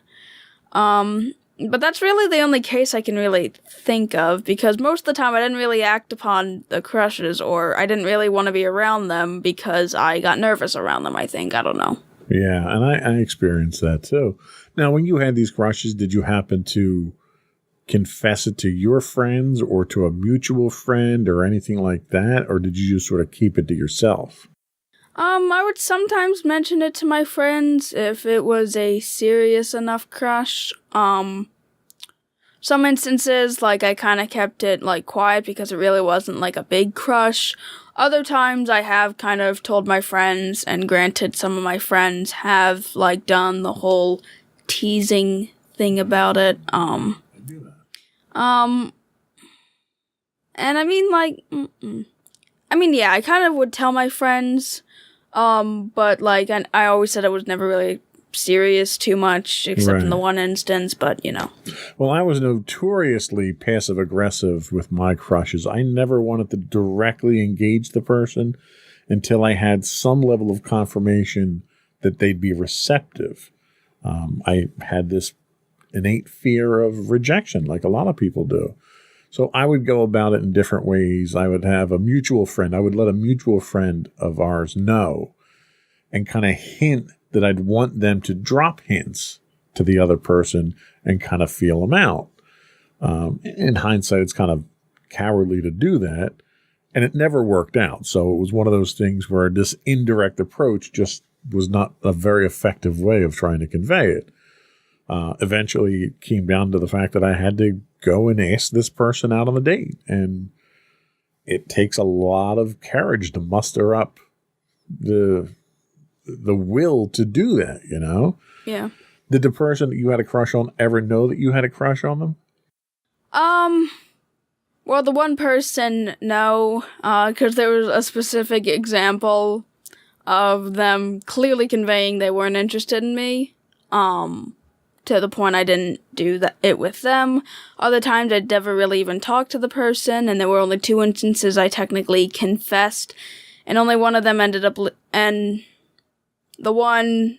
But that's really the only case I can really think of, because most of the time I didn't really act upon the crushes, or I didn't really want to be around them because I got nervous around them, I think. I don't know. Yeah, and I experienced that too. Now, when you had these crushes, did you happen to confess it to your friends or to a mutual friend or anything like that? Or did you just sort of keep it to yourself? I would sometimes mention it to my friends if it was a serious enough crush. Some instances, like, I kind of kept it, like, quiet because it really wasn't, like, a big crush. Other times I have kind of told my friends, and granted, some of my friends have, like, done the whole teasing thing about it. And I mean, like, yeah, I kind of would tell my friends, but, like, I always said I was never really serious too much, except in the one instance, but, you know. Well, I was notoriously passive-aggressive with my crushes. I never wanted to directly engage the person until I had some level of confirmation that they'd be receptive. I had this innate fear of rejection, like a lot of people do. So I would go about it in different ways. I would have a mutual friend. I would let a mutual friend of ours know and kind of hint that I'd want them to drop hints to the other person and kind of feel them out. In hindsight, it's kind of cowardly to do that, and it never worked out. So it was one of those things where this indirect approach just was not a very effective way of trying to convey it. Eventually, it came down to the fact that I had to go and ask this person out on a date, and it takes a lot of courage to muster up the will to do that, you know? Yeah. Did the person that you had a crush on ever know that you had a crush on them? Well, the one person, no, because there was a specific example of them clearly conveying they weren't interested in me, to the point I didn't do it with them. Other times I'd never really even talked to the person, and there were only 2 instances I technically confessed, and only one of them ended up, and the one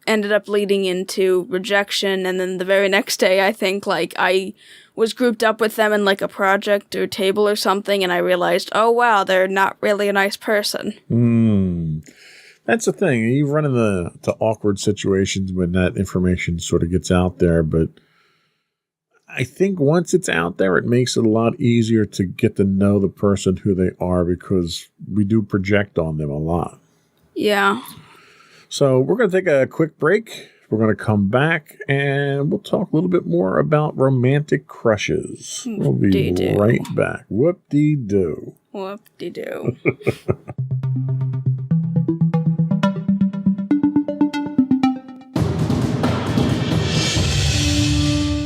ended up leading into rejection, and then the very next day, I think, like, I was grouped up with them in, like, a project or table or something, and I realized, oh, wow, they're not really a nice person. That's the thing. You run into awkward situations when that information sort of gets out there, but I think once it's out there, it makes it a lot easier to get to know the person who they are, because we do project on them a lot. Yeah. So we're going to take a quick break. We're going to come back and we'll talk a little bit more about romantic crushes. We'll be right back. Whoop-dee-doo. Whoop-dee-doo.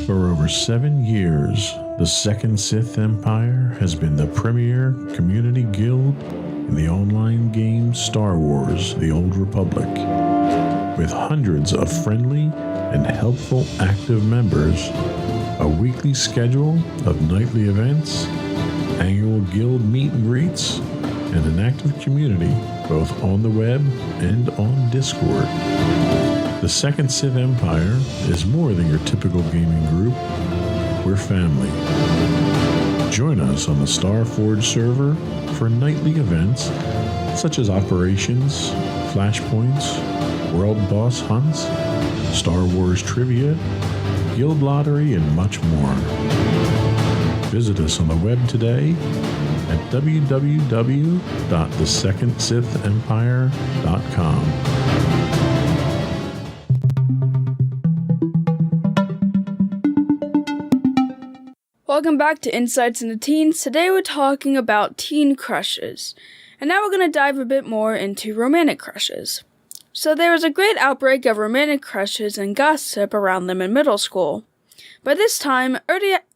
For over 7 years, the Second Sith Empire has been the premier community guild in the online game Star Wars: The Old Republic. With hundreds of friendly and helpful active members, a weekly schedule of nightly events, annual guild meet and greets, and an active community both on the web and on Discord. The Second Sith Empire is more than your typical gaming group. We're family. Join us on the Starforge server for nightly events such as operations, flashpoints, world boss hunts, Star Wars trivia, guild lottery, and much more. Visit us on the web today at www.thesecondsithempire.com. Welcome back to Insights into Teens. Today we're talking about teen crushes. And now we're going to dive a bit more into romantic crushes. So there was a great outbreak of romantic crushes and gossip around them in middle school. By this time,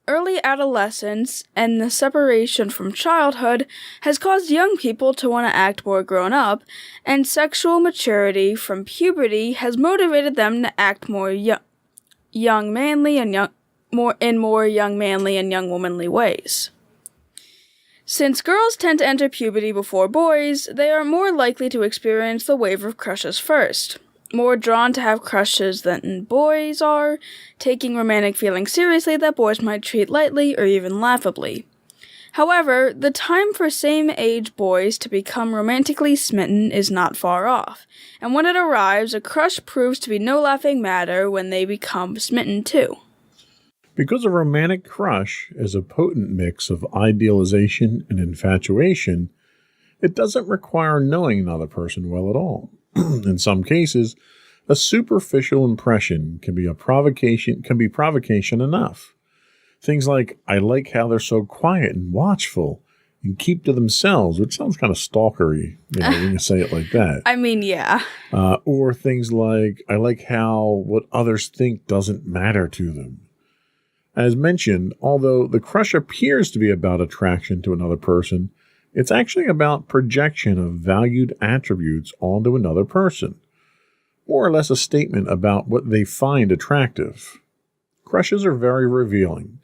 early adolescence and the separation from childhood has caused young people to want to act more grown up, and sexual maturity from puberty has motivated them to act more young manly and more young manly and young womanly ways. Since girls tend to enter puberty before boys, they are more likely to experience the wave of crushes first. More drawn to have crushes than boys are, taking romantic feelings seriously that boys might treat lightly or even laughably. However, the time for same-age boys to become romantically smitten is not far off, and when it arrives, a crush proves to be no laughing matter when they become smitten too. Because a romantic crush is a potent mix of idealization and infatuation, it doesn't require knowing another person well at all. In some cases, a superficial impression can be provocation enough. Things like, I like how they're so quiet and watchful and keep to themselves, which sounds kind of stalkery, when you say it like that. I mean, yeah. Or things like, I like how what others think doesn't matter to them. As mentioned, although the crush appears to be about attraction to another person, it's actually about projection of valued attributes onto another person, more or less a statement about what they find attractive. Crushes are very revealing.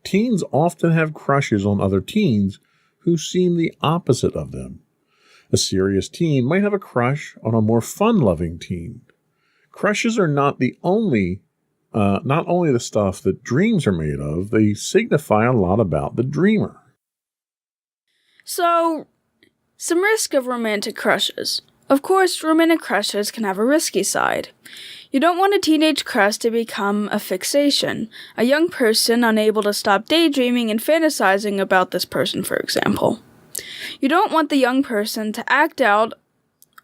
Teens often have crushes on other teens who seem the opposite of them. A serious teen might have a crush on a more fun-loving teen. Crushes are not only the stuff that dreams are made of, they signify a lot about the dreamer. So, some risk of romantic crushes. Of course, romantic crushes can have a risky side. You don't want a teenage crush to become a fixation, a young person unable to stop daydreaming and fantasizing about this person, for example. You don't want the young person to act out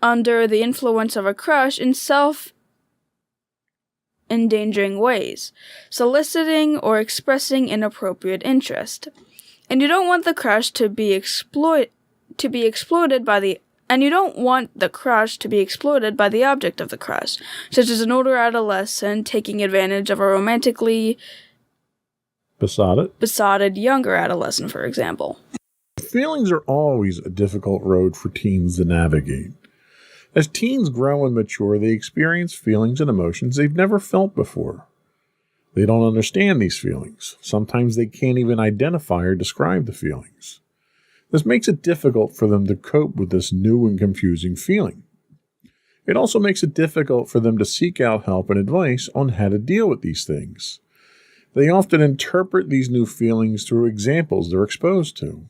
under the influence of a crush in self-endangering ways, soliciting or expressing inappropriate interest. And you don't want the crush to be exploited by the object of the crush, such as an older adolescent taking advantage of a romantically besotted younger adolescent, for example. Feelings are always a difficult road for teens to navigate. As teens grow and mature, they experience feelings and emotions they've never felt before. They don't understand these feelings. Sometimes they can't even identify or describe the feelings. This makes it difficult for them to cope with this new and confusing feeling. It also makes it difficult for them to seek out help and advice on how to deal with these things. They often interpret these new feelings through examples they're exposed to.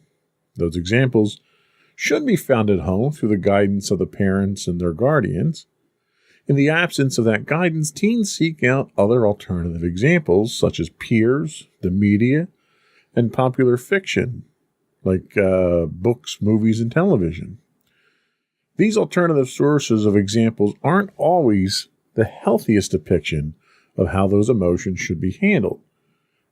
Those examples should be found at home through the guidance of the parents and their guardians. In the absence of that guidance, teens seek out other alternative examples such as peers, the media, and popular fiction, like books, movies, and television. These alternative sources of examples aren't always the healthiest depiction of how those emotions should be handled.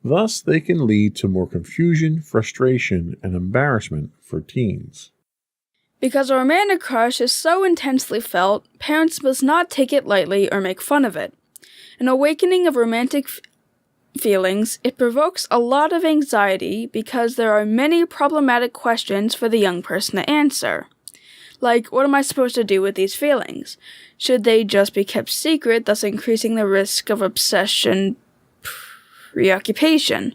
Thus, they can lead to more confusion, frustration, and embarrassment for teens. Because a romantic crush is so intensely felt, parents must not take it lightly or make fun of it. An awakening of romantic feelings, it provokes a lot of anxiety because there are many problematic questions for the young person to answer. Like, what am I supposed to do with these feelings? Should they just be kept secret, thus increasing the risk of obsession, preoccupation?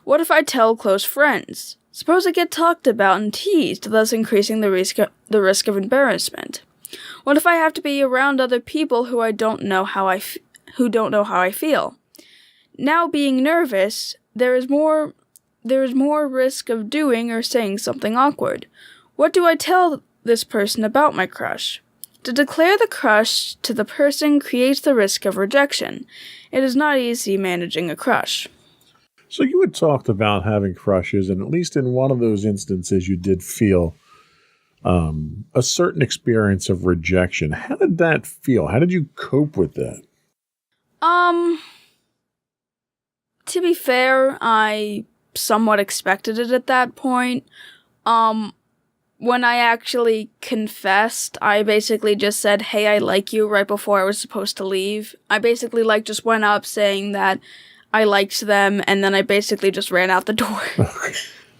What if I tell close friends? Suppose I get talked about and teased, thus increasing the risk of embarrassment. What if I have to be around other people who don't know how I feel? Now, being nervous, there is more risk of doing or saying something awkward. What do I tell this person about my crush? To declare the crush to the person creates the risk of rejection. It is not easy managing a crush. So you had talked about having crushes, and at least in one of those instances you did feel a certain experience of rejection. How did that feel? How did you cope with that? To be fair, I somewhat expected it at that point. When when I actually confessed, I basically just said, "Hey, I like you," right before I was supposed to leave. I basically, like, just went up saying that I liked them, and then I basically just ran out the door.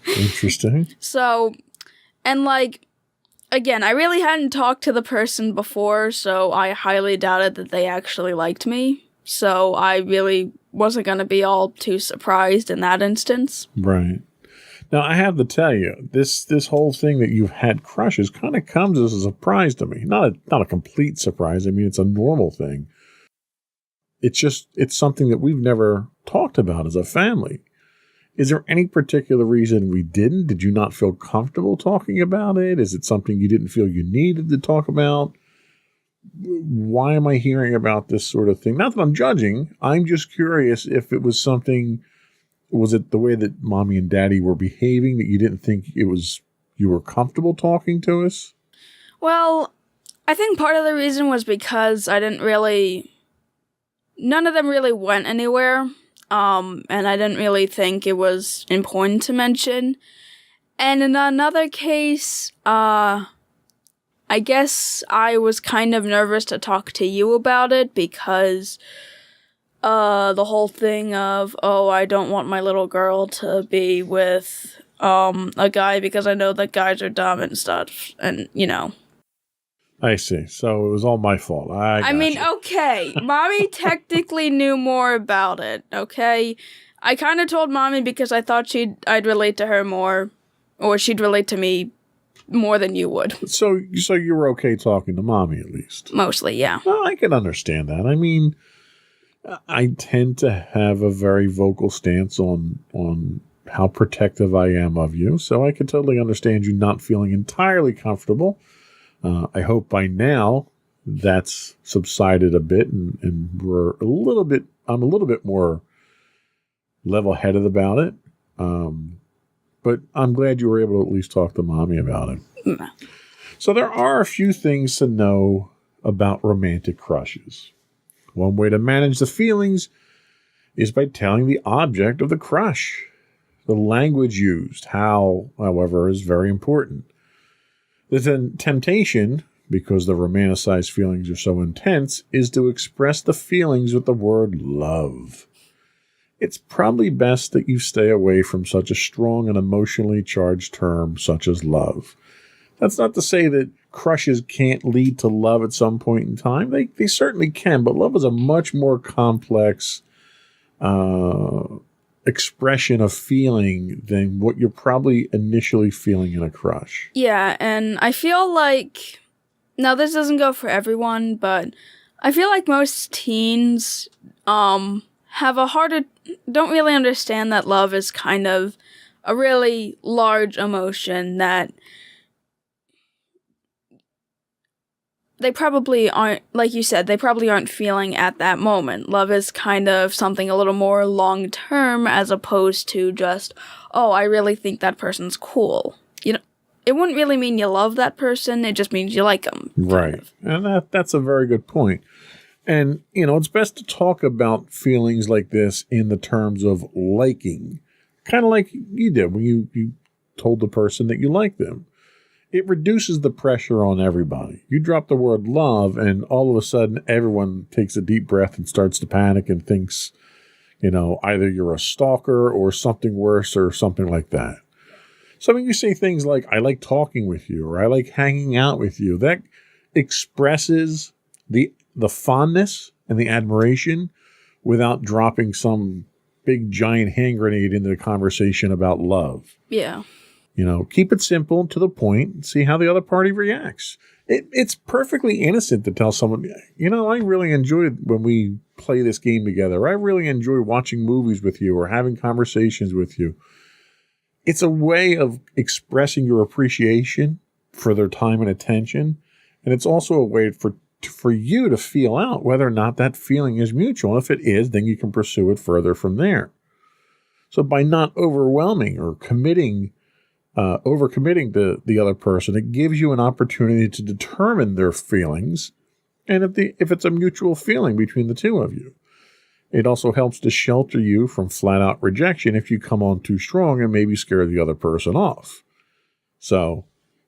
Interesting. So, and, like, again, I really hadn't talked to the person before, so I highly doubted that they actually liked me. So I really wasn't going to be all too surprised in that instance. Right. Now, I have to tell you, this whole thing that you've had crushes kind of comes as a surprise to me. Not a complete surprise. I mean, it's a normal thing. It's something that we've never talked about as a family. Is there any particular reason we didn't? Did you not feel comfortable talking about it? Is it something you didn't feel you needed to talk about? Why am I hearing about this sort of thing? Not that I'm judging. I'm just curious if it was something. Was it the way that mommy and daddy were behaving that you didn't think you were comfortable talking to us? Well, I think part of the reason was because none of them really went anywhere. And I didn't really think it was important to mention. And in another case, I guess I was kind of nervous to talk to you about it because the whole thing of, I don't want my little girl to be with a guy because I know that guys are dumb and stuff, and, you know. I see. So it was all my fault. I mean, okay, Mommy technically knew more about it, okay? I kind of told Mommy because I thought I'd relate to her more, or she'd relate to me more than you would. So you were okay talking to Mommy at least? Mostly, yeah. Well, I can understand that. I mean, I tend to have a very vocal stance on how protective I am of you, so I can totally understand you not feeling entirely comfortable. I hope by now that's subsided a bit, and I'm a little bit more level-headed about it. But I'm glad you were able to at least talk to Mommy about it. Mm. So there are a few things to know about romantic crushes. One way to manage the feelings is by telling the object of the crush. The language used, however, is very important. The temptation, because the romanticized feelings are so intense, is to express the feelings with the word love. It's probably best that you stay away from such a strong and emotionally charged term such as love. That's not to say that crushes can't lead to love at some point in time. They certainly can, but love is a much more complex expression of feeling than what you're probably initially feeling in a crush. Yeah, and I feel like, now this doesn't go for everyone, but I feel like most teens don't really understand that love is kind of a really large emotion that they probably aren't, like you said, they probably aren't feeling at that moment. Love is kind of something a little more long-term as opposed to just, I really think that person's cool. You know, it wouldn't really mean you love that person. It just means you like them. Right. And that's a very good point. And, it's best to talk about feelings like this in the terms of liking. Kind of like you did when you told the person that you like them. It reduces the pressure on everybody. You drop the word love, and all of a sudden, everyone takes a deep breath and starts to panic and thinks, either you're a stalker or something worse or something like that. So when you say things like, I like talking with you, or I like hanging out with you, that expresses the fondness and the admiration without dropping some big giant hand grenade into the conversation about love. Yeah. Keep it simple, to the point, and see how the other party reacts. It's perfectly innocent to tell someone, I really enjoyed when we play this game together. I really enjoy watching movies with you or having conversations with you. It's a way of expressing your appreciation for their time and attention. And it's also a way for you to feel out whether or not that feeling is mutual. And if it is, then you can pursue it further from there. So by not overwhelming or overcommitting to the other person, it gives you an opportunity to determine their feelings and if it's a mutual feeling between the two of you. It also helps to shelter you from flat-out rejection if you come on too strong and maybe scare the other person off. So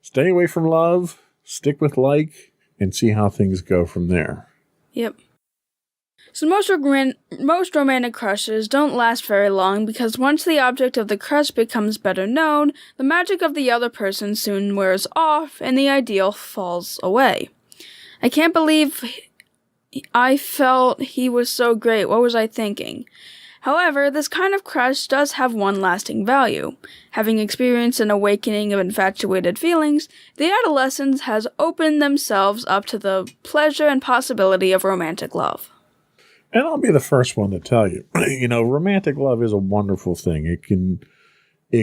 stay away from love, stick with like, and see how things go from there. Yep. So most romantic crushes don't last very long because once the object of the crush becomes better known, the magic of the other person soon wears off and the ideal falls away. I can't believe I felt he was so great. What was I thinking? However, this kind of crush does have one lasting value. Having experienced an awakening of infatuated feelings, the adolescent has opened themselves up to the pleasure and possibility of romantic love. And I'll be the first one to tell you, romantic love is a wonderful thing. It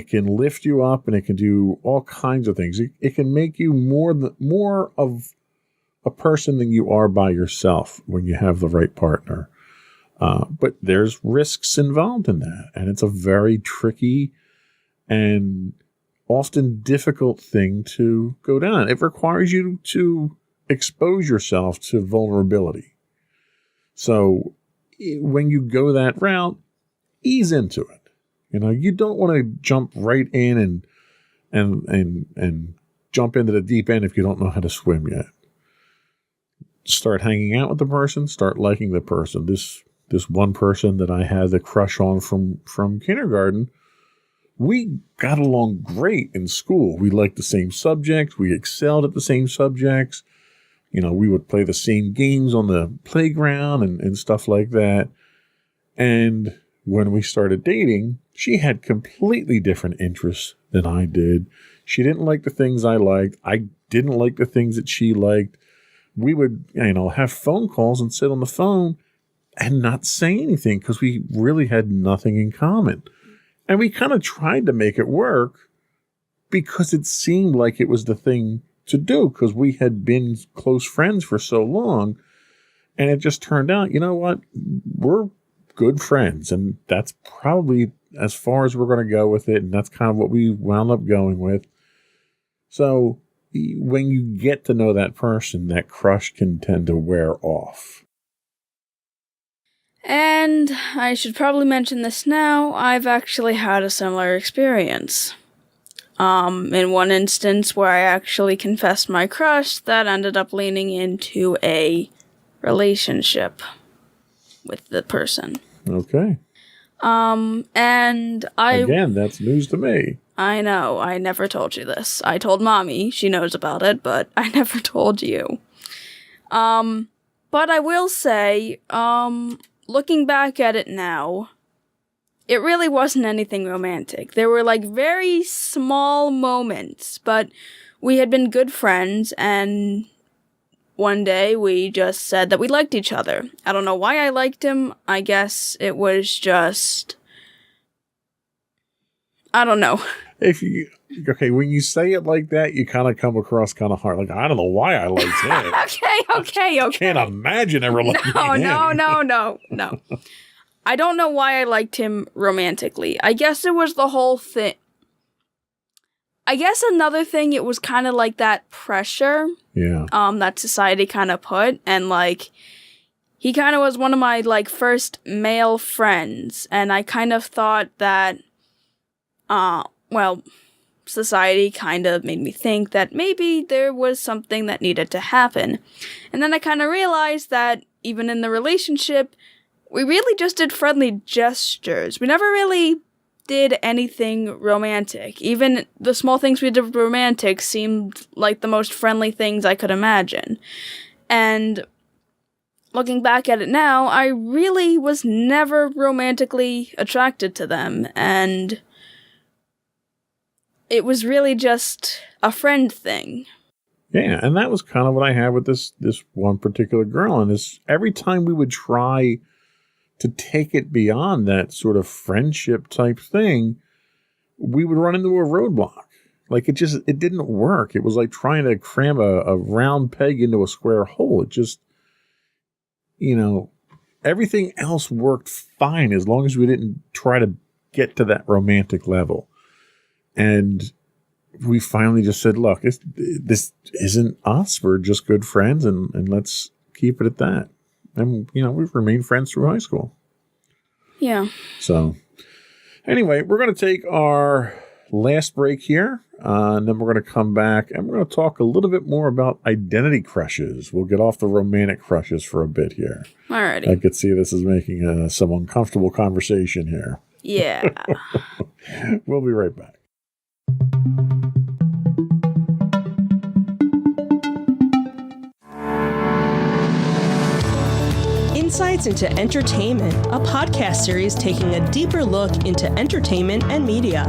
can lift you up and it can do all kinds of things. It can make you more of a person than you are by yourself when you have the right partner. But there's risks involved in that. And it's a very tricky and often difficult thing to go down. It requires you to expose yourself to vulnerability. So when you go that route, ease into it. You don't want to jump right in and jump into the deep end if you don't know how to swim yet. Start hanging out with the person, start liking the person. This one person that I had the crush on from kindergarten, we got along great in school. We liked the same subjects. We excelled at the same subjects. We would play the same games on the playground and stuff like that. And when we started dating, she had completely different interests than I did. She didn't like the things I liked. I didn't like the things that she liked. We would, have phone calls and sit on the phone and not say anything because we really had nothing in common. And we kind of tried to make it work because it seemed like it was the thing to do because we had been close friends for so long. And it just turned out, you know what? We're good friends. And that's probably as far as we're going to go with it. And that's kind of what we wound up going with. So when you get to know that person, that crush can tend to wear off. And I should probably mention this now, I've actually had a similar experience. In one instance where I actually confessed my crush, that ended up leaning into a relationship with the person. Okay. And Again, that's news to me. I know, I never told you this. I told Mommy, she knows about it, but I never told you. But I will say, looking back at it now, it really wasn't anything romantic. There were very small moments, but we had been good friends, and one day we just said that we liked each other. I don't know why I liked him. I guess it was just, I don't know. When you say it like that, you kind of come across kind of hard. I don't know why I liked him. Okay. Can't imagine ever liking him. No. I don't know why I liked him romantically. I guess it was the whole thing. I guess another thing, it was kind of like that pressure. Yeah. That society kind of put. And he kind of was one of my first male friends. And I kind of thought that, society kind of made me think that maybe there was something that needed to happen. And then I kind of realized that even in the relationship, we really just did friendly gestures. We never really did anything romantic. Even the small things we did romantic seemed like the most friendly things I could imagine. And looking back at it now, I really was never romantically attracted to them. And it was really just a friend thing. Yeah, and that was kind of what I had with this one particular girl. And every time we would try to take it beyond that sort of friendship type thing, we would run into a roadblock. It didn't work. It was like trying to cram a round peg into a square hole. It just, everything else worked fine as long as we didn't try to get to that romantic level. And we finally just said, look, this isn't us. We're just good friends, and let's keep it at that. And, we've remained friends through high school. Yeah. So, anyway, we're going to take our last break here, and then we're going to come back and we're going to talk a little bit more about identity crushes. We'll get off the romantic crushes for a bit here. Alrighty. I could see this is making some uncomfortable conversation here. Yeah. We'll be right back. Insights into Entertainment, a podcast series taking a deeper look into entertainment and media.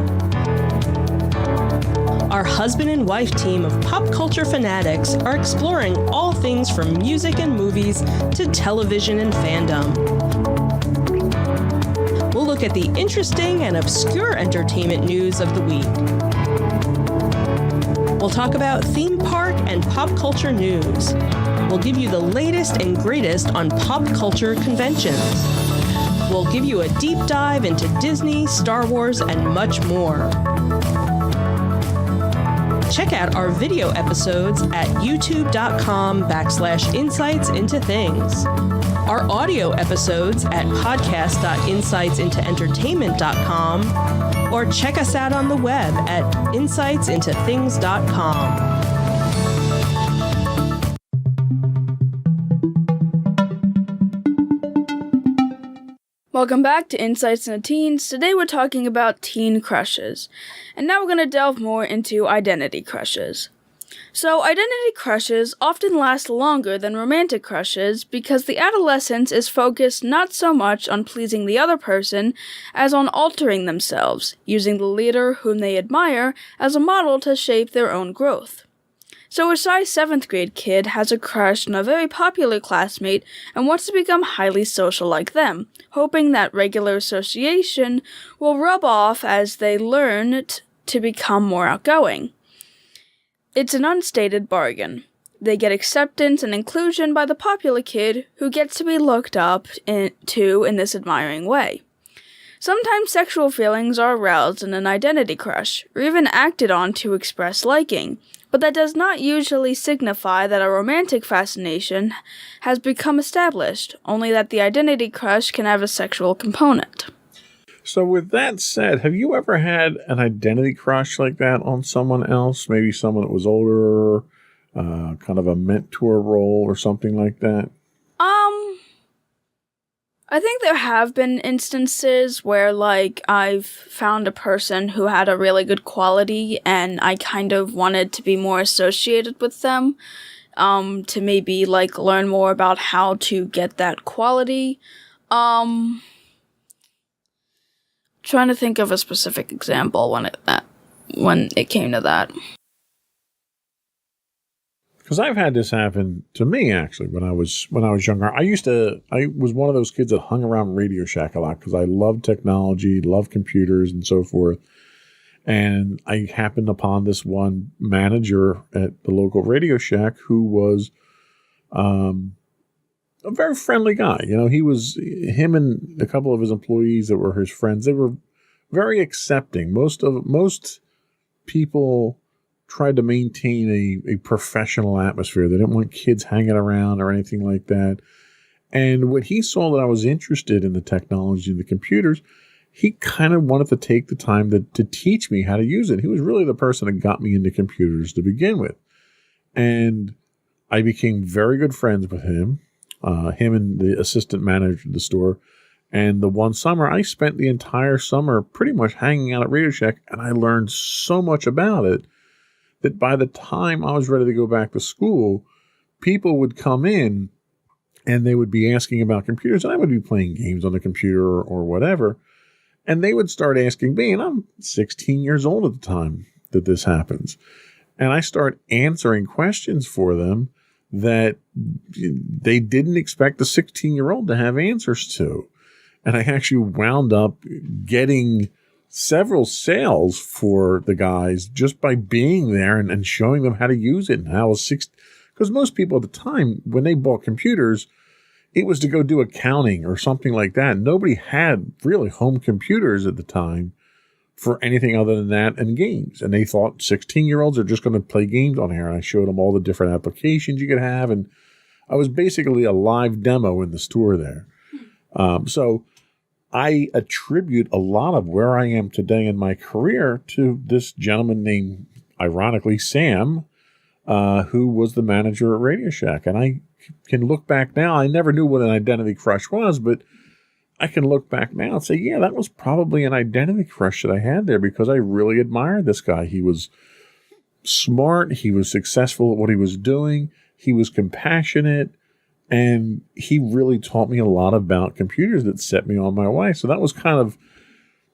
Our husband and wife team of pop culture fanatics are exploring all things from music and movies to television and fandom. We'll look at the interesting and obscure entertainment news of the week. We'll talk about theme park and pop culture news. We'll give you the latest and greatest on pop culture conventions. We'll give you a deep dive into Disney, Star Wars, and much more. Check out our video episodes at youtube.com/insights into things. Our audio episodes at podcast.insightsintoentertainment.com, or check us out on the web at insightsintothings.com. Welcome back to Insights into Teens. Today we're talking about teen crushes. And now we're going to delve more into identity crushes. So, identity crushes often last longer than romantic crushes because the adolescence is focused not so much on pleasing the other person as on altering themselves, using the leader whom they admire as a model to shape their own growth. So a shy 7th grade kid has a crush on a very popular classmate and wants to become highly social like them, hoping that regular association will rub off as they learn to become more outgoing. It's an unstated bargain. They get acceptance and inclusion by the popular kid who gets to be looked up to in this admiring way. Sometimes sexual feelings are aroused in an identity crush, or even acted on to express liking, but that does not usually signify that a romantic fascination has become established, only that the identity crush can have a sexual component. So with that said, have you ever had an identity crush like that on someone else? Maybe someone that was older, kind of a mentor role or something like that? I think there have been instances where, I've found a person who had a really good quality and I kind of wanted to be more associated with them, to maybe, learn more about how to get that quality. Trying to think of a specific example when it came to that. Because I've had this happen to me actually when I was younger. I was one of those kids that hung around Radio Shack a lot because I loved technology, loved computers, and so forth. And I happened upon this one manager at the local Radio Shack who was a very friendly guy. You know, him and a couple of his employees that were his friends. They were very accepting. Most people tried to maintain a professional atmosphere. They didn't want kids hanging around or anything like that. And when he saw that I was interested in the technology and the computers, he kind of wanted to take the time to teach me how to use it. He was really the person that got me into computers to begin with. And I became very good friends with him and the assistant manager of the store. And the one summer, I spent the entire summer pretty much hanging out at Radio Shack, and I learned so much about it that by the time I was ready to go back to school, people would come in and they would be asking about computers, and I would be playing games on the computer or whatever. And they would start asking me, and I'm 16 years old at the time that this happens. And I start answering questions for them that they didn't expect a 16-year-old to have answers to. And I actually wound up getting several sales for the guys just by being there and showing them how to use it and how because most people at the time, when they bought computers, it was to go do accounting or something like that. Nobody had really home computers at the time for anything other than that and games. And they thought 16-year-olds are just going to play games on here. And I showed them all the different applications you could have. And I was basically a live demo in the store there. So I attribute a lot of where I am today in my career to this gentleman named, ironically, Sam, who was the manager at Radio Shack. And I can look back now. I never knew what an identity crush was, but I can look back now and say, yeah, that was probably an identity crush that I had there because I really admired this guy. He was smart. He was successful at what he was doing. He was compassionate. And he really taught me a lot about computers that set me on my way. So that was kind of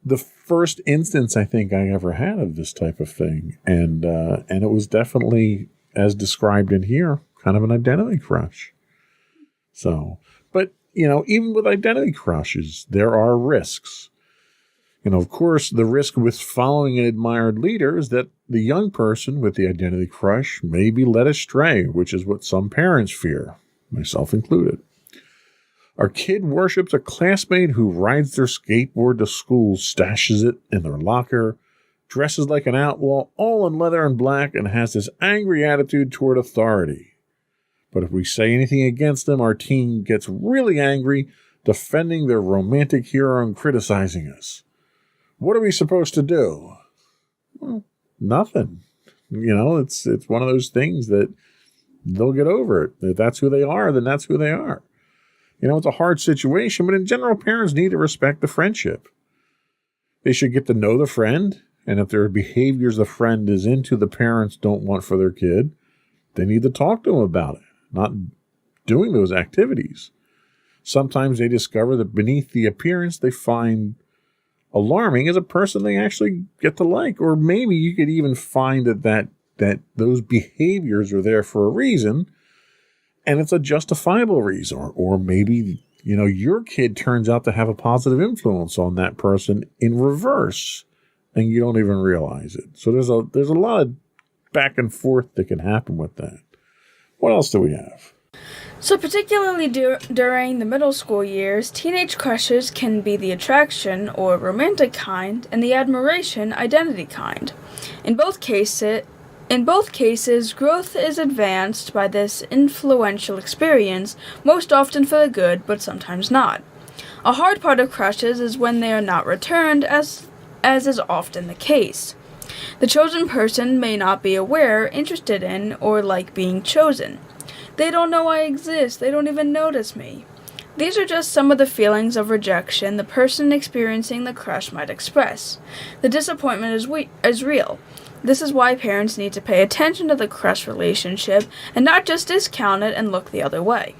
the first instance I think I ever had of this type of thing. And it was definitely, as described in here, kind of an identity crush. So, but, even with identity crushes, there are risks. Of course, the risk with following an admired leader is that the young person with the identity crush may be led astray, which is what some parents fear, myself included. Our kid worships a classmate who rides their skateboard to school, stashes it in their locker, dresses like an outlaw, all in leather and black, and has this angry attitude toward authority. But if we say anything against them, our teen gets really angry, defending their romantic hero and criticizing us. What are we supposed to do? Well, nothing. It's one of those things that they'll get over it. If that's who they are, then that's who they are. It's a hard situation, but in general, parents need to respect the friendship. They should get to know the friend, and if there are behaviors the friend is into the parents don't want for their kid, they need to talk to them about it, not doing those activities. Sometimes they discover that beneath the appearance they find alarming is a person they actually get to like, or maybe you could even find that those behaviors are there for a reason, and it's a justifiable reason, or maybe your kid turns out to have a positive influence on that person in reverse, and you don't even realize it. So there's a lot of back and forth that can happen with that. What else do we have? So particularly during the middle school years, teenage crushes can be the attraction or romantic kind and the admiration identity kind. In both cases, growth is advanced by this influential experience, most often for the good, but sometimes not. A hard part of crushes is when they are not returned, as is often the case. The chosen person may not be aware, interested in, or like being chosen. They don't know I exist. They don't even notice me. These are just some of the feelings of rejection the person experiencing the crush might express. The disappointment is real. This is why parents need to pay attention to the crush relationship and not just discount it and look the other way.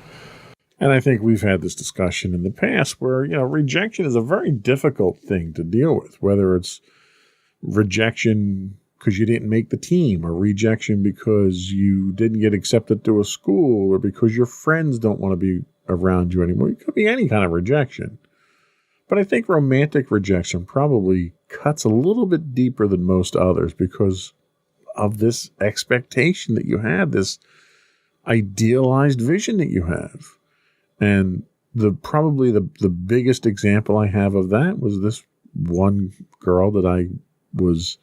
And I think we've had this discussion in the past where, rejection is a very difficult thing to deal with, whether it's rejection because you didn't make the team, or rejection because you didn't get accepted to a school, or because your friends don't want to be around you anymore. It could be any kind of rejection. But I think romantic rejection probably cuts a little bit deeper than most others because of this expectation that you have, this idealized vision that you have. And probably the biggest example I have of that was this one girl that I was,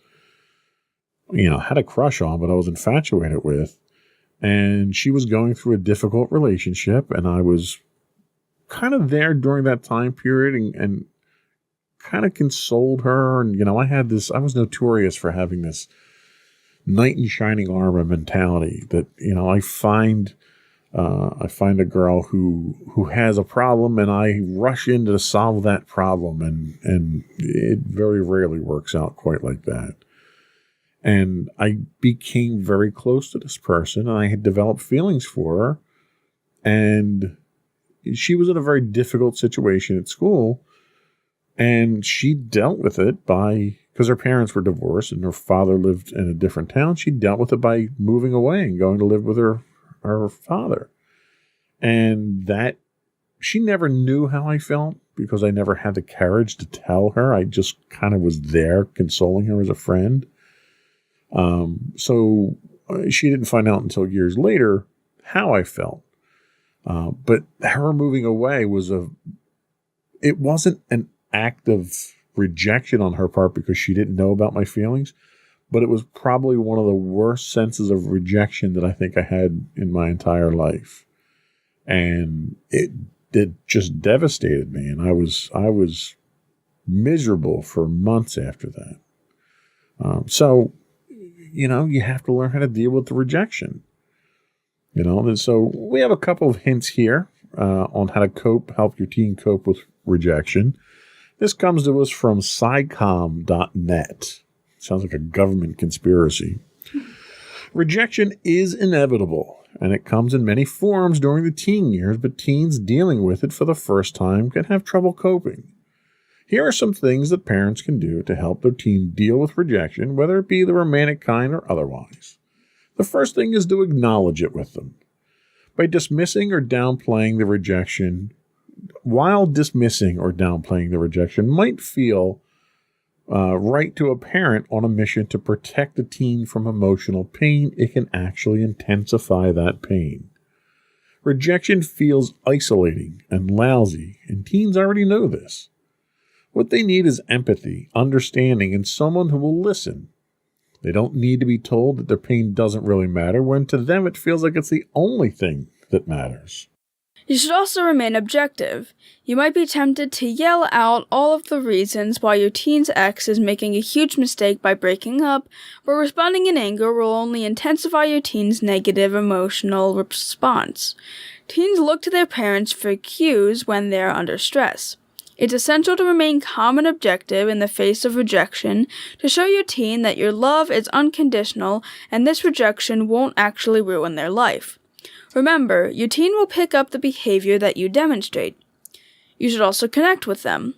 had a crush on, but I was infatuated with. And she was going through a difficult relationship, and I was kind of there during that time period and kind of consoled her. And, I was notorious for having this knight in shining armor mentality that, I find a girl who has a problem, and I rush in to solve that problem, and it very rarely works out quite like that. And I became very close to this person, and I had developed feelings for her. And she was in a very difficult situation at school, and she dealt with it because her parents were divorced and her father lived in a different town. She dealt with it by moving away and going to live with her father. And that she never knew how I felt because I never had the courage to tell her. I just kind of was there consoling her as a friend. So she didn't find out until years later how I felt. But her moving away it wasn't an act of rejection on her part because she didn't know about my feelings, but it was probably one of the worst senses of rejection that I think I had in my entire life. And it just devastated me. And I was miserable for months after that. So, you have to learn how to deal with the rejection. And so we have a couple of hints here on how to help your teen cope with rejection. This comes to us from SciComm.net. Sounds like a government conspiracy. Rejection is inevitable, and it comes in many forms during the teen years, but teens dealing with it for the first time can have trouble coping. Here are some things that parents can do to help their teen deal with rejection, whether it be the romantic kind or otherwise. The first thing is to acknowledge it with them. By dismissing or downplaying the rejection, might feel right to a parent on a mission to protect the teen from emotional pain, it can actually intensify that pain. Rejection feels isolating and lousy, and teens already know this. What they need is empathy, understanding, and someone who will listen. They don't need to be told that their pain doesn't really matter, when to them it feels like it's the only thing that matters. You should also remain objective. You might be tempted to yell out all of the reasons why your teen's ex is making a huge mistake by breaking up, but responding in anger will only intensify your teen's negative emotional response. Teens look to their parents for cues when they're under stress. It's essential to remain calm and objective in the face of rejection to show your teen that your love is unconditional and this rejection won't actually ruin their life. Remember, your teen will pick up the behavior that you demonstrate. You should also connect with them.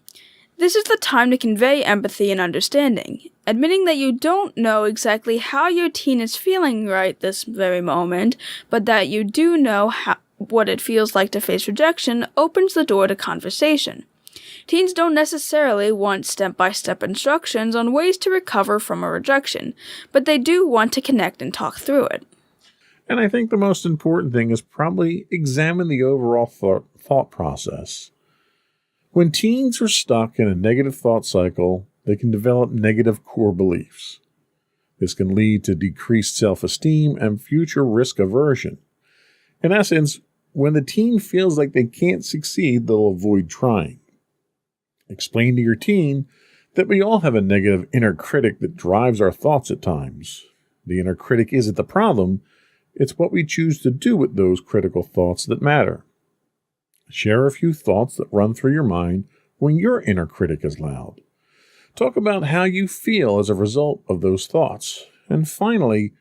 This is the time to convey empathy and understanding. Admitting that you don't know exactly how your teen is feeling right this very moment, but that you do know what it feels like to face rejection opens the door to conversation. Teens don't necessarily want step-by-step instructions on ways to recover from a rejection, but they do want to connect and talk through it. And I think the most important thing is probably examine the overall thought process. When teens are stuck in a negative thought cycle, they can develop negative core beliefs. This can lead to decreased self-esteem and future risk aversion. In essence, when the teen feels like they can't succeed, they'll avoid trying. Explain to your teen that we all have a negative inner critic that drives our thoughts at times. The inner critic isn't the problem. It's what we choose to do with those critical thoughts that matter. Share a few thoughts that run through your mind when your inner critic is loud. Talk about how you feel as a result of those thoughts. And finally,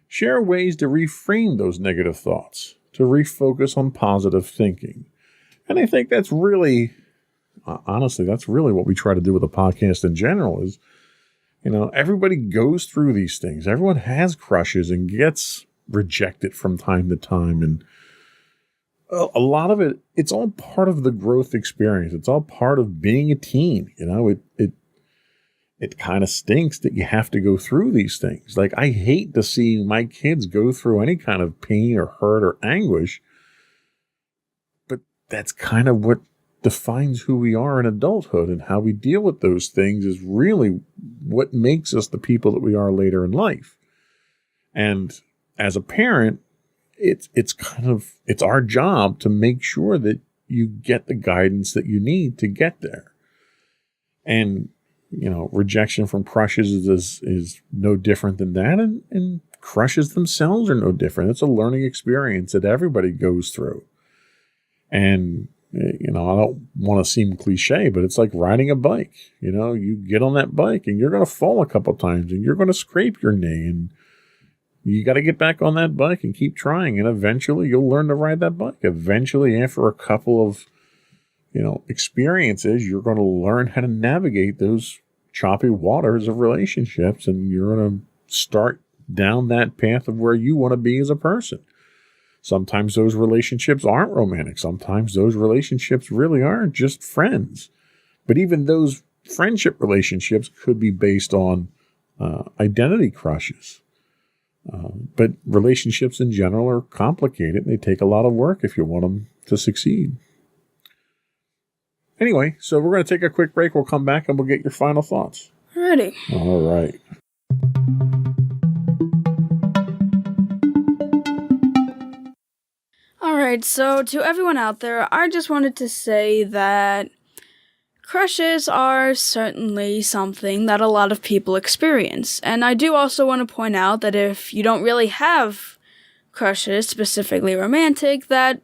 share ways to reframe those negative thoughts, to refocus on positive thinking. And I think that's really, honestly, that's really what we try to do with the podcast in general is, everybody goes through these things. Everyone has crushes and gets rejected from time to time. And a lot of it's all part of the growth experience. It's all part of being a teen. It kind of stinks that you have to go through these things. Like, I hate to see my kids go through any kind of pain or hurt or anguish, but that's kind of what defines who we are in adulthood, and how we deal with those things is really what makes us the people that we are later in life. And as a parent, it's our job to make sure that you get the guidance that you need to get there. And, rejection from crushes is no different than that. And crushes themselves are no different. It's a learning experience that everybody goes through. And, I don't want to seem cliche, but it's like riding a bike. You get on that bike and you're going to fall a couple times and you're going to scrape your knee, and you got to get back on that bike and keep trying. And eventually you'll learn to ride that bike. Eventually, after a couple of, experiences, you're going to learn how to navigate those choppy waters of relationships. And you're going to start down that path of where you want to be as a person. Sometimes those relationships aren't romantic. Sometimes those relationships really aren't just friends. But even those friendship relationships could be based on identity crushes. But relationships in general are complicated. They take a lot of work if you want them to succeed. Anyway, so we're going to take a quick break. We'll come back and we'll get your final thoughts. Ready. All right. Alright, so to everyone out there, I just wanted to say that Crushes are certainly something that a lot of people experience, and I do also want to point out that if you don't really have crushes, specifically romantic, that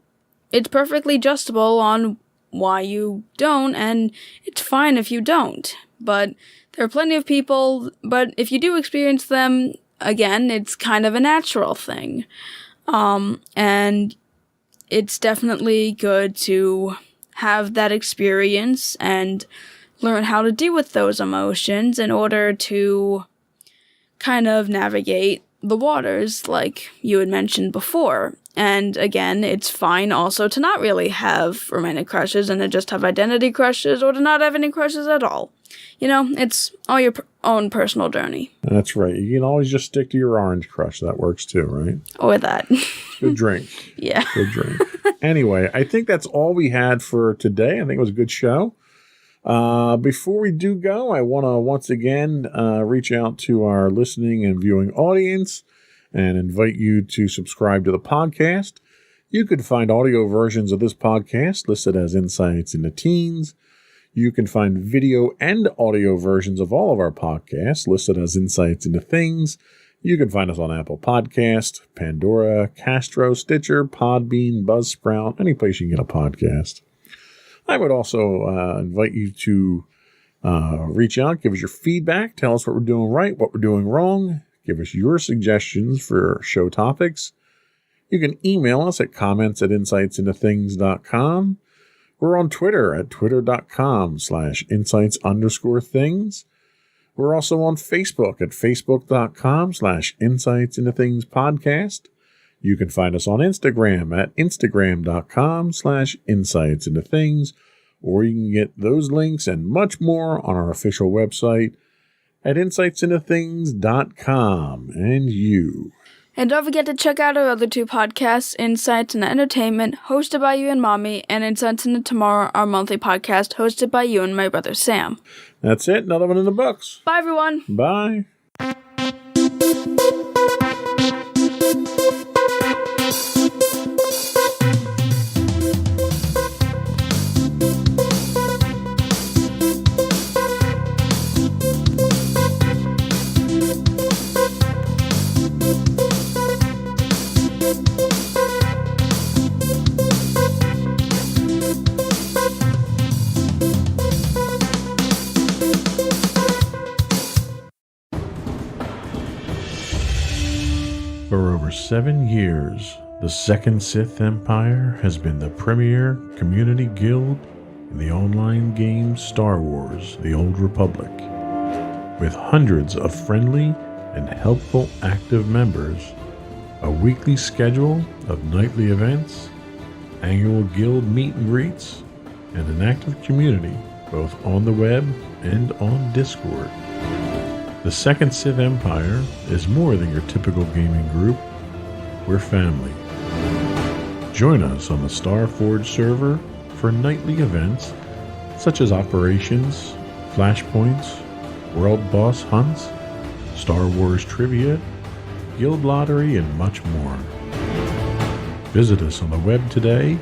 it's perfectly justable on why you don't, and it's fine if you don't. But there are plenty of people, but if you do experience them, again, it's kind of a natural thing. And it's definitely good to have that experience and learn how to deal with those emotions in order to kind of navigate the waters like you had mentioned before. And again, it's fine also to not really have romantic crushes and to just have identity crushes or to not have any crushes at all. You know, it's all your own personal journey. That's right. You can always just stick to your orange crush. That works too, right? Or that. Good drink. Yeah. Good drink. Anyway, I think that's all we had for today. I think it was a good show. Before we do go, I want to once again reach out to our listening and viewing audience and invite you to subscribe to the podcast. You can find audio versions of this podcast listed as Insights into Teens. You can find video and audio versions of all of our podcasts listed as Insights into Things. You can find us on Apple Podcast, Pandora, Castro, Stitcher, Podbean, Buzzsprout, any place you can get a podcast. I would also invite you to reach out, give us your feedback, tell us what we're doing right, what we're doing wrong, give us your suggestions for show topics. You can email us at comments@insightsintothings.com. We're on Twitter at twitter.com/insights_things. We're also on Facebook at facebook.com/insightsintothingspodcast. You can find us on Instagram at instagram.com/insightsintothings, or you can get those links and much more on our official website at insightsintothings.com. And you. And don't forget to check out our other two podcasts, Insights into Entertainment, hosted by you and Mommy, and Insights into Tomorrow, our monthly podcast, hosted by you and my brother Sam. That's it. Another one in the books. Bye, everyone. Bye. For over 7 years, the Second Sith Empire has been the premier community guild in the online game Star Wars: The Old Republic. With hundreds of friendly and helpful active members, a weekly schedule of nightly events, annual guild meet and greets, and an active community both on the web and on Discord. The Second Sith Empire is more than your typical gaming group. We're family. Join us on the Starforge server for nightly events such as operations, flashpoints, world boss hunts, Star Wars trivia, guild lottery, and much more. Visit us on the web today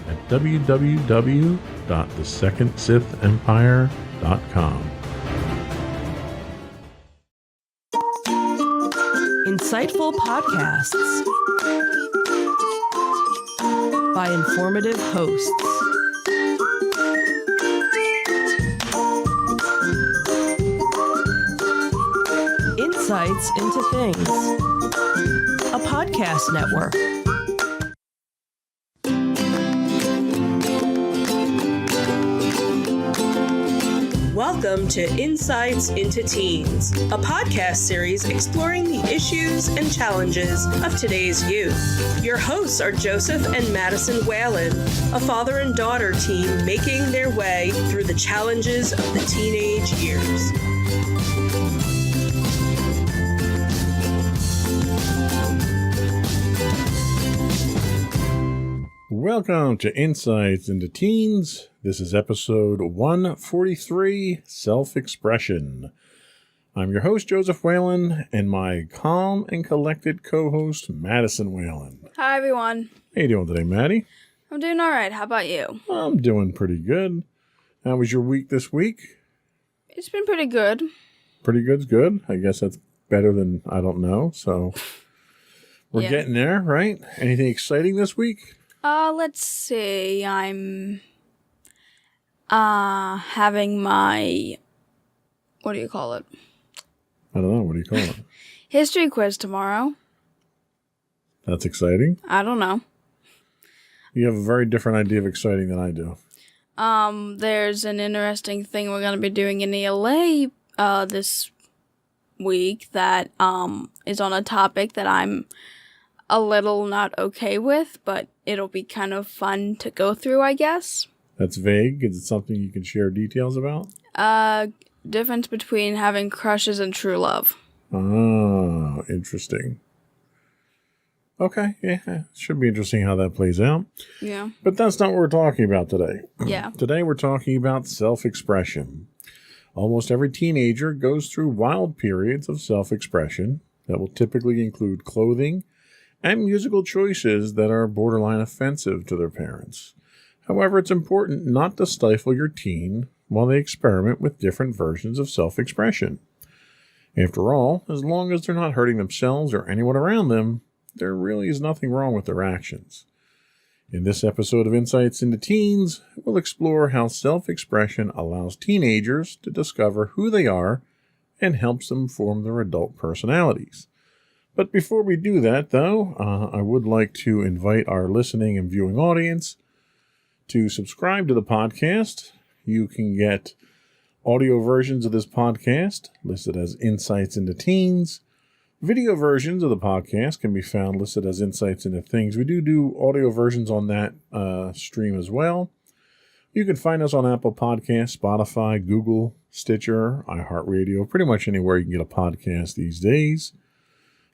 at www.thesecondsithempire.com. Insightful podcasts by informative hosts. Insights into Things, a podcast network. Welcome to Insights into Teens, a podcast series exploring the issues and challenges of today's youth. Your hosts are Joseph and Madison Whalen, a father and daughter team making their way through the challenges of the teenage years. Welcome to Insights into Teens. This is episode 143, Self-Expression. I'm your host, Joseph Whalen, and my calm and collected co-host, Madison Whalen. Hi, everyone. How you doing today, Maddie? I'm doing all right. How about you? I'm doing pretty good. How was your week this week? It's been pretty good. Pretty good's good. I guess that's better than I don't know. So we're getting there, right? Anything exciting this week? Let's see. I'm having my, what do you call it? I don't know. What do you call it? History quiz tomorrow. That's exciting. I don't know. You have a very different idea of exciting than I do. There's an interesting thing we're going to be doing in ELA this week that is on a topic that I'm a little not okay with, but it'll be kind of fun to go through, I guess. That's vague. Is it something you can share details about? Difference between having crushes and true love. Oh, interesting. Okay, yeah. Should be interesting how that plays out. Yeah. But that's not what we're talking about today. Yeah. Today we're talking about self-expression. Almost every teenager goes through wild periods of self-expression that will typically include clothing and musical choices that are borderline offensive to their parents. However, it's important not to stifle your teen while they experiment with different versions of self-expression. After all, as long as they're not hurting themselves or anyone around them, there really is nothing wrong with their actions. In this episode of Insights into Teens, we'll explore how self-expression allows teenagers to discover who they are and helps them form their adult personalities. But before we do that, though, I would like to invite our listening and viewing audience to subscribe to the podcast. You can get audio versions of this podcast listed as Insights into Teens. Video versions of the podcast can be found listed as Insights into Things. We do audio versions on that stream as well. You can find us on Apple Podcasts, Spotify, Google, Stitcher, iHeartRadio, pretty much anywhere you can get a podcast these days.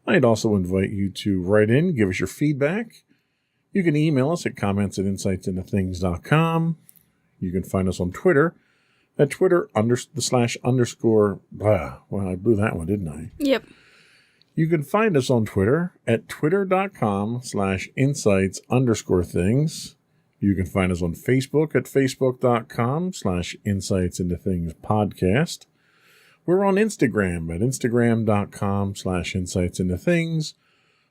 I'd also invite you to write in, give us your feedback. You can email us at comments@insightsintothings.com. You can find us on Twitter at Twitter /_. Well, I blew that one, didn't I? Yep. You can find us on Twitter at twitter.com/insights_things. You can find us on Facebook at facebook.com/insightsintothingspodcast. We're on Instagram at instagram.com/insightsintothings,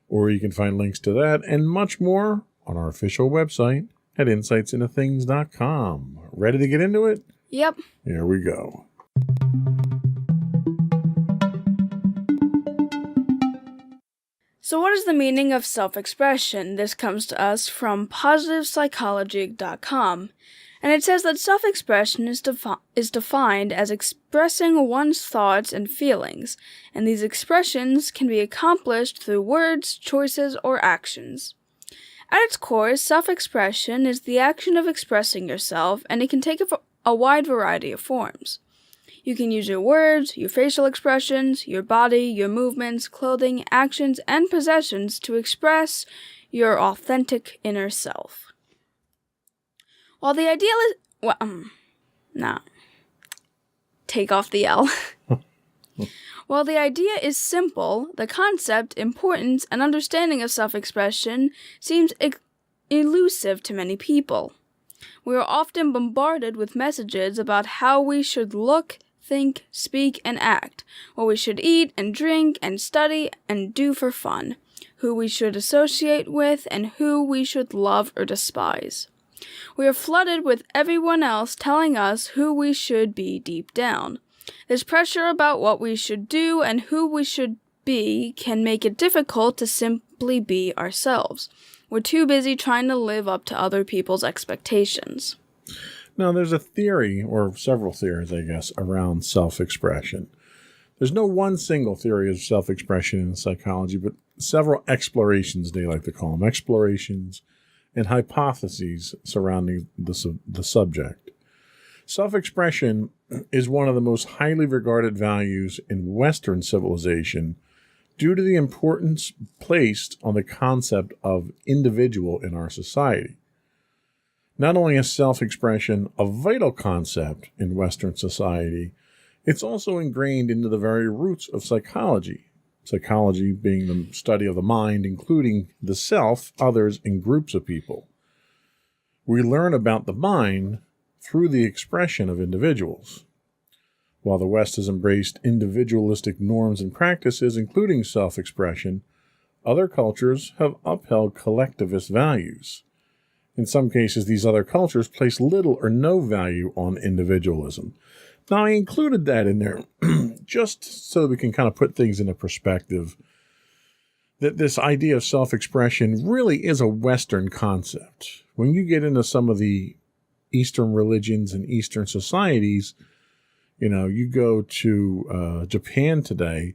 or you can find links to that and much more on our official website at insightsintothings.com. Ready to get into it? Yep. Here we go. So what is the meaning of self-expression? This comes to us from positivepsychology.com, and it says that self-expression is defined as expressing one's thoughts and feelings, and these expressions can be accomplished through words, choices, or actions. At its core, self-expression is the action of expressing yourself, and it can take a wide variety of forms. You can use your words, your facial expressions, your body, your movements, clothing, actions, and possessions to express your authentic inner self. While the ideal is... Take off the L. While the idea is simple, the concept, importance, and understanding of self-expression seems elusive to many people. We are often bombarded with messages about how we should look, think, speak, and act, what we should eat and drink and study and do for fun, who we should associate with, and who we should love or despise. We are flooded with everyone else telling us who we should be deep down. This pressure about what we should do and who we should be can make it difficult to simply be ourselves. We're too busy trying to live up to other people's expectations. Now, there's a theory, or several theories, I guess, around self-expression. There's no one single theory of self-expression in psychology, but several explorations, they like to call them, explorations and hypotheses surrounding the subject. Self-expression is one of the most highly regarded values in Western civilization due to the importance placed on the concept of individual in our society. Not only is self-expression a vital concept in Western society, it's also ingrained into the very roots of psychology. Psychology being the study of the mind, including the self, others, and groups of people. We learn about the mind through the expression of individuals. While the West has embraced individualistic norms and practices, including self-expression, other cultures have upheld collectivist values. In some cases, these other cultures place little or no value on individualism. Now, I included that in there just so we can kind of put things into perspective, that this idea of self-expression really is a Western concept. When you get into some of the Eastern religions and Eastern societies, you go to Japan today,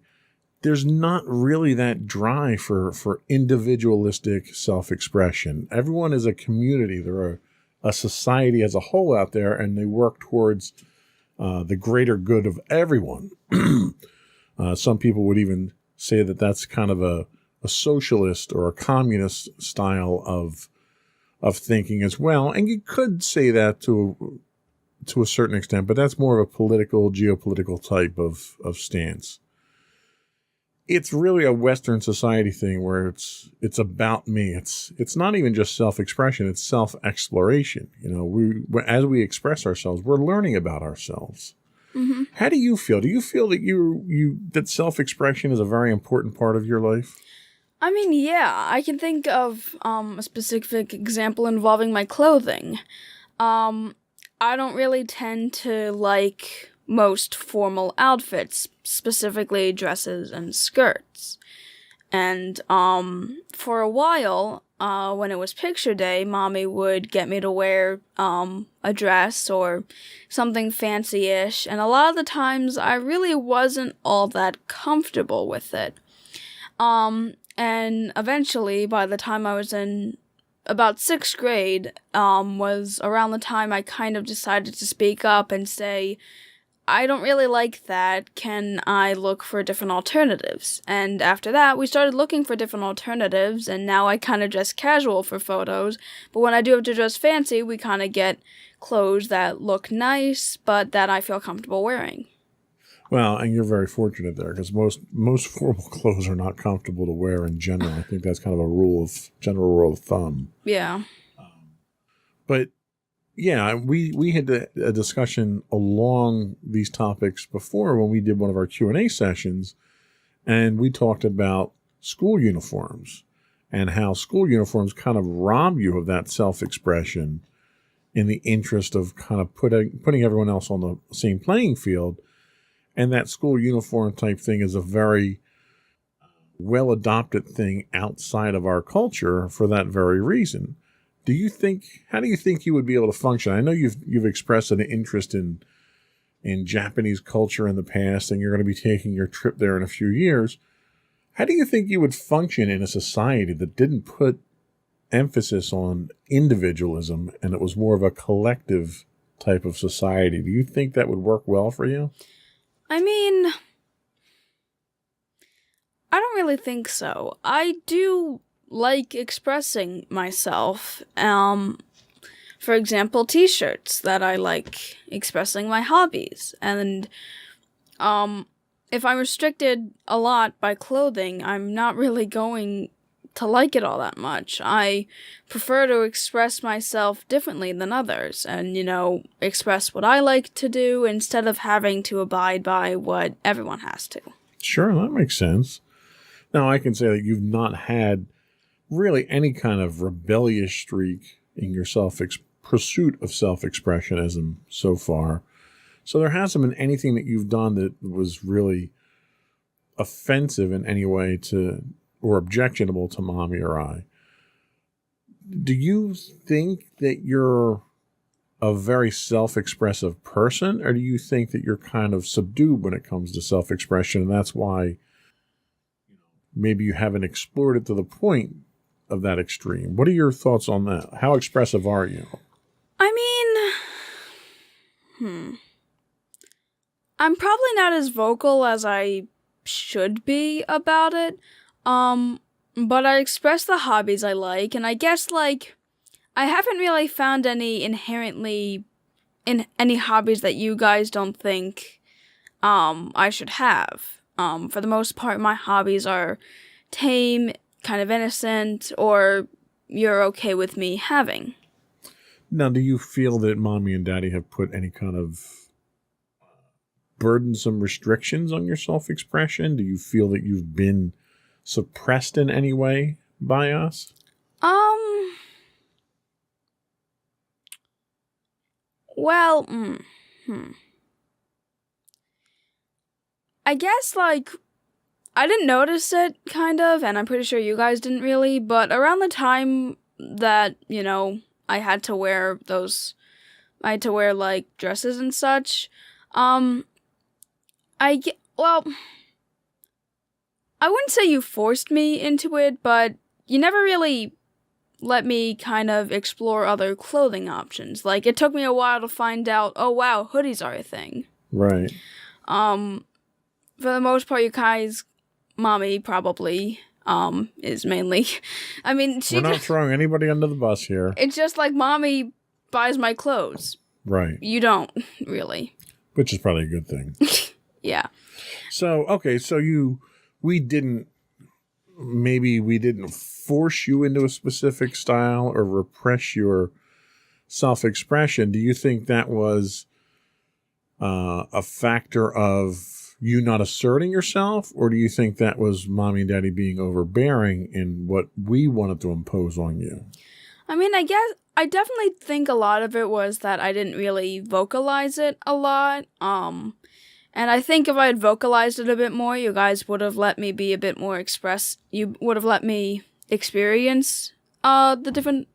there's not really that drive for individualistic self-expression. Everyone is a community. They're a society as a whole out there, and they work towards the greater good of everyone. Some people would even say that that's kind of a socialist or a communist style of thinking as well. And you could say that to a certain extent, but that's more of a political, geopolitical type of stance. It's really a Western society thing where it's about me. It's not even just self-expression, it's self-exploration. As we express ourselves, we're learning about ourselves. Mm-hmm. How do you feel? Do you feel that that self-expression is a very important part of your life? I mean, yeah, I can think of a specific example involving my clothing. I don't really tend to like most formal outfits, specifically dresses and skirts. And for a while, when it was picture day, Mommy would get me to wear a dress or something fancy-ish, and a lot of the times I really wasn't all that comfortable with it. And eventually, by the time I was in about 6th grade, was around the time I kind of decided to speak up and say, I don't really like that. Can I look for different alternatives? And after that, we started looking for different alternatives, and now I kind of dress casual for photos. But when I do have to dress fancy, we kind of get clothes that look nice, but that I feel comfortable wearing. Well, and you're very fortunate there, because most formal clothes are not comfortable to wear in general. I think that's kind of a general rule of thumb. Yeah. But yeah, we had a discussion along these topics before when we did one of our Q&A sessions, and we talked about school uniforms and how school uniforms kind of rob you of that self-expression in the interest of kind of putting everyone else on the same playing field. And that school uniform type thing is a very well-adopted thing outside of our culture for that very reason. How do you think you would be able to function? I know you've expressed an interest in Japanese culture in the past, and you're going to be taking your trip there in a few years. How do you think you would function in a society that didn't put emphasis on individualism and it was more of a collective type of society? Do you think that would work well for you? I mean, I don't really think so. I do like expressing myself. For example, t-shirts that I like expressing my hobbies. And if I'm restricted a lot by clothing, I'm not really going to like it all that much. I prefer to express myself differently than others and, express what I like to do instead of having to abide by what everyone has to. Sure, that makes sense. Now, I can say that you've not had really any kind of rebellious streak in your pursuit of self-expressionism so far. So there hasn't been anything that you've done that was really offensive in any way or objectionable to Mommy or I. Do you think that you're a very self-expressive person, or do you think that you're kind of subdued when it comes to self-expression, and that's why maybe you haven't explored it to the point of that extreme? What are your thoughts on that? How expressive are you? I mean, I'm probably not as vocal as I should be about it. But I express the hobbies I like, and I guess, I haven't really found any any hobbies that you guys don't think, I should have. For the most part, my hobbies are tame, kind of innocent, or you're okay with me having. Now, do you feel that mommy and daddy have put any kind of burdensome restrictions on your self-expression? Do you feel that you've been suppressed in any way by us? Well, I guess, like, I didn't notice it, kind of, and I'm pretty sure you guys didn't really, but around the time that, you know, I had to wear, like, dresses and such, well, I wouldn't say you forced me into it, but you never really let me kind of explore other clothing options. Like, it took me a while to find out, oh wow, hoodies are a thing. Right. For the most part, you guys, mommy probably, is mainly, I mean, We're not throwing anybody under the bus here. It's just like mommy buys my clothes. Right. You don't, really. Which is probably a good thing. Yeah. So, okay, so we didn't force you into a specific style or repress your self-expression. Do you think that was a factor of you not asserting yourself, or do you think that was mommy and daddy being overbearing in what we wanted to impose on you? I mean, I definitely think a lot of it was that I didn't really vocalize it a lot. And I think if I had vocalized it a bit more, you guys would have let me be a bit more you would have let me experience the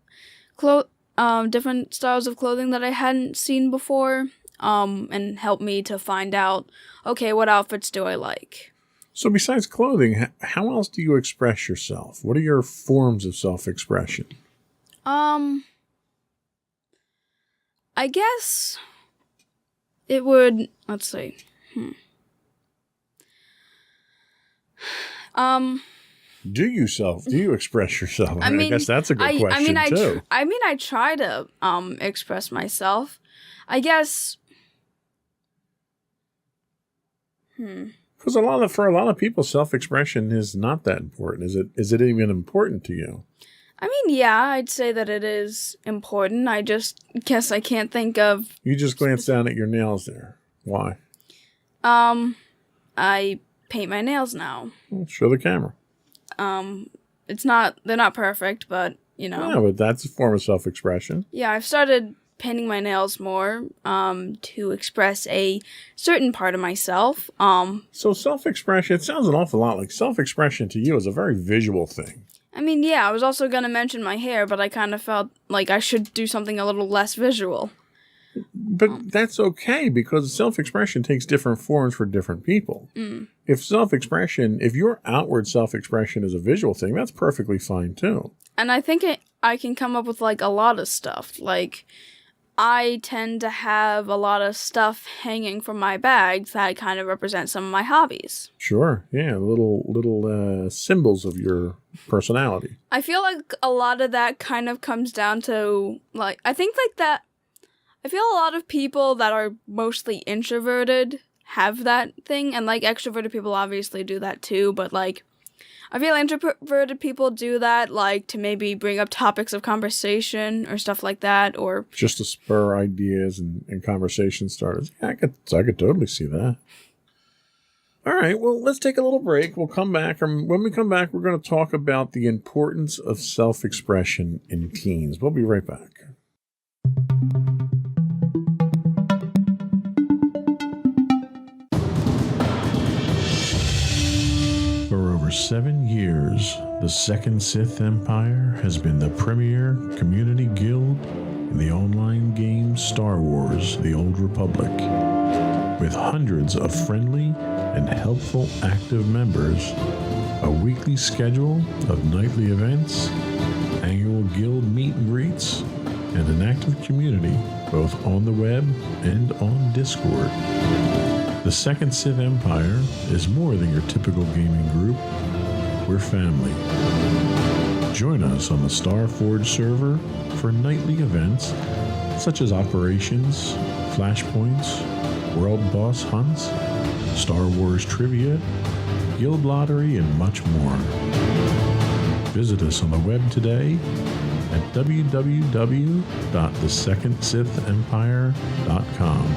different styles of clothing that I hadn't seen before, and help me to find out, okay, what outfits do I like? So besides clothing, how else do you express yourself? What are your forms of self-expression? I guess it would, let's see. Do you express yourself? I guess that's a good question too. I try to express myself. I guess. Because for a lot of people, self-expression is not that important. Is it even important to you? I mean, yeah, I'd say that it is important. I just guess I can't think of. You just glanced down at your nails there. Why? I paint my nails now. Well, show the camera. They're not perfect, but, you know. Yeah, but that's a form of self-expression. Yeah, I've started painting my nails more, to express a certain part of myself. So self-expression, it sounds an awful lot like self-expression to you is a very visual thing. I mean, yeah, I was also going to mention my hair, but I kind of felt like I should do something a little less visual. But that's okay, because self-expression takes different forms for different people. If your outward self-expression is a visual thing, that's perfectly fine too. And I think I can come up with, like, a lot of stuff. Like, I tend to have a lot of stuff hanging from my bags that kind of represent some of my hobbies. Sure, yeah, little symbols of your personality. I feel like a lot of that kind of comes down to, like, I feel a lot of people that are mostly introverted have that thing, and, like, extroverted people obviously do that too, but, like, I feel introverted people do that, like, to maybe bring up topics of conversation or stuff like that, or just to spur ideas and conversation starters. Yeah, I could totally see that. All right, well, let's take a little break. We'll come back, and when we come back, we're going to talk about the importance of self-expression in teens. We'll be right back. For over 7 years, the Second Sith Empire has been the premier community guild in the online game Star Wars: The Old Republic. With hundreds of friendly and helpful active members, a weekly schedule of nightly events, annual guild meet and greets, and an active community both on the web and on Discord. The Second Sith Empire is more than your typical gaming group. We're family. Join us on the Starforge server for nightly events such as operations, flashpoints, world boss hunts, Star Wars trivia, guild lottery, and much more. Visit us on the web today at www.thesecondsithempire.com.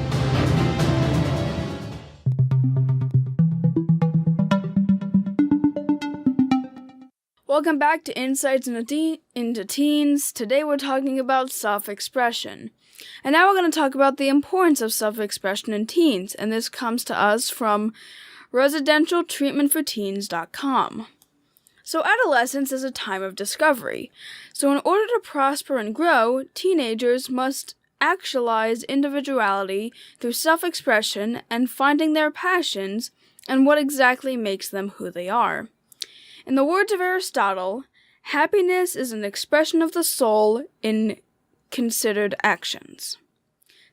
Welcome back to Insights into Teens. Today we're talking about self-expression. And now we're going to talk about the importance of self-expression in teens, and this comes to us from residentialtreatmentforteens.com. So adolescence is a time of discovery. So in order to prosper and grow, teenagers must actualize individuality through self-expression and finding their passions and what exactly makes them who they are. In the words of Aristotle, happiness is an expression of the soul in considered actions.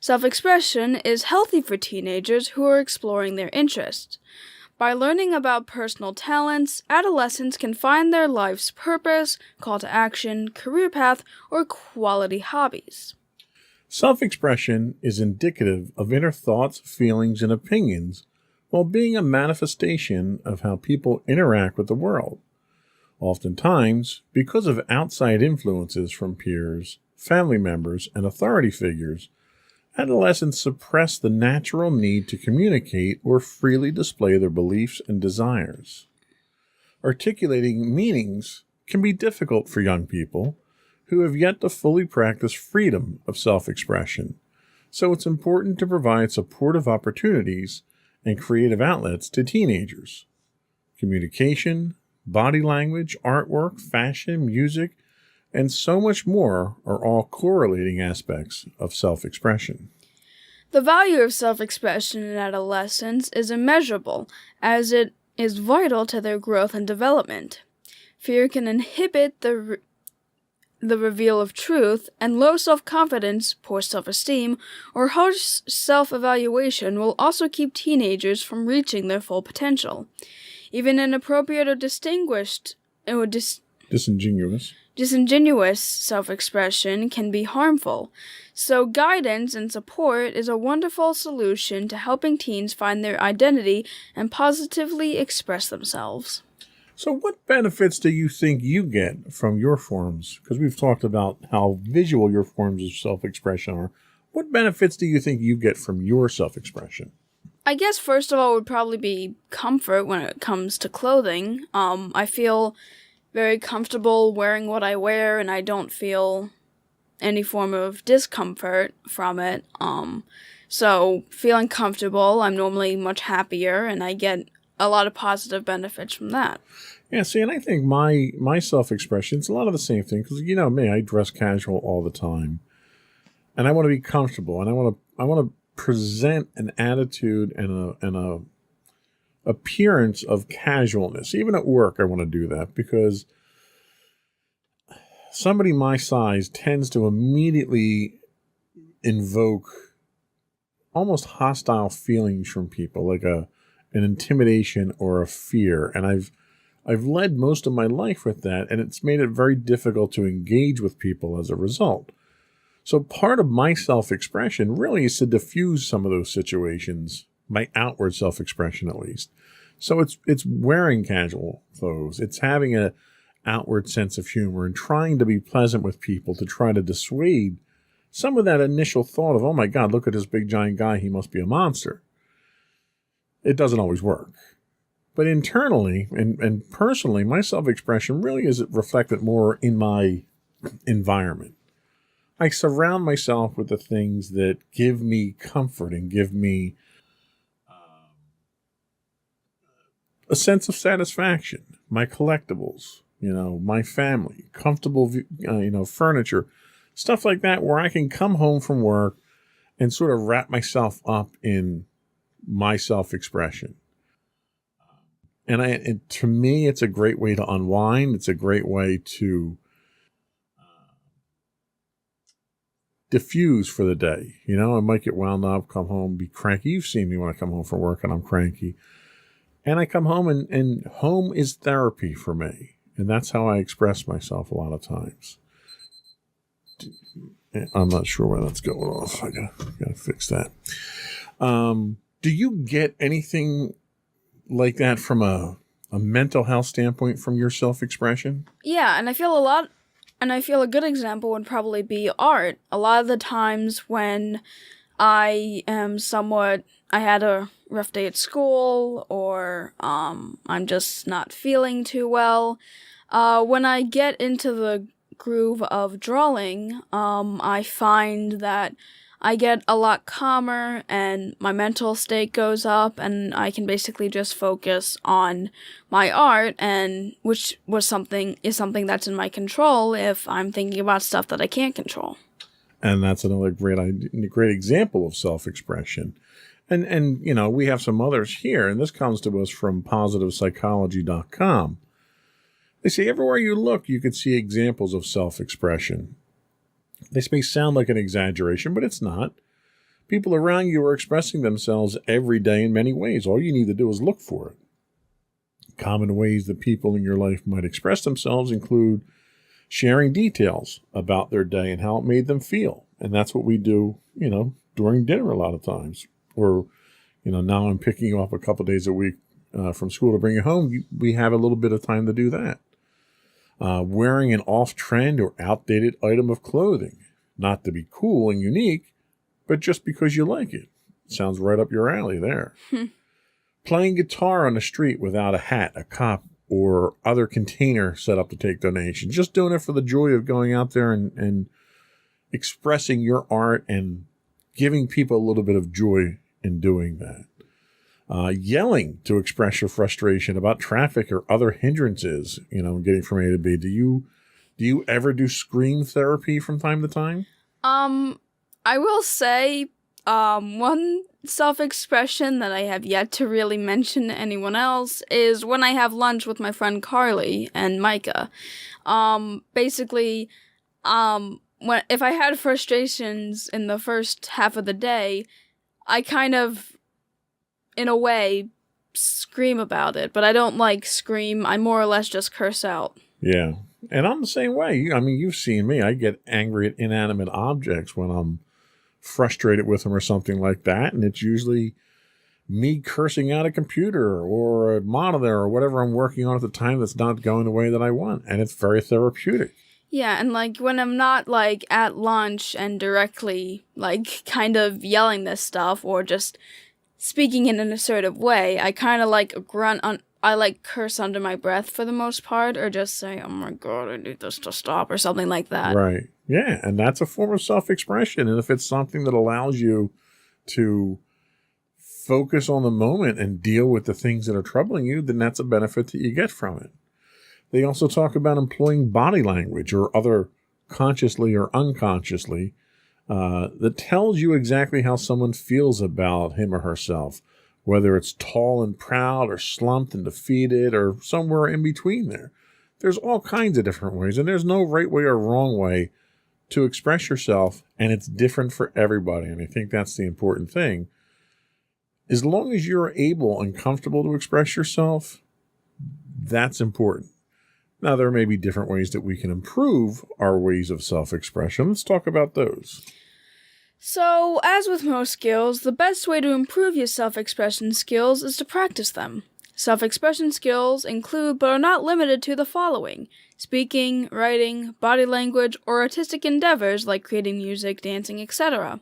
Self-expression is healthy for teenagers who are exploring their interests. By learning about personal talents, adolescents can find their life's purpose, call to action, career path, or quality hobbies. Self-expression is indicative of inner thoughts, feelings, and opinions, while being a manifestation of how people interact with the world. Oftentimes, because of outside influences from peers, family members, and authority figures, adolescents suppress the natural need to communicate or freely display their beliefs and desires. Articulating meanings can be difficult for young people who have yet to fully practice freedom of self-expression, so it's important to provide supportive opportunities and creative outlets to teenagers. Communication, body language, artwork, fashion, music, and so much more are all correlating aspects of self-expression. The value of self-expression in adolescence is immeasurable, as it is vital to their growth and development. Fear can inhibit the reveal of truth, and low self-confidence, poor self-esteem, or harsh self-evaluation will also keep teenagers from reaching their full potential. Even inappropriate or disingenuous self-expression can be harmful, so guidance and support is a wonderful solution to helping teens find their identity and positively express themselves. So what benefits do you think you get from your forms? Because we've talked about how visual your forms of self-expression are. What benefits do you think you get from your self-expression? I guess first of all would probably be comfort when it comes to clothing. I feel very comfortable wearing what I wear, and I don't feel any form of discomfort from it. So feeling comfortable, I'm normally much happier, and I get a lot of positive benefits from that. Yeah, see, and I think my self-expression, it's a lot of the same thing, because you know me, I dress casual all the time, and I want to be comfortable, and I want to present an attitude and a appearance of casualness. Even at work, I want to do that, because somebody my size tends to immediately invoke almost hostile feelings from people, like an intimidation or a fear. And I've led most of my life with that, and it's made it very difficult to engage with people as a result. So part of my self-expression really is to diffuse some of those situations, my outward self-expression at least. So it's wearing casual clothes. It's having an outward sense of humor and trying to be pleasant with people to try to dissuade some of that initial thought of, oh my God, look at this big giant guy, he must be a monster. It doesn't always work. But internally and personally, my self-expression really is reflected more in my environment. I surround myself with the things that give me comfort and give me a sense of satisfaction. My collectibles, my family, comfortable, furniture, stuff like that, where I can come home from work and sort of wrap myself up in my self-expression. And to me, it's a great way to unwind. It's a great way to diffuse for the day. I might get wound up, come home, be cranky. You've seen me when I come home from work and I'm cranky. And I come home and home is therapy for me. And that's how I express myself a lot of times. I'm not sure where that's going off. I gotta fix that. Do you get anything like that from a mental health standpoint from your self-expression? Yeah, and I feel a lot And I feel a good example would probably be art. A lot of the times when I had a rough day at school, or I'm just not feeling too well, when I get into the groove of drawing, I find that I get a lot calmer and my mental state goes up, and I can basically just focus on my art, and which is something that's in my control if I'm thinking about stuff that I can't control. And that's another great example of self-expression. And you know, we have some others here, and this comes to us from positivepsychology.com. They say everywhere you look, you can see examples of self-expression. This may sound like an exaggeration, but it's not. People around you are expressing themselves every day in many ways. All you need to do is look for it. Common ways that people in your life might express themselves include sharing details about their day and how it made them feel. And that's what we do, you know, during dinner a lot of times. Or, you know, now I'm picking you up a couple days a week from school to bring you home. We have a little bit of time to do that. Wearing an off-trend or outdated item of clothing, not to be cool and unique, but just because you like it. Sounds right up your alley there. Playing guitar on the street without a hat, a cup, or other container set up to take donations. Just doing it for the joy of going out there and expressing your art and giving people a little bit of joy in doing that. Yelling to express your frustration about traffic or other hindrances, you know, getting from A to B. Do you ever do scream therapy from time to time? I will say, one self-expression that I have yet to really mention to anyone else is when I have lunch with my friend Carly and Micah. Basically, if I had frustrations in the first half of the day, I kind of, in a way, scream about it, but I don't scream. I more or less just curse out. Yeah. And I'm the same way. I mean, you've seen me. I get angry at inanimate objects when I'm frustrated with them or something like that. And it's usually me cursing out a computer or a monitor or whatever I'm working on at the time that's not going the way that I want. And it's very therapeutic. Yeah, and when I'm not at lunch and directly kind of yelling this stuff or just speaking in an assertive way, I kind of grunt on. I curse under my breath for the most part, or just say, "Oh my God, I need this to stop," or something like that. Right. Yeah, and that's a form of self-expression. And if it's something that allows you to focus on the moment and deal with the things that are troubling you, then that's a benefit that you get from it. They also talk about employing body language or other consciously or unconsciously that tells you exactly how someone feels about him or herself, whether it's tall and proud or slumped and defeated or somewhere in between there. There's all kinds of different ways, and there's no right way or wrong way to express yourself, and it's different for everybody. And I think that's the important thing. As long as you're able and comfortable to express yourself, that's important. Now, there may be different ways that we can improve our ways of self-expression. Let's talk about those. So, as with most skills, the best way to improve your self-expression skills is to practice them. Self-expression skills include, but are not limited to, the following: speaking, writing, body language, or artistic endeavors like creating music, dancing, etc.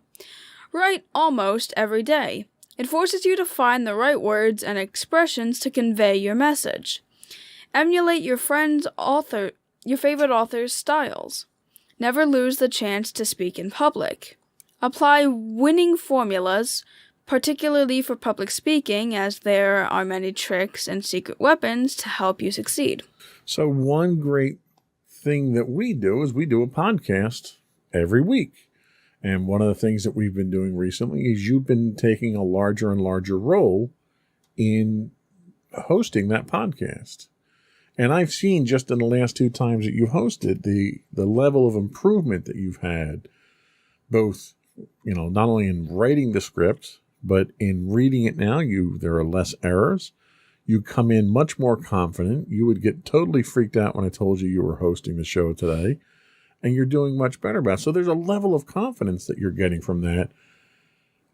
Write almost every day. It forces you to find the right words and expressions to convey your message. Emulate your favorite author's styles. Never lose the chance to speak in public. Apply winning formulas, particularly for public speaking, as there are many tricks and secret weapons to help you succeed. So one great thing that we do is we do a podcast every week. And one of the things that we've been doing recently is you've been taking a larger and larger role in hosting that podcast. And I've seen just in the last 2 times that you've hosted the level of improvement that you've had, both, not only in writing the script, but in reading it now. There are less errors. You come in much more confident. You would get totally freaked out when I told you were hosting the show today, and you're doing much better about it. So there's a level of confidence that you're getting from that.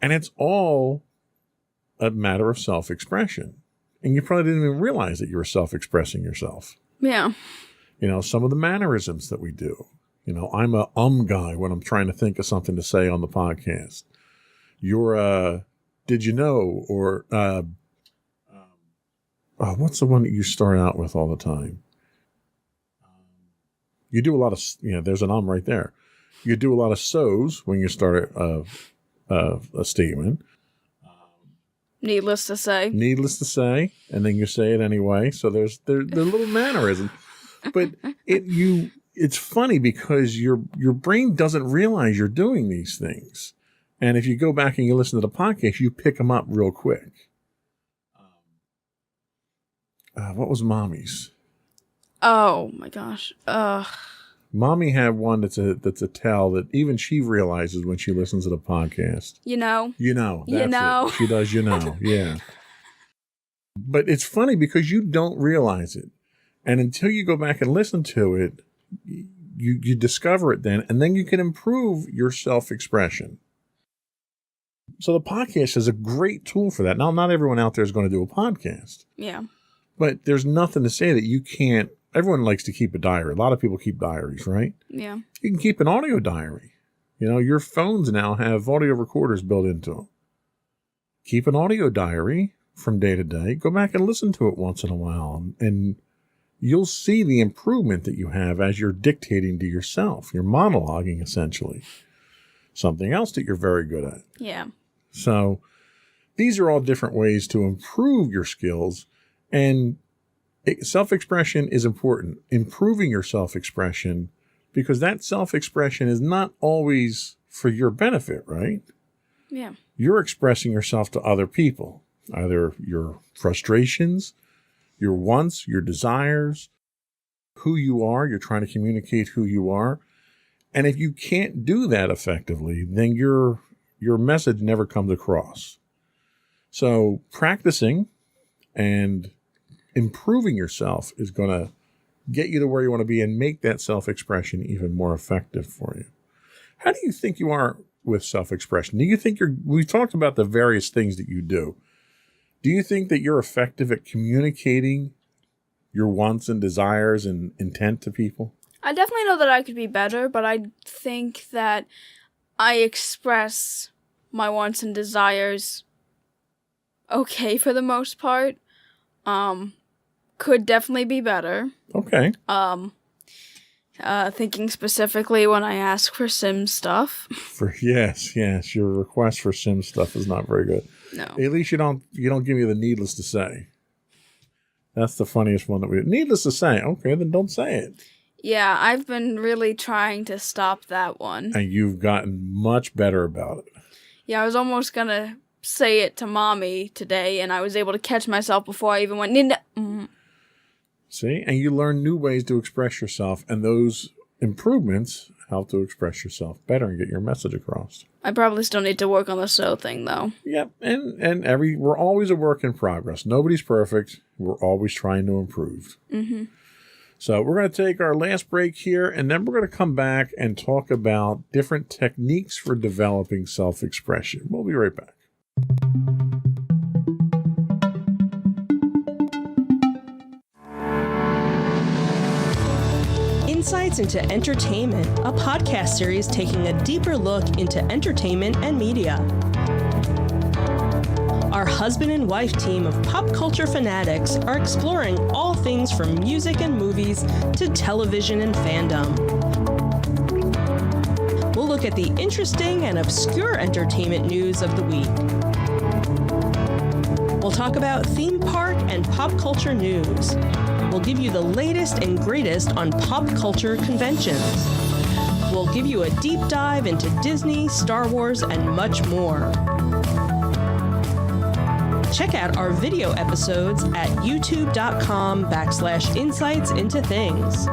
And it's all a matter of self-expression. And you probably didn't even realize that you were self-expressing yourself. Yeah. Some of the mannerisms that we do. I'm a guy when I'm trying to think of something to say on the podcast. You're a did you know, or what's the one that you start out with all the time? You do a lot of, there's an right there. You do a lot of so's when you start a statement. Needless to say. Needless to say, and then you say it anyway. So there's little mannerisms, but it's funny because your brain doesn't realize you're doing these things, and if you go back and you listen to the podcast, you pick them up real quick. What was Mommy's? Oh my gosh. Mommy had one that's a tell that even she realizes when she listens to the podcast. You know. That's it. She does. Yeah. But it's funny because you don't realize it, and until you go back and listen to it, you discover it then, and then you can improve your self-expression. So the podcast is a great tool for that. Now, not everyone out there is going to do a podcast. Yeah. But there's nothing to say that you can't. Everyone likes to keep a diary. A lot of people keep diaries, right? Yeah. You can keep an audio diary. Your phones now have audio recorders built into them. Keep an audio diary from day to day. Go back and listen to it once in a while, and you'll see the improvement that you have as you're dictating to yourself. You're monologuing, essentially. Something else that you're very good at. Yeah. So these are all different ways to improve your skills, and self-expression is important. Improving your self-expression, because that self-expression is not always for your benefit, right? Yeah. You're expressing yourself to other people, either your frustrations, your wants, your desires, who you are. You're trying to communicate who you are. And if you can't do that effectively, then your message never comes across. So practicing and improving yourself is going to get you to where you want to be and make that self-expression even more effective for you. How do you think you are with self-expression? Do you think we talked about the various things that you do. Do you think that you're effective at communicating your wants and desires and intent to people? I definitely know that I could be better, but I think that I express my wants and desires okay for the most part. Could definitely be better. Okay. Thinking specifically when I ask for sim stuff. Yes, your request for sim stuff is not very good. No. At least you don't give me the needless to say. That's the funniest one that we needless to say. Okay, then don't say it. Yeah, I've been really trying to stop that one. And you've gotten much better about it. Yeah, I was almost gonna say it to Mommy today, and I was able to catch myself before I even went. See, and you learn new ways to express yourself, and those improvements help to express yourself better and get your message across. I probably still need to work on the so thing, though. Yep, and we're always a work in progress. Nobody's perfect. We're always trying to improve. Mm-hmm. So we're going to take our last break here, and then we're going to come back and talk about different techniques for developing self-expression. We'll be right back. Insights into Entertainment, a podcast series taking a deeper look into entertainment and media. Our husband and wife team of pop culture fanatics are exploring all things from music and movies to television and fandom. We'll look at the interesting and obscure entertainment news of the week. We'll talk about theme park and pop culture news. We'll give you the latest and greatest on pop culture conventions. We'll give you a deep dive into Disney, Star Wars, and much more. Check out our video episodes at youtube.com/insightsintothings.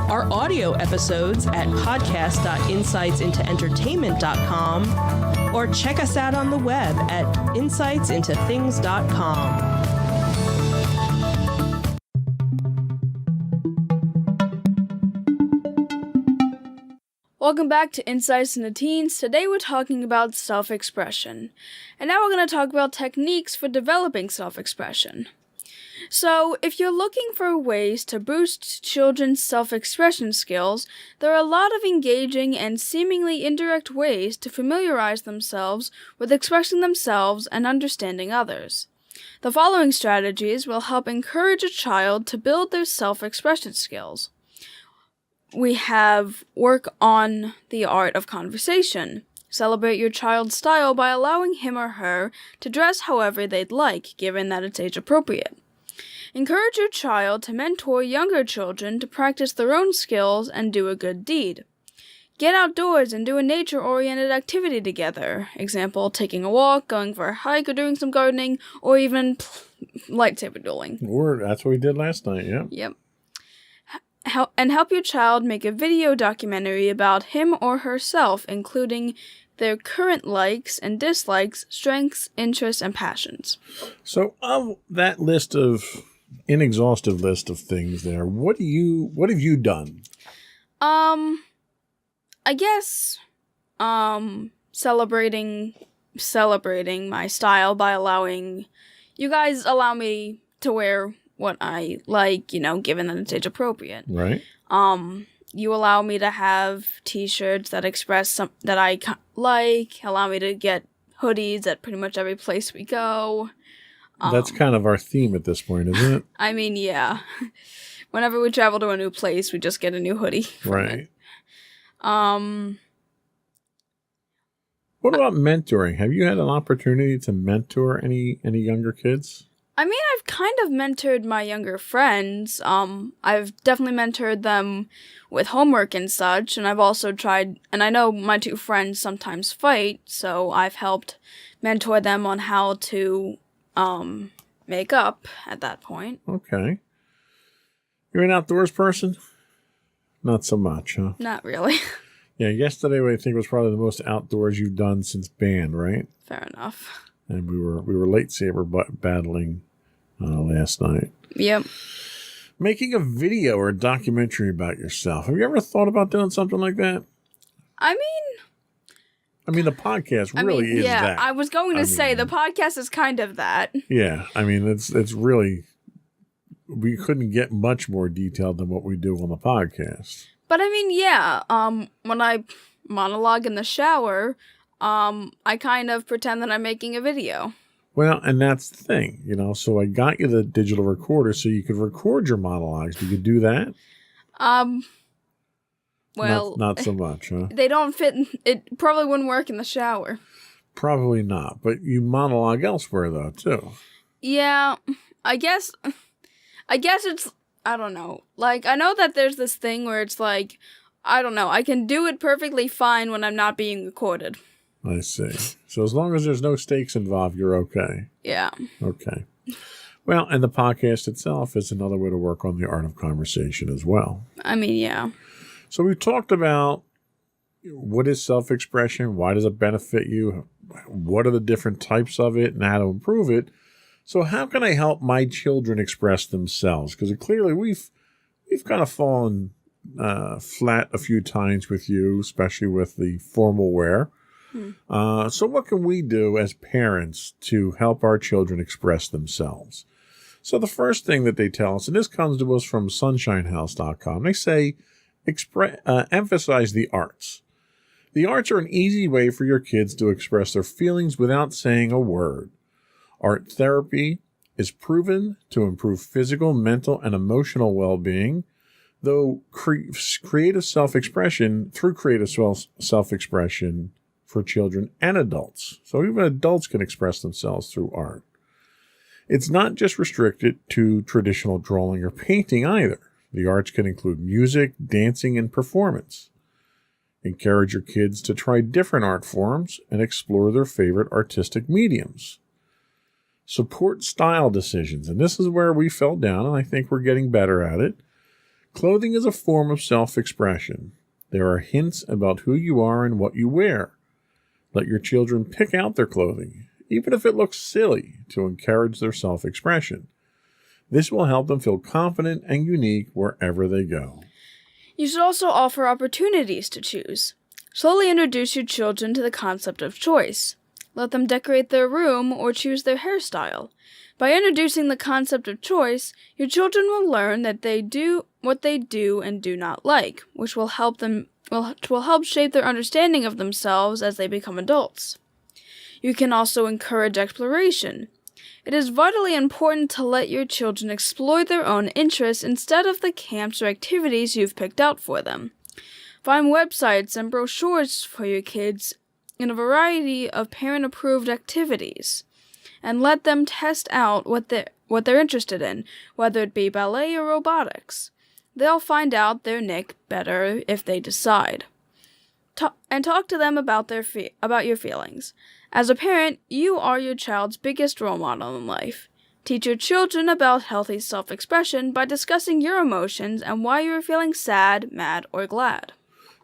Our audio episodes at podcast.insightsintoentertainment.com, or check us out on the web at insightsintothings.com. Welcome back to Insights into Teens. Today we're talking about self-expression. And now we're going to talk about techniques for developing self-expression. So, if you're looking for ways to boost children's self-expression skills, there are a lot of engaging and seemingly indirect ways to familiarize themselves with expressing themselves and understanding others. The following strategies will help encourage a child to build their self-expression skills. We have work on the art of conversation. Celebrate your child's style by allowing him or her to dress however they'd like, given that it's age appropriate. Encourage your child to mentor younger children to practice their own skills and do a good deed. Get outdoors and do a nature-oriented activity together. Example, taking a walk, going for a hike, or doing some gardening, or even lightsaber dueling. Or that's what we did last night, yeah. Yep. Help your child make a video documentary about him or herself, including their current likes and dislikes, strengths, interests, and passions. So of that list of inexhaustive list of things there, what have you done? I guess celebrating my style by allowing you guys allow me to wear what I like, given that it's age appropriate. Right. You allow me to have t-shirts that express something that I like, allow me to get hoodies at pretty much every place we go. That's kind of our theme at this point, isn't it? I mean, yeah. Whenever we travel to a new place, we just get a new hoodie. Right. It. What about mentoring? Have you had an opportunity to mentor any younger kids? I mean, I've kind of mentored my younger friends. I've definitely mentored them with homework and such, and I've also tried, and I know my two friends sometimes fight, so I've helped mentor them on how to make up at that point. Okay. You're an outdoors person? Not so much, huh? Not really. Yeah, yesterday I think was probably the most outdoors you've done since band, right? Fair enough. And we were lightsaber battling last night. Yep. Making a video or a documentary about yourself. Have you ever thought about doing something like that? I mean, the podcast really is yeah, that. I was going to say the podcast is kind of that. Yeah, I mean, it's really, we couldn't get much more detailed than what we do on the podcast. But I mean, yeah, when I monologue in the shower, I kind of pretend that I'm making a video. Well, and that's the thing, so I got you the digital recorder so you could record your monologues. Do you do that? Well, not so much, huh? They don't fit. It probably wouldn't work in the shower. Probably not, but you monologue elsewhere though too. Yeah, I guess it's, I don't know. Like, I know that there's this thing where it's like, I don't know, I can do it perfectly fine when I'm not being recorded. I see. So as long as there's no stakes involved, you're okay. Yeah. Okay. Well, and the podcast itself is another way to work on the art of conversation as well. I mean, yeah. So we've talked about what is self-expression, why does it benefit you, what are the different types of it, and how to improve it. So how can I help my children express themselves? Because clearly we've kind of fallen flat a few times with you, especially with the formal wear. So what can we do as parents to help our children express themselves? So the first thing that they tell us, and this comes to us from sunshinehouse.com, they say, emphasize the arts. The arts are an easy way for your kids to express their feelings without saying a word. Art therapy is proven to improve physical, mental, and emotional well-being, though creative self-expression for children and adults. So even adults can express themselves through art. It's not just restricted to traditional drawing or painting either. The arts can include music, dancing, and performance. Encourage your kids to try different art forms and explore their favorite artistic mediums. Support style decisions, and this is where we fell down, and I think we're getting better at it. Clothing is a form of self-expression. There are hints about who you are and what you wear. Let your children pick out their clothing, even if it looks silly, to encourage their self-expression. This will help them feel confident and unique wherever they go. You should also offer opportunities to choose. Slowly introduce your children to the concept of choice. Let them decorate their room or choose their hairstyle. By introducing the concept of choice, your children will learn that they do what they do and do not like, which will help shape their understanding of themselves as they become adults. You can also encourage exploration. It is vitally important to let your children explore their own interests instead of the camps or activities you've picked out for them. Find websites and brochures for your kids in a variety of parent-approved activities, and let them test out what they're interested in, whether it be ballet or robotics. They'll find out their niche better if they decide. And talk to them about about your feelings. As a parent, you are your child's biggest role model in life. Teach your children about healthy self-expression by discussing your emotions and why you're feeling sad, mad, or glad.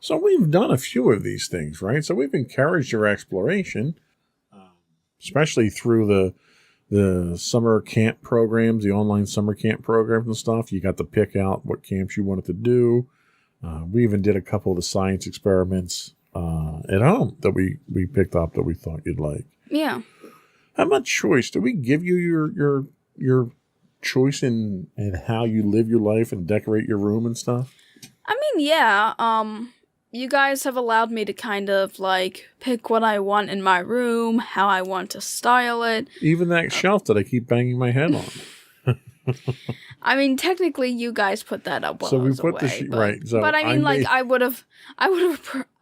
So we've done a few of these things, right? So we've encouraged your exploration, especially through the summer camp programs, the online summer camp programs and stuff. You got to pick out what camps you wanted to do. We even did a couple of the science experiments at home that we picked up that we thought you'd like. Yeah. How about choice? Do we give you your choice in how you live your life and decorate your room and stuff? I mean, yeah. You guys have allowed me to kind of, pick what I want in my room, how I want to style it. Even that shelf that I keep banging my head on. I mean, technically, you guys put that up while so I was we put away. right. So but I mean, I would have,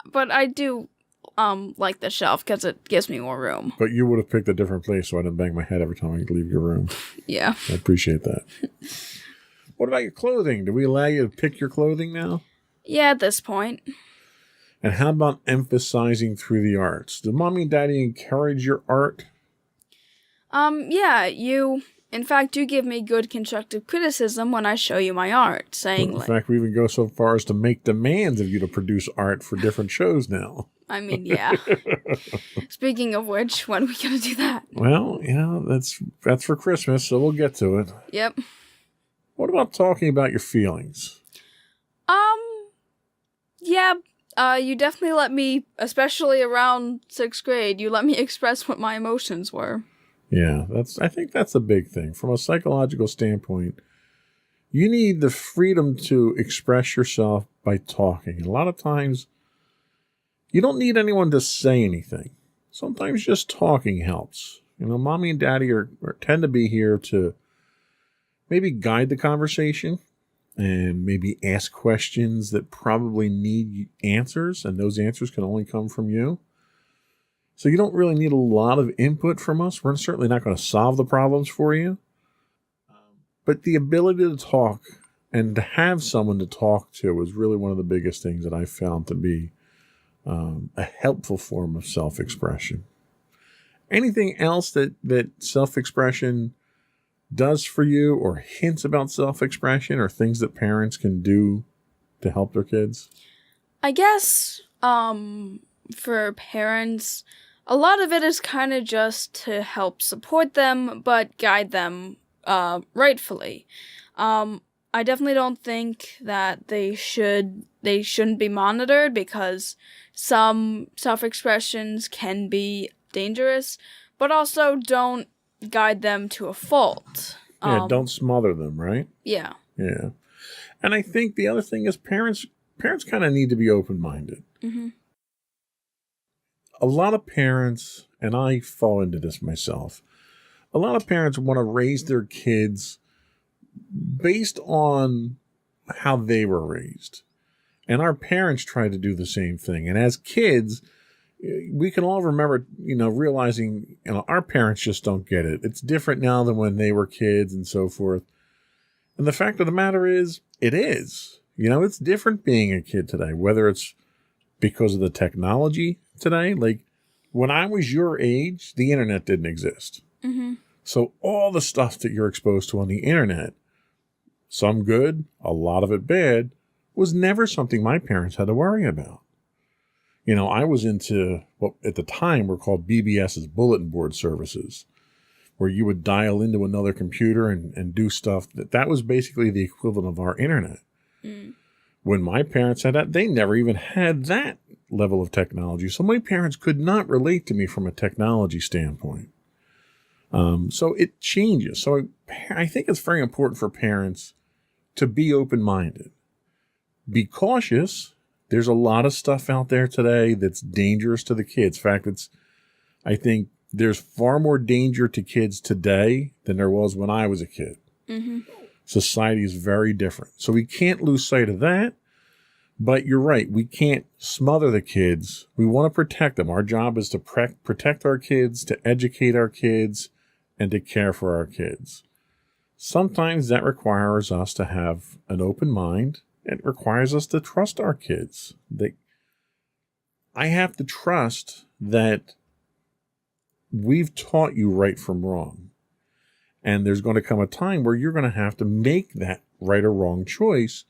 but I do, like the shelf because it gives me more room. But you would have picked a different place so I didn't bang my head every time I leave your room. Yeah. I appreciate that. What about your clothing? Do we allow you to pick your clothing now? Yeah, at this point. And how about emphasizing through the arts? Do mommy and daddy encourage your art? Yeah, in fact, you give me good constructive criticism when I show you my art, saying In fact, we even go so far as to make demands of you to produce art for different shows now. I mean, yeah. Speaking of which, when are we going to do that? Well, that's for Christmas, so we'll get to it. Yep. What about talking about your feelings? Yeah, you definitely let me, especially around 6th grade, you let me express what my emotions were. Yeah, I think that's a big thing. From a psychological standpoint, you need the freedom to express yourself by talking. And a lot of times, you don't need anyone to say anything. Sometimes just talking helps. Mommy and daddy tend to be here to maybe guide the conversation and maybe ask questions that probably need answers, and those answers can only come from you. So you don't really need a lot of input from us. We're certainly not going to solve the problems for you. But the ability to talk and to have someone to talk to is really one of the biggest things that I found to be a helpful form of self-expression. Anything else that self-expression does for you, or hints about self-expression, or things that parents can do to help their kids? I guess, for parents, a lot of it is kind of just to help support them, but guide them, rightfully. I definitely don't think that they shouldn't be monitored, because some self-expressions can be dangerous, but also don't guide them to a fault. Yeah, don't smother them, right? Yeah. Yeah. And I think the other thing is parents kind of need to be open-minded. Mm-hmm. A lot of parents, and I fall into this myself, a lot of parents want to raise their kids based on how they were raised. And our parents try to do the same thing. And as kids, we can all remember, realizing, our parents just don't get it. It's different now than when they were kids and so forth. And the fact of the matter is, it is. It's different being a kid today, whether it's because of the technology today. Like, when I was your age, the internet didn't exist. Mm-hmm. So all the stuff that you're exposed to on the internet, some good, a lot of it bad, was never something my parents had to worry about. I was into what at the time were called BBS's, bulletin board services, where you would dial into another computer and do stuff. That was basically the equivalent of our internet. Mm. When my parents had that, they never even had that level of technology. So many parents could not relate to me from a technology standpoint. So it changes. So I think it's very important for parents to be open-minded. Be cautious. There's a lot of stuff out there today that's dangerous to the kids. In fact, I think there's far more danger to kids today than there was when I was a kid. Mm-hmm. Society is very different. So we can't lose sight of that. But you're right. We can't smother the kids. We want to protect them. Our job is to protect our kids, to educate our kids, and to care for our kids. Sometimes that requires us to have an open mind. It requires us to trust our kids. I have to trust that we've taught you right from wrong. And there's going to come a time where you're going to have to make that right or wrong choice.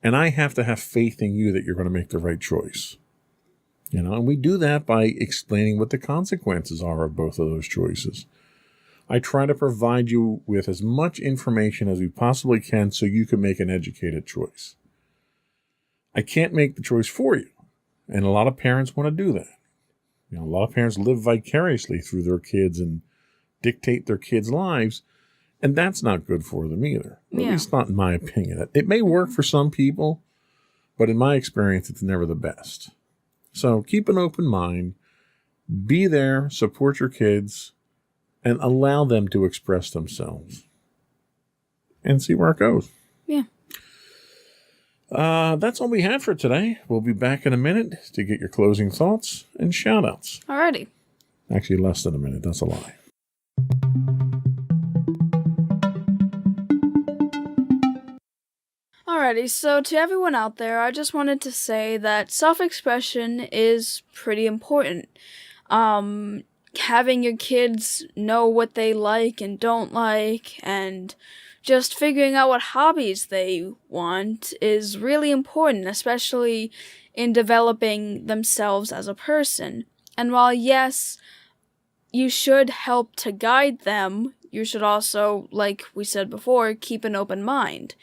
And I have to have faith in you that you're going to make the right choice. And we do that by explaining what the consequences are of both of those choices. I try to provide you with as much information as we possibly can so you can make an educated choice. I can't make the choice for you. And a lot of parents want to do that. A lot of parents live vicariously through their kids and dictate their kids' lives. And that's not good for them either. At least not in my opinion. It may work for some people, but in my experience, it's never the best. So keep an open mind. Be there, support your kids, and allow them to express themselves. And see where it goes. Yeah. That's all we had for today. We'll be back in a minute to get your closing thoughts and shout-outs. Alrighty. Actually, less than a minute. That's a lie. Alrighty, so to everyone out there, I just wanted to say that self-expression is pretty important. Having your kids know what they like and don't like, and just figuring out what hobbies they want is really important, especially in developing themselves as a person. And while, yes, you should help to guide them, you should also, like we said before, keep an open mind.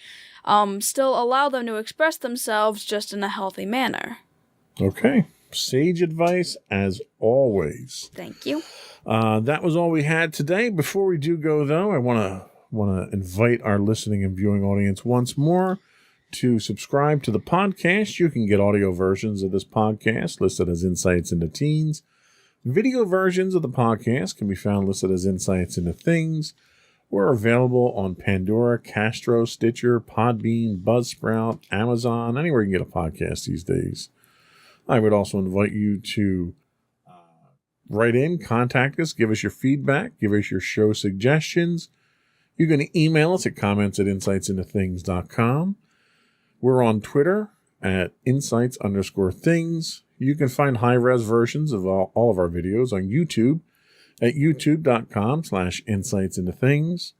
Still allow them to express themselves just in a healthy manner. Okay. Sage advice as always. Thank you. That was all we had today. Before we do go, though, I want to invite our listening and viewing audience once more to subscribe to the podcast. You can get audio versions of this podcast listed as Insights into Teens. Video versions of the podcast can be found listed as Insights into Things. We're available on Pandora, Castro, Stitcher, Podbean, Buzzsprout, Amazon, anywhere you can get a podcast these days. I would also invite you to write in, contact us, give us your feedback, give us your show suggestions. You can email us at comments@insightsintothings.com. We're on Twitter at insights_things. You can find high-res versions of all of our videos on YouTube at youtube.com/insightsintothings.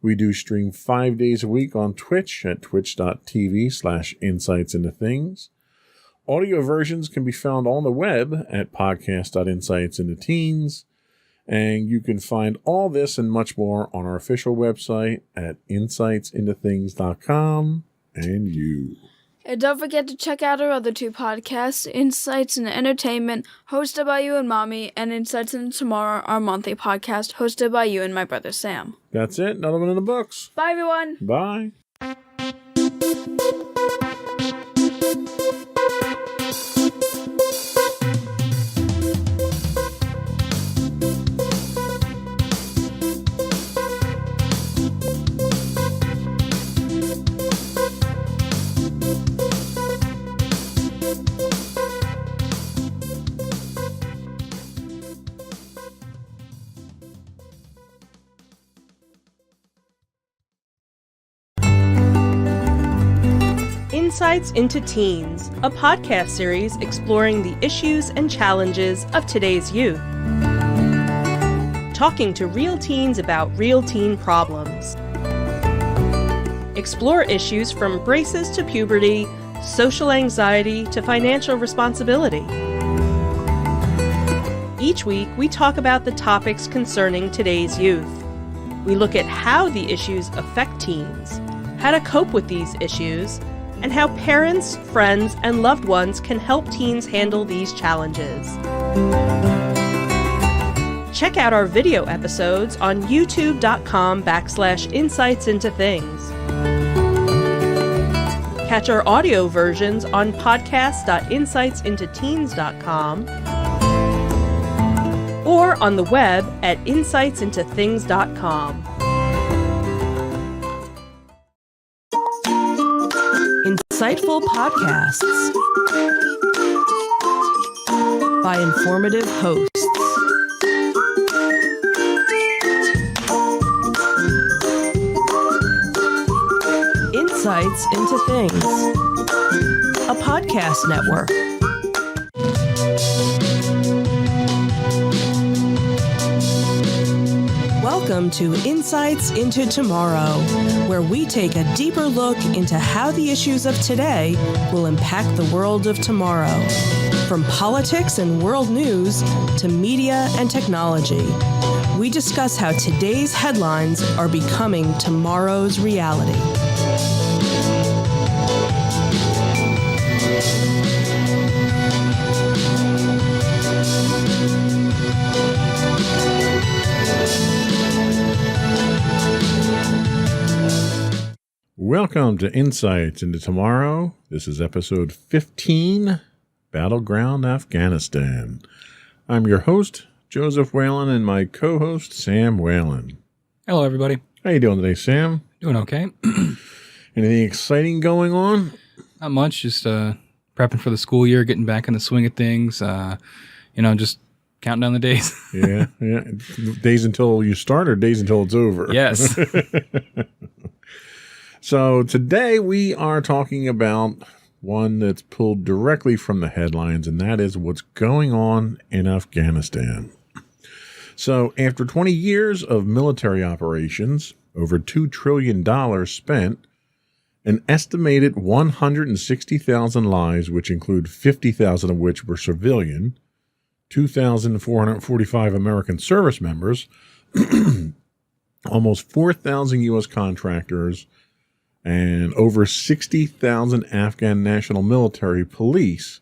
We do stream 5 days a week on Twitch at twitch.tv/insightsintothings. Audio versions can be found on the web at podcast.insightsintoteens. And you can find all this and much more on our official website at insightsintothings.com. And you. And don't forget to check out our other two podcasts, Insights into Entertainment, hosted by you and Mommy, and Insights into Tomorrow, our monthly podcast, hosted by you and my brother Sam. That's it. Another one in the books. Bye, everyone. Bye. Insights into Teens, a podcast series exploring the issues and challenges of today's youth. Talking to real teens about real teen problems. Explore issues from braces to puberty, social anxiety to financial responsibility. Each week, we talk about the topics concerning today's youth. We look at how the issues affect teens, how to cope with these issues, and how parents, friends, and loved ones can help teens handle these challenges. Check out our video episodes on youtube.com/insights into things. Catch our audio versions on podcast.insightsintoteens.com or on the web at insightsintothings.com. Insightful podcasts by informative hosts. Insights into Things, a podcast network. Welcome to Insights into Tomorrow, where we take a deeper look into how the issues of today will impact the world of tomorrow. From politics and world news to media and technology, we discuss how today's headlines are becoming tomorrow's reality. Welcome to Insights into Tomorrow. This is episode 15, Battleground Afghanistan. I'm your host, Joseph Whalen, and my co-host, Sam Whalen. Hello, everybody. How you doing today, Sam? Doing okay. Anything exciting going on? Not much. Just prepping for the school year, getting back in the swing of things. Just counting down the days. Yeah. Days until you start or days until it's over? Yes. So today we are talking about one that's pulled directly from the headlines, and that is what's going on in Afghanistan. So after 20 years of military operations, over $2 trillion spent, an estimated 160,000 lives, which include 50,000 of which were civilian, 2,445 American service members, almost 4,000 U.S. contractors, and over 60,000 Afghan National Military Police.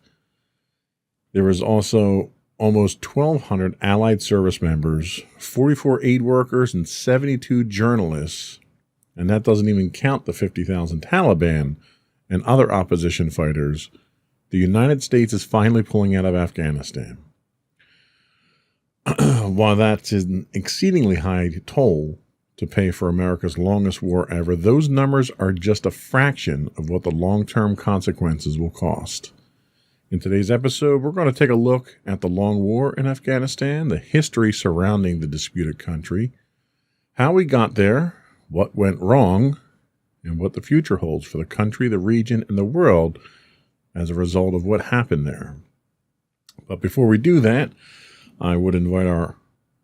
There was also almost 1,200 Allied service members, 44 aid workers, and 72 journalists. And that doesn't even count the 50,000 Taliban and other opposition fighters. The United States is finally pulling out of Afghanistan. While that's an exceedingly high toll to pay for America's longest war ever, those numbers are just a fraction of what the long-term consequences will cost. In today's episode, we're going to take a look at the long war in Afghanistan, the history surrounding the disputed country, how we got there, what went wrong, and what the future holds for the country, the region, and the world as a result of what happened there. But before we do that, I would invite our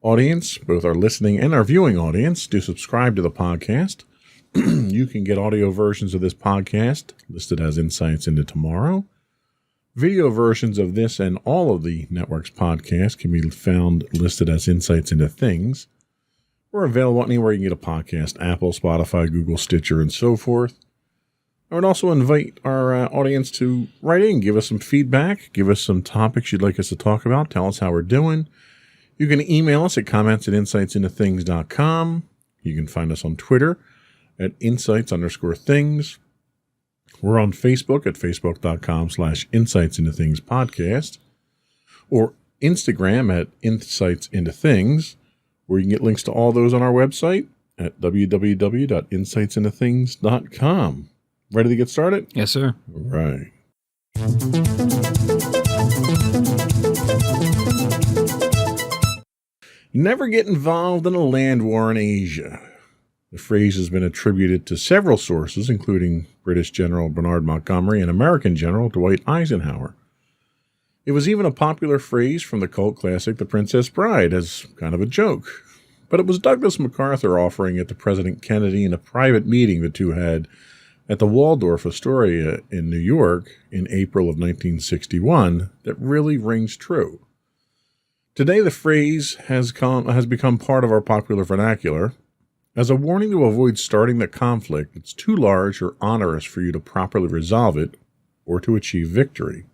audience, both our listening and our viewing audience, to subscribe to the podcast. You can get audio versions of this podcast listed as Insights into Tomorrow. Video versions of this and all of the network's podcasts can be found listed as Insights into Things. We're available anywhere you can get a podcast: Apple, Spotify, Google, Stitcher, and so forth. I would also invite our audience to write in, give us some feedback, give us some topics you'd like us to talk about, tell us how we're doing. You can email us at comments@insightsintothings.com. You can find us on Twitter at insights_things. We're on Facebook at facebook.com/insightsintothingspodcast, or Instagram at insightsintothings, where you can get links to all those on our website at www.insightsintothings.com. Ready to get started? Yes, sir. All right. Never get involved in a land war in Asia. The phrase has been attributed to several sources, including British General Bernard Montgomery and American General Dwight Eisenhower. It was even a popular phrase from the cult classic The Princess Bride as kind of a joke. But it was Douglas MacArthur offering it to President Kennedy in a private meeting the two had at the Waldorf Astoria in New York in April of 1961 that really rings true. Today, the phrase has become part of our popular vernacular, as a warning to avoid starting the conflict that's too large or onerous for you to properly resolve it or to achieve victory.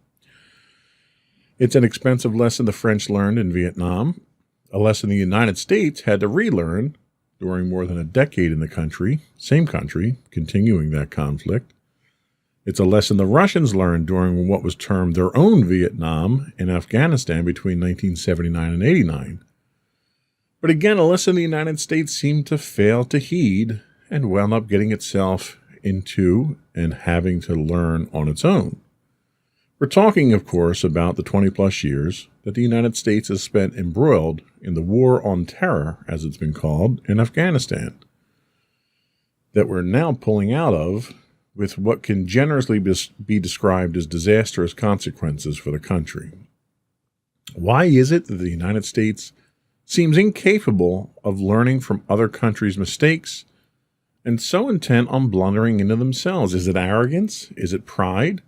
It's an expensive lesson the French learned in Vietnam, a lesson the United States had to relearn during more than a decade in the same country, continuing that conflict. It's a lesson the Russians learned during what was termed their own Vietnam and Afghanistan between 1979 and 89. But again, a lesson the United States seemed to fail to heed and wound up getting itself into and having to learn on its own. We're talking, of course, about the 20-plus years that the United States has spent embroiled in the war on terror, as it's been called, in Afghanistan, that we're now pulling out of with what can generously be described as disastrous consequences for the country. Why is it that the United States seems incapable of learning from other countries' mistakes and so intent on blundering into themselves? Is it arrogance? Is it pride?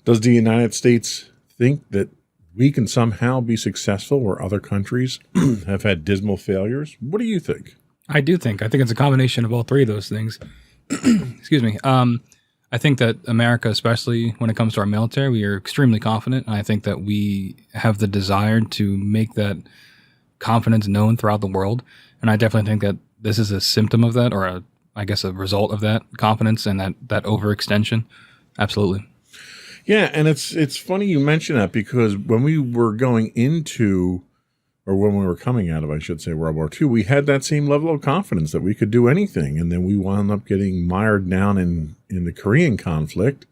Does the United States think that we can somehow be successful where other countries have had dismal failures? What do you think? I think it's a combination of all three of those things. Excuse me. I think that America, especially when it comes to our military, we are extremely confident. And I think that we have the desire to make that confidence known throughout the world. And I definitely think that this is a symptom of that, or a result of that confidence and that overextension. Absolutely. Yeah, and it's funny you mention that, because when we were going into, or when we were coming out of, I should say, World War II, we had that same level of confidence that we could do anything. And then we wound up getting mired down in the Korean conflict,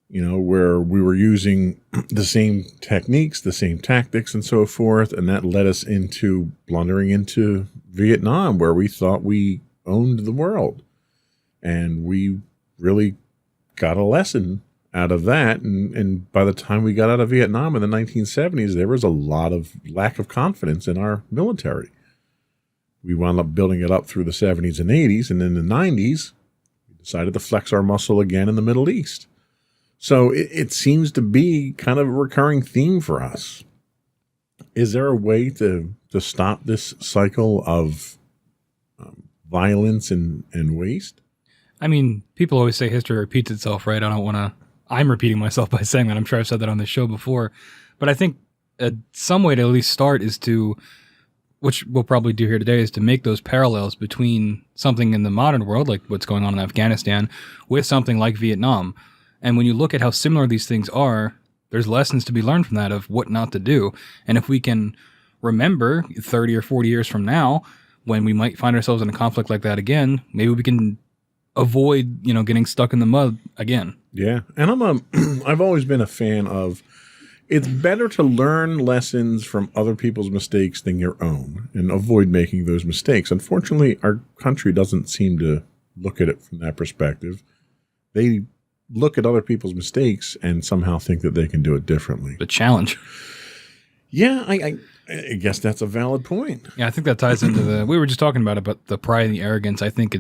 where we were using the same techniques, the same tactics and so forth. And that led us into blundering into Vietnam, where we thought we owned the world. And we really got a lesson out of that. And by the time we got out of Vietnam in the 1970s, there was a lot of lack of confidence in our military. We wound up building it up through the 70s and 80s. And in the 90s, we decided to flex our muscle again in the Middle East. So it seems to be kind of a recurring theme for us. Is there a way to stop this cycle of violence and waste? I mean, people always say history repeats itself, right? I'm repeating myself by saying that. I'm sure I've said that on the show before. But I think some way to at least start is to, which we'll probably do here today, is to make those parallels between something in the modern world, like what's going on in Afghanistan, with something like Vietnam. And when you look at how similar these things are, there's lessons to be learned from that of what not to do. And if we can remember 30 or 40 years from now, when we might find ourselves in a conflict like that again, maybe we can avoid, getting stuck in the mud again. Yeah. And I've always been a fan of, it's better to learn lessons from other people's mistakes than your own and avoid making those mistakes. Unfortunately, our country doesn't seem to look at it from that perspective. They look at other people's mistakes and somehow think that they can do it differently. The challenge. Yeah, I guess that's a valid point. Yeah, I think that ties into we were just talking about it, but the pride and the arrogance. I think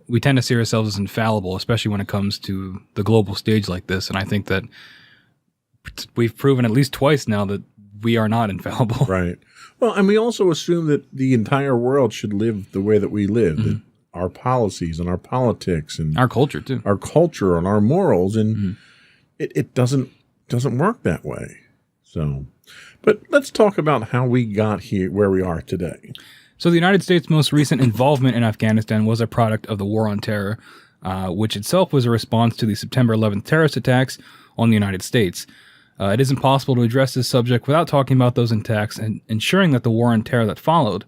we tend to see ourselves as infallible, especially when it comes to the global stage like this. And I think that we've proven at least twice now that we are not infallible. Right. Well, and we also assume that the entire world should live the way that we live, that our policies and our politics and our culture too, our culture and our morals, and it doesn't work that way. So, but let's talk about how we got here, where we are today. So the United States' most recent involvement in Afghanistan was a product of the War on Terror, which itself was a response to the September 11th terrorist attacks on the United States. It isn't possible to address this subject without talking about those attacks and ensuring that the War on Terror that followed.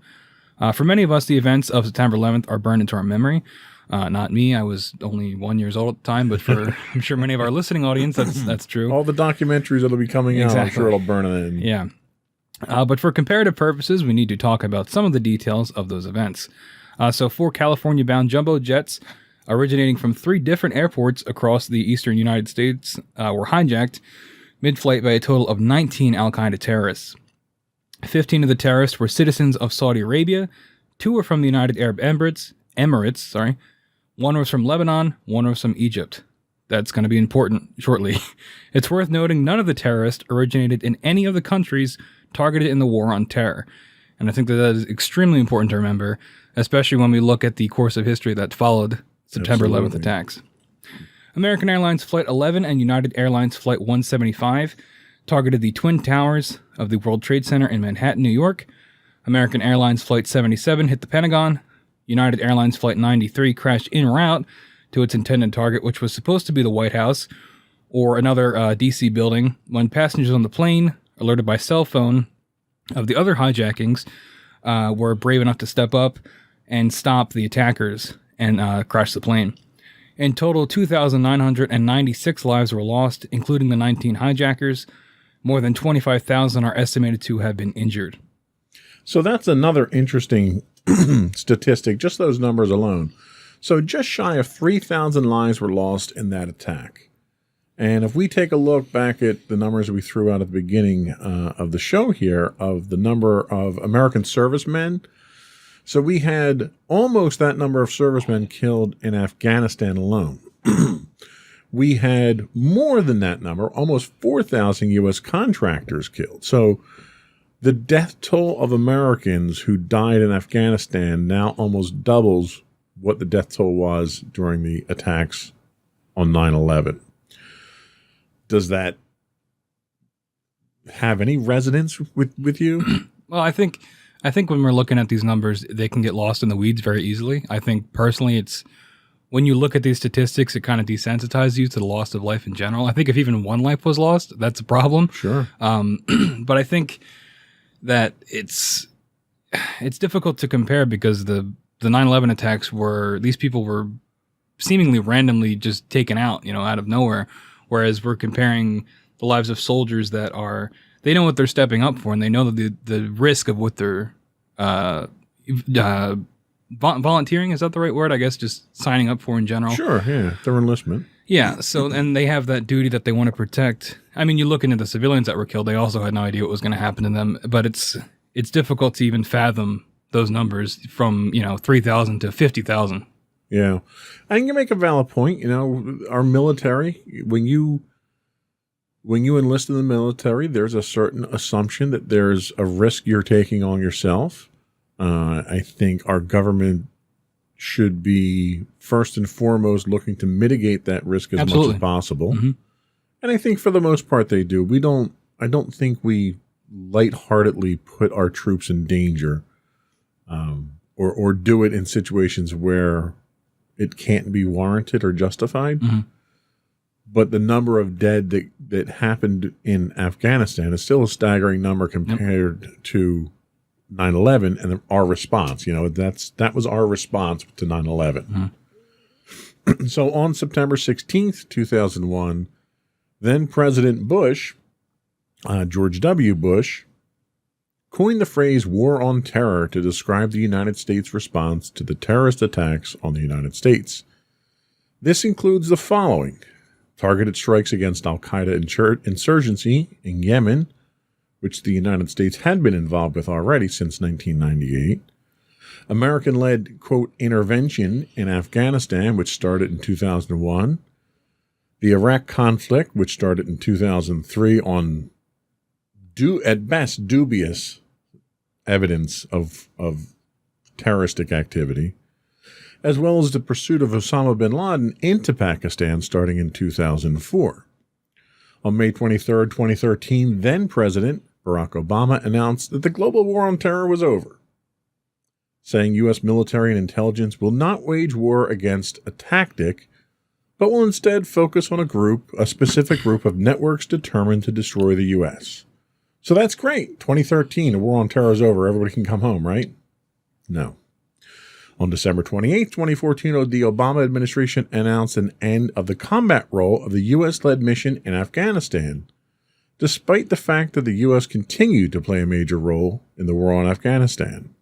For many of us, the events of September 11th are burned into our memory. Not me. I was only 1 year old at the time, but for I'm sure many of our listening audience, that's true. All the documentaries that'll be coming out, I'm sure it'll burn it in. Yeah. But for comparative purposes, we need to talk about some of the details of those events. So 4 California-bound jumbo jets originating from 3 different airports across the eastern United States were hijacked mid-flight by a total of 19 al-Qaeda terrorists. 15 of the terrorists were citizens of Saudi Arabia, 2 were from the United Arab Emirates, 1 was from Lebanon, 1 was from Egypt. That's going to be important shortly. It's worth noting none of the terrorists originated in any of the countries targeted in the War on Terror. And I think that is extremely important to remember, especially when we look at the course of history that followed September 11th attacks. American Airlines Flight 11 and United Airlines Flight 175 targeted the Twin Towers of the World Trade Center in Manhattan, New York. American Airlines Flight 77 hit the Pentagon. United Airlines Flight 93 crashed en route to its intended target, which was supposed to be the White House or another D.C. building, when passengers on the plane, alerted by cell phone of the other hijackings, were brave enough to step up and stop the attackers and crash the plane. In total, 2,996 lives were lost, including the 19 hijackers. More than 25,000 are estimated to have been injured. So that's another interesting statistic, just those numbers alone. So just shy of 3,000 lives were lost in that attack. And if we take a look back at the numbers we threw out at the beginning of the show here of the number of American servicemen, so we had almost that number of servicemen killed in Afghanistan alone. We had more than that number, almost 4,000 U.S. contractors killed. So the death toll of Americans who died in Afghanistan now almost doubles what the death toll was during the attacks on 9/11. Does that have any resonance with you? Well, I think when we're looking at these numbers, they can get lost in the weeds very easily. I think personally, it's when you look at these statistics, it kind of desensitizes you to the loss of life in general. I think if even one life was lost, that's a problem. Sure. But I think that it's difficult to compare because the 9/11 attacks these people were seemingly randomly just taken out, out of nowhere. Whereas we're comparing the lives of soldiers that they know what they're stepping up for, and they know the risk of what they're volunteering. Is that the right word? I guess just signing up for in general. Sure, yeah, their enlistment. Yeah, so and they have that duty that they want to protect. I mean, you look into the civilians that were killed; they also had no idea what was going to happen to them. But it's difficult to even fathom those numbers from 3,000 to 50,000. Yeah. I think you make a valid point. Our military, when you enlist in the military, there's a certain assumption that there's a risk you're taking on yourself. I think our government should be first and foremost looking to mitigate that risk as much as possible. Mm-hmm. And I think for the most part they do. I don't think we lightheartedly put our troops in danger, or do it in situations where it can't be warranted or justified. Mm-hmm. But the number of dead that happened in Afghanistan is still a staggering number compared to 9/11 and our response. That was our response to 9/11. Mm-hmm. So on September 16th, 2001, then President Bush, George W. Bush, coined the phrase war on terror to describe the United States response to the terrorist attacks on the United States. This includes the following: targeted strikes against al-Qaeda insurgency in Yemen, which the United States had been involved with already since 1998. American-led, quote, intervention in Afghanistan, which started in 2001. The Iraq conflict, which started in 2003 on, at best, dubious evidence of terroristic activity, as well as the pursuit of Osama bin Laden into Pakistan starting in 2004. On May 23, 2013, then President Barack Obama announced that the global war on terror was over, saying U.S. military and intelligence will not wage war against a tactic, but will instead focus on a specific group of networks determined to destroy the U.S. So that's great. 2013, the war on terror is over. Everybody can come home, right? No. On December 28, 2014, the Obama administration announced an end of the combat role of the U.S.-led mission in Afghanistan, despite the fact that the U.S. continued to play a major role in the war on Afghanistan.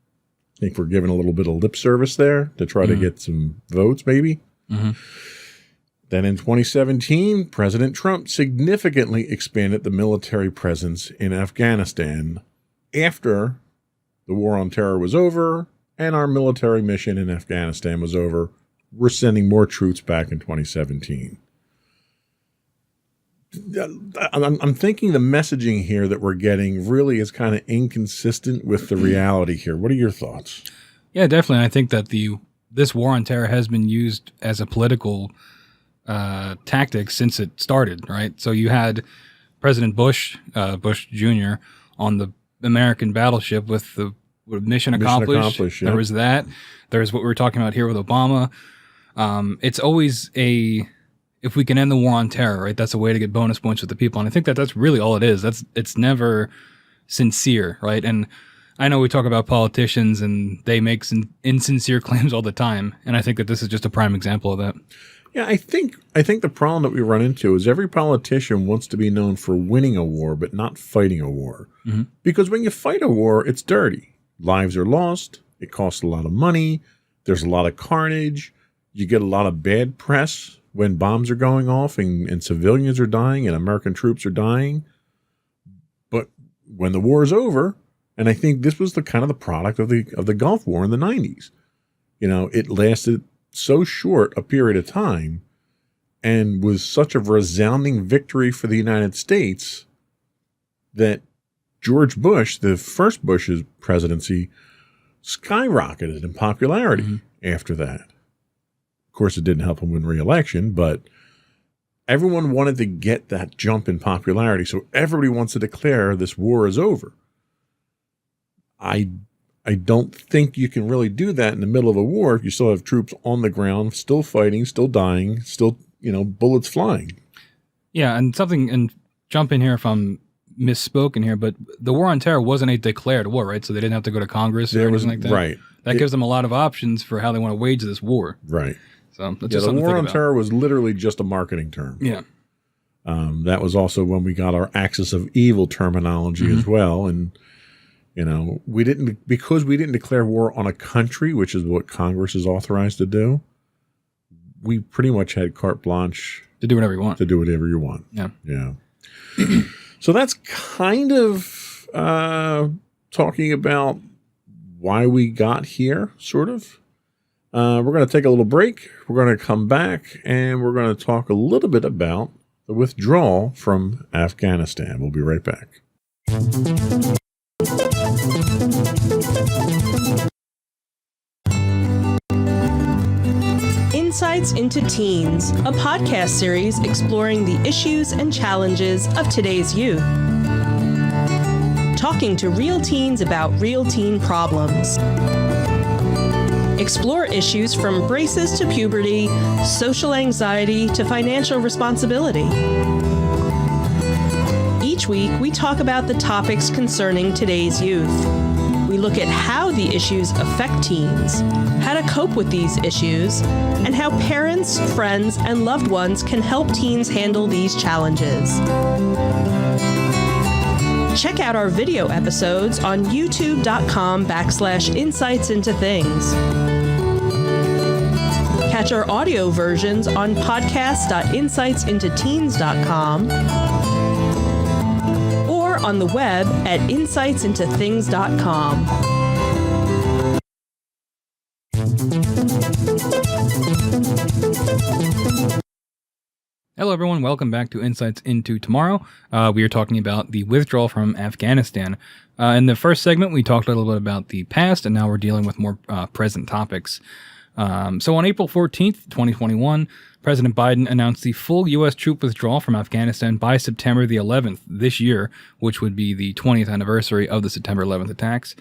I think we're giving a little bit of lip service there to try to get some votes, maybe. Mm-hmm. Then in 2017, President Trump significantly expanded the military presence in Afghanistan after the war on terror was over and our military mission in Afghanistan was over. We're sending more troops back in 2017. I'm thinking the messaging here that we're getting really is kind of inconsistent with the reality here. What are your thoughts? Yeah, definitely. I think that this war on terror has been used as a political tactic since it started, right? So you had President Bush Jr. on the American battleship with the mission accomplished. Yeah. There was that. There's what we were talking about here with Obama. It's always if we can end the war on terror, right? That's a way to get bonus points with the people. And I think that's really all it is. It's never sincere, right? And I know we talk about politicians and they make insincere claims all the time. And I think that this is just a prime example of that. Yeah, I think the problem that we run into is every politician wants to be known for winning a war, but not fighting a war. Mm-hmm. Because when you fight a war, it's dirty. Lives are lost. It costs a lot of money. There's a lot of carnage. You get a lot of bad press when bombs are going off and civilians are dying and American troops are dying. But when the war is over, and I think this was the kind of the product of the Gulf War in the 90s, it lasted so short a period of time and was such a resounding victory for the United States that George Bush, the first Bush's presidency, skyrocketed in popularity after that. Of course, it didn't help him win re-election, but everyone wanted to get that jump in popularity. So everybody wants to declare this war is over. I don't think you can really do that in the middle of a war if you still have troops on the ground, still fighting, still dying, still, bullets flying. Yeah, and jump in here if I'm misspoken here, but the war on terror wasn't a declared war, right? So they didn't have to go to Congress or anything like that. Right. That gives them a lot of options for how they want to wage this war. Right. So that's just the war on about. terror was literally just a marketing term. Yeah. That was also when we got our axis of evil terminology as well. And, we didn't declare war on a country, which is what Congress is authorized to do. We pretty much had carte blanche to do whatever you want. To do whatever you want. Yeah. Yeah. So that's kind of talking about why we got here, sort of. We're going to take a little break. We're going to come back, and we're going to talk a little bit about the withdrawal from Afghanistan. We'll be right back. Insights into Teens, a podcast series exploring the issues and challenges of today's youth. Talking to real teens about real teen problems. Explore issues from braces to puberty, social anxiety to financial responsibility. Each week, we talk about the topics concerning today's youth. We look at how the issues affect teens, how to cope with these issues, and how parents, friends, and loved ones can help teens handle these challenges. Check out our video episodes on youtube.com/insightsintothings. Catch our audio versions on podcast.insightsintoteens.com or on the web at insightsintothings.com. Hello, everyone. Welcome back to Insights into Tomorrow. We are talking about the withdrawal from Afghanistan. In the first segment, we talked a little bit about the past, and now we're dealing with more present topics. So on April 14th, 2021, President Biden announced the full U.S. troop withdrawal from Afghanistan by September the 11th this year, which would be the 20th anniversary of the September 11th attacks.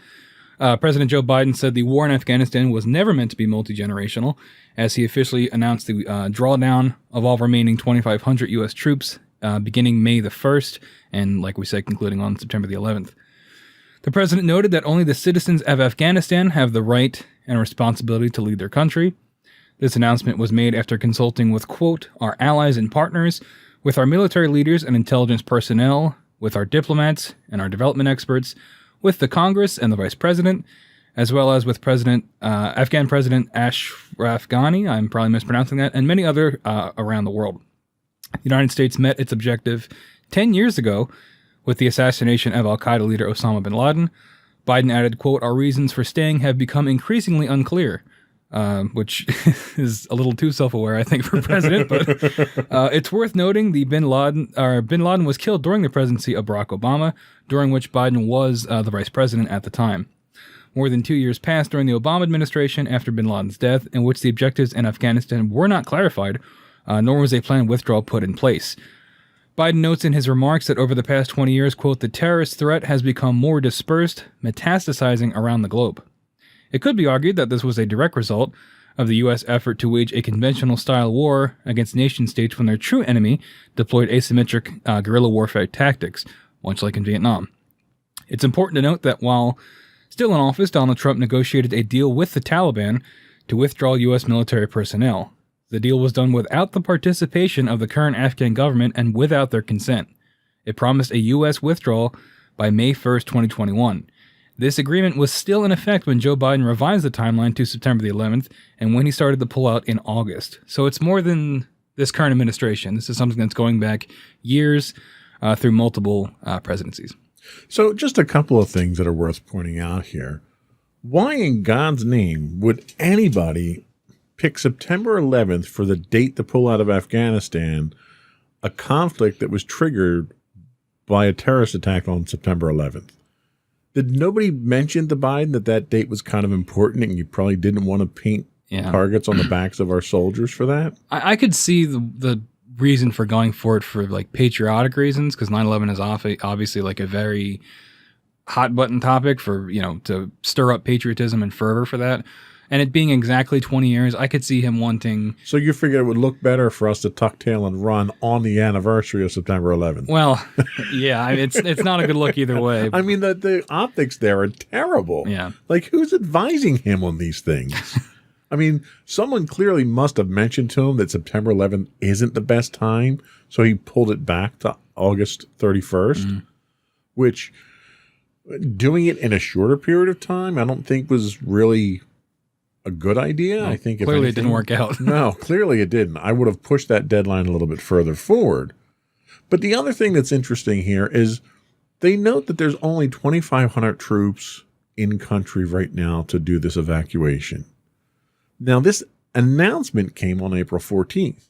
President Joe Biden said the war in Afghanistan was never meant to be multi-generational, as he officially announced the drawdown of all remaining 2,500 U.S. troops beginning May the 1st, and like we said, concluding on September the 11th. The president noted that only the citizens of Afghanistan have the right and responsibility to lead their country. This announcement was made after consulting with, quote, our allies and partners, with our military leaders and intelligence personnel, with our diplomats and our development experts, with the Congress and the Vice President, as well as with Afghan President Ashraf Ghani, I'm probably mispronouncing that, and many other around the world. The United States met its objective 10 years ago with the assassination of al-Qaeda leader Osama bin Laden. Biden added, quote, our reasons for staying have become increasingly unclear. which is a little too self-aware, I think, for president. But it's worth noting the Bin Laden was killed during the presidency of Barack Obama, during which Biden was the vice president at the time. More than 2 years passed during the Obama administration after Bin Laden's death, in which the objectives in Afghanistan were not clarified, nor was a planned withdrawal put in place. Biden notes in his remarks that over the past 20 years, quote, the terrorist threat has become more dispersed, metastasizing around the globe. It could be argued that this was a direct result of the U.S. effort to wage a conventional-style war against nation-states when their true enemy deployed asymmetric guerrilla warfare tactics, much like in Vietnam. It's important to note that while still in office, Donald Trump negotiated a deal with the Taliban to withdraw U.S. military personnel. The deal was done without the participation of the current Afghan government and without their consent. It promised a U.S. withdrawal by May 1st, 2021. This agreement was still in effect when Joe Biden revised the timeline to September the 11th and when he started the pullout in August. So it's more than this current administration. This is something that's going back years through multiple presidencies. So just a couple of things that are worth pointing out here. Why in God's name would anybody pick September 11th for the date to pull out of Afghanistan, a conflict that was triggered by a terrorist attack on September 11th? Did nobody mention to Biden that that date was kind of important and you probably didn't want to paint targets on the backs of our soldiers for that? I could see the reason for going for it for like patriotic reasons, because 9/11 is obviously like a very hot button topic for, to stir up patriotism and fervor for that. And it being exactly 20 years, I could see him wanting... So you figured it would look better for us to tuck tail and run on the anniversary of September 11th? Well, yeah, it's not a good look either way. I mean, the optics there are terrible. Yeah. Like, who's advising him on these things? I mean, someone clearly must have mentioned to him that September 11th isn't the best time, so he pulled it back to August 31st, which doing it in a shorter period of time, I don't think was really a good idea. I think clearly it didn't work out. No, clearly it didn't. I would have pushed that deadline a little bit further forward. But the other thing that's interesting here is they note that there's only 2,500 troops in country right now to do this evacuation. Now, this announcement came on April 14th.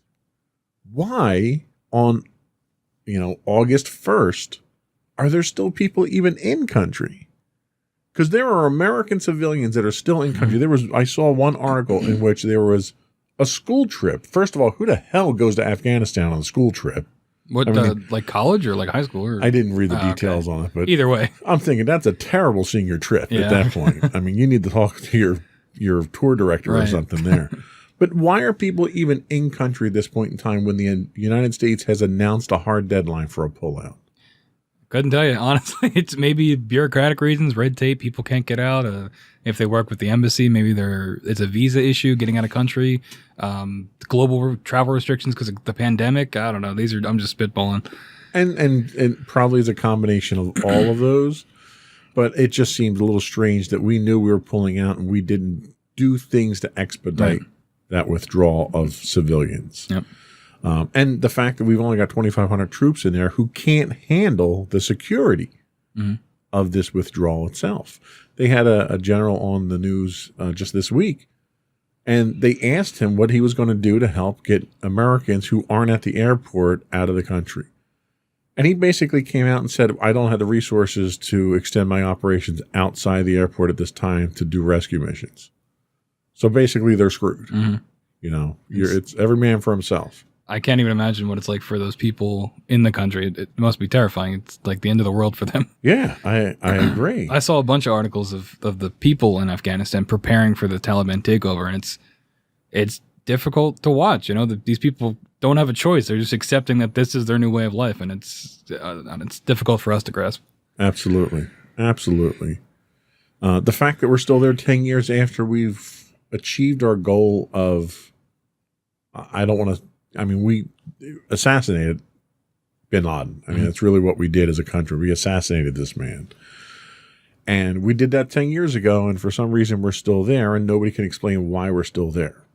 Why on, August 1st are there still people even in country? Because there are American civilians that are still in country. I saw one article in which there was a school trip. First of all, who the hell goes to Afghanistan on a school trip? What, like college or like high school? Or? I didn't read the details on it, but either way, I'm thinking that's a terrible senior trip at that point. I mean, you need to talk to your tour director or something there. But why are people even in country at this point in time when the United States has announced a hard deadline for a pullout? Couldn't tell you. Honestly, it's maybe bureaucratic reasons, red tape, people can't get out. If they work with the embassy, maybe it's a visa issue, getting out of country, global travel restrictions because of the pandemic. I don't know. I'm just spitballing. And probably is a combination of all of those. But it just seemed a little strange that we knew we were pulling out and we didn't do things to expedite that withdrawal of civilians. Yep. And the fact that we've only got 2,500 troops in there who can't handle the security of this withdrawal itself. They had a general on the news just this week, and they asked him what he was going to do to help get Americans who aren't at the airport out of the country. And he basically came out and said, I don't have the resources to extend my operations outside the airport at this time to do rescue missions. So basically they're screwed. It's every man for himself. I can't even imagine what it's like for those people in the country. It must be terrifying. It's like the end of the world for them. Yeah, I agree. I saw a bunch of articles of the people in Afghanistan preparing for the Taliban takeover, and it's difficult to watch. These people don't have a choice. They're just accepting that this is their new way of life, and it's difficult for us to grasp. Absolutely. The fact that we're still there 10 years after we've achieved our goal of, we assassinated bin Laden. That's really what we did as a country. We assassinated this man. And we did that 10 years ago, and for some reason we're still there, and nobody can explain why we're still there.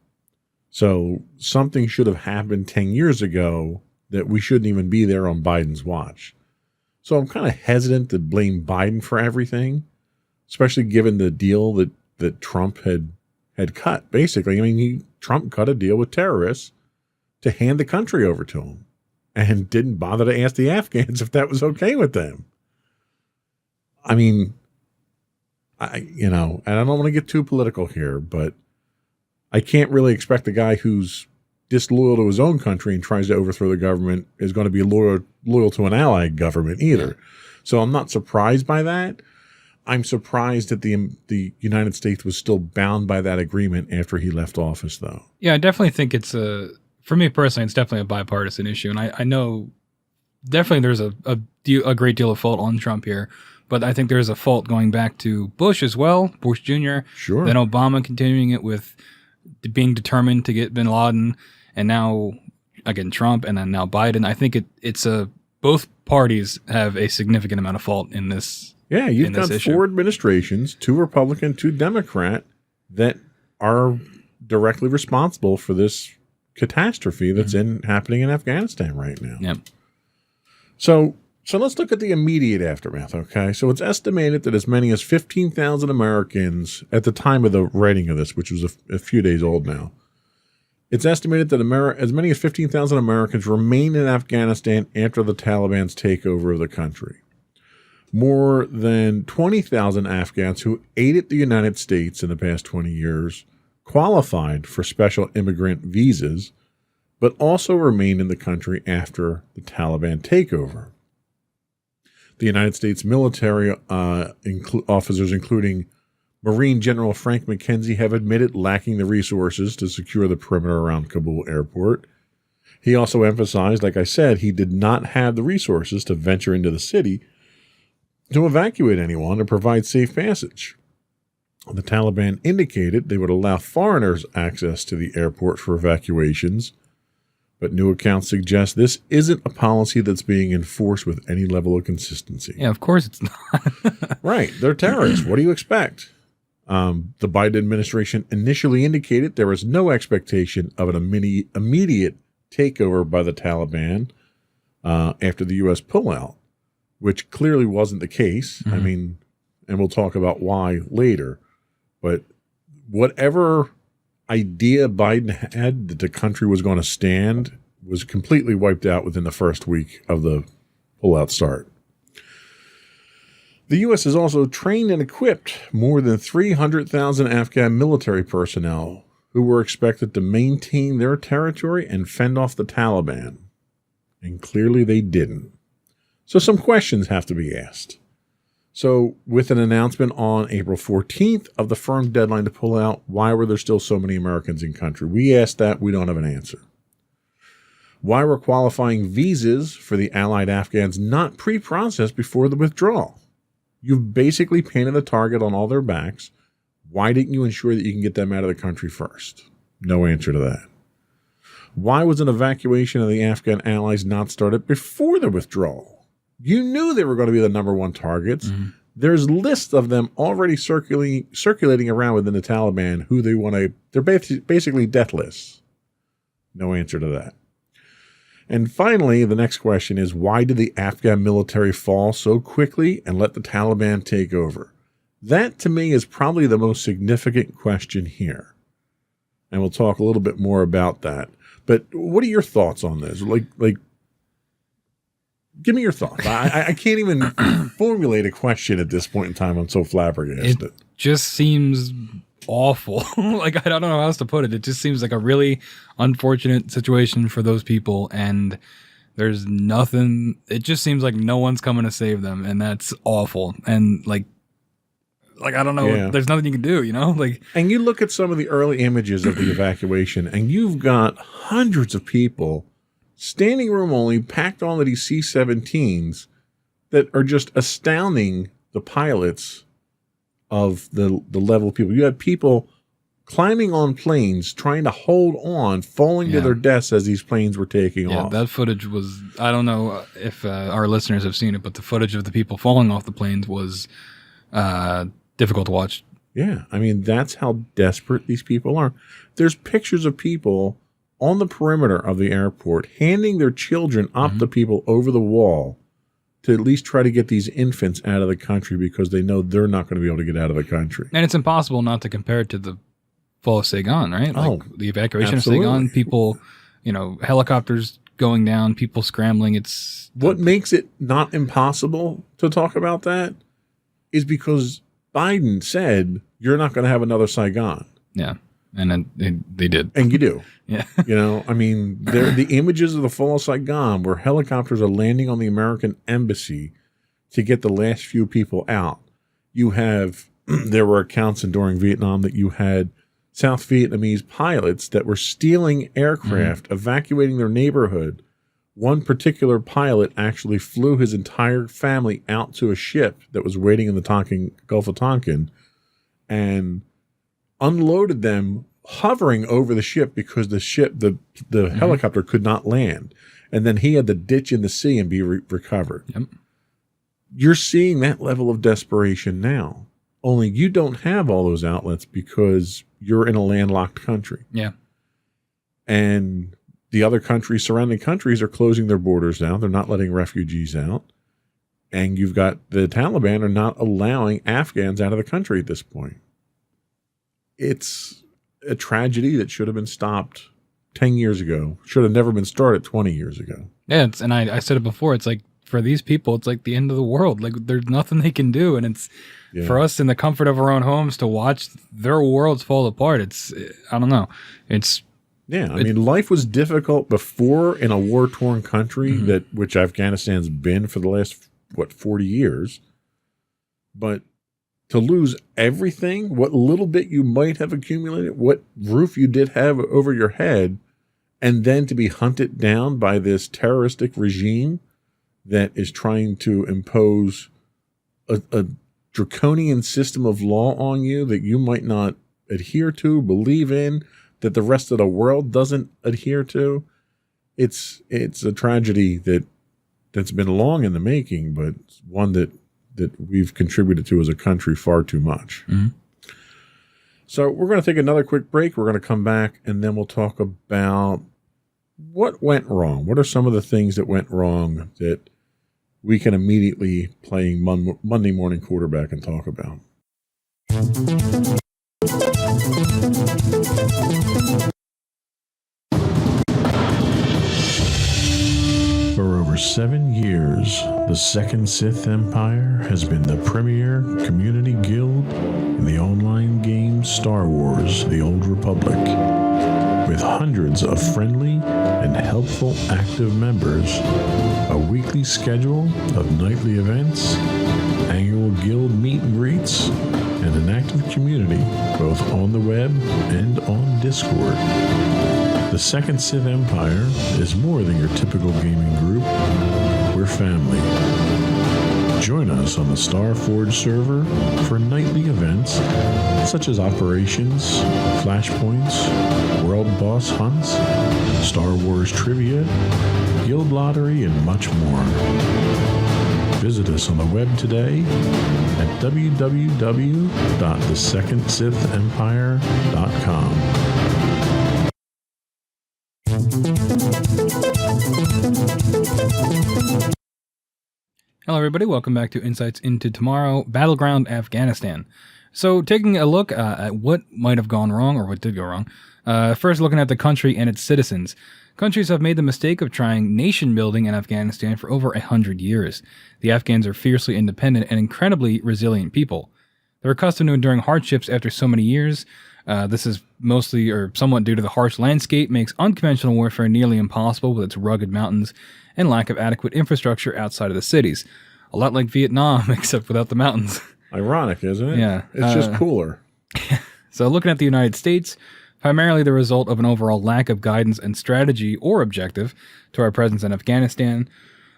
So something should have happened 10 years ago that we shouldn't even be there on Biden's watch. So I'm kind of hesitant to blame Biden for everything, especially given the deal that Trump had had cut, basically. I mean, Trump cut a deal with terrorists to hand the country over to him and didn't bother to ask the Afghans if that was okay with them. I mean, and I don't want to get too political here, but I can't really expect a guy who's disloyal to his own country and tries to overthrow the government is going to be loyal to an allied government either. Yeah. So I'm not surprised by that. I'm surprised that the United States was still bound by that agreement after he left office, though. Yeah, I definitely think for me personally, it's definitely a bipartisan issue. And I know definitely there's a great deal of fault on Trump here, but I think there's a fault going back to Bush as well, Bush Jr., sure. Then Obama continuing it with being determined to get bin Laden, and now, again, Trump, and then now Biden. I think it's both parties have a significant amount of fault in this. Yeah, you've got four administrations, 2 Republican, 2 Democrat, that are directly responsible for this catastrophe that's happening in Afghanistan right now. Yeah. So let's look at the immediate aftermath, okay? So it's estimated that as many as 15,000 Americans, at the time of the writing of this, which was a few days old now, it's estimated that as many as 15,000 Americans remain in Afghanistan after the Taliban's takeover of the country. More than 20,000 Afghans who aided the United States in the past 20 years qualified for special immigrant visas, but also remained in the country after the Taliban takeover. The United States military officers, including Marine General Frank McKenzie, have admitted lacking the resources to secure the perimeter around Kabul airport. He also emphasized, like I said, he did not have the resources to venture into the city to evacuate anyone or provide safe passage. The Taliban indicated they would allow foreigners access to the airport for evacuations, but new accounts suggest this isn't a policy that's being enforced with any level of consistency. Yeah, of course it's not. Right. They're terrorists. What do you expect? The Biden administration initially indicated there was no expectation of an immediate takeover by the Taliban after the U.S. pullout, which clearly wasn't the case. I mean, and we'll talk about why later. But whatever idea Biden had that the country was going to stand was completely wiped out within the first week of the pullout start. The U.S. has also trained and equipped more than 300,000 Afghan military personnel who were expected to maintain their territory and fend off the Taliban. And clearly they didn't. So some questions have to be asked. So with an announcement on April 14th of the firm deadline to pull out, why were there still so many Americans in country? We asked that. We don't have an answer. Why were qualifying visas for the allied Afghans not pre-processed before the withdrawal? You've basically painted the target on all their backs. Why didn't you ensure that you can get them out of the country first? No answer to that. Why was an evacuation of the Afghan allies not started before the withdrawal? You knew they were going to be the number one targets. There's lists of them already circulating around within the Taliban who they want to. They're basically death lists. No answer to that. And finally, the next question is, why did the Afghan military fall so quickly and let the Taliban take over? That, to me, is probably the most significant question here. And we'll talk a little bit more about that. But what are your thoughts on this? Like, give me your thoughts. I can't even formulate a question at this point in time. I'm so flabbergasted. It just seems awful. Like, I don't know how else to put it. It just seems like a really unfortunate situation for those people, and there's nothing. It just seems like no one's coming to save them, and that's awful. And like I don't know. Yeah. There's nothing you can do, you know? And you look at some of the early images of the evacuation, and you've got hundreds of people, standing room only, packed onto these C-17s that are just astounding the pilots of the level of people. You had people climbing on planes, trying to hold on, falling to their deaths as these planes were taking off. Yeah, that footage was, I don't know if our listeners have seen it, but the footage of the people falling off the planes was difficult to watch. Yeah, I mean, that's how desperate these people are. There's pictures of people on the perimeter of the airport handing their children up to people over the wall to at least try to get these infants out of the country because they know they're not going to be able to get out of the country. And it's impossible not to compare it to the fall of Saigon, right? Oh, the evacuation absolutely. of Saigon, people, helicopters going down, people scrambling. It's What makes it not impossible to talk about that is because Biden said you're not going to have another Saigon. yeah. And then they did. And you do. Yeah. I mean, the images of the fall of Saigon where helicopters are landing on the American embassy to get the last few people out. You have, there were accounts during Vietnam that you had South Vietnamese pilots that were stealing aircraft, evacuating their neighborhood. One particular pilot actually flew his entire family out to a ship that was waiting in the Gulf of Tonkin and unloaded them hovering over the ship because the helicopter could not land. And then he had to ditch in the sea and be recovered. Yep. You're seeing that level of desperation now. Only you don't have all those outlets because you're in a landlocked country. Yeah. And the other surrounding countries are closing their borders down. They're not letting refugees out. And you've got the Taliban are not allowing Afghans out of the country at this point. It's a tragedy that should have been stopped 10 years ago. Should have never been started 20 years ago. Yeah. And I said it before. It's like for these people, it's like the end of the world. Like there's nothing they can do. And it's for us in the comfort of our own homes to watch their worlds fall apart. I don't know. I mean, life was difficult before in a war-torn country which Afghanistan's been for the last, 40 years. But to lose everything, what little bit you might have accumulated, what roof you did have over your head, and then to be hunted down by this terroristic regime that is trying to impose a draconian system of law on you that you might not adhere to, believe in, that the rest of the world doesn't adhere to. It's a tragedy that's been long in the making, but one that we've contributed to as a country far too much. Mm-hmm. So we're going to take another quick break. We're going to come back, and then we'll talk about what went wrong. What are some of the things that went wrong that we can immediately playing Monday morning quarterback and talk about. For over 7 years, the Second Sith Empire has been the premier community guild in the online game Star Wars: The Old Republic. With hundreds of friendly and helpful active members, a weekly schedule of nightly events, annual guild meet and greets, and an active community both on the web and on Discord. The Second Sith Empire is more than your typical gaming group. We're family. Join us on the Starforge server for nightly events such as operations, flashpoints, world boss hunts, Star Wars trivia, guild lottery, and much more. Visit us on the web today at www.thesecondsithempire.com. Hello, everybody. Welcome back to Insights into Tomorrow, Battleground Afghanistan. So, taking a look at what might have gone wrong, or what did go wrong. First, looking at the country and its citizens. Countries have made the mistake of trying nation building in Afghanistan for over 100 years. The Afghans are fiercely independent and incredibly resilient people. They're accustomed to enduring hardships after so many years. This is mostly or somewhat due to the harsh landscape, makes unconventional warfare nearly impossible with its rugged mountains and lack of adequate infrastructure outside of the cities. A lot like Vietnam, except without the mountains. Ironic, isn't it? Yeah. It's just cooler. So looking at the United States, primarily the result of an overall lack of guidance and strategy or objective to our presence in Afghanistan,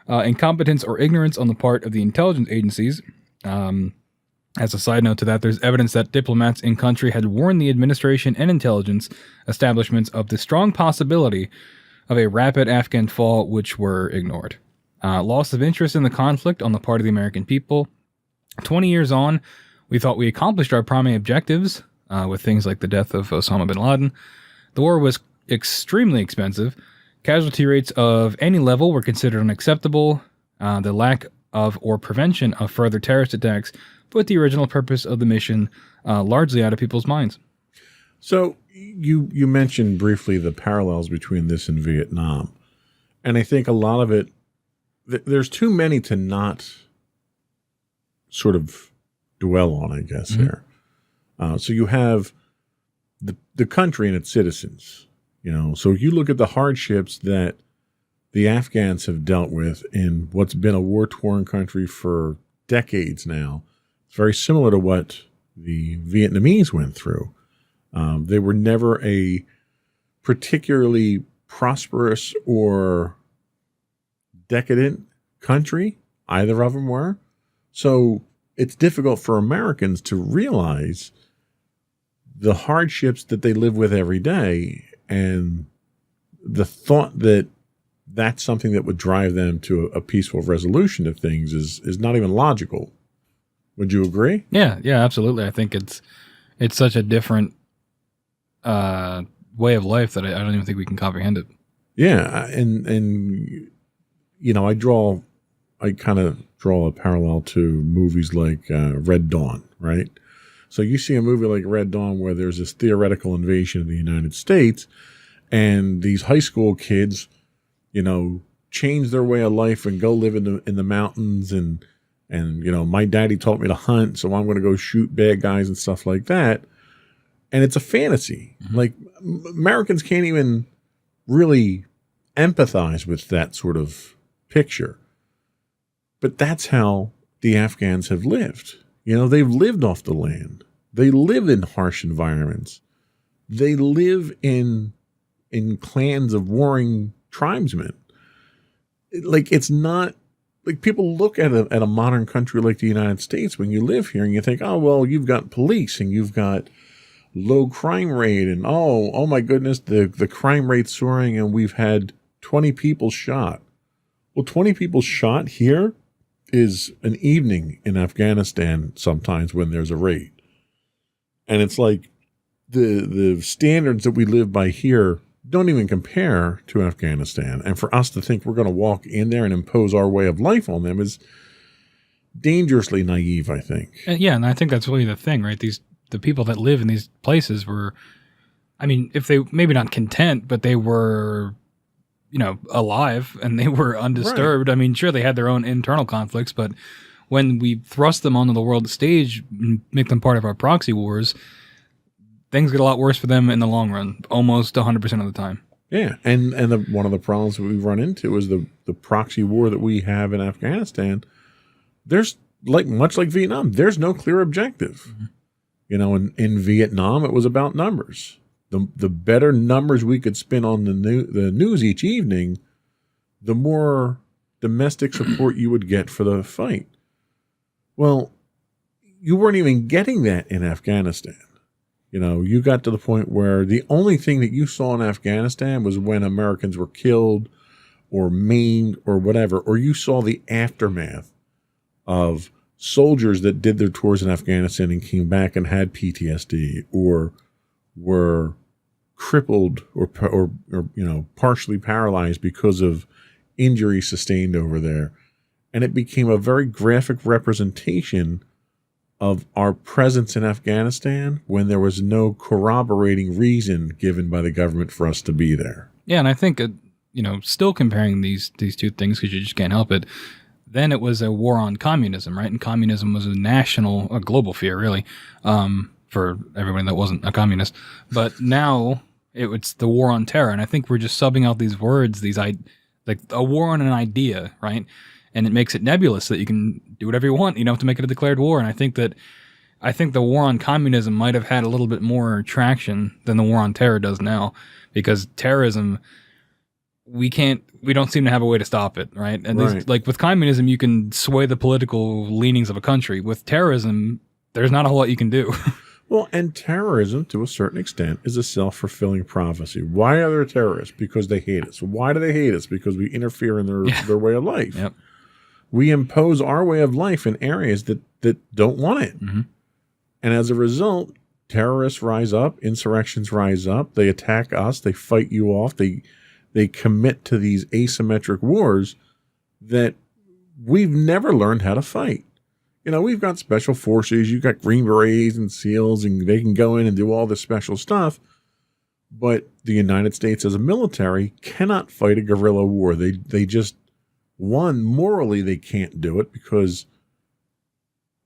incompetence or ignorance on the part of the intelligence agencies. As a side note to that, there's evidence that diplomats in country had warned the administration and intelligence establishments of the strong possibility of a rapid Afghan fall, which were ignored. Loss of interest in the conflict on the part of the American people. 20 years on, we thought we accomplished our primary objectives with things like the death of Osama bin Laden. The war was extremely expensive. Casualty rates of any level were considered unacceptable. The lack of or prevention of further terrorist attacks put the original purpose of the mission largely out of people's minds. So you mentioned briefly the parallels between this and Vietnam. And I think a lot of it, there's too many to not sort of dwell on, I guess, here. So you have the country and its citizens, So you look at the hardships that the Afghans have dealt with in what's been a war-torn country for decades now. It's very similar to what the Vietnamese went through. They were never a particularly prosperous or decadent country. Either of them were. So it's difficult for Americans to realize the hardships that they live with every day, and the thought that that's something that would drive them to a peaceful resolution of things is not even logical. Would you agree? Yeah, absolutely. I think it's such a different way of life that I don't even think we can comprehend it. Yeah, and I kind of draw a parallel to movies like Red Dawn, right? So you see a movie like Red Dawn where there's this theoretical invasion of the United States, and these high school kids, change their way of life and go live in the mountains, and my daddy taught me to hunt, so I'm going to go shoot bad guys and stuff like that. And it's a fantasy. Like, Americans can't even really empathize with that sort of picture. But that's how the Afghans have lived. They've lived off the land. They live in harsh environments. They live in clans of warring tribesmen. It's not like people look at a modern country like the United States when you live here and you think, oh, well, you've got police and you've got low crime rate, and oh my goodness, the crime rate's soaring, and we've had 20 people shot. Well, 20 people shot here is an evening in Afghanistan sometimes when there's a raid. And it's like the standards that we live by here don't even compare to Afghanistan. And for us to think we're going to walk in there and impose our way of life on them is dangerously naive, I think. Yeah, and I think that's really the thing, right? The people that live in these places were, if they maybe not content, but they were, alive and they were undisturbed. Right. Sure, they had their own internal conflicts, but when we thrust them onto the world stage and make them part of our proxy wars, things get a lot worse for them in the long run, almost 100% of the time. Yeah, and one of the problems that we've run into is the proxy war that we have in Afghanistan. There's, much like Vietnam, there's no clear objective. Mm-hmm. In Vietnam, it was about numbers. The better numbers we could spin on the news each evening, the more domestic support you would get for the fight. Well, you weren't even getting that in Afghanistan. You got to the point where the only thing that you saw in Afghanistan was when Americans were killed or maimed or whatever, or you saw the aftermath of soldiers that did their tours in Afghanistan and came back and had PTSD or were crippled or partially paralyzed because of injuries sustained over there. And it became a very graphic representation of our presence in Afghanistan when there was no corroborating reason given by the government for us to be there. Yeah, and I think, still comparing these two things, because you just can't help it, then it was a war on communism, right? And communism was a global fear, really, for everyone that wasn't a communist. But now it's the war on terror, and I think we're just subbing out these words, like a war on an idea, right? And it makes it nebulous so that you can do whatever you want. You don't have to make it a declared war. And I think the war on communism might have had a little bit more traction than the war on terror does now, because terrorism, we don't seem to have a way to stop it, right? And right. Like with communism, you can sway the political leanings of a country. With terrorism, there's not a whole lot you can do. Well, and terrorism, to a certain extent, is a self-fulfilling prophecy. Why are there terrorists? Because they hate us. Why do they hate us? Because we interfere in their way of life. Yep. We impose our way of life in areas that don't want it. Mm-hmm. And as a result, terrorists rise up, insurrections rise up, they attack us, they fight you off, they commit to these asymmetric wars that we've never learned how to fight. we've got special forces, you've got Green Berets and SEALs, and they can go in and do all this special stuff. But the United States as a military cannot fight a guerrilla war. They just, one, morally they can't do it because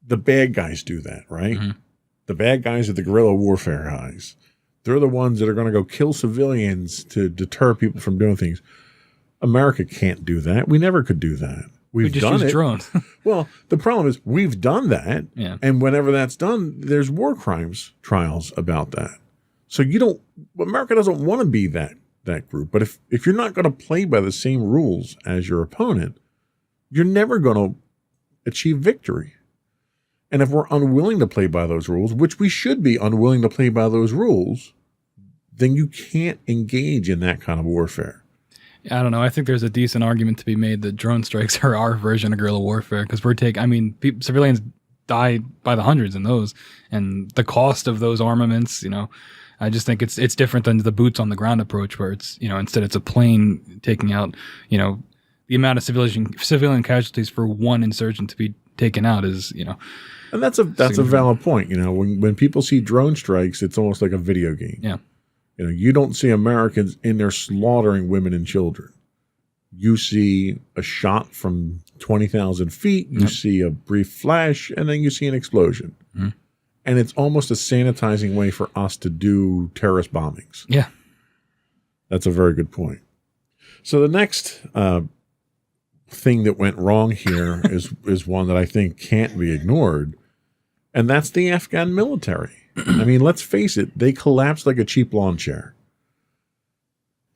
the bad guys do that, right? Mm-hmm. The bad guys are the guerrilla warfare guys. They're the ones that are going to go kill civilians to deter people from doing things. America can't do that. We never could do that. We We've just done use it. drones. Well, the problem is we've done that. Yeah. And whenever that's done, there's war crimes trials about that. So America doesn't want to be that group. But if you're not going to play by the same rules as your opponent, you're never going to achieve victory. And if we're unwilling to play by those rules, which we should be unwilling to play by those rules, then you can't engage in that kind of warfare. I don't know. I think there's a decent argument to be made that drone strikes are our version of guerrilla warfare because civilians die by the hundreds in those, and the cost of those armaments, I just think it's different than the boots on the ground approach where it's, instead it's a plane taking out, the amount of civilian casualties for one insurgent to be taken out is, And that's a valid point. When people see drone strikes, it's almost like a video game. Yeah. You don't see Americans in there slaughtering women and children. You see a shot from 20,000 feet, you see a brief flash, and then you see an explosion. Mm-hmm. And it's almost a sanitizing way for us to do terrorist bombings. Yeah. That's a very good point. So the next thing that went wrong here is one that I think can't be ignored, and that's the Afghan military. I mean, let's face it, they collapsed like a cheap lawn chair.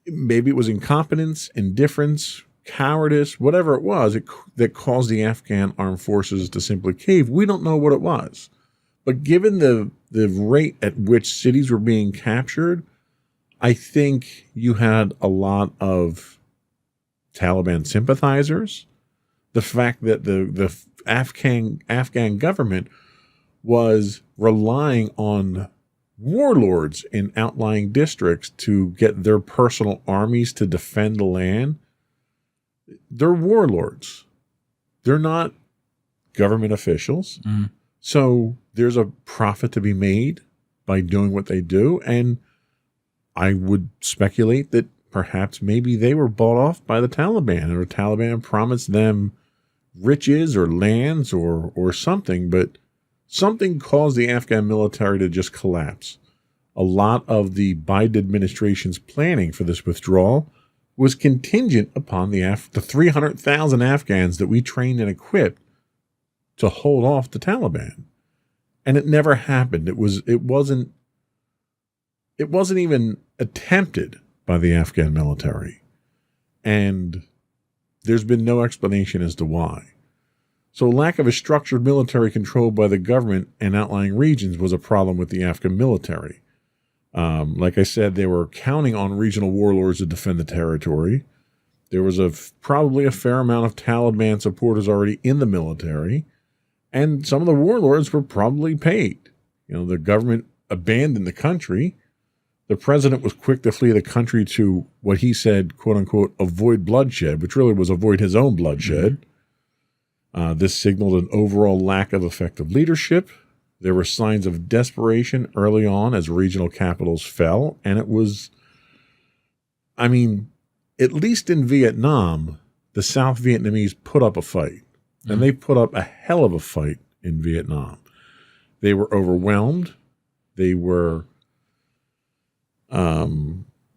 Maybe it was incompetence, indifference, cowardice, whatever it was that caused the Afghan armed forces to simply cave. We don't know what it was. But given the rate at which cities were being captured, I think you had a lot of Taliban sympathizers. The fact that the Afghan government was relying on warlords in outlying districts to get their personal armies to defend the land. They're warlords. They're not government officials. Mm-hmm. So there's a profit to be made by doing what they do. And I would speculate that perhaps maybe they were bought off by the Taliban, or the Taliban promised them riches or lands or something, but something caused the Afghan military to just collapse. A lot of the Biden administration's planning for this withdrawal was contingent upon the 300,000 Afghans that we trained and equipped to hold off the Taliban. And it never happened. It wasn't even attempted by the Afghan military. And there's been no explanation as to why. So lack of a structured military control by the government and outlying regions was a problem with the Afghan military. Like I said, they were counting on regional warlords to defend the territory. There was probably a fair amount of Taliban supporters already in the military. And some of the warlords were probably paid. The government abandoned the country. The president was quick to flee the country to what he said, quote unquote, avoid bloodshed, which really was avoid his own bloodshed. This signaled an overall lack of effective leadership. There were signs of desperation early on as regional capitals fell. And it was, at least in Vietnam, the South Vietnamese put up a fight. And they put up a hell of a fight in Vietnam. They were overwhelmed. They were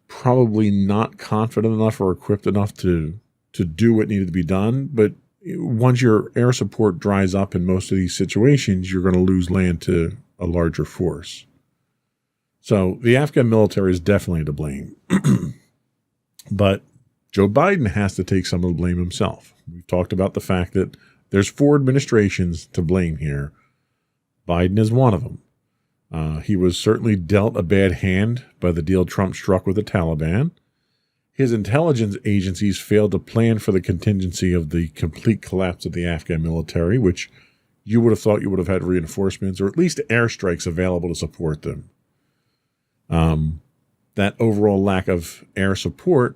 probably not confident enough or equipped enough to do what needed to be done. But once your air support dries up in most of these situations, you're going to lose land to a larger force. So the Afghan military is definitely to blame. But Joe Biden has to take some of the blame himself. We've talked about the fact that there's 4 administrations to blame here. Biden is one of them. He was certainly dealt a bad hand by the deal Trump struck with the Taliban. His intelligence agencies failed to plan for the contingency of the complete collapse of the Afghan military, which you would have thought you would have had reinforcements or at least airstrikes available to support them. That overall lack of air support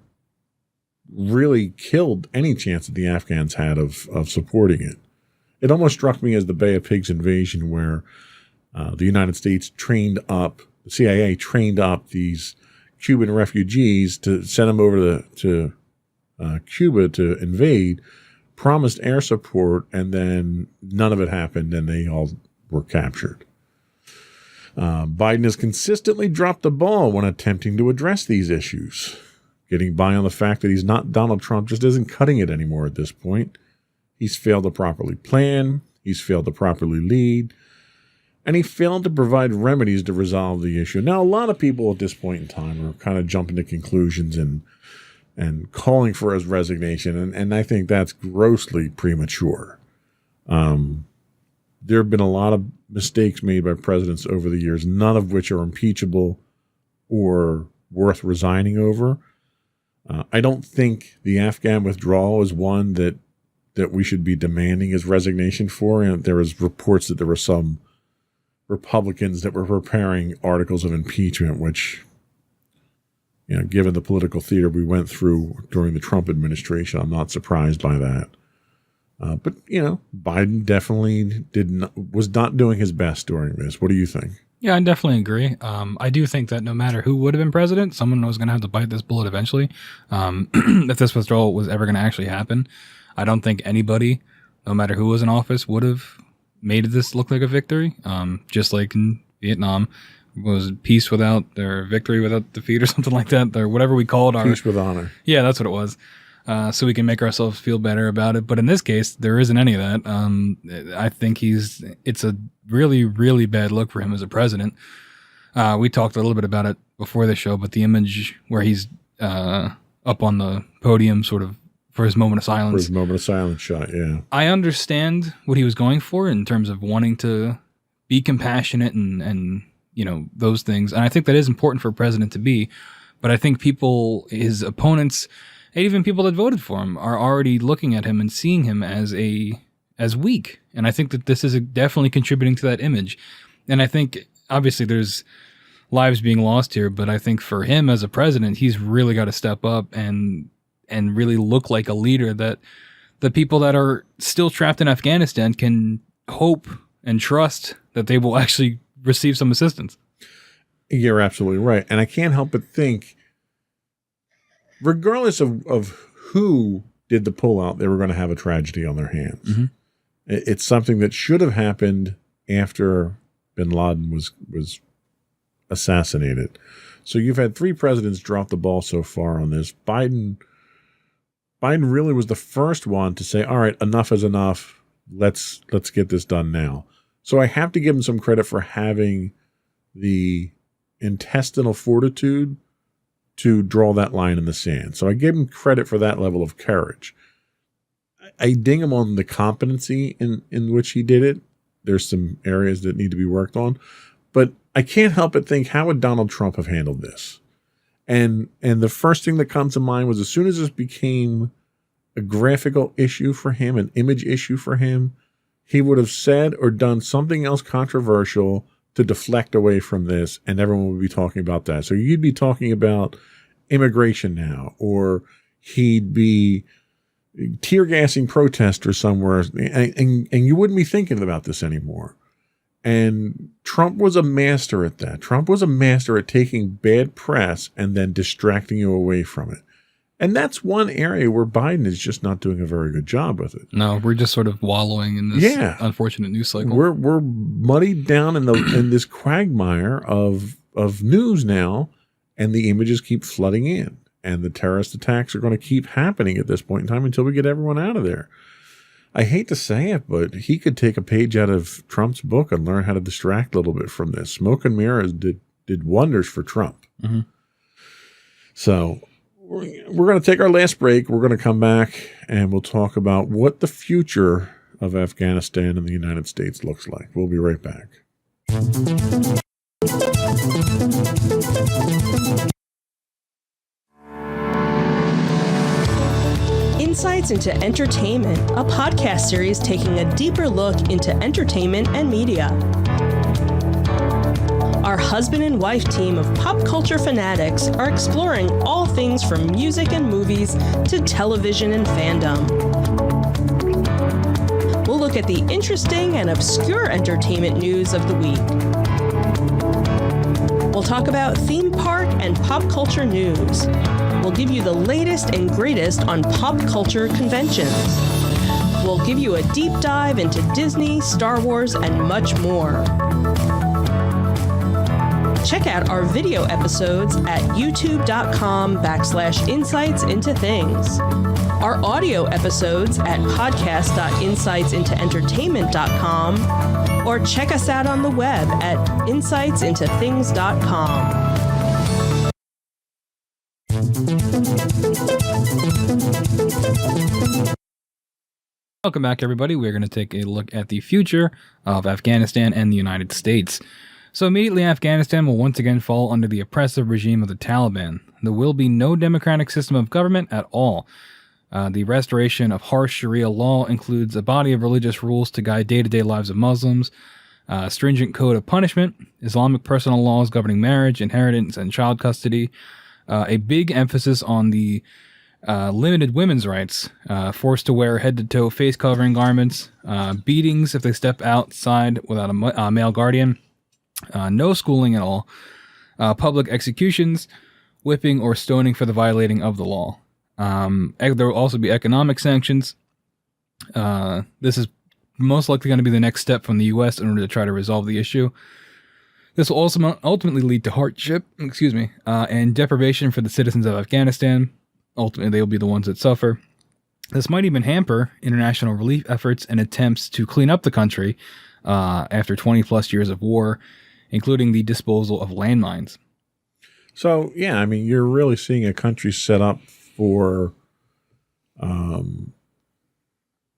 really killed any chance that the Afghans had of supporting it. It almost struck me as the Bay of Pigs invasion, where the United States the CIA trained up these Cuban refugees to send them over to Cuba to invade, promised air support, and then none of it happened, and they all were captured. Biden has consistently dropped the ball when attempting to address these issues. Getting by on the fact that he's not Donald Trump just isn't cutting it anymore at this point. He's failed to properly plan, he's failed to properly lead, and he failed to provide remedies to resolve the issue. Now, a lot of people at this point in time are kind of jumping to conclusions and calling for his resignation, and I think that's grossly premature. There have been a lot of mistakes made by presidents over the years, none of which are impeachable or worth resigning over. I don't think the Afghan withdrawal is one that we should be demanding his resignation for. And there was reports that there were some Republicans that were preparing articles of impeachment, which, given the political theater we went through during the Trump administration, I'm not surprised by that. But Biden definitely was not doing his best during this. What do you think? Yeah, I definitely agree. I do think that no matter who would have been president, someone was going to have to bite this bullet eventually. If this withdrawal was ever going to actually happen, I don't think anybody, no matter who was in office, would have made this look like a victory. Just like in Vietnam, was peace without, or victory without defeat, or something like that, or whatever we called our peace with honor. Yeah, that's what it was. So we can make ourselves feel better about it. But in this case, there isn't any of that. I think it's a really, really bad look for him as a president. We talked a little bit about it before the show, but the image where he's up on the podium sort of for his moment of silence. For his moment of silence shot, yeah. I understand what he was going for in terms of wanting to be compassionate and those things. And I think that is important for a president to be. But I think his opponents, and even people that voted for him, are already looking at him and seeing him as weak. And I think that this is definitely contributing to that image. And I think, obviously, there's lives being lost here, but I think for him as a president, he's really got to step up and really look like a leader that the people that are still trapped in Afghanistan can hope and trust that they will actually receive some assistance. You're absolutely right. And I can't help but think, regardless of who did the pullout, they were going to have a tragedy on their hands. Mm-hmm. It's something that should have happened after bin Laden was assassinated. So you've had 3 presidents drop the ball so far on this. Biden really was the first one to say, all right, enough is enough. Let's get this done now. So I have to give him some credit for having the intestinal fortitude to draw that line in the sand. So I give him credit for that level of courage. I ding him on the competency in which he did it. There's some areas that need to be worked on. But I can't help but think, how would Donald Trump have handled this? And the first thing that comes to mind was, as soon as this became a graphical issue for him, an image issue for him, he would have said or done something else controversial to deflect away from this, and everyone would be talking about that. So you'd be talking about immigration now, or he'd be tear gassing protesters somewhere, and you wouldn't be thinking about this anymore. And Trump was a master at that. Trump was a master at taking bad press and then distracting you away from it. And that's one area where Biden is just not doing a very good job with it. No, we're just sort of wallowing in this unfortunate news cycle. We're muddied down in this quagmire of news now, and the images keep flooding in. And the terrorist attacks are going to keep happening at this point in time until we get everyone out of there. I hate to say it, but he could take a page out of Trump's book and learn how to distract a little bit from this. Smoke and mirrors did wonders for Trump. Mm-hmm. So we're going to take our last break. We're going to come back and we'll talk about what the future of Afghanistan and the United States looks like. We'll be right back. Insights into Entertainment, a podcast series taking a deeper look into entertainment and media. Our husband and wife team of pop culture fanatics are exploring all things from music and movies to television and fandom. We'll look at the interesting and obscure entertainment news of the week. We'll talk about theme park and pop culture news. We'll give you the latest and greatest on pop culture conventions. We'll give you a deep dive into Disney, Star Wars, and much more. Check out our video episodes at youtube.com/insights into things. Our audio episodes at podcast.insightsintoentertainment.com, or check us out on the web at insightsintothings.com. Welcome back, everybody. We're going to take a look at the future of Afghanistan and the United States. So immediately, Afghanistan will once again fall under the oppressive regime of the Taliban. There will be no democratic system of government at all. The restoration of harsh Sharia law includes a body of religious rules to guide day-to-day lives of Muslims, a stringent code of punishment, Islamic personal laws governing marriage, inheritance, and child custody, a big emphasis on the limited women's rights, forced to wear head-to-toe face-covering garments, beatings if they step outside without a male guardian, no schooling at all, public executions, whipping or stoning for the violating of the law. There will also be economic sanctions. This is most likely going to be the next step from the U.S. in order to try to resolve the issue. This will also ultimately lead to hardship, and deprivation for the citizens of Afghanistan. Ultimately, they will be the ones that suffer. This might even hamper international relief efforts and attempts to clean up the country after 20 plus years of war, including the disposal of landmines. So, yeah, I mean, you're really seeing a country set up for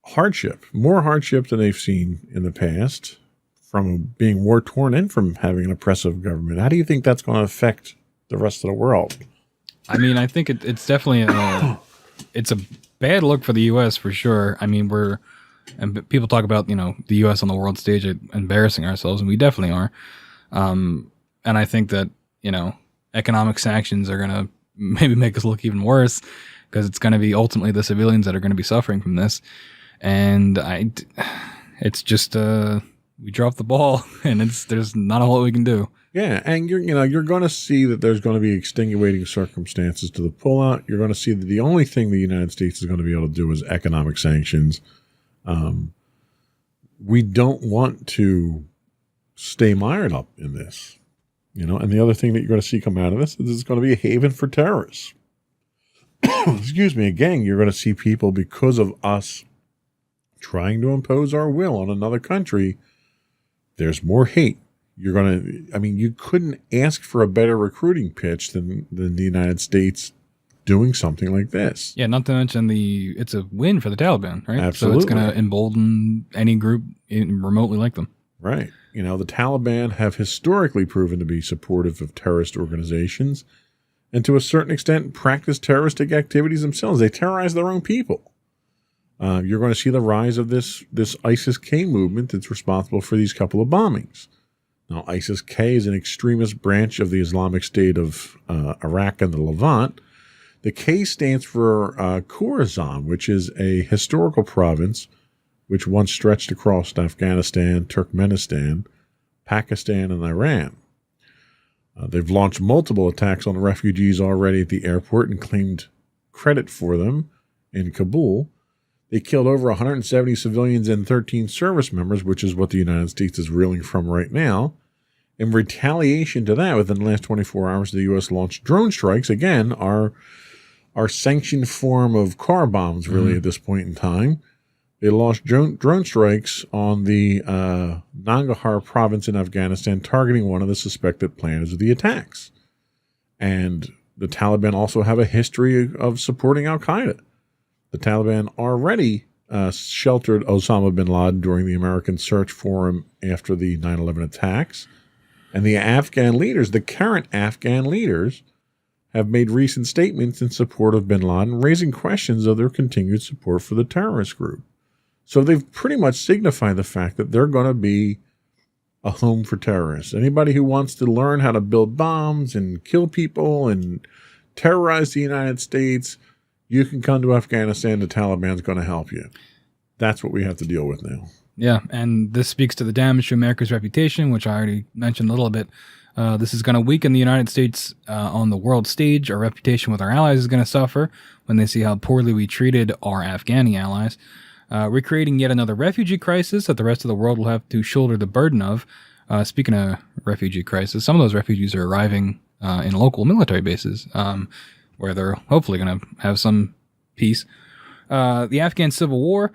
hardship, more hardship than they've seen in the past, from being war-torn and from having an oppressive government. How do you think that's going to affect the rest of the world? I mean, I think it's definitely it's a bad look for the U.S. for sure. I mean, and people talk about, the U.S. on the world stage embarrassing ourselves, and we definitely are. And I think that, economic sanctions are going to maybe make us look even worse, because it's going to be ultimately the civilians that are going to be suffering from this. And it's just, we dropped the ball, and there's not a whole lot we can do. Yeah, and you're going to see that there's going to be extenuating circumstances to the pullout. You're going to see that the only thing the United States is going to be able to do is economic sanctions. We don't want to stay mired up in this, And the other thing that you're going to see come out of this is it's going to be a haven for terrorists. Excuse me. Again, you're going to see people, because of us trying to impose our will on another country, there's more hate. You couldn't ask for a better recruiting pitch than the United States doing something like this. Yeah, not to mention it's a win for the Taliban, right? Absolutely. So it's going to embolden any group remotely like them. Right. The Taliban have historically proven to be supportive of terrorist organizations, and to a certain extent practice terroristic activities themselves. They terrorize their own people. You're going to see the rise of this ISIS-K movement that's responsible for these couple of bombings. Now, ISIS-K is an extremist branch of the Islamic State of Iraq and the Levant. The K stands for Khorasan, which is a historical province which once stretched across Afghanistan, Turkmenistan, Pakistan, and Iran. They've launched multiple attacks on refugees already at the airport and claimed credit for them in Kabul. They killed over 170 civilians and 13 service members, which is what the United States is reeling from right now. In retaliation to that, within the last 24 hours, the U.S. launched drone strikes. Again, our sanctioned form of car bombs, really, at this point in time. They launched drone strikes on the Nangarhar province in Afghanistan, targeting one of the suspected planners of the attacks. And the Taliban also have a history of supporting al-Qaeda. The Taliban already sheltered Osama bin Laden during the American search for him after the 9/11 attacks. And the Afghan leaders, the current Afghan leaders, have made recent statements in support of bin Laden, raising questions of their continued support for the terrorist group. So they've pretty much signified the fact that they're going to be a home for terrorists. Anybody who wants to learn how to build bombs and kill people and terrorize the United States, you can come to Afghanistan. The Taliban's going to help you. That's what we have to deal with now. Yeah, and this speaks to the damage to America's reputation, which I already mentioned a little bit. This is going to weaken the United States on the world stage. Our reputation with our allies is going to suffer when they see how poorly we treated our Afghani allies. We're creating yet another refugee crisis that the rest of the world will have to shoulder the burden of. Speaking of refugee crisis, some of those refugees are arriving in local military bases where they're hopefully going to have some peace. The Afghan Civil War.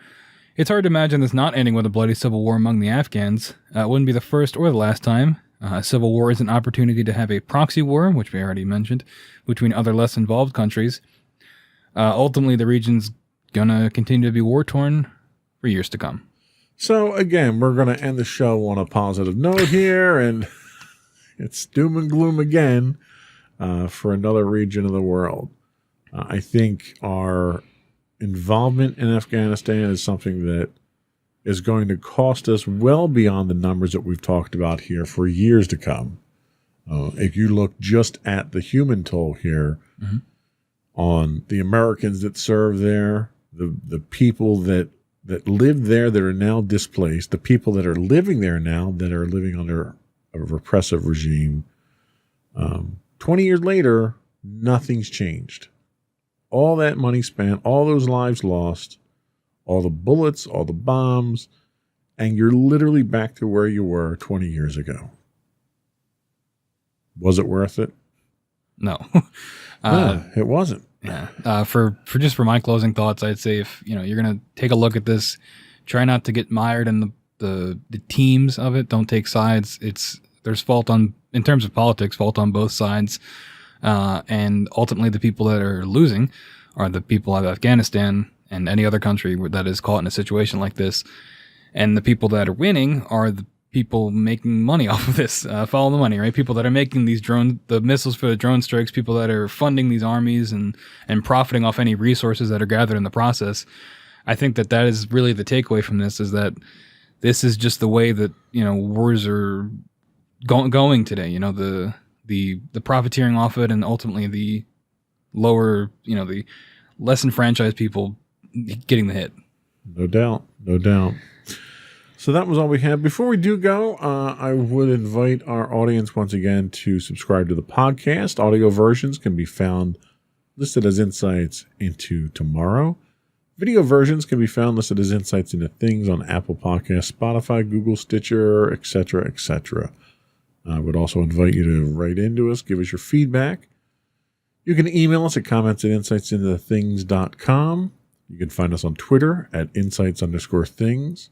It's hard to imagine this not ending with a bloody civil war among the Afghans. It wouldn't be the first or the last time. A civil war is an opportunity to have a proxy war, which we already mentioned, between other less involved countries. Ultimately, the region's going to continue to be war-torn for years to come. So, again, we're going to end the show on a positive note here, and it's doom and gloom again for another region of the world. I think our involvement in Afghanistan is something that is going to cost us well beyond the numbers that we've talked about here for years to come. If you look just at the human toll here on the Americans that serve there, the people that live there that are now displaced, the people that are living there now that are living under a repressive regime, 20 years later, nothing's changed. All that money spent, all those lives lost, all the bullets, all the bombs, and you're literally back to where you were 20 years ago. Was it worth it? No. No, it wasn't. Yeah. For my closing thoughts, I'd say if you're gonna take a look at this, try not to get mired in the teams of it. Don't take sides. There's fault in terms of politics, fault on both sides. And ultimately the people that are losing are the people of Afghanistan and any other country that is caught in a situation like this. And the people that are winning are the people making money off of this. Follow the money, right? People that are making the missiles for the drone strikes, people that are funding these armies and profiting off any resources that are gathered in the process. I think that is really the takeaway from this, is that this is just the way that, wars are going today. The profiteering off it, and ultimately the lower, the less enfranchised people getting the hit. No doubt. So that was all we had. Before we do go, I would invite our audience once again to subscribe to the podcast. Audio versions can be found listed as Insights into Tomorrow. Video versions can be found listed as Insights into Things on Apple Podcasts, Spotify, Google, Stitcher, etc., etc. I would also invite you to write into us, give us your feedback. You can email us at comments@insightsintothethings.com. You can find us on Twitter at insights_things.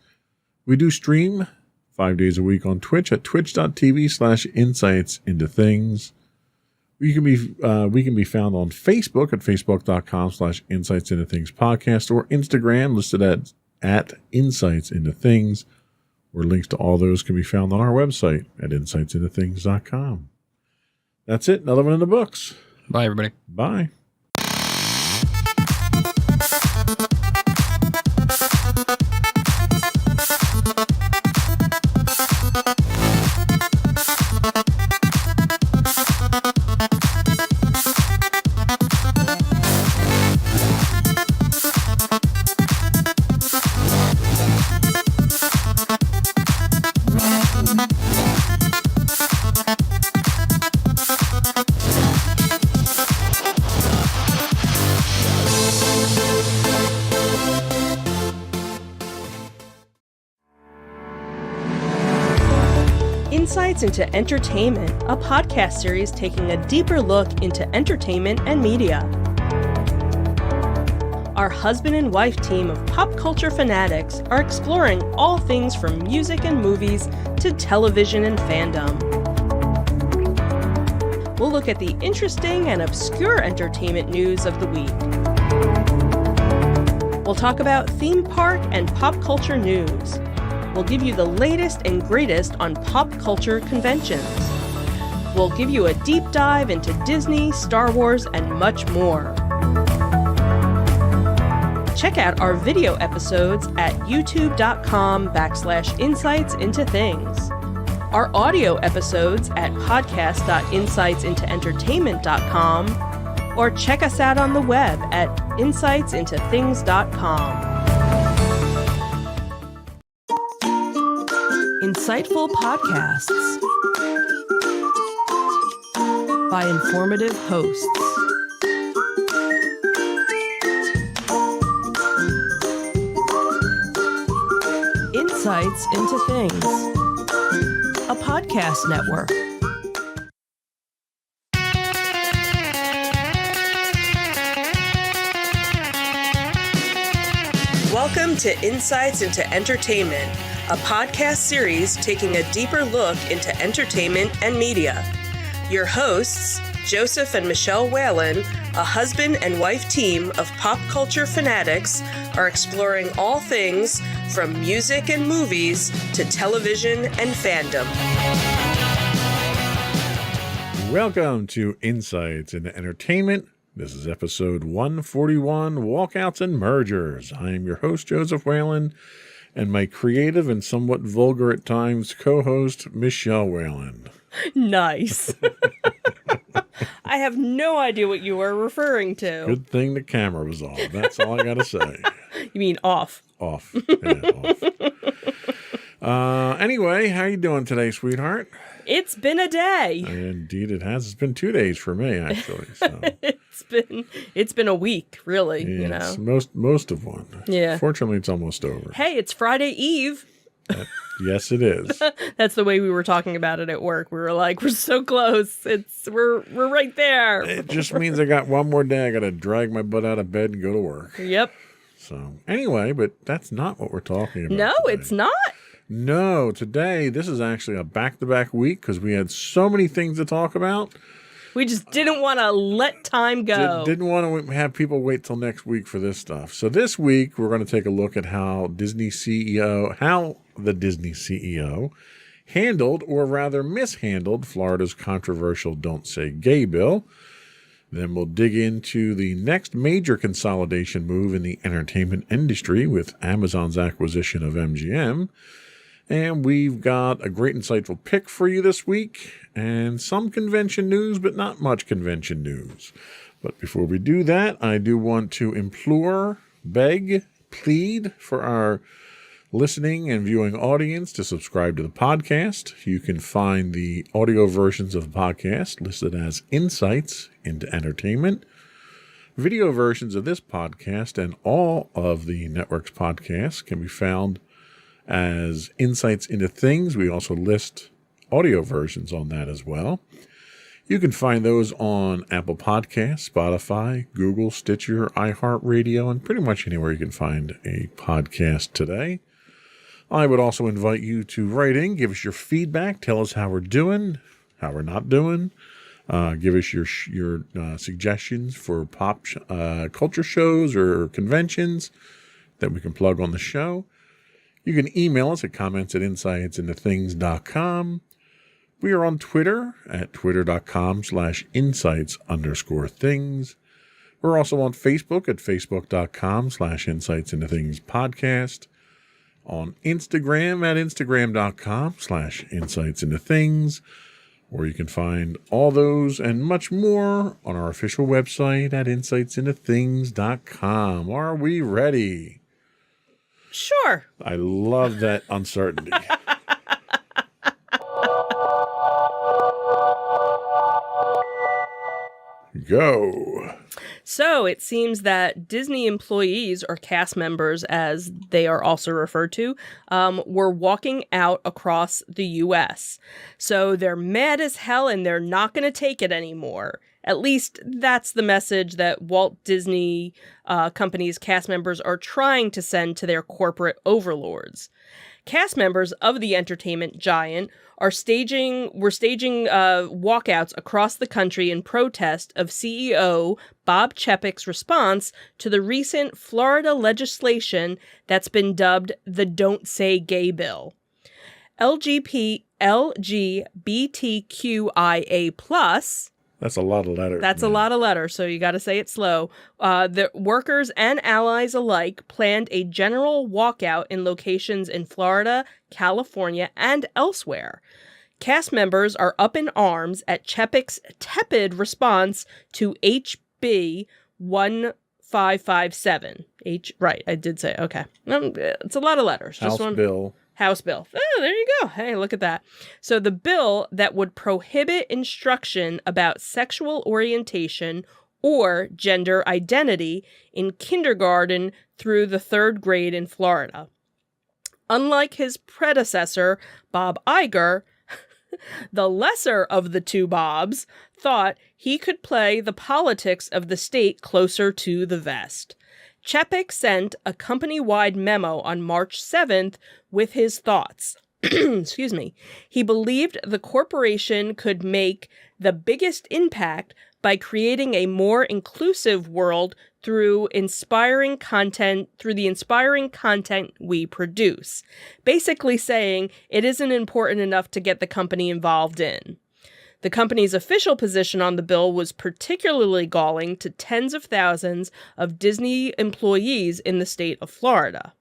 We do stream 5 days a week on Twitch at twitch.tv/insightsintothings. We can be found on Facebook at facebook.com/insightsintothingspodcast, or Instagram listed at Insights Into Things, where links to all those can be found on our website at insightsintothings.com. That's it. Another one in the books. Bye, everybody. Bye. Insights into Entertainment, a podcast series taking a deeper look into entertainment and media. Our husband and wife team of pop culture fanatics are exploring all things from music and movies to television and fandom. We'll look at the interesting and obscure entertainment news of the week. We'll talk about theme park and pop culture news. We'll give you the latest and greatest on pop culture conventions. We'll give you a deep dive into Disney, Star Wars, and much more. Check out our video episodes at youtube.com/insightsintothings. Our audio episodes at podcast.insightsintoentertainment.com, or check us out on the web at insightsintothings.com. Insightful podcasts by informative hosts. Insights into Things, a podcast network. Welcome to Insights into Entertainment, a podcast series taking a deeper look into entertainment and media. Your hosts, Joseph and Michelle Whalen, a husband and wife team of pop culture fanatics, are exploring all things from music and movies to television and fandom. Welcome to Insights into Entertainment. This is episode 141, Walkouts and Mergers. I am your host, Joseph Whalen, and my creative and somewhat vulgar at times co-host, Michelle Whalen. Nice. I have no idea what you are referring to. Good thing the camera was off. That's all I got to say. You mean off? Off. Yeah, off. Anyway, how you doing today, sweetheart? It's been a day. Indeed it has. It's been 2 days for me, actually. So. It's been a week, really, Yeah, most of one. Yeah. Fortunately, it's almost over. Hey, it's Friday Eve. Yes, it is. That's the way we were talking about it at work. We were like, we're so close. We're right there. It just means I got one more day. I got to drag my butt out of bed and go to work. Yep. So anyway, but that's not what we're talking about. No, today. it's not. No, today, this is actually a back-to-back week because we had so many things to talk about. We just didn't want to let time go. Didn't want to have people wait till next week for this stuff. So this week, we're going to take a look at how the Disney CEO handled, or rather mishandled, Florida's controversial Don't Say Gay bill. Then we'll dig into the next major consolidation move in the entertainment industry with Amazon's acquisition of MGM. And we've got a great insightful pick for you this week and some convention news, but not much convention news. But before we do that, I do want to implore, beg, plead for our listening and viewing audience to subscribe to the podcast. You can find the audio versions of the podcast listed as Insights into Entertainment. Video versions of this podcast and all of the network's podcasts can be found as Insights into Things. We also list audio versions on that as well. You can find those on Apple Podcasts, Spotify, Google, Stitcher, iHeartRadio, and pretty much anywhere you can find a podcast today. I would also invite you to write in, give us your feedback, tell us how we're doing, how we're not doing. Give us your suggestions for pop culture shows or conventions that we can plug on the show. You can email us at comments@insightsintothings.com. We are on Twitter at twitter.com/insights_things. We're also on Facebook at facebook.com/insightsintothingspodcast. On Instagram at instagram.com/insightsintothings. Or you can find all those and much more on our official website at insightsintothings.com. Are we ready? Sure. I love that uncertainty. Go. So it seems that Disney employees, or cast members as they are also referred to, were walking out across the U.S. So they're mad as hell and they're not going to take it anymore. At least that's the message that Walt Disney Company's cast members are trying to send to their corporate overlords. Cast members of the entertainment giant were staging walkouts across the country in protest of CEO Bob Chapek's response to the recent Florida legislation that's been dubbed the Don't Say Gay bill. LGBTQIA+, that's a lot of letters. That's a lot of letters, so you got to say it slow. The workers and allies alike planned a general walkout in locations in Florida, California, and elsewhere. Cast members are up in arms at Chapek's tepid response to HB 1557. Right, I did say, okay. It's a lot of letters. House Bill House bill. Oh, there you go. Hey, look at that. So the bill that would prohibit instruction about sexual orientation or gender identity in kindergarten through the 3rd grade in Florida. Unlike his predecessor, Bob Iger, the lesser of the two Bobs thought he could play the politics of the state closer to the vest. Chepik sent a company-wide memo on March 7th with his thoughts. Excuse me. He believed the corporation could make the biggest impact by creating a more inclusive world through the inspiring content we produce. Basically saying it isn't important enough to get the company involved in. The company's official position on the bill was particularly galling to tens of thousands of Disney employees in the state of Florida.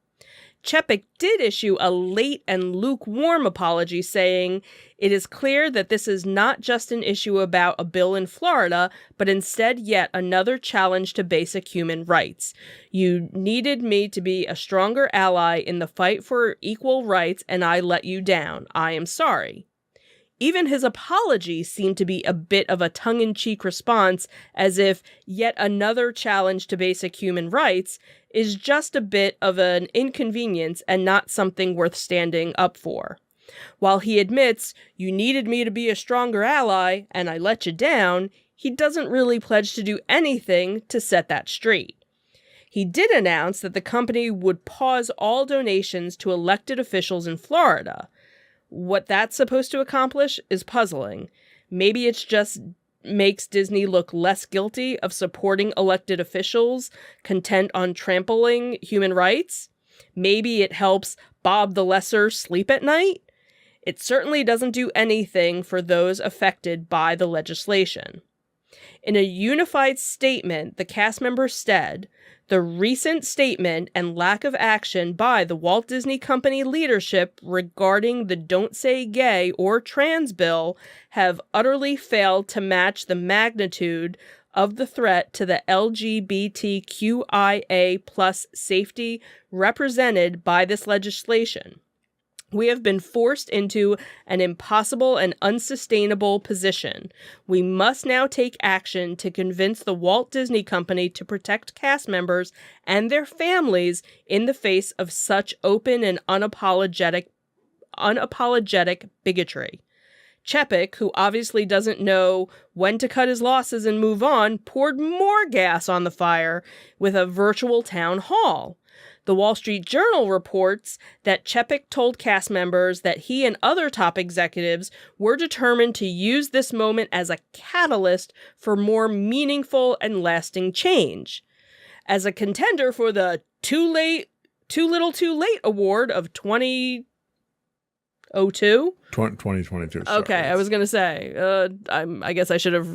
Chepik did issue a late and lukewarm apology saying, "It is clear that this is not just an issue about a bill in Florida, but instead yet another challenge to basic human rights. You needed me to be a stronger ally in the fight for equal rights, and I let you down. I am sorry." Even his apology seemed to be a bit of a tongue-in-cheek response, as if yet another challenge to basic human rights is just a bit of an inconvenience and not something worth standing up for. While he admits, "You needed me to be a stronger ally, and I let you down," he doesn't really pledge to do anything to set that straight. He did announce that the company would pause all donations to elected officials in Florida. What that's supposed to accomplish is puzzling. Maybe it's just makes Disney look less guilty of supporting elected officials content on trampling human rights. Maybe it helps Bob the Lesser sleep at night. It certainly doesn't do anything for those affected by the legislation. In a unified statement, the cast members said, "The recent statement and lack of action by the Walt Disney Company leadership regarding the Don't Say Gay or Trans bill have utterly failed to match the magnitude of the threat to the LGBTQIA+ safety represented by this legislation. We have been forced into an impossible and unsustainable position. We must now take action to convince the Walt Disney Company to protect cast members and their families in the face of such open and unapologetic bigotry." Chepik, who obviously doesn't know when to cut his losses and move on, poured more gas on the fire with a virtual town hall. The Wall Street Journal reports that Chepik told cast members that he and other top executives were determined to use this moment as a catalyst for more meaningful and lasting change. As a contender for the Too Little Too Late award of 2022? 2022. Sorry. Okay, I was going to say, I guess I should have,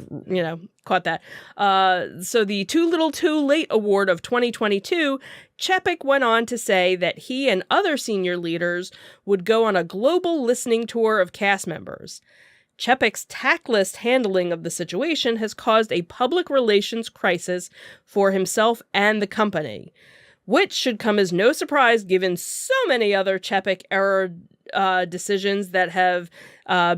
caught that. So the Too Little Too Late award of 2022, Chepik went on to say that he and other senior leaders would go on a global listening tour of cast members. Chepik's tactless handling of the situation has caused a public relations crisis for himself and the company, which should come as no surprise given so many other Chepik-era decisions that have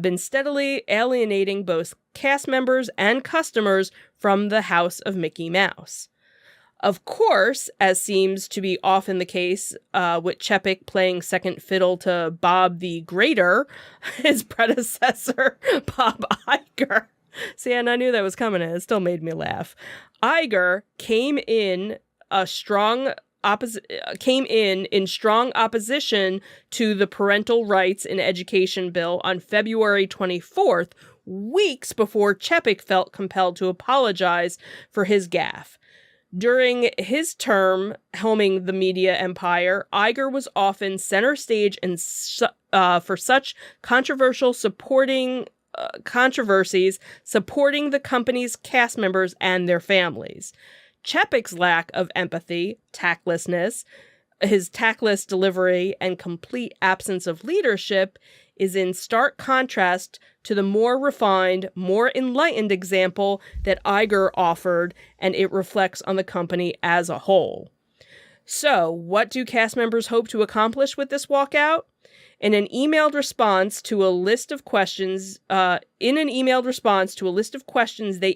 been steadily alienating both cast members and customers from the House of Mickey Mouse. Of course, as seems to be often the case with Chepik playing second fiddle to Bob the Greater, his predecessor, Bob Iger. See, and I knew that was coming, and it still made me laugh. Iger came in strong opposition to the Parental Rights in Education bill on February 24th, weeks before Chepik felt compelled to apologize for his gaffe. During his term helming the media empire, Iger was often center stage for such controversies supporting the company's cast members and their families. Chepik's lack of empathy, tactlessness, his tactless delivery, and complete absence of leadership is in stark contrast to the more refined, more enlightened example that Iger offered, and it reflects on the company as a whole. So, what do cast members hope to accomplish with this walkout? In an emailed response to a list of questions, they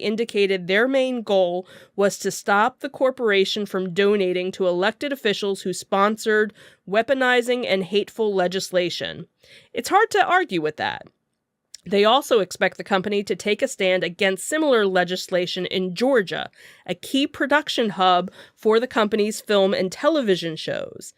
indicated their main goal was to stop the corporation from donating to elected officials who sponsored weaponizing and hateful legislation. It's hard to argue with that. They also expect the company to take a stand against similar legislation in Georgia, a key production hub for the company's film and television shows.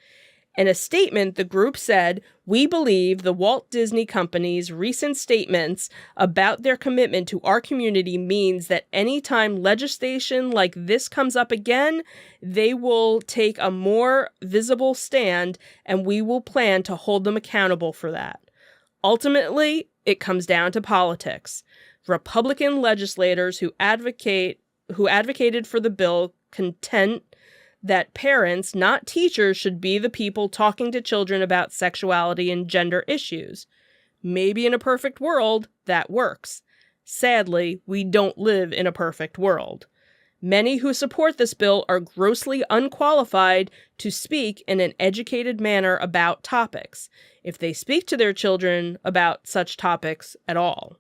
In a statement, the group said, "We believe the Walt Disney Company's recent statements about their commitment to our community means that anytime legislation like this comes up again, they will take a more visible stand, and we will plan to hold them accountable for that." Ultimately, it comes down to politics. Republican legislators who advocated for the bill contend that parents, not teachers, should be the people talking to children about sexuality and gender issues. Maybe in a perfect world, that works. Sadly, we don't live in a perfect world. Many who support this bill are grossly unqualified to speak in an educated manner about topics, if they speak to their children about such topics at all.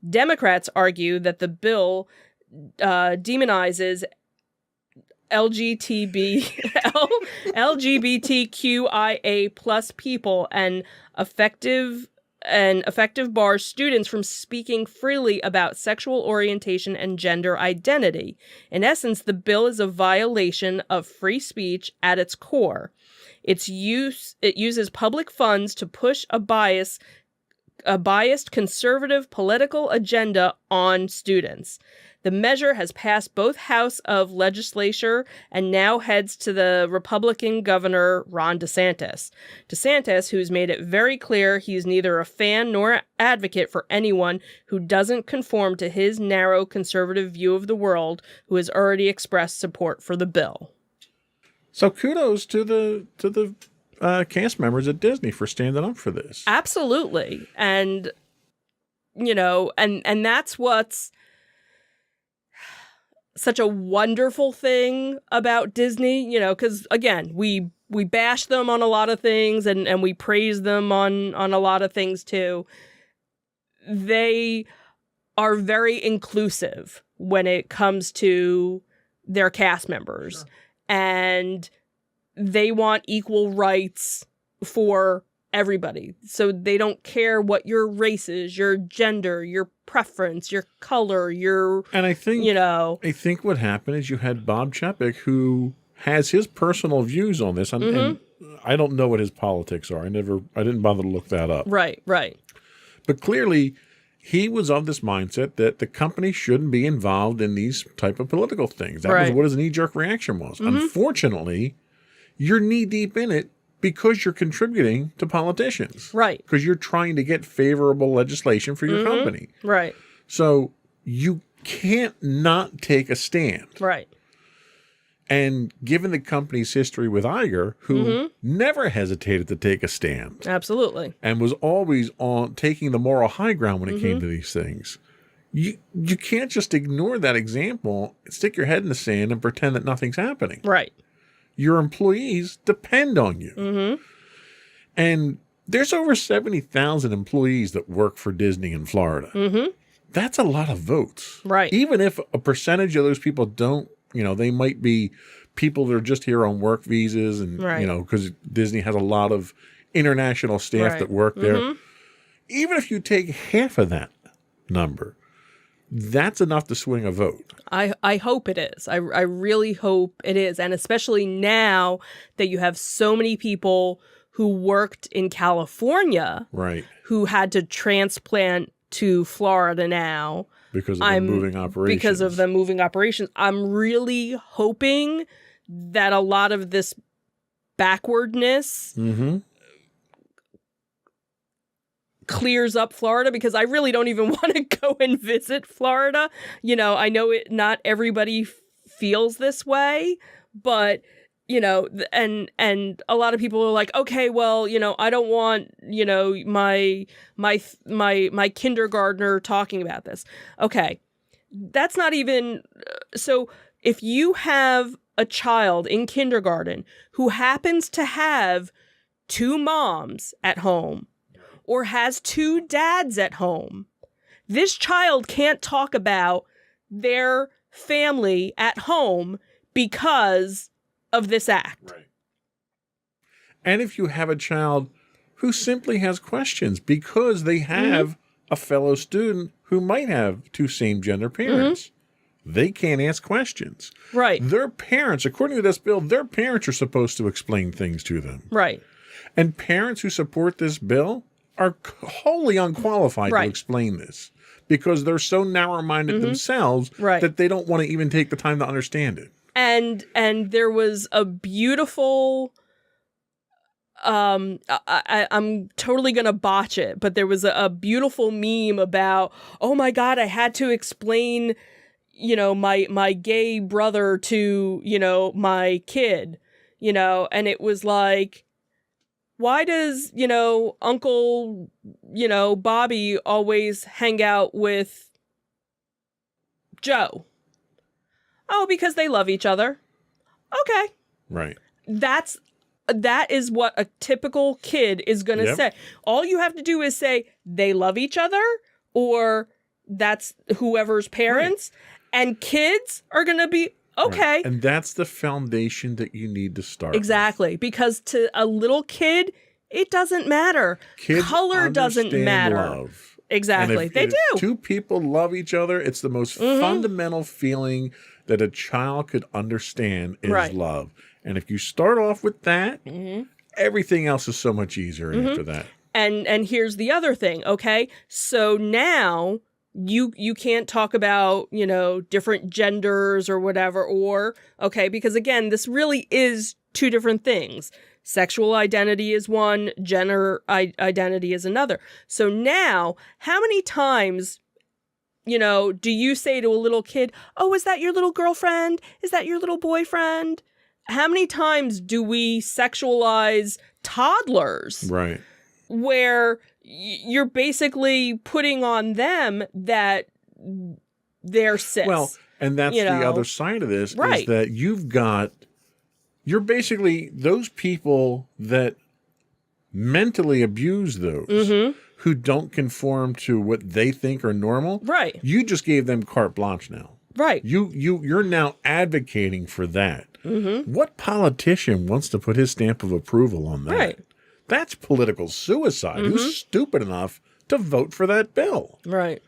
Democrats argue that the bill demonizes LGBTQIA plus people and effective bars students from speaking freely about sexual orientation and gender identity. In essence, the bill is a violation of free speech at its core. It uses public funds to push a biased conservative political agenda on students. The measure has passed both House of Legislature and now heads to the Republican Governor Ron DeSantis. DeSantis, who's made it very clear he's neither a fan nor advocate for anyone who doesn't conform to his narrow conservative view of the world, who has already expressed support for the bill. So kudos to the cast members at Disney for standing up for this. Absolutely. And, and that's what's such a wonderful thing about Disney, because again, we bash them on a lot of things and we praise them on a lot of things too. They are very inclusive when it comes to their cast members. Sure. And they want equal rights for everybody. So they don't care what your race is, your gender, your preference, your color, And I think, I think what happened is you had Bob Chapek, who has his personal views on this. And I don't know what his politics are. I didn't bother to look that up. Right. But clearly he was of this mindset that the company shouldn't be involved in these type of political things. That was what his knee-jerk reaction was. Unfortunately, you're knee-deep in it because you're contributing to politicians. Right. Because you're trying to get favorable legislation for your company. Right. So you can't not take a stand. Right. And given the company's history with Iger, who never hesitated to take a stand. Absolutely. And was always on taking the moral high ground when it came to these things. You can't just ignore that example, stick your head in the sand and pretend that nothing's happening. Right. Your employees depend on you. And there's over 70,000 employees that work for Disney in Florida. That's a lot of votes. Right. Even if a percentage of those people don't, they might be people that are just here on work visas and, because Disney has a lot of international staff that work there. Even if you take half of that number, that's enough to swing a vote. I hope it is. I really hope it is. And especially now that you have so many people who worked in California who had to transplant to Florida now. Because of the moving operations. Because of the moving operations. I'm really hoping that a lot of this backwardness clears up Florida, because I really don't even want to go and visit Florida. I know not everybody feels this way, but and a lot of people are like, okay, well, I don't want, my kindergartner talking about this. Okay. That's not even, so if you have a child in kindergarten who happens to have 2 moms at home or has 2 dads at home, this child can't talk about their family at home because of this act. Right. And if you have a child who simply has questions because they have a fellow student who might have 2 same-gender parents, they can't ask questions. Right. Their parents, according to this bill, their parents are supposed to explain things to them. Right. And parents who support this bill are wholly unqualified to Right. explain this because they're so narrow-minded themselves Right. that they don't want to even take the time to understand it. And there was a beautiful I'm totally going to botch it, but there was a beautiful meme about, oh my God, I had to explain, my gay brother to, my kid, and it was like, why does, Uncle, Bobby always hang out with Joe? Oh, because they love each other. Okay. Right. That is what a typical kid is going to say. All you have to do is say they love each other or that's whoever's parents. Right. And kids are going to be okay. Right. And that's the foundation that you need to start Exactly. with. Because to a little kid, it doesn't matter. Kids Color doesn't matter. Love. Exactly. If, they if do. 2 people love each other, it's the most fundamental feeling that a child could understand is Right. love. And if you start off with that, everything else is so much easier after that. And here's the other thing, okay? So now you can't talk about, different genders or whatever, or, okay, because again, this really is 2 different things. Sexual identity is one, gender identity is another. So now, how many times, do you say to a little kid, oh, is that your little girlfriend? Is that your little boyfriend? How many times do we sexualize toddlers? Right. Where you're basically putting on them that they're cis. Well, and that's the other side of this is that you're basically those people that mentally abuse those who don't conform to what they think are normal. Right. You just gave them carte blanche now. Right. You're now advocating for that. What politician wants to put his stamp of approval on that? Right. That's political suicide. Who's stupid enough to vote for that bill? Right.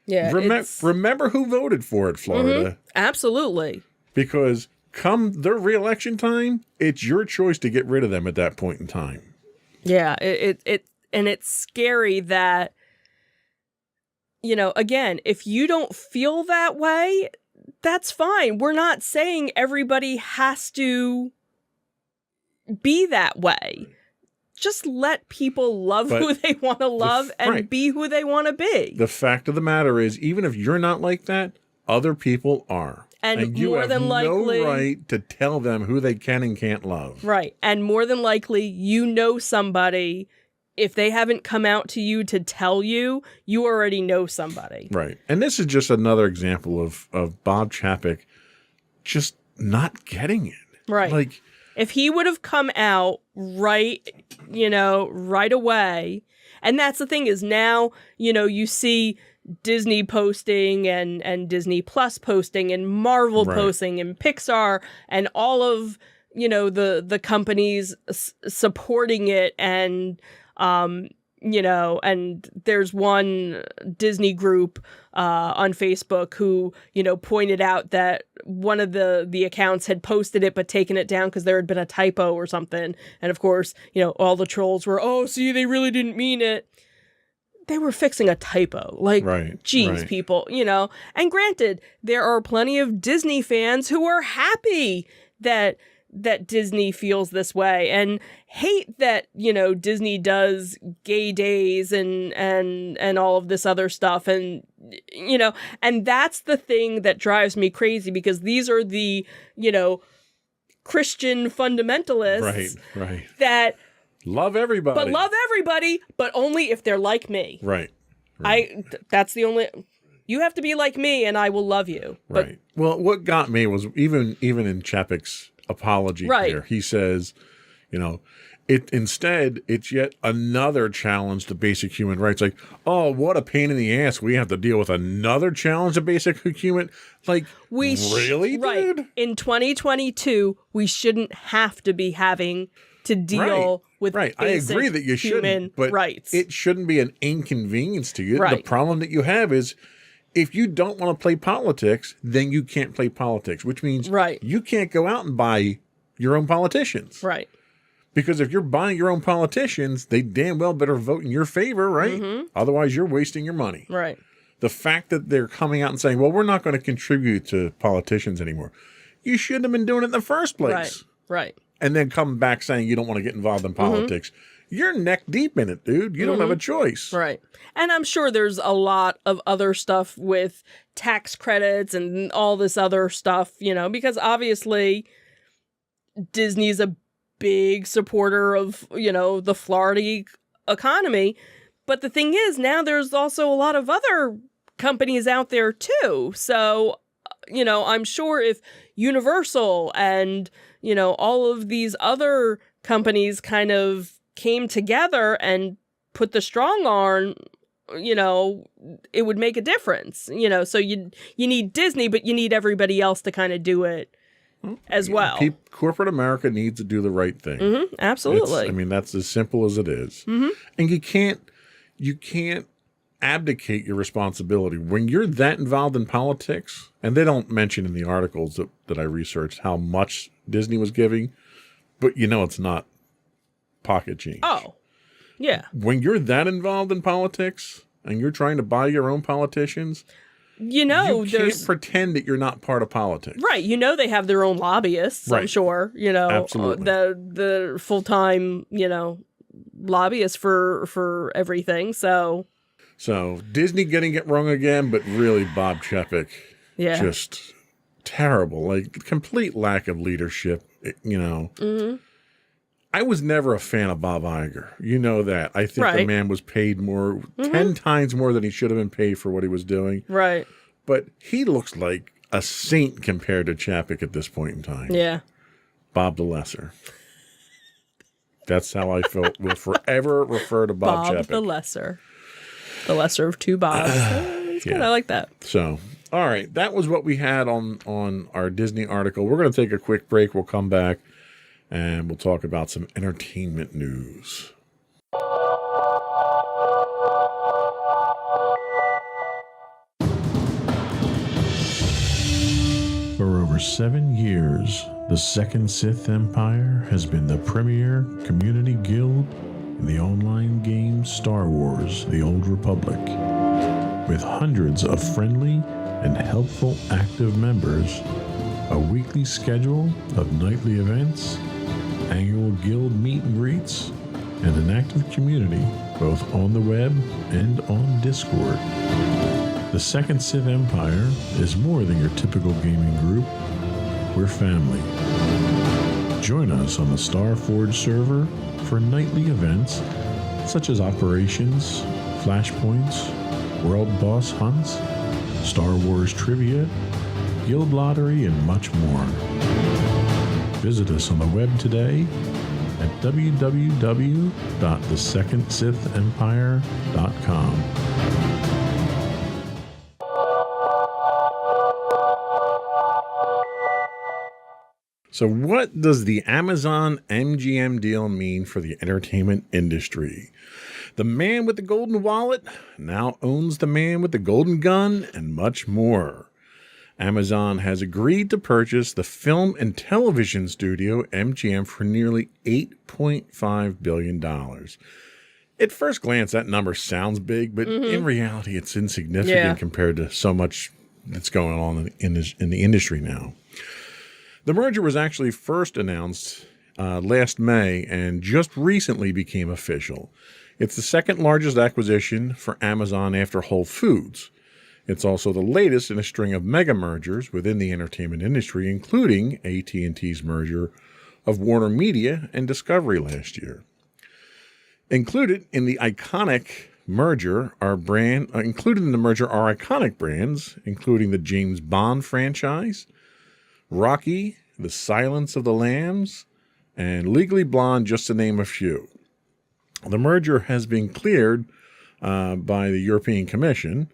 Yeah. Remember who voted for it, Florida. Absolutely. Because come their reelection time, it's your choice to get rid of them at that point in time. Yeah. And it's scary that, again, if you don't feel that way, that's fine. We're not saying everybody has to be that way. Just let people love who they want to love and be who they want to be. The fact of the matter is, even if you're not like that, other people are. And you more have than likely, no right to tell them who they can and can't love. Right. And more than likely, somebody. If they haven't come out to you to tell you, you already know somebody. Right. And this is just another example of Bob Chapek just not getting it. Right. Like, if he would have come out right away. And that's the thing is now, you see Disney posting and Disney Plus posting and Marvel posting and Pixar and all of, the companies supporting it and, and there's one Disney group on Facebook who, pointed out that one of the accounts had posted it but taken it down because there had been a typo or something. And of course, all the trolls were, oh, see, they really didn't mean it. They were fixing a typo. Like, geez, people, And granted, there are plenty of Disney fans who are happy that Disney feels this way and hate that, Disney does gay days and all of this other stuff. And, and that's the thing that drives me crazy because these are the, Christian fundamentalists that love everybody, but only if they're like me. Right. That's the only, you have to be like me and I will love you. Right. Well, what got me was even in Chapek's apology here, he says, You know, instead, it's yet another challenge to basic human rights. Like, oh, what a pain in the ass. We have to deal with another challenge to basic human. Like, really, right. dude? In 2022, we shouldn't have to be having to deal with Right. I basic agree that you human shouldn't, but rights. it shouldn't be an inconvenience to you. Right. The problem that you have is if you don't want to play politics, then you can't play politics, which means you can't go out and buy your own politicians. Right. Because if you're buying your own politicians, they damn well better vote in your favor, right? Mm-hmm. Otherwise, you're wasting your money. Right. The fact that they're coming out and saying, well, we're not going to contribute to politicians anymore. You shouldn't have been doing it in the first place. Right. And then come back saying you don't want to get involved in politics. You're neck deep in it, dude. You don't have a choice. Right. And I'm sure there's a lot of other stuff with tax credits and all this other stuff, you know, because obviously Disney's a big supporter of, you know, the Florida economy. But the thing is, now there's also a lot of other companies out there too. So, you know, I'm sure if Universal and, you know, all of these other companies kind of came together and put the strong arm, you know, it would make a difference, you know. So you need Disney, but you need everybody else to kind of do it as well. Corporate America needs to do the right thing. Mm-hmm, absolutely. I mean, that's as simple as it is. Mm-hmm. And you can't abdicate your responsibility when you're that involved in politics. And they don't mention in the articles that I researched how much Disney was giving, but you know it's not pocket change. Oh, yeah. When you're that involved in politics and you're trying to buy your own politicians, you know, you can't pretend that you're not part of politics. Right. You know, they have their own lobbyists, I'm sure, you know, absolutely. The full-time, you know, lobbyists for everything. So Disney getting it wrong again, but really Bob Chapek, just terrible, like complete lack of leadership, you know. Mm-hmm. I was never a fan of Bob Iger. You know that. I think the man was paid more, 10 times more than he should have been paid for what he was doing. Right. But he looks like a saint compared to Chapek at this point in time. Yeah. Bob the Lesser. That's how I felt. Will forever refer to Bob Chapek. Bob the Lesser. The lesser of two Bobs. It's good. I like that. So, all right. That was what we had on our Disney article. We're going to take a quick break. We'll come back. And we'll talk about some entertainment news. For over 7 years, the Second Sith Empire has been the premier community guild in the online game Star Wars: The Old Republic. With hundreds of friendly and helpful active members, a weekly schedule of nightly events, annual guild meet and greets, and an active community both on the web and on Discord. The Second Sith Empire is more than your typical gaming group. We're family. Join us on the Starforge server for nightly events such as operations, flashpoints, world boss hunts, Star Wars trivia, guild lottery, and much more. Visit us on the web today at www.thesecondsithempire.com. So what does the Amazon MGM deal mean for the entertainment industry? The man with the golden wallet now owns the man with the golden gun and much more. Amazon has agreed to purchase the film and television studio MGM for nearly $8.5 billion. At first glance, that number sounds big, but in reality, it's insignificant compared to so much that's going on in the industry now. The merger was actually first announced last May and just recently became official. It's the second largest acquisition for Amazon after Whole Foods. It's also the latest in a string of mega mergers within the entertainment industry, including AT&T's merger of Warner Media and Discovery last year. Included in the merger are iconic brands, including the James Bond franchise, Rocky, The Silence of the Lambs, and Legally Blonde, just to name a few. The merger has been cleared by the European Commission.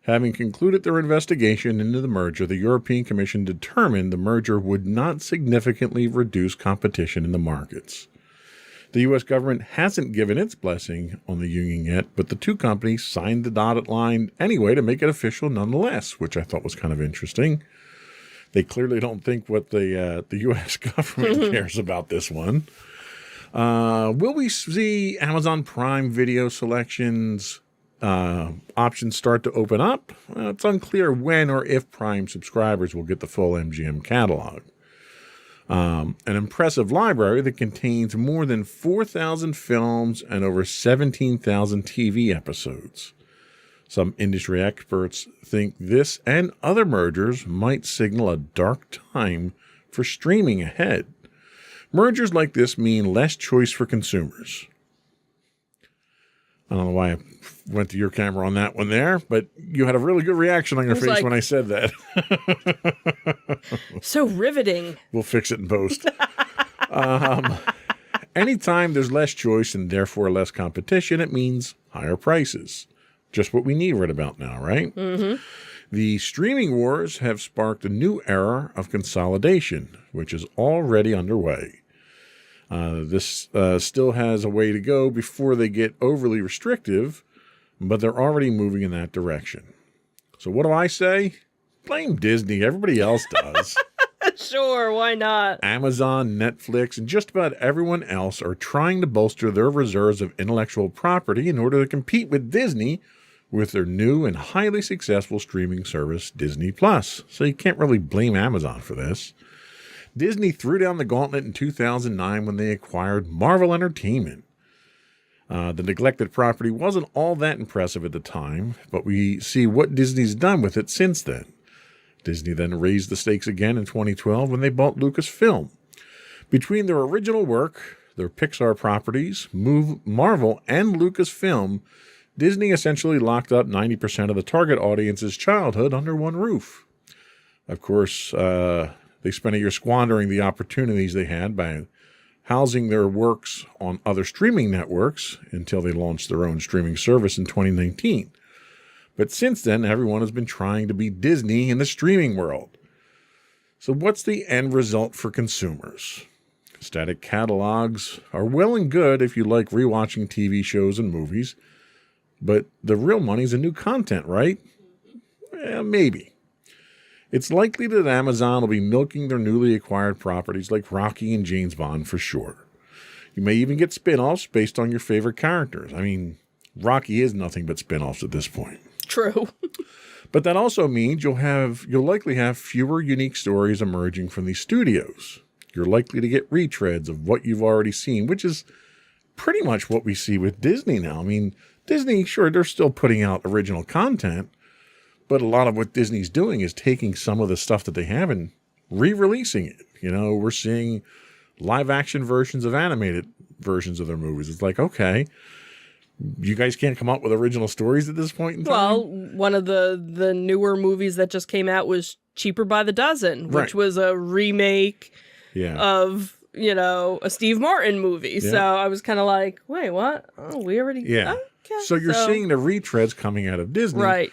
Having concluded their investigation into the merger, the European Commission determined the merger would not significantly reduce competition in the markets. The U.S. government hasn't given its blessing on the union yet, but the two companies signed the dotted line anyway to make it official nonetheless, which I thought was kind of interesting. They clearly don't think what the U.S. government cares about this one. Will we see Amazon Prime Video selections options start to open up? Well, it's unclear when or if Prime subscribers will get the full MGM catalog. An impressive library that contains more than 4,000 films and over 17,000 TV episodes. Some industry experts think this and other mergers might signal a dark time for streaming ahead. Mergers like this mean less choice for consumers. I don't know why I went to your camera on that one there, but you had a really good reaction on your face when I said that. So riveting. We'll fix it in post. Anytime there's less choice and therefore less competition, it means higher prices. Just what we need right about now, right? Mm-hmm. The streaming wars have sparked a new era of consolidation, which is already underway. This still has a way to go before they get overly restrictive, but they're already moving in that direction. So what do I say? Blame Disney. Everybody else does. Sure, why not? Amazon, Netflix, and just about everyone else are trying to bolster their reserves of intellectual property in order to compete with Disney with their new and highly successful streaming service, Disney+. So you can't really blame Amazon for this. Disney threw down the gauntlet in 2009 when they acquired Marvel Entertainment. The neglected property wasn't all that impressive at the time, but we see what Disney's done with it since then. Disney then raised the stakes again in 2012 when they bought Lucasfilm. Between their original work, their Pixar properties, Marvel, and Lucasfilm, Disney essentially locked up 90% of the target audience's childhood under one roof. Of course, they spent a year squandering the opportunities they had by housing their works on other streaming networks until they launched their own streaming service in 2019. But since then, everyone has been trying to be Disney in the streaming world. So what's the end result for consumers? Static catalogs are well and good if you like rewatching TV shows and movies, but the real money's in new content, right? Well, maybe. It's likely that Amazon will be milking their newly acquired properties like Rocky and James Bond for sure. You may even get spin-offs based on your favorite characters. I mean, Rocky is nothing but spin-offs at this point. True. But that also means you'll likely have fewer unique stories emerging from these studios. You're likely to get retreads of what you've already seen, which is pretty much what we see with Disney now. I mean, Disney, sure, they're still putting out original content, but a lot of what Disney's doing is taking some of the stuff that they have and re-releasing it. You know, we're seeing live-action versions of animated versions of their movies. It's like, okay, you guys can't come up with original stories at this point in time? Well, one of the newer movies that just came out was Cheaper by the Dozen, which was a remake of, you know, a Steve Martin movie. Yeah. So I was kind of like, wait, what? Oh, we already... Yeah. Okay. So you're seeing the retreads coming out of Disney. Right.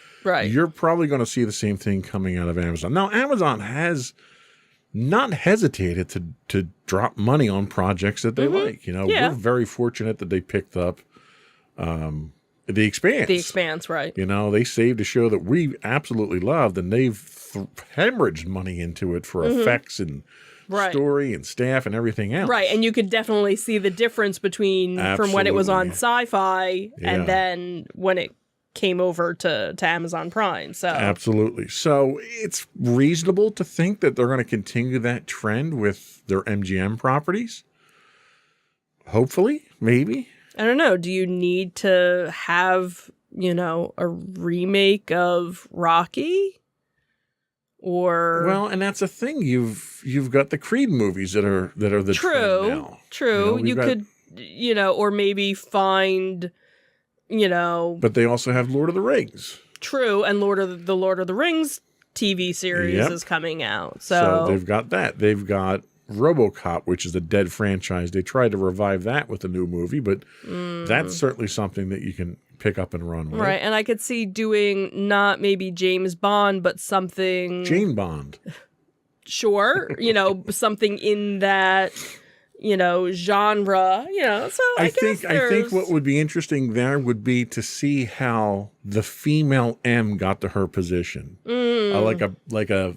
You're probably going to see the same thing coming out of Amazon. Now, Amazon has not hesitated to drop money on projects that they like. You know, we're very fortunate that they picked up The Expanse. The Expanse, right. You know, they saved a show that we absolutely loved, and they've hemorrhaged money into it for effects and story and staff and everything else. Right, and you could definitely see the difference between from when it was on Sci-Fi and then when it came over to Amazon Prime. So absolutely. So it's reasonable to think that they're going to continue that trend with their MGM properties. Hopefully, maybe. I don't know. Do you need to have, you know, a remake of Rocky? Or well, and that's a thing. You've got the Creed movies that are the trend now. True. You could, you know, or maybe find, you know. But they also have Lord of the Rings. True, and Lord of the Rings TV series is coming out. So they've got that. They've got RoboCop, which is a dead franchise. They tried to revive that with a new movie, but that's certainly something that you can pick up and run with. Right, and I could see doing not maybe James Bond, but something... Jane Bond. Sure, something in that, genre, so I think what would be interesting there would be to see how the female M got to her position. Like a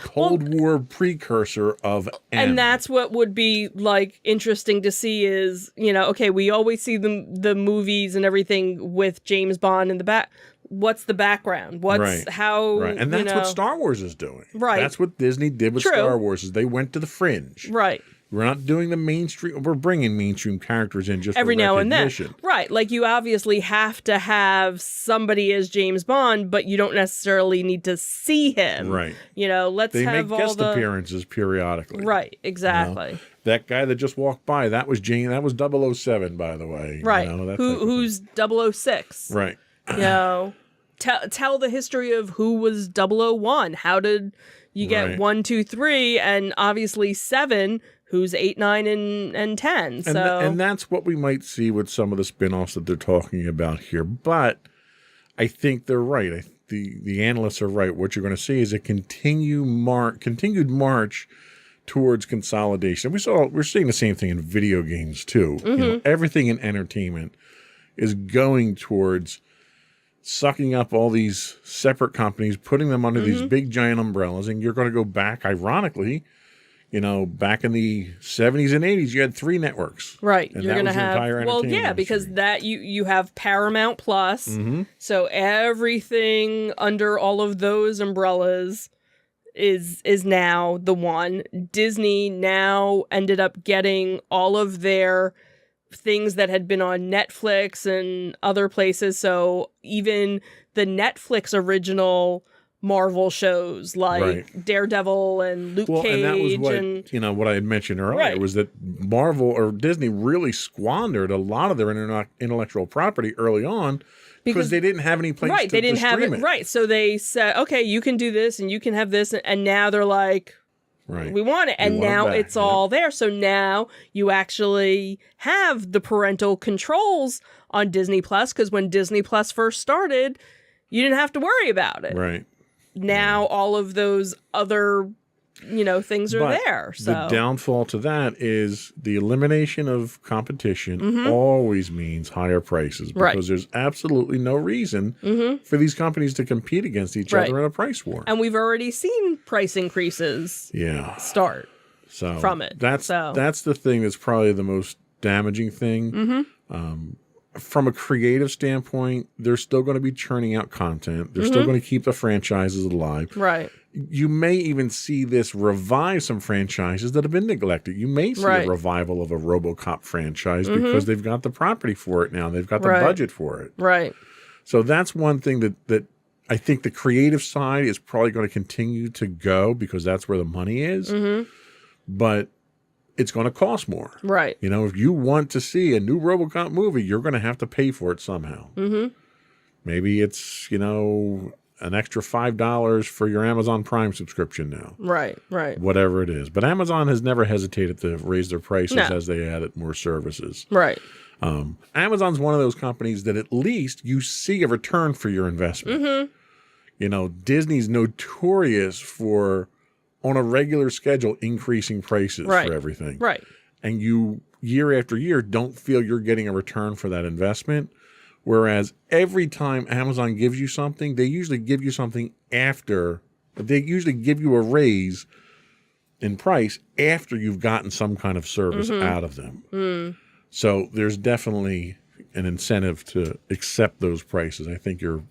Cold War precursor of M. And that's what would be like interesting to see is, okay, we always see the movies and everything with James Bond in the back. What's the background? What's how? Right, and that's what Star Wars is doing. Right, that's what Disney did with Star Wars. Is they went to the fringe. Right. We're not doing the mainstream. We're bringing mainstream characters in just every for now and then. Right. Like you obviously have to have somebody as James Bond, but you don't necessarily need to see him. Right. Let's they have make guest appearances periodically. Right. Exactly. That guy that just walked by, that was Jane. That was 007, by the way. Right. Who's 006? Right. Tell the history of who was 001. How did you get 1, 2, 3, and obviously 7? Who's 8, 9, and 10. So and that's what we might see with some of the spin-offs that they're talking about here. But I think they're right. The analysts are right. What you're going to see is a continued march towards consolidation. We're seeing the same thing in video games too. Everything in entertainment is going towards sucking up all these separate companies, putting them under these big giant umbrellas, and you're going to go back, ironically. Back in the 70s and 80s, you had 3 networks. Right. And you're going to have because that you have Paramount Plus. So everything under all of those umbrellas is now the one. Disney now ended up getting all of their things that had been on Netflix and other places. So even the Netflix original Marvel shows like Daredevil and Luke Cage. And that was what I had mentioned earlier was that Marvel or Disney really squandered a lot of their intellectual property early on because they didn't have any place they didn't have stream it. Right. So they said, okay, you can do this and you can have this. And now they're like, we want it. And now it's all there. So now you actually have the parental controls on Disney Plus because when Disney Plus first started, you didn't have to worry about it. Right. Now all of those other, things are there. So the downfall to that is the elimination of competition always means higher prices because there's absolutely no reason for these companies to compete against each other in a price war. And we've already seen price increases start from it. That's the thing that's probably the most damaging thing. From a creative standpoint, they're still going to be churning out content. They're still going to keep the franchises alive. Right. You may even see this revive some franchises that have been neglected. You may see a revival of a RoboCop franchise because they've got the property for it now. They've got the budget for it. Right. So that's one thing that I think the creative side is probably going to continue to go because that's where the money is. But it's going to cost more. Right. If you want to see a new RoboCop movie, you're going to have to pay for it somehow. Maybe it's, an extra $5 for your Amazon Prime subscription now. Right. Whatever it is. But Amazon has never hesitated to raise their prices as they added more services. Right. Amazon's one of those companies that at least you see a return for your investment. Disney's notorious for on a regular schedule increasing prices for everything. Right. And you, year after year, don't feel you're getting a return for that investment. Whereas every time Amazon gives you something, they usually give you something after. They usually give you a raise in price after you've gotten some kind of service out of them. So there's definitely an incentive to accept those prices. I think your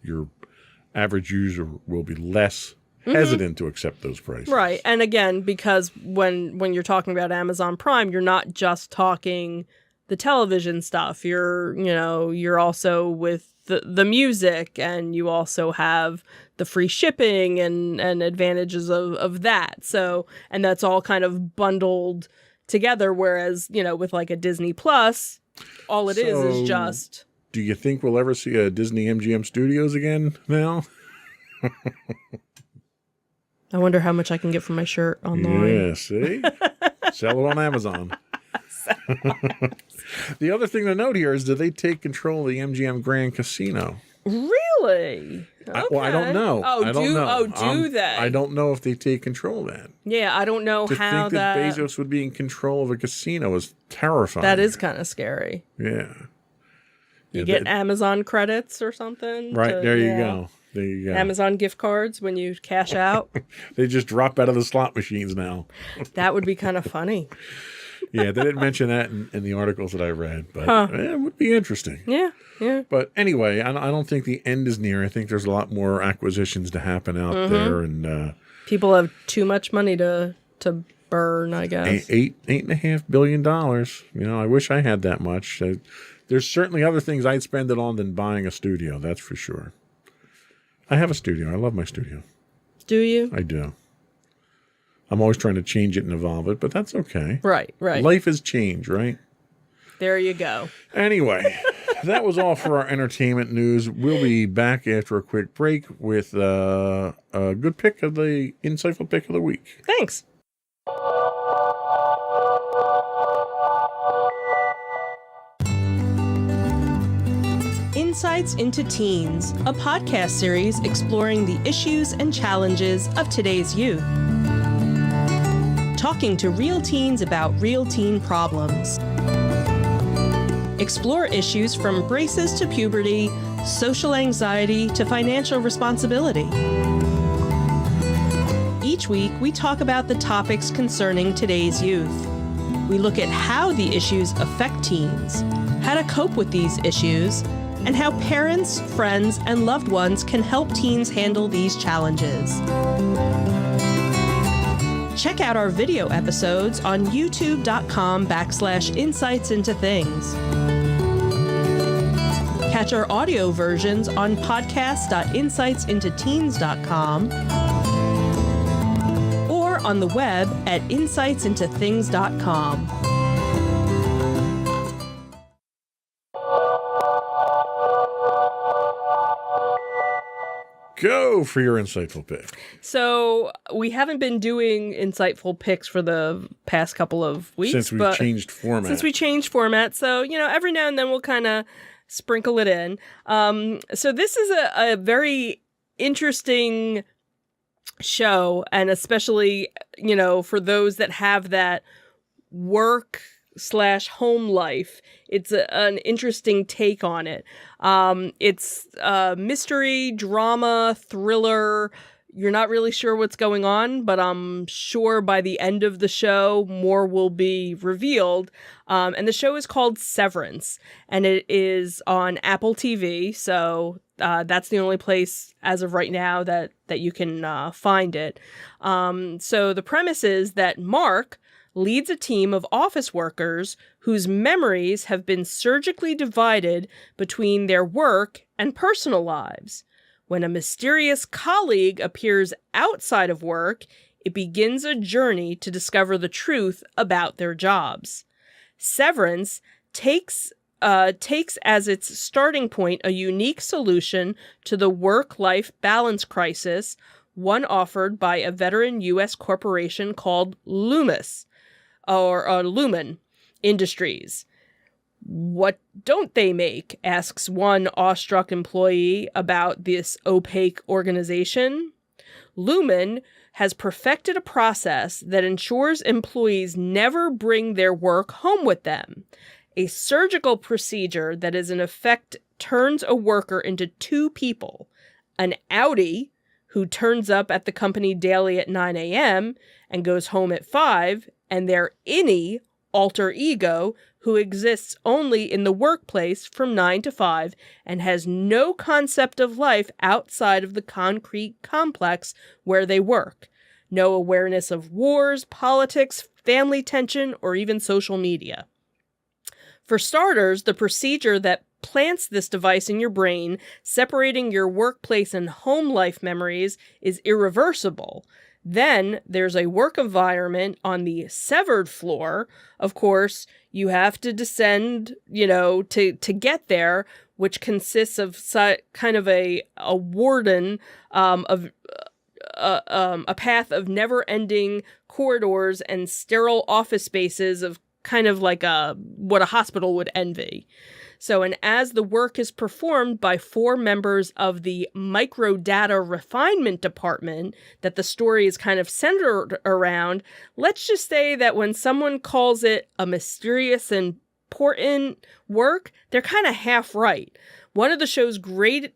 average user will be less hesitant to accept those prices. Right. And again, because when you're talking about Amazon Prime, you're not just talking the television stuff. You're also with the music, and you also have the free shipping and advantages of that. So, and that's all kind of bundled together. Whereas, with like a Disney Plus, all it is just. Do you think we'll ever see a Disney MGM Studios again now? I wonder how much I can get for my shirt online. Yeah, see? Sell it on Amazon. The other thing to note here is, do they take control of the MGM Grand Casino? Really? Okay. Well, I don't know. Oh, I don't know. do they? I don't know if they take control of that. Yeah, I don't know To how think that Bezos would be in control of a casino is terrifying. That is kind of scary. Yeah. You get Amazon credits or something. Right, there you go. There you go. Amazon gift cards when you cash out. They just drop out of the slot machines now. That would be kind of funny. Yeah, they didn't mention that in the articles that I read, but it would be interesting. Yeah, yeah. But anyway, I don't think the end is near. I think there's a lot more acquisitions to happen out there, and people have too much money to burn, I guess. $8.5 billion. You know, I wish I had that much. There's certainly other things I'd spend it on than buying a studio. That's for sure. I have a studio. I love my studio. Do you? I do. I'm always trying to change it and evolve it, but that's okay. Right. Life is change, right? There you go. Anyway, that was all for our entertainment news. We'll be back after a quick break with a good pick of the insightful pick of the week. Thanks. Insights into Teens, a podcast series exploring the issues and challenges of today's youth. Talking to real teens about real teen problems. Explore issues from braces to puberty, social anxiety to financial responsibility. Each week, we talk about the topics concerning today's youth. We look at how the issues affect teens, how to cope with these issues, and how parents, friends, and loved ones can help teens handle these challenges. Check out our video episodes on youtube.com/insightsintothings. Catch our audio versions on podcast.insightsintoteens.com or on the web at insightsintothings.com. Go for your insightful pick. So we haven't been doing insightful picks for the past couple of weeks. Since we've changed format. So, every now and then we'll kind of sprinkle it in. So this is a very interesting show, and especially, for those that have that work/home life, it's an interesting take on it. It's a mystery, drama, thriller. You're not really sure what's going on, but I'm sure by the end of the show, more will be revealed. And the show is called Severance, and it is on Apple TV. So that's the only place as of right now that you can find it. So the premise is that Mark leads a team of office workers whose memories have been surgically divided between their work and personal lives. When a mysterious colleague appears outside of work, it begins a journey to discover the truth about their jobs. Severance takes as its starting point a unique solution to the work-life balance crisis, one offered by a veteran U.S. corporation called Lumen Industries. What don't they make? Asks one awestruck employee about this opaque organization. Lumen has perfected a process that ensures employees never bring their work home with them. A surgical procedure that is in effect turns a worker into two people. An outie, who turns up at the company daily at 9 a.m. and goes home at 5, and their innie, alter ego, who exists only in the workplace from 9 to 5 and has no concept of life outside of the concrete complex where they work. No awareness of wars, politics, family tension, or even social media. For starters, the procedure that plants this device in your brain, separating your workplace and home life memories, is irreversible. Then there's a work environment on the severed floor. Of course, you have to descend, to get there, which consists of kind of a warden of a path of never-ending corridors and sterile office spaces of kind of like what a hospital would envy. So, and as the work is performed by 4 members of the microdata refinement department that the story is kind of centered around, let's just say that when someone calls it a mysterious and important work, they're kind of half right. One of the show's great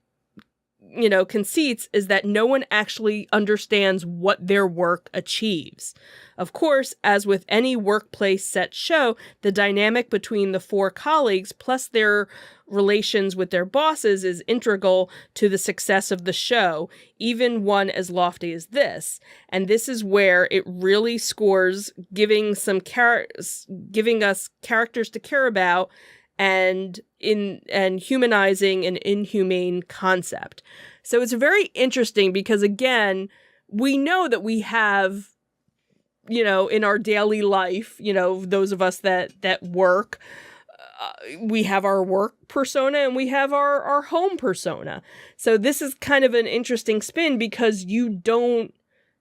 conceits is that no one actually understands what their work achieves. Of course, as with any workplace set show, the dynamic between the 4 colleagues plus their relations with their bosses is integral to the success of the show, even one as lofty as this. And this is where it really scores, giving us characters to care about and humanizing an inhumane concept. So it's very interesting because, again, we know that we have, in our daily life, those of us that work, we have our work persona and we have our home persona. So this is kind of an interesting spin because you don't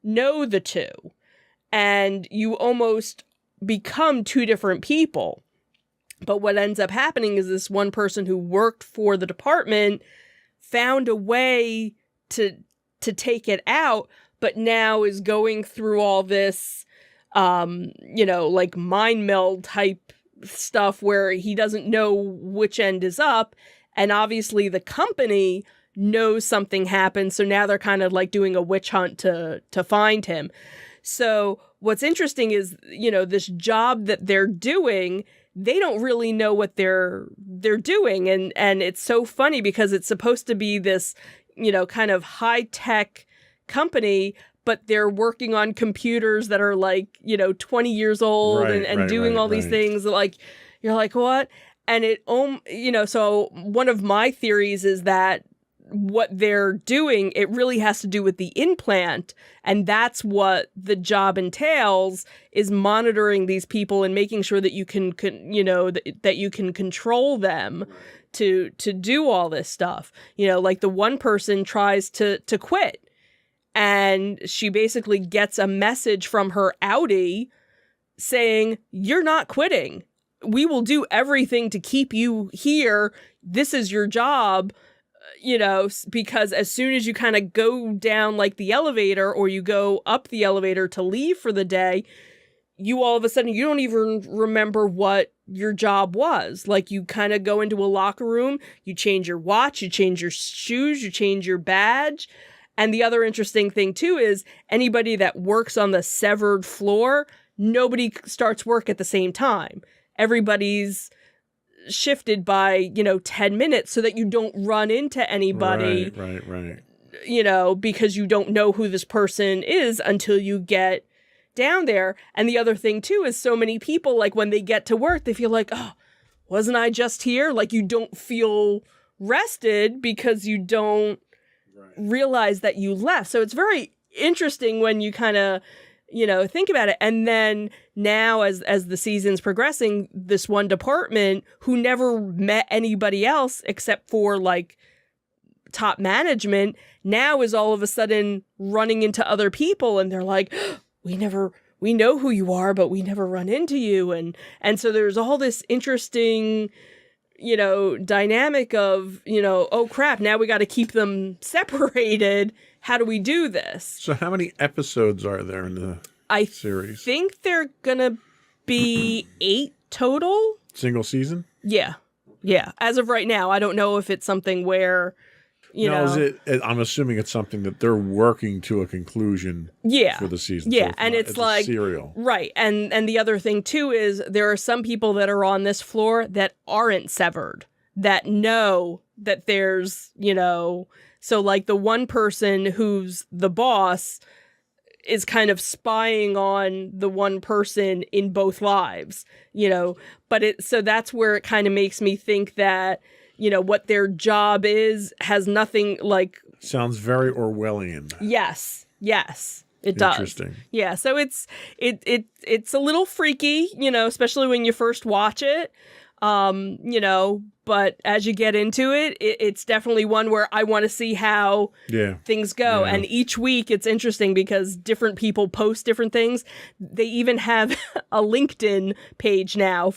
know the two and you almost become 2 different people. But what ends up happening is this one person who worked for the department found a way to take it out, but now is going through all this, like mind meld type stuff where he doesn't know which end is up. And obviously the company knows something happened. So now they're kind of like doing a witch hunt to find him. So what's interesting is, this job that they're doing, they don't really know what they're doing. And it's so funny because it's supposed to be this, kind of high-tech company, but they're working on computers that are like, 20 years old and doing all these things that like, you're like, what? And so one of my theories is that what they're doing, it really has to do with the implant. And that's what the job entails, is monitoring these people and making sure that you can that you can control them to do all this stuff. Like the one person tries to quit and she basically gets a message from her outie saying, "You're not quitting. We will do everything to keep you here. This is your job." Because as soon as you kind of go down like the elevator or you go up the elevator to leave for the day, you all of a sudden, you don't even remember what your job was. Like you kind of go into a locker room, you change your watch, you change your shoes, you change your badge. And the other interesting thing too is anybody that works on the severed floor, nobody starts work at the same time. Everybody's shifted by 10 minutes so that you don't run into anybody, right, because you don't know who this person is until you get down there. And the other thing too is so many people, like when they get to work, they feel like, oh, wasn't I just here? Like you don't feel rested because you don't realize that you left. So it's very interesting when you kind of think about it. And then now as the season's progressing, this one department who never met anybody else except for like top management now is all of a sudden running into other people and they're like, we know who you are, but we never run into you. And so there's all this interesting, dynamic of, oh crap, now we got to keep them separated. How do we do this? So how many episodes are there in the series? I think they're going to be 8 total. Single season? Yeah. Yeah. As of right now, I don't know if it's something where, I'm assuming it's something that they're working to a conclusion for the season. Yeah. So and it's like, a serial. Right. And the other thing too is there are some people that are on this floor that aren't severed, that know that there's, so like the one person who's the boss is kind of spying on the one person in both lives, so that's where it kind of makes me think that, what their job has nothing like. Sounds very Orwellian. Yes, it does. Interesting. Yeah. So it's a little freaky, especially when you first watch it. You know, but as you get into it, it's definitely one where I want to see how things go. Yeah. And each week it's interesting because different people post different things. They even have a LinkedIn page now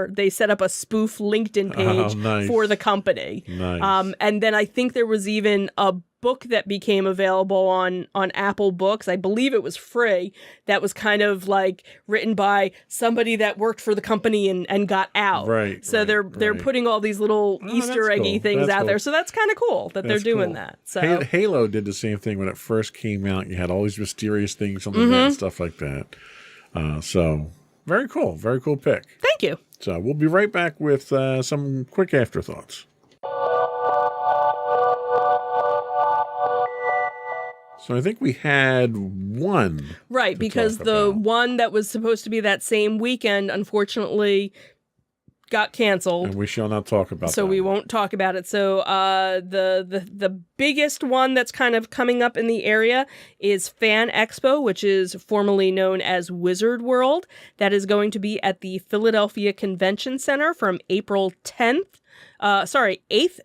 they set up a spoof LinkedIn page for the company. Nice. And then I think there was even a book that became available on Apple Books. I believe it was free. That was kind of like written by somebody that worked for the company and got out. Right. So they're putting all these little Easter eggy cool. things That's out cool. there. So that's kind of cool that they're doing that. So Halo did the same thing when it first came out. You had all these mysterious things on the net and stuff like that. So very cool. Very cool pick. Thank you. So we'll be right back with some quick afterthoughts. So I think we had one. Right, because the one that was supposed to be that same weekend, unfortunately, got canceled. And we shall not talk about that. So we won't talk about it. So the biggest one that's kind of coming up in the area is Fan Expo, which is formerly known as Wizard World. That is going to be at the Philadelphia Convention Center from April 8th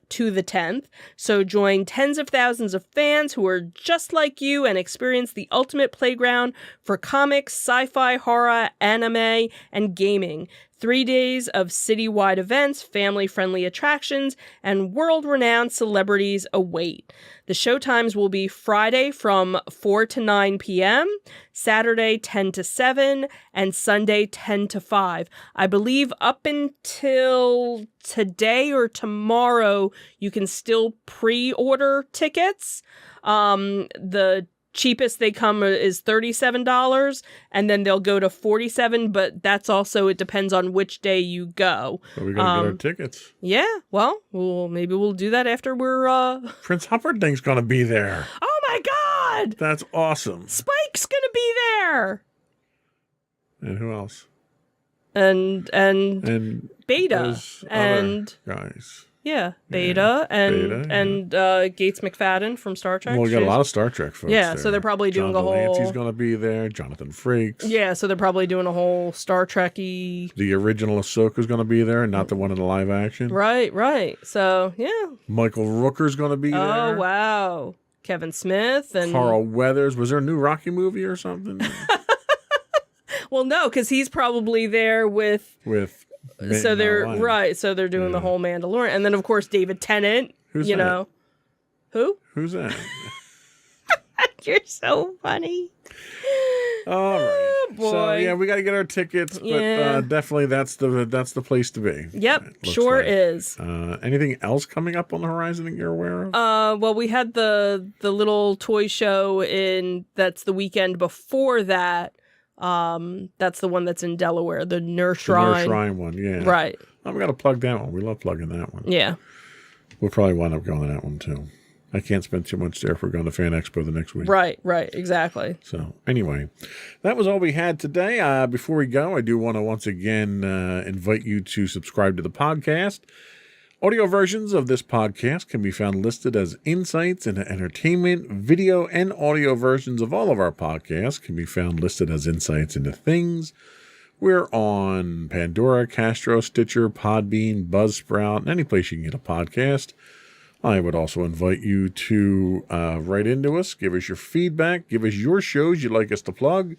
to the 10th. So join tens of thousands of fans who are just like you and experience the ultimate playground for comics, sci-fi, horror, anime, and gaming. 3 days of citywide events, family-friendly attractions, and world-renowned celebrities await. The showtimes will be Friday from 4 to 9 p.m., Saturday 10 to 7, and Sunday 10 to 5. I believe up until today or tomorrow, you can still pre-order tickets. The cheapest they come is $37, and then they'll go to $47, but that's also, it depends on which day you go. So we gotta get our tickets. Yeah, well, maybe we'll do that after we're Prince Humperdinck's gonna be there. Oh my god! That's awesome. Spike's gonna be there! And who else? And Beta those and other guys. Yeah, Beta and Gates McFadden from Star Trek. Well, we got a lot of Star Trek folks. Yeah, there. so they're probably doing John a whole. Delancey's going to be there. Jonathan Frakes. Yeah, so they're probably doing a whole Star Trek-y. The original Ahsoka's going to be there, not the one in the live action. Right. So yeah. Michael Rooker's going to be there. Oh wow, Kevin Smith and Carl Weathers. Was there a new Rocky movie or something? Well, no, because he's probably there with. So they're right. So they're doing the whole Mandalorian, and then of course David Tennant. Who's you that? know, who? Who's that? You're so funny. All right. Oh, boy. So yeah, we got to get our tickets, but definitely that's the place to be. Yep, sure is. Anything else coming up on the horizon that you're aware of? Well, we had the little toy show that's the weekend before that. That's the one that's in Delaware, the Nurse Shrine. The Nurse Shrine one, yeah. Right. Oh, we got to plug that one. We love plugging that one. Yeah. We'll probably wind up going to that one too. I can't spend too much there if we're going to Fan Expo the next week. Right, exactly. So anyway, that was all we had today. Before we go, I do want to once again invite you to subscribe to the podcast. Audio versions of this podcast can be found listed as Insights into Entertainment. Video and audio versions of all of our podcasts can be found listed as Insights into Things. We're on Pandora, Castro, Stitcher, Podbean, Buzzsprout, and any place you can get a podcast. I would also invite you to write into us, give us your feedback, give us your shows you'd like us to plug.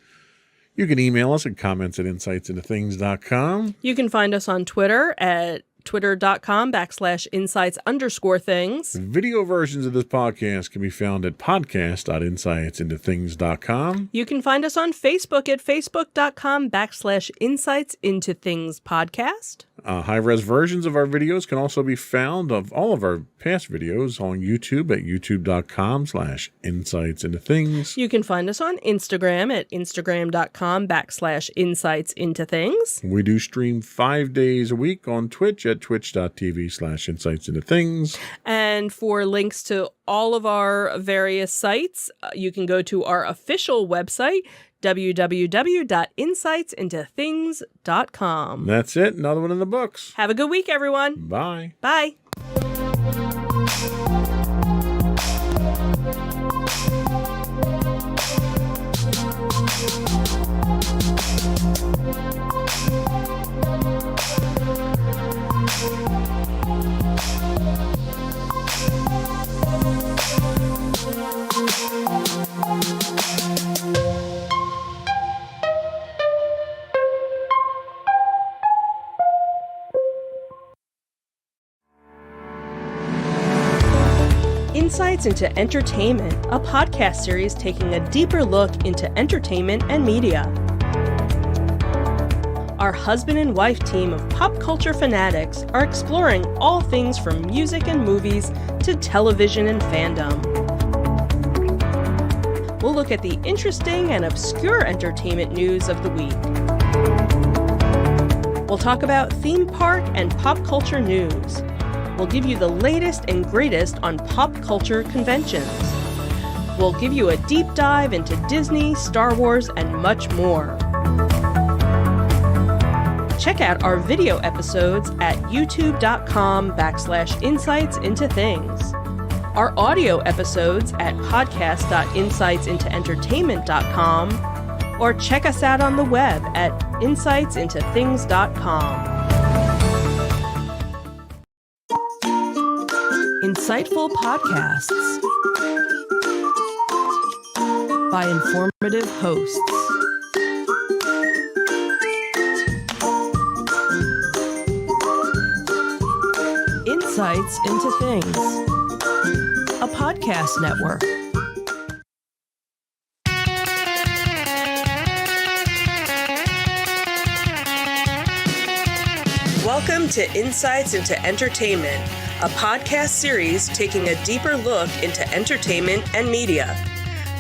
You can email us at comments@insightsintothings.com. You can find us on Twitter at twitter.com/insights_things. Video versions of this podcast can be found at podcast.insightsintothings.com. You can find us on Facebook at facebook.com/insightsintothingspodcast. High-res versions of our videos can also be found of all of our past videos on YouTube at youtube.com/insightsintothings. You can find us on Instagram at instagram.com/insightsintothings. We do stream 5 days a week on Twitch at twitch.tv/insightsintothings. And for links to all of our various sites, you can go to our official website, www.insightsintothings.com. That's it. Another one in the books. Have a good week, everyone. Bye. Bye. Insights into Entertainment, a podcast series taking a deeper look into entertainment and media. Our husband and wife team of pop culture fanatics are exploring all things from music and movies to television and fandom. We'll look at the interesting and obscure entertainment news of the week. We'll talk about theme park and pop culture news. We'll give you the latest and greatest on pop culture conventions. We'll give you a deep dive into Disney, Star Wars, and much more. Check out our video episodes at youtube.com/insightsintothings. Our audio episodes at podcast.insightsintoentertainment.com, or check us out on the web at insightsintothings.com. Insightful podcasts by informative hosts. Insights into Things, a podcast network. Welcome to Insights into Entertainment, a podcast series taking a deeper look into entertainment and media.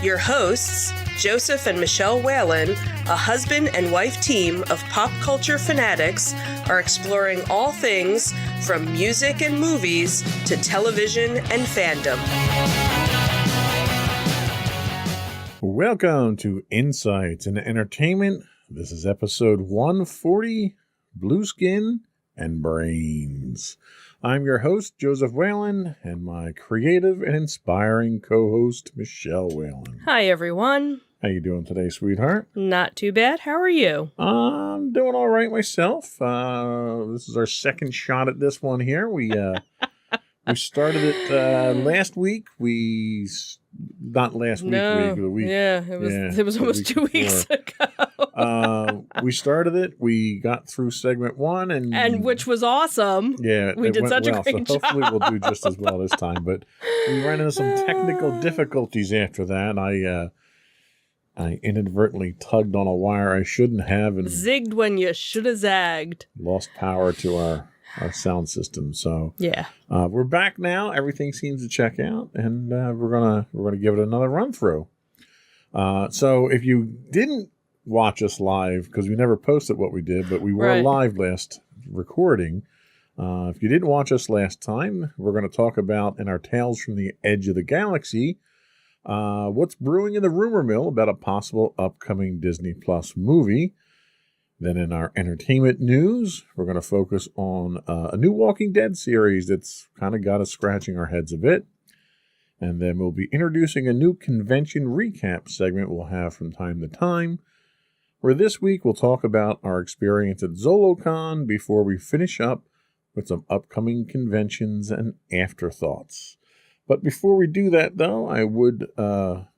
Your hosts, Joseph and Michelle Whalen, a husband and wife team of pop culture fanatics, are exploring all things from music and movies to television and fandom. Welcome to Insights into Entertainment. This is episode 140, Blueskin and Brains. I'm your host, Joseph Whalen, and my creative and inspiring co-host, Michelle Whalen. Hi, everyone. How you doing today, sweetheart? Not too bad. How are you? I'm doing all right myself. This is our second shot at this one here. We started it last week. Not last week. The week. Yeah, it was almost 2 weeks ago. We started it. We got through segment 1, and which was awesome. Yeah, we did such a great job. Hopefully, we'll do just as well this time. But we ran into some technical difficulties after that. I inadvertently tugged on a wire I shouldn't have and zigged when you should have zagged. Lost power to our sound system. So yeah, we're back now. Everything seems to check out, and we're gonna give it another run through. So if you didn't watch us live, because we never posted what we did, but we were live last recording. If you didn't watch us last time, we're going to talk about in our Tales from the Edge of the Galaxy. What's brewing in the rumor mill about a possible upcoming Disney Plus movie. Then in our entertainment news, we're going to focus on a new Walking Dead series that's kind of got us scratching our heads a bit. And then we'll be introducing a new convention recap segment we'll have from time to time, where this week we'll talk about our experience at ZoloCon before we finish up with some upcoming conventions and afterthoughts. But before we do that, though, I would, what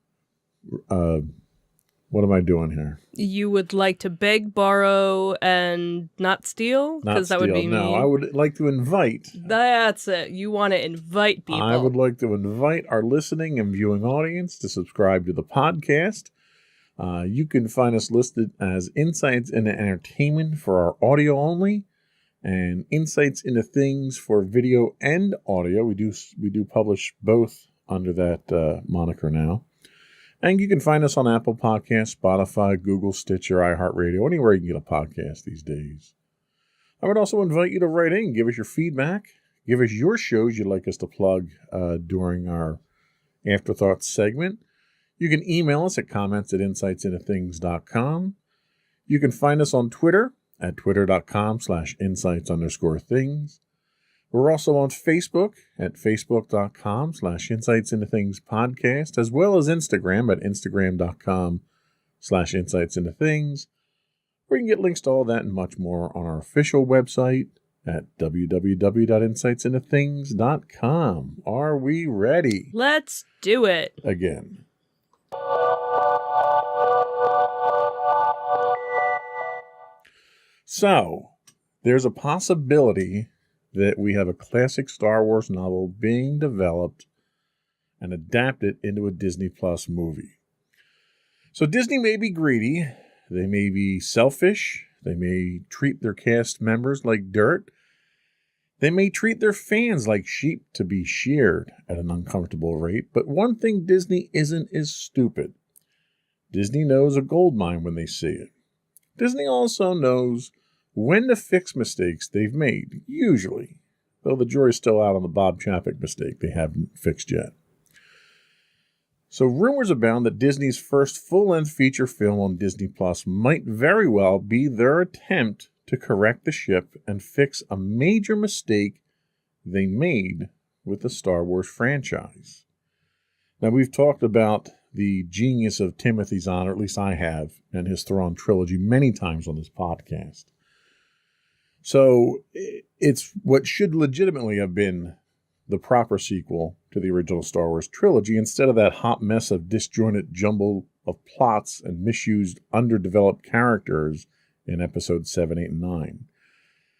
am I doing here? You would like to beg, borrow, and not steal? Because that would be me. No, I would like to invite. That's it. You want to invite people. I would like to invite our listening and viewing audience to subscribe to the podcast. You can find us listed as Insights into Entertainment for our audio only, and Insights into Things for video and audio. We do publish both under that moniker now. And you can find us on Apple Podcasts, Spotify, Google, Stitcher, iHeartRadio, anywhere you can get a podcast these days. I would also invite you to write in, give us your feedback, give us your shows you'd like us to plug during our Afterthoughts segment. You can email us at comments@insightsintothings.com. You can find us on Twitter at twitter.com/insights_things. We're also on Facebook at facebook.com/insightsintothingspodcast, as well as Instagram at instagram.com/insightsintothings, where you can get links to all that and much more on our official website at www.insightsintothings.com. Are we ready? Let's do it. Again. So, there's a possibility that we have a classic Star Wars novel being developed and adapt it into a Disney Plus movie. So Disney may be greedy, they may be selfish, they may treat their cast members like dirt, they may treat their fans like sheep to be sheared at an uncomfortable rate, but one thing Disney isn't is stupid. Disney knows a gold mine when they see it. Disney also knows when to fix mistakes they've made, usually, though the jury's still out on the Bob Chapek mistake they haven't fixed yet. So rumors abound that Disney's first full-length feature film on Disney Plus might very well be their attempt to correct the ship and fix a major mistake they made with the Star Wars franchise. Now, we've talked about the genius of Timothy Zahn, or at least I have, and his Thrawn trilogy many times on this podcast. So it's what should legitimately have been the proper sequel to the original Star Wars trilogy, instead of that hot mess of disjointed jumble of plots and misused, underdeveloped characters in episodes 7, 8, and 9.